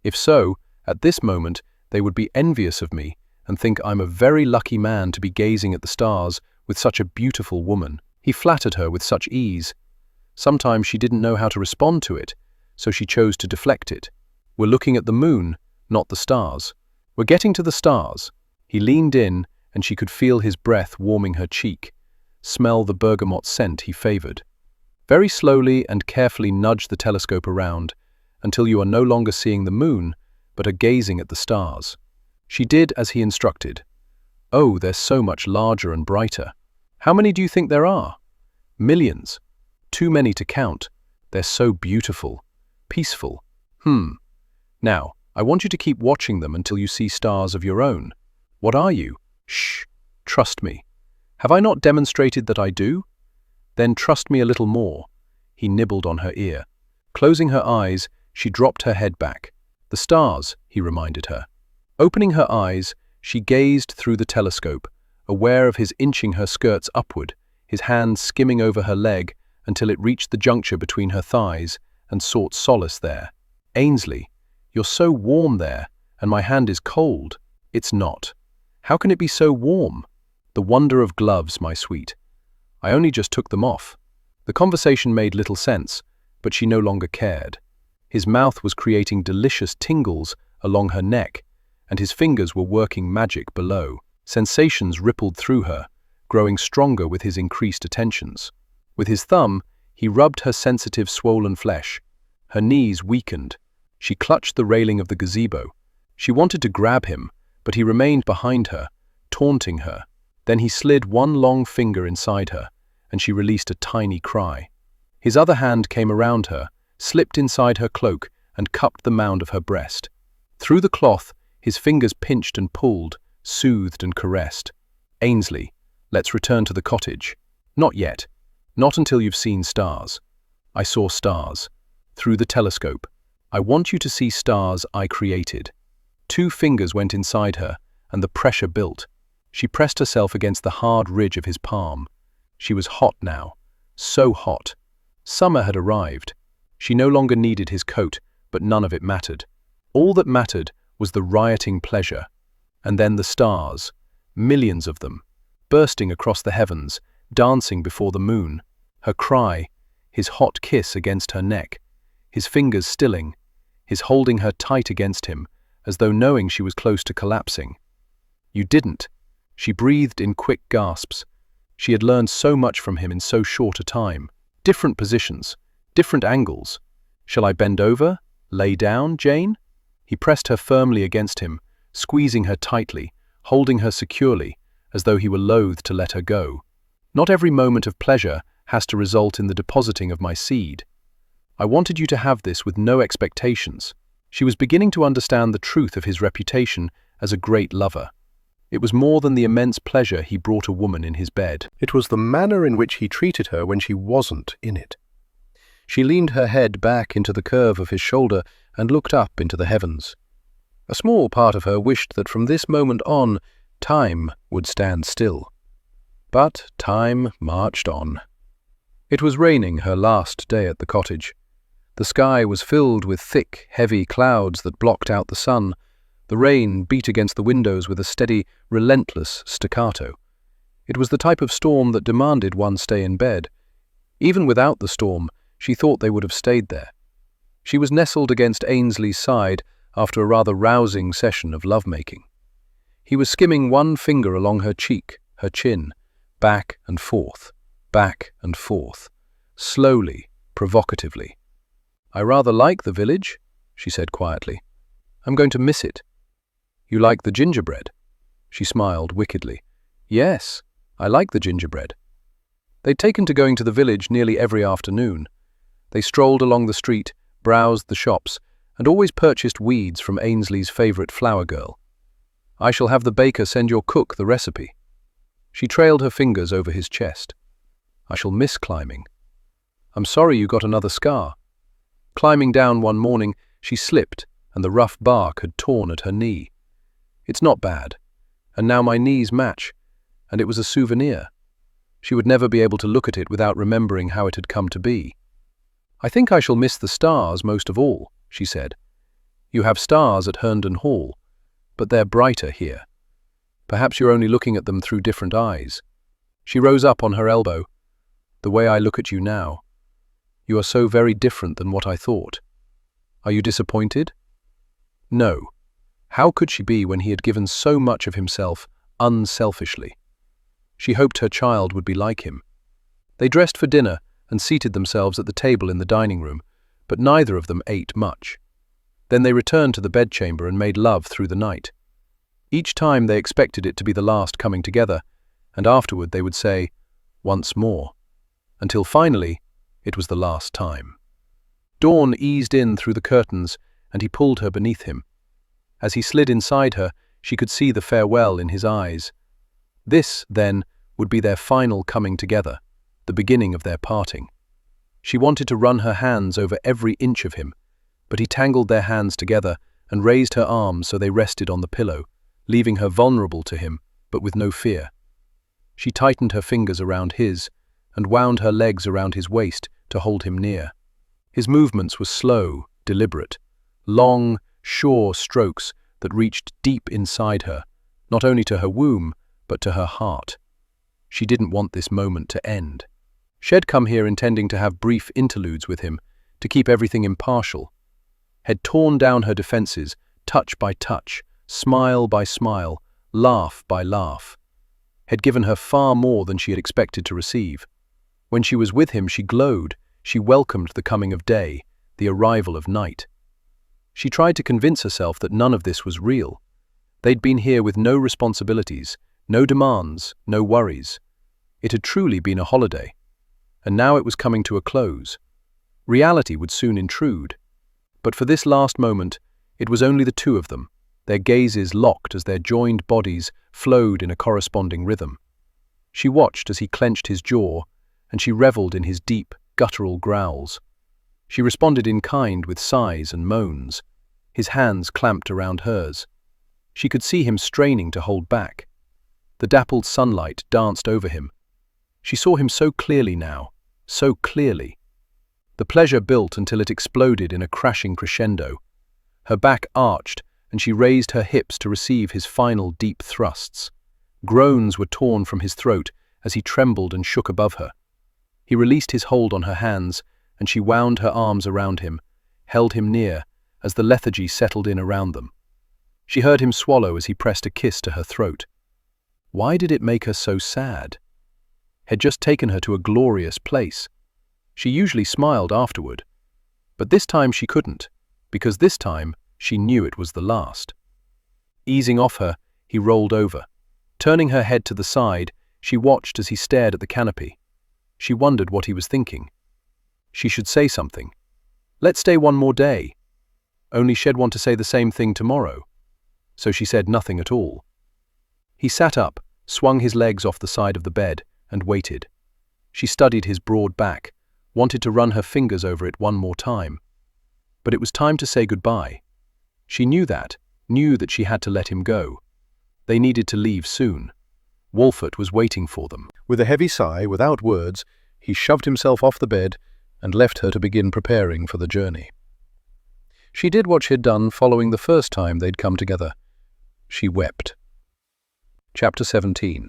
If so, at this moment, they would be envious of me and think I'm a very lucky man to be gazing at the stars with such a beautiful woman. He flattered her with such ease. Sometimes she didn't know how to respond to it, so she chose to deflect it. We're looking at the moon, not the stars. We're getting to the stars. He leaned in, and she could feel his breath warming her cheek, smell the bergamot scent he favored. Very slowly and carefully nudge the telescope around until you are no longer seeing the moon, but are gazing at the stars. She did as he instructed. Oh, they're so much larger and brighter. How many do you think there are? Millions. Too many to count. They're so beautiful. Peaceful. Now, I want you to keep watching them until you see stars of your own. What are you? Shh. Trust me. Have I not demonstrated that I do? Then trust me a little more. He nibbled on her ear. Closing her eyes, she dropped her head back. The stars, he reminded her. Opening her eyes, she gazed through the telescope, aware of his inching her skirts upward, his hand skimming over her leg until it reached the juncture between her thighs and sought solace there. Ainsley, you're so warm there, and my hand is cold. It's not. How can it be so warm? The wonder of gloves, my sweet. I only just took them off. The conversation made little sense, but she no longer cared. His mouth was creating delicious tingles along her neck, and his fingers were working magic below. Sensations rippled through her, growing stronger with his increased attentions. With his thumb, he rubbed her sensitive, swollen flesh. Her knees weakened. She clutched the railing of the gazebo. She wanted to grab him, but he remained behind her, taunting her. Then he slid one long finger inside her, and she released a tiny cry. His other hand came around her, slipped inside her cloak, and cupped the mound of her breast. Through the cloth, his fingers pinched and pulled, soothed and caressed. Ainsley, let's return to the cottage. Not yet. Not until you've seen stars. I saw stars. Through the telescope. I want you to see stars I created. 2 fingers went inside her, and the pressure built. She pressed herself against the hard ridge of his palm. She was hot now. So hot. Summer had arrived. She no longer needed his coat, but none of it mattered. All that mattered was the rioting pleasure. And then the stars, millions of them, bursting across the heavens, dancing before the moon. Her cry, his hot kiss against her neck, his fingers stilling, his holding her tight against him, as though knowing she was close to collapsing. You didn't. She breathed in quick gasps. She had learned so much from him in so short a time. Different positions, different angles. Shall I bend over? Lay down, Jane? He pressed her firmly against him, squeezing her tightly, holding her securely, as though he were loath to let her go. Not every moment of pleasure has to result in the depositing of my seed. I wanted you to have this with no expectations. She was beginning to understand the truth of his reputation as a great lover. It was more than the immense pleasure he brought a woman in his bed. It was the manner in which he treated her when she wasn't in it. She leaned her head back into the curve of his shoulder and looked up into the heavens. A small part of her wished that from this moment on, time would stand still. But time marched on. It was raining her last day at the cottage. The sky was filled with thick, heavy clouds that blocked out the sun. The rain beat against the windows with a steady, relentless staccato. It was the type of storm that demanded one stay in bed. Even without the storm, she thought they would have stayed there. She was nestled against Ainsley's side after a rather rousing session of lovemaking. He was skimming one finger along her cheek, her chin, back and forth, slowly, provocatively. I rather like the village, she said quietly. I'm going to miss it. You like the gingerbread? She smiled wickedly. Yes, I like the gingerbread. They'd taken to going to the village nearly every afternoon. They strolled along the street, browsed the shops, and always purchased weeds from Ainsley's favourite flower girl. I shall have the baker send your cook the recipe. She trailed her fingers over his chest. I shall miss climbing. I'm sorry you got another scar. Climbing down one morning, she slipped, and the rough bark had torn at her knee. It's not bad, and now my knees match, and it was a souvenir. She would never be able to look at it without remembering how it had come to be. I think I shall miss the stars most of all, she said. You have stars at Herndon Hall, but they're brighter here. Perhaps you're only looking at them through different eyes. She rose up on her elbow. The way I look at you now. You are so very different than what I thought. Are you disappointed? No. How could she be when he had given so much of himself unselfishly? She hoped her child would be like him. They dressed for dinner and seated themselves at the table in the dining room, but neither of them ate much. Then they returned to the bedchamber and made love through the night. Each time they expected it to be the last coming together, and afterward they would say, once more, until finally it was the last time. Dawn eased in through the curtains, and he pulled her beneath him. As he slid inside her, she could see the farewell in his eyes. This, then, would be their final coming together, the beginning of their parting. She wanted to run her hands over every inch of him, but he tangled their hands together and raised her arms so they rested on the pillow, leaving her vulnerable to him, but with no fear. She tightened her fingers around his and wound her legs around his waist to hold him near. His movements were slow, deliberate, long, sure strokes that reached deep inside her, not only to her womb, but to her heart. She didn't want this moment to end. She'd come here intending to have brief interludes with him, to keep everything impartial. Had torn down her defenses, touch by touch, smile by smile, laugh by laugh. Had given her far more than she had expected to receive. When she was with him, she glowed. She welcomed the coming of day, the arrival of night. She tried to convince herself that none of this was real. They'd been here with no responsibilities, no demands, no worries. It had truly been a holiday. And now it was coming to a close. Reality would soon intrude. But for this last moment, it was only the two of them, their gazes locked as their joined bodies flowed in a corresponding rhythm. She watched as he clenched his jaw, and she reveled in his deep, guttural growls. She responded in kind with sighs and moans, his hands clamped around hers. She could see him straining to hold back. The dappled sunlight danced over him. She saw him so clearly now, so clearly. The pleasure built until it exploded in a crashing crescendo. Her back arched, and she raised her hips to receive his final deep thrusts. Groans were torn from his throat as he trembled and shook above her. He released his hold on her hands, and she wound her arms around him, held him near, as the lethargy settled in around them. She heard him swallow as he pressed a kiss to her throat. Why did it make her so sad? Had just taken her to a glorious place. She usually smiled afterward. But this time she couldn't, because this time she knew it was the last. Easing off her, he rolled over. Turning her head to the side, she watched as he stared at the canopy. She wondered what he was thinking. She should say something. Let's stay one more day. Only she'd want to say the same thing tomorrow. So she said nothing at all. He sat up, swung his legs off the side of the bed, and waited. She studied his broad back, wanted to run her fingers over it one more time. But it was time to say goodbye. She knew that she had to let him go. They needed to leave soon. Wolfert was waiting for them. With a heavy sigh, without words, he shoved himself off the bed and left her to begin preparing for the journey. She did what she had done following the first time they'd come together. She wept. Chapter 17.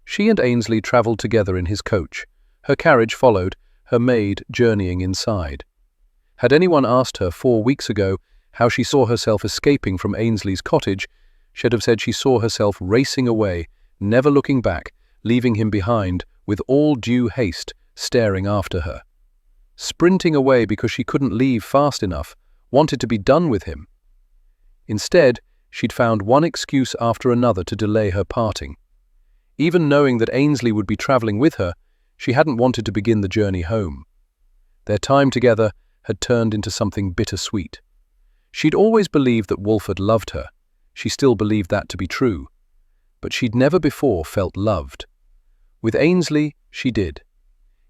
She and Ainsley travelled together in his coach. Her carriage followed, her maid journeying inside. Had anyone asked her 4 weeks ago how she saw herself escaping from Ainsley's cottage, she'd have said she saw herself racing away, never looking back, leaving him behind, with all due haste, staring after her. Sprinting away because she couldn't leave fast enough, wanted to be done with him. Instead, she'd found one excuse after another to delay her parting. Even knowing that Ainsley would be travelling with her, she hadn't wanted to begin the journey home. Their time together had turned into something bittersweet. She'd always believed that Wolfert loved her. She still believed that to be true. But she'd never before felt loved. With Ainsley, she did.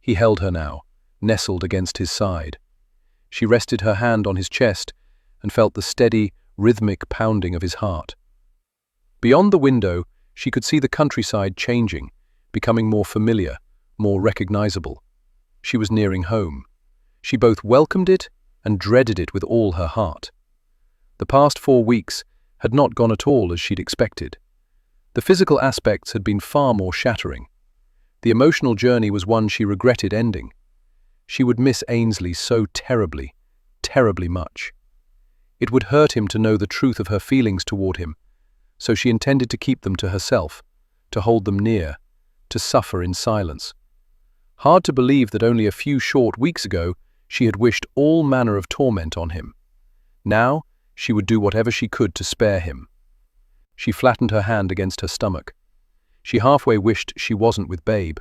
He held her now, nestled against his side. She rested her hand on his chest and felt the steady, rhythmic pounding of his heart. Beyond the window, she could see the countryside changing, becoming more familiar, more recognizable. She was nearing home. She both welcomed it and dreaded it with all her heart. The past 4 weeks had not gone at all as she'd expected. The physical aspects had been far more shattering. The emotional journey was one she regretted ending. She would miss Ainsley so terribly, terribly much. It would hurt him to know the truth of her feelings toward him, so she intended to keep them to herself, to hold them near, to suffer in silence. Hard to believe that only a few short weeks ago she had wished all manner of torment on him. Now she would do whatever she could to spare him. She flattened her hand against her stomach. She halfway wished she wasn't with Babe.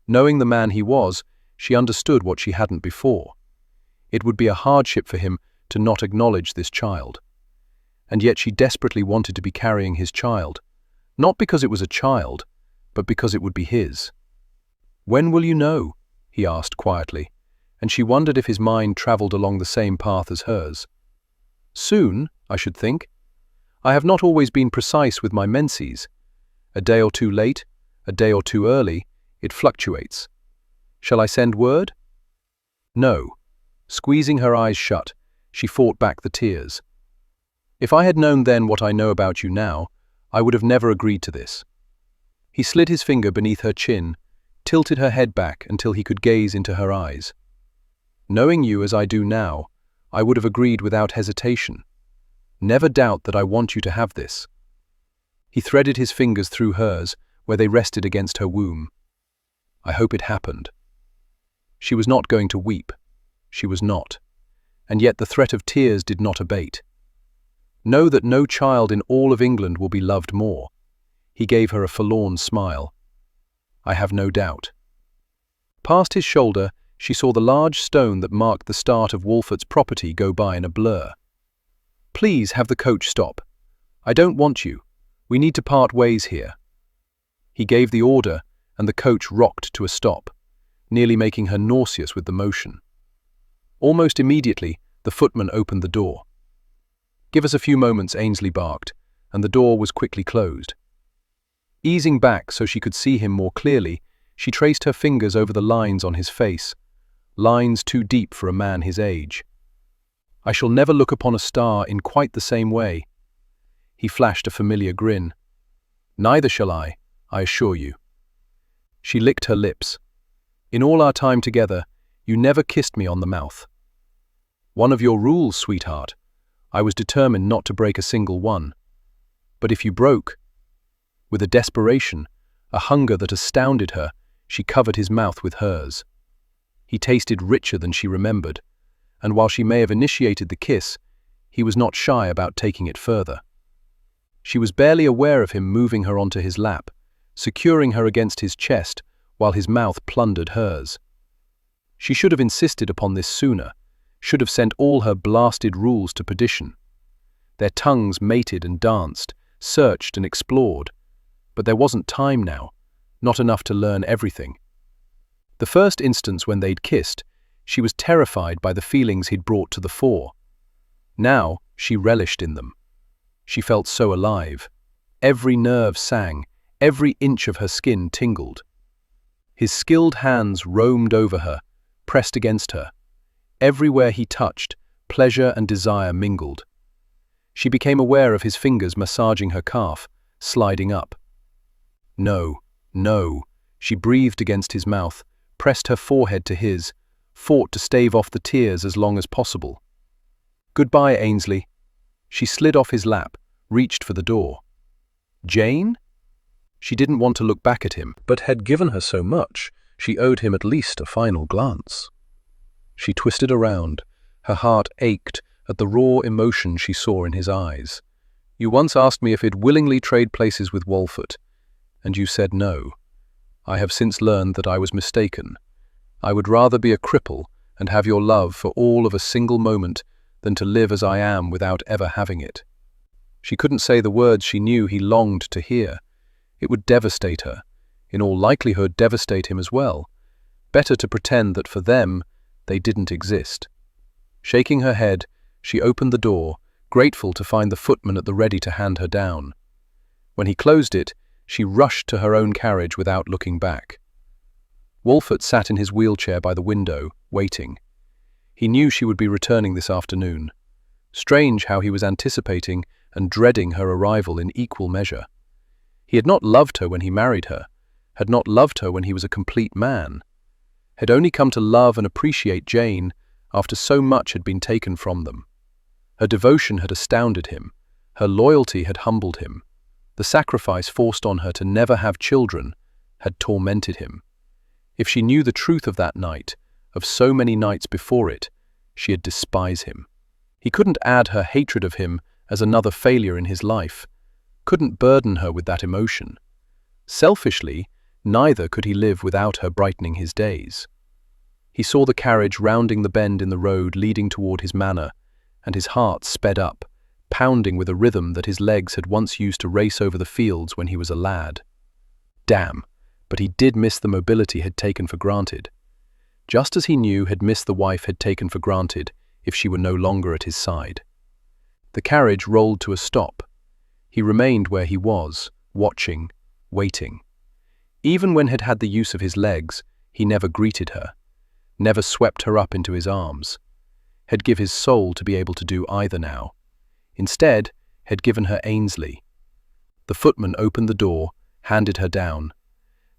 Knowing the man he was, she understood what she hadn't before. It would be a hardship for him to not acknowledge this child. and yet she desperately wanted to be carrying his child, not because it was a child, but because it would be his. "When will you know?" he asked quietly, and she wondered if his mind traveled along the same path as hers. "Soon, I should think. I have not always been precise with my menses. A day or two late, a day or too early, it fluctuates. Shall I send word?" "No." Squeezing her eyes shut, she fought back the tears. "If I had known then what I know about you now, I would have never agreed to this." He slid his finger beneath her chin, tilted her head back until he could gaze into her eyes. "Knowing you as I do now, I would have agreed without hesitation. Never doubt that I want you to have this." He threaded his fingers through hers, where they rested against her womb. "I hope it happened." She was not going to weep. She was not. And yet the threat of tears did not abate. "Know that no child in all of England will be loved more." He gave her a forlorn smile. "I have no doubt." Past his shoulder, she saw the large stone that marked the start of Wolfert's property go by in a blur. "Please have the coach stop. I don't want you. We need to part ways here." He gave the order, and the coach rocked to a stop, nearly making her nauseous with the motion. Almost immediately, the footman opened the door. "Give us a few moments," Ainsley barked, and the door was quickly closed. Easing back so she could see him more clearly, she traced her fingers over the lines on his face, lines too deep for a man his age. "I shall never look upon a star in quite the same way." He flashed a familiar grin. "Neither shall I assure you." She licked her lips. "In all our time together, you never kissed me on the mouth." "One of your rules, sweetheart. I was determined not to break a single one. But if you broke—" With a desperation, a hunger that astounded her, she covered his mouth with hers. He tasted richer than she remembered, and while she may have initiated the kiss, he was not shy about taking it further. She was barely aware of him moving her onto his lap, securing her against his chest while his mouth plundered hers. She should have insisted upon this sooner, should have sent all her blasted rules to perdition. Their tongues mated and danced, searched and explored, but there wasn't time now, not enough to learn everything. The first instance when they'd kissed, she was terrified by the feelings he'd brought to the fore. Now she relished in them. She felt so alive. Every nerve sang, every inch of her skin tingled. His skilled hands roamed over her, pressed against her. Everywhere he touched, pleasure and desire mingled. She became aware of his fingers massaging her calf, sliding up. "No, no," she breathed against his mouth, pressed her forehead to his, fought to stave off the tears as long as possible. "Goodbye, Ainsley." She slid off his lap, reached for the door. "Jane?" She didn't want to look back at him, but had given her so much, she owed him at least a final glance. She twisted around. Her heart ached at the raw emotion she saw in his eyes. "You once asked me if I'd willingly trade places with Wolfert, and you said no. I have since learned that I was mistaken. I would rather be a cripple and have your love for all of a single moment than to live as I am without ever having it." She couldn't say the words she knew he longed to hear. It would devastate her, in all likelihood devastate him as well. Better to pretend that for them, they didn't exist. Shaking her head, she opened the door, grateful to find the footman at the ready to hand her down. When he closed it, she rushed to her own carriage without looking back. Wolfert sat in his wheelchair by the window, waiting. He knew she would be returning this afternoon. Strange how he was anticipating and dreading her arrival in equal measure. He had not loved her when he married her, had not loved her when he was a complete man, had only come to love and appreciate Jane after so much had been taken from them. Her devotion had astounded him, her loyalty had humbled him. The sacrifice forced on her to never have children had tormented him. If she knew the truth of that night, of so many nights before it, she'd despise him. He couldn't add her hatred of him as another failure in his life, couldn't burden her with that emotion. Selfishly, neither could he live without her brightening his days. He saw the carriage rounding the bend in the road leading toward his manor, and his heart sped up, pounding with a rhythm that his legs had once used to race over the fields when he was a lad. Damn, but he did miss the mobility he'd taken for granted. Just as he knew he'd miss the wife he'd taken for granted if she were no longer at his side. The carriage rolled to a stop. He remained where he was, watching, waiting. Even when he'd had the use of his legs, he never greeted her, never swept her up into his arms. Had give his soul to be able to do either now. Instead, had given her Ainsley. The footman opened the door, handed her down.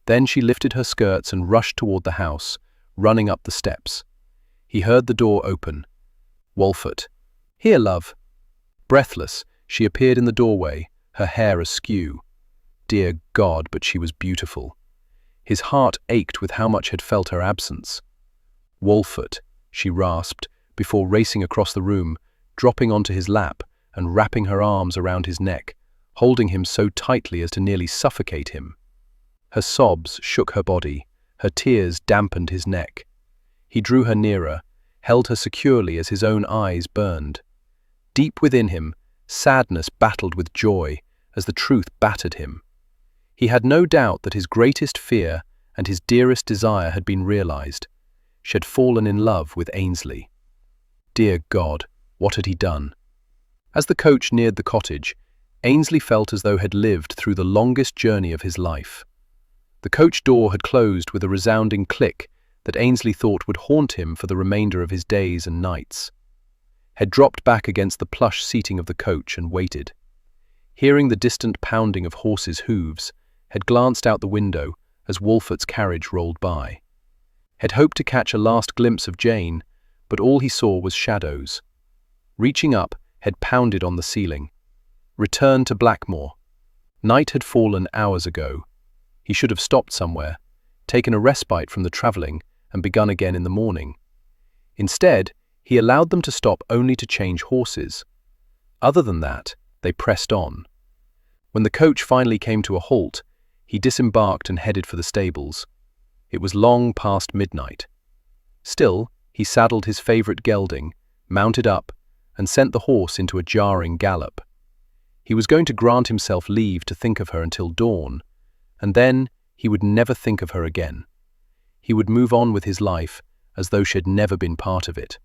Then she lifted her skirts and rushed toward the house, running up the steps. He heard the door open. Wolfert. "Here, love." Breathless, she appeared in the doorway, her hair askew. Dear God, but she was beautiful. His heart ached with how much had felt her absence. "Wolfert," she rasped, before racing across the room, dropping onto his lap and wrapping her arms around his neck, holding him so tightly as to nearly suffocate him. Her sobs shook her body, her tears dampened his neck. He drew her nearer, held her securely as his own eyes burned. Deep within him, sadness battled with joy as the truth battered him. He had no doubt that his greatest fear and his dearest desire had been realized. She had fallen in love with Ainsley. Dear God, what had he done? As the coach neared the cottage, Ainsley felt as though he had lived through the longest journey of his life. The coach door had closed with a resounding click that Ainsley thought would haunt him for the remainder of his days and nights. Had dropped back against the plush seating of the coach and waited. Hearing the distant pounding of horses' hooves, had glanced out the window as Wolfert's carriage rolled by. Had hoped to catch a last glimpse of Jane, but all he saw was shadows. Reaching up, had pounded on the ceiling. Return to Blackmore. Night had fallen hours ago. He should have stopped somewhere, taken a respite from the travelling, and begun again in the morning. Instead, he allowed them to stop only to change horses. Other than that, they pressed on. When the coach finally came to a halt, he disembarked and headed for the stables. It was long past midnight. Still, he saddled his favourite gelding, mounted up, and sent the horse into a jarring gallop. He was going to grant himself leave to think of her until dawn, and then he would never think of her again. He would move on with his life as though she had never been part of it.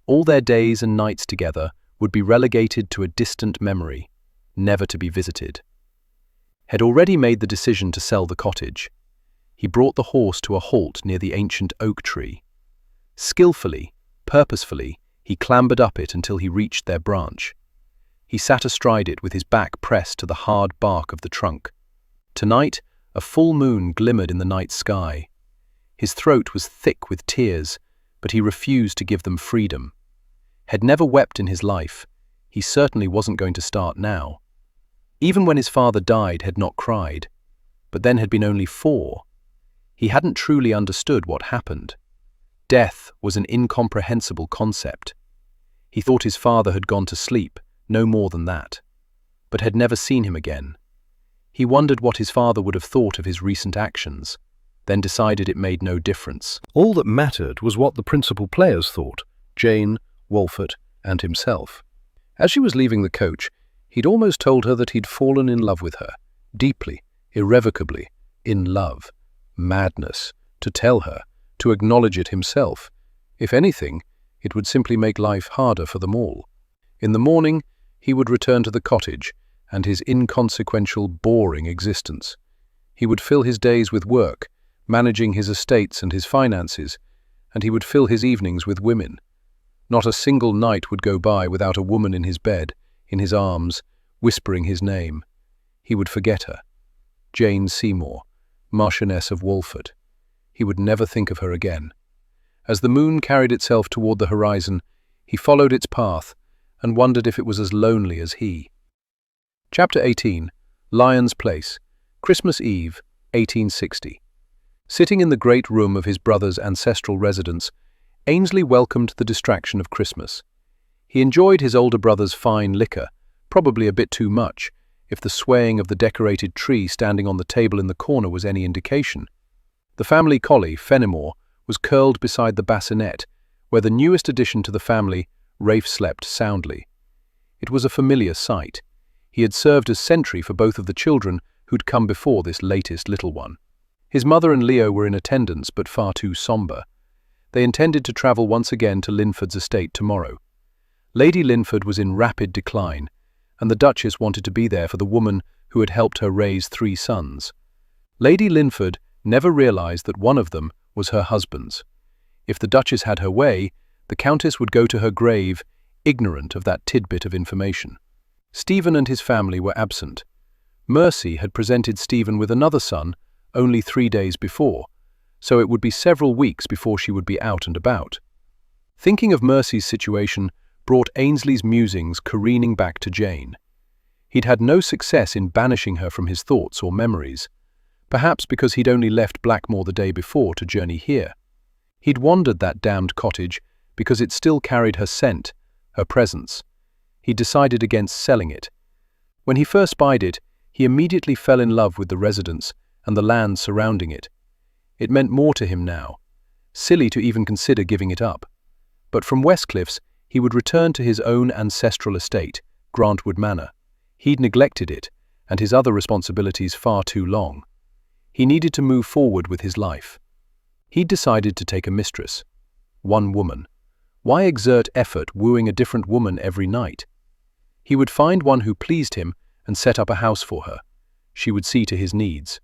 All their days and nights together would be relegated to a distant memory, never to be visited. Had already made the decision to sell the cottage. He brought the horse to a halt near the ancient oak tree. Skillfully, purposefully, he clambered up it until he reached their branch. He sat astride it with his back pressed to the hard bark of the trunk. Tonight, a full moon glimmered in the night sky. His throat was thick with tears, but he refused to give them freedom. Had never wept in his life, he certainly wasn't going to start now. Even when his father died, had not cried, but then had been only 4. He hadn't truly understood what happened. Death was an incomprehensible concept. He thought his father had gone to sleep, no more than that, but had never seen him again. He wondered what his father would have thought of his recent actions, then decided it made no difference. All that mattered was what the principal players thought, Jane, Wolfert, and himself. As she was leaving the coach, he'd almost told her that he'd fallen in love with her, deeply, irrevocably, in love. Madness, to tell her, to acknowledge it himself. If anything, it would simply make life harder for them all. In the morning, he would return to the cottage and his inconsequential, boring existence. He would fill his days with work, managing his estates and his finances, and he would fill his evenings with women. Not a single night would go by without a woman in his bed, in his arms, whispering his name. He would forget her. Jane Seymour, Marchioness of Wolfert. He would never think of her again. As the moon carried itself toward the horizon, he followed its path and wondered if it was as lonely as he. Chapter 18. Lyon's Place, Christmas Eve, 1860. Sitting in the great room of his brother's ancestral residence, Ainsley welcomed the distraction of Christmas. He enjoyed his older brother's fine liquor, probably a bit too much, if the swaying of the decorated tree standing on the table in the corner was any indication. The family collie, Fenimore, was curled beside the bassinet, where the newest addition to the family, Rafe, slept soundly. It was a familiar sight. He had served as sentry for both of the children who'd come before this latest little one. His mother and Leo were in attendance, but far too somber. They intended to travel once again to Linford's estate tomorrow. Lady Linford was in rapid decline, and the Duchess wanted to be there for the woman who had helped her raise 3 sons. Lady Linford never realized that one of them was her husband's. If the Duchess had her way, the Countess would go to her grave, ignorant of that tidbit of information. Stephen and his family were absent. Mercy had presented Stephen with another son only 3 days before, so it would be several weeks before she would be out and about. Thinking of Mercy's situation brought Ainsley's musings careening back to Jane. He'd had no success in banishing her from his thoughts or memories, perhaps because he'd only left Blackmore the day before to journey here. He'd wandered that damned cottage because it still carried her scent, her presence. He decided against selling it. When he first spied it, he immediately fell in love with the residence and the land surrounding it. It meant more to him now. Silly to even consider giving it up. But from Westcliffs, he would return to his own ancestral estate, Grantwood Manor. He'd neglected it, and his other responsibilities far too long. He needed to move forward with his life. He'd decided to take a mistress. One woman. Why exert effort wooing a different woman every night? He would find one who pleased him and set up a house for her. She would see to his needs.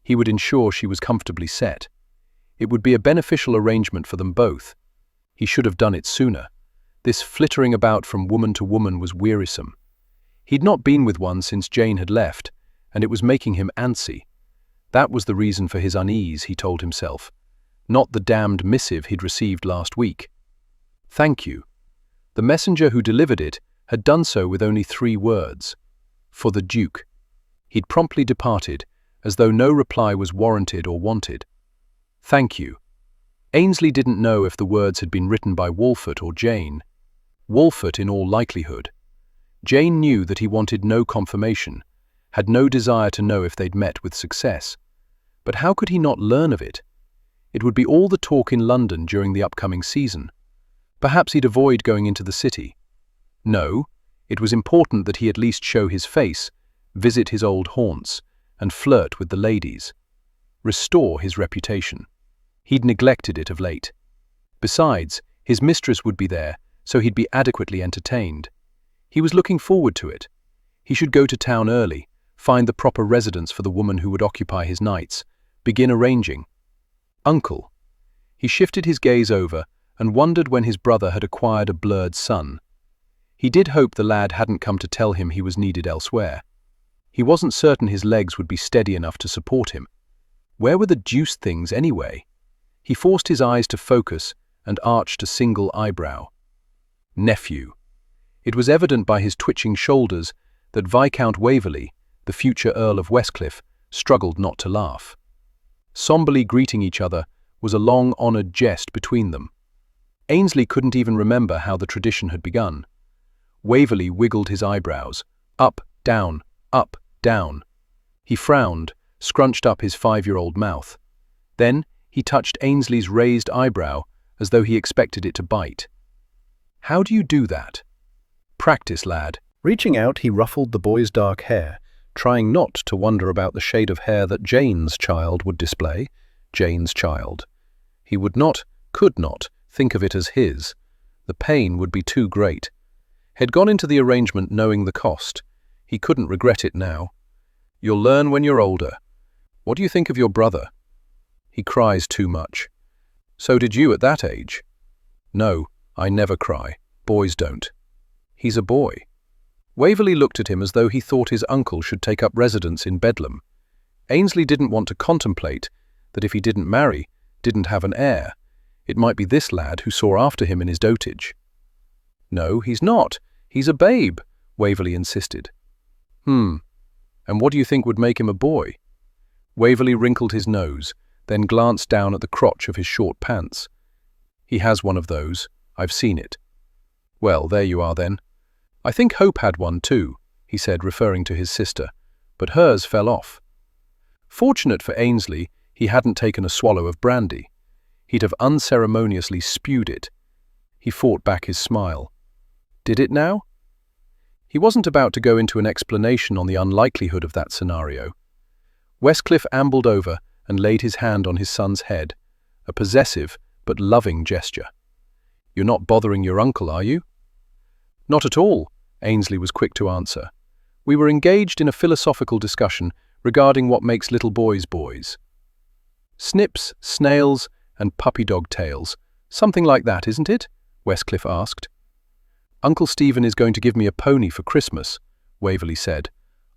He would ensure she was comfortably set. It would be a beneficial arrangement for them both. He should have done it sooner. This flittering about from woman to woman was wearisome. He'd not been with one since Jane had left, and it was making him antsy. That was the reason for his unease, he told himself. Not the damned missive he'd received last week. Thank you. The messenger who delivered it had done so with only 3 words. For the Duke. He'd promptly departed, as though no reply was warranted or wanted. Thank you. Ainsley didn't know if the words had been written by Walford or Jane. Walford in all likelihood. Jane knew that he wanted no confirmation, had no desire to know if they'd met with success. But how could he not learn of it? It would be all the talk in London during the upcoming season. Perhaps he'd avoid going into the city. No, it was important that he at least show his face, visit his old haunts, and flirt with the ladies. Restore his reputation. He'd neglected it of late. Besides, his mistress would be there, so he'd be adequately entertained. He was looking forward to it. He should go to town early, find the proper residence for the woman who would occupy his nights, begin arranging. Uncle. He shifted his gaze over and wondered when his brother had acquired a blurred son. He did hope the lad hadn't come to tell him he was needed elsewhere. He wasn't certain his legs would be steady enough to support him. Where were the deuced things anyway? He forced his eyes to focus and arched a single eyebrow. Nephew. It was evident by his twitching shoulders that Viscount Waverley, the future Earl of Westcliff, struggled not to laugh. Somberly greeting each other was a long-honoured jest between them. Ainsley couldn't even remember how the tradition had begun. Waverley wiggled his eyebrows, up, down, up, down. He frowned, scrunched up his 5-year-old mouth. Then he touched Ainsley's raised eyebrow as though he expected it to bite. How do you do that? Practice, lad. Reaching out, he ruffled the boy's dark hair, trying not to wonder about the shade of hair that Jane's child would display. Jane's child. He would not, could not, think of it as his. The pain would be too great. Had gone into the arrangement knowing the cost. He couldn't regret it now. You'll learn when you're older. What do you think of your brother? He cries too much. So did you at that age? No, I never cry. Boys don't. He's a boy. Waverley looked at him as though he thought his uncle should take up residence in Bedlam. Ainsley didn't want to contemplate that if he didn't marry, didn't have an heir, it might be this lad who saw after him in his dotage. No, he's not. He's a babe, Waverley insisted. And what do you think would make him a boy? Waverley wrinkled his nose, then glanced down at the crotch of his short pants. He has one of those. I've seen it. Well, there you are then. I think Hope had one too, he said, referring to his sister, but hers fell off. Fortunate for Ainsley, he hadn't taken a swallow of brandy. He'd have unceremoniously spewed it. He fought back his smile. Did it now? He wasn't about to go into an explanation on the unlikelihood of that scenario. Westcliff ambled over and laid his hand on his son's head, a possessive but loving gesture. "You're not bothering your uncle, are you?" "Not at all," Ainsley was quick to answer. "We were engaged in a philosophical discussion regarding what makes little boys boys. Snips, snails, and puppy dog tails. Something like that, isn't it?" Westcliff asked. "Uncle Stephen is going to give me a pony for Christmas," Waverley said,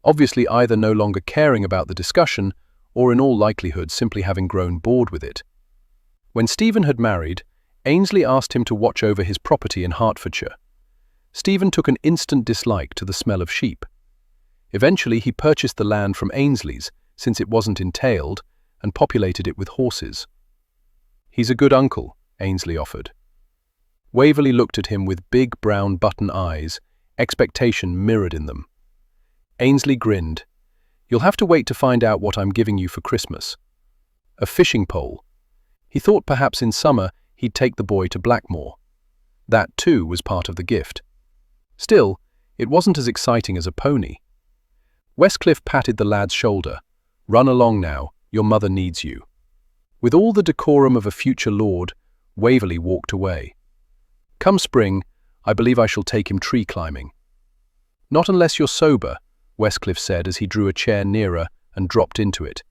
obviously either no longer caring about the discussion or in all likelihood simply having grown bored with it. When Stephen had married, Ainsley asked him to watch over his property in Hertfordshire. Stephen took an instant dislike to the smell of sheep. Eventually he purchased the land from Ainsley's, since it wasn't entailed, and populated it with horses. "He's a good uncle," Ainsley offered. Waverley looked at him with big brown button eyes, expectation mirrored in them. Ainsley grinned. "You'll have to wait to find out what I'm giving you for Christmas." A fishing pole. He thought perhaps in summer he'd take the boy to Blackmore. That too was part of the gift. Still, it wasn't as exciting as a pony. Westcliff patted the lad's shoulder. "Run along now, your mother needs you." With all the decorum of a future lord, Waverley walked away. "Come spring, I believe I shall take him tree climbing." "Not unless you're sober," Westcliff said as he drew a chair nearer and dropped into it.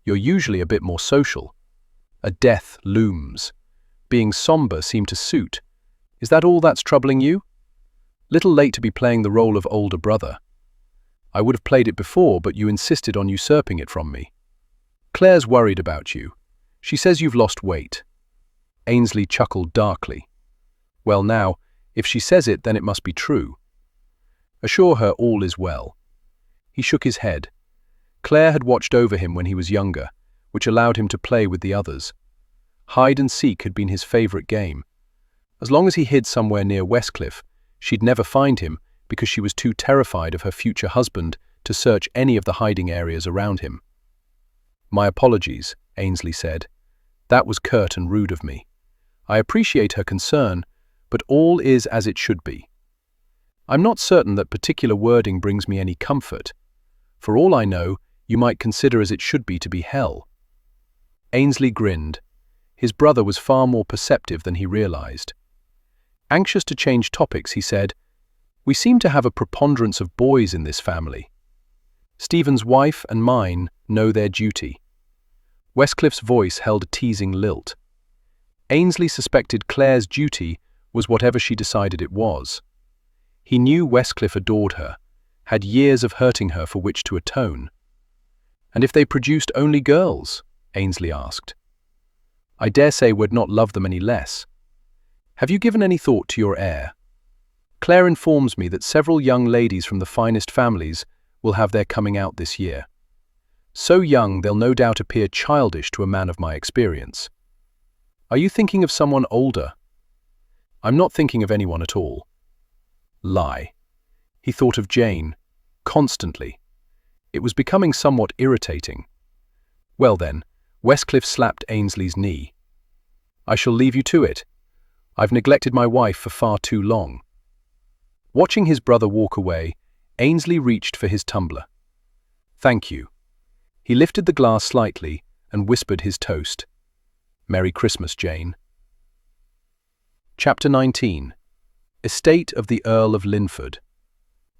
"You're usually a bit more social." A death looms. Being somber seemed to suit. "Is that all that's troubling you?" "Little late to be playing the role of older brother." "I would have played it before, but you insisted on usurping it from me." "Claire's worried about you. She says you've lost weight." Ainsley chuckled darkly. "Well now, if she says it, then it must be true. Assure her all is well." He shook his head. Claire had watched over him when he was younger, which allowed him to play with the others. Hide and seek had been his favourite game. As long as he hid somewhere near Westcliff, she'd never find him because she was too terrified of her future husband to search any of the hiding areas around him. "My apologies," Ainsley said. "That was curt and rude of me. I appreciate her concern, but all is as it should be. I'm not certain that particular wording brings me any comfort. For all I know, you might consider as it should be to be hell." Ainsley grinned. His brother was far more perceptive than he realized. Anxious to change topics, he said, "We seem to have a preponderance of boys in this family. Stephen's wife and mine know their duty." Westcliff's voice held a teasing lilt. Ainsley suspected Claire's duty was whatever she decided it was. He knew Westcliff adored her, had years of hurting her for which to atone. "And if they produced only girls?" Ainsley asked. "I dare say we'd not love them any less. Have you given any thought to your heir? Claire informs me that several young ladies from the finest families will have their coming out this year. So young they'll no doubt appear childish to a man of my experience. Are you thinking of someone older?" "I'm not thinking of anyone at all." Lie. He thought of Jane, constantly. It was becoming somewhat irritating. "Well then," Westcliff slapped Ainsley's knee. "I shall leave you to it. I've neglected my wife for far too long." Watching his brother walk away, Ainsley reached for his tumbler. "Thank you." He lifted the glass slightly and whispered his toast. "Merry Christmas, Jane." Chapter 19. Estate of the Earl of Linford.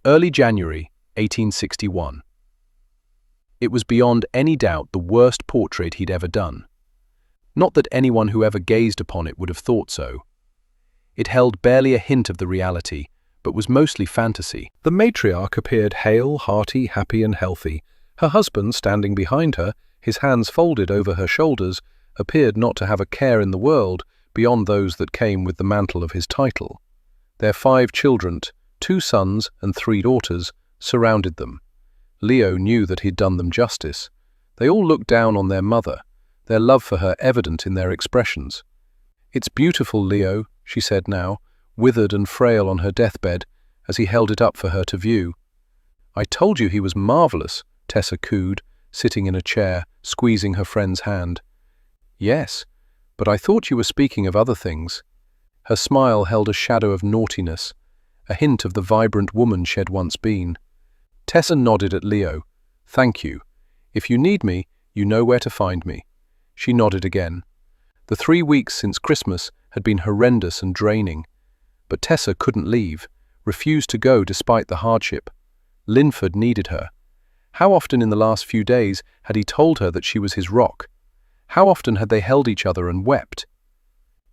Early January, 1861. It was beyond any doubt the worst portrait he'd ever done. Not that anyone who ever gazed upon it would have thought so. It held barely a hint of the reality, but was mostly fantasy. The matriarch appeared hale, hearty, happy and healthy. Her husband, standing behind her, his hands folded over her shoulders, appeared not to have a care in the world beyond those that came with the mantle of his title. Their 5 children, 2 sons and 3 daughters, surrounded them. Leo knew that he'd done them justice. They all looked down on their mother, their love for her evident in their expressions. "It's beautiful, Leo," she said now, withered and frail on her deathbed, as he held it up for her to view. "I told you he was marvelous," Tessa cooed, sitting in a chair, squeezing her friend's hand. "Yes, but I thought you were speaking of other things." Her smile held a shadow of naughtiness, a hint of the vibrant woman she had once been. Tessa nodded at Leo. "Thank you. If you need me, you know where to find me." She nodded again. The 3 weeks since Christmas had been horrendous and draining, but Tessa couldn't leave, refused to go despite the hardship. Linford needed her. How often in the last few days had he told her that she was his rock? How often had they held each other and wept?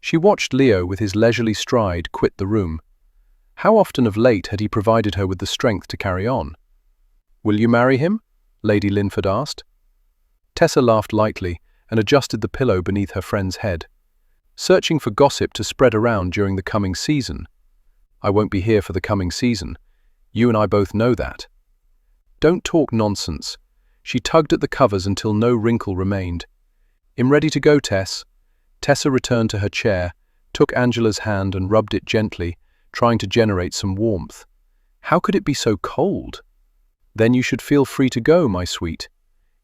She watched Leo with his leisurely stride quit the room. How often of late had he provided her with the strength to carry on? "Will you marry him?" Lady Linford asked. Tessa laughed lightly and adjusted the pillow beneath her friend's head. "Searching for gossip to spread around during the coming season. I won't be here for the coming season. You and I both know that." "Don't talk nonsense." She tugged at the covers until no wrinkle remained. "I'm ready to go, Tess." Tessa returned to her chair, took Angela's hand and rubbed it gently, trying to generate some warmth. How could it be so cold? "Then you should feel free to go, my sweet.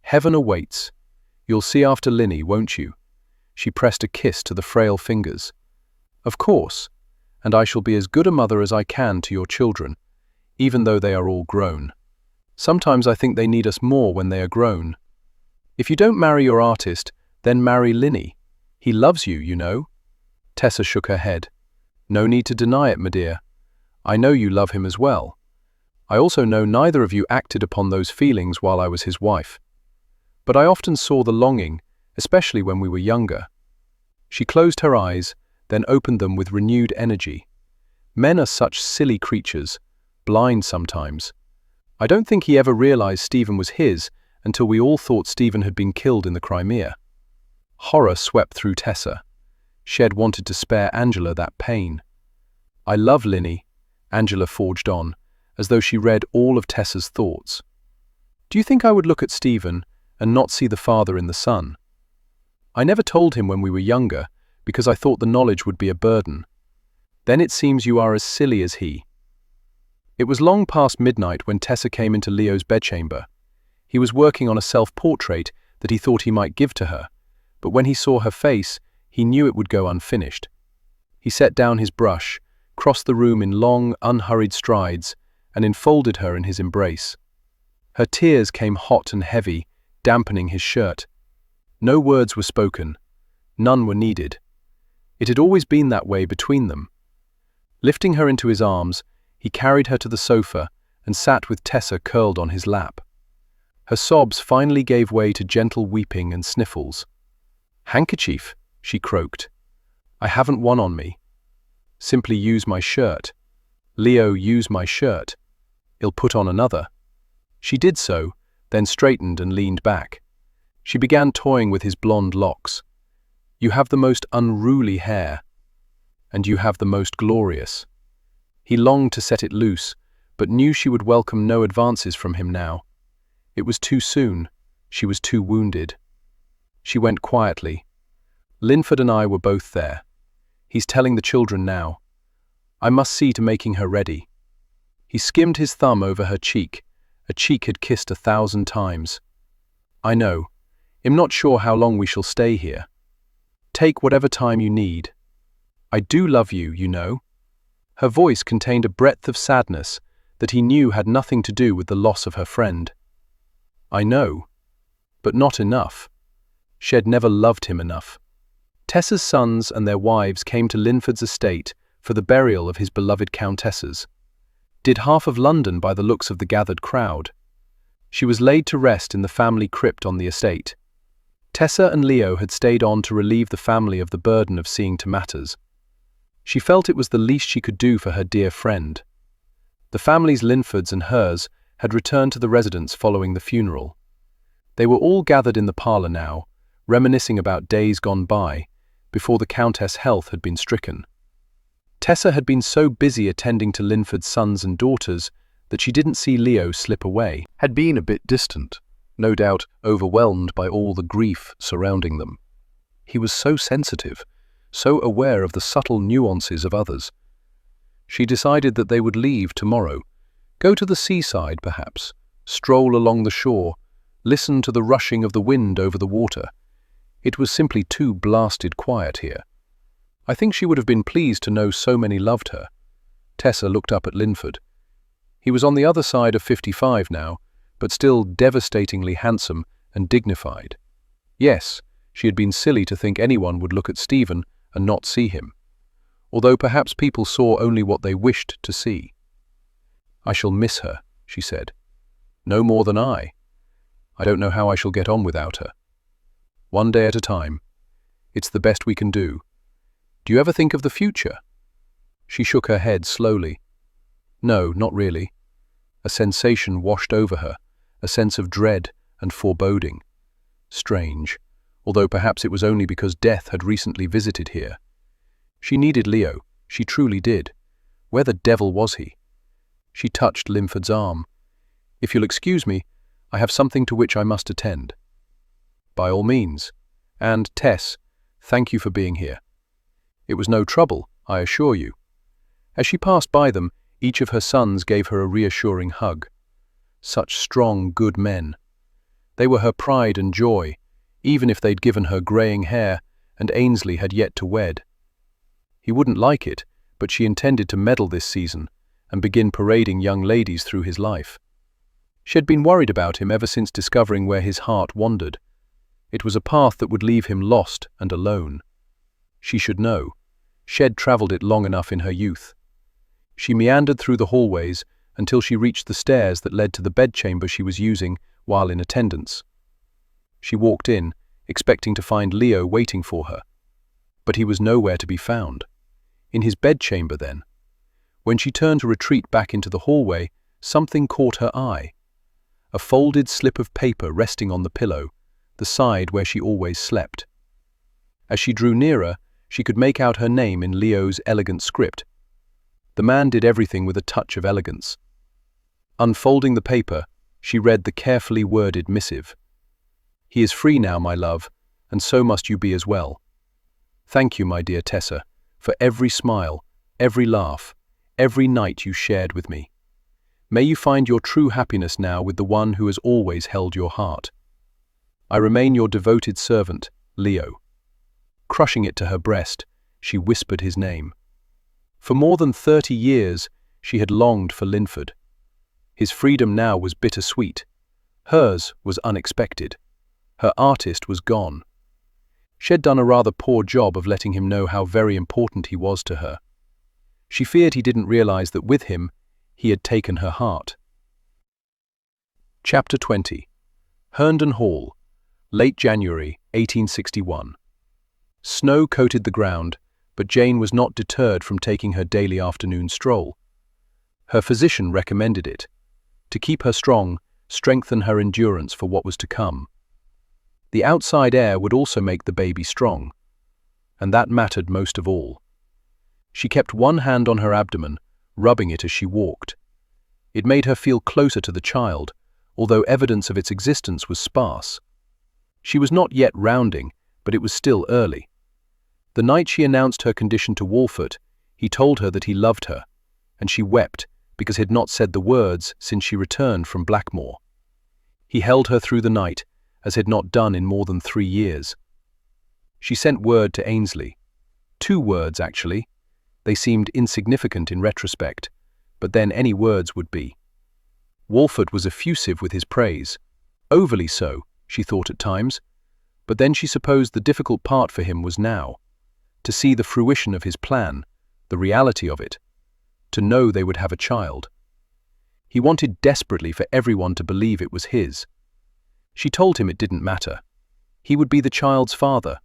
Heaven awaits. You'll see after Linny, won't you?" She pressed a kiss to the frail fingers. "Of course, and I shall be as good a mother as I can to your children, even though they are all grown. Sometimes I think they need us more when they are grown. If you don't marry your artist, then marry Linny. He loves you, you know." Tessa shook her head. "No need to deny it, my dear. I know you love him as well. I also know neither of you acted upon those feelings while I was his wife. But I often saw the longing, especially when we were younger." She closed her eyes, then opened them with renewed energy. "Men are such silly creatures, blind sometimes. I don't think he ever realized Stephen was his until we all thought Stephen had been killed in the Crimea." Horror swept through Tessa. She wanted to spare Angela that pain. "I love Linny," Angela forged on, as though she read all of Tessa's thoughts. "Do you think I would look at Stephen and not see the father in the son? I never told him when we were younger, because I thought the knowledge would be a burden. Then it seems you are as silly as he." It was long past midnight when Tessa came into Leo's bedchamber. He was working on a self-portrait that he thought he might give to her, but when he saw her face, he knew it would go unfinished. He set down his brush, crossed the room in long, unhurried strides, and enfolded her in his embrace. Her tears came hot and heavy, dampening his shirt. No words were spoken. None were needed. It had always been that way between them. Lifting her into his arms, he carried her to the sofa and sat with Tessa curled on his lap. Her sobs finally gave way to gentle weeping and sniffles. "Handkerchief," she croaked. "I haven't one on me." "Simply use my shirt." "Leo, use my shirt. I'll put on another." She did so, then straightened and leaned back. She began toying with his blonde locks. "You have the most unruly hair. And you have the most glorious." He longed to set it loose, but knew she would welcome no advances from him now. It was too soon. She was too wounded. She went quietly. "Linford and I were both there. He's telling the children now. I must see to making her ready." He skimmed his thumb over her cheek, a cheek had kissed 1,000 times. "I know. I'm not sure how long we shall stay here. Take whatever time you need. I do love you, you know." Her voice contained a breadth of sadness that he knew had nothing to do with the loss of her friend. "I know. But not enough." She had never loved him enough. Tessa's sons and their wives came to Linford's estate for the burial of his beloved countesses. Did half of London by the looks of the gathered crowd. She was laid to rest in the family crypt on the estate. Tessa and Leo had stayed on to relieve the family of the burden of seeing to matters. She felt it was the least she could do for her dear friend. The families Linford's and hers had returned to the residence following the funeral. They were all gathered in the parlour now, reminiscing about days gone by, before the Countess' health had been stricken. Tessa had been so busy attending to Linford's sons and daughters that she didn't see Leo slip away, had been a bit distant, no doubt overwhelmed by all the grief surrounding them. He was so sensitive, so aware of the subtle nuances of others. She decided that they would leave tomorrow, go to the seaside perhaps, stroll along the shore, listen to the rushing of the wind over the water. It was simply too blasted quiet here. I think she would have been pleased to know so many loved her. Tessa looked up at Linford. He was on the other side of 55 now, but still devastatingly handsome and dignified. Yes, she had been silly to think anyone would look at Stephen and not see him, although perhaps people saw only what they wished to see. "I shall miss her," she said. "No more than I. I don't know how I shall get on without her. One day at a time. It's the best we can do. Do you ever think of the future?" She shook her head slowly. "No, not really." A sensation washed over her, a sense of dread and foreboding. Strange, although perhaps it was only because death had recently visited here. She needed Leo, she truly did. Where the devil was he? She touched Linford's arm. "If you'll excuse me, I have something to which I must attend." "By all means. And, Tess, thank you for being here. It was no trouble, I assure you." As she passed by them, each of her sons gave her a reassuring hug. Such strong, good men. They were her pride and joy, even if they'd given her greying hair and Ainsley had yet to wed. He wouldn't like it, but she intended to meddle this season and begin parading young ladies through his life. She had been worried about him ever since discovering where his heart wandered. It was a path that would leave him lost and alone. She should know. She'd travelled it long enough in her youth. She meandered through the hallways until she reached the stairs that led to the bedchamber she was using while in attendance. She walked in, expecting to find Leo waiting for her. But he was nowhere to be found. In his bedchamber, then. When she turned to retreat back into the hallway, something caught her eye. A folded slip of paper resting on the pillow, the side where she always slept. As she drew nearer, she could make out her name in Leo's elegant script. The man did everything with a touch of elegance. Unfolding the paper, she read the carefully worded missive. "He is free now, my love, and so must you be as well. Thank you, my dear Tessa, for every smile, every laugh, every night you shared with me. May you find your true happiness now with the one who has always held your heart. I remain your devoted servant, Leo." Crushing it to her breast, she whispered his name. For more than 30 years, she had longed for Linford. His freedom now was bittersweet. Hers was unexpected. Her artist was gone. She'd done a rather poor job of letting him know how very important he was to her. She feared he didn't realize that with him, he had taken her heart. Chapter 20. Herndon Hall, late January 1861. Snow coated the ground, but Jane was not deterred from taking her daily afternoon stroll. Her physician recommended it, to keep her strong, strengthen her endurance for what was to come. The outside air would also make the baby strong, and that mattered most of all. She kept one hand on her abdomen, rubbing it as she walked. It made her feel closer to the child, although evidence of its existence was sparse. She was not yet rounding, but it was still early. The night she announced her condition to Walford, he told her that he loved her, and she wept because he had not said the words since she returned from Blackmore. He held her through the night, as he had not done in more than 3 years. She sent word to Ainsley. 2 words, actually. They seemed insignificant in retrospect, but then any words would be. Walford was effusive with his praise. Overly so, she thought at times, but then she supposed the difficult part for him was now. To see the fruition of his plan, the reality of it, to know they would have a child. He wanted desperately for everyone to believe it was his. She told him it didn't matter. He would be the child's father.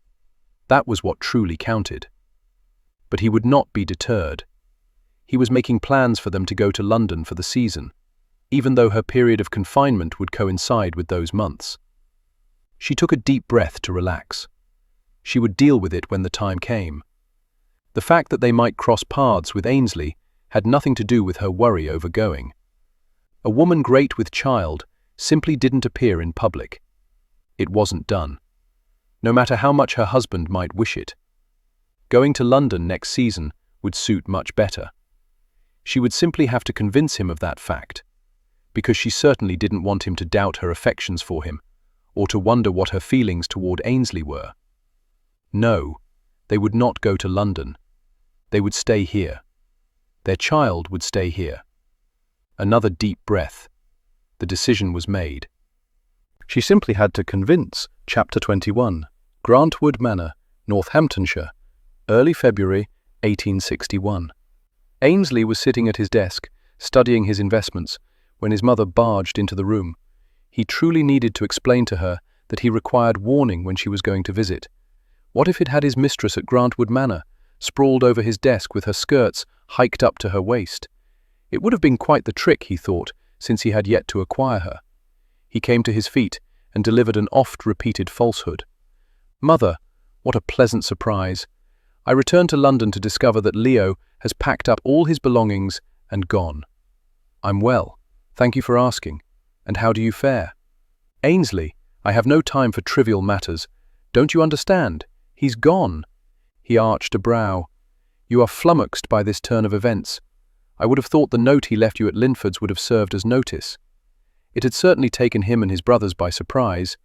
That was what truly counted. But he would not be deterred. He was making plans for them to go to London for the season, even though her period of confinement would coincide with those months. She took a deep breath to relax. She would deal with it when the time came. The fact that they might cross paths with Ainsley had nothing to do with her worry over going. A woman great with child simply didn't appear in public. It wasn't done, no matter how much her husband might wish it. Going to London next season would suit much better. She would simply have to convince him of that fact, because she certainly didn't want him to doubt her affections for him, or to wonder what her feelings toward Ainsley were. No, they would not go to London. They would stay here. Their child would stay here. Another deep breath. The decision was made. She simply had to convince. Chapter 21. Grantwood Manor, Northamptonshire, early February 1861. Ainsley was sitting at his desk, studying his investments, when his mother barged into the room. He truly needed to explain to her that he required warning when she was going to visit. What if it had his mistress at Grantwood Manor, sprawled over his desk with her skirts hiked up to her waist? It would have been quite the trick, he thought, since he had yet to acquire her. He came to his feet and delivered an oft-repeated falsehood. "Mother, what a pleasant surprise. I returned to London to discover that Leo has packed up all his belongings and gone. I'm well, thank you for asking. And how do you fare?" "Ainsley, I have no time for trivial matters. Don't you understand? He's gone." He arched a brow. "You are flummoxed by this turn of events. I would have thought the note he left you at Linford's would have served as notice." It had certainly taken him and his brothers by surprise.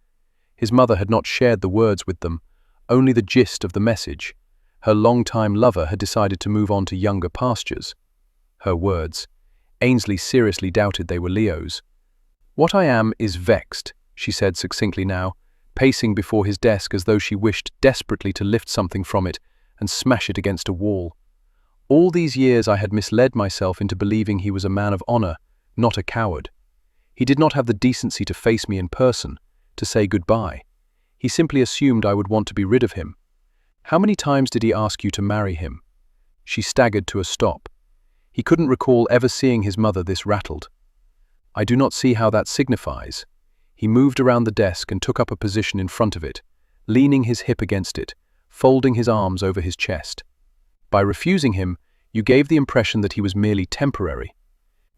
His mother had not shared the words with them, only the gist of the message. Her long-time lover had decided to move on to younger pastures. Her words. Ainsley seriously doubted they were Leo's. "What I am is vexed," she said succinctly now, pacing before his desk as though she wished desperately to lift something from it and smash it against a wall. "All these years I had misled myself into believing he was a man of honor, not a coward. He did not have the decency to face me in person, to say goodbye. He simply assumed I would want to be rid of him. How many times did he ask you to marry him?" She staggered to a stop. He couldn't recall ever seeing his mother this rattled. "I do not see how that signifies." He moved around the desk and took up a position in front of it, leaning his hip against it, folding his arms over his chest. "By refusing him, you gave the impression that he was merely temporary.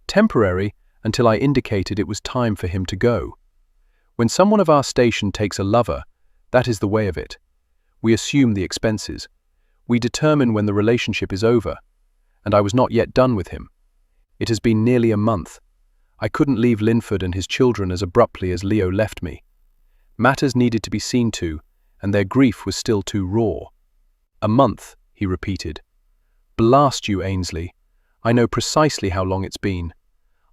Temporary until I indicated it was time for him to go. When someone of our station takes a lover, that is the way of it. We assume the expenses. We determine when the relationship is over, and I was not yet done with him. It has been nearly a month. I couldn't leave Linford and his children as abruptly as Leo left me. Matters needed to be seen to, and their grief was still too raw." "A month," he repeated. "Blast you, Ainsley. I know precisely how long it's been.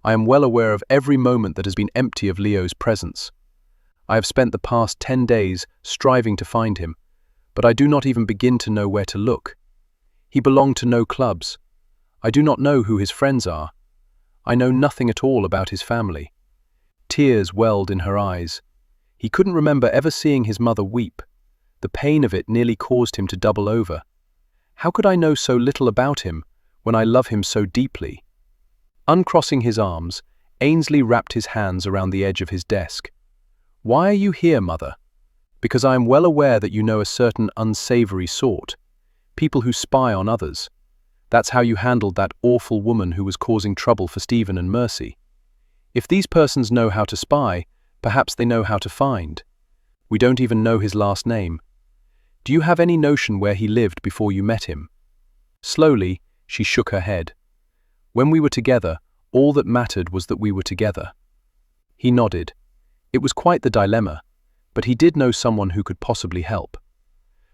I am well aware of every moment that has been empty of Leo's presence. I have spent the past 10 days striving to find him, but I do not even begin to know where to look. He belonged to no clubs. I do not know who his friends are. I know nothing at all about his family." Tears welled in her eyes. He couldn't remember ever seeing his mother weep. The pain of it nearly caused him to double over. "How could I know so little about him when I love him so deeply?" Uncrossing his arms, Ainsley wrapped his hands around the edge of his desk. "Why are you here, Mother?" "Because I am well aware that you know a certain unsavory sort. People who spy on others. That's how you handled that awful woman who was causing trouble for Stephen and Mercy. If these persons know how to spy, perhaps they know how to find. We don't even know his last name. Do you have any notion where he lived before you met him?" Slowly, she shook her head. "When we were together, all that mattered was that we were together." He nodded. It was quite the dilemma, but he did know someone who could possibly help.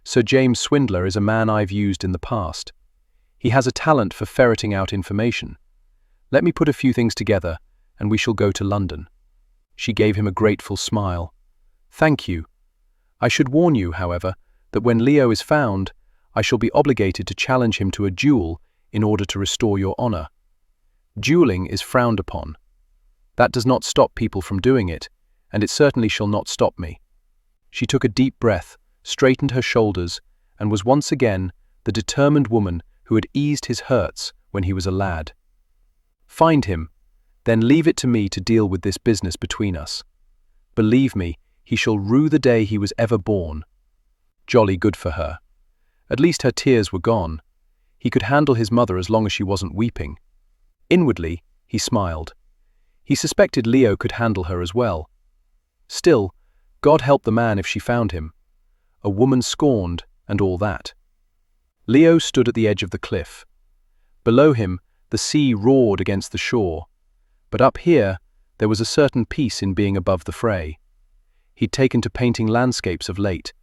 "Sir James Swindler is a man I've used in the past. He has a talent for ferreting out information. Let me put a few things together, and we shall go to London." She gave him a grateful smile. "Thank you. I should warn you, however, that when Leo is found, I shall be obligated to challenge him to a duel in order to restore your honor. Dueling is frowned upon. That does not stop people from doing it, and it certainly shall not stop me." She took a deep breath, straightened her shoulders, and was once again the determined woman who had eased his hurts when he was a lad. "Find him, then leave it to me to deal with this business between us. Believe me, he shall rue the day he was ever born." Jolly good for her. At least her tears were gone. He could handle his mother as long as she wasn't weeping. Inwardly, he smiled. He suspected Leo could handle her as well. Still, God help the man if she found him. A woman scorned, and all that. Leo stood at the edge of the cliff. Below him, the sea roared against the shore, but up here, there was a certain peace in being above the fray. He'd taken to painting landscapes of late,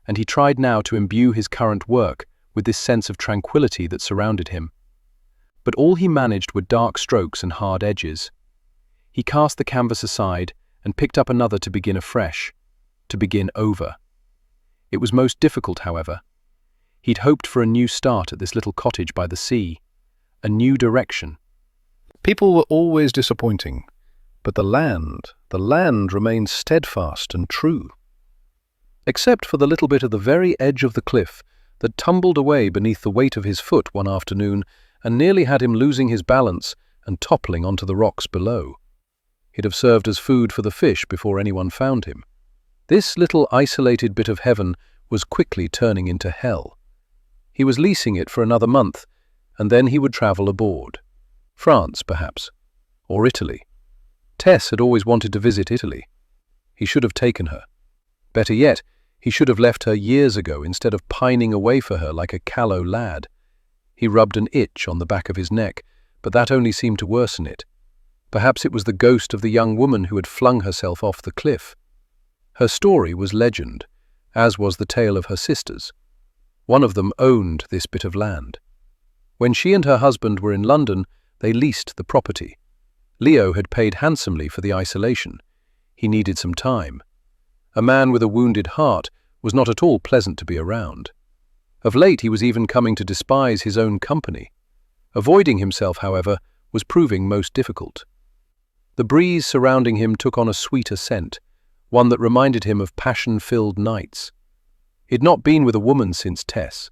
and he tried now to imbue his current work with this sense of tranquility that surrounded him. but all he managed were dark strokes and hard edges. He cast the canvas aside and picked up another to begin afresh, to begin over. It was most difficult, however. He'd hoped for a new start at this little cottage by the sea, a new direction. People were always disappointing, but the land remained steadfast and true. Except for the little bit at the very edge of the cliff that tumbled away beneath the weight of his foot one afternoon and nearly had him losing his balance and toppling onto the rocks below. He'd have served as food for the fish before anyone found him. This little isolated bit of heaven was quickly turning into hell. He was leasing it for another month, and then he would travel abroad. France, perhaps, or Italy. Tess had always wanted to visit Italy. He should have taken her. Better yet, he should have left her years ago instead of pining away for her like a callow lad. He rubbed an itch on the back of his neck, but that only seemed to worsen it. Perhaps it was the ghost of the young woman who had flung herself off the cliff. Her story was legend, as was the tale of her sisters. One of them owned this bit of land. When she and her husband were in London, they leased the property. Leo had paid handsomely for the isolation. He needed some time. A man with a wounded heart was not at all pleasant to be around. Of late he was even coming to despise his own company. Avoiding himself, however, was proving most difficult. The breeze surrounding him took on a sweeter scent, one that reminded him of passion-filled nights. He'd not been with a woman since Tess.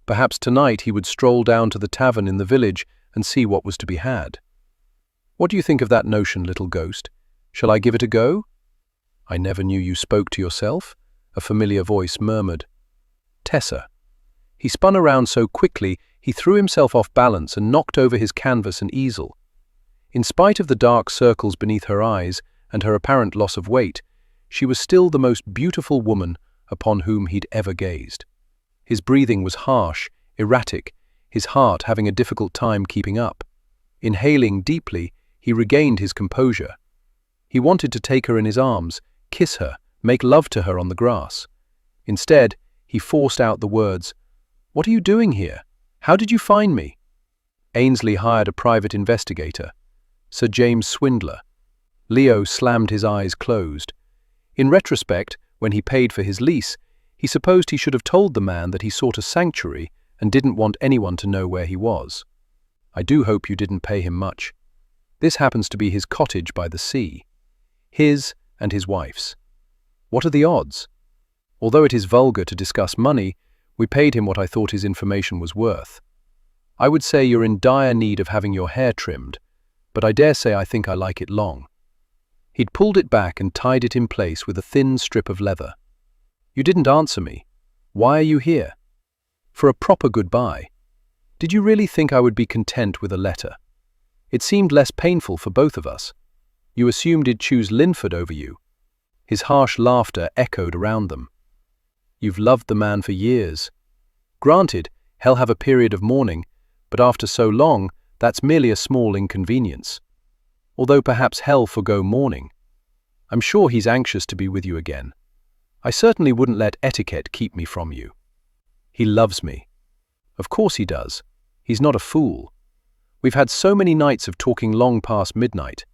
Perhaps tonight he would stroll down to the tavern in the village and see what was to be had. "What do you think of that notion, little ghost? Shall I give it a go?" "I never knew you spoke to yourself," a familiar voice murmured. Tessa. He spun around so quickly he threw himself off balance and knocked over his canvas and easel. In spite of the dark circles beneath her eyes and her apparent loss of weight, she was still the most beautiful woman upon whom he'd ever gazed. His breathing was harsh, erratic, his heart having a difficult time keeping up. Inhaling deeply, he regained his composure. He wanted to take her in his arms, kiss her, make love to her on the grass. Instead, he forced out the words, "What are you doing here? How did you find me?" Ainsley hired a private investigator, Sir James Swindler. Leo slammed his eyes closed. In retrospect, when he paid for his lease, he supposed he should have told the man that he sought a sanctuary and didn't want anyone to know where he was. "I do hope you didn't pay him much. This happens to be his cottage by the sea. His and his wife's. What are the odds? Although it is vulgar to discuss money, we paid him what I thought his information was worth. I would say you're in dire need of having your hair trimmed, but I dare say I think I like it long." He'd pulled it back and tied it in place with a thin strip of leather. "You didn't answer me. Why are you here?" "For a proper goodbye. Did you really think I would be content with a letter? It seemed less painful for both of us. You assumed he'd choose Linford over you." His harsh laughter echoed around them. "You've loved the man for years. Granted, he'll have a period of mourning, but after so long, that's merely a small inconvenience. Although perhaps he'll forgo mourning. I'm sure he's anxious to be with you again. I certainly wouldn't let etiquette keep me from you. He loves me. Of course he does. He's not a fool. We've had so many nights of talking long past midnight.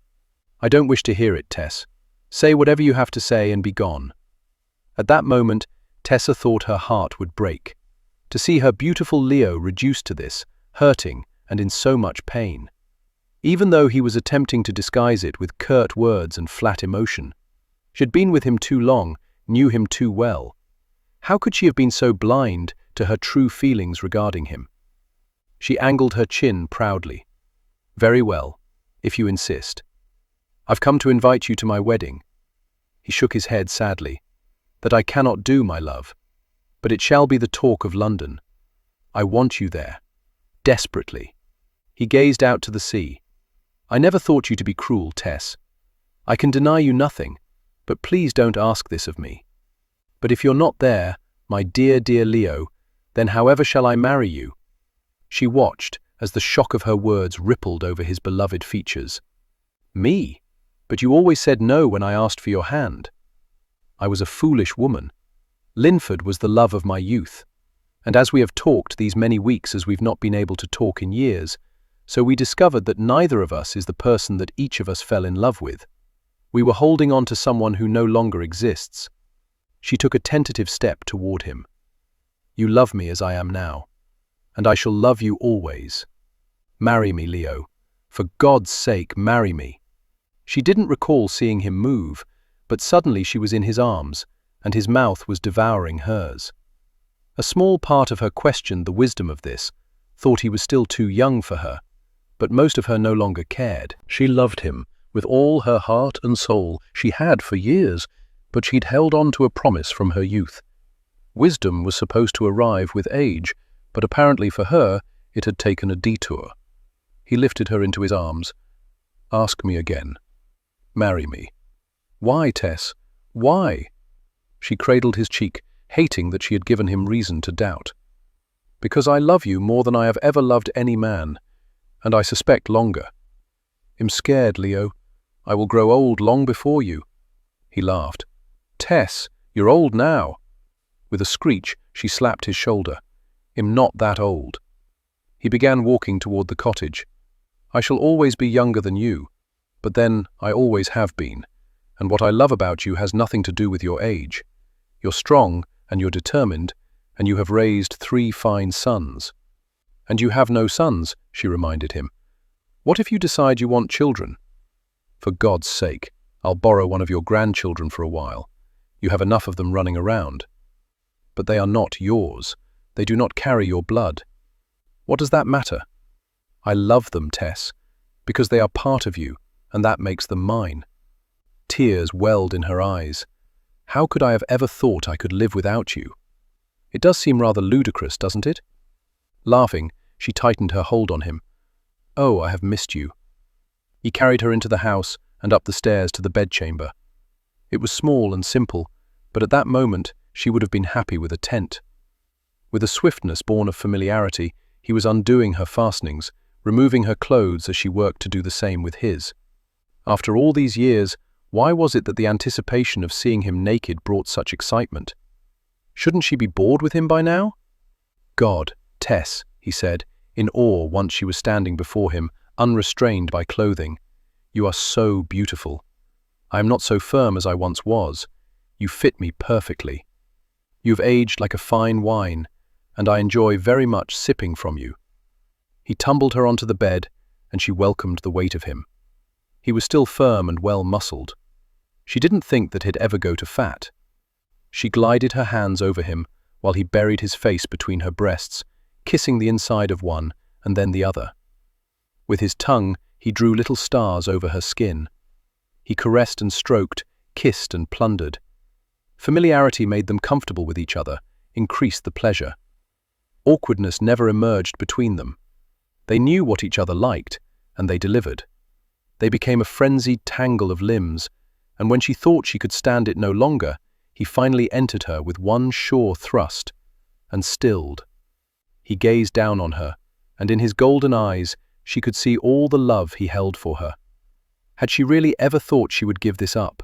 I don't wish to hear it, Tess. Say whatever you have to say and be gone." At that moment, Tessa thought her heart would break. To see her beautiful Leo reduced to this, hurting and in so much pain. Even though he was attempting to disguise it with curt words and flat emotion. She'd been with him too long, knew him too well. How could she have been so blind to her true feelings regarding him? She angled her chin proudly. "Very well, if you insist. I've come to invite you to my wedding." He shook his head sadly. "That I cannot do, my love. But it shall be the talk of London. I want you there. Desperately." He gazed out to the sea. "I never thought you to be cruel, Tess. I can deny you nothing, but please don't ask this of me. But if you're not there, my dear, dear Leo, then however shall I marry you?" She watched as the shock of her words rippled over his beloved features. "Me? But you always said no when I asked for your hand." "I was a foolish woman. Linford was the love of my youth. And as we have talked these many weeks as we've not been able to talk in years, So we discovered that neither of us is the person that each of us fell in love with. We were holding on to someone who no longer exists. She took a tentative step toward him. You love me as I am now, and I shall love you always. Marry me, Leo. For God's sake, marry me. She didn't recall seeing him move, but suddenly she was in his arms, and his mouth was devouring hers. A small part of her questioned the wisdom of this, thought he was still too young for her, but most of her no longer cared. She loved him with all her heart and soul. She had for years, but she'd held on to a promise from her youth. Wisdom was supposed to arrive with age, but apparently for her it had taken a detour. He lifted her into his arms. Ask me again. Marry me. Why, Tess? Why? She cradled his cheek, hating that she had given him reason to doubt. Because I love you more than I have ever loved any man, and I suspect longer. I'm scared, Leo. I will grow old long before you. He laughed. Tess, you're old now. With a screech, she slapped his shoulder. I'm not that old. He began walking toward the cottage. I shall always be younger than you, but then I always have been, and what I love about you has nothing to do with your age. You're strong and you're determined, and you have raised 3 fine sons. And you have no sons, she reminded him. What if you decide you want children? For God's sake, I'll borrow one of your grandchildren for a while. You have enough of them running around. But they are not yours. They do not carry your blood. What does that matter? I love them, Tess, because they are part of you, and that makes them mine. Tears welled in her eyes. How could I have ever thought I could live without you? It does seem rather ludicrous, doesn't it? Laughing, she tightened her hold on him. Oh, I have missed you. He carried her into the house and up the stairs to the bedchamber. It was small and simple, but at that moment she would have been happy with a tent. With a swiftness born of familiarity, he was undoing her fastenings, removing her clothes as she worked to do the same with his. After all these years, why was it that the anticipation of seeing him naked brought such excitement? Shouldn't she be bored with him by now? God, Tess, he said, in awe once she was standing before him, unrestrained by clothing. You are so beautiful. I am not so firm as I once was. You fit me perfectly. You've aged like a fine wine, and I enjoy very much sipping from you. He tumbled her onto the bed, and she welcomed the weight of him. He was still firm and well-muscled. She didn't think that he'd ever go to fat. She glided her hands over him while he buried his face between her breasts, kissing the inside of one and then the other. With his tongue, he drew little stars over her skin. He caressed and stroked, kissed and plundered. Familiarity made them comfortable with each other, increased the pleasure. Awkwardness never emerged between them. They knew what each other liked, and they delivered. They became a frenzied tangle of limbs, and when she thought she could stand it no longer, he finally entered her with one sure thrust, and stilled. He gazed down on her, and in his golden eyes she could see all the love he held for her. Had she really ever thought she would give this up?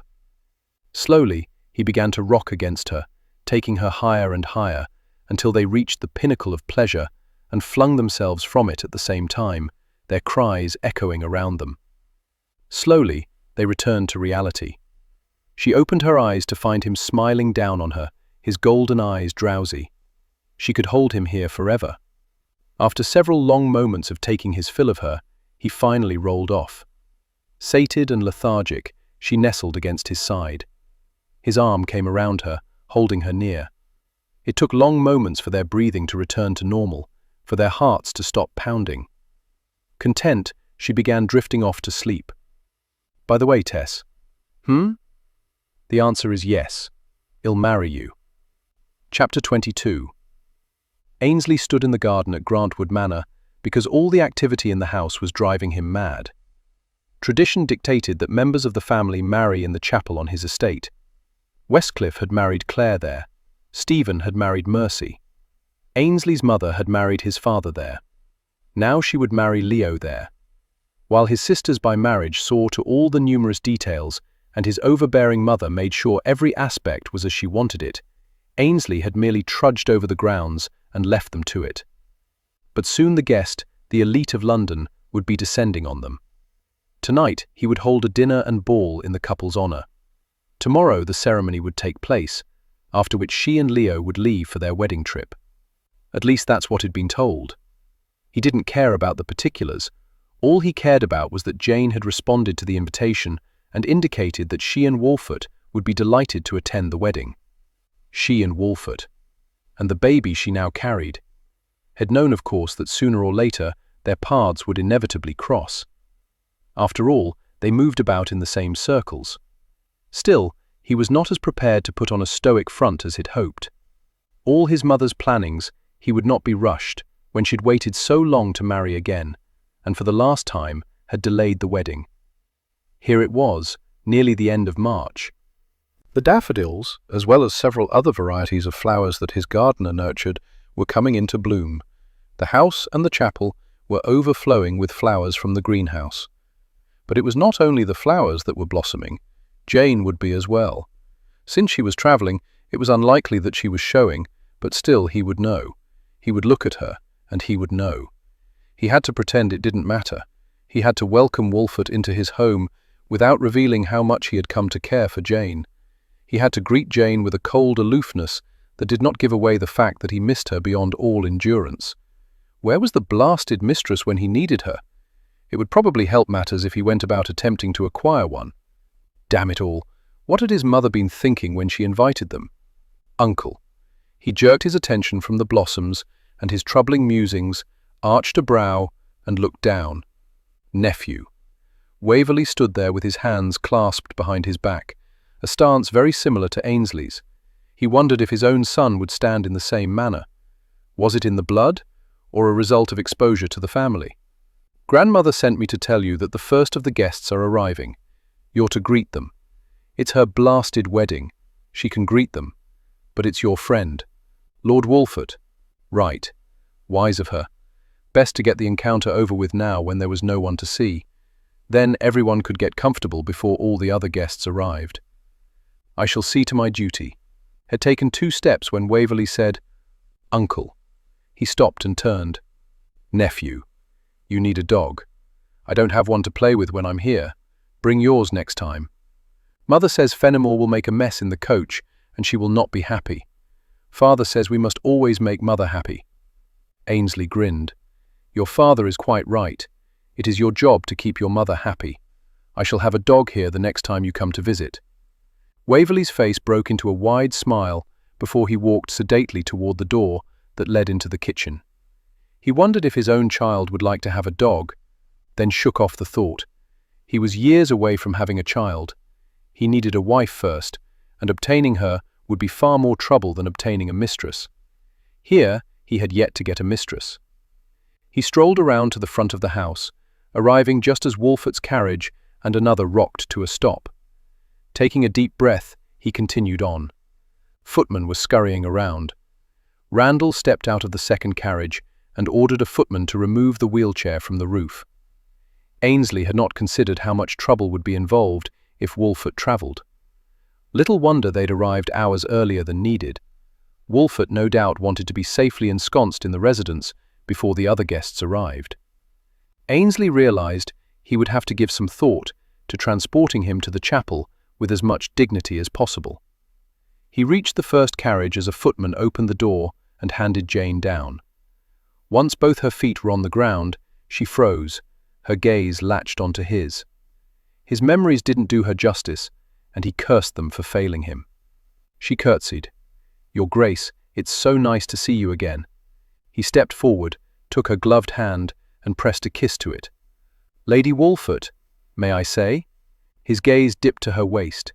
Slowly, he began to rock against her, taking her higher and higher, until they reached the pinnacle of pleasure and flung themselves from it at the same time, their cries echoing around them. Slowly, they returned to reality. She opened her eyes to find him smiling down on her, his golden eyes drowsy. She could hold him here forever. After several long moments of taking his fill of her, he finally rolled off. Sated and lethargic, she nestled against his side. His arm came around her, holding her near. It took long moments for their breathing to return to normal, for their hearts to stop pounding. Content, she began drifting off to sleep. By the way, Tess. The answer is yes. I'll marry you. Chapter 22. Ainsley stood in the garden at Grantwood Manor because all the activity in the house was driving him mad. Tradition dictated that members of the family marry in the chapel on his estate. Westcliff had married Claire there. Stephen had married Mercy. Ainsley's mother had married his father there. Now she would marry Leo there. While his sisters by marriage saw to all the numerous details, and his overbearing mother made sure every aspect was as she wanted it, Ainsley had merely trudged over the grounds and left them to it. But soon the guest, the elite of London, would be descending on them. Tonight, he would hold a dinner and ball in the couple's honor. Tomorrow, the ceremony would take place, after which she and Leo would leave for their wedding trip. At least that's what he'd been told. He didn't care about the particulars. All he cared about was that Jane had responded to the invitation and indicated that she and Wolfert would be delighted to attend the wedding. She and Wolfert, and the baby she now carried, had known, of course, that sooner or later their paths would inevitably cross. After all, they moved about in the same circles. Still, he was not as prepared to put on a stoic front as he'd hoped. All his mother's plannings, he would not be rushed when she'd waited so long to marry again, and for the last time had delayed the wedding. Here it was, nearly the end of March. The daffodils, as well as several other varieties of flowers that his gardener nurtured, were coming into bloom. The house and the chapel were overflowing with flowers from the greenhouse. But it was not only the flowers that were blossoming. Jane would be as well. Since she was travelling, it was unlikely that she was showing, but still he would know. He would look at her, and he would know. He had to pretend it didn't matter. He had to welcome Wolfert into his home without revealing how much he had come to care for Jane. He had to greet Jane with a cold aloofness that did not give away the fact that he missed her beyond all endurance. Where was the blasted mistress when he needed her? It would probably help matters if he went about attempting to acquire one. Damn it all, what had his mother been thinking when she invited them? Uncle. He jerked his attention from the blossoms and his troubling musings, arched a brow, and looked down. Nephew. Waverley stood there with his hands clasped behind his back, a stance very similar to Ainsley's. He wondered if his own son would stand in the same manner. Was it in the blood, or a result of exposure to the family? Grandmother sent me to tell you that the first of the guests are arriving. You're to greet them. It's her blasted wedding. She can greet them. But it's your friend. Lord Wolfert. Right. Wise of her. Best to get the encounter over with now when there was no one to see. Then everyone could get comfortable before all the other guests arrived. I shall see to my duty. Had taken 2 steps when Waverley said, Uncle. He stopped and turned. Nephew. You need a dog. I don't have one to play with when I'm here. Bring yours next time. Mother says Fenimore will make a mess in the coach, and she will not be happy. Father says we must always make Mother happy. Ainsley grinned. Your father is quite right. It is your job to keep your mother happy. I shall have a dog here the next time you come to visit. Waverley's face broke into a wide smile before he walked sedately toward the door that led into the kitchen. He wondered if his own child would like to have a dog, then shook off the thought. He was years away from having a child. He needed a wife first, and obtaining her would be far more trouble than obtaining a mistress. Here, he had yet to get a mistress. He strolled around to the front of the house, arriving just as Wolfert's carriage and another rocked to a stop. Taking a deep breath, he continued on. Footmen were scurrying around. Randall stepped out of the second carriage and ordered a footman to remove the wheelchair from the roof. Ainsley had not considered how much trouble would be involved if Wolfert travelled. Little wonder they'd arrived hours earlier than needed. Wolfert no doubt wanted to be safely ensconced in the residence before the other guests arrived. Ainsley realized he would have to give some thought to transporting him to the chapel with as much dignity as possible. He reached the first carriage as a footman opened the door and handed Jane down. Once both her feet were on the ground, she froze, her gaze latched onto his. His memories didn't do her justice, and he cursed them for failing him. She curtsied. Your Grace, it's so nice to see you again. He stepped forward, took her gloved hand, and pressed a kiss to it. Lady Wolfert, may I say? His gaze dipped to her waist.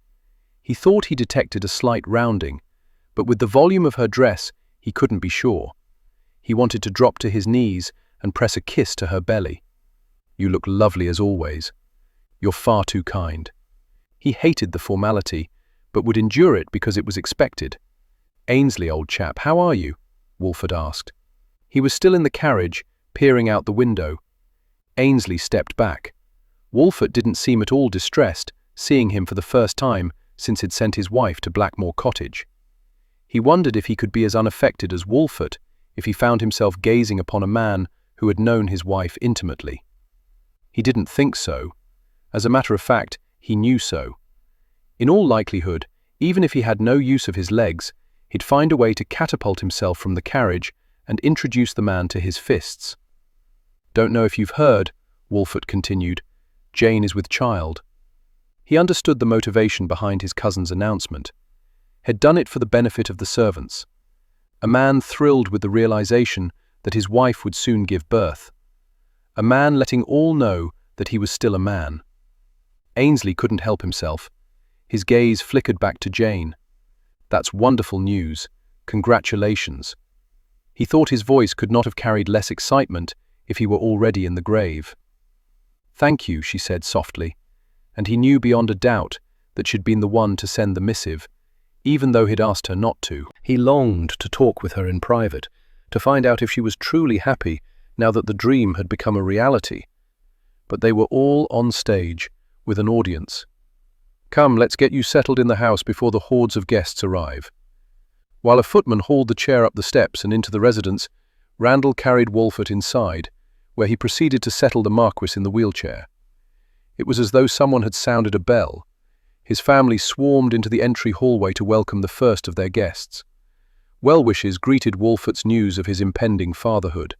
He thought he detected a slight rounding, but with the volume of her dress, he couldn't be sure. He wanted to drop to his knees and press a kiss to her belly. You look lovely as always. You're far too kind. He hated the formality, but would endure it because it was expected. Ainsley, old chap, how are you? Wolfert asked. He was still in the carriage, peering out the window. Ainsley stepped back. Wolfert didn't seem at all distressed, seeing him for the first time since he'd sent his wife to Blackmore Cottage. He wondered if he could be as unaffected as Wolfert if he found himself gazing upon a man who had known his wife intimately. He didn't think so. As a matter of fact, he knew so. In all likelihood, even if he had no use of his legs, he'd find a way to catapult himself from the carriage and introduce the man to his fists. "Don't know if you've heard," Wolfert continued, "Jane is with child." He understood the motivation behind his cousin's announcement. Had done it for the benefit of the servants. A man thrilled with the realization that his wife would soon give birth. A man letting all know that he was still a man. Ainsley couldn't help himself. His gaze flickered back to Jane. "That's wonderful news. Congratulations." He thought his voice could not have carried less excitement if he were already in the grave. "Thank you," she said softly, and he knew beyond a doubt that she'd been the one to send the missive, even though he'd asked her not to. He longed to talk with her in private, to find out if she was truly happy now that the dream had become a reality. But they were all on stage, with an audience. "Come, let's get you settled in the house before the hordes of guests arrive." While a footman hauled the chair up the steps and into the residence, Randall carried Wolfert inside, where he proceeded to settle the Marquis in the wheelchair. It was as though someone had sounded a bell. His family swarmed into the entry hallway to welcome the first of their guests. Well-wishes greeted Wolfert's news of his impending fatherhood.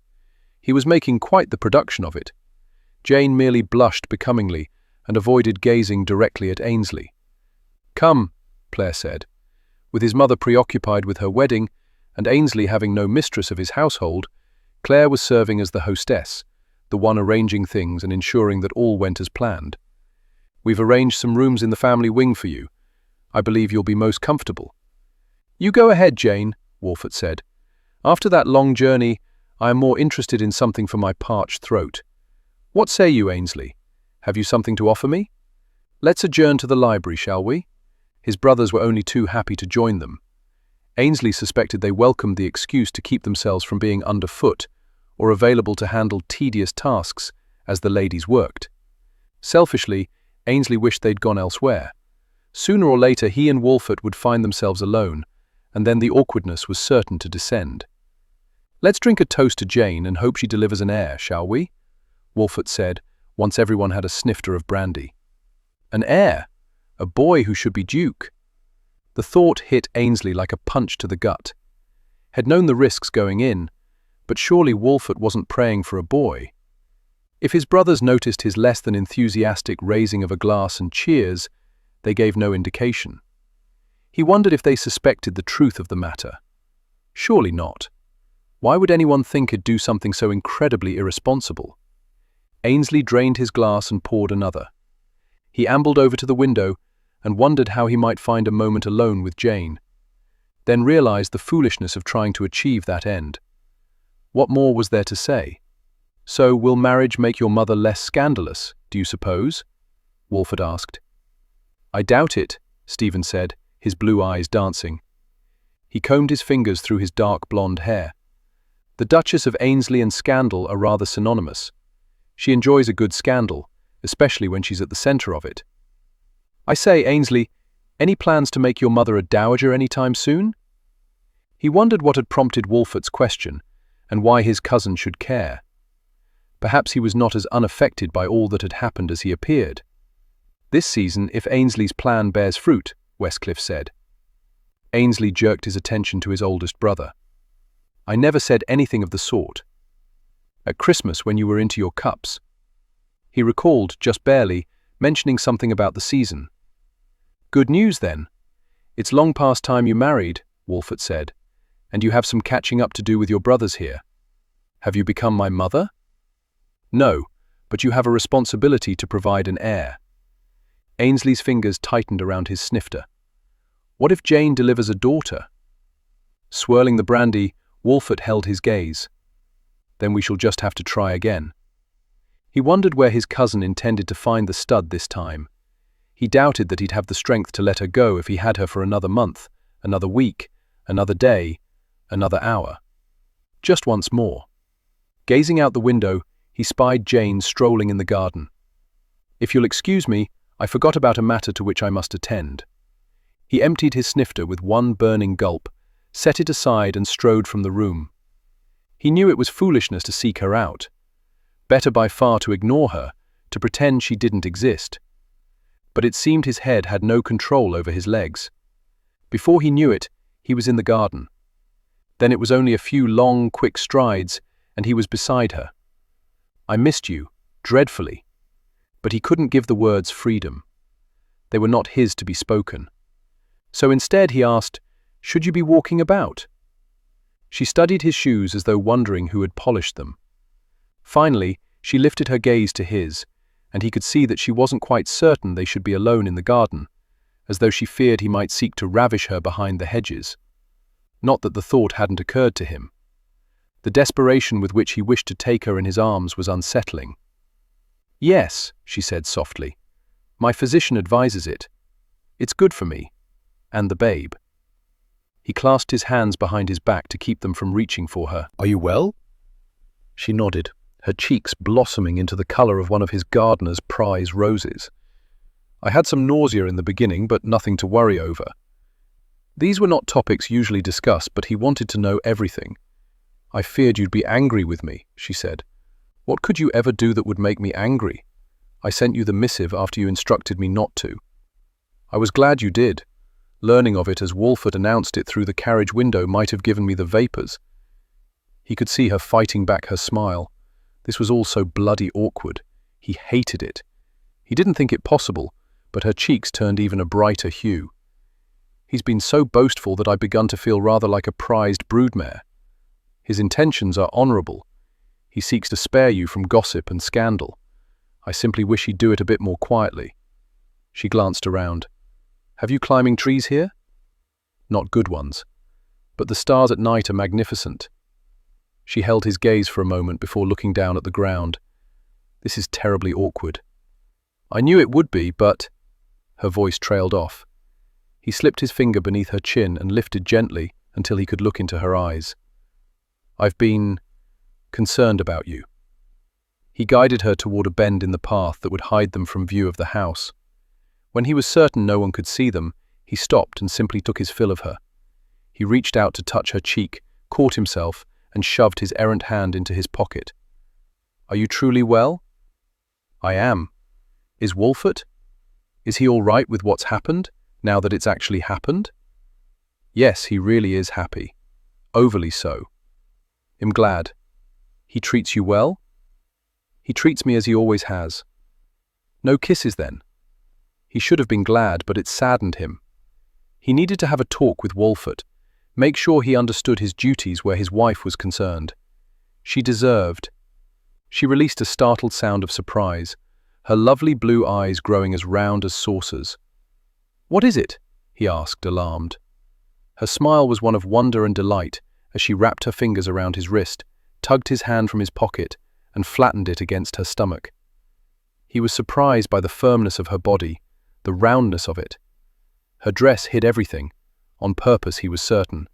He was making quite the production of it. Jane merely blushed becomingly and avoided gazing directly at Ainsley. "Come," Claire said. With his mother preoccupied with her wedding, and Ainsley having no mistress of his household, Claire was serving as the hostess, the one arranging things and ensuring that all went as planned. "We've arranged some rooms in the family wing for you. I believe you'll be most comfortable." "You go ahead, Jane," Wolfert said. "After that long journey, I am more interested in something for my parched throat. What say you, Ainsley? Have you something to offer me? Let's adjourn to the library, shall we?" His brothers were only too happy to join them. Ainsley suspected they welcomed the excuse to keep themselves from being underfoot or available to handle tedious tasks as the ladies worked. Selfishly, Ainsley wished they'd gone elsewhere. Sooner or later he and Wolfert would find themselves alone, and then the awkwardness was certain to descend. "Let's drink a toast to Jane and hope she delivers an heir, shall we?" Wolfert said, once everyone had a snifter of brandy. An heir? A boy who should be Duke? The thought hit Ainsley like a punch to the gut. Had known the risks going in, but surely Wolfert wasn't praying for a boy. If his brothers noticed his less than enthusiastic raising of a glass and cheers, they gave no indication. He wondered if they suspected the truth of the matter. Surely not. Why would anyone think he'd do something so incredibly irresponsible? Ainsley drained his glass and poured another. He ambled over to the window and wondered how he might find a moment alone with Jane, then realized the foolishness of trying to achieve that end. What more was there to say? "So, will marriage make your mother less scandalous, do you suppose?" Wolfert asked. "I doubt it," Stephen said, his blue eyes dancing. He combed his fingers through his dark blonde hair. The Duchess of Ainsley and scandal are rather synonymous. She enjoys a good scandal, especially when she's at the center of it. "I say, Ainsley, any plans to make your mother a dowager anytime soon?" He wondered what had prompted Wolfert's question, and why his cousin should care. Perhaps he was not as unaffected by all that had happened as he appeared. "This season, if Ainsley's plan bears fruit," Westcliff said. Ainsley jerked his attention to his oldest brother. "I never said anything of the sort. At Christmas, when you were into your cups." He recalled, just barely, mentioning something about the season. "Good news, then. It's long past time you married," Wolfert said, "and you have some catching up to do with your brothers here. Have you become my mother?" "No, but you have a responsibility to provide an heir." Ainsley's fingers tightened around his snifter. What if Jane delivers a daughter? Swirling the brandy, Wolfert held his gaze. Then we shall just have to try again. He wondered where his cousin intended to find the stud this time. He doubted that he'd have the strength to let her go if he had her for another month, another week, another day, another hour. Just once more. Gazing out the window, he spied Jane strolling in the garden. "If you'll excuse me, I forgot about a matter to which I must attend." He emptied his snifter with one burning gulp, set it aside and strode from the room. He knew it was foolishness to seek her out. Better by far to ignore her, to pretend she didn't exist. But it seemed his head had no control over his legs. Before he knew it, he was in the garden. Then it was only a few long, quick strides, and he was beside her. "I missed you, dreadfully." But he couldn't give the words freedom. They were not his to be spoken. So instead he asked, "Should you be walking about?" She studied his shoes as though wondering who had polished them. Finally, she lifted her gaze to his, and he could see that she wasn't quite certain they should be alone in the garden, as though she feared he might seek to ravish her behind the hedges. Not that the thought hadn't occurred to him. The desperation with which he wished to take her in his arms was unsettling. "Yes," she said softly. "My physician advises it. It's good for me. And the babe." He clasped his hands behind his back to keep them from reaching for her. "Are you well?" She nodded, her cheeks blossoming into the color of one of his gardener's prize roses. "I had some nausea in the beginning, but nothing to worry over." These were not topics usually discussed, but he wanted to know everything. "I feared you'd be angry with me," she said. "What could you ever do that would make me angry? I sent you the missive after you instructed me not to." "I was glad you did. Learning of it as Wolfert announced it through the carriage window might have given me the vapors." He could see her fighting back her smile. This was all so bloody awkward. He hated it. He didn't think it possible, but her cheeks turned even a brighter hue. "He's been so boastful that I've begun to feel rather like a prized broodmare. His intentions are honorable. He seeks to spare you from gossip and scandal. I simply wish he'd do it a bit more quietly." She glanced around. "Have you climbing trees here?" "Not good ones. But the stars at night are magnificent." She held his gaze for a moment before looking down at the ground. "This is terribly awkward." "I knew it would be, but—" Her voice trailed off. He slipped his finger beneath her chin and lifted gently until he could look into her eyes. "I've been concerned about you." He guided her toward a bend in the path that would hide them from view of the house. When he was certain no one could see them, he stopped and simply took his fill of her. He reached out to touch her cheek, caught himself, and shoved his errant hand into his pocket. "Are you truly well?" "I am. Is Wolfert? Is he all right with what's happened, now that it's actually happened?" "Yes, he really is happy. Overly so. I'm glad. He treats you well?" "He treats me as he always has." "No kisses then?" He should have been glad, but it saddened him. He needed to have a talk with Wolfert, make sure he understood his duties where his wife was concerned. She deserved. She released a startled sound of surprise, her lovely blue eyes growing as round as saucers. "What is it?" he asked, alarmed. Her smile was one of wonder and delight as she wrapped her fingers around his wrist, tugged his hand from his pocket, and flattened it against her stomach. He was surprised by the firmness of her body, the roundness of it. Her dress hid everything, on purpose he was certain.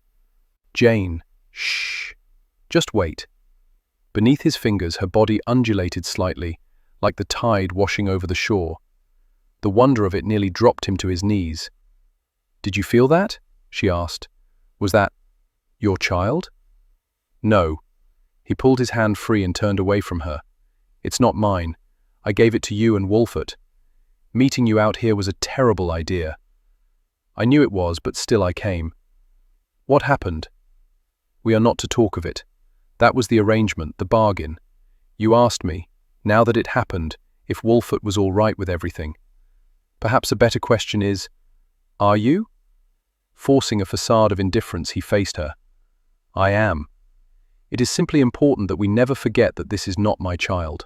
"Jane, shh. Just wait." Beneath his fingers her body undulated slightly, like the tide washing over the shore. The wonder of it nearly dropped him to his knees. "Did you feel that?" she asked. "Was that your child?" "No." He pulled his hand free and turned away from her. "It's not mine. I gave it to you and Wolfert. Meeting you out here was a terrible idea. I knew it was, but still I came." "What happened?" "We are not to talk of it. That was the arrangement, the bargain. You asked me, now that it happened, if Wolfert was all right with everything. Perhaps a better question is, are you?" Forcing a facade of indifference, he faced her. "I am. It is simply important that we never forget that this is not my child."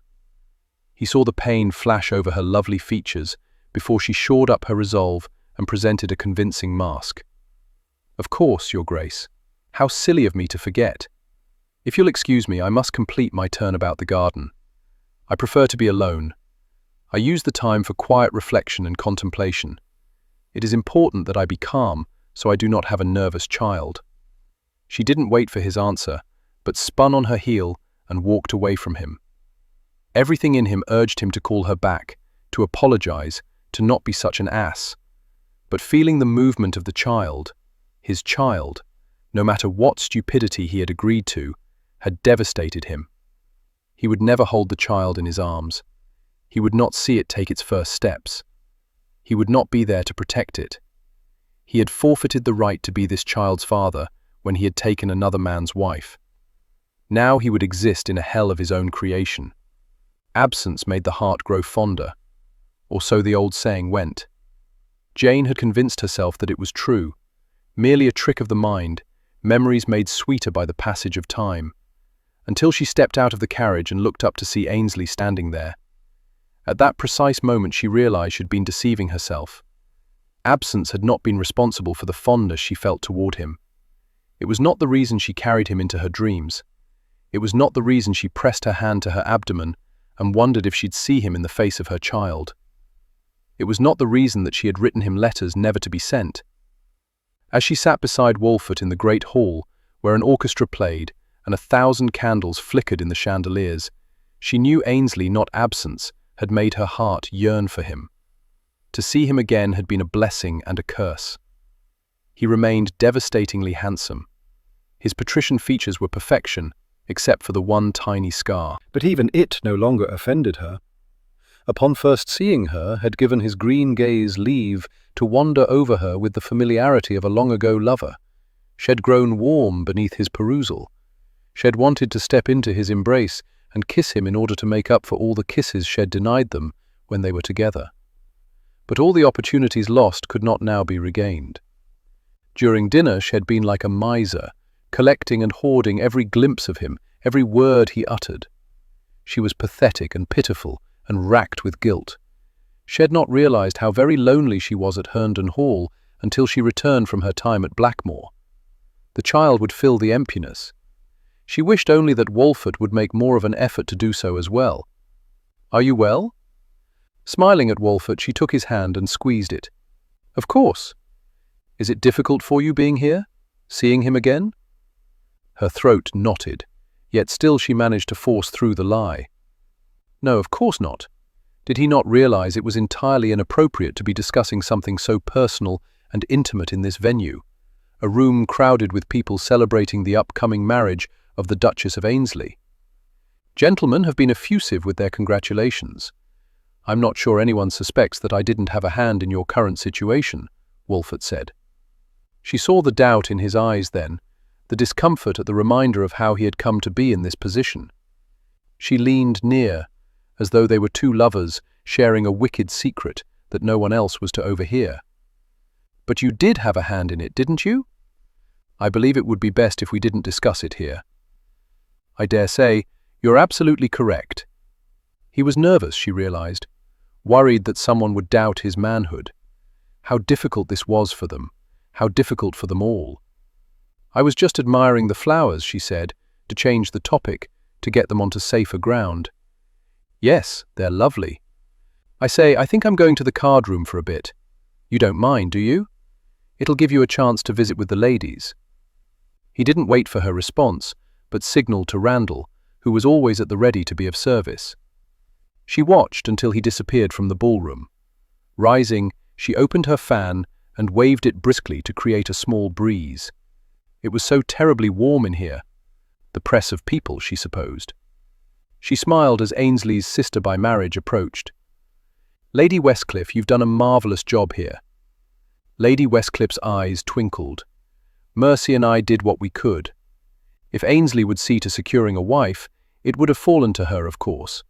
He saw the pain flash over her lovely features before she shored up her resolve and presented a convincing mask. "Of course, Your Grace. How silly of me to forget. If you'll excuse me, I must complete my turn about the garden. I prefer to be alone. I use the time for quiet reflection and contemplation. It is important that I be calm so I do not have a nervous child." She didn't wait for his answer, but spun on her heel and walked away from him. Everything in him urged him to call her back, to apologize, to not be such an ass. But feeling the movement of the child, his child, no matter what stupidity he had agreed to, had devastated him. He would never hold the child in his arms. He would not see it take its first steps. He would not be there to protect it. He had forfeited the right to be this child's father when he had taken another man's wife. Now he would exist in a hell of his own creation. Absence made the heart grow fonder, or so the old saying went. Jane had convinced herself that it was true, merely a trick of the mind, memories made sweeter by the passage of time, until she stepped out of the carriage and looked up to see Ainsley standing there. At that precise moment she realized she'd been deceiving herself. Absence had not been responsible for the fondness she felt toward him. It was not the reason she carried him into her dreams. It was not the reason she pressed her hand to her abdomen and wondered if she'd see him in the face of her child. It was not the reason that she had written him letters never to be sent. As she sat beside Walford in the great hall, where an orchestra played and 1,000 candles flickered in the chandeliers, she knew Ainsley, not Absence, had made her heart yearn for him. To see him again had been a blessing and a curse. He remained devastatingly handsome. His patrician features were perfection, except for the one tiny scar. But even it no longer offended her. Upon first seeing her, had given his green gaze leave to wander over her with the familiarity of a long-ago lover. She had grown warm beneath his perusal. She had wanted to step into his embrace and kiss him in order to make up for all the kisses she had denied them when they were together. But all the opportunities lost could not now be regained. During dinner she had been like a miser, collecting and hoarding every glimpse of him, every word he uttered. She was pathetic and pitiful and racked with guilt. She had not realized how very lonely she was at Herndon Hall until she returned from her time at Blackmore. The child would fill the emptiness. She wished only that Walford would make more of an effort to do so as well. "Are you well?" Smiling at Walford, she took his hand and squeezed it. "Of course. Is it difficult for you being here? Seeing him again?" Her throat knotted, yet still she managed to force through the lie. No, of course not. Did he not realize it was entirely inappropriate to be discussing something so personal and intimate in this venue, a room crowded with people celebrating the upcoming marriage of the Duchess of Ainsley? Gentlemen have been effusive with their congratulations. "I'm not sure anyone suspects that I didn't have a hand in your current situation," Walford said. She saw the doubt in his eyes then, the discomfort at the reminder of how he had come to be in this position. She leaned near, as though they were two lovers sharing a wicked secret that no one else was to overhear. "But you did have a hand in it, didn't you?" "I believe it would be best if we didn't discuss it here." "I dare say you're absolutely correct." He was nervous, she realized, worried that someone would doubt his manhood. How difficult this was for them, how difficult for them all. "I was just admiring the flowers," she said, to change the topic, to get them onto safer ground. "Yes, they're lovely. I say, I think I'm going to the card room for a bit. You don't mind, do you? It'll give you a chance to visit with the ladies." He didn't wait for her response, but signaled to Randall, who was always at the ready to be of service. She watched until he disappeared from the ballroom. Rising, she opened her fan and waved it briskly to create a small breeze. It was so terribly warm in here. The press of people, she supposed. She smiled as Ainsley's sister by marriage approached. "Lady Westcliff, you've done a marvelous job here." Lady Westcliff's eyes twinkled. "Mercy and I did what we could. If Ainsley would see to securing a wife, it would have fallen to her, of course."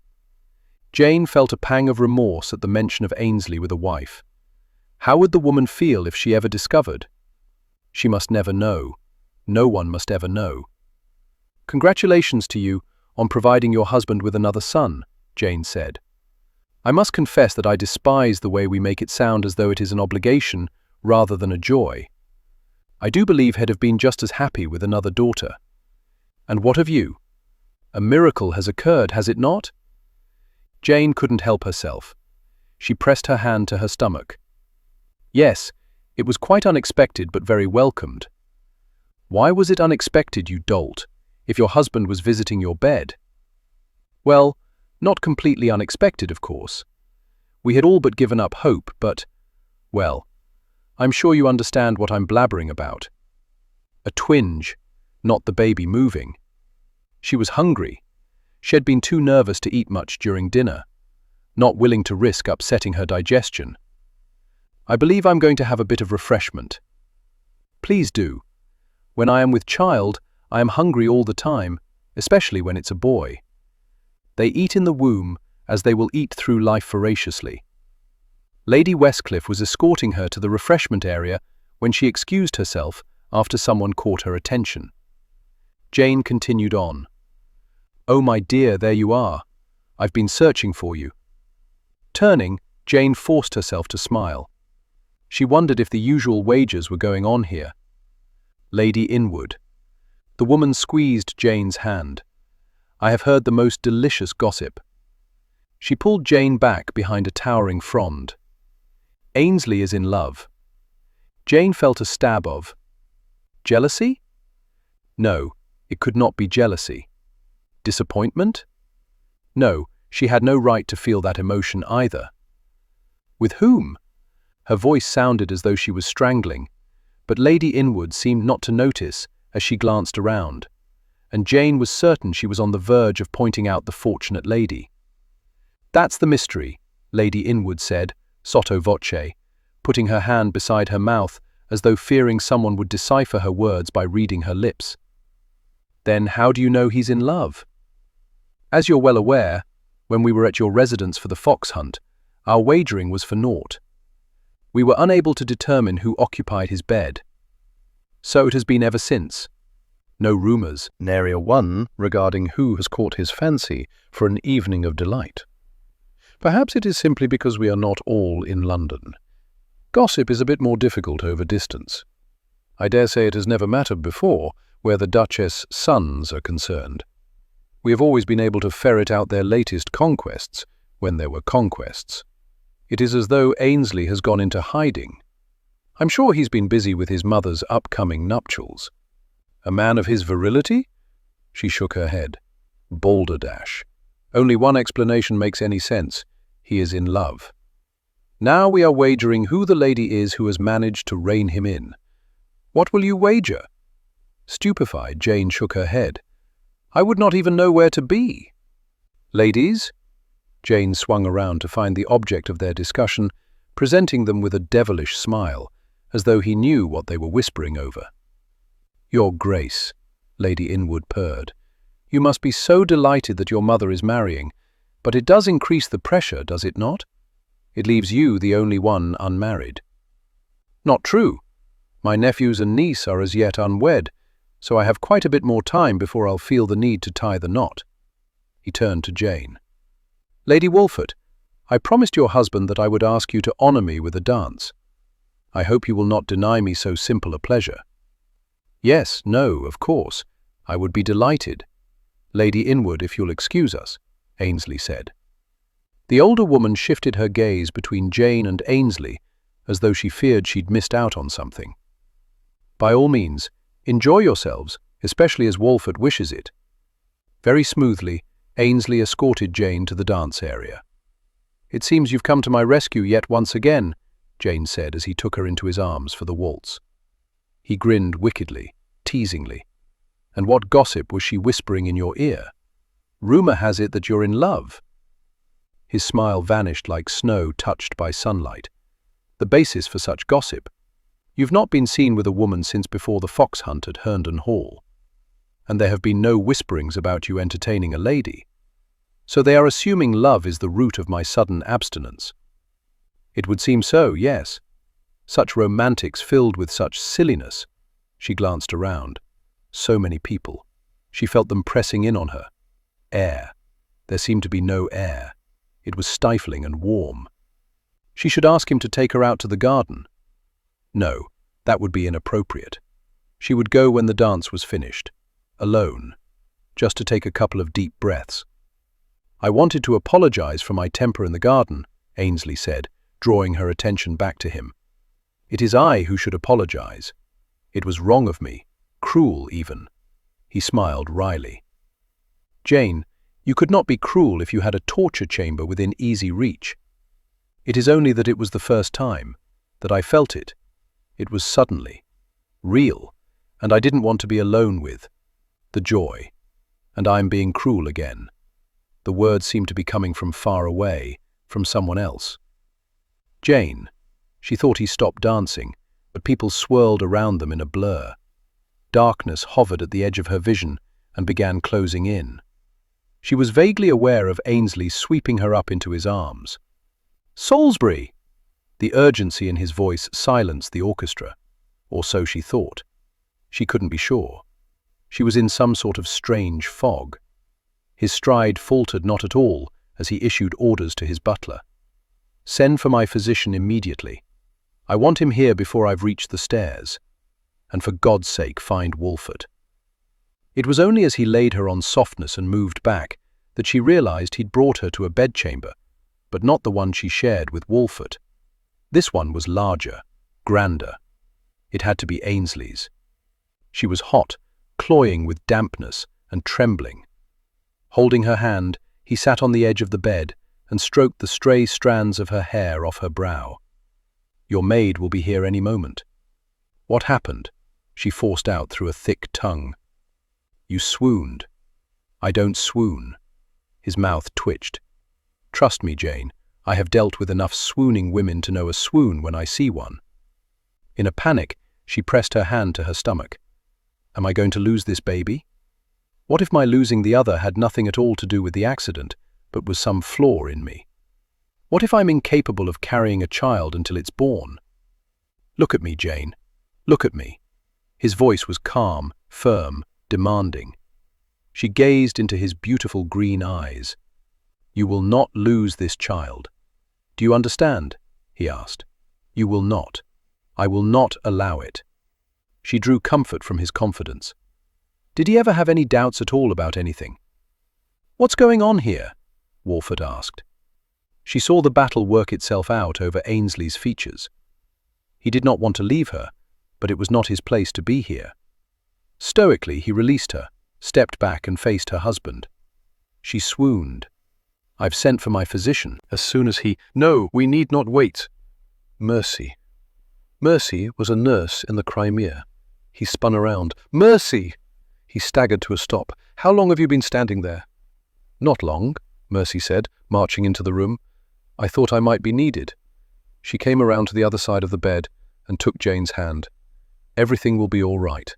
Jane felt a pang of remorse at the mention of Ainsley with a wife. How would the woman feel if she ever discovered? She must never know. No one must ever know. "Congratulations to you on providing your husband with another son," Jane said. "I must confess that I despise the way we make it sound as though it is an obligation rather than a joy. I do believe he'd have been just as happy with another daughter. And what of you? A miracle has occurred, has it not?" Jane couldn't help herself. She pressed her hand to her stomach. "Yes, it was quite unexpected but very welcomed." "Why was it unexpected, you dolt, if your husband was visiting your bed?" "Well, not completely unexpected, of course. We had all but given up hope, but, well, I'm sure you understand what I'm blabbering about. A twinge, not the baby moving. She was hungry. She had been too nervous to eat much during dinner. not willing to risk upsetting her digestion. "I believe I'm going to have a bit of refreshment." "Please do. When I am with child, I am hungry all the time, especially when it's a boy. They eat in the womb, as they will eat through life voraciously." Lady Westcliff was escorting her to the refreshment area when she excused herself after someone caught her attention. Jane continued on. "Oh, my dear, there you are. I've been searching for you." Turning, Jane forced herself to smile. She wondered if the usual wagers were going on here. Lady Inwood. The woman squeezed Jane's hand. "I have heard the most delicious gossip." She pulled Jane back behind a towering frond. "Ainsley is in love." Jane felt a stab of jealousy? No, it could not be jealousy. Disappointment? No, she had no right to feel that emotion either. With whom? Her voice sounded as though she was strangling, but Lady Inwood seemed not to notice as she glanced around, and Jane was certain she was on the verge of pointing out the fortunate lady. "That's the mystery," Lady Inwood said, sotto voce, putting her hand beside her mouth as though fearing someone would decipher her words by reading her lips. "Then how do you know he's in love?" "As you're well aware, when we were at your residence for the fox hunt, our wagering was for naught. We were unable to determine who occupied his bed. So it has been ever since. No rumours, Nary a one regarding who has caught his fancy for an evening of delight. Perhaps it is simply because we are not all in London. Gossip is a bit more difficult over distance. I dare say it has never mattered before where the Duchess' sons are concerned. We have always been able to ferret out their latest conquests when there were conquests. It is as though Ainsley has gone into hiding. I'm sure he's been busy with his mother's upcoming nuptials. A man of his virility?" She shook her head. "Balderdash. Only one explanation makes any sense. He is in love. Now we are wagering who the lady is who has managed to rein him in." "What will you wager?" Stupefied, Jane shook her head. "I would not even know where to be." "Ladies?" Jane swung around to find the object of their discussion, presenting them with a devilish smile, as though he knew what they were whispering over. "Your Grace," Lady Inwood purred, "you must be so delighted that your mother is marrying, but it does increase the pressure, does it not? It leaves you the only one unmarried." "Not true. My nephews and niece are as yet unwed, so I have quite a bit more time before I'll feel the need to tie the knot." He turned to Jane. "Lady Wolfert, I promised your husband that I would ask you to honour me with a dance. I hope you will not deny me so simple a pleasure." "Yes, no, of course. I would be delighted. Lady Inwood, if you'll excuse us," Ainsley said. The older woman shifted her gaze between Jane and Ainsley, as though she feared she'd missed out on something. "By all means, enjoy yourselves, especially as Wolfert wishes it." Very smoothly, Ainsley escorted Jane to the dance area. "It seems you've come to my rescue yet once again," Jane said as he took her into his arms for the waltz. He grinned wickedly, teasingly. "And what gossip was she whispering in your ear? Rumour has it that you're in love." His smile vanished like snow touched by sunlight. "The basis for such gossip? You've not been seen with a woman since before the fox hunt at Herndon Hall. And there have been no whisperings about you entertaining a lady. So they are assuming love is the root of my sudden abstinence." "It would seem so, yes. Such romantics filled with such silliness." She glanced around. So many people. She felt them pressing in on her. Air. There seemed to be no air. It was stifling and warm. She should ask him to take her out to the garden. No, that would be inappropriate. She would go when the dance was finished. Alone. Just to take a couple of deep breaths. "I wanted to apologize for my temper in the garden," Ainsley said, drawing her attention back to him. "It is I who should apologize. It was wrong of me, cruel even." He smiled wryly. "Jane, you could not be cruel if you had a torture chamber within easy reach. It is only that it was the first time, that I felt it. It was suddenly, real, and I didn't want to be alone with the joy. And I'm being cruel again." The words seemed to be coming from far away, from someone else. Jane. She thought he stopped dancing, but people swirled around them in a blur. Darkness hovered at the edge of her vision and began closing in. She was vaguely aware of Ainsley sweeping her up into his arms. "Salisbury!" The urgency in his voice silenced the orchestra, or so she thought. She couldn't be sure. She was in some sort of strange fog. His stride faltered not at all as he issued orders to his butler. "Send for my physician immediately. I want him here before I've reached the stairs. And for God's sake, find Wolfert." It was only as he laid her on softness and moved back that she realized he'd brought her to a bedchamber, but not the one she shared with Wolfert. This one was larger, grander. It had to be Ainsley's. She was hot, cloying with dampness and trembling. Holding her hand, he sat on the edge of the bed and stroked the stray strands of her hair off her brow. "Your maid will be here any moment." "What happened?" she forced out through a thick tongue. "You swooned." "I don't swoon." His mouth twitched. "Trust me, Jane, I have dealt with enough swooning women to know a swoon when I see one." In a panic, she pressed her hand to her stomach. "Am I going to lose this baby? What if my losing the other had nothing at all to do with the accident, but was some flaw in me? What if I'm incapable of carrying a child until it's born? Look at me, Jane. Look at me." His voice was calm, firm, demanding. She gazed into his beautiful green eyes. "You will not lose this child. Do you understand?" he asked. "You will not. I will not allow it." She drew comfort from his confidence. Did he ever have any doubts at all about anything? "What's going on here?" Wolfert asked. She saw the battle work itself out over Ainsley's features. He did not want to leave her, but it was not his place to be here. Stoically, he released her, stepped back and faced her husband. She swooned. "I've sent for my physician." As soon as he— "No, we need not wait." Mercy. Mercy was a nurse in the Crimea. He spun around. "Mercy!" He staggered to a stop. "How long have you been standing there?" "Not long," Mercy said, marching into the room. "I thought I might be needed." She came around to the other side of the bed and took Jane's hand. "Everything will be all right.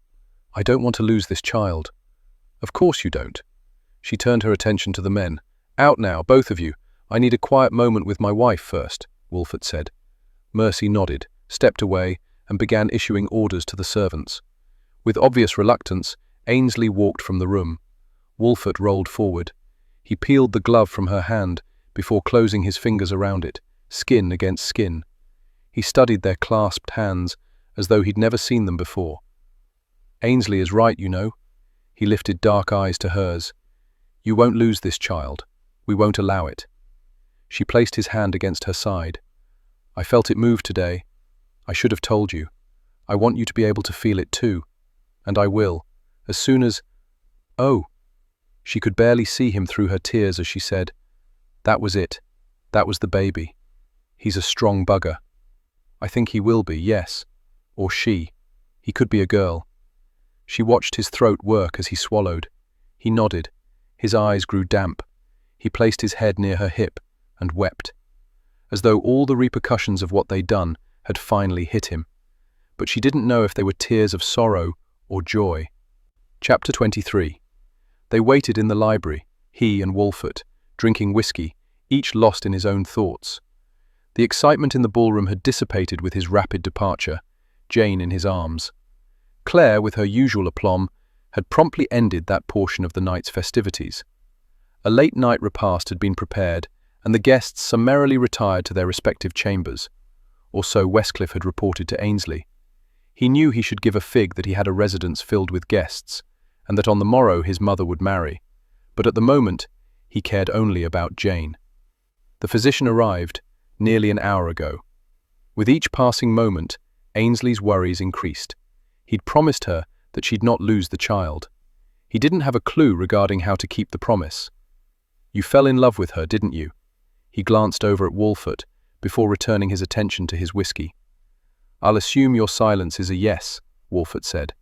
I don't want to lose this child." "Of course you don't." She turned her attention to the men. "Out now, both of you. I need a quiet moment with my wife first," Wolfert said. Mercy nodded, stepped away, and began issuing orders to the servants. With obvious reluctance, Ainsley walked from the room. Wolfert rolled forward. He peeled the glove from her hand before closing his fingers around it, skin against skin. He studied their clasped hands as though he'd never seen them before. "Ainsley is right, you know." He lifted dark eyes to hers. "You won't lose this child. We won't allow it." She placed his hand against her side. "I felt it move today. I should have told you. I want you to be able to feel it too. And I will, as soon as—" "Oh." She could barely see him through her tears as she said, "That was it. That was the baby. He's a strong bugger. I think he will be, yes. Or she. He could be a girl." She watched his throat work as he swallowed. He nodded. His eyes grew damp. He placed his head near her hip and wept, as though all the repercussions of what they'd done had finally hit him. But she didn't know if they were tears of sorrow or joy. Chapter 23. They waited in the library, he and Wolfert, drinking whiskey, each lost in his own thoughts. The excitement in the ballroom had dissipated with his rapid departure, Jane in his arms. Claire, with her usual aplomb, had promptly ended that portion of the night's festivities. A late-night repast had been prepared, and the guests summarily retired to their respective chambers, or so Westcliff had reported to Ainsley. He knew he should give a fig that he had a residence filled with guests, and that on the morrow his mother would marry, but at the moment he cared only about Jane. The physician arrived nearly an hour ago. With each passing moment, Ainsley's worries increased. He'd promised her that she'd not lose the child. He didn't have a clue regarding how to keep the promise. "You fell in love with her, didn't you?" He glanced over at Wolfert before returning his attention to his whiskey. "I'll assume your silence is a yes," Wolfert said.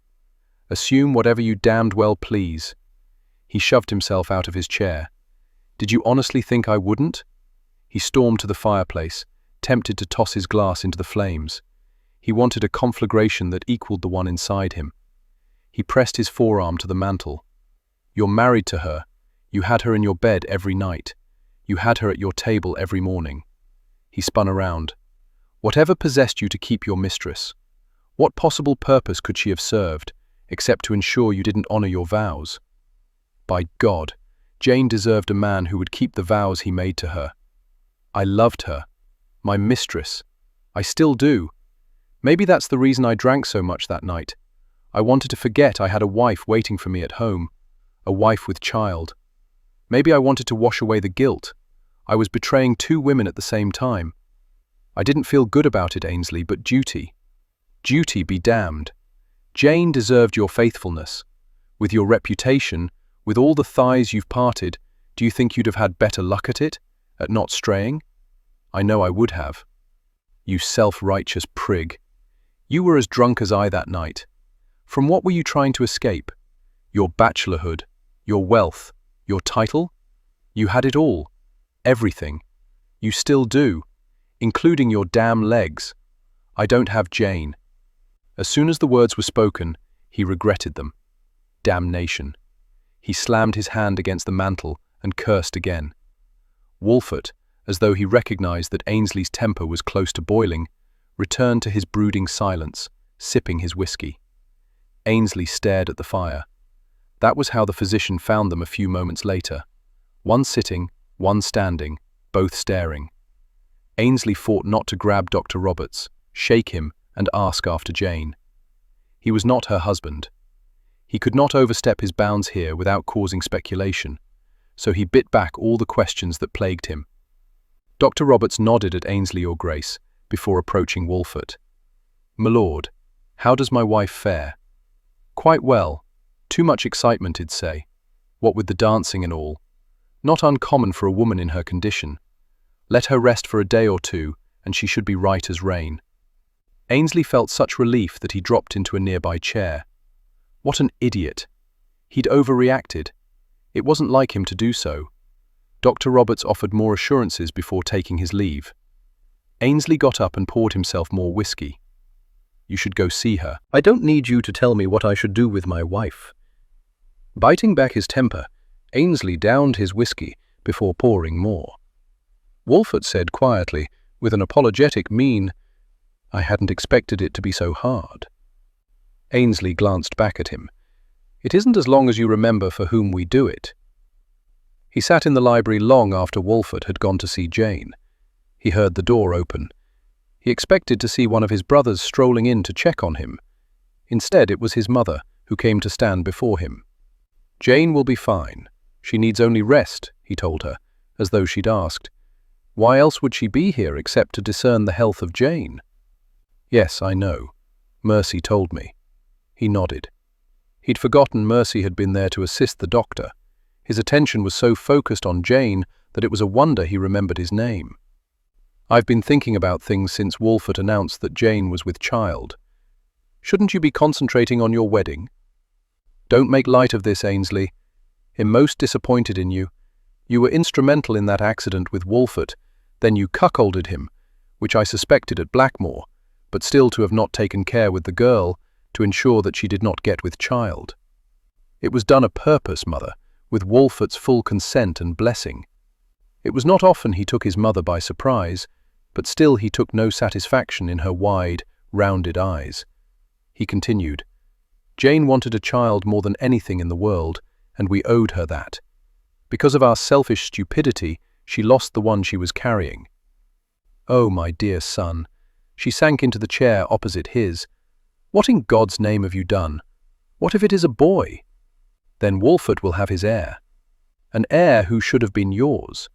"Assume whatever you damned well please." He shoved himself out of his chair. "Did you honestly think I wouldn't?" He stormed to the fireplace, tempted to toss his glass into the flames. He wanted a conflagration that equaled the one inside him. He pressed his forearm to the mantel. "You're married to her. You had her in your bed every night. You had her at your table every morning." He spun around. "Whatever possessed you to keep your mistress? What possible purpose could she have served, except to ensure you didn't honor your vows? By God, Jane deserved a man who would keep the vows he made to her. I loved her. My mistress. I still do. Maybe that's the reason I drank so much that night. I wanted to forget I had a wife waiting for me at home, a wife with child. Maybe I wanted to wash away the guilt. I was betraying two women at the same time. I didn't feel good about it, Ainsley, but duty. Duty be damned. Jane deserved your faithfulness. With your reputation, with all the thighs you've parted, do you think you'd have had better luck at it, at not straying? I know I would have. You self-righteous prig. You were as drunk as I that night. From what were you trying to escape? Your bachelorhood, your wealth, your title? You had it all. Everything. You still do, including your damn legs. I don't have Jane." As soon as the words were spoken, he regretted them. Damnation. He slammed his hand against the mantel and cursed again. Wolfert, as though he recognized that Ainsley's temper was close to boiling, returned to his brooding silence, sipping his whiskey. Ainsley stared at the fire. That was how the physician found them a few moments later. One sitting, one standing, both staring. Ainsley fought not to grab Dr. Roberts, shake him, and ask after Jane. He was not her husband. He could not overstep his bounds here without causing speculation, so he bit back all the questions that plagued him. Dr. Roberts nodded at Ainsley, Your Grace, before approaching Wolfert. "My lord, how does my wife fare?" "Quite well. Too much excitement, he'd say. What with the dancing and all. Not uncommon for a woman in her condition. Let her rest for a day or two, and she should be right as rain." Ainsley felt such relief that he dropped into a nearby chair. What an idiot. He'd overreacted. It wasn't like him to do so. Dr. Roberts offered more assurances before taking his leave. Ainsley got up and poured himself more whiskey. "You should go see her." "I don't need you to tell me what I should do with my wife." Biting back his temper, Ainsley downed his whiskey before pouring more. Wolfert said quietly, with an apologetic mien, "I hadn't expected it to be so hard." Ainsley glanced back at him. "It isn't as long as you remember for whom we do it." He sat in the library long after Wolfert had gone to see Jane. He heard the door open. He expected to see one of his brothers strolling in to check on him. Instead, it was his mother who came to stand before him. "Jane will be fine. She needs only rest," he told her, as though she'd asked. Why else would she be here except to discern the health of Jane? "Yes, I know. Mercy told me." He nodded. He'd forgotten Mercy had been there to assist the doctor. His attention was so focused on Jane that it was a wonder he remembered his name. "I've been thinking about things since Wolfert announced that Jane was with child. Shouldn't you be concentrating on your wedding? Don't make light of this, Ainsley. I'm most disappointed in you. You were instrumental in that accident with Wolfert, then you cuckolded him, which I suspected at Blackmore, but still to have not taken care with the girl to ensure that she did not get with child. It was done a purpose, Mother, with Wolfert's full consent and blessing. It was not often he took his mother by surprise, but still he took no satisfaction in her wide, rounded eyes. He continued, "Jane wanted a child more than anything in the world, and we owed her that. Because of our selfish stupidity, she lost the one she was carrying. Oh, my dear son." She sank into the chair opposite his. "What in God's name have you done? What if it is a boy? Then Wolfert will have his heir. An heir who should have been yours.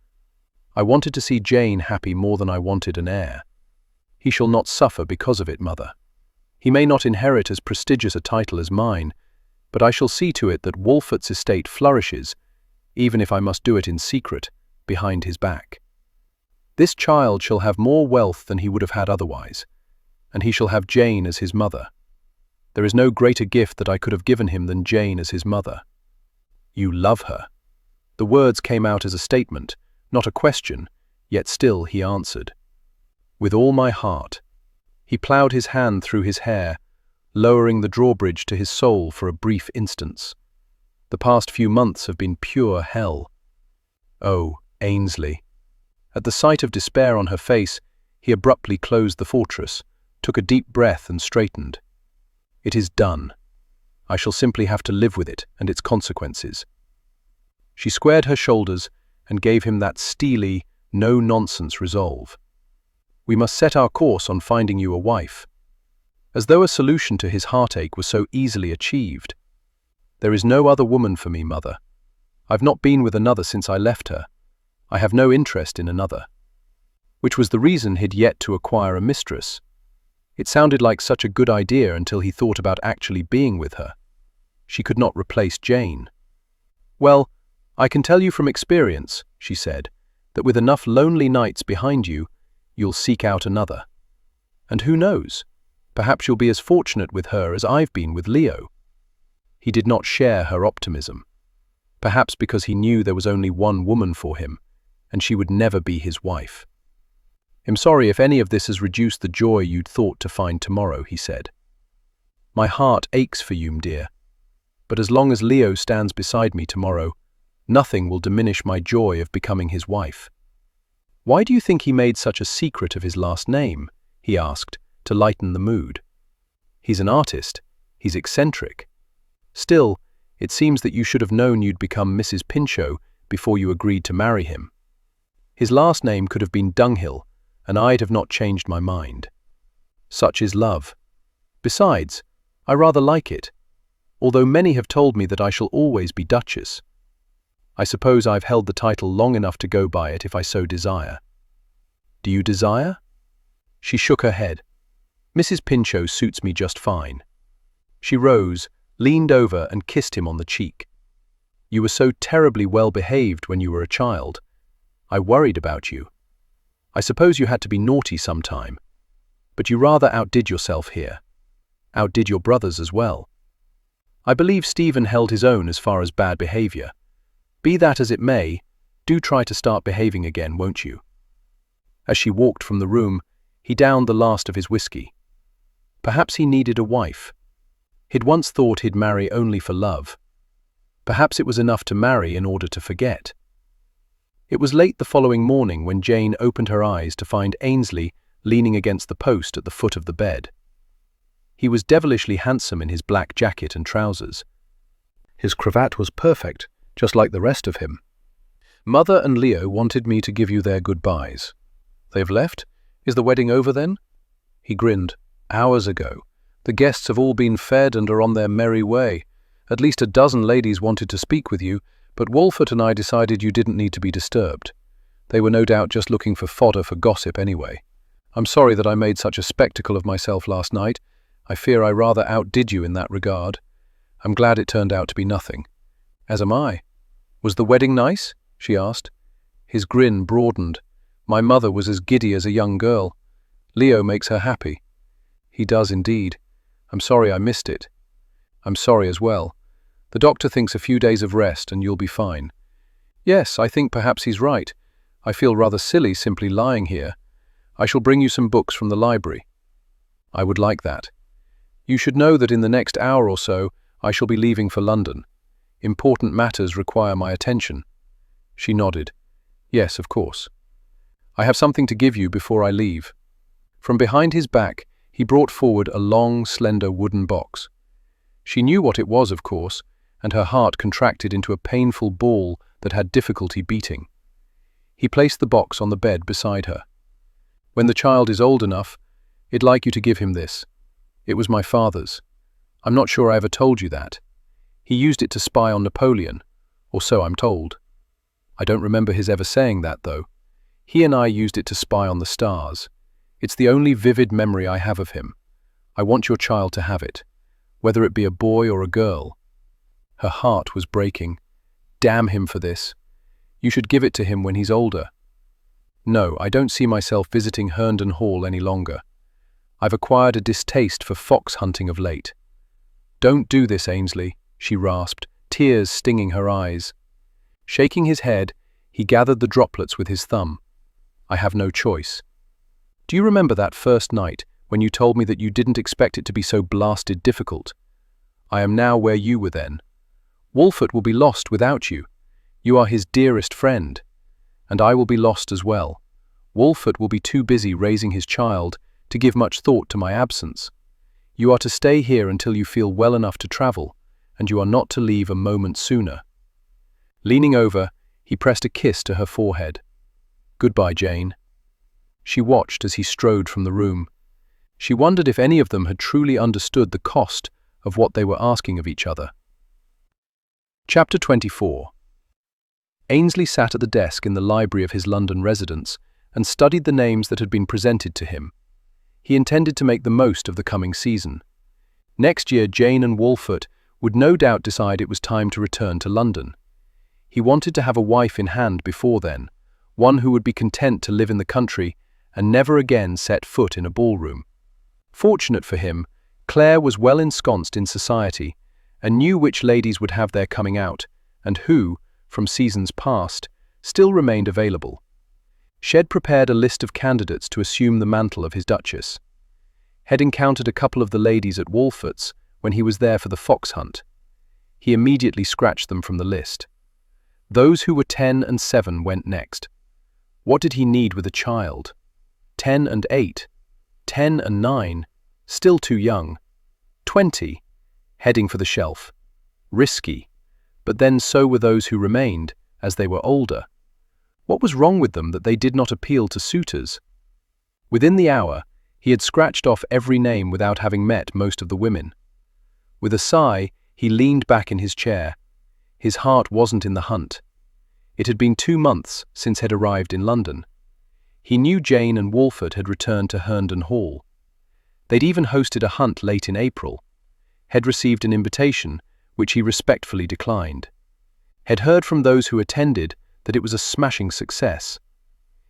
I wanted to see Jane happy more than I wanted an heir. He shall not suffer because of it, Mother. He may not inherit as prestigious a title as mine, but I shall see to it that Wolfert's estate flourishes, even if I must do it in secret, behind his back. This child shall have more wealth than he would have had otherwise, and he shall have Jane as his mother. There is no greater gift that I could have given him than Jane as his mother." "You love her." The words came out as a statement, not a question, yet still he answered, "With all my heart." He ploughed his hand through his hair, lowering the drawbridge to his soul for a brief instance. The past few months have been pure hell. Oh, Ainsley. At the sight of despair on her face, he abruptly closed the fortress, took a deep breath and straightened. "It is done. I shall simply have to live with it and its consequences." She squared her shoulders and gave him that steely, no-nonsense resolve. "We must set our course on finding you a wife." As though a solution to his heartache was so easily achieved. "There is no other woman for me, Mother. I've not been with another since I left her. I have no interest in another." Which was the reason he'd yet to acquire a mistress. It sounded like such a good idea until he thought about actually being with her. She could not replace Jane. "Well, I can tell you from experience," she said, "that with enough lonely nights behind you, you'll seek out another. And who knows? Perhaps you'll be as fortunate with her as I've been with Leo." He did not share her optimism. Perhaps because he knew there was only one woman for him, and she would never be his wife. "I'm sorry if any of this has reduced the joy you'd thought to find tomorrow," he said. "My heart aches for you, dear. But as long as Leo stands beside me tomorrow, nothing will diminish my joy of becoming his wife." "Why do you think he made such a secret of his last name?" he asked, to lighten the mood. "He's an artist. He's eccentric. Still, it seems that you should have known you'd become Mrs. Pinchot before you agreed to marry him. His last name could have been Dunghill, and I'd have not changed my mind. Such is love. Besides, I rather like it, although many have told me that I shall always be Duchess. I suppose I've held the title long enough to go by it if I so desire." "Do you desire?" She shook her head. "Mrs. Pinchot suits me just fine." She rose, leaned over and kissed him on the cheek. "You were so terribly well behaved when you were a child. I worried about you. I suppose you had to be naughty sometime. But you rather outdid yourself here. Outdid your brothers as well. I believe Stephen held his own as far as bad behavior. Be that as it may, do try to start behaving again, won't you?" As she walked from the room, he downed the last of his whiskey. Perhaps he needed a wife. He'd once thought he'd marry only for love. Perhaps it was enough to marry in order to forget. It was late the following morning when Jane opened her eyes to find Ainsley leaning against the post at the foot of the bed. He was devilishly handsome in his black jacket and trousers. His cravat was perfect, just like the rest of him. "Mother and Leo wanted me to give you their goodbyes." "They've left? Is the wedding over then?" He grinned. "Hours ago. The guests have all been fed and are on their merry way. At least a dozen ladies wanted to speak with you, but Wolfert and I decided you didn't need to be disturbed. They were no doubt just looking for fodder for gossip anyway. I'm sorry that I made such a spectacle of myself last night. I fear I rather outdid you in that regard. I'm glad it turned out to be nothing." "As am I." "Was the wedding nice?" she asked. His grin broadened. "My mother was as giddy as a young girl. Leo makes her happy." "He does indeed. I'm sorry I missed it." "I'm sorry as well. The doctor thinks a few days of rest and you'll be fine." "Yes, I think perhaps he's right. I feel rather silly simply lying here. I shall bring you some books from the library." "I would like that. You should know that in the next hour or so I shall be leaving for London. Important matters require my attention." She nodded. "Yes, of course. I have something to give you before I leave." From behind his back, he brought forward a long, slender wooden box. She knew what it was, of course, and her heart contracted into a painful ball that had difficulty beating. He placed the box on the bed beside her. "When the child is old enough, I'd like you to give him this. It was my father's. I'm not sure I ever told you that. He used it to spy on Napoleon, or so I'm told. I don't remember his ever saying that, though. He and I used it to spy on the stars. It's the only vivid memory I have of him. I want your child to have it, whether it be a boy or a girl." Her heart was breaking. Damn him for this. "You should give it to him when he's older." "No, I don't see myself visiting Herndon Hall any longer. I've acquired a distaste for fox hunting of late." "Don't do this, Ainsley," she rasped, tears stinging her eyes. Shaking his head, he gathered the droplets with his thumb. I have no choice. Do you remember that first night when you told me that you didn't expect it to be so blasted difficult? I am now where you were then. Wolfert will be lost without you. You are his dearest friend. And I will be lost as well. Wolfert will be too busy raising his child to give much thought to my absence. You are to stay here until you feel well enough to travel, and you are not to leave a moment sooner. Leaning over, he pressed a kiss to her forehead. Goodbye, Jane. She watched as he strode from the room. She wondered if any of them had truly understood the cost of what they were asking of each other. Chapter 24. Ainsley sat at the desk in the library of his London residence and studied the names that had been presented to him. He intended to make the most of the coming season. Next year, Jane and Wolfert would no doubt decide it was time to return to London. He wanted to have a wife in hand before then, one who would be content to live in the country and never again set foot in a ballroom. Fortunate for him, Claire was well ensconced in society and knew which ladies would have their coming out and who, from seasons past, still remained available. Shed prepared a list of candidates to assume the mantle of his duchess. Had encountered a couple of the ladies at Wolfert's when he was there for the fox hunt. He immediately scratched them from the list. Those who were 10 and 7 went next. What did he need with a child? 10 and 8, 10 and 9, still too young. 20, heading for the shelf. Risky, but then so were those who remained, as they were older. What was wrong with them that they did not appeal to suitors? Within the hour, he had scratched off every name without having met most of the women. With a sigh, he leaned back in his chair. His heart wasn't in the hunt. It had been 2 months since he'd arrived in London. He knew Jane and Wolfert had returned to Herndon Hall. They'd even hosted a hunt late in April. Had received an invitation, which he respectfully declined. Had heard from those who attended that it was a smashing success.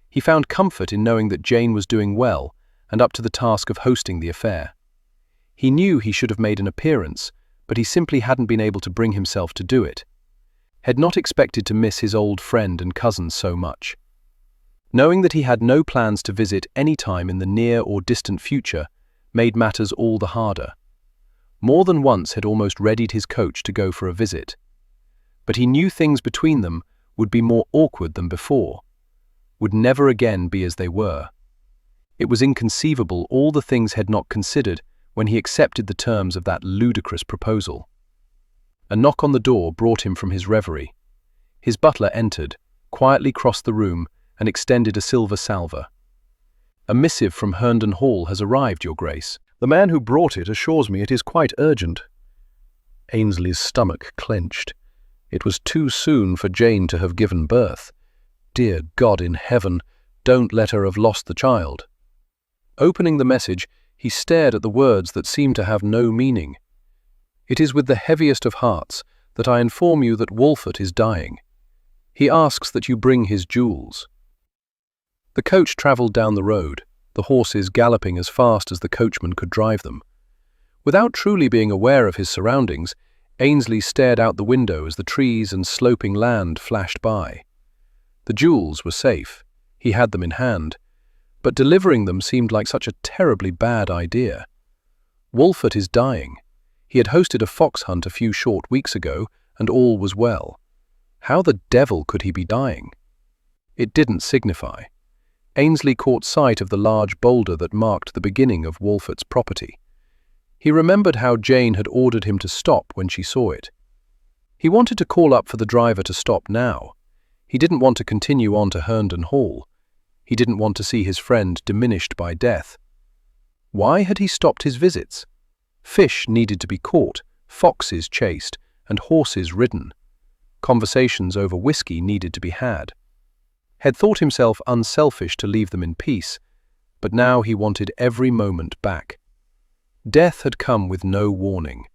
He found comfort in knowing that Jane was doing well and up to the task of hosting the affair. He knew he should have made an appearance, but he simply hadn't been able to bring himself to do it. Had not expected to miss his old friend and cousin so much. Knowing that he had no plans to visit any time in the near or distant future made matters all the harder. More than once had almost readied his coach to go for a visit. But he knew things between them would be more awkward than before, would never again be as they were. It was inconceivable all the things had not considered when he accepted the terms of that ludicrous proposal. A knock on the door brought him from his reverie. His butler entered, quietly crossed the room, and extended a silver salver. "A missive from Herndon Hall has arrived, Your Grace. The man who brought it assures me it is quite urgent." Ainsley's stomach clenched. It was too soon for Jane to have given birth. Dear God in heaven, don't let her have lost the child. Opening the message, he stared at the words that seemed to have no meaning. "It is with the heaviest of hearts that I inform you that Wolfert is dying. He asks that you bring his jewels." The coach travelled down the road, the horses galloping as fast as the coachman could drive them. Without truly being aware of his surroundings, Ainsley stared out the window as the trees and sloping land flashed by. The jewels were safe. He had them in hand. But delivering them seemed like such a terribly bad idea. Wolfert is dying. He had hosted a fox hunt a few short weeks ago, and all was well. How the devil could he be dying? It didn't signify. Ainsley caught sight of the large boulder that marked the beginning of Wolfert's property. He remembered how Jane had ordered him to stop when she saw it. He wanted to call up for the driver to stop now. He didn't want to continue on to Herndon Hall. He didn't want to see his friend diminished by death. Why had he stopped his visits? Fish needed to be caught, foxes chased, and horses ridden. Conversations over whiskey needed to be had. Had thought himself unselfish to leave them in peace, but now he wanted every moment back. Death had come with no warning.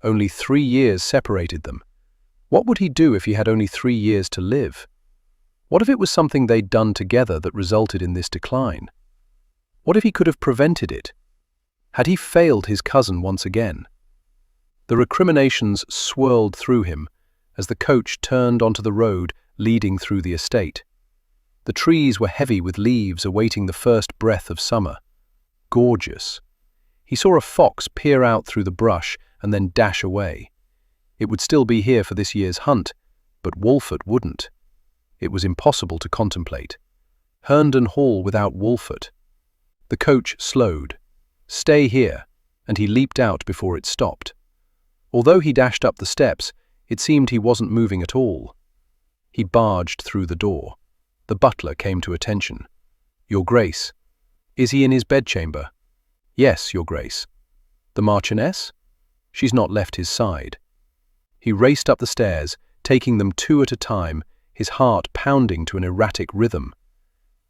Only 3 years separated them. What would he do if he had only 3 years to live? What if it was something they'd done together that resulted in this decline? What if he could have prevented it? Had he failed his cousin once again? The recriminations swirled through him as the coach turned onto the road leading through the estate. The trees were heavy with leaves awaiting the first breath of summer. Gorgeous. He saw a fox peer out through the brush and then dash away. It would still be here for this year's hunt, but Wolfert wouldn't. It was impossible to contemplate. Herndon Hall without Wolfert. The coach slowed. "Stay here," and he leaped out before it stopped. Although he dashed up the steps, it seemed he wasn't moving at all. He barged through the door. The butler came to attention. "Your Grace." "Is he in his bedchamber?" "Yes, Your Grace." "The Marchioness?" "She's not left his side." He raced up the stairs, taking them two at a time, his heart pounding to an erratic rhythm.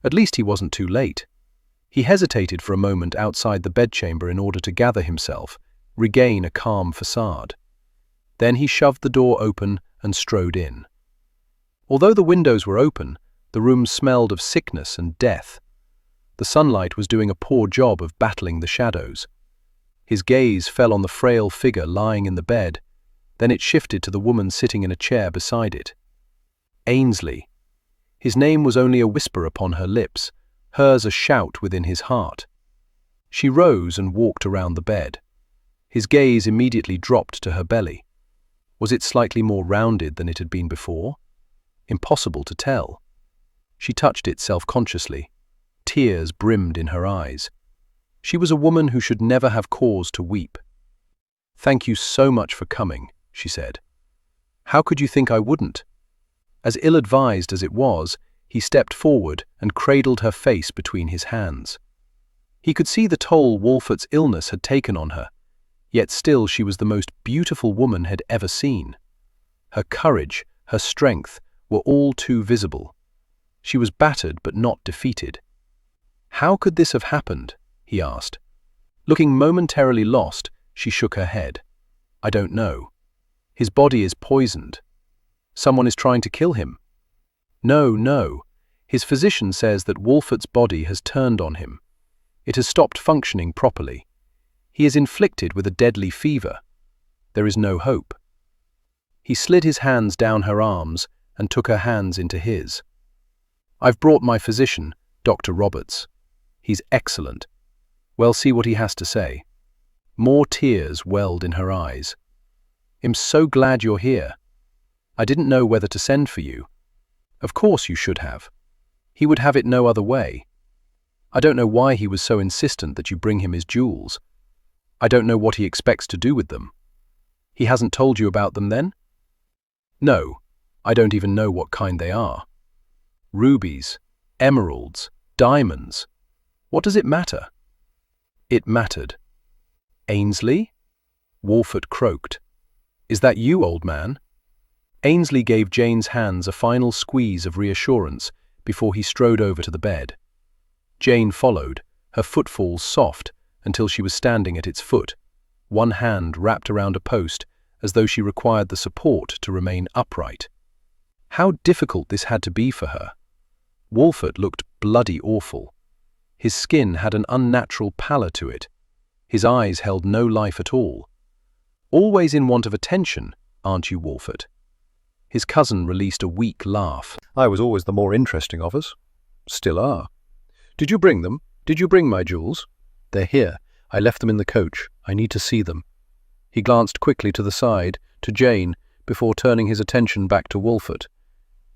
At least he wasn't too late. He hesitated for a moment outside the bedchamber in order to gather himself, regain a calm facade. Then he shoved the door open and strode in. Although the windows were open, the room smelled of sickness and death. The sunlight was doing a poor job of battling the shadows. His gaze fell on the frail figure lying in the bed, then it shifted to the woman sitting in a chair beside it. Ainsley. His name was only a whisper upon her lips, hers a shout within his heart. She rose and walked around the bed. His gaze immediately dropped to her belly. Was it slightly more rounded than it had been before? Impossible to tell. She touched it self-consciously. Tears brimmed in her eyes. She was a woman who should never have cause to weep. "Thank you so much for coming," she said. "How could you think I wouldn't?" As ill-advised as it was, he stepped forward and cradled her face between his hands. He could see the toll Wolfert's illness had taken on her, yet still she was the most beautiful woman had ever seen. Her courage, her strength, were all too visible. She was battered but not defeated. "How could this have happened?" he asked. Looking momentarily lost, she shook her head. "I don't know. His body is poisoned. Someone is trying to kill him." No. His physician says that Wolfert's body has turned on him. It has stopped functioning properly. He is inflicted with a deadly fever. There is no hope." He slid his hands down her arms and took her hands into his. "I've brought my physician, Dr. Roberts. He's excellent. Well, see what he has to say." More tears welled in her eyes. "I'm so glad you're here. I didn't know whether to send for you." "Of course you should have. He would have it no other way. I don't know why he was so insistent that you bring him his jewels. I don't know what he expects to do with them." "He hasn't told you about them then?" "No, I don't even know what kind they are. Rubies, emeralds, diamonds. What does it matter?" It mattered. "Ainsley?" Wolfert croaked. "Is that you, old man?" Ainsley gave Jane's hands a final squeeze of reassurance before he strode over to the bed. Jane followed, her footfalls soft until she was standing at its foot, one hand wrapped around a post as though she required the support to remain upright. How difficult this had to be for her. Wolfert looked bloody awful. His skin had an unnatural pallor to it. His eyes held no life at all. "Always in want of attention, aren't you, Wolfert?" His cousin released a weak laugh. "I was always the more interesting of us. Still are. Did you bring them? Did you bring my jewels?" "They're here. I left them in the coach. I need to see them." He glanced quickly to the side, to Jane, before turning his attention back to Wolfert.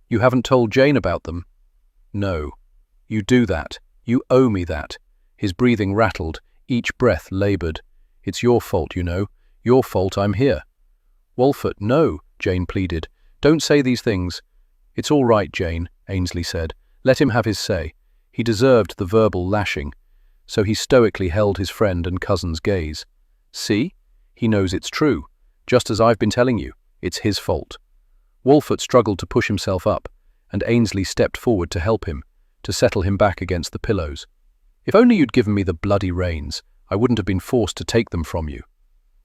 "You haven't told Jane about them?" "No. You do that. You owe me that." His breathing rattled, each breath labored. "It's your fault, you know. Your fault I'm here." "Wolfert, no," Jane pleaded. "Don't say these things." "It's all right, Jane," Ainsley said. "Let him have his say. He deserved the verbal lashing." So he stoically held his friend and cousin's gaze. "See? He knows it's true. Just as I've been telling you, it's his fault." Wolfert struggled to push himself up, and Ainsley stepped forward to help him, to settle him back against the pillows. "If only you'd given me the bloody reins, I wouldn't have been forced to take them from you."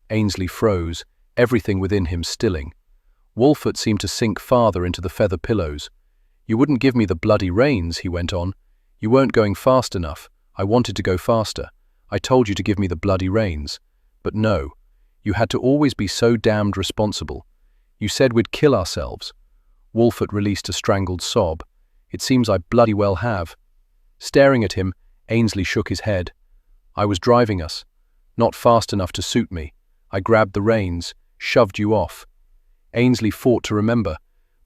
Ainsley froze, everything within him stilling. Wolfert seemed to sink farther into the feather pillows. "You wouldn't give me the bloody reins," he went on. "You weren't going fast enough. I wanted to go faster. I told you to give me the bloody reins. But no, you had to always be so damned responsible. You said we'd kill ourselves." Wolfert released a strangled sob. It seems I bloody well have. Staring at him, Ainsley shook his head. I was driving us. Not fast enough to suit me. I grabbed the reins, shoved you off. Ainsley fought to remember,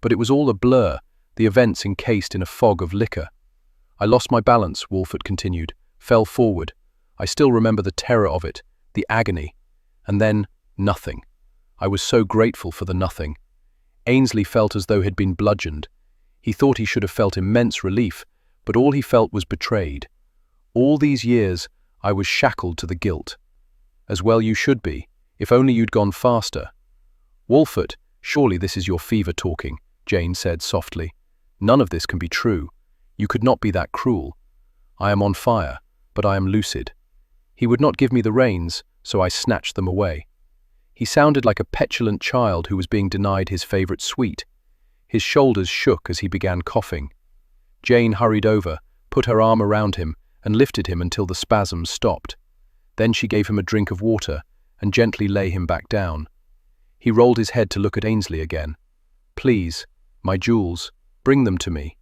but it was all a blur, the events encased in a fog of liquor. I lost my balance, Wolfert continued, fell forward. I still remember the terror of it, the agony. And then, nothing. I was so grateful for the nothing. Ainsley felt as though he'd been bludgeoned. He thought he should have felt immense relief, but all he felt was betrayed. All these years, I was shackled to the guilt. As well you should be, if only you'd gone faster. Wolfert, surely this is your fever talking, Jane said softly. None of this can be true. You could not be that cruel. I am on fire, but I am lucid. He would not give me the reins, so I snatched them away. He sounded like a petulant child who was being denied his favorite sweet. His shoulders shook as he began coughing. Jane hurried over, put her arm around him, and lifted him until the spasms stopped. Then she gave him a drink of water and gently lay him back down. He rolled his head to look at Ainsley again. Please, my jewels, bring them to me.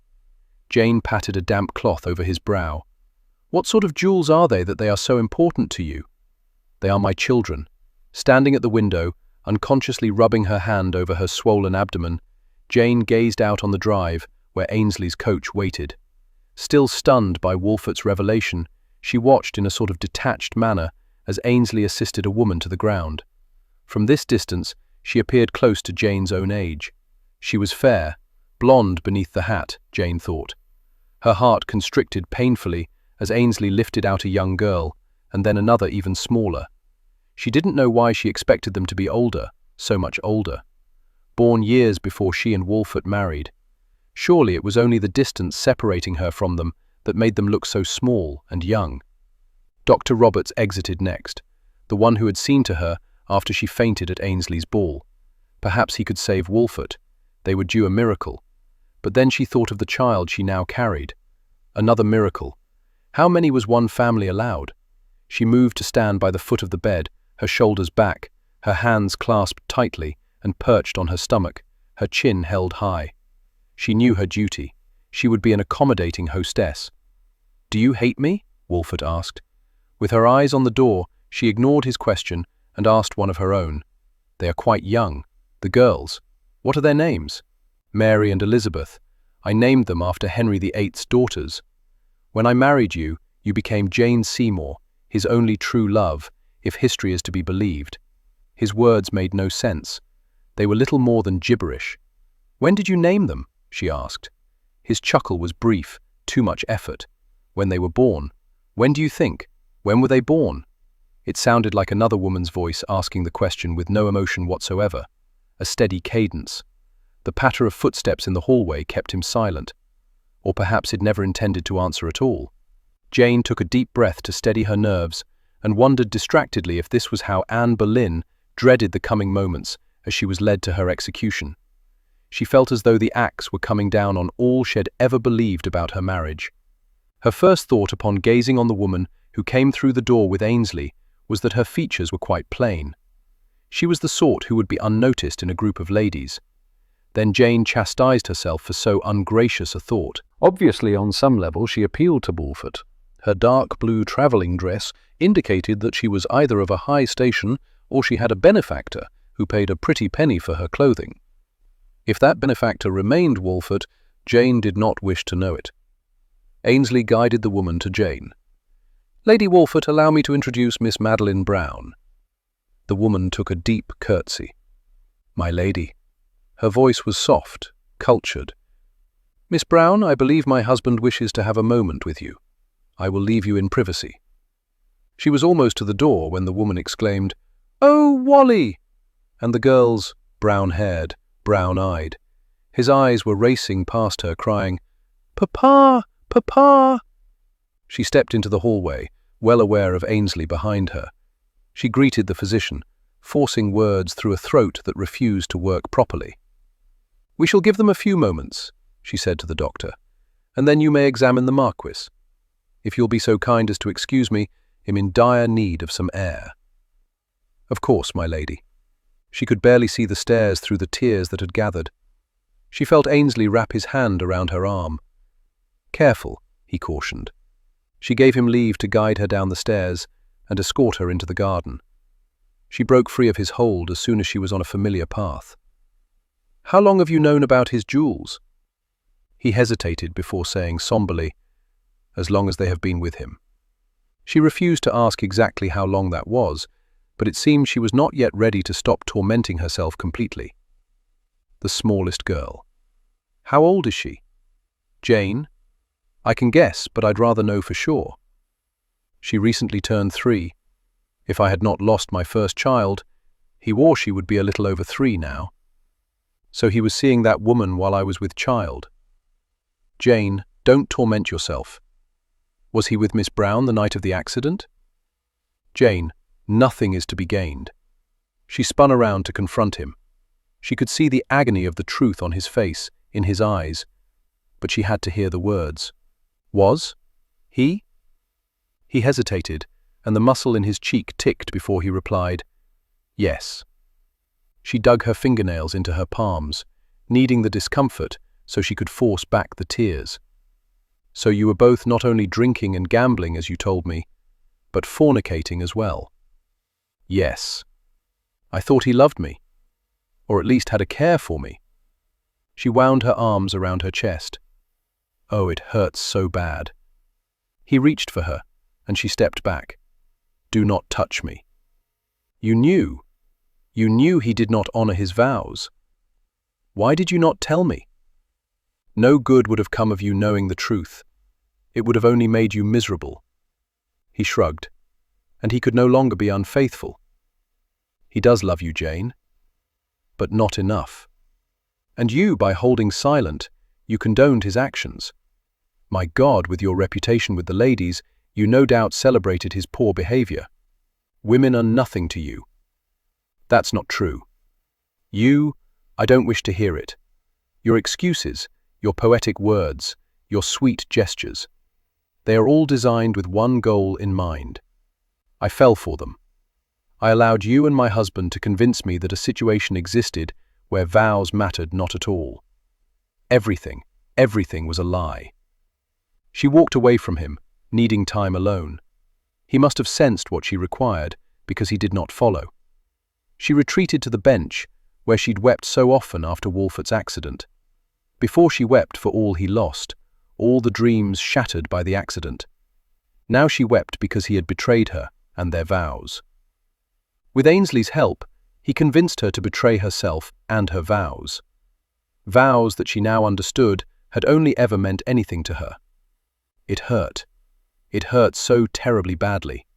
Jane patted a damp cloth over his brow. What sort of jewels are they that they are so important to you? They are my children. Standing at the window, unconsciously rubbing her hand over her swollen abdomen, Jane gazed out on the drive where Ainsley's coach waited. Still stunned by Wolfert's revelation, she watched in a sort of detached manner as Ainsley assisted a woman to the ground. From this distance, she appeared close to Jane's own age. She was fair, blonde beneath the hat, Jane thought. Her heart constricted painfully as Ainsley lifted out a young girl, and then another even smaller. She didn't know why she expected them to be older, so much older. Born years before she and Wolfert married. Surely it was only the distance separating her from them that made them look so small and young. Dr. Roberts exited next, the one who had seen to her after she fainted at Ainsley's ball. Perhaps he could save Wolfert. They were due a miracle. But then she thought of the child she now carried. Another miracle. How many was one family allowed? She moved to stand by the foot of the bed, her shoulders back, her hands clasped tightly and perched on her stomach, her chin held high. She knew her duty. She would be an accommodating hostess. Do you hate me? Wolfert asked. With her eyes on the door, she ignored his question and asked one of her own. They are quite young. The girls. What are their names? Mary and Elizabeth. I named them after Henry VIII's daughters. When I married you, you became Jane Seymour, his only true love, if history is to be believed. His words made no sense. They were little more than gibberish. When did you name them? She asked. His chuckle was brief, too much effort. When they were born. When do you think? When were they born? It sounded like another woman's voice asking the question with no emotion whatsoever. A steady cadence. The patter of footsteps in the hallway kept him silent. Or perhaps he'd never intended to answer at all. Jane took a deep breath to steady her nerves and wondered distractedly if this was how Anne Boleyn dreaded the coming moments as she was led to her execution. She felt as though the axe were coming down on all she had ever believed about her marriage. Her first thought upon gazing on the woman who came through the door with Ainsley was that her features were quite plain. She was the sort who would be unnoticed in a group of ladies. Then Jane chastised herself for so ungracious a thought. Obviously, on some level, she appealed to Wolfert. Her dark blue travelling dress indicated that she was either of a high station or she had a benefactor who paid a pretty penny for her clothing. If that benefactor remained Wolfert, Jane did not wish to know it. Ainsley guided the woman to Jane. Lady Wolfert, allow me to introduce Miss Madeline Brown. The woman took a deep curtsy. My lady. Her voice was soft, cultured. Miss Brown, I believe my husband wishes to have a moment with you. I will leave you in privacy. She was almost to the door when the woman exclaimed, Oh, Wally! And the girls, brown-haired, brown-eyed. His eyes were racing past her, crying, Papa! Papa! She stepped into the hallway, well aware of Ainsley behind her. She greeted the physician, forcing words through a throat that refused to work properly. We shall give them a few moments, she said to the doctor, and then you may examine the Marquis. If you'll be so kind as to excuse me, I'm in dire need of some air. Of course, my lady. She could barely see the stairs through the tears that had gathered. She felt Ainsley wrap his hand around her arm. Careful, he cautioned. She gave him leave to guide her down the stairs and escort her into the garden. She broke free of his hold as soon as she was on a familiar path. "How long have you known about his jewels?" He hesitated before saying somberly, "As long as they have been with him." She refused to ask exactly how long that was, but it seemed she was not yet ready to stop tormenting herself completely. The smallest girl. "How old is she?" "Jane? I can guess, but I'd rather know for sure." "She recently turned 3. If I had not lost my first child, he swore she would be a little over 3 now. So he was seeing that woman while I was with child." "Jane, don't torment yourself. Was he with Miss Brown the night of the accident?" "Jane, nothing is to be gained." She spun around to confront him. She could see the agony of the truth on his face, in his eyes, but she had to hear the words. "Was? He?" He hesitated, and the muscle in his cheek ticked before he replied, "Yes." She dug her fingernails into her palms, needing the discomfort so she could force back the tears. "So you were both not only drinking and gambling, as you told me, but fornicating as well?" "Yes. I thought he loved me, or at least had a care for me." She wound her arms around her chest. "Oh, it hurts so bad." He reached for her, and she stepped back. "Do not touch me." You knew he did not honor his vows. Why did you not tell me?" "No good would have come of you knowing the truth. It would have only made you miserable." He shrugged, and he could no longer be unfaithful. "He does love you, Jane, but not enough. And you, by holding silent, you condoned his actions. My God, with your reputation with the ladies, you no doubt celebrated his poor behavior. Women are nothing to you." "That's not true." I don't wish to hear it. Your excuses, your poetic words, your sweet gestures, they are all designed with one goal in mind. I fell for them. I allowed you and my husband to convince me that a situation existed where vows mattered not at all. Everything was a lie. She walked away from him, needing time alone. He must have sensed what she required, because he did not follow. She retreated to the bench, where she'd wept so often after Wolfert's accident. Before she wept for all he lost, all the dreams shattered by the accident. Now she wept because he had betrayed her and their vows. With Ainsley's help, he convinced her to betray herself and her vows. Vows that she now understood had only ever meant anything to her. It hurt. It hurt so terribly badly.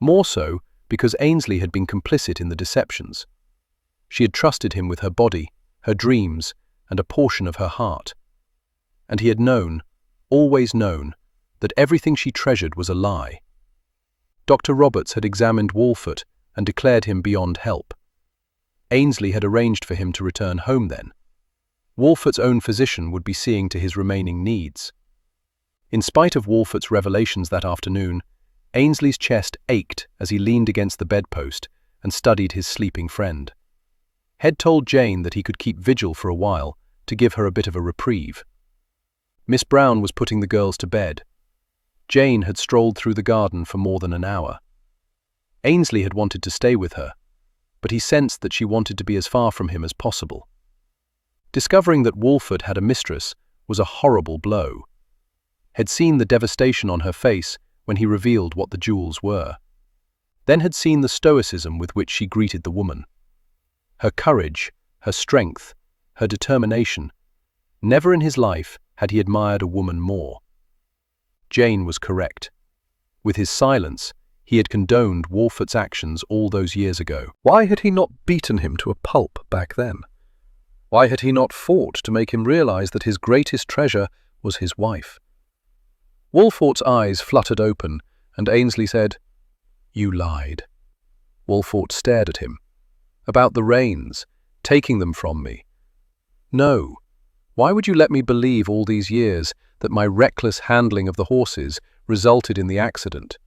More so because Ainsley had been complicit in the deceptions. She had trusted him with her body, her dreams, and a portion of her heart. And he had known, always known, that everything she treasured was a lie. Dr. Roberts had examined Wolfert and declared him beyond help. Ainsley had arranged for him to return home then. Wolfert's own physician would be seeing to his remaining needs. In spite of Wolfert's revelations that afternoon, Ainsley's chest ached as he leaned against the bedpost and studied his sleeping friend. Head told Jane that he could keep vigil for a while to give her a bit of a reprieve. Miss Brown was putting the girls to bed. Jane had strolled through the garden for more than an hour. Ainsley had wanted to stay with her, but he sensed that she wanted to be as far from him as possible. Discovering that Wolfert had a mistress was a horrible blow. Had seen the devastation on her face when he revealed what the jewels were. Then had seen the stoicism with which she greeted the woman. Her courage, her strength, her determination. Never in his life had he admired a woman more. Jane was correct. With his silence, he had condoned Wolfert's actions all those years ago. Why had he not beaten him to a pulp back then? Why had he not fought to make him realize that his greatest treasure was his wife? Wolfert's eyes fluttered open, and Ainsley said, "You lied." Wolfert stared at him. "About the reins, taking them from me." "No. Why would you let me believe all these years that my reckless handling of the horses resulted in the accident?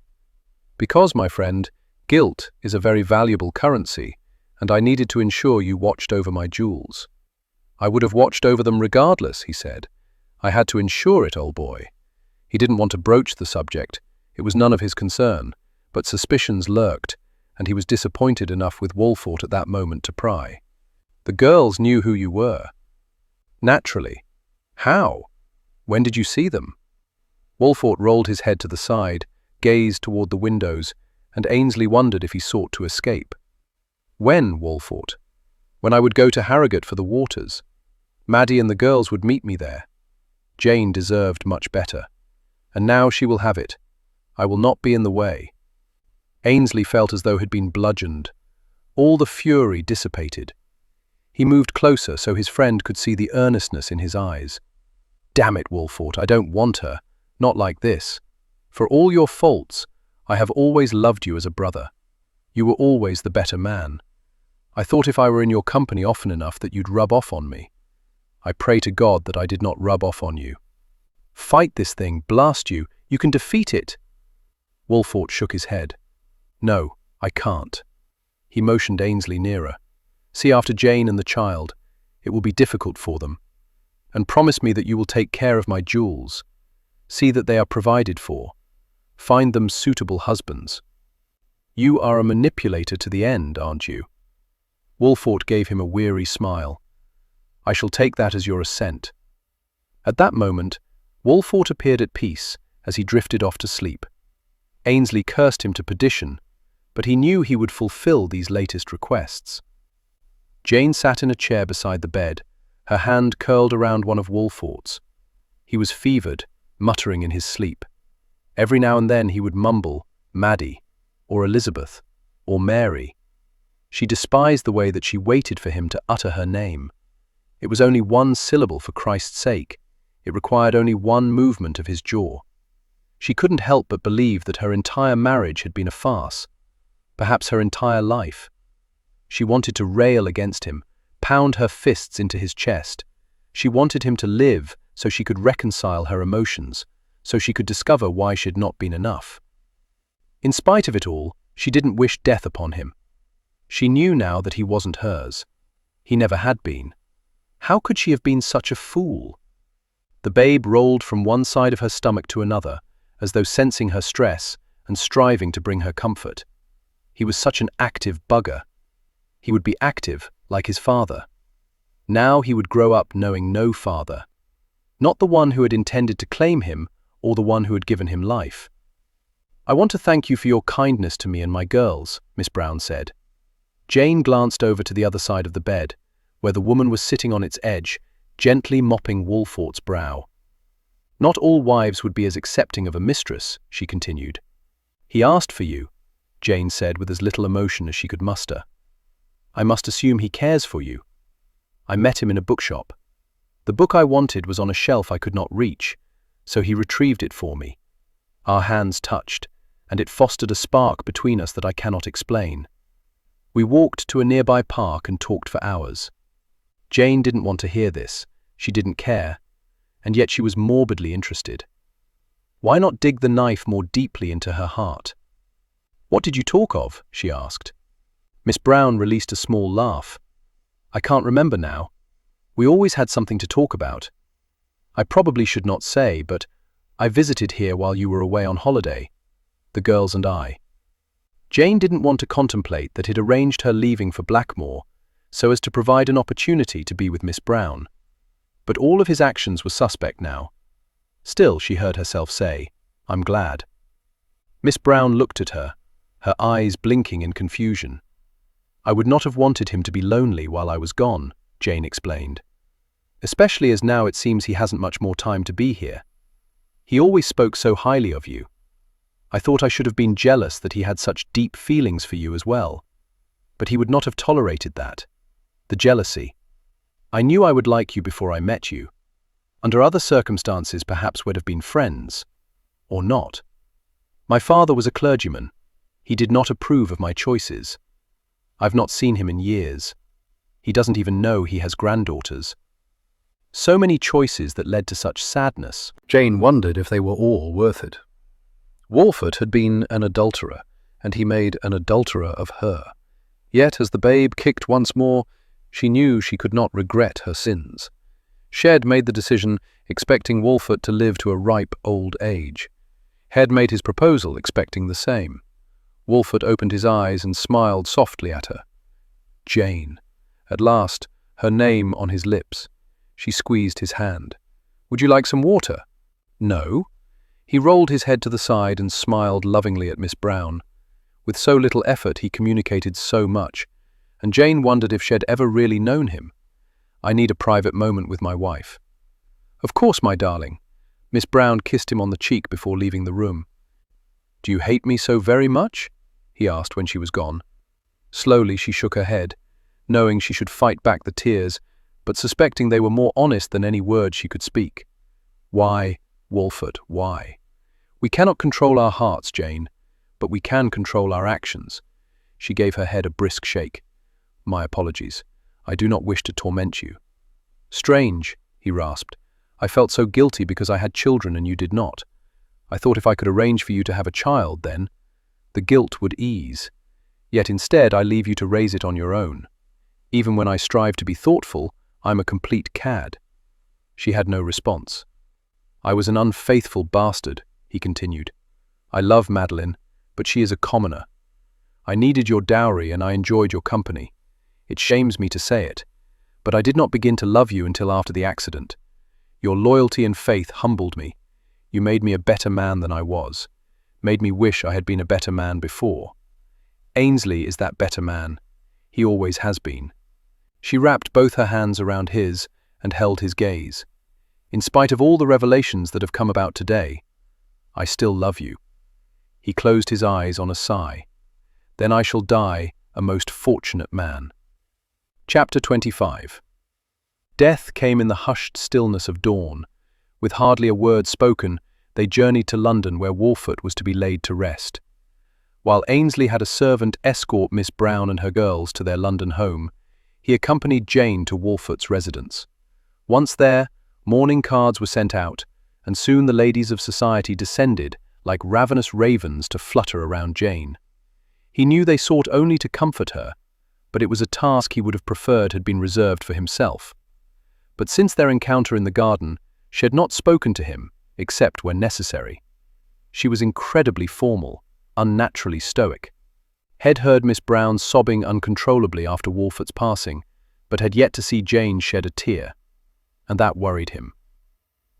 Because, my friend, guilt is a very valuable currency, and I needed to ensure you watched over my jewels." "I would have watched over them regardless," he said. "I had to ensure it, old boy. He didn't want to broach the subject. It was none of his concern, but suspicions lurked, and he was disappointed enough with Walford at that moment to pry. The girls knew who you were. Naturally. How? When did you see them? Walford rolled his head to the side, gazed toward the windows, and Ainsley wondered if he sought to escape. When, Walford? When I would go to Harrogate for the waters. Maddie and the girls would meet me there. Jane deserved much better. And now she will have it. I will not be in the way. Ainsley felt as though he'd been bludgeoned. All the fury dissipated. He moved closer so his friend could see the earnestness in his eyes. Damn it, Walford, I don't want her. Not like this. For all your faults, I have always loved you as a brother. You were always the better man. I thought if I were in your company often enough that you'd rub off on me. I pray to God that I did not rub off on you. Fight this thing, blast you. You can defeat it. Walford shook his head. No, I can't. He motioned Ainsley nearer. See after Jane and the child. It will be difficult for them. And promise me that you will take care of my jewels. See that they are provided for. Find them suitable husbands. You are a manipulator to the end, aren't you? Walford gave him a weary smile. I shall take that as your assent. At that moment, Walford appeared at peace as he drifted off to sleep. Ainsley cursed him to perdition, but he knew he would fulfill these latest requests. Jane sat in a chair beside the bed, her hand curled around one of Walford's. He was fevered, muttering in his sleep. Every now and then he would mumble, Maddie, or Elizabeth, or Mary. She despised the way that she waited for him to utter her name. It was only one syllable for Christ's sake. It required only one movement of his jaw. She couldn't help but believe that her entire marriage had been a farce, perhaps her entire life. She wanted to rail against him, pound her fists into his chest. She wanted him to live so she could reconcile her emotions, so she could discover why she had not been enough. In spite of it all, she didn't wish death upon him. She knew now that he wasn't hers. He never had been. How could she have been such a fool? The babe rolled from one side of her stomach to another, as though sensing her stress and striving to bring her comfort. He was such an active bugger. He would be active, like his father. Now he would grow up knowing no father. Not the one who had intended to claim him, or the one who had given him life. I want to thank you for your kindness to me and my girls, Miss Brown said. Jane glanced over to the other side of the bed, where the woman was sitting on its edge, gently mopping Walford's brow. Not all wives would be as accepting of a mistress, she continued. He asked for you, Jane said with as little emotion as she could muster. I must assume he cares for you. I met him in a bookshop. The book I wanted was on a shelf I could not reach, so he retrieved it for me. Our hands touched, and it fostered a spark between us that I cannot explain. We walked to a nearby park and talked for hours. Jane didn't want to hear this. She didn't care, and yet she was morbidly interested. Why not dig the knife more deeply into her heart? What did you talk of? She asked. Miss Brown released a small laugh. I can't remember now. We always had something to talk about. I probably should not say, but I visited here while you were away on holiday, the girls and I. Jane didn't want to contemplate that he'd arranged her leaving for Blackmore so as to provide an opportunity to be with Miss Brown. But all of his actions were suspect now. Still, she heard herself say, I'm glad. Miss Brown looked at her, her eyes blinking in confusion. I would not have wanted him to be lonely while I was gone, Jane explained. Especially as now it seems he hasn't much more time to be here. He always spoke so highly of you. I thought I should have been jealous that he had such deep feelings for you as well. But he would not have tolerated that. The jealousy. I knew I would like you before I met you. Under other circumstances, perhaps we'd have been friends. Or not. My father was a clergyman. He did not approve of my choices. I've not seen him in years. He doesn't even know he has granddaughters. So many choices that led to such sadness. Jane wondered if they were all worth it. Walford had been an adulterer, and he made an adulterer of her. Yet as the babe kicked once more, she knew she could not regret her sins. Shed made the decision, expecting Wolfert to live to a ripe old age. Head made his proposal, expecting the same. Wolfert opened his eyes and smiled softly at her. Jane. At last, her name on his lips. She squeezed his hand. Would you like some water? No. He rolled his head to the side and smiled lovingly at Miss Brown. With so little effort, he communicated so much, and Jane wondered if she'd ever really known him. I need a private moment with my wife. Of course, my darling. Miss Brown kissed him on the cheek before leaving the room. Do you hate me so very much? He asked when she was gone. Slowly she shook her head, knowing she should fight back the tears, but suspecting they were more honest than any words she could speak. Why, Wolfert, why? We cannot control our hearts, Jane, but we can control our actions. She gave her head a brisk shake. My apologies. I do not wish to torment you. Strange, he rasped. I felt so guilty because I had children and you did not. I thought if I could arrange for you to have a child, then the guilt would ease. Yet instead I leave you to raise it on your own. Even when I strive to be thoughtful, I'm a complete cad. She had no response. I was an unfaithful bastard, he continued. I love Madeline, but she is a commoner. I needed your dowry and I enjoyed your company. It shames me to say it, but I did not begin to love you until after the accident. Your loyalty and faith humbled me. You made me a better man than I was, made me wish I had been a better man before. Ainsley is that better man. He always has been. She wrapped both her hands around his and held his gaze. In spite of all the revelations that have come about today, I still love you. He closed his eyes on a sigh. Then I shall die a most fortunate man. Chapter 25. Death came in the hushed stillness of dawn. With hardly a word spoken, they journeyed to London where Wolfert was to be laid to rest. While Ainsley had a servant escort Miss Brown and her girls to their London home, he accompanied Jane to Wolfert's residence. Once there, mourning cards were sent out, and soon the ladies of society descended like ravenous ravens to flutter around Jane. He knew they sought only to comfort her, but it was a task he would have preferred had been reserved for himself. But since their encounter in the garden, she had not spoken to him, except when necessary. She was incredibly formal, unnaturally stoic. Head heard Miss Brown sobbing uncontrollably after Wolfert's passing, but had yet to see Jane shed a tear, and that worried him.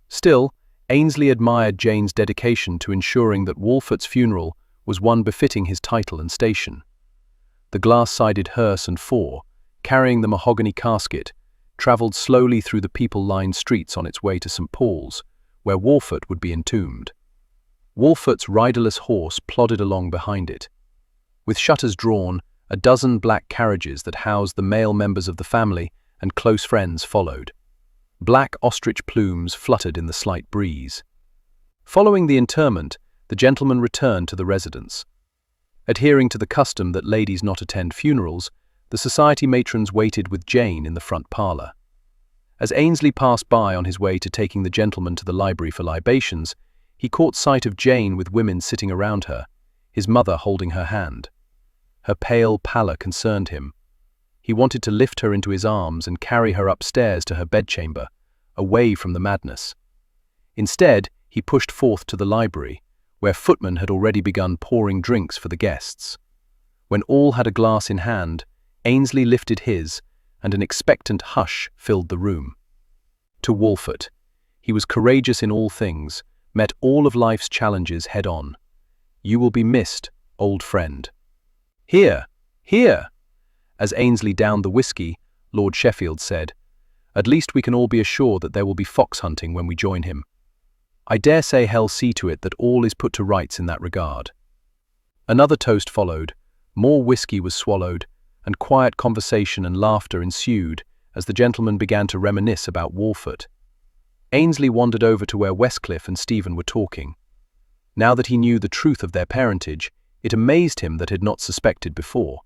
Still, Ainsley admired Jane's dedication to ensuring that Wolfert's funeral was one befitting his title and station. The glass-sided hearse and four, carrying the mahogany casket, travelled slowly through the people-lined streets on its way to St. Paul's, where Wolfert would be entombed. Wolfert's riderless horse plodded along behind it. With shutters drawn, a dozen black carriages that housed the male members of the family and close friends followed. Black ostrich plumes fluttered in the slight breeze. Following the interment, the gentleman returned to the residence. Adhering to the custom that ladies not attend funerals, the society matrons waited with Jane in the front parlour. As Ainsley passed by on his way to taking the gentleman to the library for libations, he caught sight of Jane with women sitting around her, his mother holding her hand. Her pale pallor concerned him. He wanted to lift her into his arms and carry her upstairs to her bedchamber, away from the madness. Instead, he pushed forth to the library, where footmen had already begun pouring drinks for the guests. When all had a glass in hand, Ainsley lifted his, and an expectant hush filled the room. To Wolfert, he was courageous in all things, met all of life's challenges head-on. You will be missed, old friend. Here, here! As Ainsley downed the whiskey, Lord Sheffield said, At least we can all be assured that there will be fox hunting when we join him. I dare say hell see to it that all is put to rights in that regard. Another toast followed, more whiskey was swallowed, and quiet conversation and laughter ensued as the gentleman began to reminisce about Wolfert. Ainsley wandered over to where Westcliff and Stephen were talking. Now that he knew the truth of their parentage, it amazed him that he had not suspected before.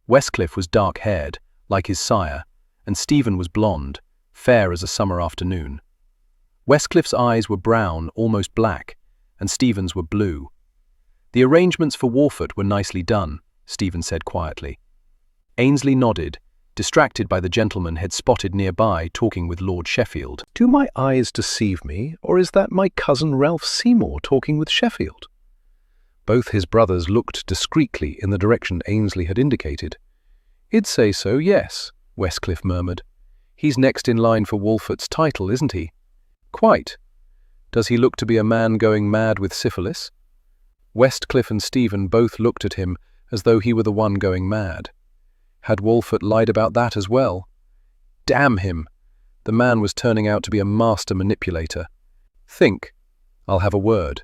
Westcliff was dark-haired, like his sire, and Stephen was blonde, fair as a summer afternoon. Westcliff's eyes were brown, almost black, and Stephen's were blue. The arrangements for Wolfert were nicely done, Stephen said quietly. Ainsley nodded, distracted by the gentleman he'd spotted nearby talking with Lord Sheffield. Do my eyes deceive me, or is that my cousin Ralph Seymour talking with Sheffield? Both his brothers looked discreetly in the direction Ainsley had indicated. "I'd say so, yes," Westcliff murmured. "He's next in line for Wolfert's title, isn't he?" "Quite. Does he look to be a man going mad with syphilis?" Westcliff and Stephen both looked at him as though he were the one going mad. Had Wolfert lied about that as well? Damn him! The man was turning out to be a master manipulator. Think. I'll have a word.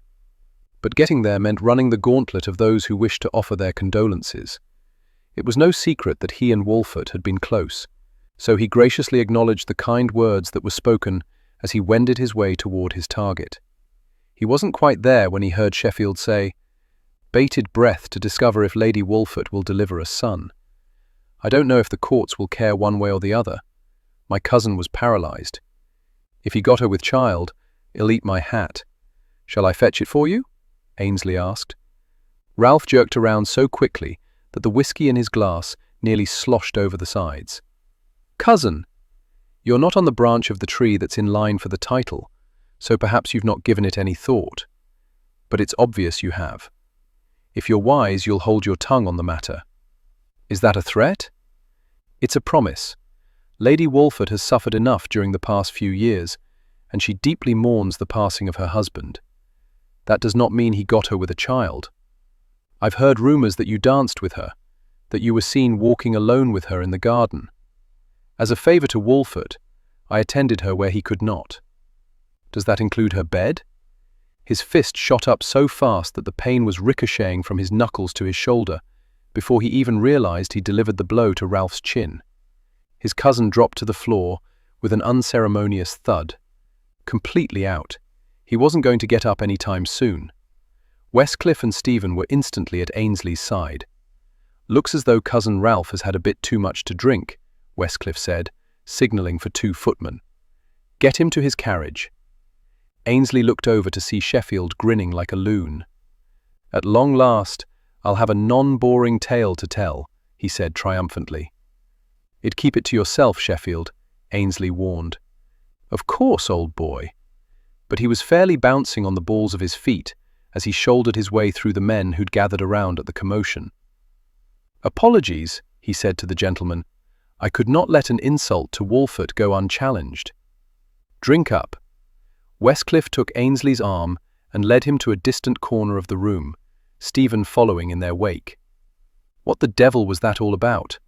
But getting there meant running the gauntlet of those who wished to offer their condolences. It was no secret that he and Wolfert had been close, so he graciously acknowledged the kind words that were spoken as he wended his way toward his target. He wasn't quite there when he heard Sheffield say, "Bated breath to discover if Lady Wolfert will deliver a son. I don't know if the courts will care one way or the other. My cousin was paralyzed. If he got her with child, he'll eat my hat. Shall I fetch it for you?" Ainsley asked. Ralph jerked around so quickly that the whiskey in his glass nearly sloshed over the sides. "Cousin, you're not on the branch of the tree that's in line for the title, so perhaps you've not given it any thought. But it's obvious you have. If you're wise, you'll hold your tongue on the matter." "Is that a threat?" "It's a promise. Lady Wolfert has suffered enough during the past few years, and she deeply mourns the passing of her husband. That does not mean he got her with a child. I've heard rumors that you danced with her, that you were seen walking alone with her in the garden. As a favor to Wolfert, I attended her where he could not. Does that include her bed?" His fist shot up so fast that the pain was ricocheting from his knuckles to his shoulder before he even realized he delivered the blow to Ralph's chin. His cousin dropped to the floor with an unceremonious thud. Completely out. He wasn't going to get up any time soon. Westcliff and Stephen were instantly at Ainsley's side. "Looks as though cousin Ralph has had a bit too much to drink," Westcliff said, signaling for 2 footmen. "Get him to his carriage." Ainsley looked over to see Sheffield grinning like a loon. "At long last, I'll have a non-boring tale to tell," he said triumphantly. "I'd keep it to yourself, Sheffield," Ainsley warned. "Of course, old boy." But he was fairly bouncing on the balls of his feet as he shouldered his way through the men who'd gathered around at the commotion. "Apologies," he said to the gentleman. "I could not let an insult to Wolfert go unchallenged. Drink up." Westcliff took Ainsley's arm and led him to a distant corner of the room, Stephen following in their wake. "What the devil was that all about?"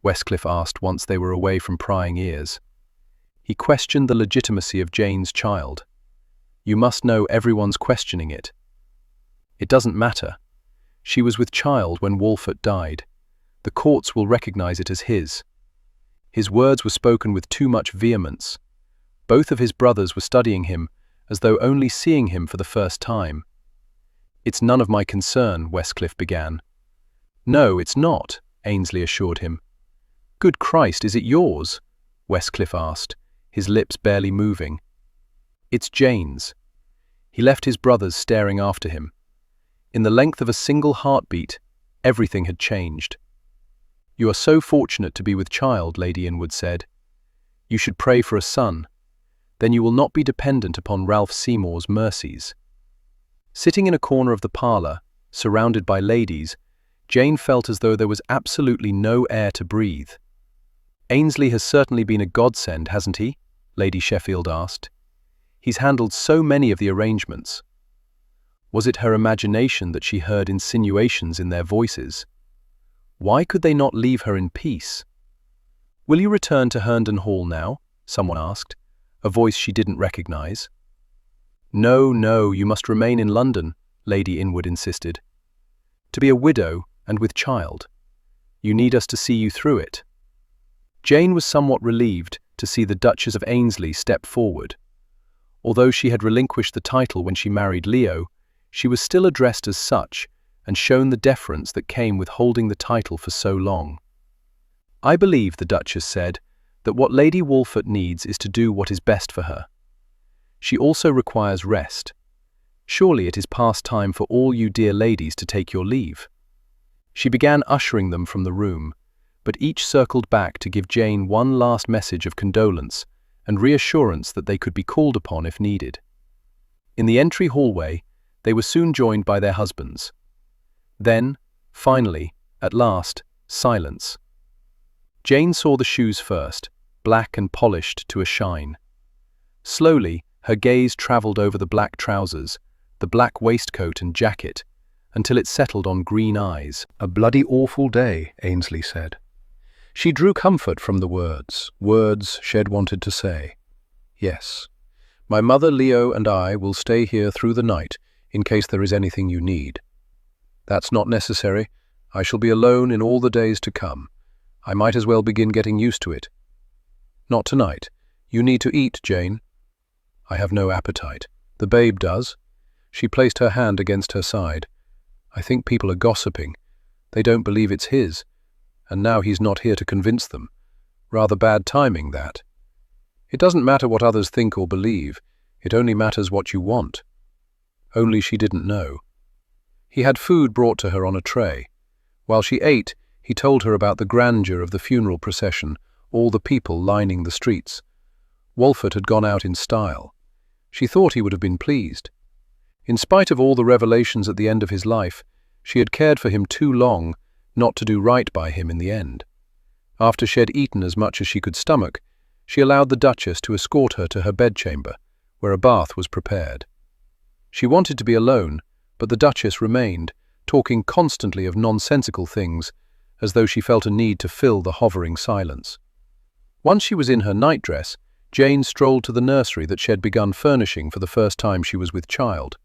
Westcliff asked once they were away from prying ears. He questioned the legitimacy of Jane's child. "You must know everyone's questioning it." "It doesn't matter. She was with child when Wolfert died. The courts will recognize it as his." His words were spoken with too much vehemence. Both of his brothers were studying him as though only seeing him for the first time. "It's none of my concern," Westcliff began. "No, it's not," Ainsley assured him. "Good Christ, is it yours?" Westcliff asked, his lips barely moving. "It's Jane's." He left his brothers staring after him. In the length of a single heartbeat, everything had changed. "You are so fortunate to be with child," Lady Inwood said. "You should pray for a son. Then you will not be dependent upon Ralph Seymour's mercies." Sitting in a corner of the parlour, surrounded by ladies, Jane felt as though there was absolutely no air to breathe. "Ainsley has certainly been a godsend, hasn't he?" Lady Sheffield asked. "He's handled so many of the arrangements." Was it her imagination that she heard insinuations in their voices? Why could they not leave her in peace? "Will you return to Herndon Hall now?" someone asked, a voice she didn't recognize. "No, no, you must remain in London," Lady Inwood insisted. "To be a widow and with child. You need us to see you through it." Jane was somewhat relieved to see the Duchess of Ainsley step forward. Although she had relinquished the title when she married Leo, she was still addressed as such and shown the deference that came with holding the title for so long. "I believe," the Duchess said, "that what Lady Wolfert needs is to do what is best for her. She also requires rest. Surely it is past time for all you dear ladies to take your leave." She began ushering them from the room, but each circled back to give Jane one last message of condolence and reassurance that they could be called upon if needed. In the entry hallway, they were soon joined by their husbands. Then, finally, at last, silence. Jane saw the shoes first, black and polished to a shine. Slowly, her gaze travelled over the black trousers, the black waistcoat and jacket, until it settled on green eyes. "A bloody awful day," Ainsley said. She drew comfort from the words Shed wanted to say. "Yes. My mother, Leo, and I will stay here through the night in case there is anything you need." "That's not necessary. I shall be alone in all the days to come. I might as well begin getting used to it." "Not tonight. You need to eat, Jane." "I have no appetite. The babe does." She placed her hand against her side. "I think people are gossiping. They don't believe it's his. And now he's not here to convince them. Rather bad timing, that." "It doesn't matter what others think or believe. It only matters what you want." Only she didn't know. He had food brought to her on a tray. While she ate, he told her about the grandeur of the funeral procession, all the people lining the streets. Wolfert had gone out in style. She thought he would have been pleased. In spite of all the revelations at the end of his life, she had cared for him too long not to do right by him in the end. After she had eaten as much as she could stomach, she allowed the Duchess to escort her to her bedchamber, where a bath was prepared. She wanted to be alone, but the Duchess remained, talking constantly of nonsensical things, as though she felt a need to fill the hovering silence. Once she was in her nightdress, Jane strolled to the nursery that she had begun furnishing for the first time she was with child.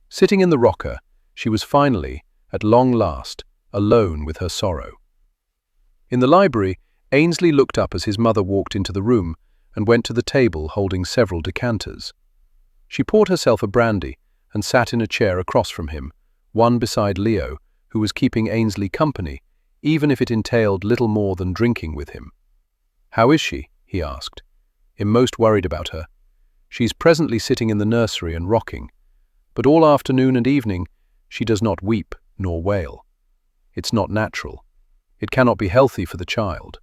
Sitting in the rocker, she was finally, at long last, alone with her sorrow. In the library, Ainsley looked up as his mother walked into the room and went to the table holding several decanters. She poured herself a brandy and sat in a chair across from him, one beside Leo, who was keeping Ainsley company, even if it entailed little more than drinking with him. "How is she?" he asked. "I'm most worried about her. She's presently sitting in the nursery and rocking, but all afternoon and evening she does not weep nor wail. It's not natural. It cannot be healthy for the child."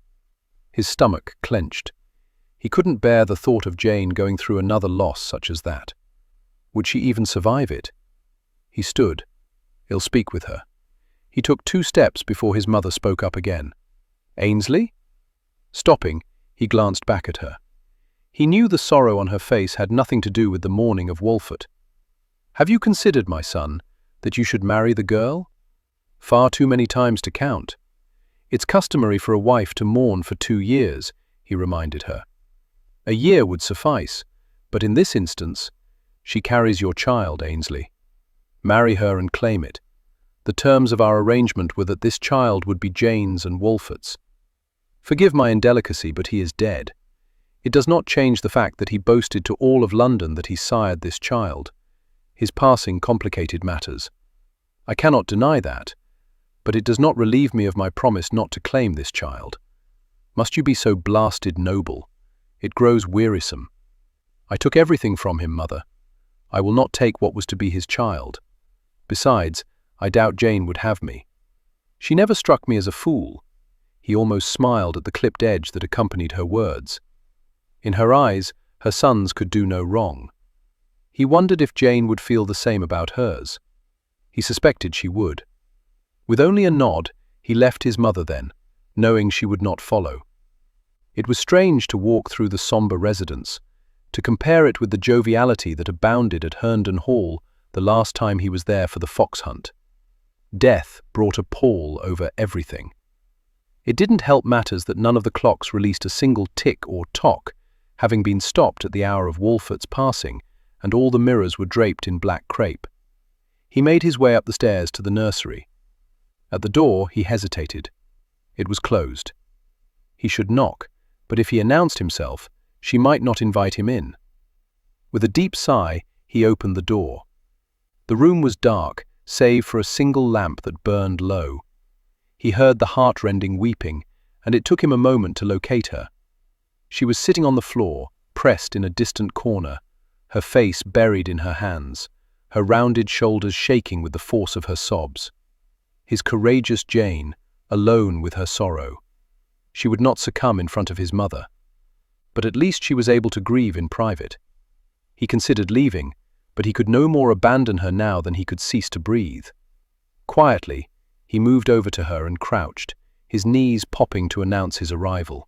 His stomach clenched. He couldn't bear the thought of Jane going through another loss such as that. Would she even survive it? He stood. "I'll speak with her." He took 2 steps before his mother spoke up again. "Ainsley?" Stopping, he glanced back at her. He knew the sorrow on her face had nothing to do with the mourning of Wolfert. "Have you considered, my son, that you should marry the girl?" "Far too many times to count. It's customary for a wife to mourn for 2 years, he reminded her. "A year would suffice, but in this instance, she carries your child, Ainsley. Marry her and claim it. The terms of our arrangement were that this child would be Jane's and Wolfert's. Forgive my indelicacy, but he is dead. It does not change the fact that he boasted to all of London that he sired this child. His passing complicated matters. I cannot deny that, but it does not relieve me of my promise not to claim this child. Must you be so blasted noble? It grows wearisome. I took everything from him, mother. I will not take what was to be his child. Besides, I doubt Jane would have me. She never struck me as a fool." He almost smiled at the clipped edge that accompanied her words. In her eyes, her sons could do no wrong. He wondered if Jane would feel the same about hers. He suspected she would. With only a nod, he left his mother then, knowing she would not follow. It was strange to walk through the sombre residence, to compare it with the joviality that abounded at Herndon Hall the last time he was there for the fox hunt. Death brought a pall over everything. It didn't help matters that none of the clocks released a single tick or tock, having been stopped at the hour of Wolfert's passing, and all the mirrors were draped in black crepe. He made his way up the stairs to the nursery. At the door, he hesitated. It was closed. He should knock, but if he announced himself, she might not invite him in. With a deep sigh, he opened the door. The room was dark, save for a single lamp that burned low. He heard the heart-rending weeping, and it took him a moment to locate her. She was sitting on the floor, pressed in a distant corner, her face buried in her hands, her rounded shoulders shaking with the force of her sobs. His courageous Jane, alone with her sorrow. She would not succumb in front of his mother. But at least she was able to grieve in private. He considered leaving, but he could no more abandon her now than he could cease to breathe. Quietly, he moved over to her and crouched, his knees popping to announce his arrival.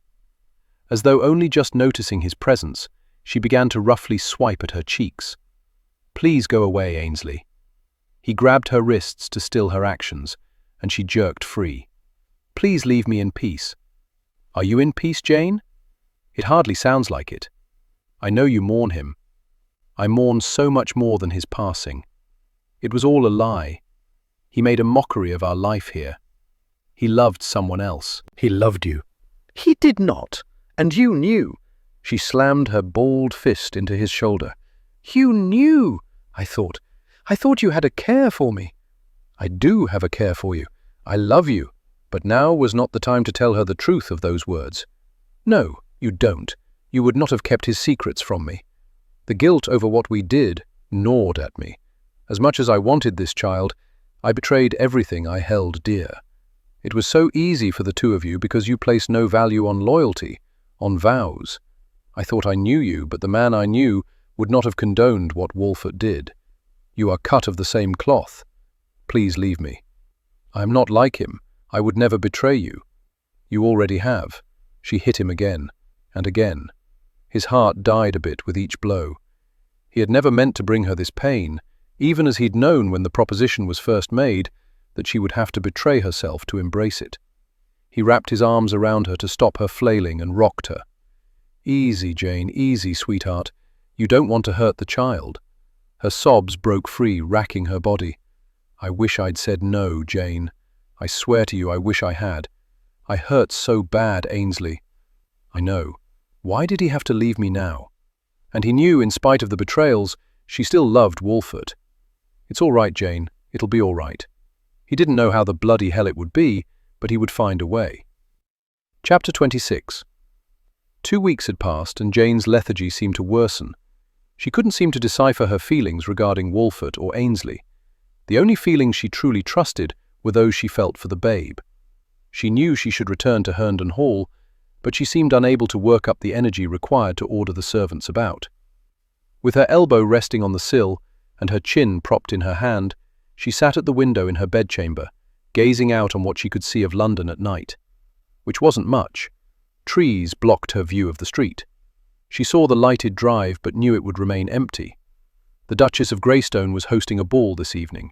As though only just noticing his presence, she began to roughly swipe at her cheeks. "Please go away, Ainsley." He grabbed her wrists to still her actions, and she jerked free. "Please leave me in peace." "Are you in peace, Jane?" "It hardly sounds like it. I know you mourn him." "I mourn so much more than his passing. It was all a lie. He made a mockery of our life here. He loved someone else." He loved you. He did not, and you knew. She slammed her balled fist into his shoulder. "You knew, I thought. I thought you had a care for me." "I do have a care for you. I love you." But now was not the time to tell her the truth of those words. "No, you don't. You would not have kept his secrets from me." The guilt over what we did gnawed at me. As much as I wanted this child, I betrayed everything I held dear. It was so easy for the two of you because you placed no value on loyalty, on vows. I thought I knew you, but the man I knew would not have condoned what Wolfert did. You are cut of the same cloth. Please leave me. I am not like him. I would never betray you. You already have." She hit him again, and again. His heart died a bit with each blow. He had never meant to bring her this pain, even as he'd known when the proposition was first made that she would have to betray herself to embrace it. He wrapped his arms around her to stop her flailing and rocked her. "Easy, Jane, easy, sweetheart. You don't want to hurt the child." Her sobs broke free, racking her body. "I wish I'd said no, Jane. I swear to you I wish I had. I hurt so bad, Ainsley." "I know. Why did he have to leave me now?" And he knew, in spite of the betrayals, she still loved Wolfert. "It's all right, Jane. It'll be all right." He didn't know how the bloody hell it would be, but he would find a way. Chapter 26. 2 weeks had passed, and Jane's lethargy seemed to worsen. She couldn't seem to decipher her feelings regarding Wolfert or Ainsley. The only feelings she truly trusted were those she felt for the babe. She knew she should return to Herndon Hall, but she seemed unable to work up the energy required to order the servants about. With her elbow resting on the sill and her chin propped in her hand, she sat at the window in her bedchamber, gazing out on what she could see of London at night. Which wasn't much. Trees blocked her view of the street. She saw the lighted drive but knew it would remain empty. The Duchess of Greystone was hosting a ball this evening.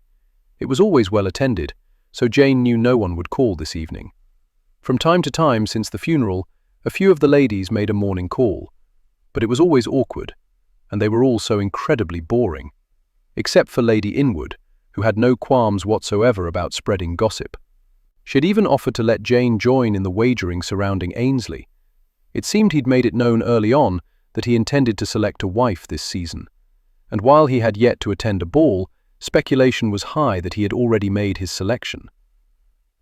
It was always well attended, so Jane knew no one would call this evening. From time to time since the funeral, a few of the ladies made a morning call, but it was always awkward, and they were all so incredibly boring, except for Lady Inwood, who had no qualms whatsoever about spreading gossip. She had even offered to let Jane join in the wagering surrounding Ainsley. It seemed he'd made it known early on that he intended to select a wife this season, and while he had yet to attend a ball, speculation was high that he had already made his selection.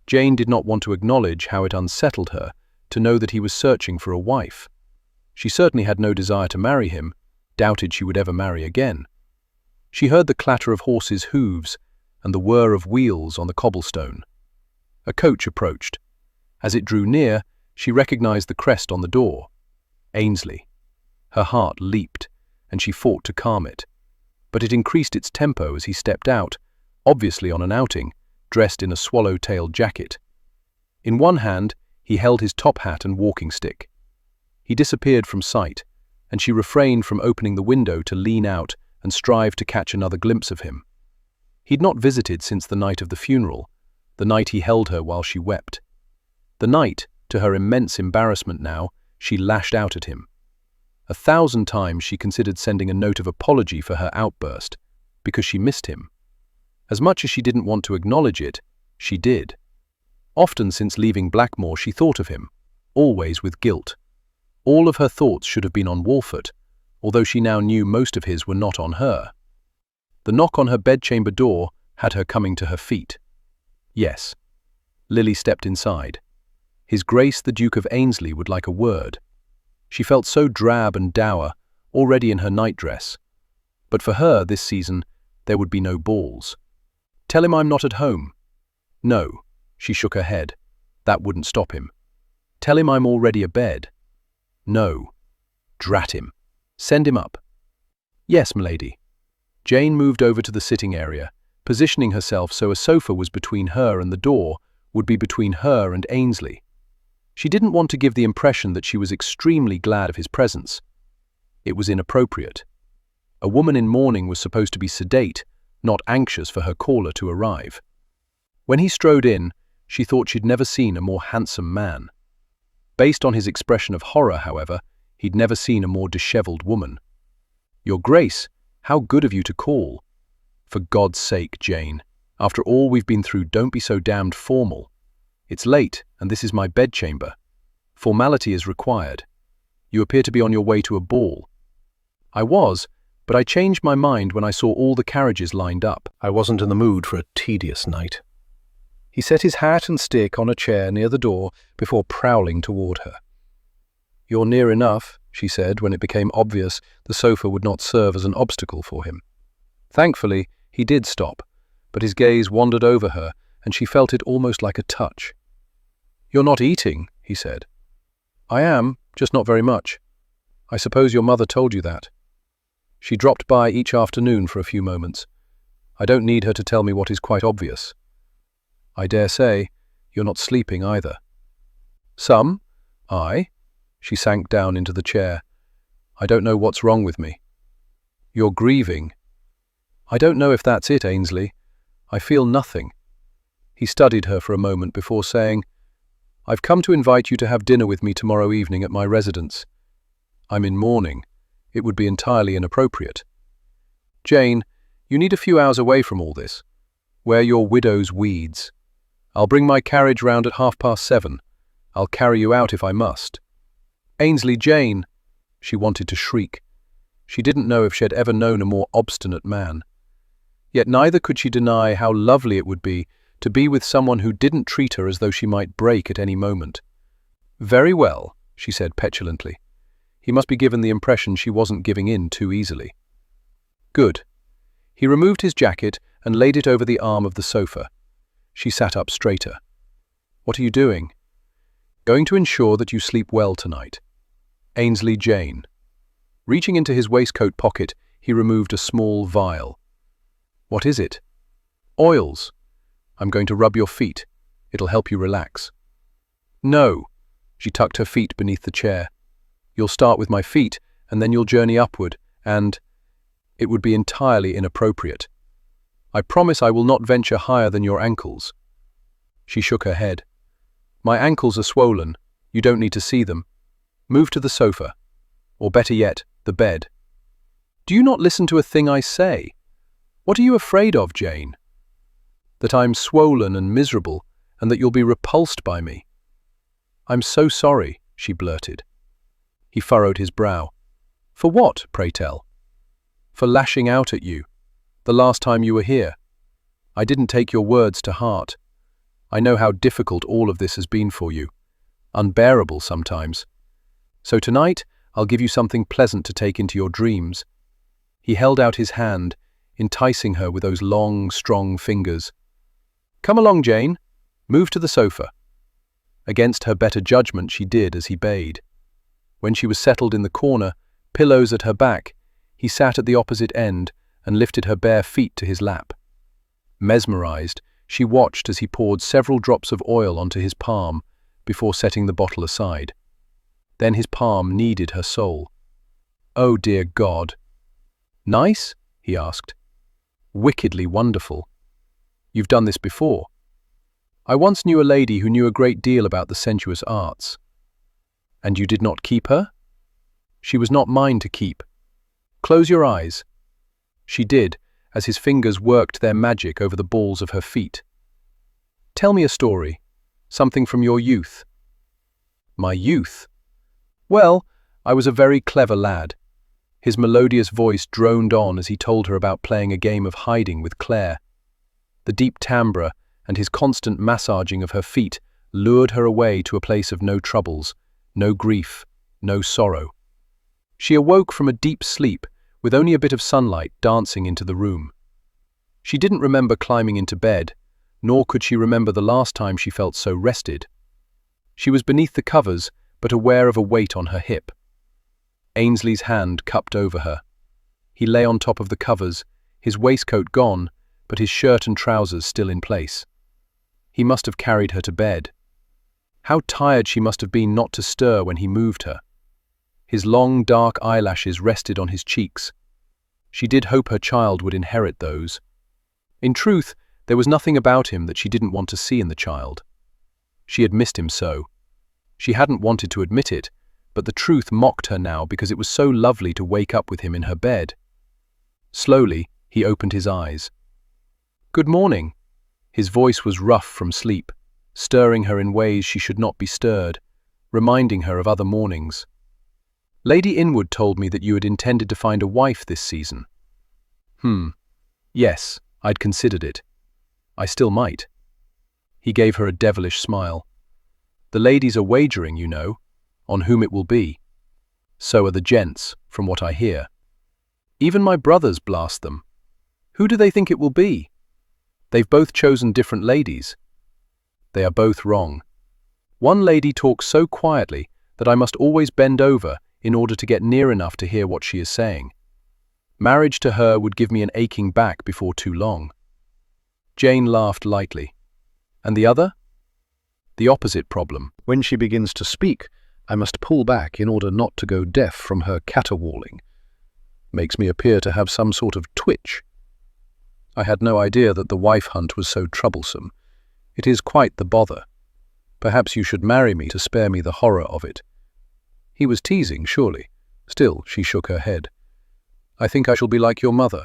Jane did not want to acknowledge how it unsettled her to know that he was searching for a wife. She certainly had no desire to marry him, doubted she would ever marry again. She heard the clatter of horses' hooves and the whir of wheels on the cobblestone. A coach approached. As it drew near, she recognized the crest on the door. Ainsley. Her heart leaped, and she fought to calm it. But it increased its tempo as he stepped out, obviously on an outing, dressed in a swallow-tailed jacket. In one hand, he held his top hat and walking stick. He disappeared from sight, and she refrained from opening the window to lean out and strive to catch another glimpse of him. He'd not visited since the night of the funeral, the night he held her while she wept. The night, to her immense embarrassment now, she lashed out at him. 1,000 times she considered sending a note of apology for her outburst, because she missed him. As much as she didn't want to acknowledge it, she did. Often since leaving Blackmore she thought of him, always with guilt. All of her thoughts should have been on Wolfert, although she now knew most of his were not on her. The knock on her bedchamber door had her coming to her feet. Yes. Lily stepped inside. His Grace the Duke of Ainsley would like a word. She felt so drab and dour, already in her nightdress. But for her, this season, there would be no balls. "Tell him I'm not at home." No, she shook her head. That wouldn't stop him. Tell him I'm already abed." "No." "Drat him. Send him up." "Yes, m'lady." Jane moved over to the sitting area, positioning herself so a sofa was between her and the door would be between her and Ainsley. She didn't want to give the impression that she was extremely glad of his presence. It was inappropriate. A woman in mourning was supposed to be sedate, not anxious for her caller to arrive. When he strode in, she thought she'd never seen a more handsome man. Based on his expression of horror, however, he'd never seen a more disheveled woman. "Your Grace, how good of you to call." "For God's sake, Jane. After all we've been through, don't be so damned formal. It's late, and this is my bedchamber. Formality is required. You appear to be on your way to a ball." "I was, but I changed my mind when I saw all the carriages lined up." I wasn't in the mood for a tedious night. He set his hat and stick on a chair near the door before prowling toward her. "You're near enough," she said when it became obvious the sofa would not serve as an obstacle for him. Thankfully, he did stop, but his gaze wandered over her and she felt it almost like a touch. "You're not eating," he said. "I am, just not very much. I suppose your mother told you that. She dropped by each afternoon for a few moments. I don't need her to tell me what is quite obvious. I dare say you're not sleeping either." "Some? I?" She sank down into the chair. "I don't know what's wrong with me." "You're grieving." "I don't know if that's it, Ainsley. I feel nothing." He studied her for a moment before saying, "I've come to invite you to have dinner with me tomorrow evening at my residence. I'm in mourning. It would be entirely inappropriate." "Jane, you need a few hours away from all this. Wear your widow's weeds. I'll bring my carriage round at 7:30. I'll carry you out if I must." "Ainsley, Jane!" She wanted to shriek. She didn't know if she had ever known a more obstinate man. Yet neither could she deny how lovely it would be to be with someone who didn't treat her as though she might break at any moment. "Very well," she said petulantly. He must be given the impression she wasn't giving in too easily. "Good." He removed his jacket and laid it over the arm of the sofa. She sat up straighter. "What are you doing?" "Going to ensure that you sleep well tonight. Ainsley, Jane." Reaching into his waistcoat pocket, he removed a small vial. "What is it?" "Oils. I'm going to rub your feet. It'll help you relax." "No." She tucked her feet beneath the chair. "You'll start with my feet, and then you'll journey upward, and it would be entirely inappropriate. I promise I will not venture higher than your ankles." She shook her head. "My ankles are swollen. You don't need to see them. Move to the sofa. Or better yet, the bed." "Do you not listen to a thing I say? What are you afraid of, Jane?" "That I'm swollen and miserable, and that you'll be repulsed by me." "I'm so sorry," she blurted. He furrowed his brow. "For what, pray tell?" "For lashing out at you, the last time you were here. I didn't take your words to heart. I know how difficult all of this has been for you. Unbearable sometimes. So tonight, I'll give you something pleasant to take into your dreams." He held out his hand, enticing her with those long, strong fingers. "Come along, Jane. Move to the sofa." Against her better judgment, she did as he bade. When she was settled in the corner, pillows at her back, he sat at the opposite end and lifted her bare feet to his lap. Mesmerized, she watched as he poured several drops of oil onto his palm before setting the bottle aside. Then his palm kneaded her soul. "Oh, dear God." "Nice?" he asked. "Wickedly wonderful. You've done this before." "I once knew a lady who knew a great deal about the sensuous arts." "And you did not keep her?" "She was not mine to keep. Close your eyes." She did, as his fingers worked their magic over the balls of her feet. "Tell me a story. Something from your youth." "My youth? Well, I was a very clever lad." His melodious voice droned on as he told her about playing a game of hiding with Claire. The deep timbre and his constant massaging of her feet lured her away to a place of no troubles, no grief, no sorrow. She awoke from a deep sleep with only a bit of sunlight dancing into the room. She didn't remember climbing into bed, nor could she remember the last time she felt so rested. She was beneath the covers, but aware of a weight on her hip. Ainsley's hand cupped over her. He lay on top of the covers, his waistcoat gone, but his shirt and trousers still in place. He must have carried her to bed. How tired she must have been not to stir when he moved her. His long, dark eyelashes rested on his cheeks. She did hope her child would inherit those. In truth, there was nothing about him that she didn't want to see in the child. She had missed him so. She hadn't wanted to admit it, but the truth mocked her now because it was so lovely to wake up with him in her bed. Slowly, he opened his eyes. "Good morning." His voice was rough from sleep, stirring her in ways she should not be stirred, reminding her of other mornings. "Lady Inwood told me that you had intended to find a wife this season." Yes, I'd considered it. I still might." He gave her a devilish smile. "The ladies are wagering, you know, on whom it will be. So are the gents, from what I hear. Even my brothers blast them. Who do they think it will be? They've both chosen different ladies. They are both wrong. One lady talks so quietly that I must always bend over in order to get near enough to hear what she is saying. Marriage to her would give me an aching back before too long." Jane laughed lightly. "And the other?" "The opposite problem." When she begins to speak, I must pull back in order not to go deaf from her caterwauling. Makes me appear to have some sort of twitch. I had no idea that the wife hunt was so troublesome. It is quite the bother. Perhaps you should marry me to spare me the horror of it. He was teasing, surely. Still, she shook her head. "I think I shall be like your mother,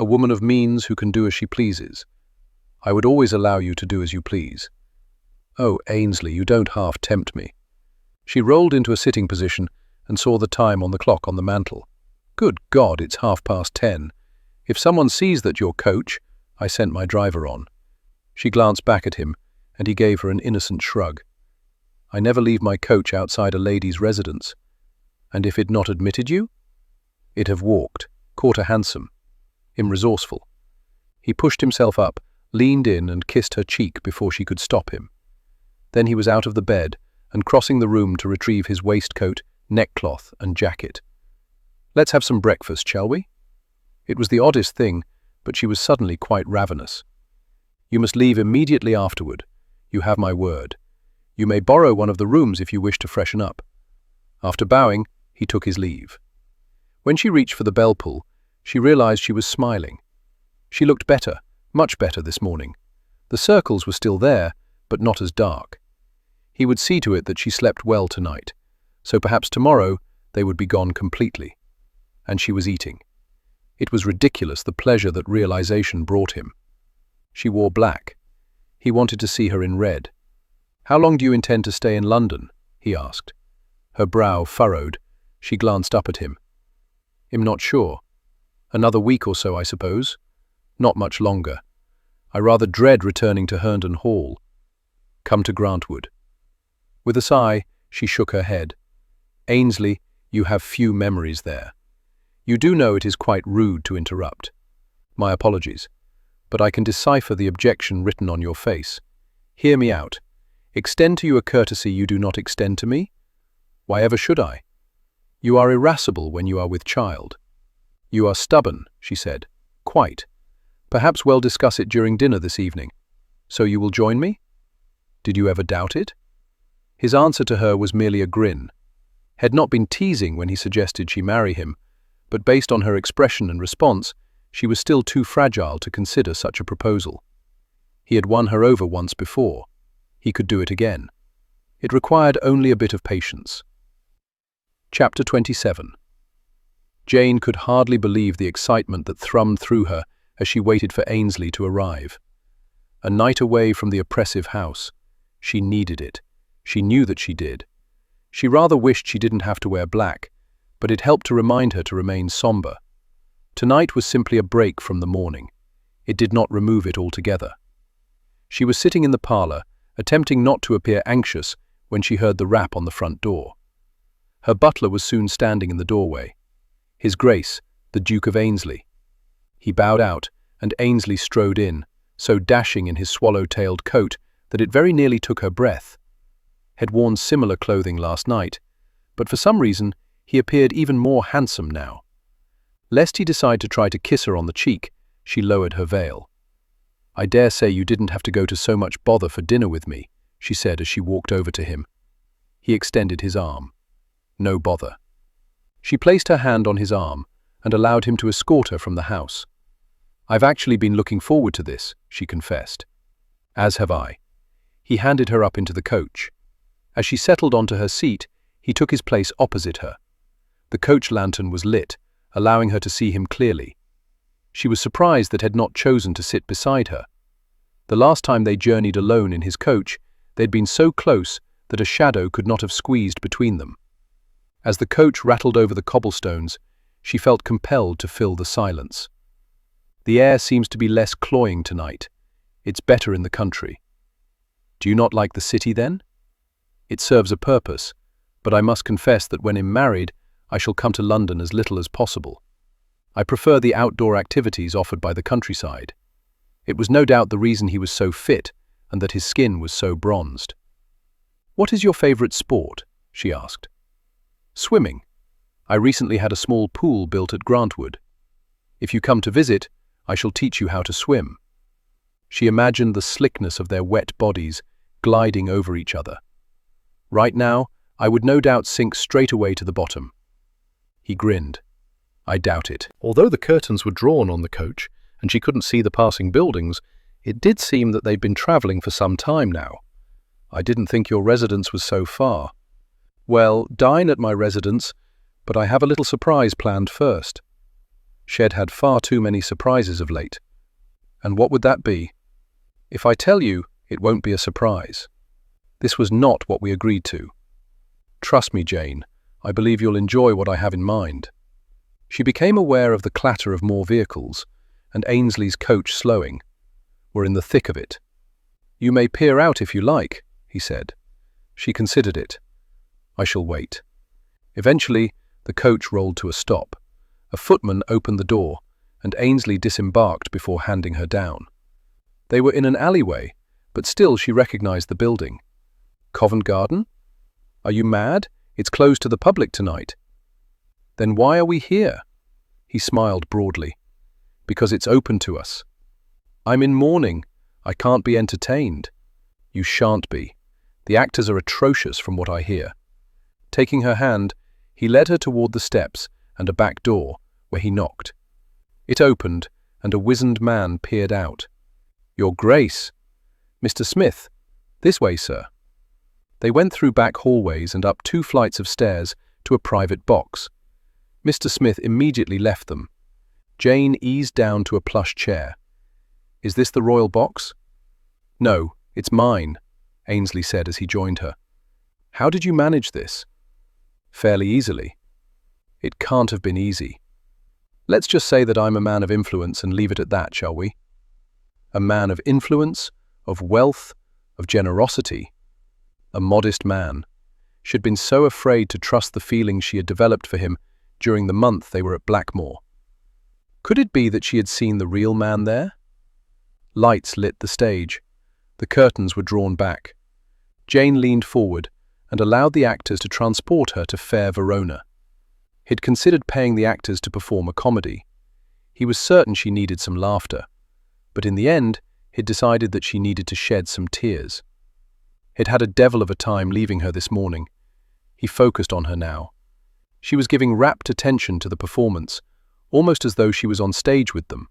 a woman of means who can do as she pleases. I would always allow you to do as you please." "Oh, Ainsley, you don't half tempt me." She rolled into a sitting position and saw the time on the clock on the mantel. "Good God, it's 10:30. If someone sees that your coach—" "I sent my driver on." She glanced back at him, and he gave her an innocent shrug. "I never leave my coach outside a lady's residence. And if it not admitted you?" "It have walked, caught a hansom. Im resourceful." He pushed himself up, leaned in and kissed her cheek before she could stop him. Then he was out of the bed and crossing the room to retrieve his waistcoat, neckcloth and jacket. "Let's have some breakfast, shall we?" It was the oddest thing, but she was suddenly quite ravenous. "You must leave immediately afterward. You have my word. You may borrow one of the rooms if you wish to freshen up." After bowing, he took his leave. When she reached for the bell pull, she realized she was smiling. She looked better, much better this morning. The circles were still there, but not as dark. He would see to it that she slept well tonight, so perhaps tomorrow they would be gone completely. And she was eating. It was ridiculous the pleasure that realization brought him. She wore black. He wanted to see her in red. "How long do you intend to stay in London?" he asked. Her brow furrowed. She glanced up at him. "I'm not sure. Another week or so, I suppose. Not much longer. I rather dread returning to Herndon Hall. Come to Grantwood." With a sigh, she shook her head. "Ainsley, you have few memories there. You do know it is quite rude to interrupt. My apologies. But I can decipher the objection written on your face. Hear me out. Extend to you a courtesy you do not extend to me? Why ever should I? You are irascible when you are with child." "You are stubborn," she said. "Quite. Perhaps we'll discuss it during dinner this evening. So you will join me?" "Did you ever doubt it?" His answer to her was merely a grin. Had not been teasing when he suggested she marry him, but based on her expression and response, she was still too fragile to consider such a proposal. He had won her over once before. He could do it again. It required only a bit of patience. Chapter 27. Jane could hardly believe the excitement that thrummed through her as she waited for Ainsley to arrive. A night away from the oppressive house. She needed it. She knew that she did. She rather wished she didn't have to wear black, but it helped to remind her to remain somber. Tonight was simply a break from the morning. It did not remove it altogether. She was sitting in the parlour, attempting not to appear anxious when she heard the rap on the front door. Her butler was soon standing in the doorway. His Grace, the Duke of Ainsley. He bowed out, and Ainsley strode in, so dashing in his swallow-tailed coat that it very nearly took her breath. had worn similar clothing last night, but for some reason he appeared even more handsome now. Lest he decide to try to kiss her on the cheek, she lowered her veil. "I dare say you didn't have to go to so much bother for dinner with me," she said as she walked over to him. He extended his arm. "No bother." She placed her hand on his arm and allowed him to escort her from the house. "I've actually been looking forward to this," she confessed. "As have I." He handed her up into the coach. As she settled onto her seat, he took his place opposite her. The coach lantern was lit, allowing her to see him clearly. She was surprised that he had not chosen to sit beside her. The last time they journeyed alone in his coach, they'd been so close that a shadow could not have squeezed between them. As the coach rattled over the cobblestones, she felt compelled to fill the silence. "The air seems to be less cloying tonight. It's better in the country." "Do you not like the city then?" "It serves a purpose, but I must confess that when I'm married, I shall come to London as little as possible. I prefer the outdoor activities offered by the countryside." It was no doubt the reason he was so fit and that his skin was so bronzed. "What is your favorite sport?" she asked. "Swimming. I recently had a small pool built at Grantwood. If you come to visit, I shall teach you how to swim." She imagined the slickness of their wet bodies gliding over each other. "Right now, I would no doubt sink straight away to the bottom." He grinned. "I doubt it." Although the curtains were drawn on the coach and she couldn't see the passing buildings, it did seem that they'd been travelling for some time now. "I didn't think your residence was so far." "Well, dine at my residence, but I have a little surprise planned first." Shed had far too many surprises of late. "And what would that be?" "If I tell you, it won't be a surprise. This was not what we agreed to." "Trust me, Jane, I believe you'll enjoy what I have in mind." She became aware of the clatter of more vehicles, and Ainsley's coach slowing. "We're in the thick of it." "You may peer out if you like," he said. She considered it. "I shall wait." Eventually, the coach rolled to a stop. A footman opened the door, and Ainsley disembarked before handing her down. They were in an alleyway, but still she recognized the building. "Covent Garden? Are you mad? It's closed to the public tonight." "Then why are we here?" He smiled broadly. "Because it's open to us." "I'm in mourning. I can't be entertained." "You shan't be. The actors are atrocious from what I hear." Taking her hand, he led her toward the steps and a back door, where he knocked. It opened, and a wizened man peered out. "Your Grace." "Mr. Smith. This way, sir." They went through back hallways and up 2 flights of stairs to a private box. Mr. Smith immediately left them. Jane eased down to a plush chair. "Is this the royal box?" "No, it's mine," Ainsley said as he joined her. "How did you manage this?" "Fairly easily." "It can't have been easy." "Let's just say that I'm a man of influence and leave it at that, shall we?" A man of influence, of wealth, of generosity. A modest man. She had been so afraid to trust the feelings she had developed for him during the month they were at Blackmore. Could it be that she had seen the real man there? Lights lit the stage. The curtains were drawn back. Jane leaned forward and allowed the actors to transport her to fair Verona. He'd considered paying the actors to perform a comedy. He was certain she needed some laughter, but in the end, he'd decided that she needed to shed some tears. He'd had a devil of a time leaving her this morning. He focused on her now. She was giving rapt attention to the performance, almost as though she was on stage with them.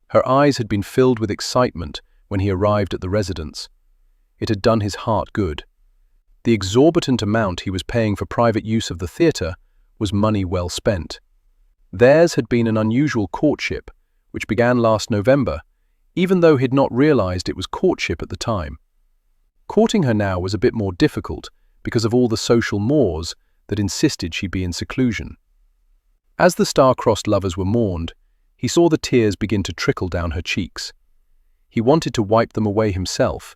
Her eyes had been filled with excitement when he arrived at the residence. It had done his heart good. The exorbitant amount he was paying for private use of the theatre was money well spent. Theirs had been an unusual courtship, which began last November, even though he'd not realized it was courtship at the time. Courting her now was a bit more difficult because of all the social mores that insisted she be in seclusion. As the star-crossed lovers were mourned, he saw the tears begin to trickle down her cheeks. He wanted to wipe them away himself,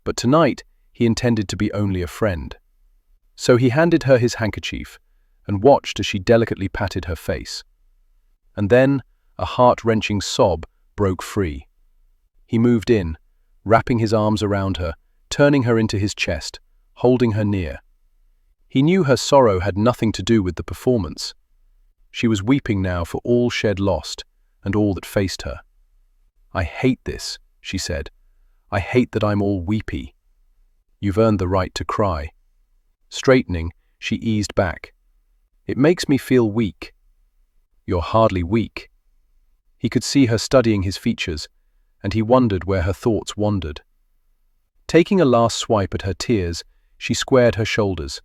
but tonight he intended to be only a friend. So he handed her his handkerchief and watched as she delicately patted her face. And then a heart-wrenching sob broke free. He moved in, wrapping his arms around her, turning her into his chest, holding her near. He knew her sorrow had nothing to do with the performance. She was weeping now for all she'd lost and all that faced her. "I hate this," she said. "I hate that I'm all weepy." "You've earned the right to cry." Straightening, she eased back. "It makes me feel weak." "You're hardly weak." He could see her studying his features, and he wondered where her thoughts wandered. Taking a last swipe at her tears, she squared her shoulders.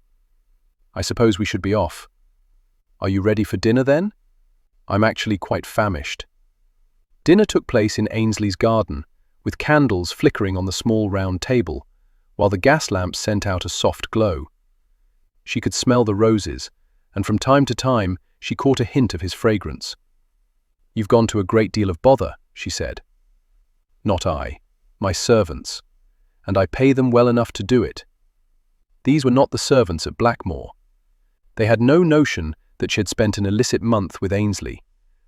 "I suppose we should be off." "Are you ready for dinner then?" "I'm actually quite famished." Dinner took place in Ainsley's garden, with candles flickering on the small round table, while the gas lamps sent out a soft glow. She could smell the roses, and from time to time she caught a hint of his fragrance. "You've gone to a great deal of bother," she said. "Not I. My servants. And I pay them well enough to do it." These were not the servants at Blackmore. They had no notion that she had spent an illicit month with Ainsley,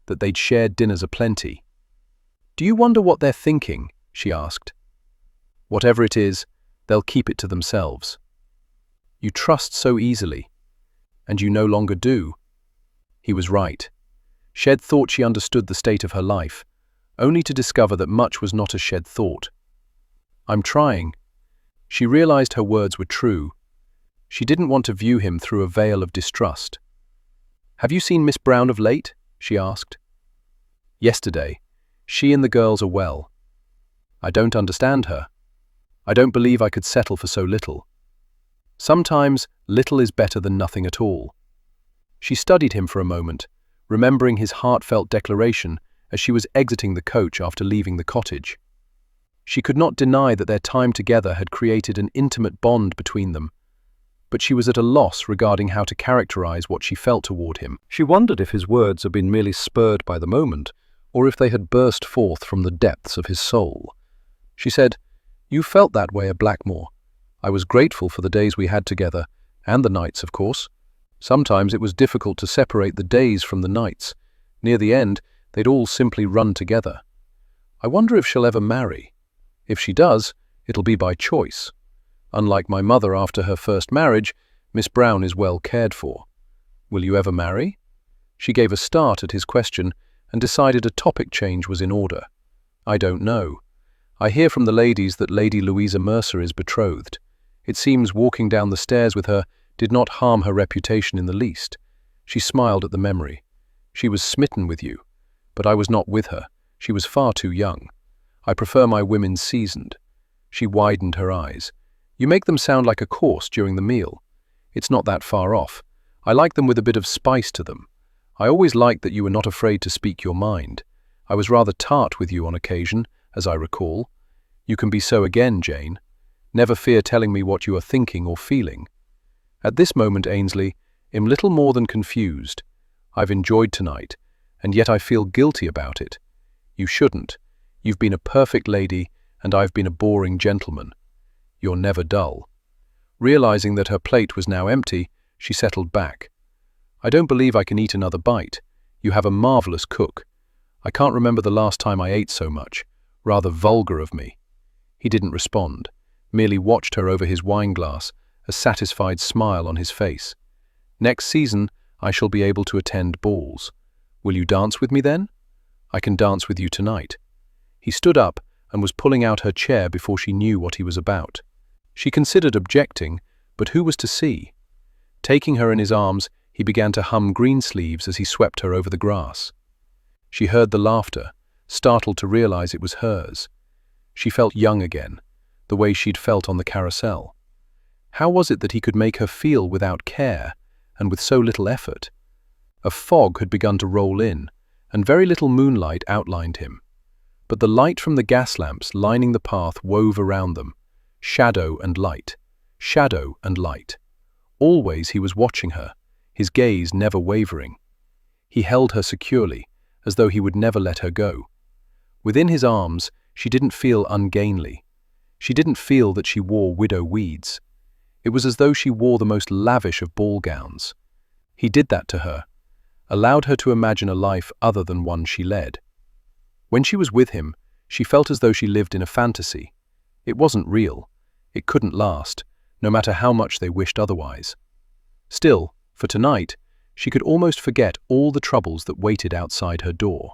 that they'd shared dinners aplenty. "Do you wonder what they're thinking?" she asked. "Whatever it is, they'll keep it to themselves." "You trust so easily." "And you no longer do." He was right. Shed thought she understood the state of her life, only to discover that much was not as Shed thought. "I'm trying." She realized her words were true. She didn't want to view him through a veil of distrust. "Have you seen Miss Brown of late?" she asked. "Yesterday. She and the girls are well." "I don't understand her. I don't believe I could settle for so little." "Sometimes little is better than nothing at all." She studied him for a moment, remembering his heartfelt declaration as she was exiting the coach after leaving the cottage. She could not deny that their time together had created an intimate bond between them, but she was at a loss regarding how to characterize what she felt toward him. She wondered if his words had been merely spurred by the moment, or if they had burst forth from the depths of his soul. She said, "You felt that way at Blackmore. I was grateful for the days we had together, and the nights, of course. Sometimes it was difficult to separate the days from the nights. Near the end, they'd all simply run together. I wonder if she'll ever marry. If she does, it'll be by choice. Unlike my mother after her first marriage, Miss Brown is well cared for. Will you ever marry?" She gave a start at his question and decided a topic change was in order. "I don't know. I hear from the ladies that Lady Louisa Mercer is betrothed. It seems walking down the stairs with her did not harm her reputation in the least." She smiled at the memory. "She was smitten with you, but I was not with her. She was far too young. I prefer my women seasoned." She widened her eyes. "You make them sound like a course during the meal. It's not that far off. I like them with a bit of spice to them. I always liked that you were not afraid to speak your mind. I was rather tart with you on occasion, as I recall. You can be so again, Jane. Never fear telling me what you are thinking or feeling." At this moment, Ainsley, am little more than confused. I've enjoyed tonight, and yet I feel guilty about it. You shouldn't. You've been a perfect lady, and I've been a boring gentleman. You're never dull. Realizing that her plate was now empty, she settled back. "I don't believe I can eat another bite. You have a marvelous cook. I can't remember the last time I ate so much. Rather vulgar of me." He didn't respond, merely watched her over his wineglass, a satisfied smile on his face. "Next season, I shall be able to attend balls. Will you dance with me then?" "I can dance with you tonight." He stood up and was pulling out her chair before she knew what he was about. She considered objecting, but who was to see? Taking her in his arms, he began to hum Greensleeves as he swept her over the grass. She heard the laughter, startled to realize it was hers. She felt young again, the way she'd felt on the carousel. How was it that he could make her feel without care, and with so little effort? A fog had begun to roll in, and very little moonlight outlined him. But the light from the gas lamps lining the path wove around them, shadow and light, shadow and light. Always he was watching her, his gaze never wavering. He held her securely, as though he would never let her go. Within his arms, she didn't feel ungainly. She didn't feel that she wore widow weeds. It was as though she wore the most lavish of ball gowns. He did that to her, allowed her to imagine a life other than one she led. When she was with him, she felt as though she lived in a fantasy. It wasn't real. It couldn't last, no matter how much they wished otherwise. Still, for tonight, she could almost forget all the troubles that waited outside her door.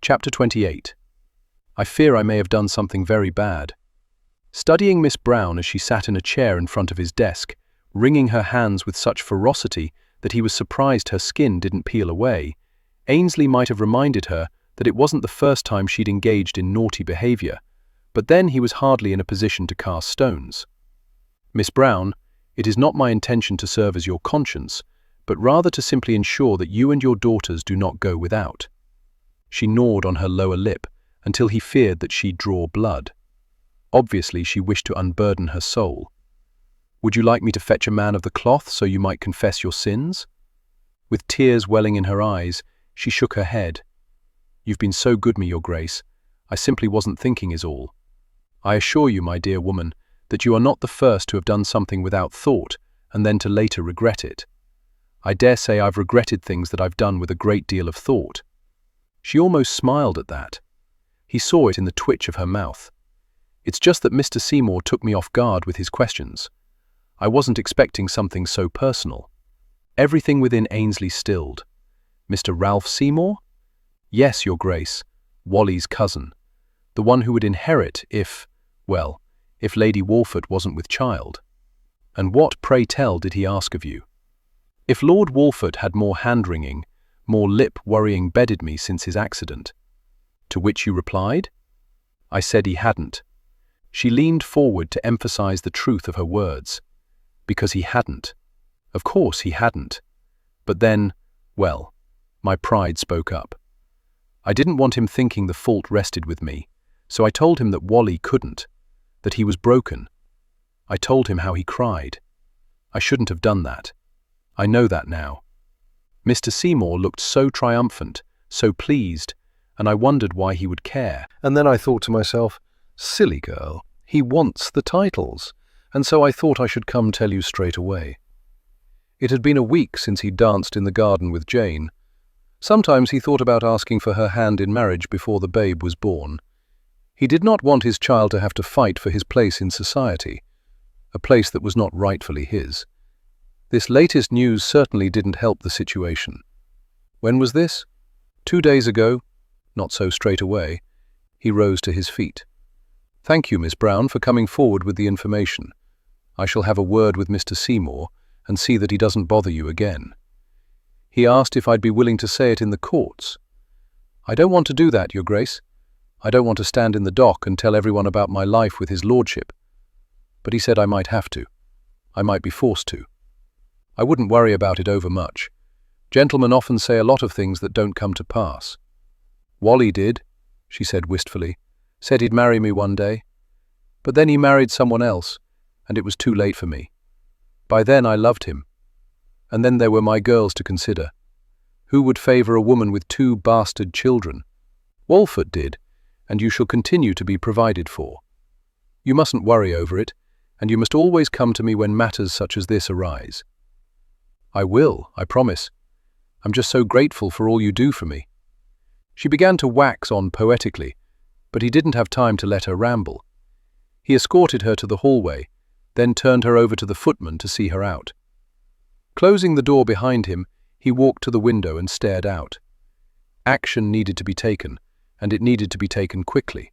Chapter 28. I fear I may have done something very bad. Studying Miss Brown as she sat in a chair in front of his desk, wringing her hands with such ferocity that he was surprised her skin didn't peel away, Ainsley might have reminded her that it wasn't the first time she'd engaged in naughty behavior, but then he was hardly in a position to cast stones. Miss Brown, it is not my intention to serve as your conscience, but rather to simply ensure that you and your daughters do not go without. She gnawed on her lower lip until he feared that she'd draw blood. Obviously, she wished to unburden her soul. Would you like me to fetch a man of the cloth so you might confess your sins? With tears welling in her eyes, she shook her head. You've been so good me, Your Grace. I simply wasn't thinking is all. I assure you, my dear woman, that you are not the first to have done something without thought and then to later regret it. I dare say I've regretted things that I've done with a great deal of thought. She almost smiled at that. He saw it in the twitch of her mouth. It's just that Mr. Seymour took me off guard with his questions. I wasn't expecting something so personal. Everything within Ainsley stilled. Mr. Ralph Seymour? Yes, Your Grace, Wally's cousin. The one who would inherit if Lady Walford wasn't with child. And what, pray tell, did he ask of you? If Lord Walford had more hand-wringing, more lip-worrying bedded me since his accident. To which you replied? I said he hadn't. She leaned forward to emphasize the truth of her words. Because he hadn't. Of course he hadn't. But then, my pride spoke up. I didn't want him thinking the fault rested with me, so I told him that Wally couldn't, that he was broken. I told him how he cried. I shouldn't have done that. I know that now. Mr. Seymour looked so triumphant, so pleased, and I wondered why he would care. And then I thought to myself, silly girl, he wants the titles, and so I thought I should come tell you straight away. It had been a week since he danced in the garden with Jane. Sometimes he thought about asking for her hand in marriage before the babe was born. He did not want his child to have to fight for his place in society, a place that was not rightfully his. This latest news certainly didn't help the situation. When was this? 2 days ago? Not so straight away. He rose to his feet. Thank you, Miss Brown, for coming forward with the information. I shall have a word with Mr. Seymour and see that he doesn't bother you again. He asked if I'd be willing to say it in the courts. I don't want to do that, Your Grace. I don't want to stand in the dock and tell everyone about my life with his lordship. But he said I might have to. I might be forced to. I wouldn't worry about it overmuch. Gentlemen often say a lot of things that don't come to pass. Wally did, she said wistfully. Said he'd marry me one day. But then he married someone else, and it was too late for me. By then I loved him. And then there were my girls to consider. Who would favour a woman with 2 bastard children? Walford did, and you shall continue to be provided for. You mustn't worry over it, and you must always come to me when matters such as this arise. I will, I promise. I'm just so grateful for all you do for me. She began to wax on poetically, but he didn't have time to let her ramble. He escorted her to the hallway, then turned her over to the footman to see her out. Closing the door behind him, he walked to the window and stared out. Action needed to be taken, and it needed to be taken quickly.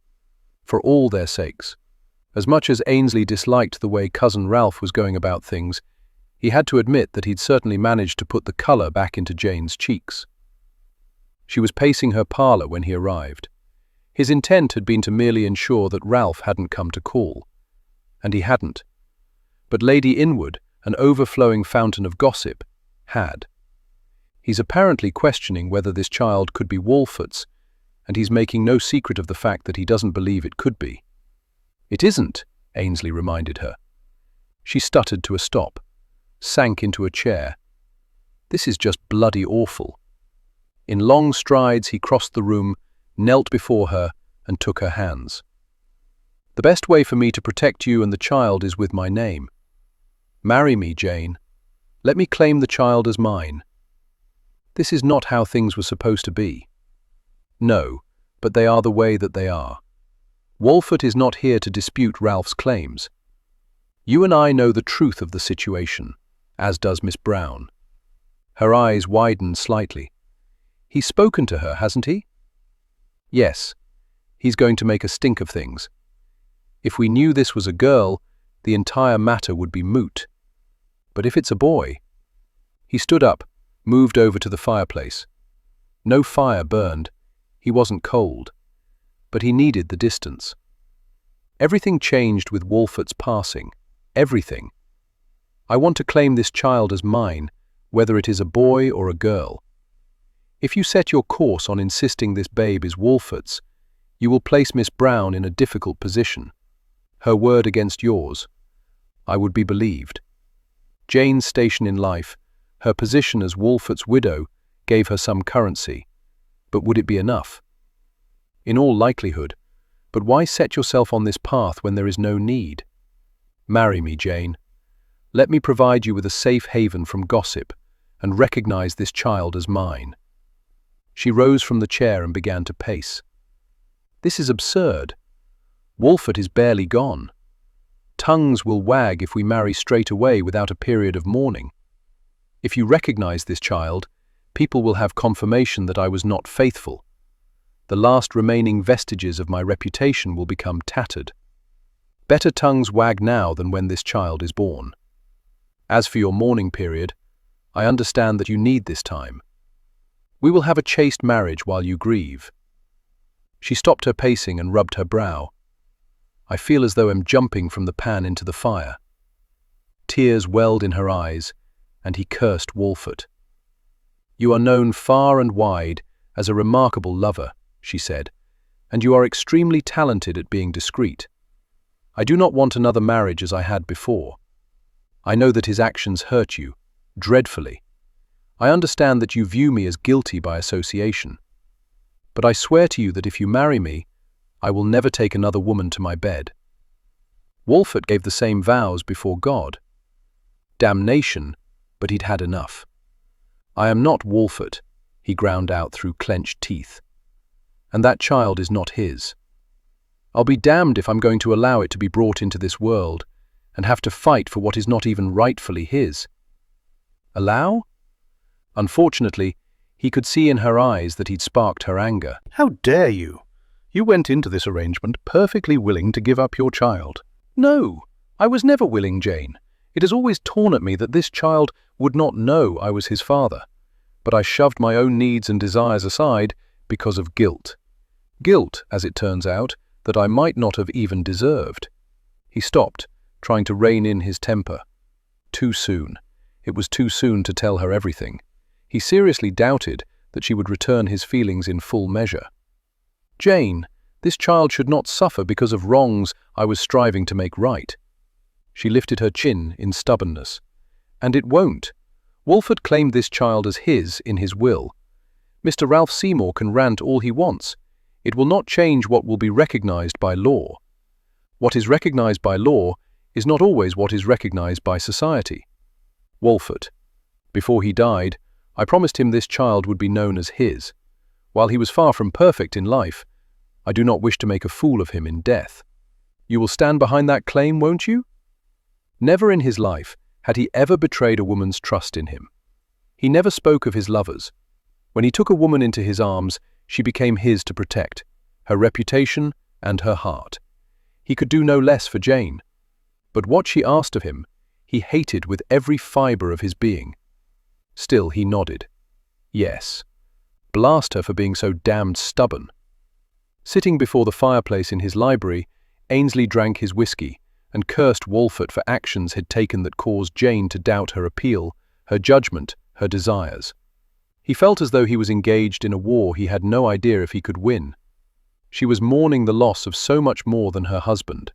For all their sakes. As much as Ainsley disliked the way Cousin Ralph was going about things, he had to admit that he'd certainly managed to put the colour back into Jane's cheeks. She was pacing her parlour when he arrived. His intent had been to merely ensure that Ralph hadn't come to call. And he hadn't. But Lady Inwood, an overflowing fountain of gossip, had. He's apparently questioning whether this child could be Walford's, and he's making no secret of the fact that he doesn't believe it could be. It isn't, Ainsley reminded her. She stuttered to a stop, sank into a chair. This is just bloody awful. In long strides he crossed the room, knelt before her, and took her hands. The best way for me to protect you and the child is with my name. Marry me, Jane. Let me claim the child as mine. This is not how things were supposed to be. No, but they are the way that they are. Walford is not here to dispute Ralph's claims. You and I know the truth of the situation, as does Miss Brown. Her eyes widened slightly. He's spoken to her, hasn't he? Yes. He's going to make a stink of things. If we knew this was a girl, the entire matter would be moot. But if it's a boy... He stood up, moved over to the fireplace. No fire burned. He wasn't cold. But he needed the distance. Everything changed with Wolfert's passing. Everything. I want to claim this child as mine, whether it is a boy or a girl. If you set your course on insisting this babe is Wolfert's, you will place Miss Brown in a difficult position. Her word against yours. I would be believed. Jane's station in life, her position as Wolfert's widow, gave her some currency. But would it be enough? In all likelihood. But why set yourself on this path when there is no need? Marry me, Jane. Let me provide you with a safe haven from gossip, and recognize this child as mine. She rose from the chair and began to pace. This is absurd. Wolfert is barely gone. Tongues will wag if we marry straight away without a period of mourning. If you recognize this child, people will have confirmation that I was not faithful. The last remaining vestiges of my reputation will become tattered. Better tongues wag now than when this child is born. As for your mourning period, I understand that you need this time. We will have a chaste marriage while you grieve. She stopped her pacing and rubbed her brow. I feel as though I'm jumping from the pan into the fire. Tears welled in her eyes, and he cursed Wolfert. You are known far and wide as a remarkable lover, she said, and you are extremely talented at being discreet. I do not want another marriage as I had before. I know that his actions hurt you, dreadfully. I understand that you view me as guilty by association. But I swear to you that if you marry me, I will never take another woman to my bed. Wolfert gave the same vows before God. Damnation, but he'd had enough. I am not Wolfert, he ground out through clenched teeth. And that child is not his. I'll be damned if I'm going to allow it to be brought into this world and have to fight for what is not even rightfully his. Allow? Unfortunately, he could see in her eyes that he'd sparked her anger. How dare you? You went into this arrangement perfectly willing to give up your child. No, I was never willing, Jane. It has always torn at me that this child would not know I was his father. But I shoved my own needs and desires aside because of guilt. Guilt, as it turns out, that I might not have even deserved. He stopped, trying to rein in his temper. Too soon. It was too soon to tell her everything. He seriously doubted that she would return his feelings in full measure. Jane, this child should not suffer because of wrongs I was striving to make right. She lifted her chin in stubbornness. And it won't. Wolfert claimed this child as his in his will. Mr. Ralph Seymour can rant all he wants. It will not change what will be recognized by law. What is recognized by law is not always what is recognized by society. Wolfert. Before he died, I promised him this child would be known as his. While he was far from perfect in life, I do not wish to make a fool of him in death. You will stand behind that claim, won't you? Never in his life had he ever betrayed a woman's trust in him. He never spoke of his lovers. When he took a woman into his arms, she became his to protect, her reputation and her heart. He could do no less for Jane. But what she asked of him, he hated with every fibre of his being. Still he nodded. Yes. Blast her for being so damned stubborn. Sitting before the fireplace in his library, Ainsley drank his whiskey and cursed Wolfert for actions he'd taken that caused Jane to doubt her appeal, her judgment, her desires. He felt as though he was engaged in a war he had no idea if he could win. She was mourning the loss of so much more than her husband.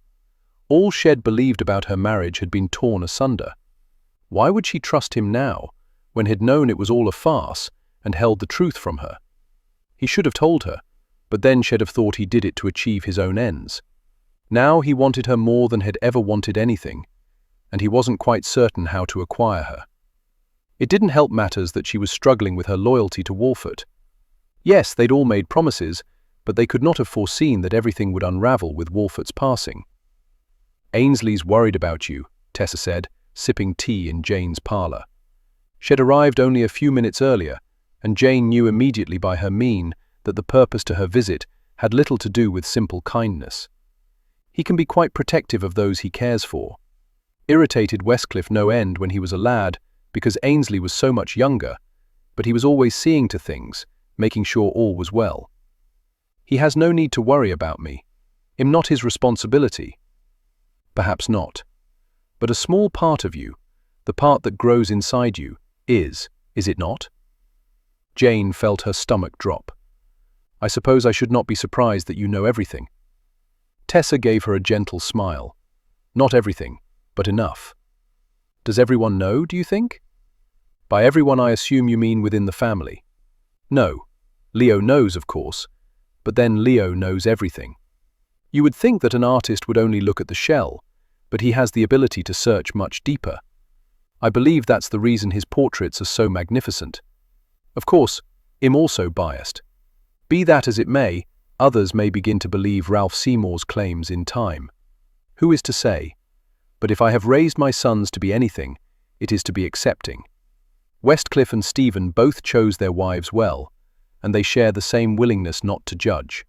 All Shed believed about her marriage had been torn asunder. Why would she trust him now, when he'd known it was all a farce and held the truth from her? He should have told her, but then Shed have thought he did it to achieve his own ends. Now he wanted her more than had ever wanted anything, and he wasn't quite certain how to acquire her. It didn't help matters that she was struggling with her loyalty to Wolfert. Yes, they'd all made promises, but they could not have foreseen that everything would unravel with Wolfert's passing. Ainsley's worried about you, Tessa said, sipping tea in Jane's parlour. She had arrived only a few minutes earlier, and Jane knew immediately by her mien that the purpose to her visit had little to do with simple kindness. He can be quite protective of those he cares for. Irritated Westcliff no end when he was a lad, because Ainsley was so much younger, but he was always seeing to things, making sure all was well. He has no need to worry about me. I'm not his responsibility. Perhaps not. But a small part of you, the part that grows inside you, is it not? Jane felt her stomach drop. I suppose I should not be surprised that you know everything. Tessa gave her a gentle smile. Not everything, but enough. Does everyone know, do you think? By everyone I assume you mean within the family. No. Leo knows, of course, but then Leo knows everything. You would think that an artist would only look at the shell, but he has the ability to search much deeper. I believe that's the reason his portraits are so magnificent. Of course, I'm also biased. Be that as it may, others may begin to believe Ralph Seymour's claims in time. Who is to say? But if I have raised my sons to be anything, it is to be accepting. Westcliff and Stephen both chose their wives well, and they share the same willingness not to judge.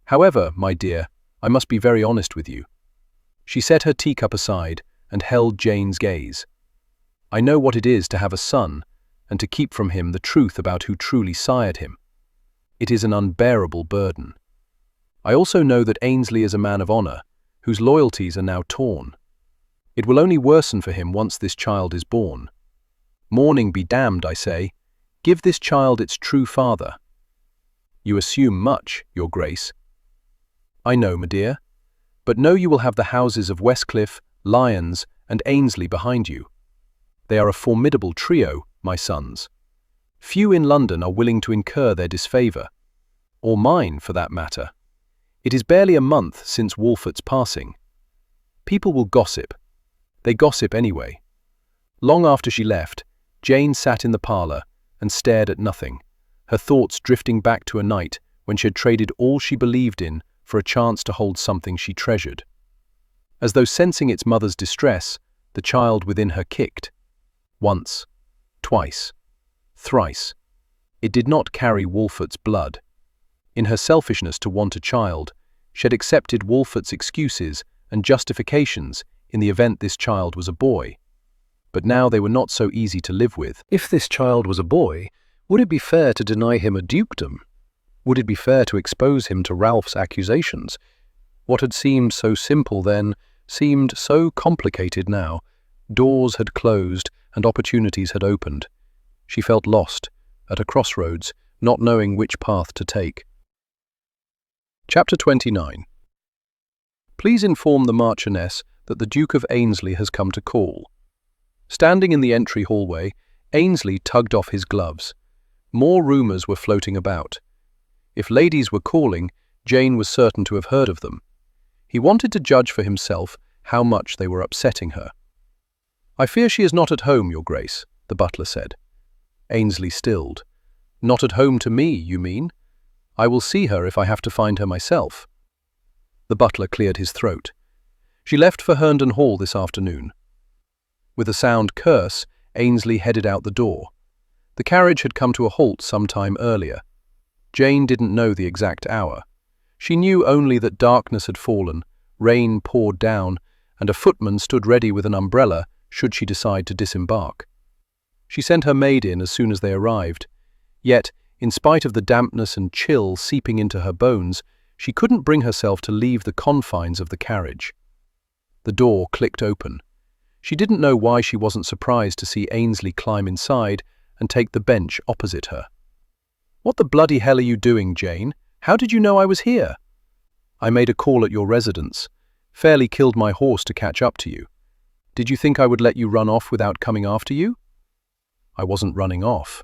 However, my dear, I must be very honest with you. She set her teacup aside and held Jane's gaze. I know what it is to have a son, and to keep from him the truth about who truly sired him. It is an unbearable burden. I also know that Ainsley is a man of honor, whose loyalties are now torn. It will only worsen for him once this child is born. Mourning be damned, I say. Give this child its true father. You assume much, Your Grace. I know, my dear, but know you will have the houses of Westcliff, Lyons, and Ainsley behind you. They are a formidable trio, my sons. Few in London are willing to incur their disfavour, or mine, for that matter. It is barely a month since Wolfert's passing. People will gossip. They gossip anyway. Long after she left, Jane sat in the parlour and stared at nothing, her thoughts drifting back to a night when she had traded all she believed in for a chance to hold something she treasured. As though sensing its mother's distress, the child within her kicked. Once, twice, thrice. It did not carry Wolfert's blood. In her selfishness to want a child, she had accepted Wolfert's excuses and justifications in the event this child was a boy. But now they were not so easy to live with. If this child was a boy, would it be fair to deny him a dukedom? Would it be fair to expose him to Ralph's accusations? What had seemed so simple then seemed so complicated now. Doors had closed and opportunities had opened. She felt lost, at a crossroads, not knowing which path to take. Chapter 29. Please inform the Marchioness that the Duke of Ainsley has come to call. Standing in the entry hallway, Ainsley tugged off his gloves. More rumours were floating about. If ladies were calling, Jane was certain to have heard of them. He wanted to judge for himself how much they were upsetting her. I fear she is not at home, Your Grace, the butler said. Ainsley stilled. Not at home to me, you mean? I will see her if I have to find her myself. The butler cleared his throat. She left for Herndon Hall this afternoon. With a sound curse, Ainsley headed out the door. The carriage had come to a halt some time earlier. Jane didn't know the exact hour. She knew only that darkness had fallen, rain poured down, and a footman stood ready with an umbrella should she decide to disembark. She sent her maid in as soon as they arrived. Yet, in spite of the dampness and chill seeping into her bones, she couldn't bring herself to leave the confines of the carriage. The door clicked open. She didn't know why she wasn't surprised to see Ainsley climb inside and take the bench opposite her. What the bloody hell are you doing, Jane? How did you know I was here? I made a call at your residence. Fairly killed my horse to catch up to you. Did you think I would let you run off without coming after you? I wasn't running off.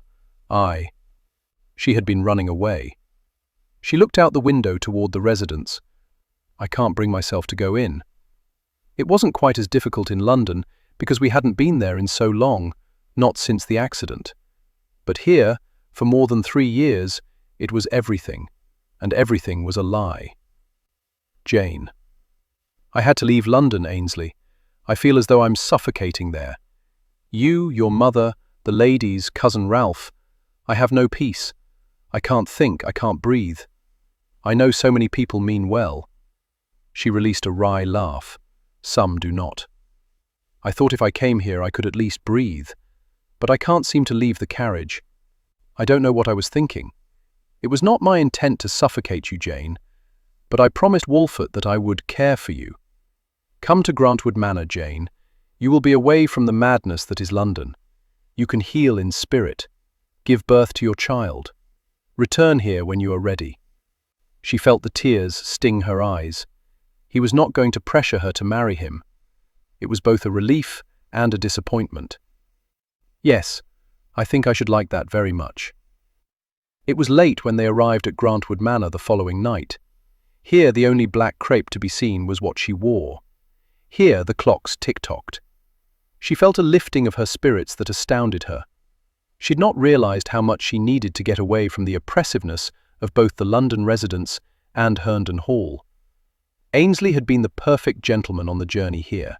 She had been running away. She looked out the window toward the residence. I can't bring myself to go in. It wasn't quite as difficult in London because we hadn't been there in so long, not since the accident. But here, for more than 3 years, it was everything, and everything was a lie. Jane. I had to leave London, Ainsley. I feel as though I'm suffocating there. You, your mother, the ladies, cousin Ralph. I have no peace. I can't think, I can't breathe. I know so many people mean well." She released a wry laugh. "Some do not. I thought if I came here I could at least breathe, but I can't seem to leave the carriage. I don't know what I was thinking. It was not my intent to suffocate you, Jane, but I promised Wolfert that I would care for you. Come to Grantwood Manor, Jane. You will be away from the madness that is London. You can heal in spirit. Give birth to your child. Return here when you are ready." She felt the tears sting her eyes. He was not going to pressure her to marry him. It was both a relief and a disappointment. "Yes, I think I should like that very much." It was late when they arrived at Grantwood Manor the following night. Here the only black crepe to be seen was what she wore. Here the clocks tick-tocked. She felt a lifting of her spirits that astounded her. She'd not realized how much she needed to get away from the oppressiveness of both the London residence and Herndon Hall. Ainsley had been the perfect gentleman on the journey here.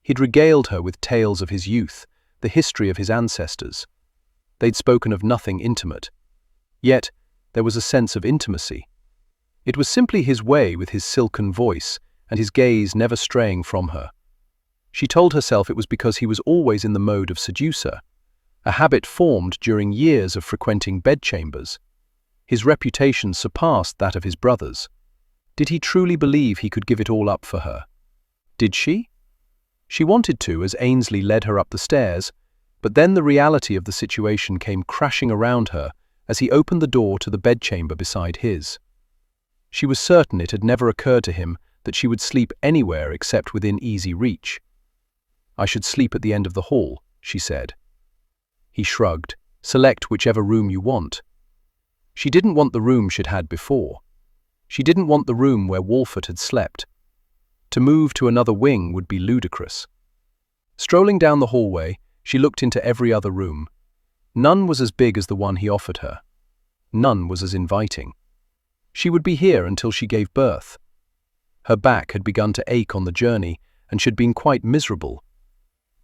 He'd regaled her with tales of his youth, the history of his ancestors. They'd spoken of nothing intimate. Yet, there was a sense of intimacy. It was simply his way with his silken voice and his gaze never straying from her. She told herself it was because he was always in the mode of seducer, a habit formed during years of frequenting bedchambers. His reputation surpassed that of his brothers. Did he truly believe he could give it all up for her? Did she? She wanted to as Ainsley led her up the stairs, but then the reality of the situation came crashing around her as he opened the door to the bedchamber beside his. She was certain it had never occurred to him that she would sleep anywhere except within easy reach. "I should sleep at the end of the hall," she said. He shrugged. "Select whichever room you want." She didn't want the room she'd had before. She didn't want the room where Wolfert had slept. To move to another wing would be ludicrous. Strolling down the hallway, she looked into every other room. None was as big as the one he offered her. None was as inviting. She would be here until she gave birth. Her back had begun to ache on the journey, and she'd been quite miserable.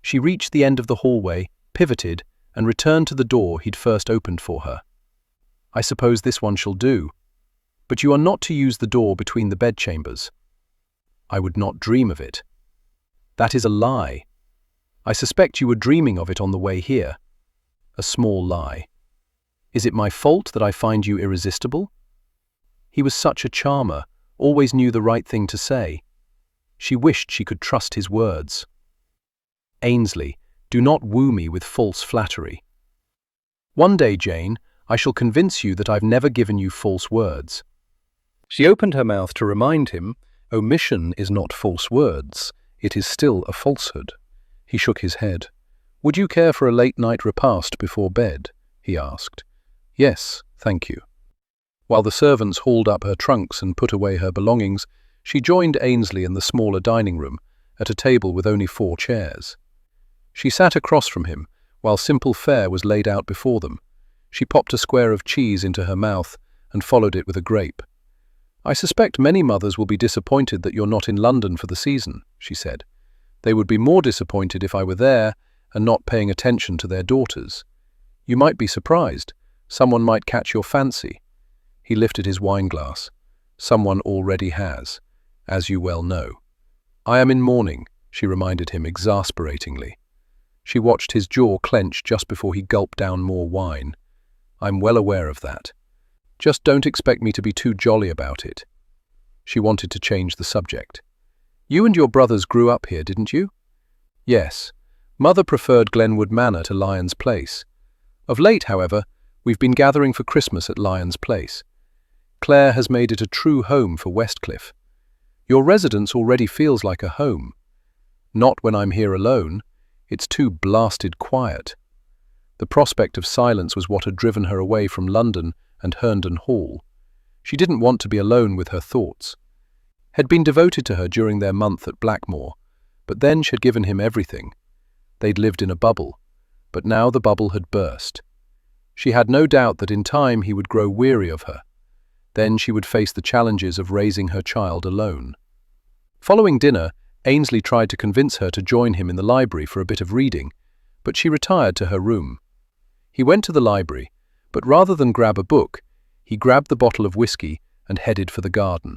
She reached the end of the hallway, pivoted, and returned to the door he'd first opened for her. "I suppose this one shall do. But you are not to use the door between the bedchambers." "I would not dream of it." "That is a lie. I suspect you were dreaming of it on the way here." "A small lie. Is it my fault that I find you irresistible?" He was such a charmer, always knew the right thing to say. She wished she could trust his words. "Ainsley, do not woo me with false flattery." "One day, Jane, I shall convince you that I've never given you false words." She opened her mouth to remind him, omission is not false words, it is still a falsehood. He shook his head. "Would you care for a late-night repast before bed?" he asked. "Yes, thank you." While the servants hauled up her trunks and put away her belongings, she joined Ainsley in the smaller dining room, at a table with only 4 chairs. She sat across from him, while simple fare was laid out before them. She popped a square of cheese into her mouth and followed it with a grape. "I suspect many mothers will be disappointed that you're not in London for the season," she said. "They would be more disappointed if I were there and not paying attention to their daughters. You might be surprised. Someone might catch your fancy." He lifted his wineglass. "Someone already has, as you well know." "I am in mourning," she reminded him exasperatingly. She watched his jaw clench just before he gulped down more wine. "I'm well aware of that. Just don't expect me to be too jolly about it." She wanted to change the subject. "You and your brothers grew up here, didn't you?" "Yes. Mother preferred Glenwood Manor to Lyons Place. Of late, however, we've been gathering for Christmas at Lyons Place. Claire has made it a true home for Westcliff. Your residence already feels like a home. Not when I'm here alone. It's too blasted quiet." The prospect of silence was what had driven her away from London and Herndon Hall. She didn't want to be alone with her thoughts. Had been devoted to her during their month at Blackmore, but then she had given him everything. They'd lived in a bubble, but now the bubble had burst. She had no doubt that in time he would grow weary of her. Then she would face the challenges of raising her child alone. Following dinner, Ainsley tried to convince her to join him in the library for a bit of reading, but she retired to her room. He went to the library, but rather than grab a book, he grabbed the bottle of whiskey and headed for the garden.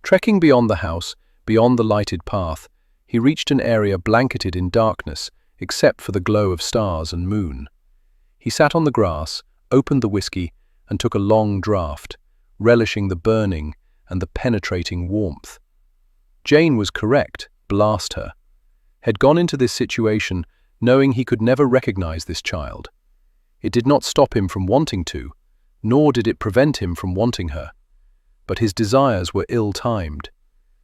Trekking beyond the house, beyond the lighted path, he reached an area blanketed in darkness except for the glow of stars and moon. He sat on the grass, opened the whiskey, and took a long draught, relishing the burning and the penetrating warmth. Jane was correct, blast her. Had gone into this situation knowing he could never recognize this child. It did not stop him from wanting to, nor did it prevent him from wanting her. But his desires were ill-timed.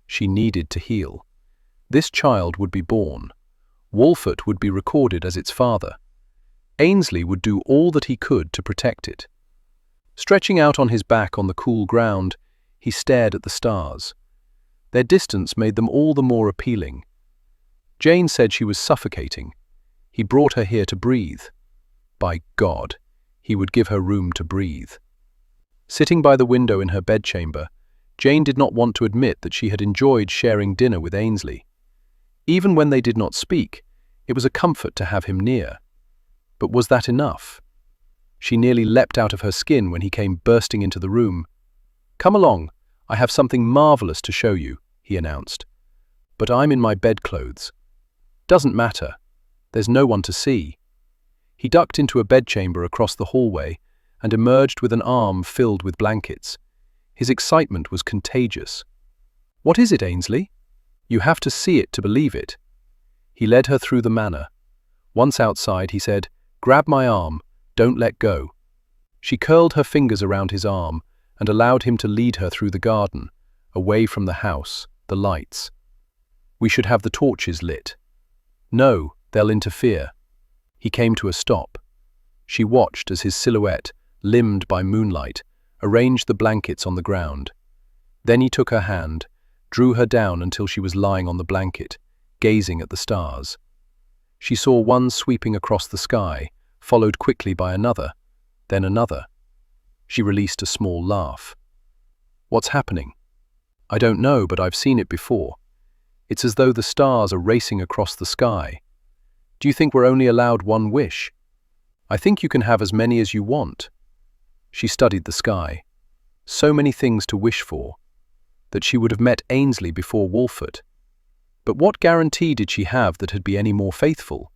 She needed to heal. This child would be born. Wolfert would be recorded as its father. Ainsley would do all that he could to protect it. Stretching out on his back on the cool ground, he stared at the stars. Their distance made them all the more appealing. Jane said she was suffocating. He brought her here to breathe. By God, he would give her room to breathe. Sitting by the window in her bedchamber, Jane did not want to admit that she had enjoyed sharing dinner with Ainsley. Even when they did not speak, it was a comfort to have him near. But was that enough? She nearly leapt out of her skin when he came bursting into the room. "Come along, I have something marvelous to show you," he announced. "But I'm in my bedclothes." "Doesn't matter. There's no one to see." He ducked into a bedchamber across the hallway and emerged with an arm filled with blankets. His excitement was contagious. "What is it, Ainsley? You have to see it to believe it." He led her through the manor. Once outside, he said, "Grab my arm, don't let go." She curled her fingers around his arm and allowed him to lead her through the garden, away from the house, the lights. "We should have the torches lit." "No, they'll interfere." He came to a stop. She watched as his silhouette, limned by moonlight, arranged the blankets on the ground. Then he took her hand, drew her down until she was lying on the blanket, gazing at the stars. She saw one sweeping across the sky, followed quickly by another, then another. She released a small laugh. "What's happening?" "I don't know, but I've seen it before. It's as though the stars are racing across the sky. Do you think we're only allowed one wish?" "I think you can have as many as you want." She studied the sky. So many things to wish for. That she would have met Ainsley before Wolfert. But what guarantee did she have that he'd be any more faithful?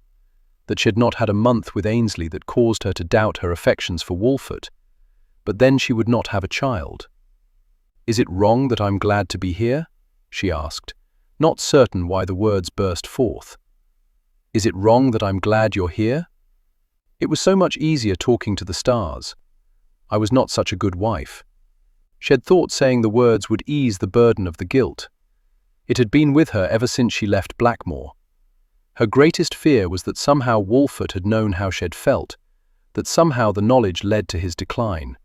That she had not had a month with Ainsley that caused her to doubt her affections for Wolfert. But then she would not have a child. "Is it wrong that I'm glad to be here?" she asked, not certain why the words burst forth. "Is it wrong that I'm glad you're here?" It was so much easier talking to the stars. I was not such a good wife. She had thought saying the words would ease the burden of the guilt. It had been with her ever since she left Blackmore. Her greatest fear was that somehow Wolfert had known how she had felt, that somehow the knowledge led to his decline.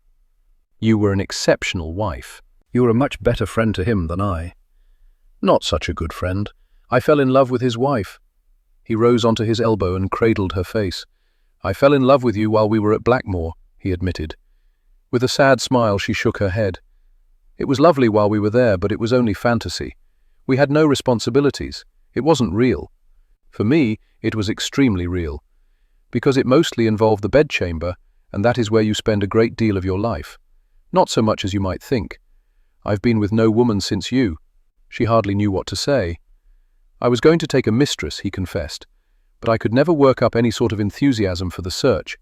"You were an exceptional wife." "You were a much better friend to him than I." "Not such a good friend. I fell in love with his wife." He rose onto his elbow and cradled her face. "I fell in love with you while we were at Blackmore," he admitted. With a sad smile, she shook her head. "It was lovely while we were there, but it was only fantasy. We had no responsibilities. It wasn't real. For me, it was extremely real, because it mostly involved the bedchamber, and that is where you spend a great deal of your life. Not so much as you might think. I've been with no woman since you." She hardly knew what to say. "I was going to take a mistress," he confessed, "but I could never work up any sort of enthusiasm for the search.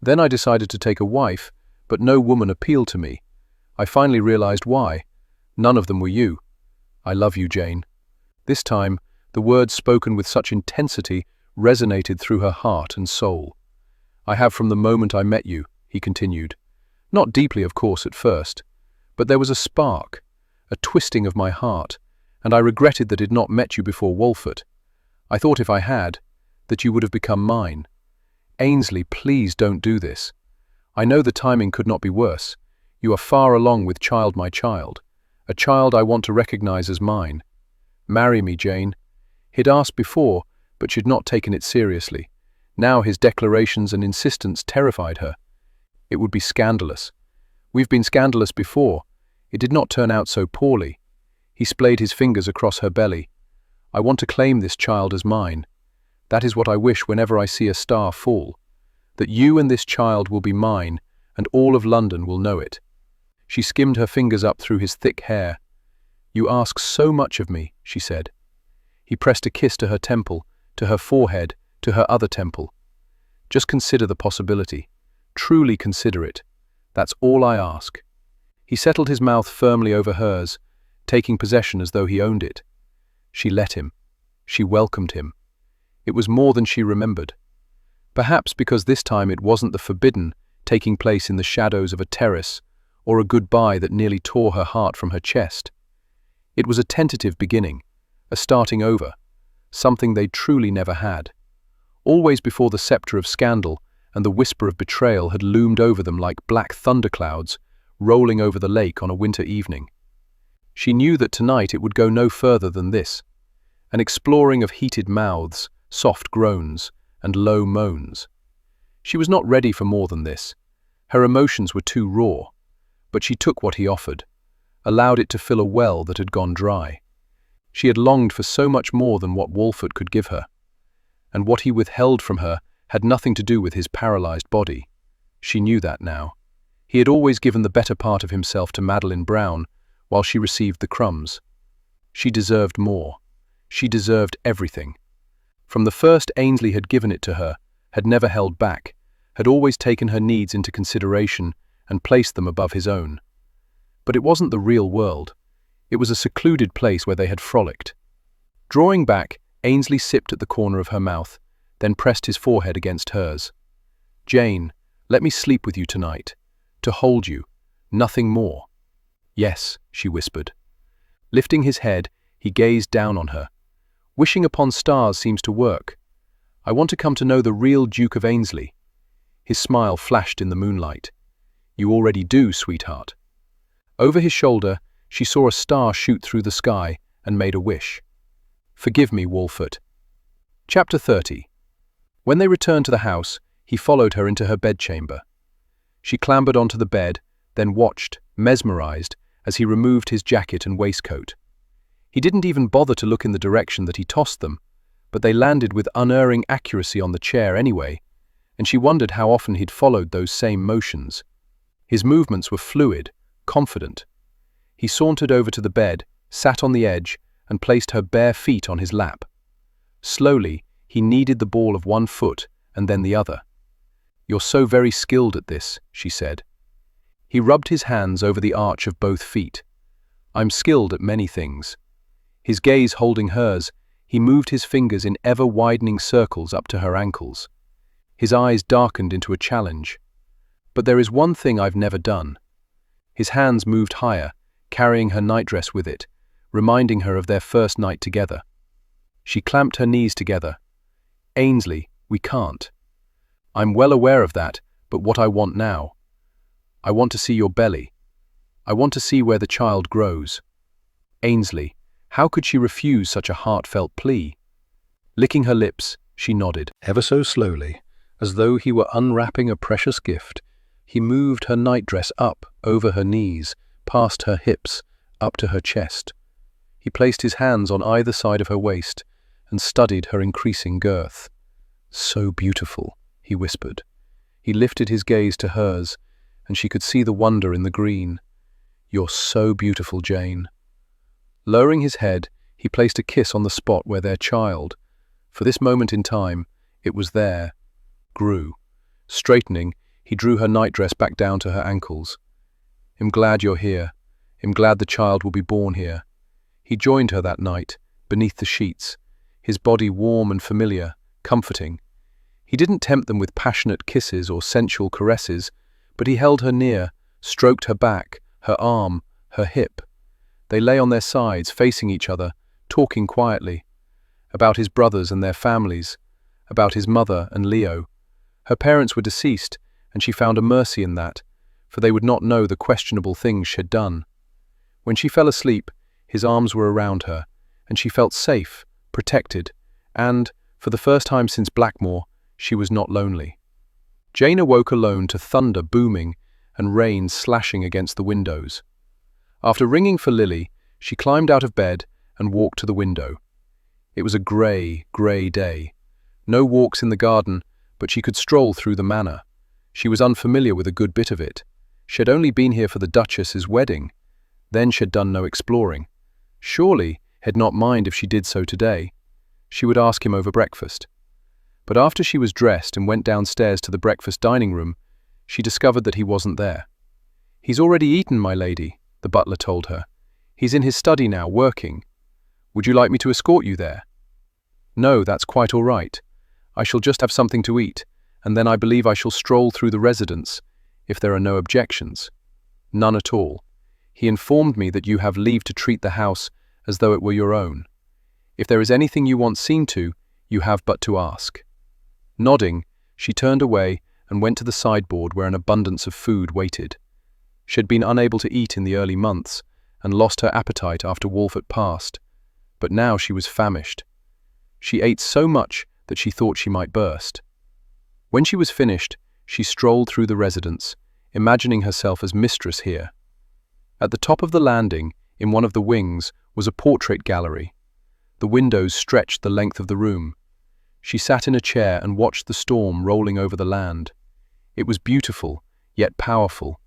Then I decided to take a wife, but no woman appealed to me. I finally realized why. None of them were you. I love you, Jane." This time, the words spoken with such intensity resonated through her heart and soul. "I have from the moment I met you," he continued. "Not deeply, of course, at first, but there was a spark, a twisting of my heart, and I regretted that I had not met you before Wolfert. I thought if I had, that you would have become mine. Ainsley, please don't do this. I know the timing could not be worse. You are far along with my child, a child I want to recognize as mine. Marry me, Jane." He'd asked before, but she'd not taken it seriously. Now his declarations and insistence terrified her. It would be scandalous. We've been scandalous before. It did not turn out so poorly. He splayed his fingers across her belly. I want to claim this child as mine. That is what I wish whenever I see a star fall. That you and this child will be mine, and all of London will know it." She skimmed her fingers up through his thick hair. "You ask so much of me," she said. He pressed a kiss to her temple, to her forehead, to her other temple. "Just consider the possibility. Truly consider it. That's all I ask." He settled his mouth firmly over hers, taking possession as though he owned it. She let him. She welcomed him. It was more than she remembered. Perhaps because this time it wasn't the forbidden taking place in the shadows of a terrace, or a goodbye that nearly tore her heart from her chest. It was a tentative beginning, a starting over, something they'd truly never had. Always before the scepter of scandal and the whisper of betrayal had loomed over them like black thunderclouds rolling over the lake on a winter evening. She knew that tonight it would go no further than this, an exploring of heated mouths, soft groans, and low moans. She was not ready for more than this. Her emotions were too raw, but she took what he offered, allowed it to fill a well that had gone dry. She had longed for so much more than what Walford could give her, and what he withheld from her had nothing to do with his paralyzed body. She knew that now. He had always given the better part of himself to Madeline Brown, while she received the crumbs. She deserved more. She deserved everything. From the first, Ainsley had given it to her, had never held back, had always taken her needs into consideration and placed them above his own. But it wasn't the real world. It was a secluded place where they had frolicked. Drawing back, Ainsley sipped at the corner of her mouth, then pressed his forehead against hers. "Jane, let me sleep with you tonight. To hold you, nothing more." "Yes," she whispered. Lifting his head, he gazed down on her. "Wishing upon stars seems to work. I want to come to know the real Duke of Ainsley." His smile flashed in the moonlight. "You already do, sweetheart." Over his shoulder, she saw a star shoot through the sky and made a wish. "Forgive me, Walford." Chapter 30. When they returned to the house, he followed her into her bedchamber. She clambered onto the bed, then watched, mesmerized, as he removed his jacket and waistcoat. He didn't even bother to look in the direction that he tossed them, but they landed with unerring accuracy on the chair anyway, and she wondered how often he'd followed those same motions. His movements were fluid, confident. He sauntered over to the bed, sat on the edge, and placed her bare feet on his lap. Slowly, he kneaded the ball of one foot and then the other. "You're so very skilled at this," she said. He rubbed his hands over the arch of both feet. "I'm skilled at many things." His gaze holding hers, he moved his fingers in ever-widening circles up to her ankles. His eyes darkened into a challenge. "But there is one thing I've never done." His hands moved higher, carrying her nightdress with it, reminding her of their first night together. She clamped her knees together. "Ainsley, we can't." "I'm well aware of that, but what I want now. I want to see your belly. I want to see where the child grows." Ainsley, how could she refuse such a heartfelt plea? Licking her lips, she nodded. Ever so slowly, as though he were unwrapping a precious gift, he moved her nightdress up over her knees, past her hips, up to her chest. He placed his hands on either side of her waist and studied her increasing girth. "So beautiful," he whispered. He lifted his gaze to hers, and she could see the wonder in the green. "You're so beautiful, Jane." Lowering his head, he placed a kiss on the spot where their child, for this moment in time, it was there, grew. Straightening, he drew her nightdress back down to her ankles. "I'm glad you're here. I'm glad the child will be born here." He joined her that night, beneath the sheets, his body warm and familiar, comforting. He didn't tempt them with passionate kisses or sensual caresses, but he held her near, stroked her back, her arm, her hip. They lay on their sides, facing each other, talking quietly. About his brothers and their families, about his mother and Leo. Her parents were deceased, and she found a mercy in that, for they would not know the questionable things she had done. When she fell asleep, his arms were around her, and she felt safe, protected, and, for the first time since Blackmore, she was not lonely. Jane awoke alone to thunder booming and rain slashing against the windows. After ringing for Lily, she climbed out of bed and walked to the window. It was a grey, grey day. No walks in the garden, but she could stroll through the manor. She was unfamiliar with a good bit of it. She had only been here for the Duchess's wedding. Then she had done no exploring. Surely he'd not mind if she did so today. She would ask him over breakfast. But after she was dressed and went downstairs to the breakfast dining room, she discovered that he wasn't there. "He's already eaten, my lady," the butler told her. "He's in his study now, working. Would you like me to escort you there?" "No, that's quite all right. I shall just have something to eat, and then I believe I shall stroll through the residence, if there are no objections." "None at all. He informed me that you have leave to treat the house as though it were your own. If there is anything you want seen to, you have but to ask." Nodding, she turned away and went to the sideboard where an abundance of food waited. She had been unable to eat in the early months and lost her appetite after Wolfert passed, but now she was famished. She ate so much that she thought she might burst. When she was finished, she strolled through the residence, imagining herself as mistress here. At the top of the landing, in one of the wings, was a portrait gallery. The windows stretched the length of the room. She sat in a chair and watched the storm rolling over the land. It was beautiful, yet powerful.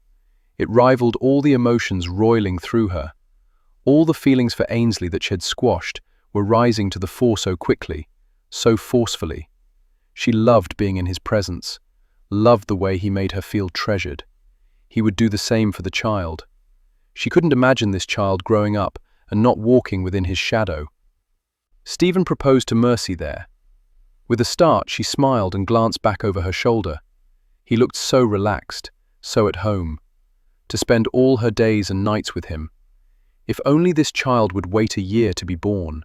It rivaled all the emotions roiling through her. All the feelings for Ainsley that she had squashed were rising to the fore so quickly, so forcefully. She loved being in his presence, loved the way he made her feel treasured. He would do the same for the child. She couldn't imagine this child growing up and not walking within his shadow. Stephen proposed to Mercy there. With a start, she smiled and glanced back over her shoulder. He looked so relaxed, so at home. To spend all her days and nights with him. If only this child would wait a year to be born.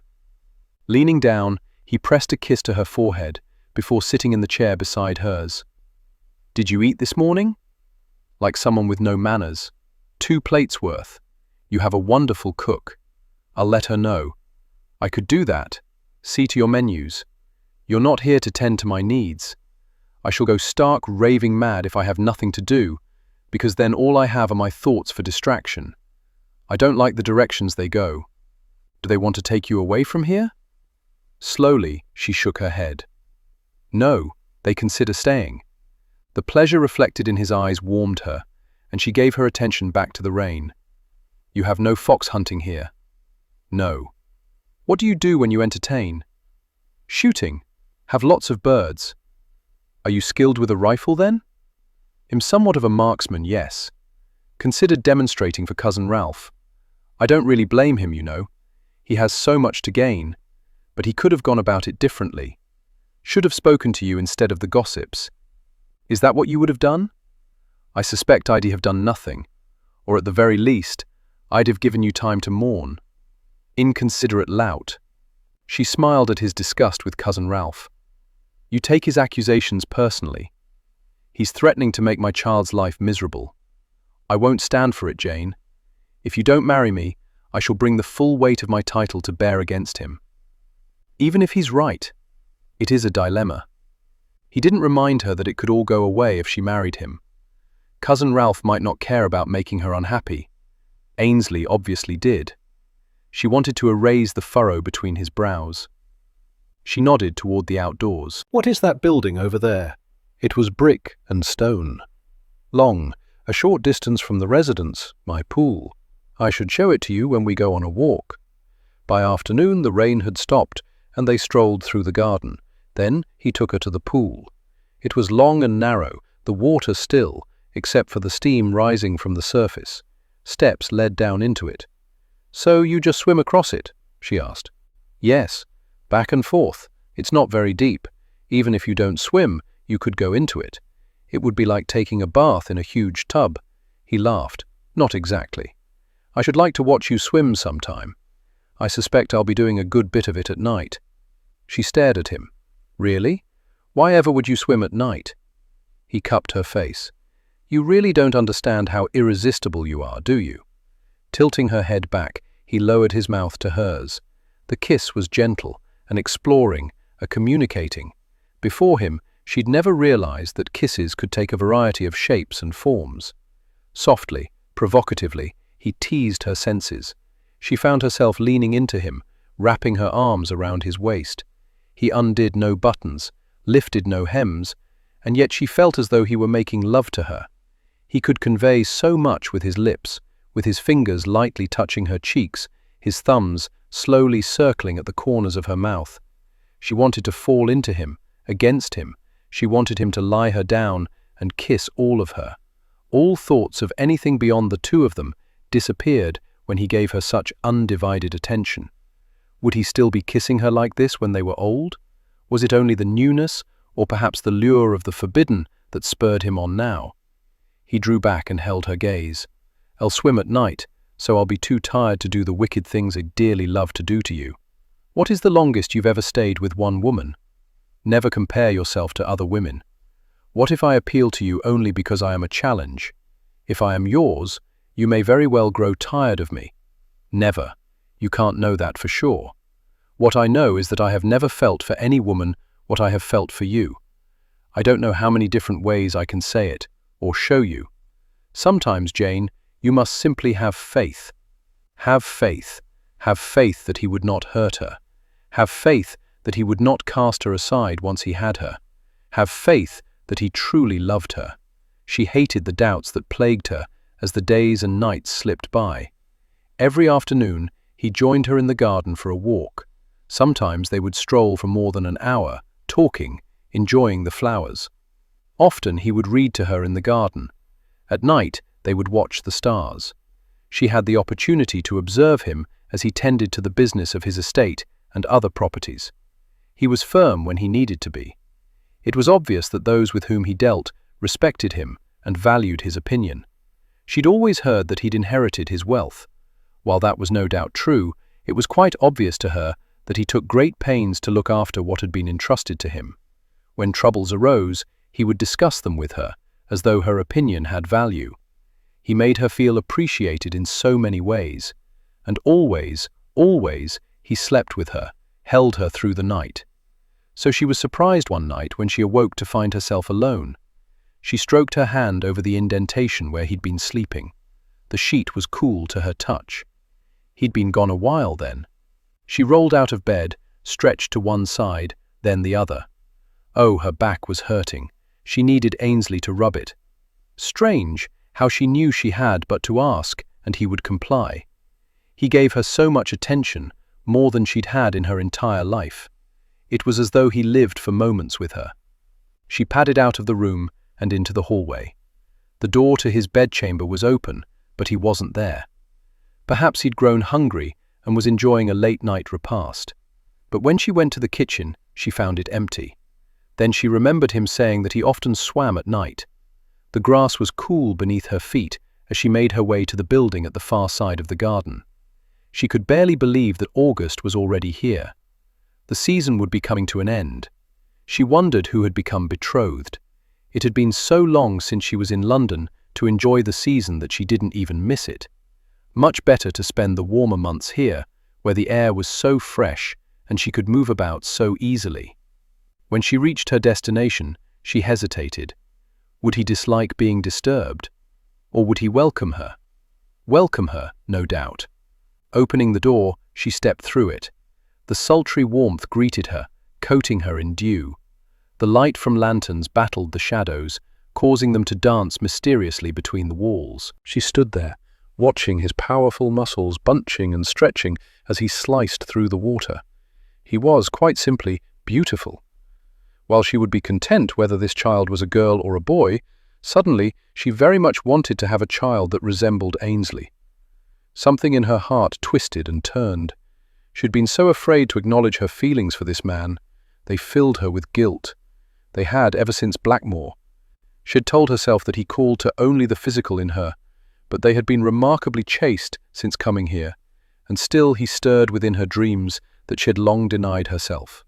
Leaning down, he pressed a kiss to her forehead before sitting in the chair beside hers. "Did you eat this morning?" Like someone with no manners. "2 plates worth. You have a wonderful cook. I'll let her know. I could do that. See to your menus. You're not here to tend to my needs. I shall go stark raving mad if I have nothing to do, because then all I have are my thoughts for distraction. I don't like the directions they go. Do they want to take you away from here?" Slowly, she shook her head. "No, they consider staying." The pleasure reflected in his eyes warmed her, and she gave her attention back to the rain. "You have no fox hunting here?" "No." "What do you do when you entertain?" "Shooting. Have lots of birds." "Are you skilled with a rifle then?" "I'm somewhat of a marksman, yes. Considered demonstrating for Cousin Ralph. I don't really blame him, you know. He has so much to gain, but he could have gone about it differently. Should have spoken to you instead of the gossips. Is that what you would have done?" "I suspect I'd have done nothing, or at the very least, I'd have given you time to mourn." Inconsiderate lout. She smiled at his disgust with Cousin Ralph. "You take his accusations personally. He's threatening to make my child's life miserable. I won't stand for it, Jane. If you don't marry me, I shall bring the full weight of my title to bear against him." Even if he's right, it is a dilemma. He didn't remind her that it could all go away if she married him. Cousin Ralph might not care about making her unhappy. Ainsley obviously did. She wanted to erase the furrow between his brows. She nodded toward the outdoors. "What is that building over there?" It was brick and stone. "Long, a short distance from the residence, my pool. I should show it to you when we go on a walk." By afternoon the rain had stopped, and they strolled through the garden. Then he took her to the pool. It was long and narrow, the water still, except for the steam rising from the surface. Steps led down into it. "So you just swim across it?" she asked. "Yes, back and forth. It's not very deep. Even if you don't swim, you could go into it. It would be like taking a bath in a huge tub." He laughed. "Not exactly. I should like to watch you swim sometime. I suspect I'll be doing a good bit of it at night." She stared at him. "Really? Why ever would you swim at night?" He cupped her face. "You really don't understand how irresistible you are, do you?" Tilting her head back, he lowered his mouth to hers. The kiss was gentle, an exploring, a communicating. Before him, she'd never realized that kisses could take a variety of shapes and forms. Softly, provocatively, he teased her senses. She found herself leaning into him, wrapping her arms around his waist. He undid no buttons, lifted no hems, and yet she felt as though he were making love to her. He could convey so much with his lips, with his fingers lightly touching her cheeks, his thumbs slowly circling at the corners of her mouth. She wanted to fall into him, against him. She wanted him to lie her down and kiss all of her. All thoughts of anything beyond the two of them disappeared when he gave her such undivided attention. Would he still be kissing her like this when they were old? Was it only the newness, or perhaps the lure of the forbidden, that spurred him on now? He drew back and held her gaze. "I'll swim at night, so I'll be too tired to do the wicked things I dearly love to do to you. What is the longest you've ever stayed with one woman? Never compare yourself to other women. What if I appeal to you only because I am a challenge? If I am yours, you may very well grow tired of me. Never. You can't know that for sure. What I know is that I have never felt for any woman what I have felt for you. I don't know how many different ways I can say it, or show you. Sometimes, Jane, you must simply have faith. Have faith. Have faith that he would not hurt her. Have faith that he would not cast her aside once he had her. Have faith that he truly loved her." She hated the doubts that plagued her as the days and nights slipped by. Every afternoon, he joined her in the garden for a walk. Sometimes they would stroll for more than an hour, talking, enjoying the flowers. Often he would read to her in the garden. At night, they would watch the stars. She had the opportunity to observe him as he tended to the business of his estate and other properties. He was firm when he needed to be. It was obvious that those with whom he dealt respected him and valued his opinion. She'd always heard that he'd inherited his wealth. While that was no doubt true, it was quite obvious to her that he took great pains to look after what had been entrusted to him. When troubles arose, he would discuss them with her, as though her opinion had value. He made her feel appreciated in so many ways. And always, always, he slept with her, held her through the night. So she was surprised one night when she awoke to find herself alone. She stroked her hand over the indentation where he'd been sleeping. The sheet was cool to her touch. He'd been gone a while then. She rolled out of bed, stretched to one side, then the other. Oh, her back was hurting. She needed Ainsley to rub it. Strange how she knew she had but to ask, and he would comply. He gave her so much attention, more than she'd had in her entire life. It was as though he lived for moments with her. She padded out of the room and into the hallway. The door to his bedchamber was open, but he wasn't there. Perhaps he'd grown hungry and was enjoying a late-night repast. But when she went to the kitchen, she found it empty. Then she remembered him saying that he often swam at night. The grass was cool beneath her feet as she made her way to the building at the far side of the garden. She could barely believe that August was already here. The season would be coming to an end. She wondered who had become betrothed. It had been so long since she was in London to enjoy the season that she didn't even miss it. Much better to spend the warmer months here, where the air was so fresh and she could move about so easily. When she reached her destination, she hesitated. Would he dislike being disturbed? Or would he welcome her? Welcome her, no doubt. Opening the door, she stepped through it. The sultry warmth greeted her, coating her in dew. The light from lanterns battled the shadows, causing them to dance mysteriously between the walls. She stood there, watching his powerful muscles bunching and stretching as he sliced through the water. He was, quite simply, beautiful. While she would be content whether this child was a girl or a boy, suddenly she very much wanted to have a child that resembled Ainsley. Something in her heart twisted and turned. She'd been so afraid to acknowledge her feelings for this man. They filled her with guilt. They had ever since Blackmore. She'd told herself that he called to only the physical in her, but they had been remarkably chaste since coming here, and still he stirred within her dreams that she had long denied herself.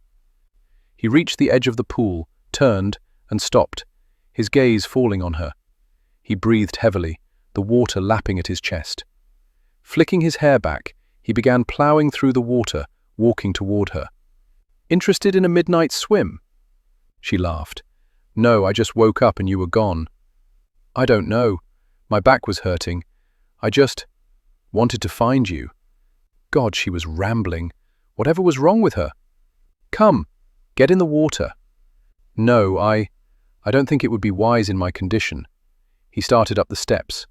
He reached the edge of the pool, turned, and stopped, his gaze falling on her. He breathed heavily, the water lapping at his chest. Flicking his hair back, he began ploughing through the water, walking toward her. "Interested in a midnight swim?" She laughed. "No, I just woke up and you were gone." "I don't know. My back was hurting. I just wanted to find you." God, she was rambling. Whatever was wrong with her? Come, get in the water. No, I don't think it would be wise in my condition. He started up the steps.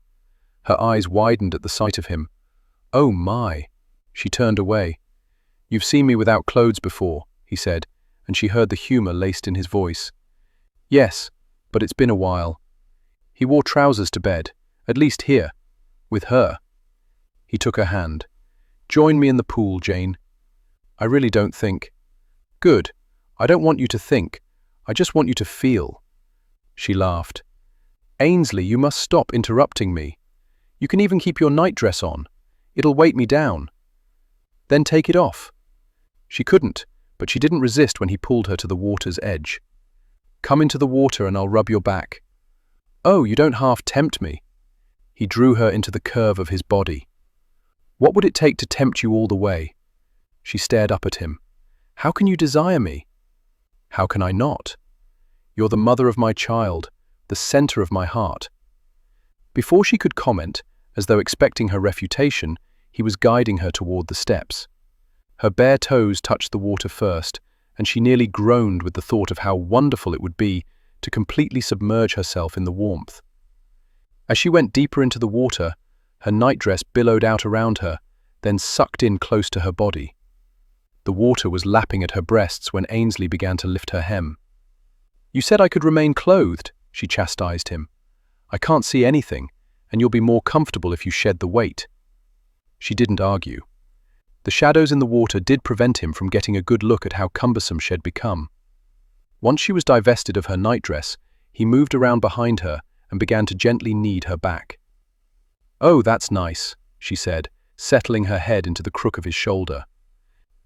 Her eyes widened at the sight of him. Oh my! She turned away. You've seen me without clothes before, he said, and she heard the humor laced in his voice. Yes, but it's been a while. He wore trousers to bed, at least here, with her. He took her hand. Join me in the pool, Jane. I really don't think. Good. I don't want you to think. I just want you to feel. She laughed. Ainsley, you must stop interrupting me. You can even keep your nightdress on. It'll weight me down. Then take it off. She couldn't, but she didn't resist when he pulled her to the water's edge. Come into the water and I'll rub your back. Oh, you don't half tempt me. He drew her into the curve of his body. What would it take to tempt you all the way? She stared up at him. How can you desire me? How can I not? You're the mother of my child, the center of my heart. Before she could comment, as though expecting her refutation, he was guiding her toward the steps. Her bare toes touched the water first, and she nearly groaned with the thought of how wonderful it would be to completely submerge herself in the warmth. As she went deeper into the water, her nightdress billowed out around her, then sucked in close to her body. The water was lapping at her breasts when Ainsley began to lift her hem. You said I could remain clothed, she chastised him. I can't see anything, and you'll be more comfortable if you shed the weight. She didn't argue. The shadows in the water did prevent him from getting a good look at how cumbersome she had become. Once she was divested of her nightdress, he moved around behind her and began to gently knead her back. Oh, that's nice, she said, settling her head into the crook of his shoulder.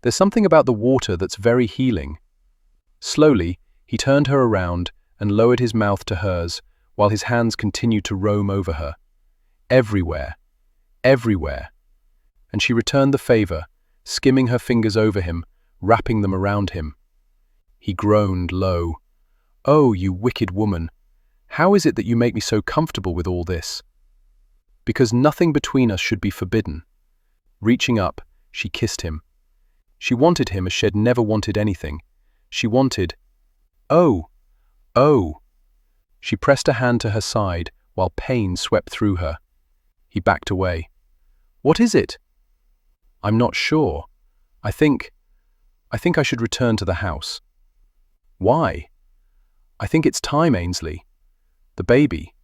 There's something about the water that's very healing. Slowly, he turned her around and lowered his mouth to hers, while his hands continued to roam over her. Everywhere, everywhere. And she returned the favor, skimming her fingers over him, wrapping them around him. He groaned low. Oh, you wicked woman! How is it that you make me so comfortable with all this? Because nothing between us should be forbidden. Reaching up, she kissed him. She wanted him as she had never wanted anything. She wanted, oh, oh. She pressed a hand to her side while pain swept through her. He backed away. What is it? I'm not sure. I think I should return to the house. Why? I think it's time, Ainsley. The baby.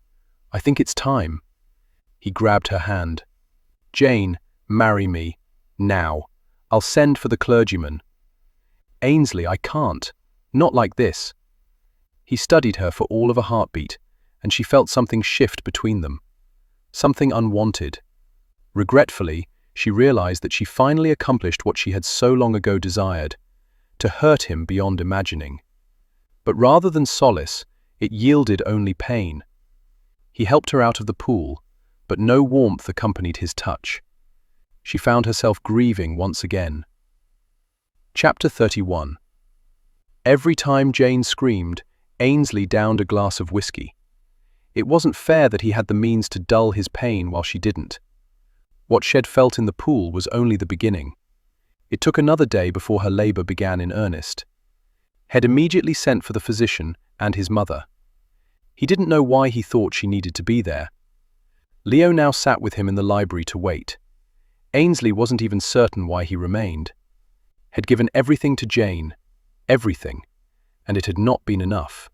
I think it's time. He grabbed her hand. Jane, marry me. Now. I'll send for the clergyman. Ainsley, I can't. Not like this. He studied her for all of a heartbeat, and she felt something shift between them. Something unwanted. Regretfully, she realized that she finally accomplished what she had so long ago desired, to hurt him beyond imagining. But rather than solace, it yielded only pain. He helped her out of the pool, but no warmth accompanied his touch. She found herself grieving once again. Chapter 31. Every time Jane screamed, Ainsley downed a glass of whiskey. It wasn't fair that he had the means to dull his pain while she didn't. What she had felt in the pool was only the beginning. It took another day before her labor began in earnest. Had immediately sent for the physician and his mother. He didn't know why he thought she needed to be there. Leo now sat with him in the library to wait. Ainsley wasn't even certain why he remained. Had given everything to Jane, everything, and it had not been enough.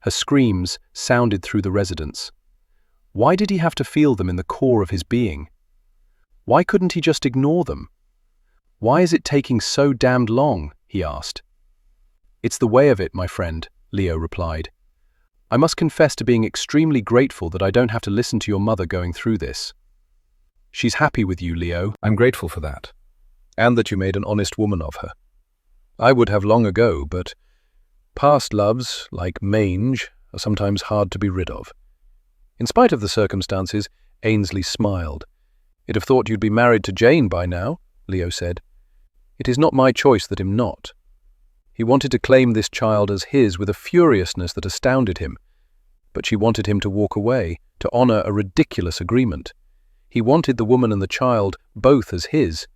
Her screams sounded through the residence. Why did he have to feel them in the core of his being? Why couldn't he just ignore them? Why is it taking so damned long? He asked. It's the way of it, my friend, Leo replied. I must confess to being extremely grateful that I don't have to listen to your mother going through this. She's happy with you, Leo. I'm grateful for that, and that you made an honest woman of her. I would have long ago, but past loves, like mange, are sometimes hard to be rid of. In spite of the circumstances, Ainsley smiled. I'd have thought you'd be married to Jane by now, Leo said. It is not my choice that I'm not. He wanted to claim this child as his with a furiousness that astounded him, but she wanted him to walk away, to honor a ridiculous agreement. He wanted the woman and the child both as his,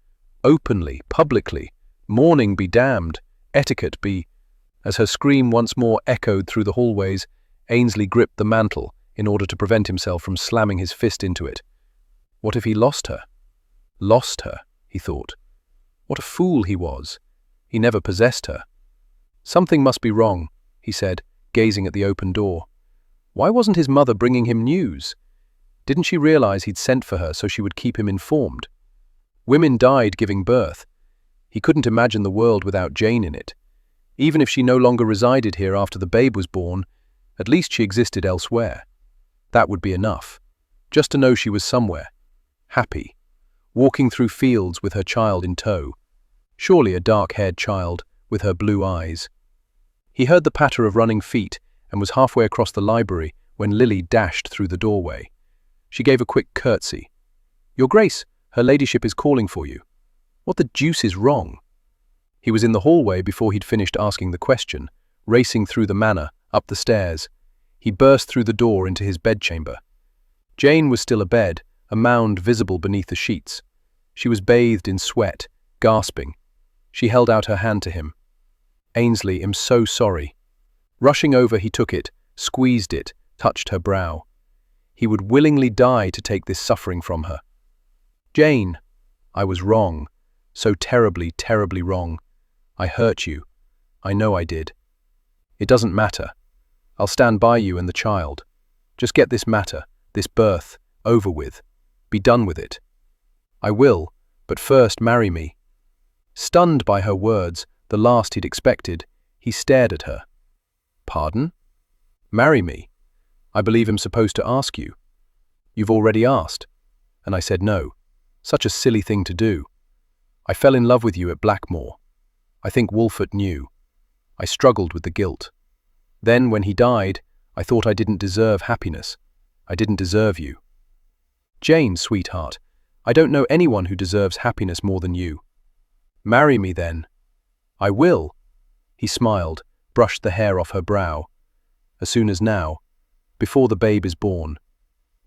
openly, publicly, Mourning be damned, etiquette be. As her scream once more echoed through the hallways, Ainsley gripped the mantel in order to prevent himself from slamming his fist into it. What if he lost her? Lost her, he thought. What a fool he was. He never possessed her. Something must be wrong, he said, gazing at the open door. Why wasn't his mother bringing him news? Didn't she realize he'd sent for her so she would keep him informed? Women died giving birth. He couldn't imagine the world without Jane in it. Even if she no longer resided here after the babe was born, at least she existed elsewhere. That would be enough. Just to know she was somewhere. Happy. Walking through fields with her child in tow. Surely a dark-haired child with her blue eyes. He heard the patter of running feet and was halfway across the library when Lily dashed through the doorway. She gave a quick curtsy. "Your Grace, her ladyship is calling for you." What the deuce is wrong? He was in the hallway before he'd finished asking the question, racing through the manor, up the stairs. He burst through the door into his bedchamber. Jane was still abed, a mound visible beneath the sheets. She was bathed in sweat, gasping. She held out her hand to him. "Ainsley, I'm so sorry." Rushing over, he took it, squeezed it, touched her brow. He would willingly die to take this suffering from her. "Jane, I was wrong. So terribly, terribly wrong. I hurt you. I know I did. It doesn't matter. I'll stand by you and the child. Just get this matter, this birth, over with. Be done with it. I will, but first marry me." Stunned by her words, the last he'd expected, he stared at her. "Pardon? Marry me? I believe I'm supposed to ask you. You've already asked." And I said no. Such a silly thing to do. I fell in love with you at Blackmore. I think Wolfert knew. I struggled with the guilt. Then, when he died, I thought I didn't deserve happiness. I didn't deserve you. "Jane, sweetheart, I don't know anyone who deserves happiness more than you. Marry me then." "I will." He smiled, brushed the hair off her brow. "As soon as now, before the babe is born."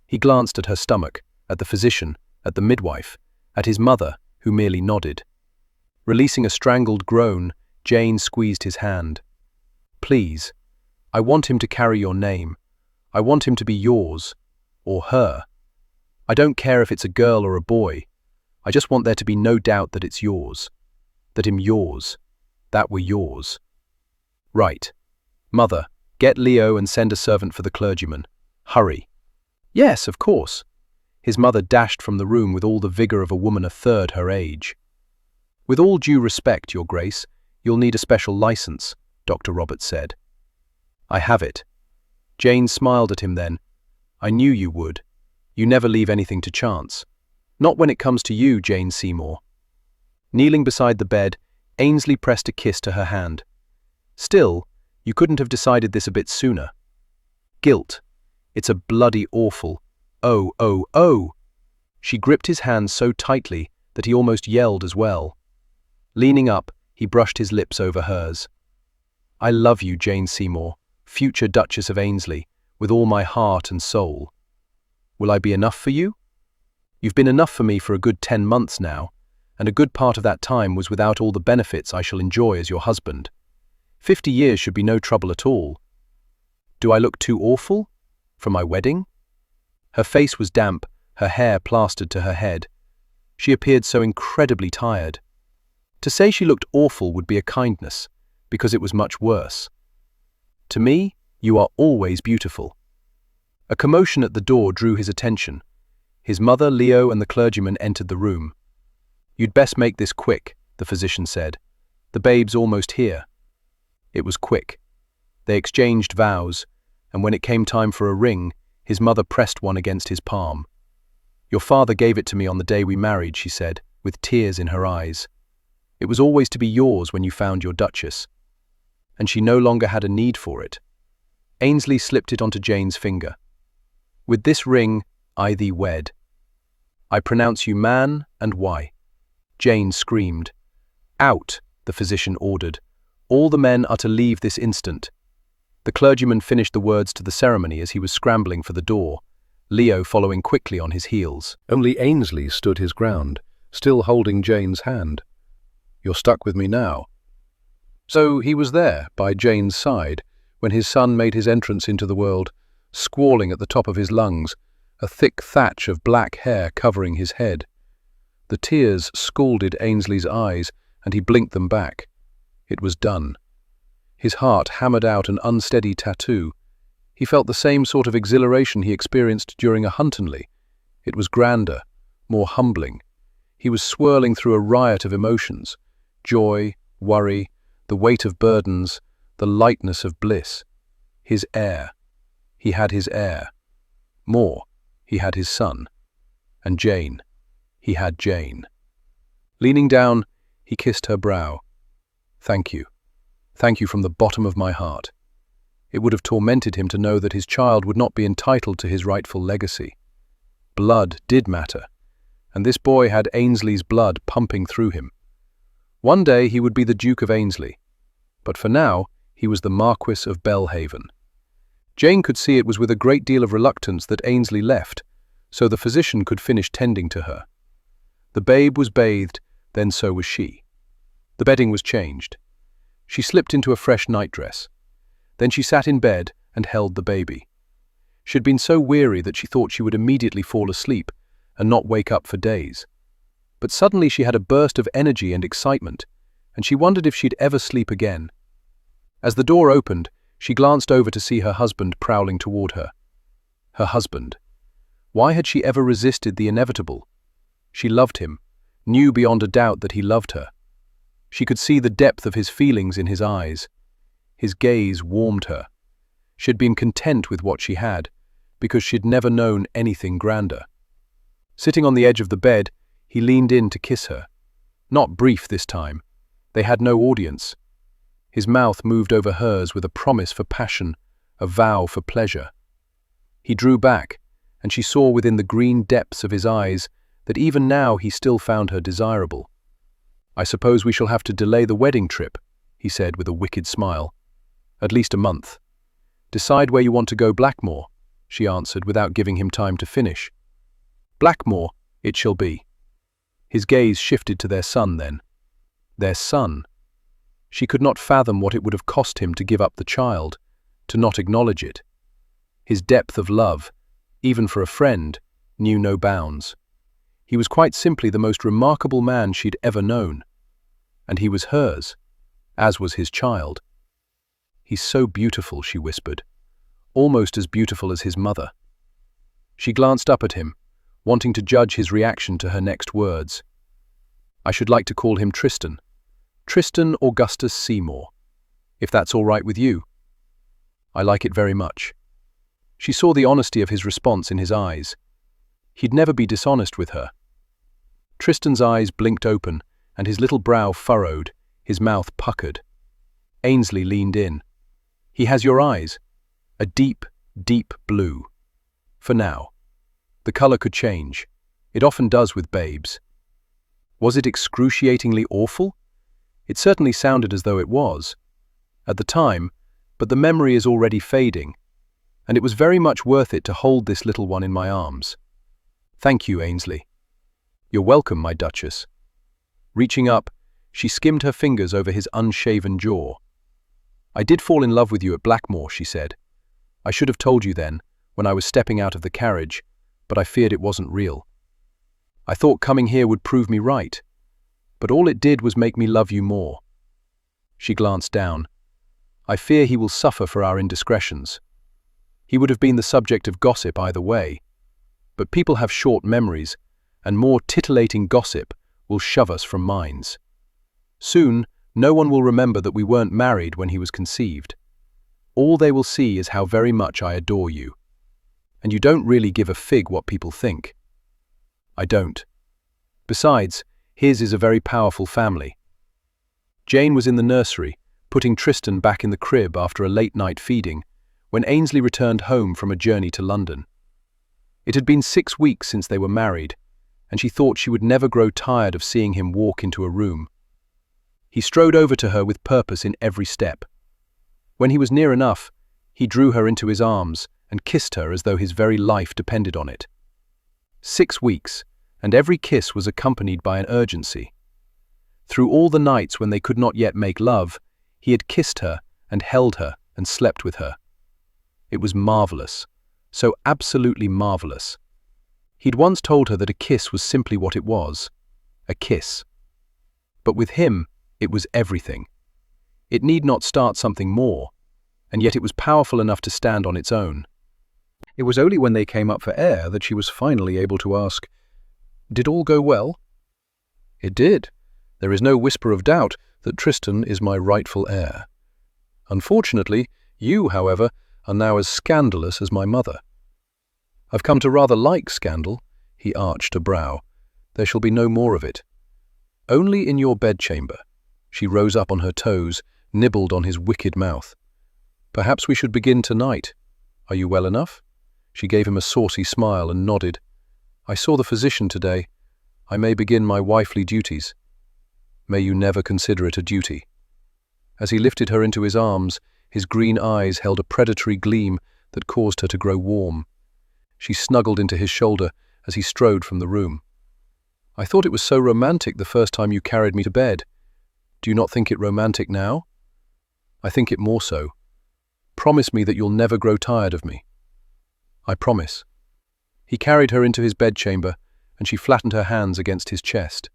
He glanced at her stomach, at the physician, at the midwife, at his mother, who merely nodded. Releasing a strangled groan, Jane squeezed his hand. "Please, I want him to carry your name. I want him to be yours, or her. I don't care if it's a girl or a boy. I just want there to be no doubt that it's yours. That I'm yours. That we're yours." "Right. Mother, get Leo and send a servant for the clergyman. Hurry." "Yes, of course." His mother dashed from the room with all the vigor of a woman a third her age. "With all due respect, Your Grace, you'll need a special license," Dr. Roberts said. "I have it." Jane smiled at him then. "I knew you would. You never leave anything to chance. Not when it comes to you, Jane Seymour." Kneeling beside the bed, Ainsley pressed a kiss to her hand. "Still, you couldn't have decided this a bit sooner. Guilt. It's a bloody awful. Oh, oh, oh!" She gripped his hand so tightly that he almost yelled as well. Leaning up, he brushed his lips over hers. "I love you, Jane Seymour, future Duchess of Ainsley, with all my heart and soul. Will I be enough for you? You've been enough for me for a good 10 months now, and a good part of that time was without all the benefits I shall enjoy as your husband. 50 years should be no trouble at all. Do I look too awful? For my wedding?" Her face was damp, her hair plastered to her head. She appeared so incredibly tired. To say she looked awful would be a kindness, because it was much worse. "To me, you are always beautiful." A commotion at the door drew his attention. His mother, Leo, and the clergyman entered the room. "You'd best make this quick," the physician said. "The babe's almost here." It was quick. They exchanged vows, and when it came time for a ring, his mother pressed one against his palm. "Your father gave it to me on the day we married," she said, with tears in her eyes. "It was always to be yours when you found your Duchess." And she no longer had a need for it. Ainsley slipped it onto Jane's finger. "With this ring, I thee wed. I pronounce you man and wife." Jane screamed. "Out," the physician ordered. "All the men are to leave this instant." The clergyman finished the words to the ceremony as he was scrambling for the door, Leo following quickly on his heels. Only Ainsley stood his ground, still holding Jane's hand. You're stuck with me now." So he was there, by Jane's side, when his son made his entrance into the world, squalling at the top of his lungs, a thick thatch of black hair covering his head. The tears scalded Ainsley's eyes, and he blinked them back. It was done. His heart hammered out an unsteady tattoo. He felt the same sort of exhilaration he experienced during a Huntonley. It was grander, more humbling. He was swirling through a riot of emotions: joy, worry, the weight of burdens, the lightness of bliss. His heir. He had his heir. More, he had his son. And Jane. He had Jane. Leaning down, he kissed her brow. "Thank you. Thank you from the bottom of my heart." It would have tormented him to know that his child would not be entitled to his rightful legacy. Blood did matter, and this boy had Ainsley's blood pumping through him. One day he would be the Duke of Ainsley, but for now he was the Marquis of Belhaven. Jane could see it was with a great deal of reluctance that Ainsley left, so the physician could finish tending to her. The babe was bathed, then so was she. The bedding was changed. She slipped into a fresh nightdress. Then she sat in bed and held the baby. She had been so weary that she thought she would immediately fall asleep and not wake up for days. But suddenly she had a burst of energy and excitement, and she wondered if she'd ever sleep again. As the door opened, she glanced over to see her husband prowling toward her. Her husband. Why had she ever resisted the inevitable? She loved him, knew beyond a doubt that he loved her. She could see the depth of his feelings in his eyes. His gaze warmed her. She had been content with what she had, because she'd never known anything grander. Sitting on the edge of the bed, he leaned in to kiss her. Not brief this time. They had no audience. His mouth moved over hers with a promise for passion, a vow for pleasure. He drew back, and she saw within the green depths of his eyes that even now he still found her desirable. "I suppose we shall have to delay the wedding trip," he said with a wicked smile. "At least a month." "Decide where you want to go, Blackmore," she answered without giving him time to finish. "Blackmore, it shall be." His gaze shifted to their son then. Their son. She could not fathom what it would have cost him to give up the child, to not acknowledge it. His depth of love, even for a friend, knew no bounds. He was quite simply the most remarkable man she'd ever known. And he was hers, as was his child. "He's so beautiful," she whispered, "almost as beautiful as his mother." She glanced up at him, wanting to judge his reaction to her next words. "I should like to call him Tristan. Tristan Augustus Seymour, if that's all right with you." "I like it very much." She saw the honesty of his response in his eyes. He'd never be dishonest with her. Tristan's eyes blinked open, and his little brow furrowed, his mouth puckered. Ainsley leaned in. "He has your eyes. A deep, deep blue. For now. The color could change. It often does with babes." Was it excruciatingly awful? It certainly sounded as though it was. At the time, but the memory is already fading, and it was very much worth it to hold this little one in my arms. "Thank you, Ainsley." "You're welcome, my Duchess." Reaching up, she skimmed her fingers over his unshaven jaw. "I did fall in love with you at Blackmore," she said. "I should have told you then, when I was stepping out of the carriage, but I feared it wasn't real. I thought coming here would prove me right, but all it did was make me love you more." She glanced down. "I fear he will suffer for our indiscretions. He would have been the subject of gossip either way, but people have short memories, and more titillating gossip will shove us from minds. Soon, no one will remember that we weren't married when he was conceived. All they will see is how very much I adore you. And you don't really give a fig what people think." "I don't. Besides, his is a very powerful family." Jane was in the nursery, putting Tristan back in the crib after a late night feeding, when Ainsley returned home from a journey to London. It had been 6 weeks since they were married, and she thought she would never grow tired of seeing him walk into a room. He strode over to her with purpose in every step. When he was near enough, he drew her into his arms and kissed her as though his very life depended on it. 6 weeks, and every kiss was accompanied by an urgency. Through all the nights when they could not yet make love, he had kissed her and held her and slept with her. It was marvelous, so absolutely marvelous. He'd once told her that a kiss was simply what it was, a kiss. But with him, it was everything. It need not start something more, and yet it was powerful enough to stand on its own. It was only when they came up for air that she was finally able to ask, "Did all go well?" "It did. There is no whisper of doubt that Tristan is my rightful heir. Unfortunately, you, however, are now as scandalous as my mother." "I've come to rather like scandal," he arched a brow. "There shall be no more of it. Only in your bedchamber." She rose up on her toes, nibbled on his wicked mouth. "Perhaps we should begin tonight. Are you well enough?" She gave him a saucy smile and nodded. "I saw the physician today. I may begin my wifely duties." "May you never consider it a duty." As he lifted her into his arms, his green eyes held a predatory gleam that caused her to grow warm. She snuggled into his shoulder as he strode from the room. "I thought it was so romantic the first time you carried me to bed. Do you not think it romantic now?" "I think it more so. Promise me that you'll never grow tired of me." "I promise." He carried her into his bedchamber, and she flattened her hands against his chest.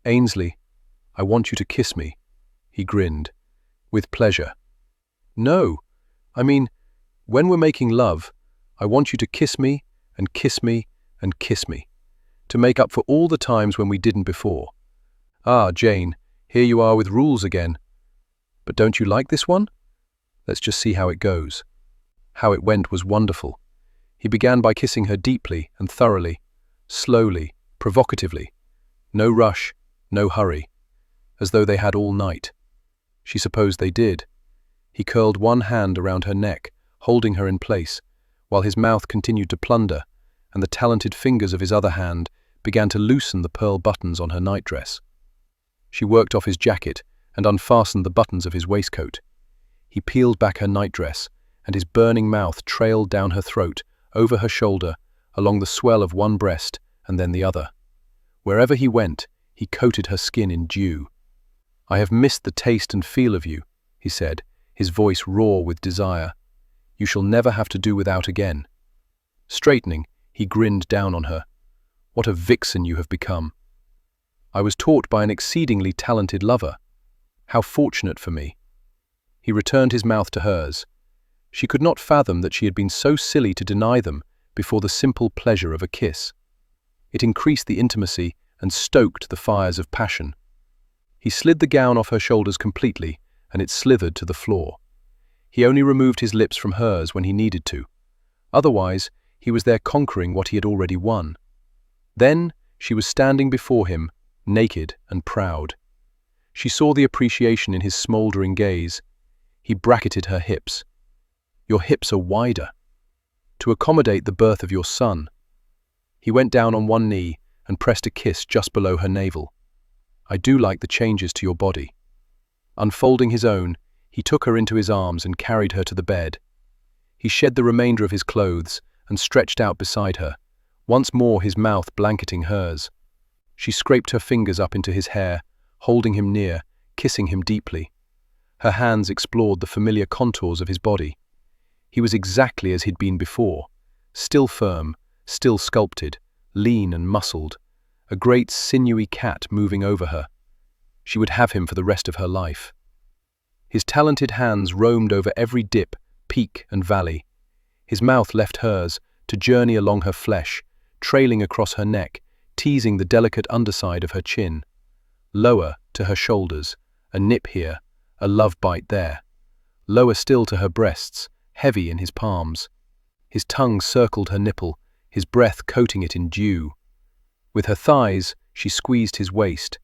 "Ainsley, I want you to kiss me." He grinned. "With pleasure." "No, I mean, when we're making love, I want you to kiss me and kiss me and kiss me, to make up for all the times when we didn't before." "Ah, Jane, here you are with rules again. But don't you like this one? Let's just see how it goes." How it went was wonderful. He began by kissing her deeply and thoroughly, slowly, provocatively. No rush, no hurry, as though they had all night. She supposed they did. He curled one hand around her neck, holding her in place, while his mouth continued to plunder, and the talented fingers of his other hand began to loosen the pearl buttons on her nightdress. She worked off his jacket and unfastened the buttons of his waistcoat. He peeled back her nightdress, and his burning mouth trailed down her throat, over her shoulder, along the swell of one breast and then the other. Wherever he went, he coated her skin in dew. "I have missed the taste and feel of you," he said, his voice raw with desire. "You shall never have to do without again." Straightening, he grinned down on her. "What a vixen you have become." "I was taught by an exceedingly talented lover. How fortunate for me." He returned his mouth to hers. She could not fathom that she had been so silly to deny them before the simple pleasure of a kiss. It increased the intimacy and stoked the fires of passion. He slid the gown off her shoulders completely, and it slithered to the floor. He only removed his lips from hers when he needed to. Otherwise, he was there conquering what he had already won. Then, she was standing before him, naked and proud. She saw the appreciation in his smouldering gaze. He bracketed her hips. "Your hips are wider. To accommodate the birth of your son." He went down on one knee and pressed a kiss just below her navel. "I do like the changes to your body." Unfolding his own, he took her into his arms and carried her to the bed. He shed the remainder of his clothes and stretched out beside her, once more his mouth blanketing hers. She scraped her fingers up into his hair, holding him near, kissing him deeply. Her hands explored the familiar contours of his body. He was exactly as he'd been before, still firm, still sculpted, lean and muscled, a great sinewy cat moving over her. She would have him for the rest of her life. His talented hands roamed over every dip, peak and valley. His mouth left hers to journey along her flesh, trailing across her neck, teasing the delicate underside of her chin. Lower to her shoulders, a nip here, a love bite there. Lower still to her breasts, heavy in his palms. His tongue circled her nipple, his breath coating it in dew. With her thighs, she squeezed his waist.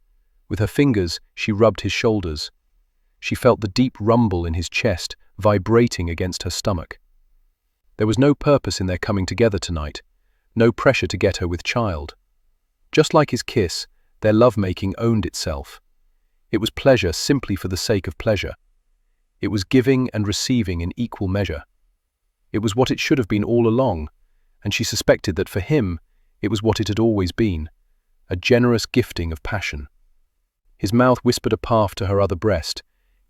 With her fingers, she rubbed his shoulders. She felt the deep rumble in his chest vibrating against her stomach. There was no purpose in their coming together tonight, no pressure to get her with child. Just like his kiss, their lovemaking owned itself. It was pleasure simply for the sake of pleasure. It was giving and receiving in equal measure. It was what it should have been all along, and she suspected that for him, it was what it had always been, a generous gifting of passion. His mouth whispered a path to her other breast,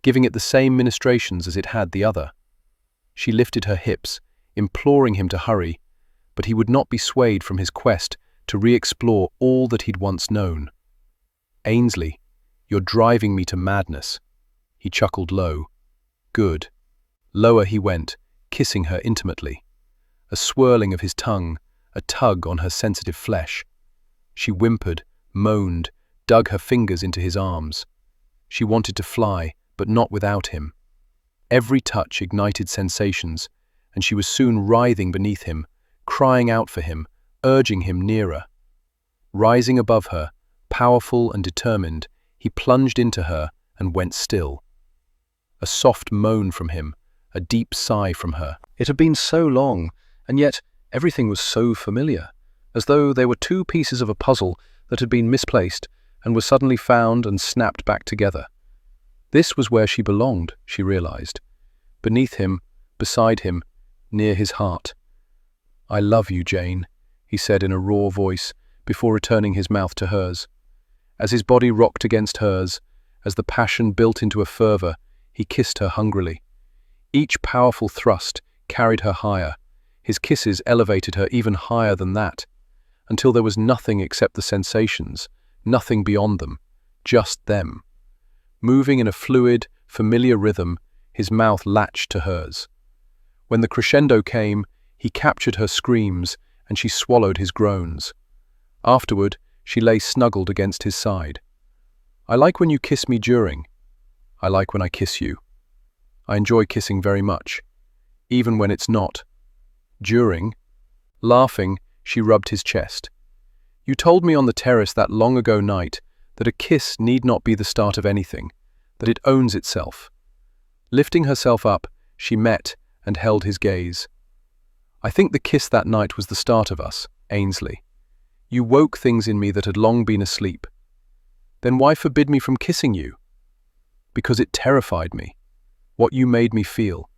giving it the same ministrations as it had the other. She lifted her hips, imploring him to hurry, but he would not be swayed from his quest to re-explore all that he'd once known. "Ainsley, you're driving me to madness." He chuckled low. "Good." Lower he went, kissing her intimately. A swirling of his tongue, a tug on her sensitive flesh. She whimpered, moaned, dug her fingers into his arms. She wanted to fly, but not without him. Every touch ignited sensations, and she was soon writhing beneath him, crying out for him, urging him nearer. Rising above her, powerful and determined, he plunged into her and went still. A soft moan from him, a deep sigh from her. It had been so long, and yet everything was so familiar, as though they were two pieces of a puzzle that had been misplaced and were suddenly found and snapped back together. This was where she belonged, she realized. Beneath him, beside him, near his heart. "I love you, Jane," he said in a raw voice, before returning his mouth to hers. As his body rocked against hers, as the passion built into a fervor, he kissed her hungrily. Each powerful thrust carried her higher. His kisses elevated her even higher than that, until there was nothing except the sensations, nothing beyond them, just them. Moving in a fluid, familiar rhythm, his mouth latched to hers. When the crescendo came, he captured her screams, and she swallowed his groans. Afterward, she lay snuggled against his side. "I like when you kiss me during. I like when I kiss you. I enjoy kissing very much, even when it's not. During." Laughing, she rubbed his chest. "You told me on the terrace that long ago night that a kiss need not be the start of anything, that it owns itself." Lifting herself up, she met and held his gaze. "I think the kiss that night was the start of us, Ainsley. You woke things in me that had long been asleep. Then why forbid me from kissing you?" "Because it terrified me. What you made me feel.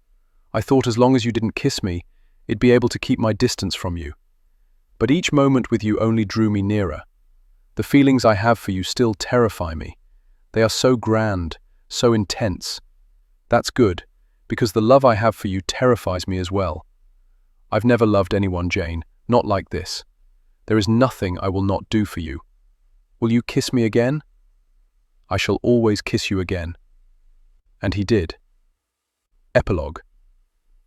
I thought as long as you didn't kiss me, it'd be able to keep my distance from you. But each moment with you only drew me nearer. The feelings I have for you still terrify me. They are so grand, so intense. That's good, because the love I have for you terrifies me as well. I've never loved anyone, Jane, not like this. There is nothing I will not do for you. Will you kiss me again?" "I shall always kiss you again." And he did. Epilogue.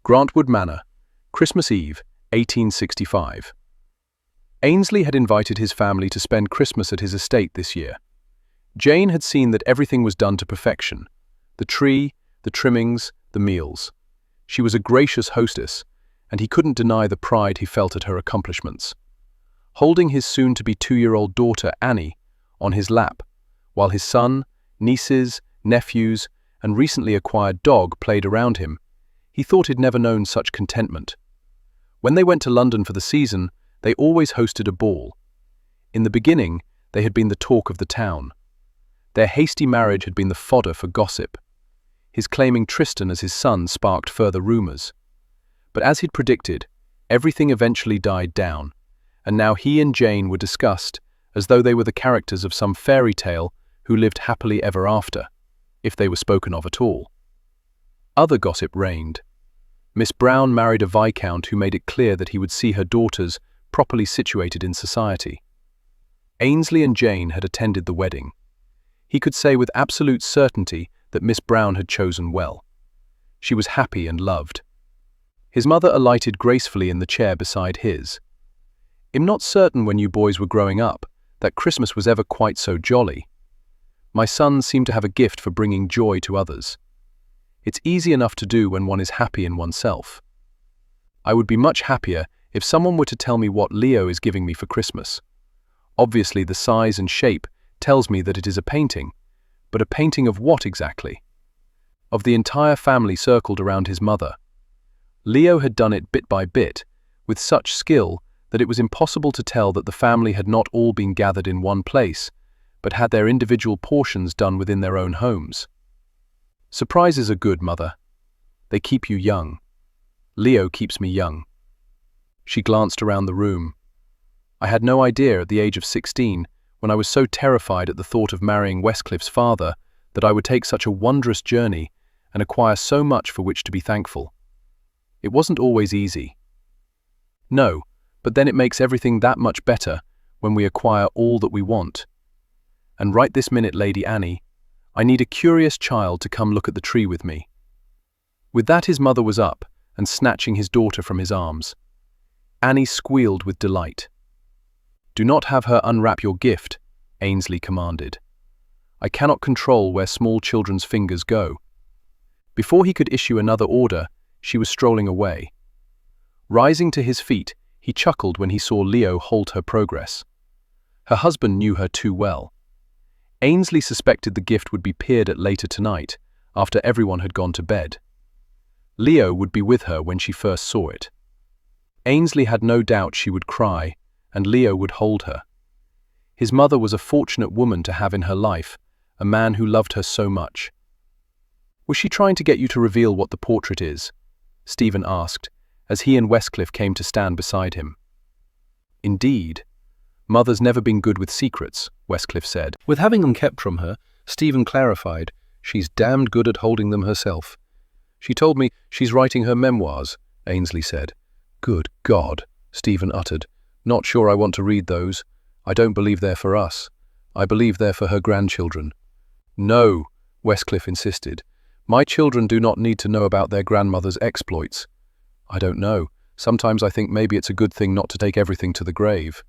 Grantwood Manor, Christmas Eve, 1865. Ainsley had invited his family to spend Christmas at his estate this year. Jane had seen that everything was done to perfection. The tree, the trimmings, the meals. She was a gracious hostess, and he couldn't deny the pride he felt at her accomplishments. Holding his soon-to-be 2-year-old daughter, Annie, on his lap, while his son, nieces, nephews, and recently acquired dog played around him, he thought he'd never known such contentment. When they went to London for the season, they always hosted a ball. In the beginning, they had been the talk of the town. Their hasty marriage had been the fodder for gossip. His claiming Tristan as his son sparked further rumors. But as he'd predicted, everything eventually died down, and now he and Jane were discussed as though they were the characters of some fairy tale who lived happily ever after, if they were spoken of at all. Other gossip reigned. Miss Brown married a viscount who made it clear that he would see her daughters properly situated in society. Ainsley and Jane had attended the wedding. He could say with absolute certainty that Miss Brown had chosen well. She was happy and loved. His mother alighted gracefully in the chair beside his. "I'm not certain when you boys were growing up that Christmas was ever quite so jolly. My sons seem to have a gift for bringing joy to others. It's easy enough to do when one is happy in oneself. I would be much happier if someone were to tell me what Leo is giving me for Christmas. Obviously the size and shape tells me that it is a painting, but a painting of what exactly?" Of the entire family circled around his mother. Leo had done it bit by bit, with such skill that it was impossible to tell that the family had not all been gathered in one place, but had their individual portions done within their own homes. "Surprises are good, Mother. They keep you young. Leo keeps me young." She glanced around the room. "I had no idea at the age of 16, when I was so terrified at the thought of marrying Westcliffe's father that I would take such a wondrous journey and acquire so much for which to be thankful. It wasn't always easy. No, but then it makes everything that much better when we acquire all that we want. And right this minute, Lady Annie, I need a curious child to come look at the tree with me." With that, his mother was up and snatching his daughter from his arms. Annie squealed with delight. "Do not have her unwrap your gift," Ainsley commanded. "I cannot control where small children's fingers go." Before he could issue another order, she was strolling away. Rising to his feet, he chuckled when he saw Leo halt her progress. Her husband knew her too well. Ainsley suspected the gift would be peered at later tonight, after everyone had gone to bed. Leo would be with her when she first saw it. Ainsley had no doubt she would cry, and Leo would hold her. His mother was a fortunate woman to have in her life, a man who loved her so much. "Was she trying to get you to reveal what the portrait is?" Stephen asked, as he and Westcliff came to stand beside him. "Indeed. Mother's never been good with secrets," Westcliff said. With having them kept from her, Stephen clarified, "She's damned good at holding them herself." "She told me she's writing her memoirs," Ainsley said. "Good God," Stephen uttered. "Not sure I want to read those. I don't believe they're for us. I believe they're for her grandchildren." "No," Westcliff insisted. "My children do not need to know about their grandmother's exploits." "I don't know. Sometimes I think maybe it's a good thing not to take everything to the grave."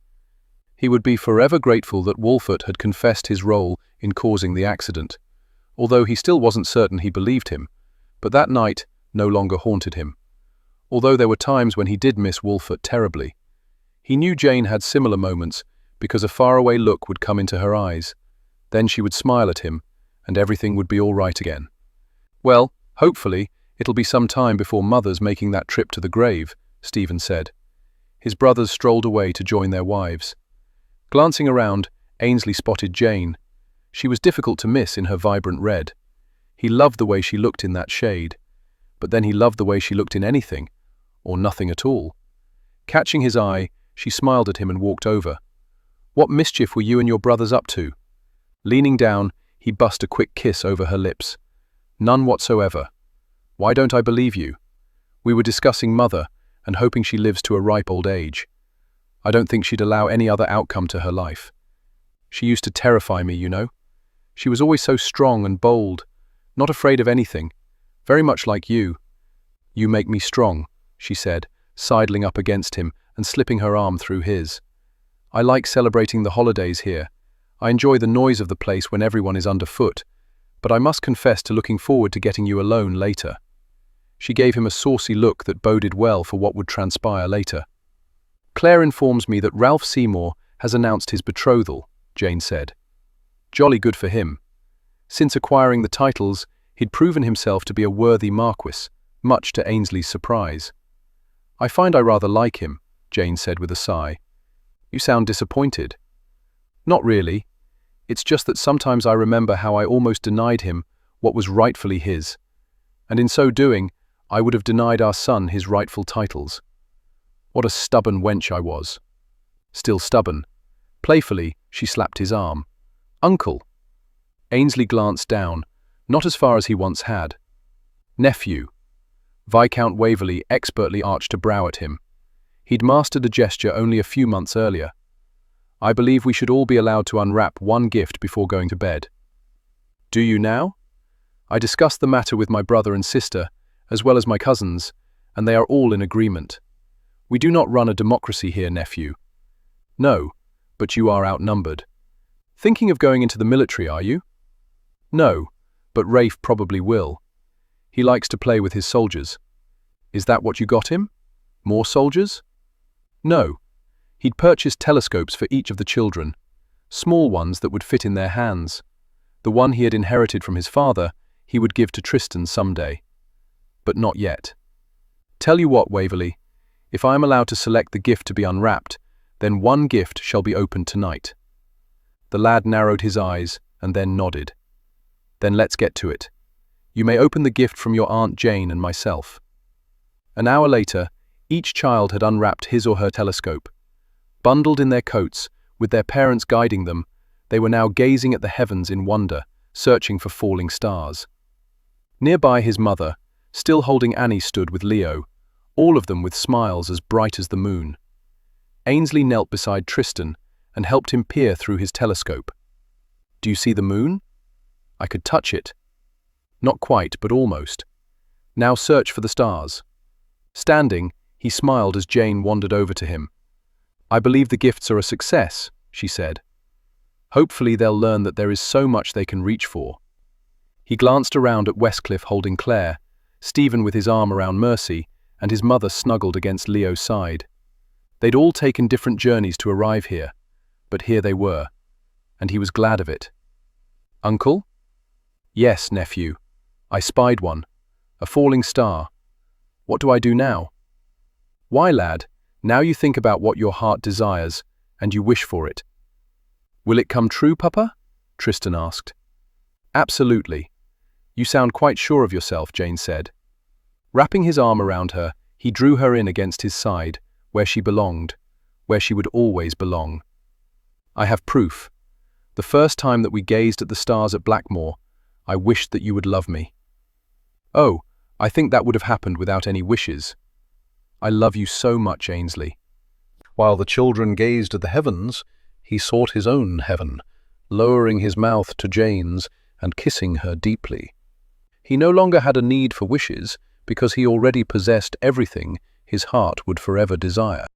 He would be forever grateful that Wolfert had confessed his role in causing the accident, although he still wasn't certain he believed him. But that night no longer haunted him, although there were times when he did miss Wolfert terribly. He knew Jane had similar moments because a faraway look would come into her eyes. Then she would smile at him, and everything would be all right again. "Well, hopefully, it'll be some time before Mother's making that trip to the grave," Stephen said. His brothers strolled away to join their wives. Glancing around, Ainsley spotted Jane. She was difficult to miss in her vibrant red. He loved the way she looked in that shade, but then he loved the way she looked in anything, or nothing at all. Catching his eye, she smiled at him and walked over. "What mischief were you and your brothers up to?" Leaning down, he bussed a quick kiss over her lips. "None whatsoever. Why don't I believe you? We were discussing Mother and hoping she lives to a ripe old age. I don't think she'd allow any other outcome to her life. She used to terrify me, you know. She was always so strong and bold, not afraid of anything, very much like you." "You make me strong," she said, sidling up against him and slipping her arm through his. "I like celebrating the holidays here. I enjoy the noise of the place when everyone is underfoot, but I must confess to looking forward to getting you alone later." She gave him a saucy look that boded well for what would transpire later. "Claire informs me that Ralph Seymour has announced his betrothal," Jane said. "Jolly good for him. Since acquiring the titles, he'd proven himself to be a worthy marquis, much to Ainsley's surprise. "I find I rather like him," Jane said with a sigh. "You sound disappointed." "Not really. It's just that sometimes I remember how I almost denied him what was rightfully his, and in so doing, I would have denied our son his rightful titles. What a stubborn wench I was." Still stubborn. Playfully, she slapped his arm. "Uncle." Ainsley glanced down, not as far as he once had. "Nephew." Viscount Waverley expertly arched a brow at him. He'd mastered a gesture only a few months earlier. "I believe we should all be allowed to unwrap one gift before going to bed." "Do you now?" "I discussed the matter with my brother and sister, as well as my cousins, and they are all in agreement. We do not run a democracy here, nephew." "No, but you are outnumbered." "Thinking of going into the military, are you?" "No, but Rafe probably will. He likes to play with his soldiers." "Is that what you got him? More soldiers?" "No. He'd purchased telescopes for each of the children, small ones that would fit in their hands. The one he had inherited from his father, he would give to Tristan someday. But not yet. Tell you what, Waverley, if I am allowed to select the gift to be unwrapped, then one gift shall be opened tonight." The lad narrowed his eyes and then nodded. "Then let's get to it. You may open the gift from your Aunt Jane and myself." An hour later, each child had unwrapped his or her telescope. Bundled in their coats, with their parents guiding them, They were now gazing at the heavens in wonder, searching for falling stars. Nearby, his mother, still holding Annie, stood with Leo, all of them with smiles as bright as the moon. Ainsley knelt beside Tristan and helped him peer through his telescope. "Do you see the moon?" "I could touch it." "Not quite, but almost. Now search for the stars." Standing, he smiled as Jane wandered over to him. "I believe the gifts are a success," she said. "Hopefully they'll learn that there is so much they can reach for." He glanced around at Westcliff holding Claire, Stephen with his arm around Mercy, and his mother snuggled against Leo's side. They'd all taken different journeys to arrive here, but here they were, and he was glad of it. "Uncle?" "Yes, nephew. I spied one. A falling star. What do I do now?" "Why, lad, now you think about what your heart desires, and you wish for it." "Will it come true, Papa?" Tristan asked. "Absolutely. You sound quite sure of yourself," Jane said. Wrapping his arm around her, he drew her in against his side, where she belonged, where she would always belong. "I have proof. The first time that we gazed at the stars at Blackmore, I wished that you would love me." "Oh, I think that would have happened without any wishes. I love you so much, Ainsley." While the children gazed at the heavens, he sought his own heaven, lowering his mouth to Jane's and kissing her deeply. He no longer had a need for wishes because he already possessed everything his heart would forever desire.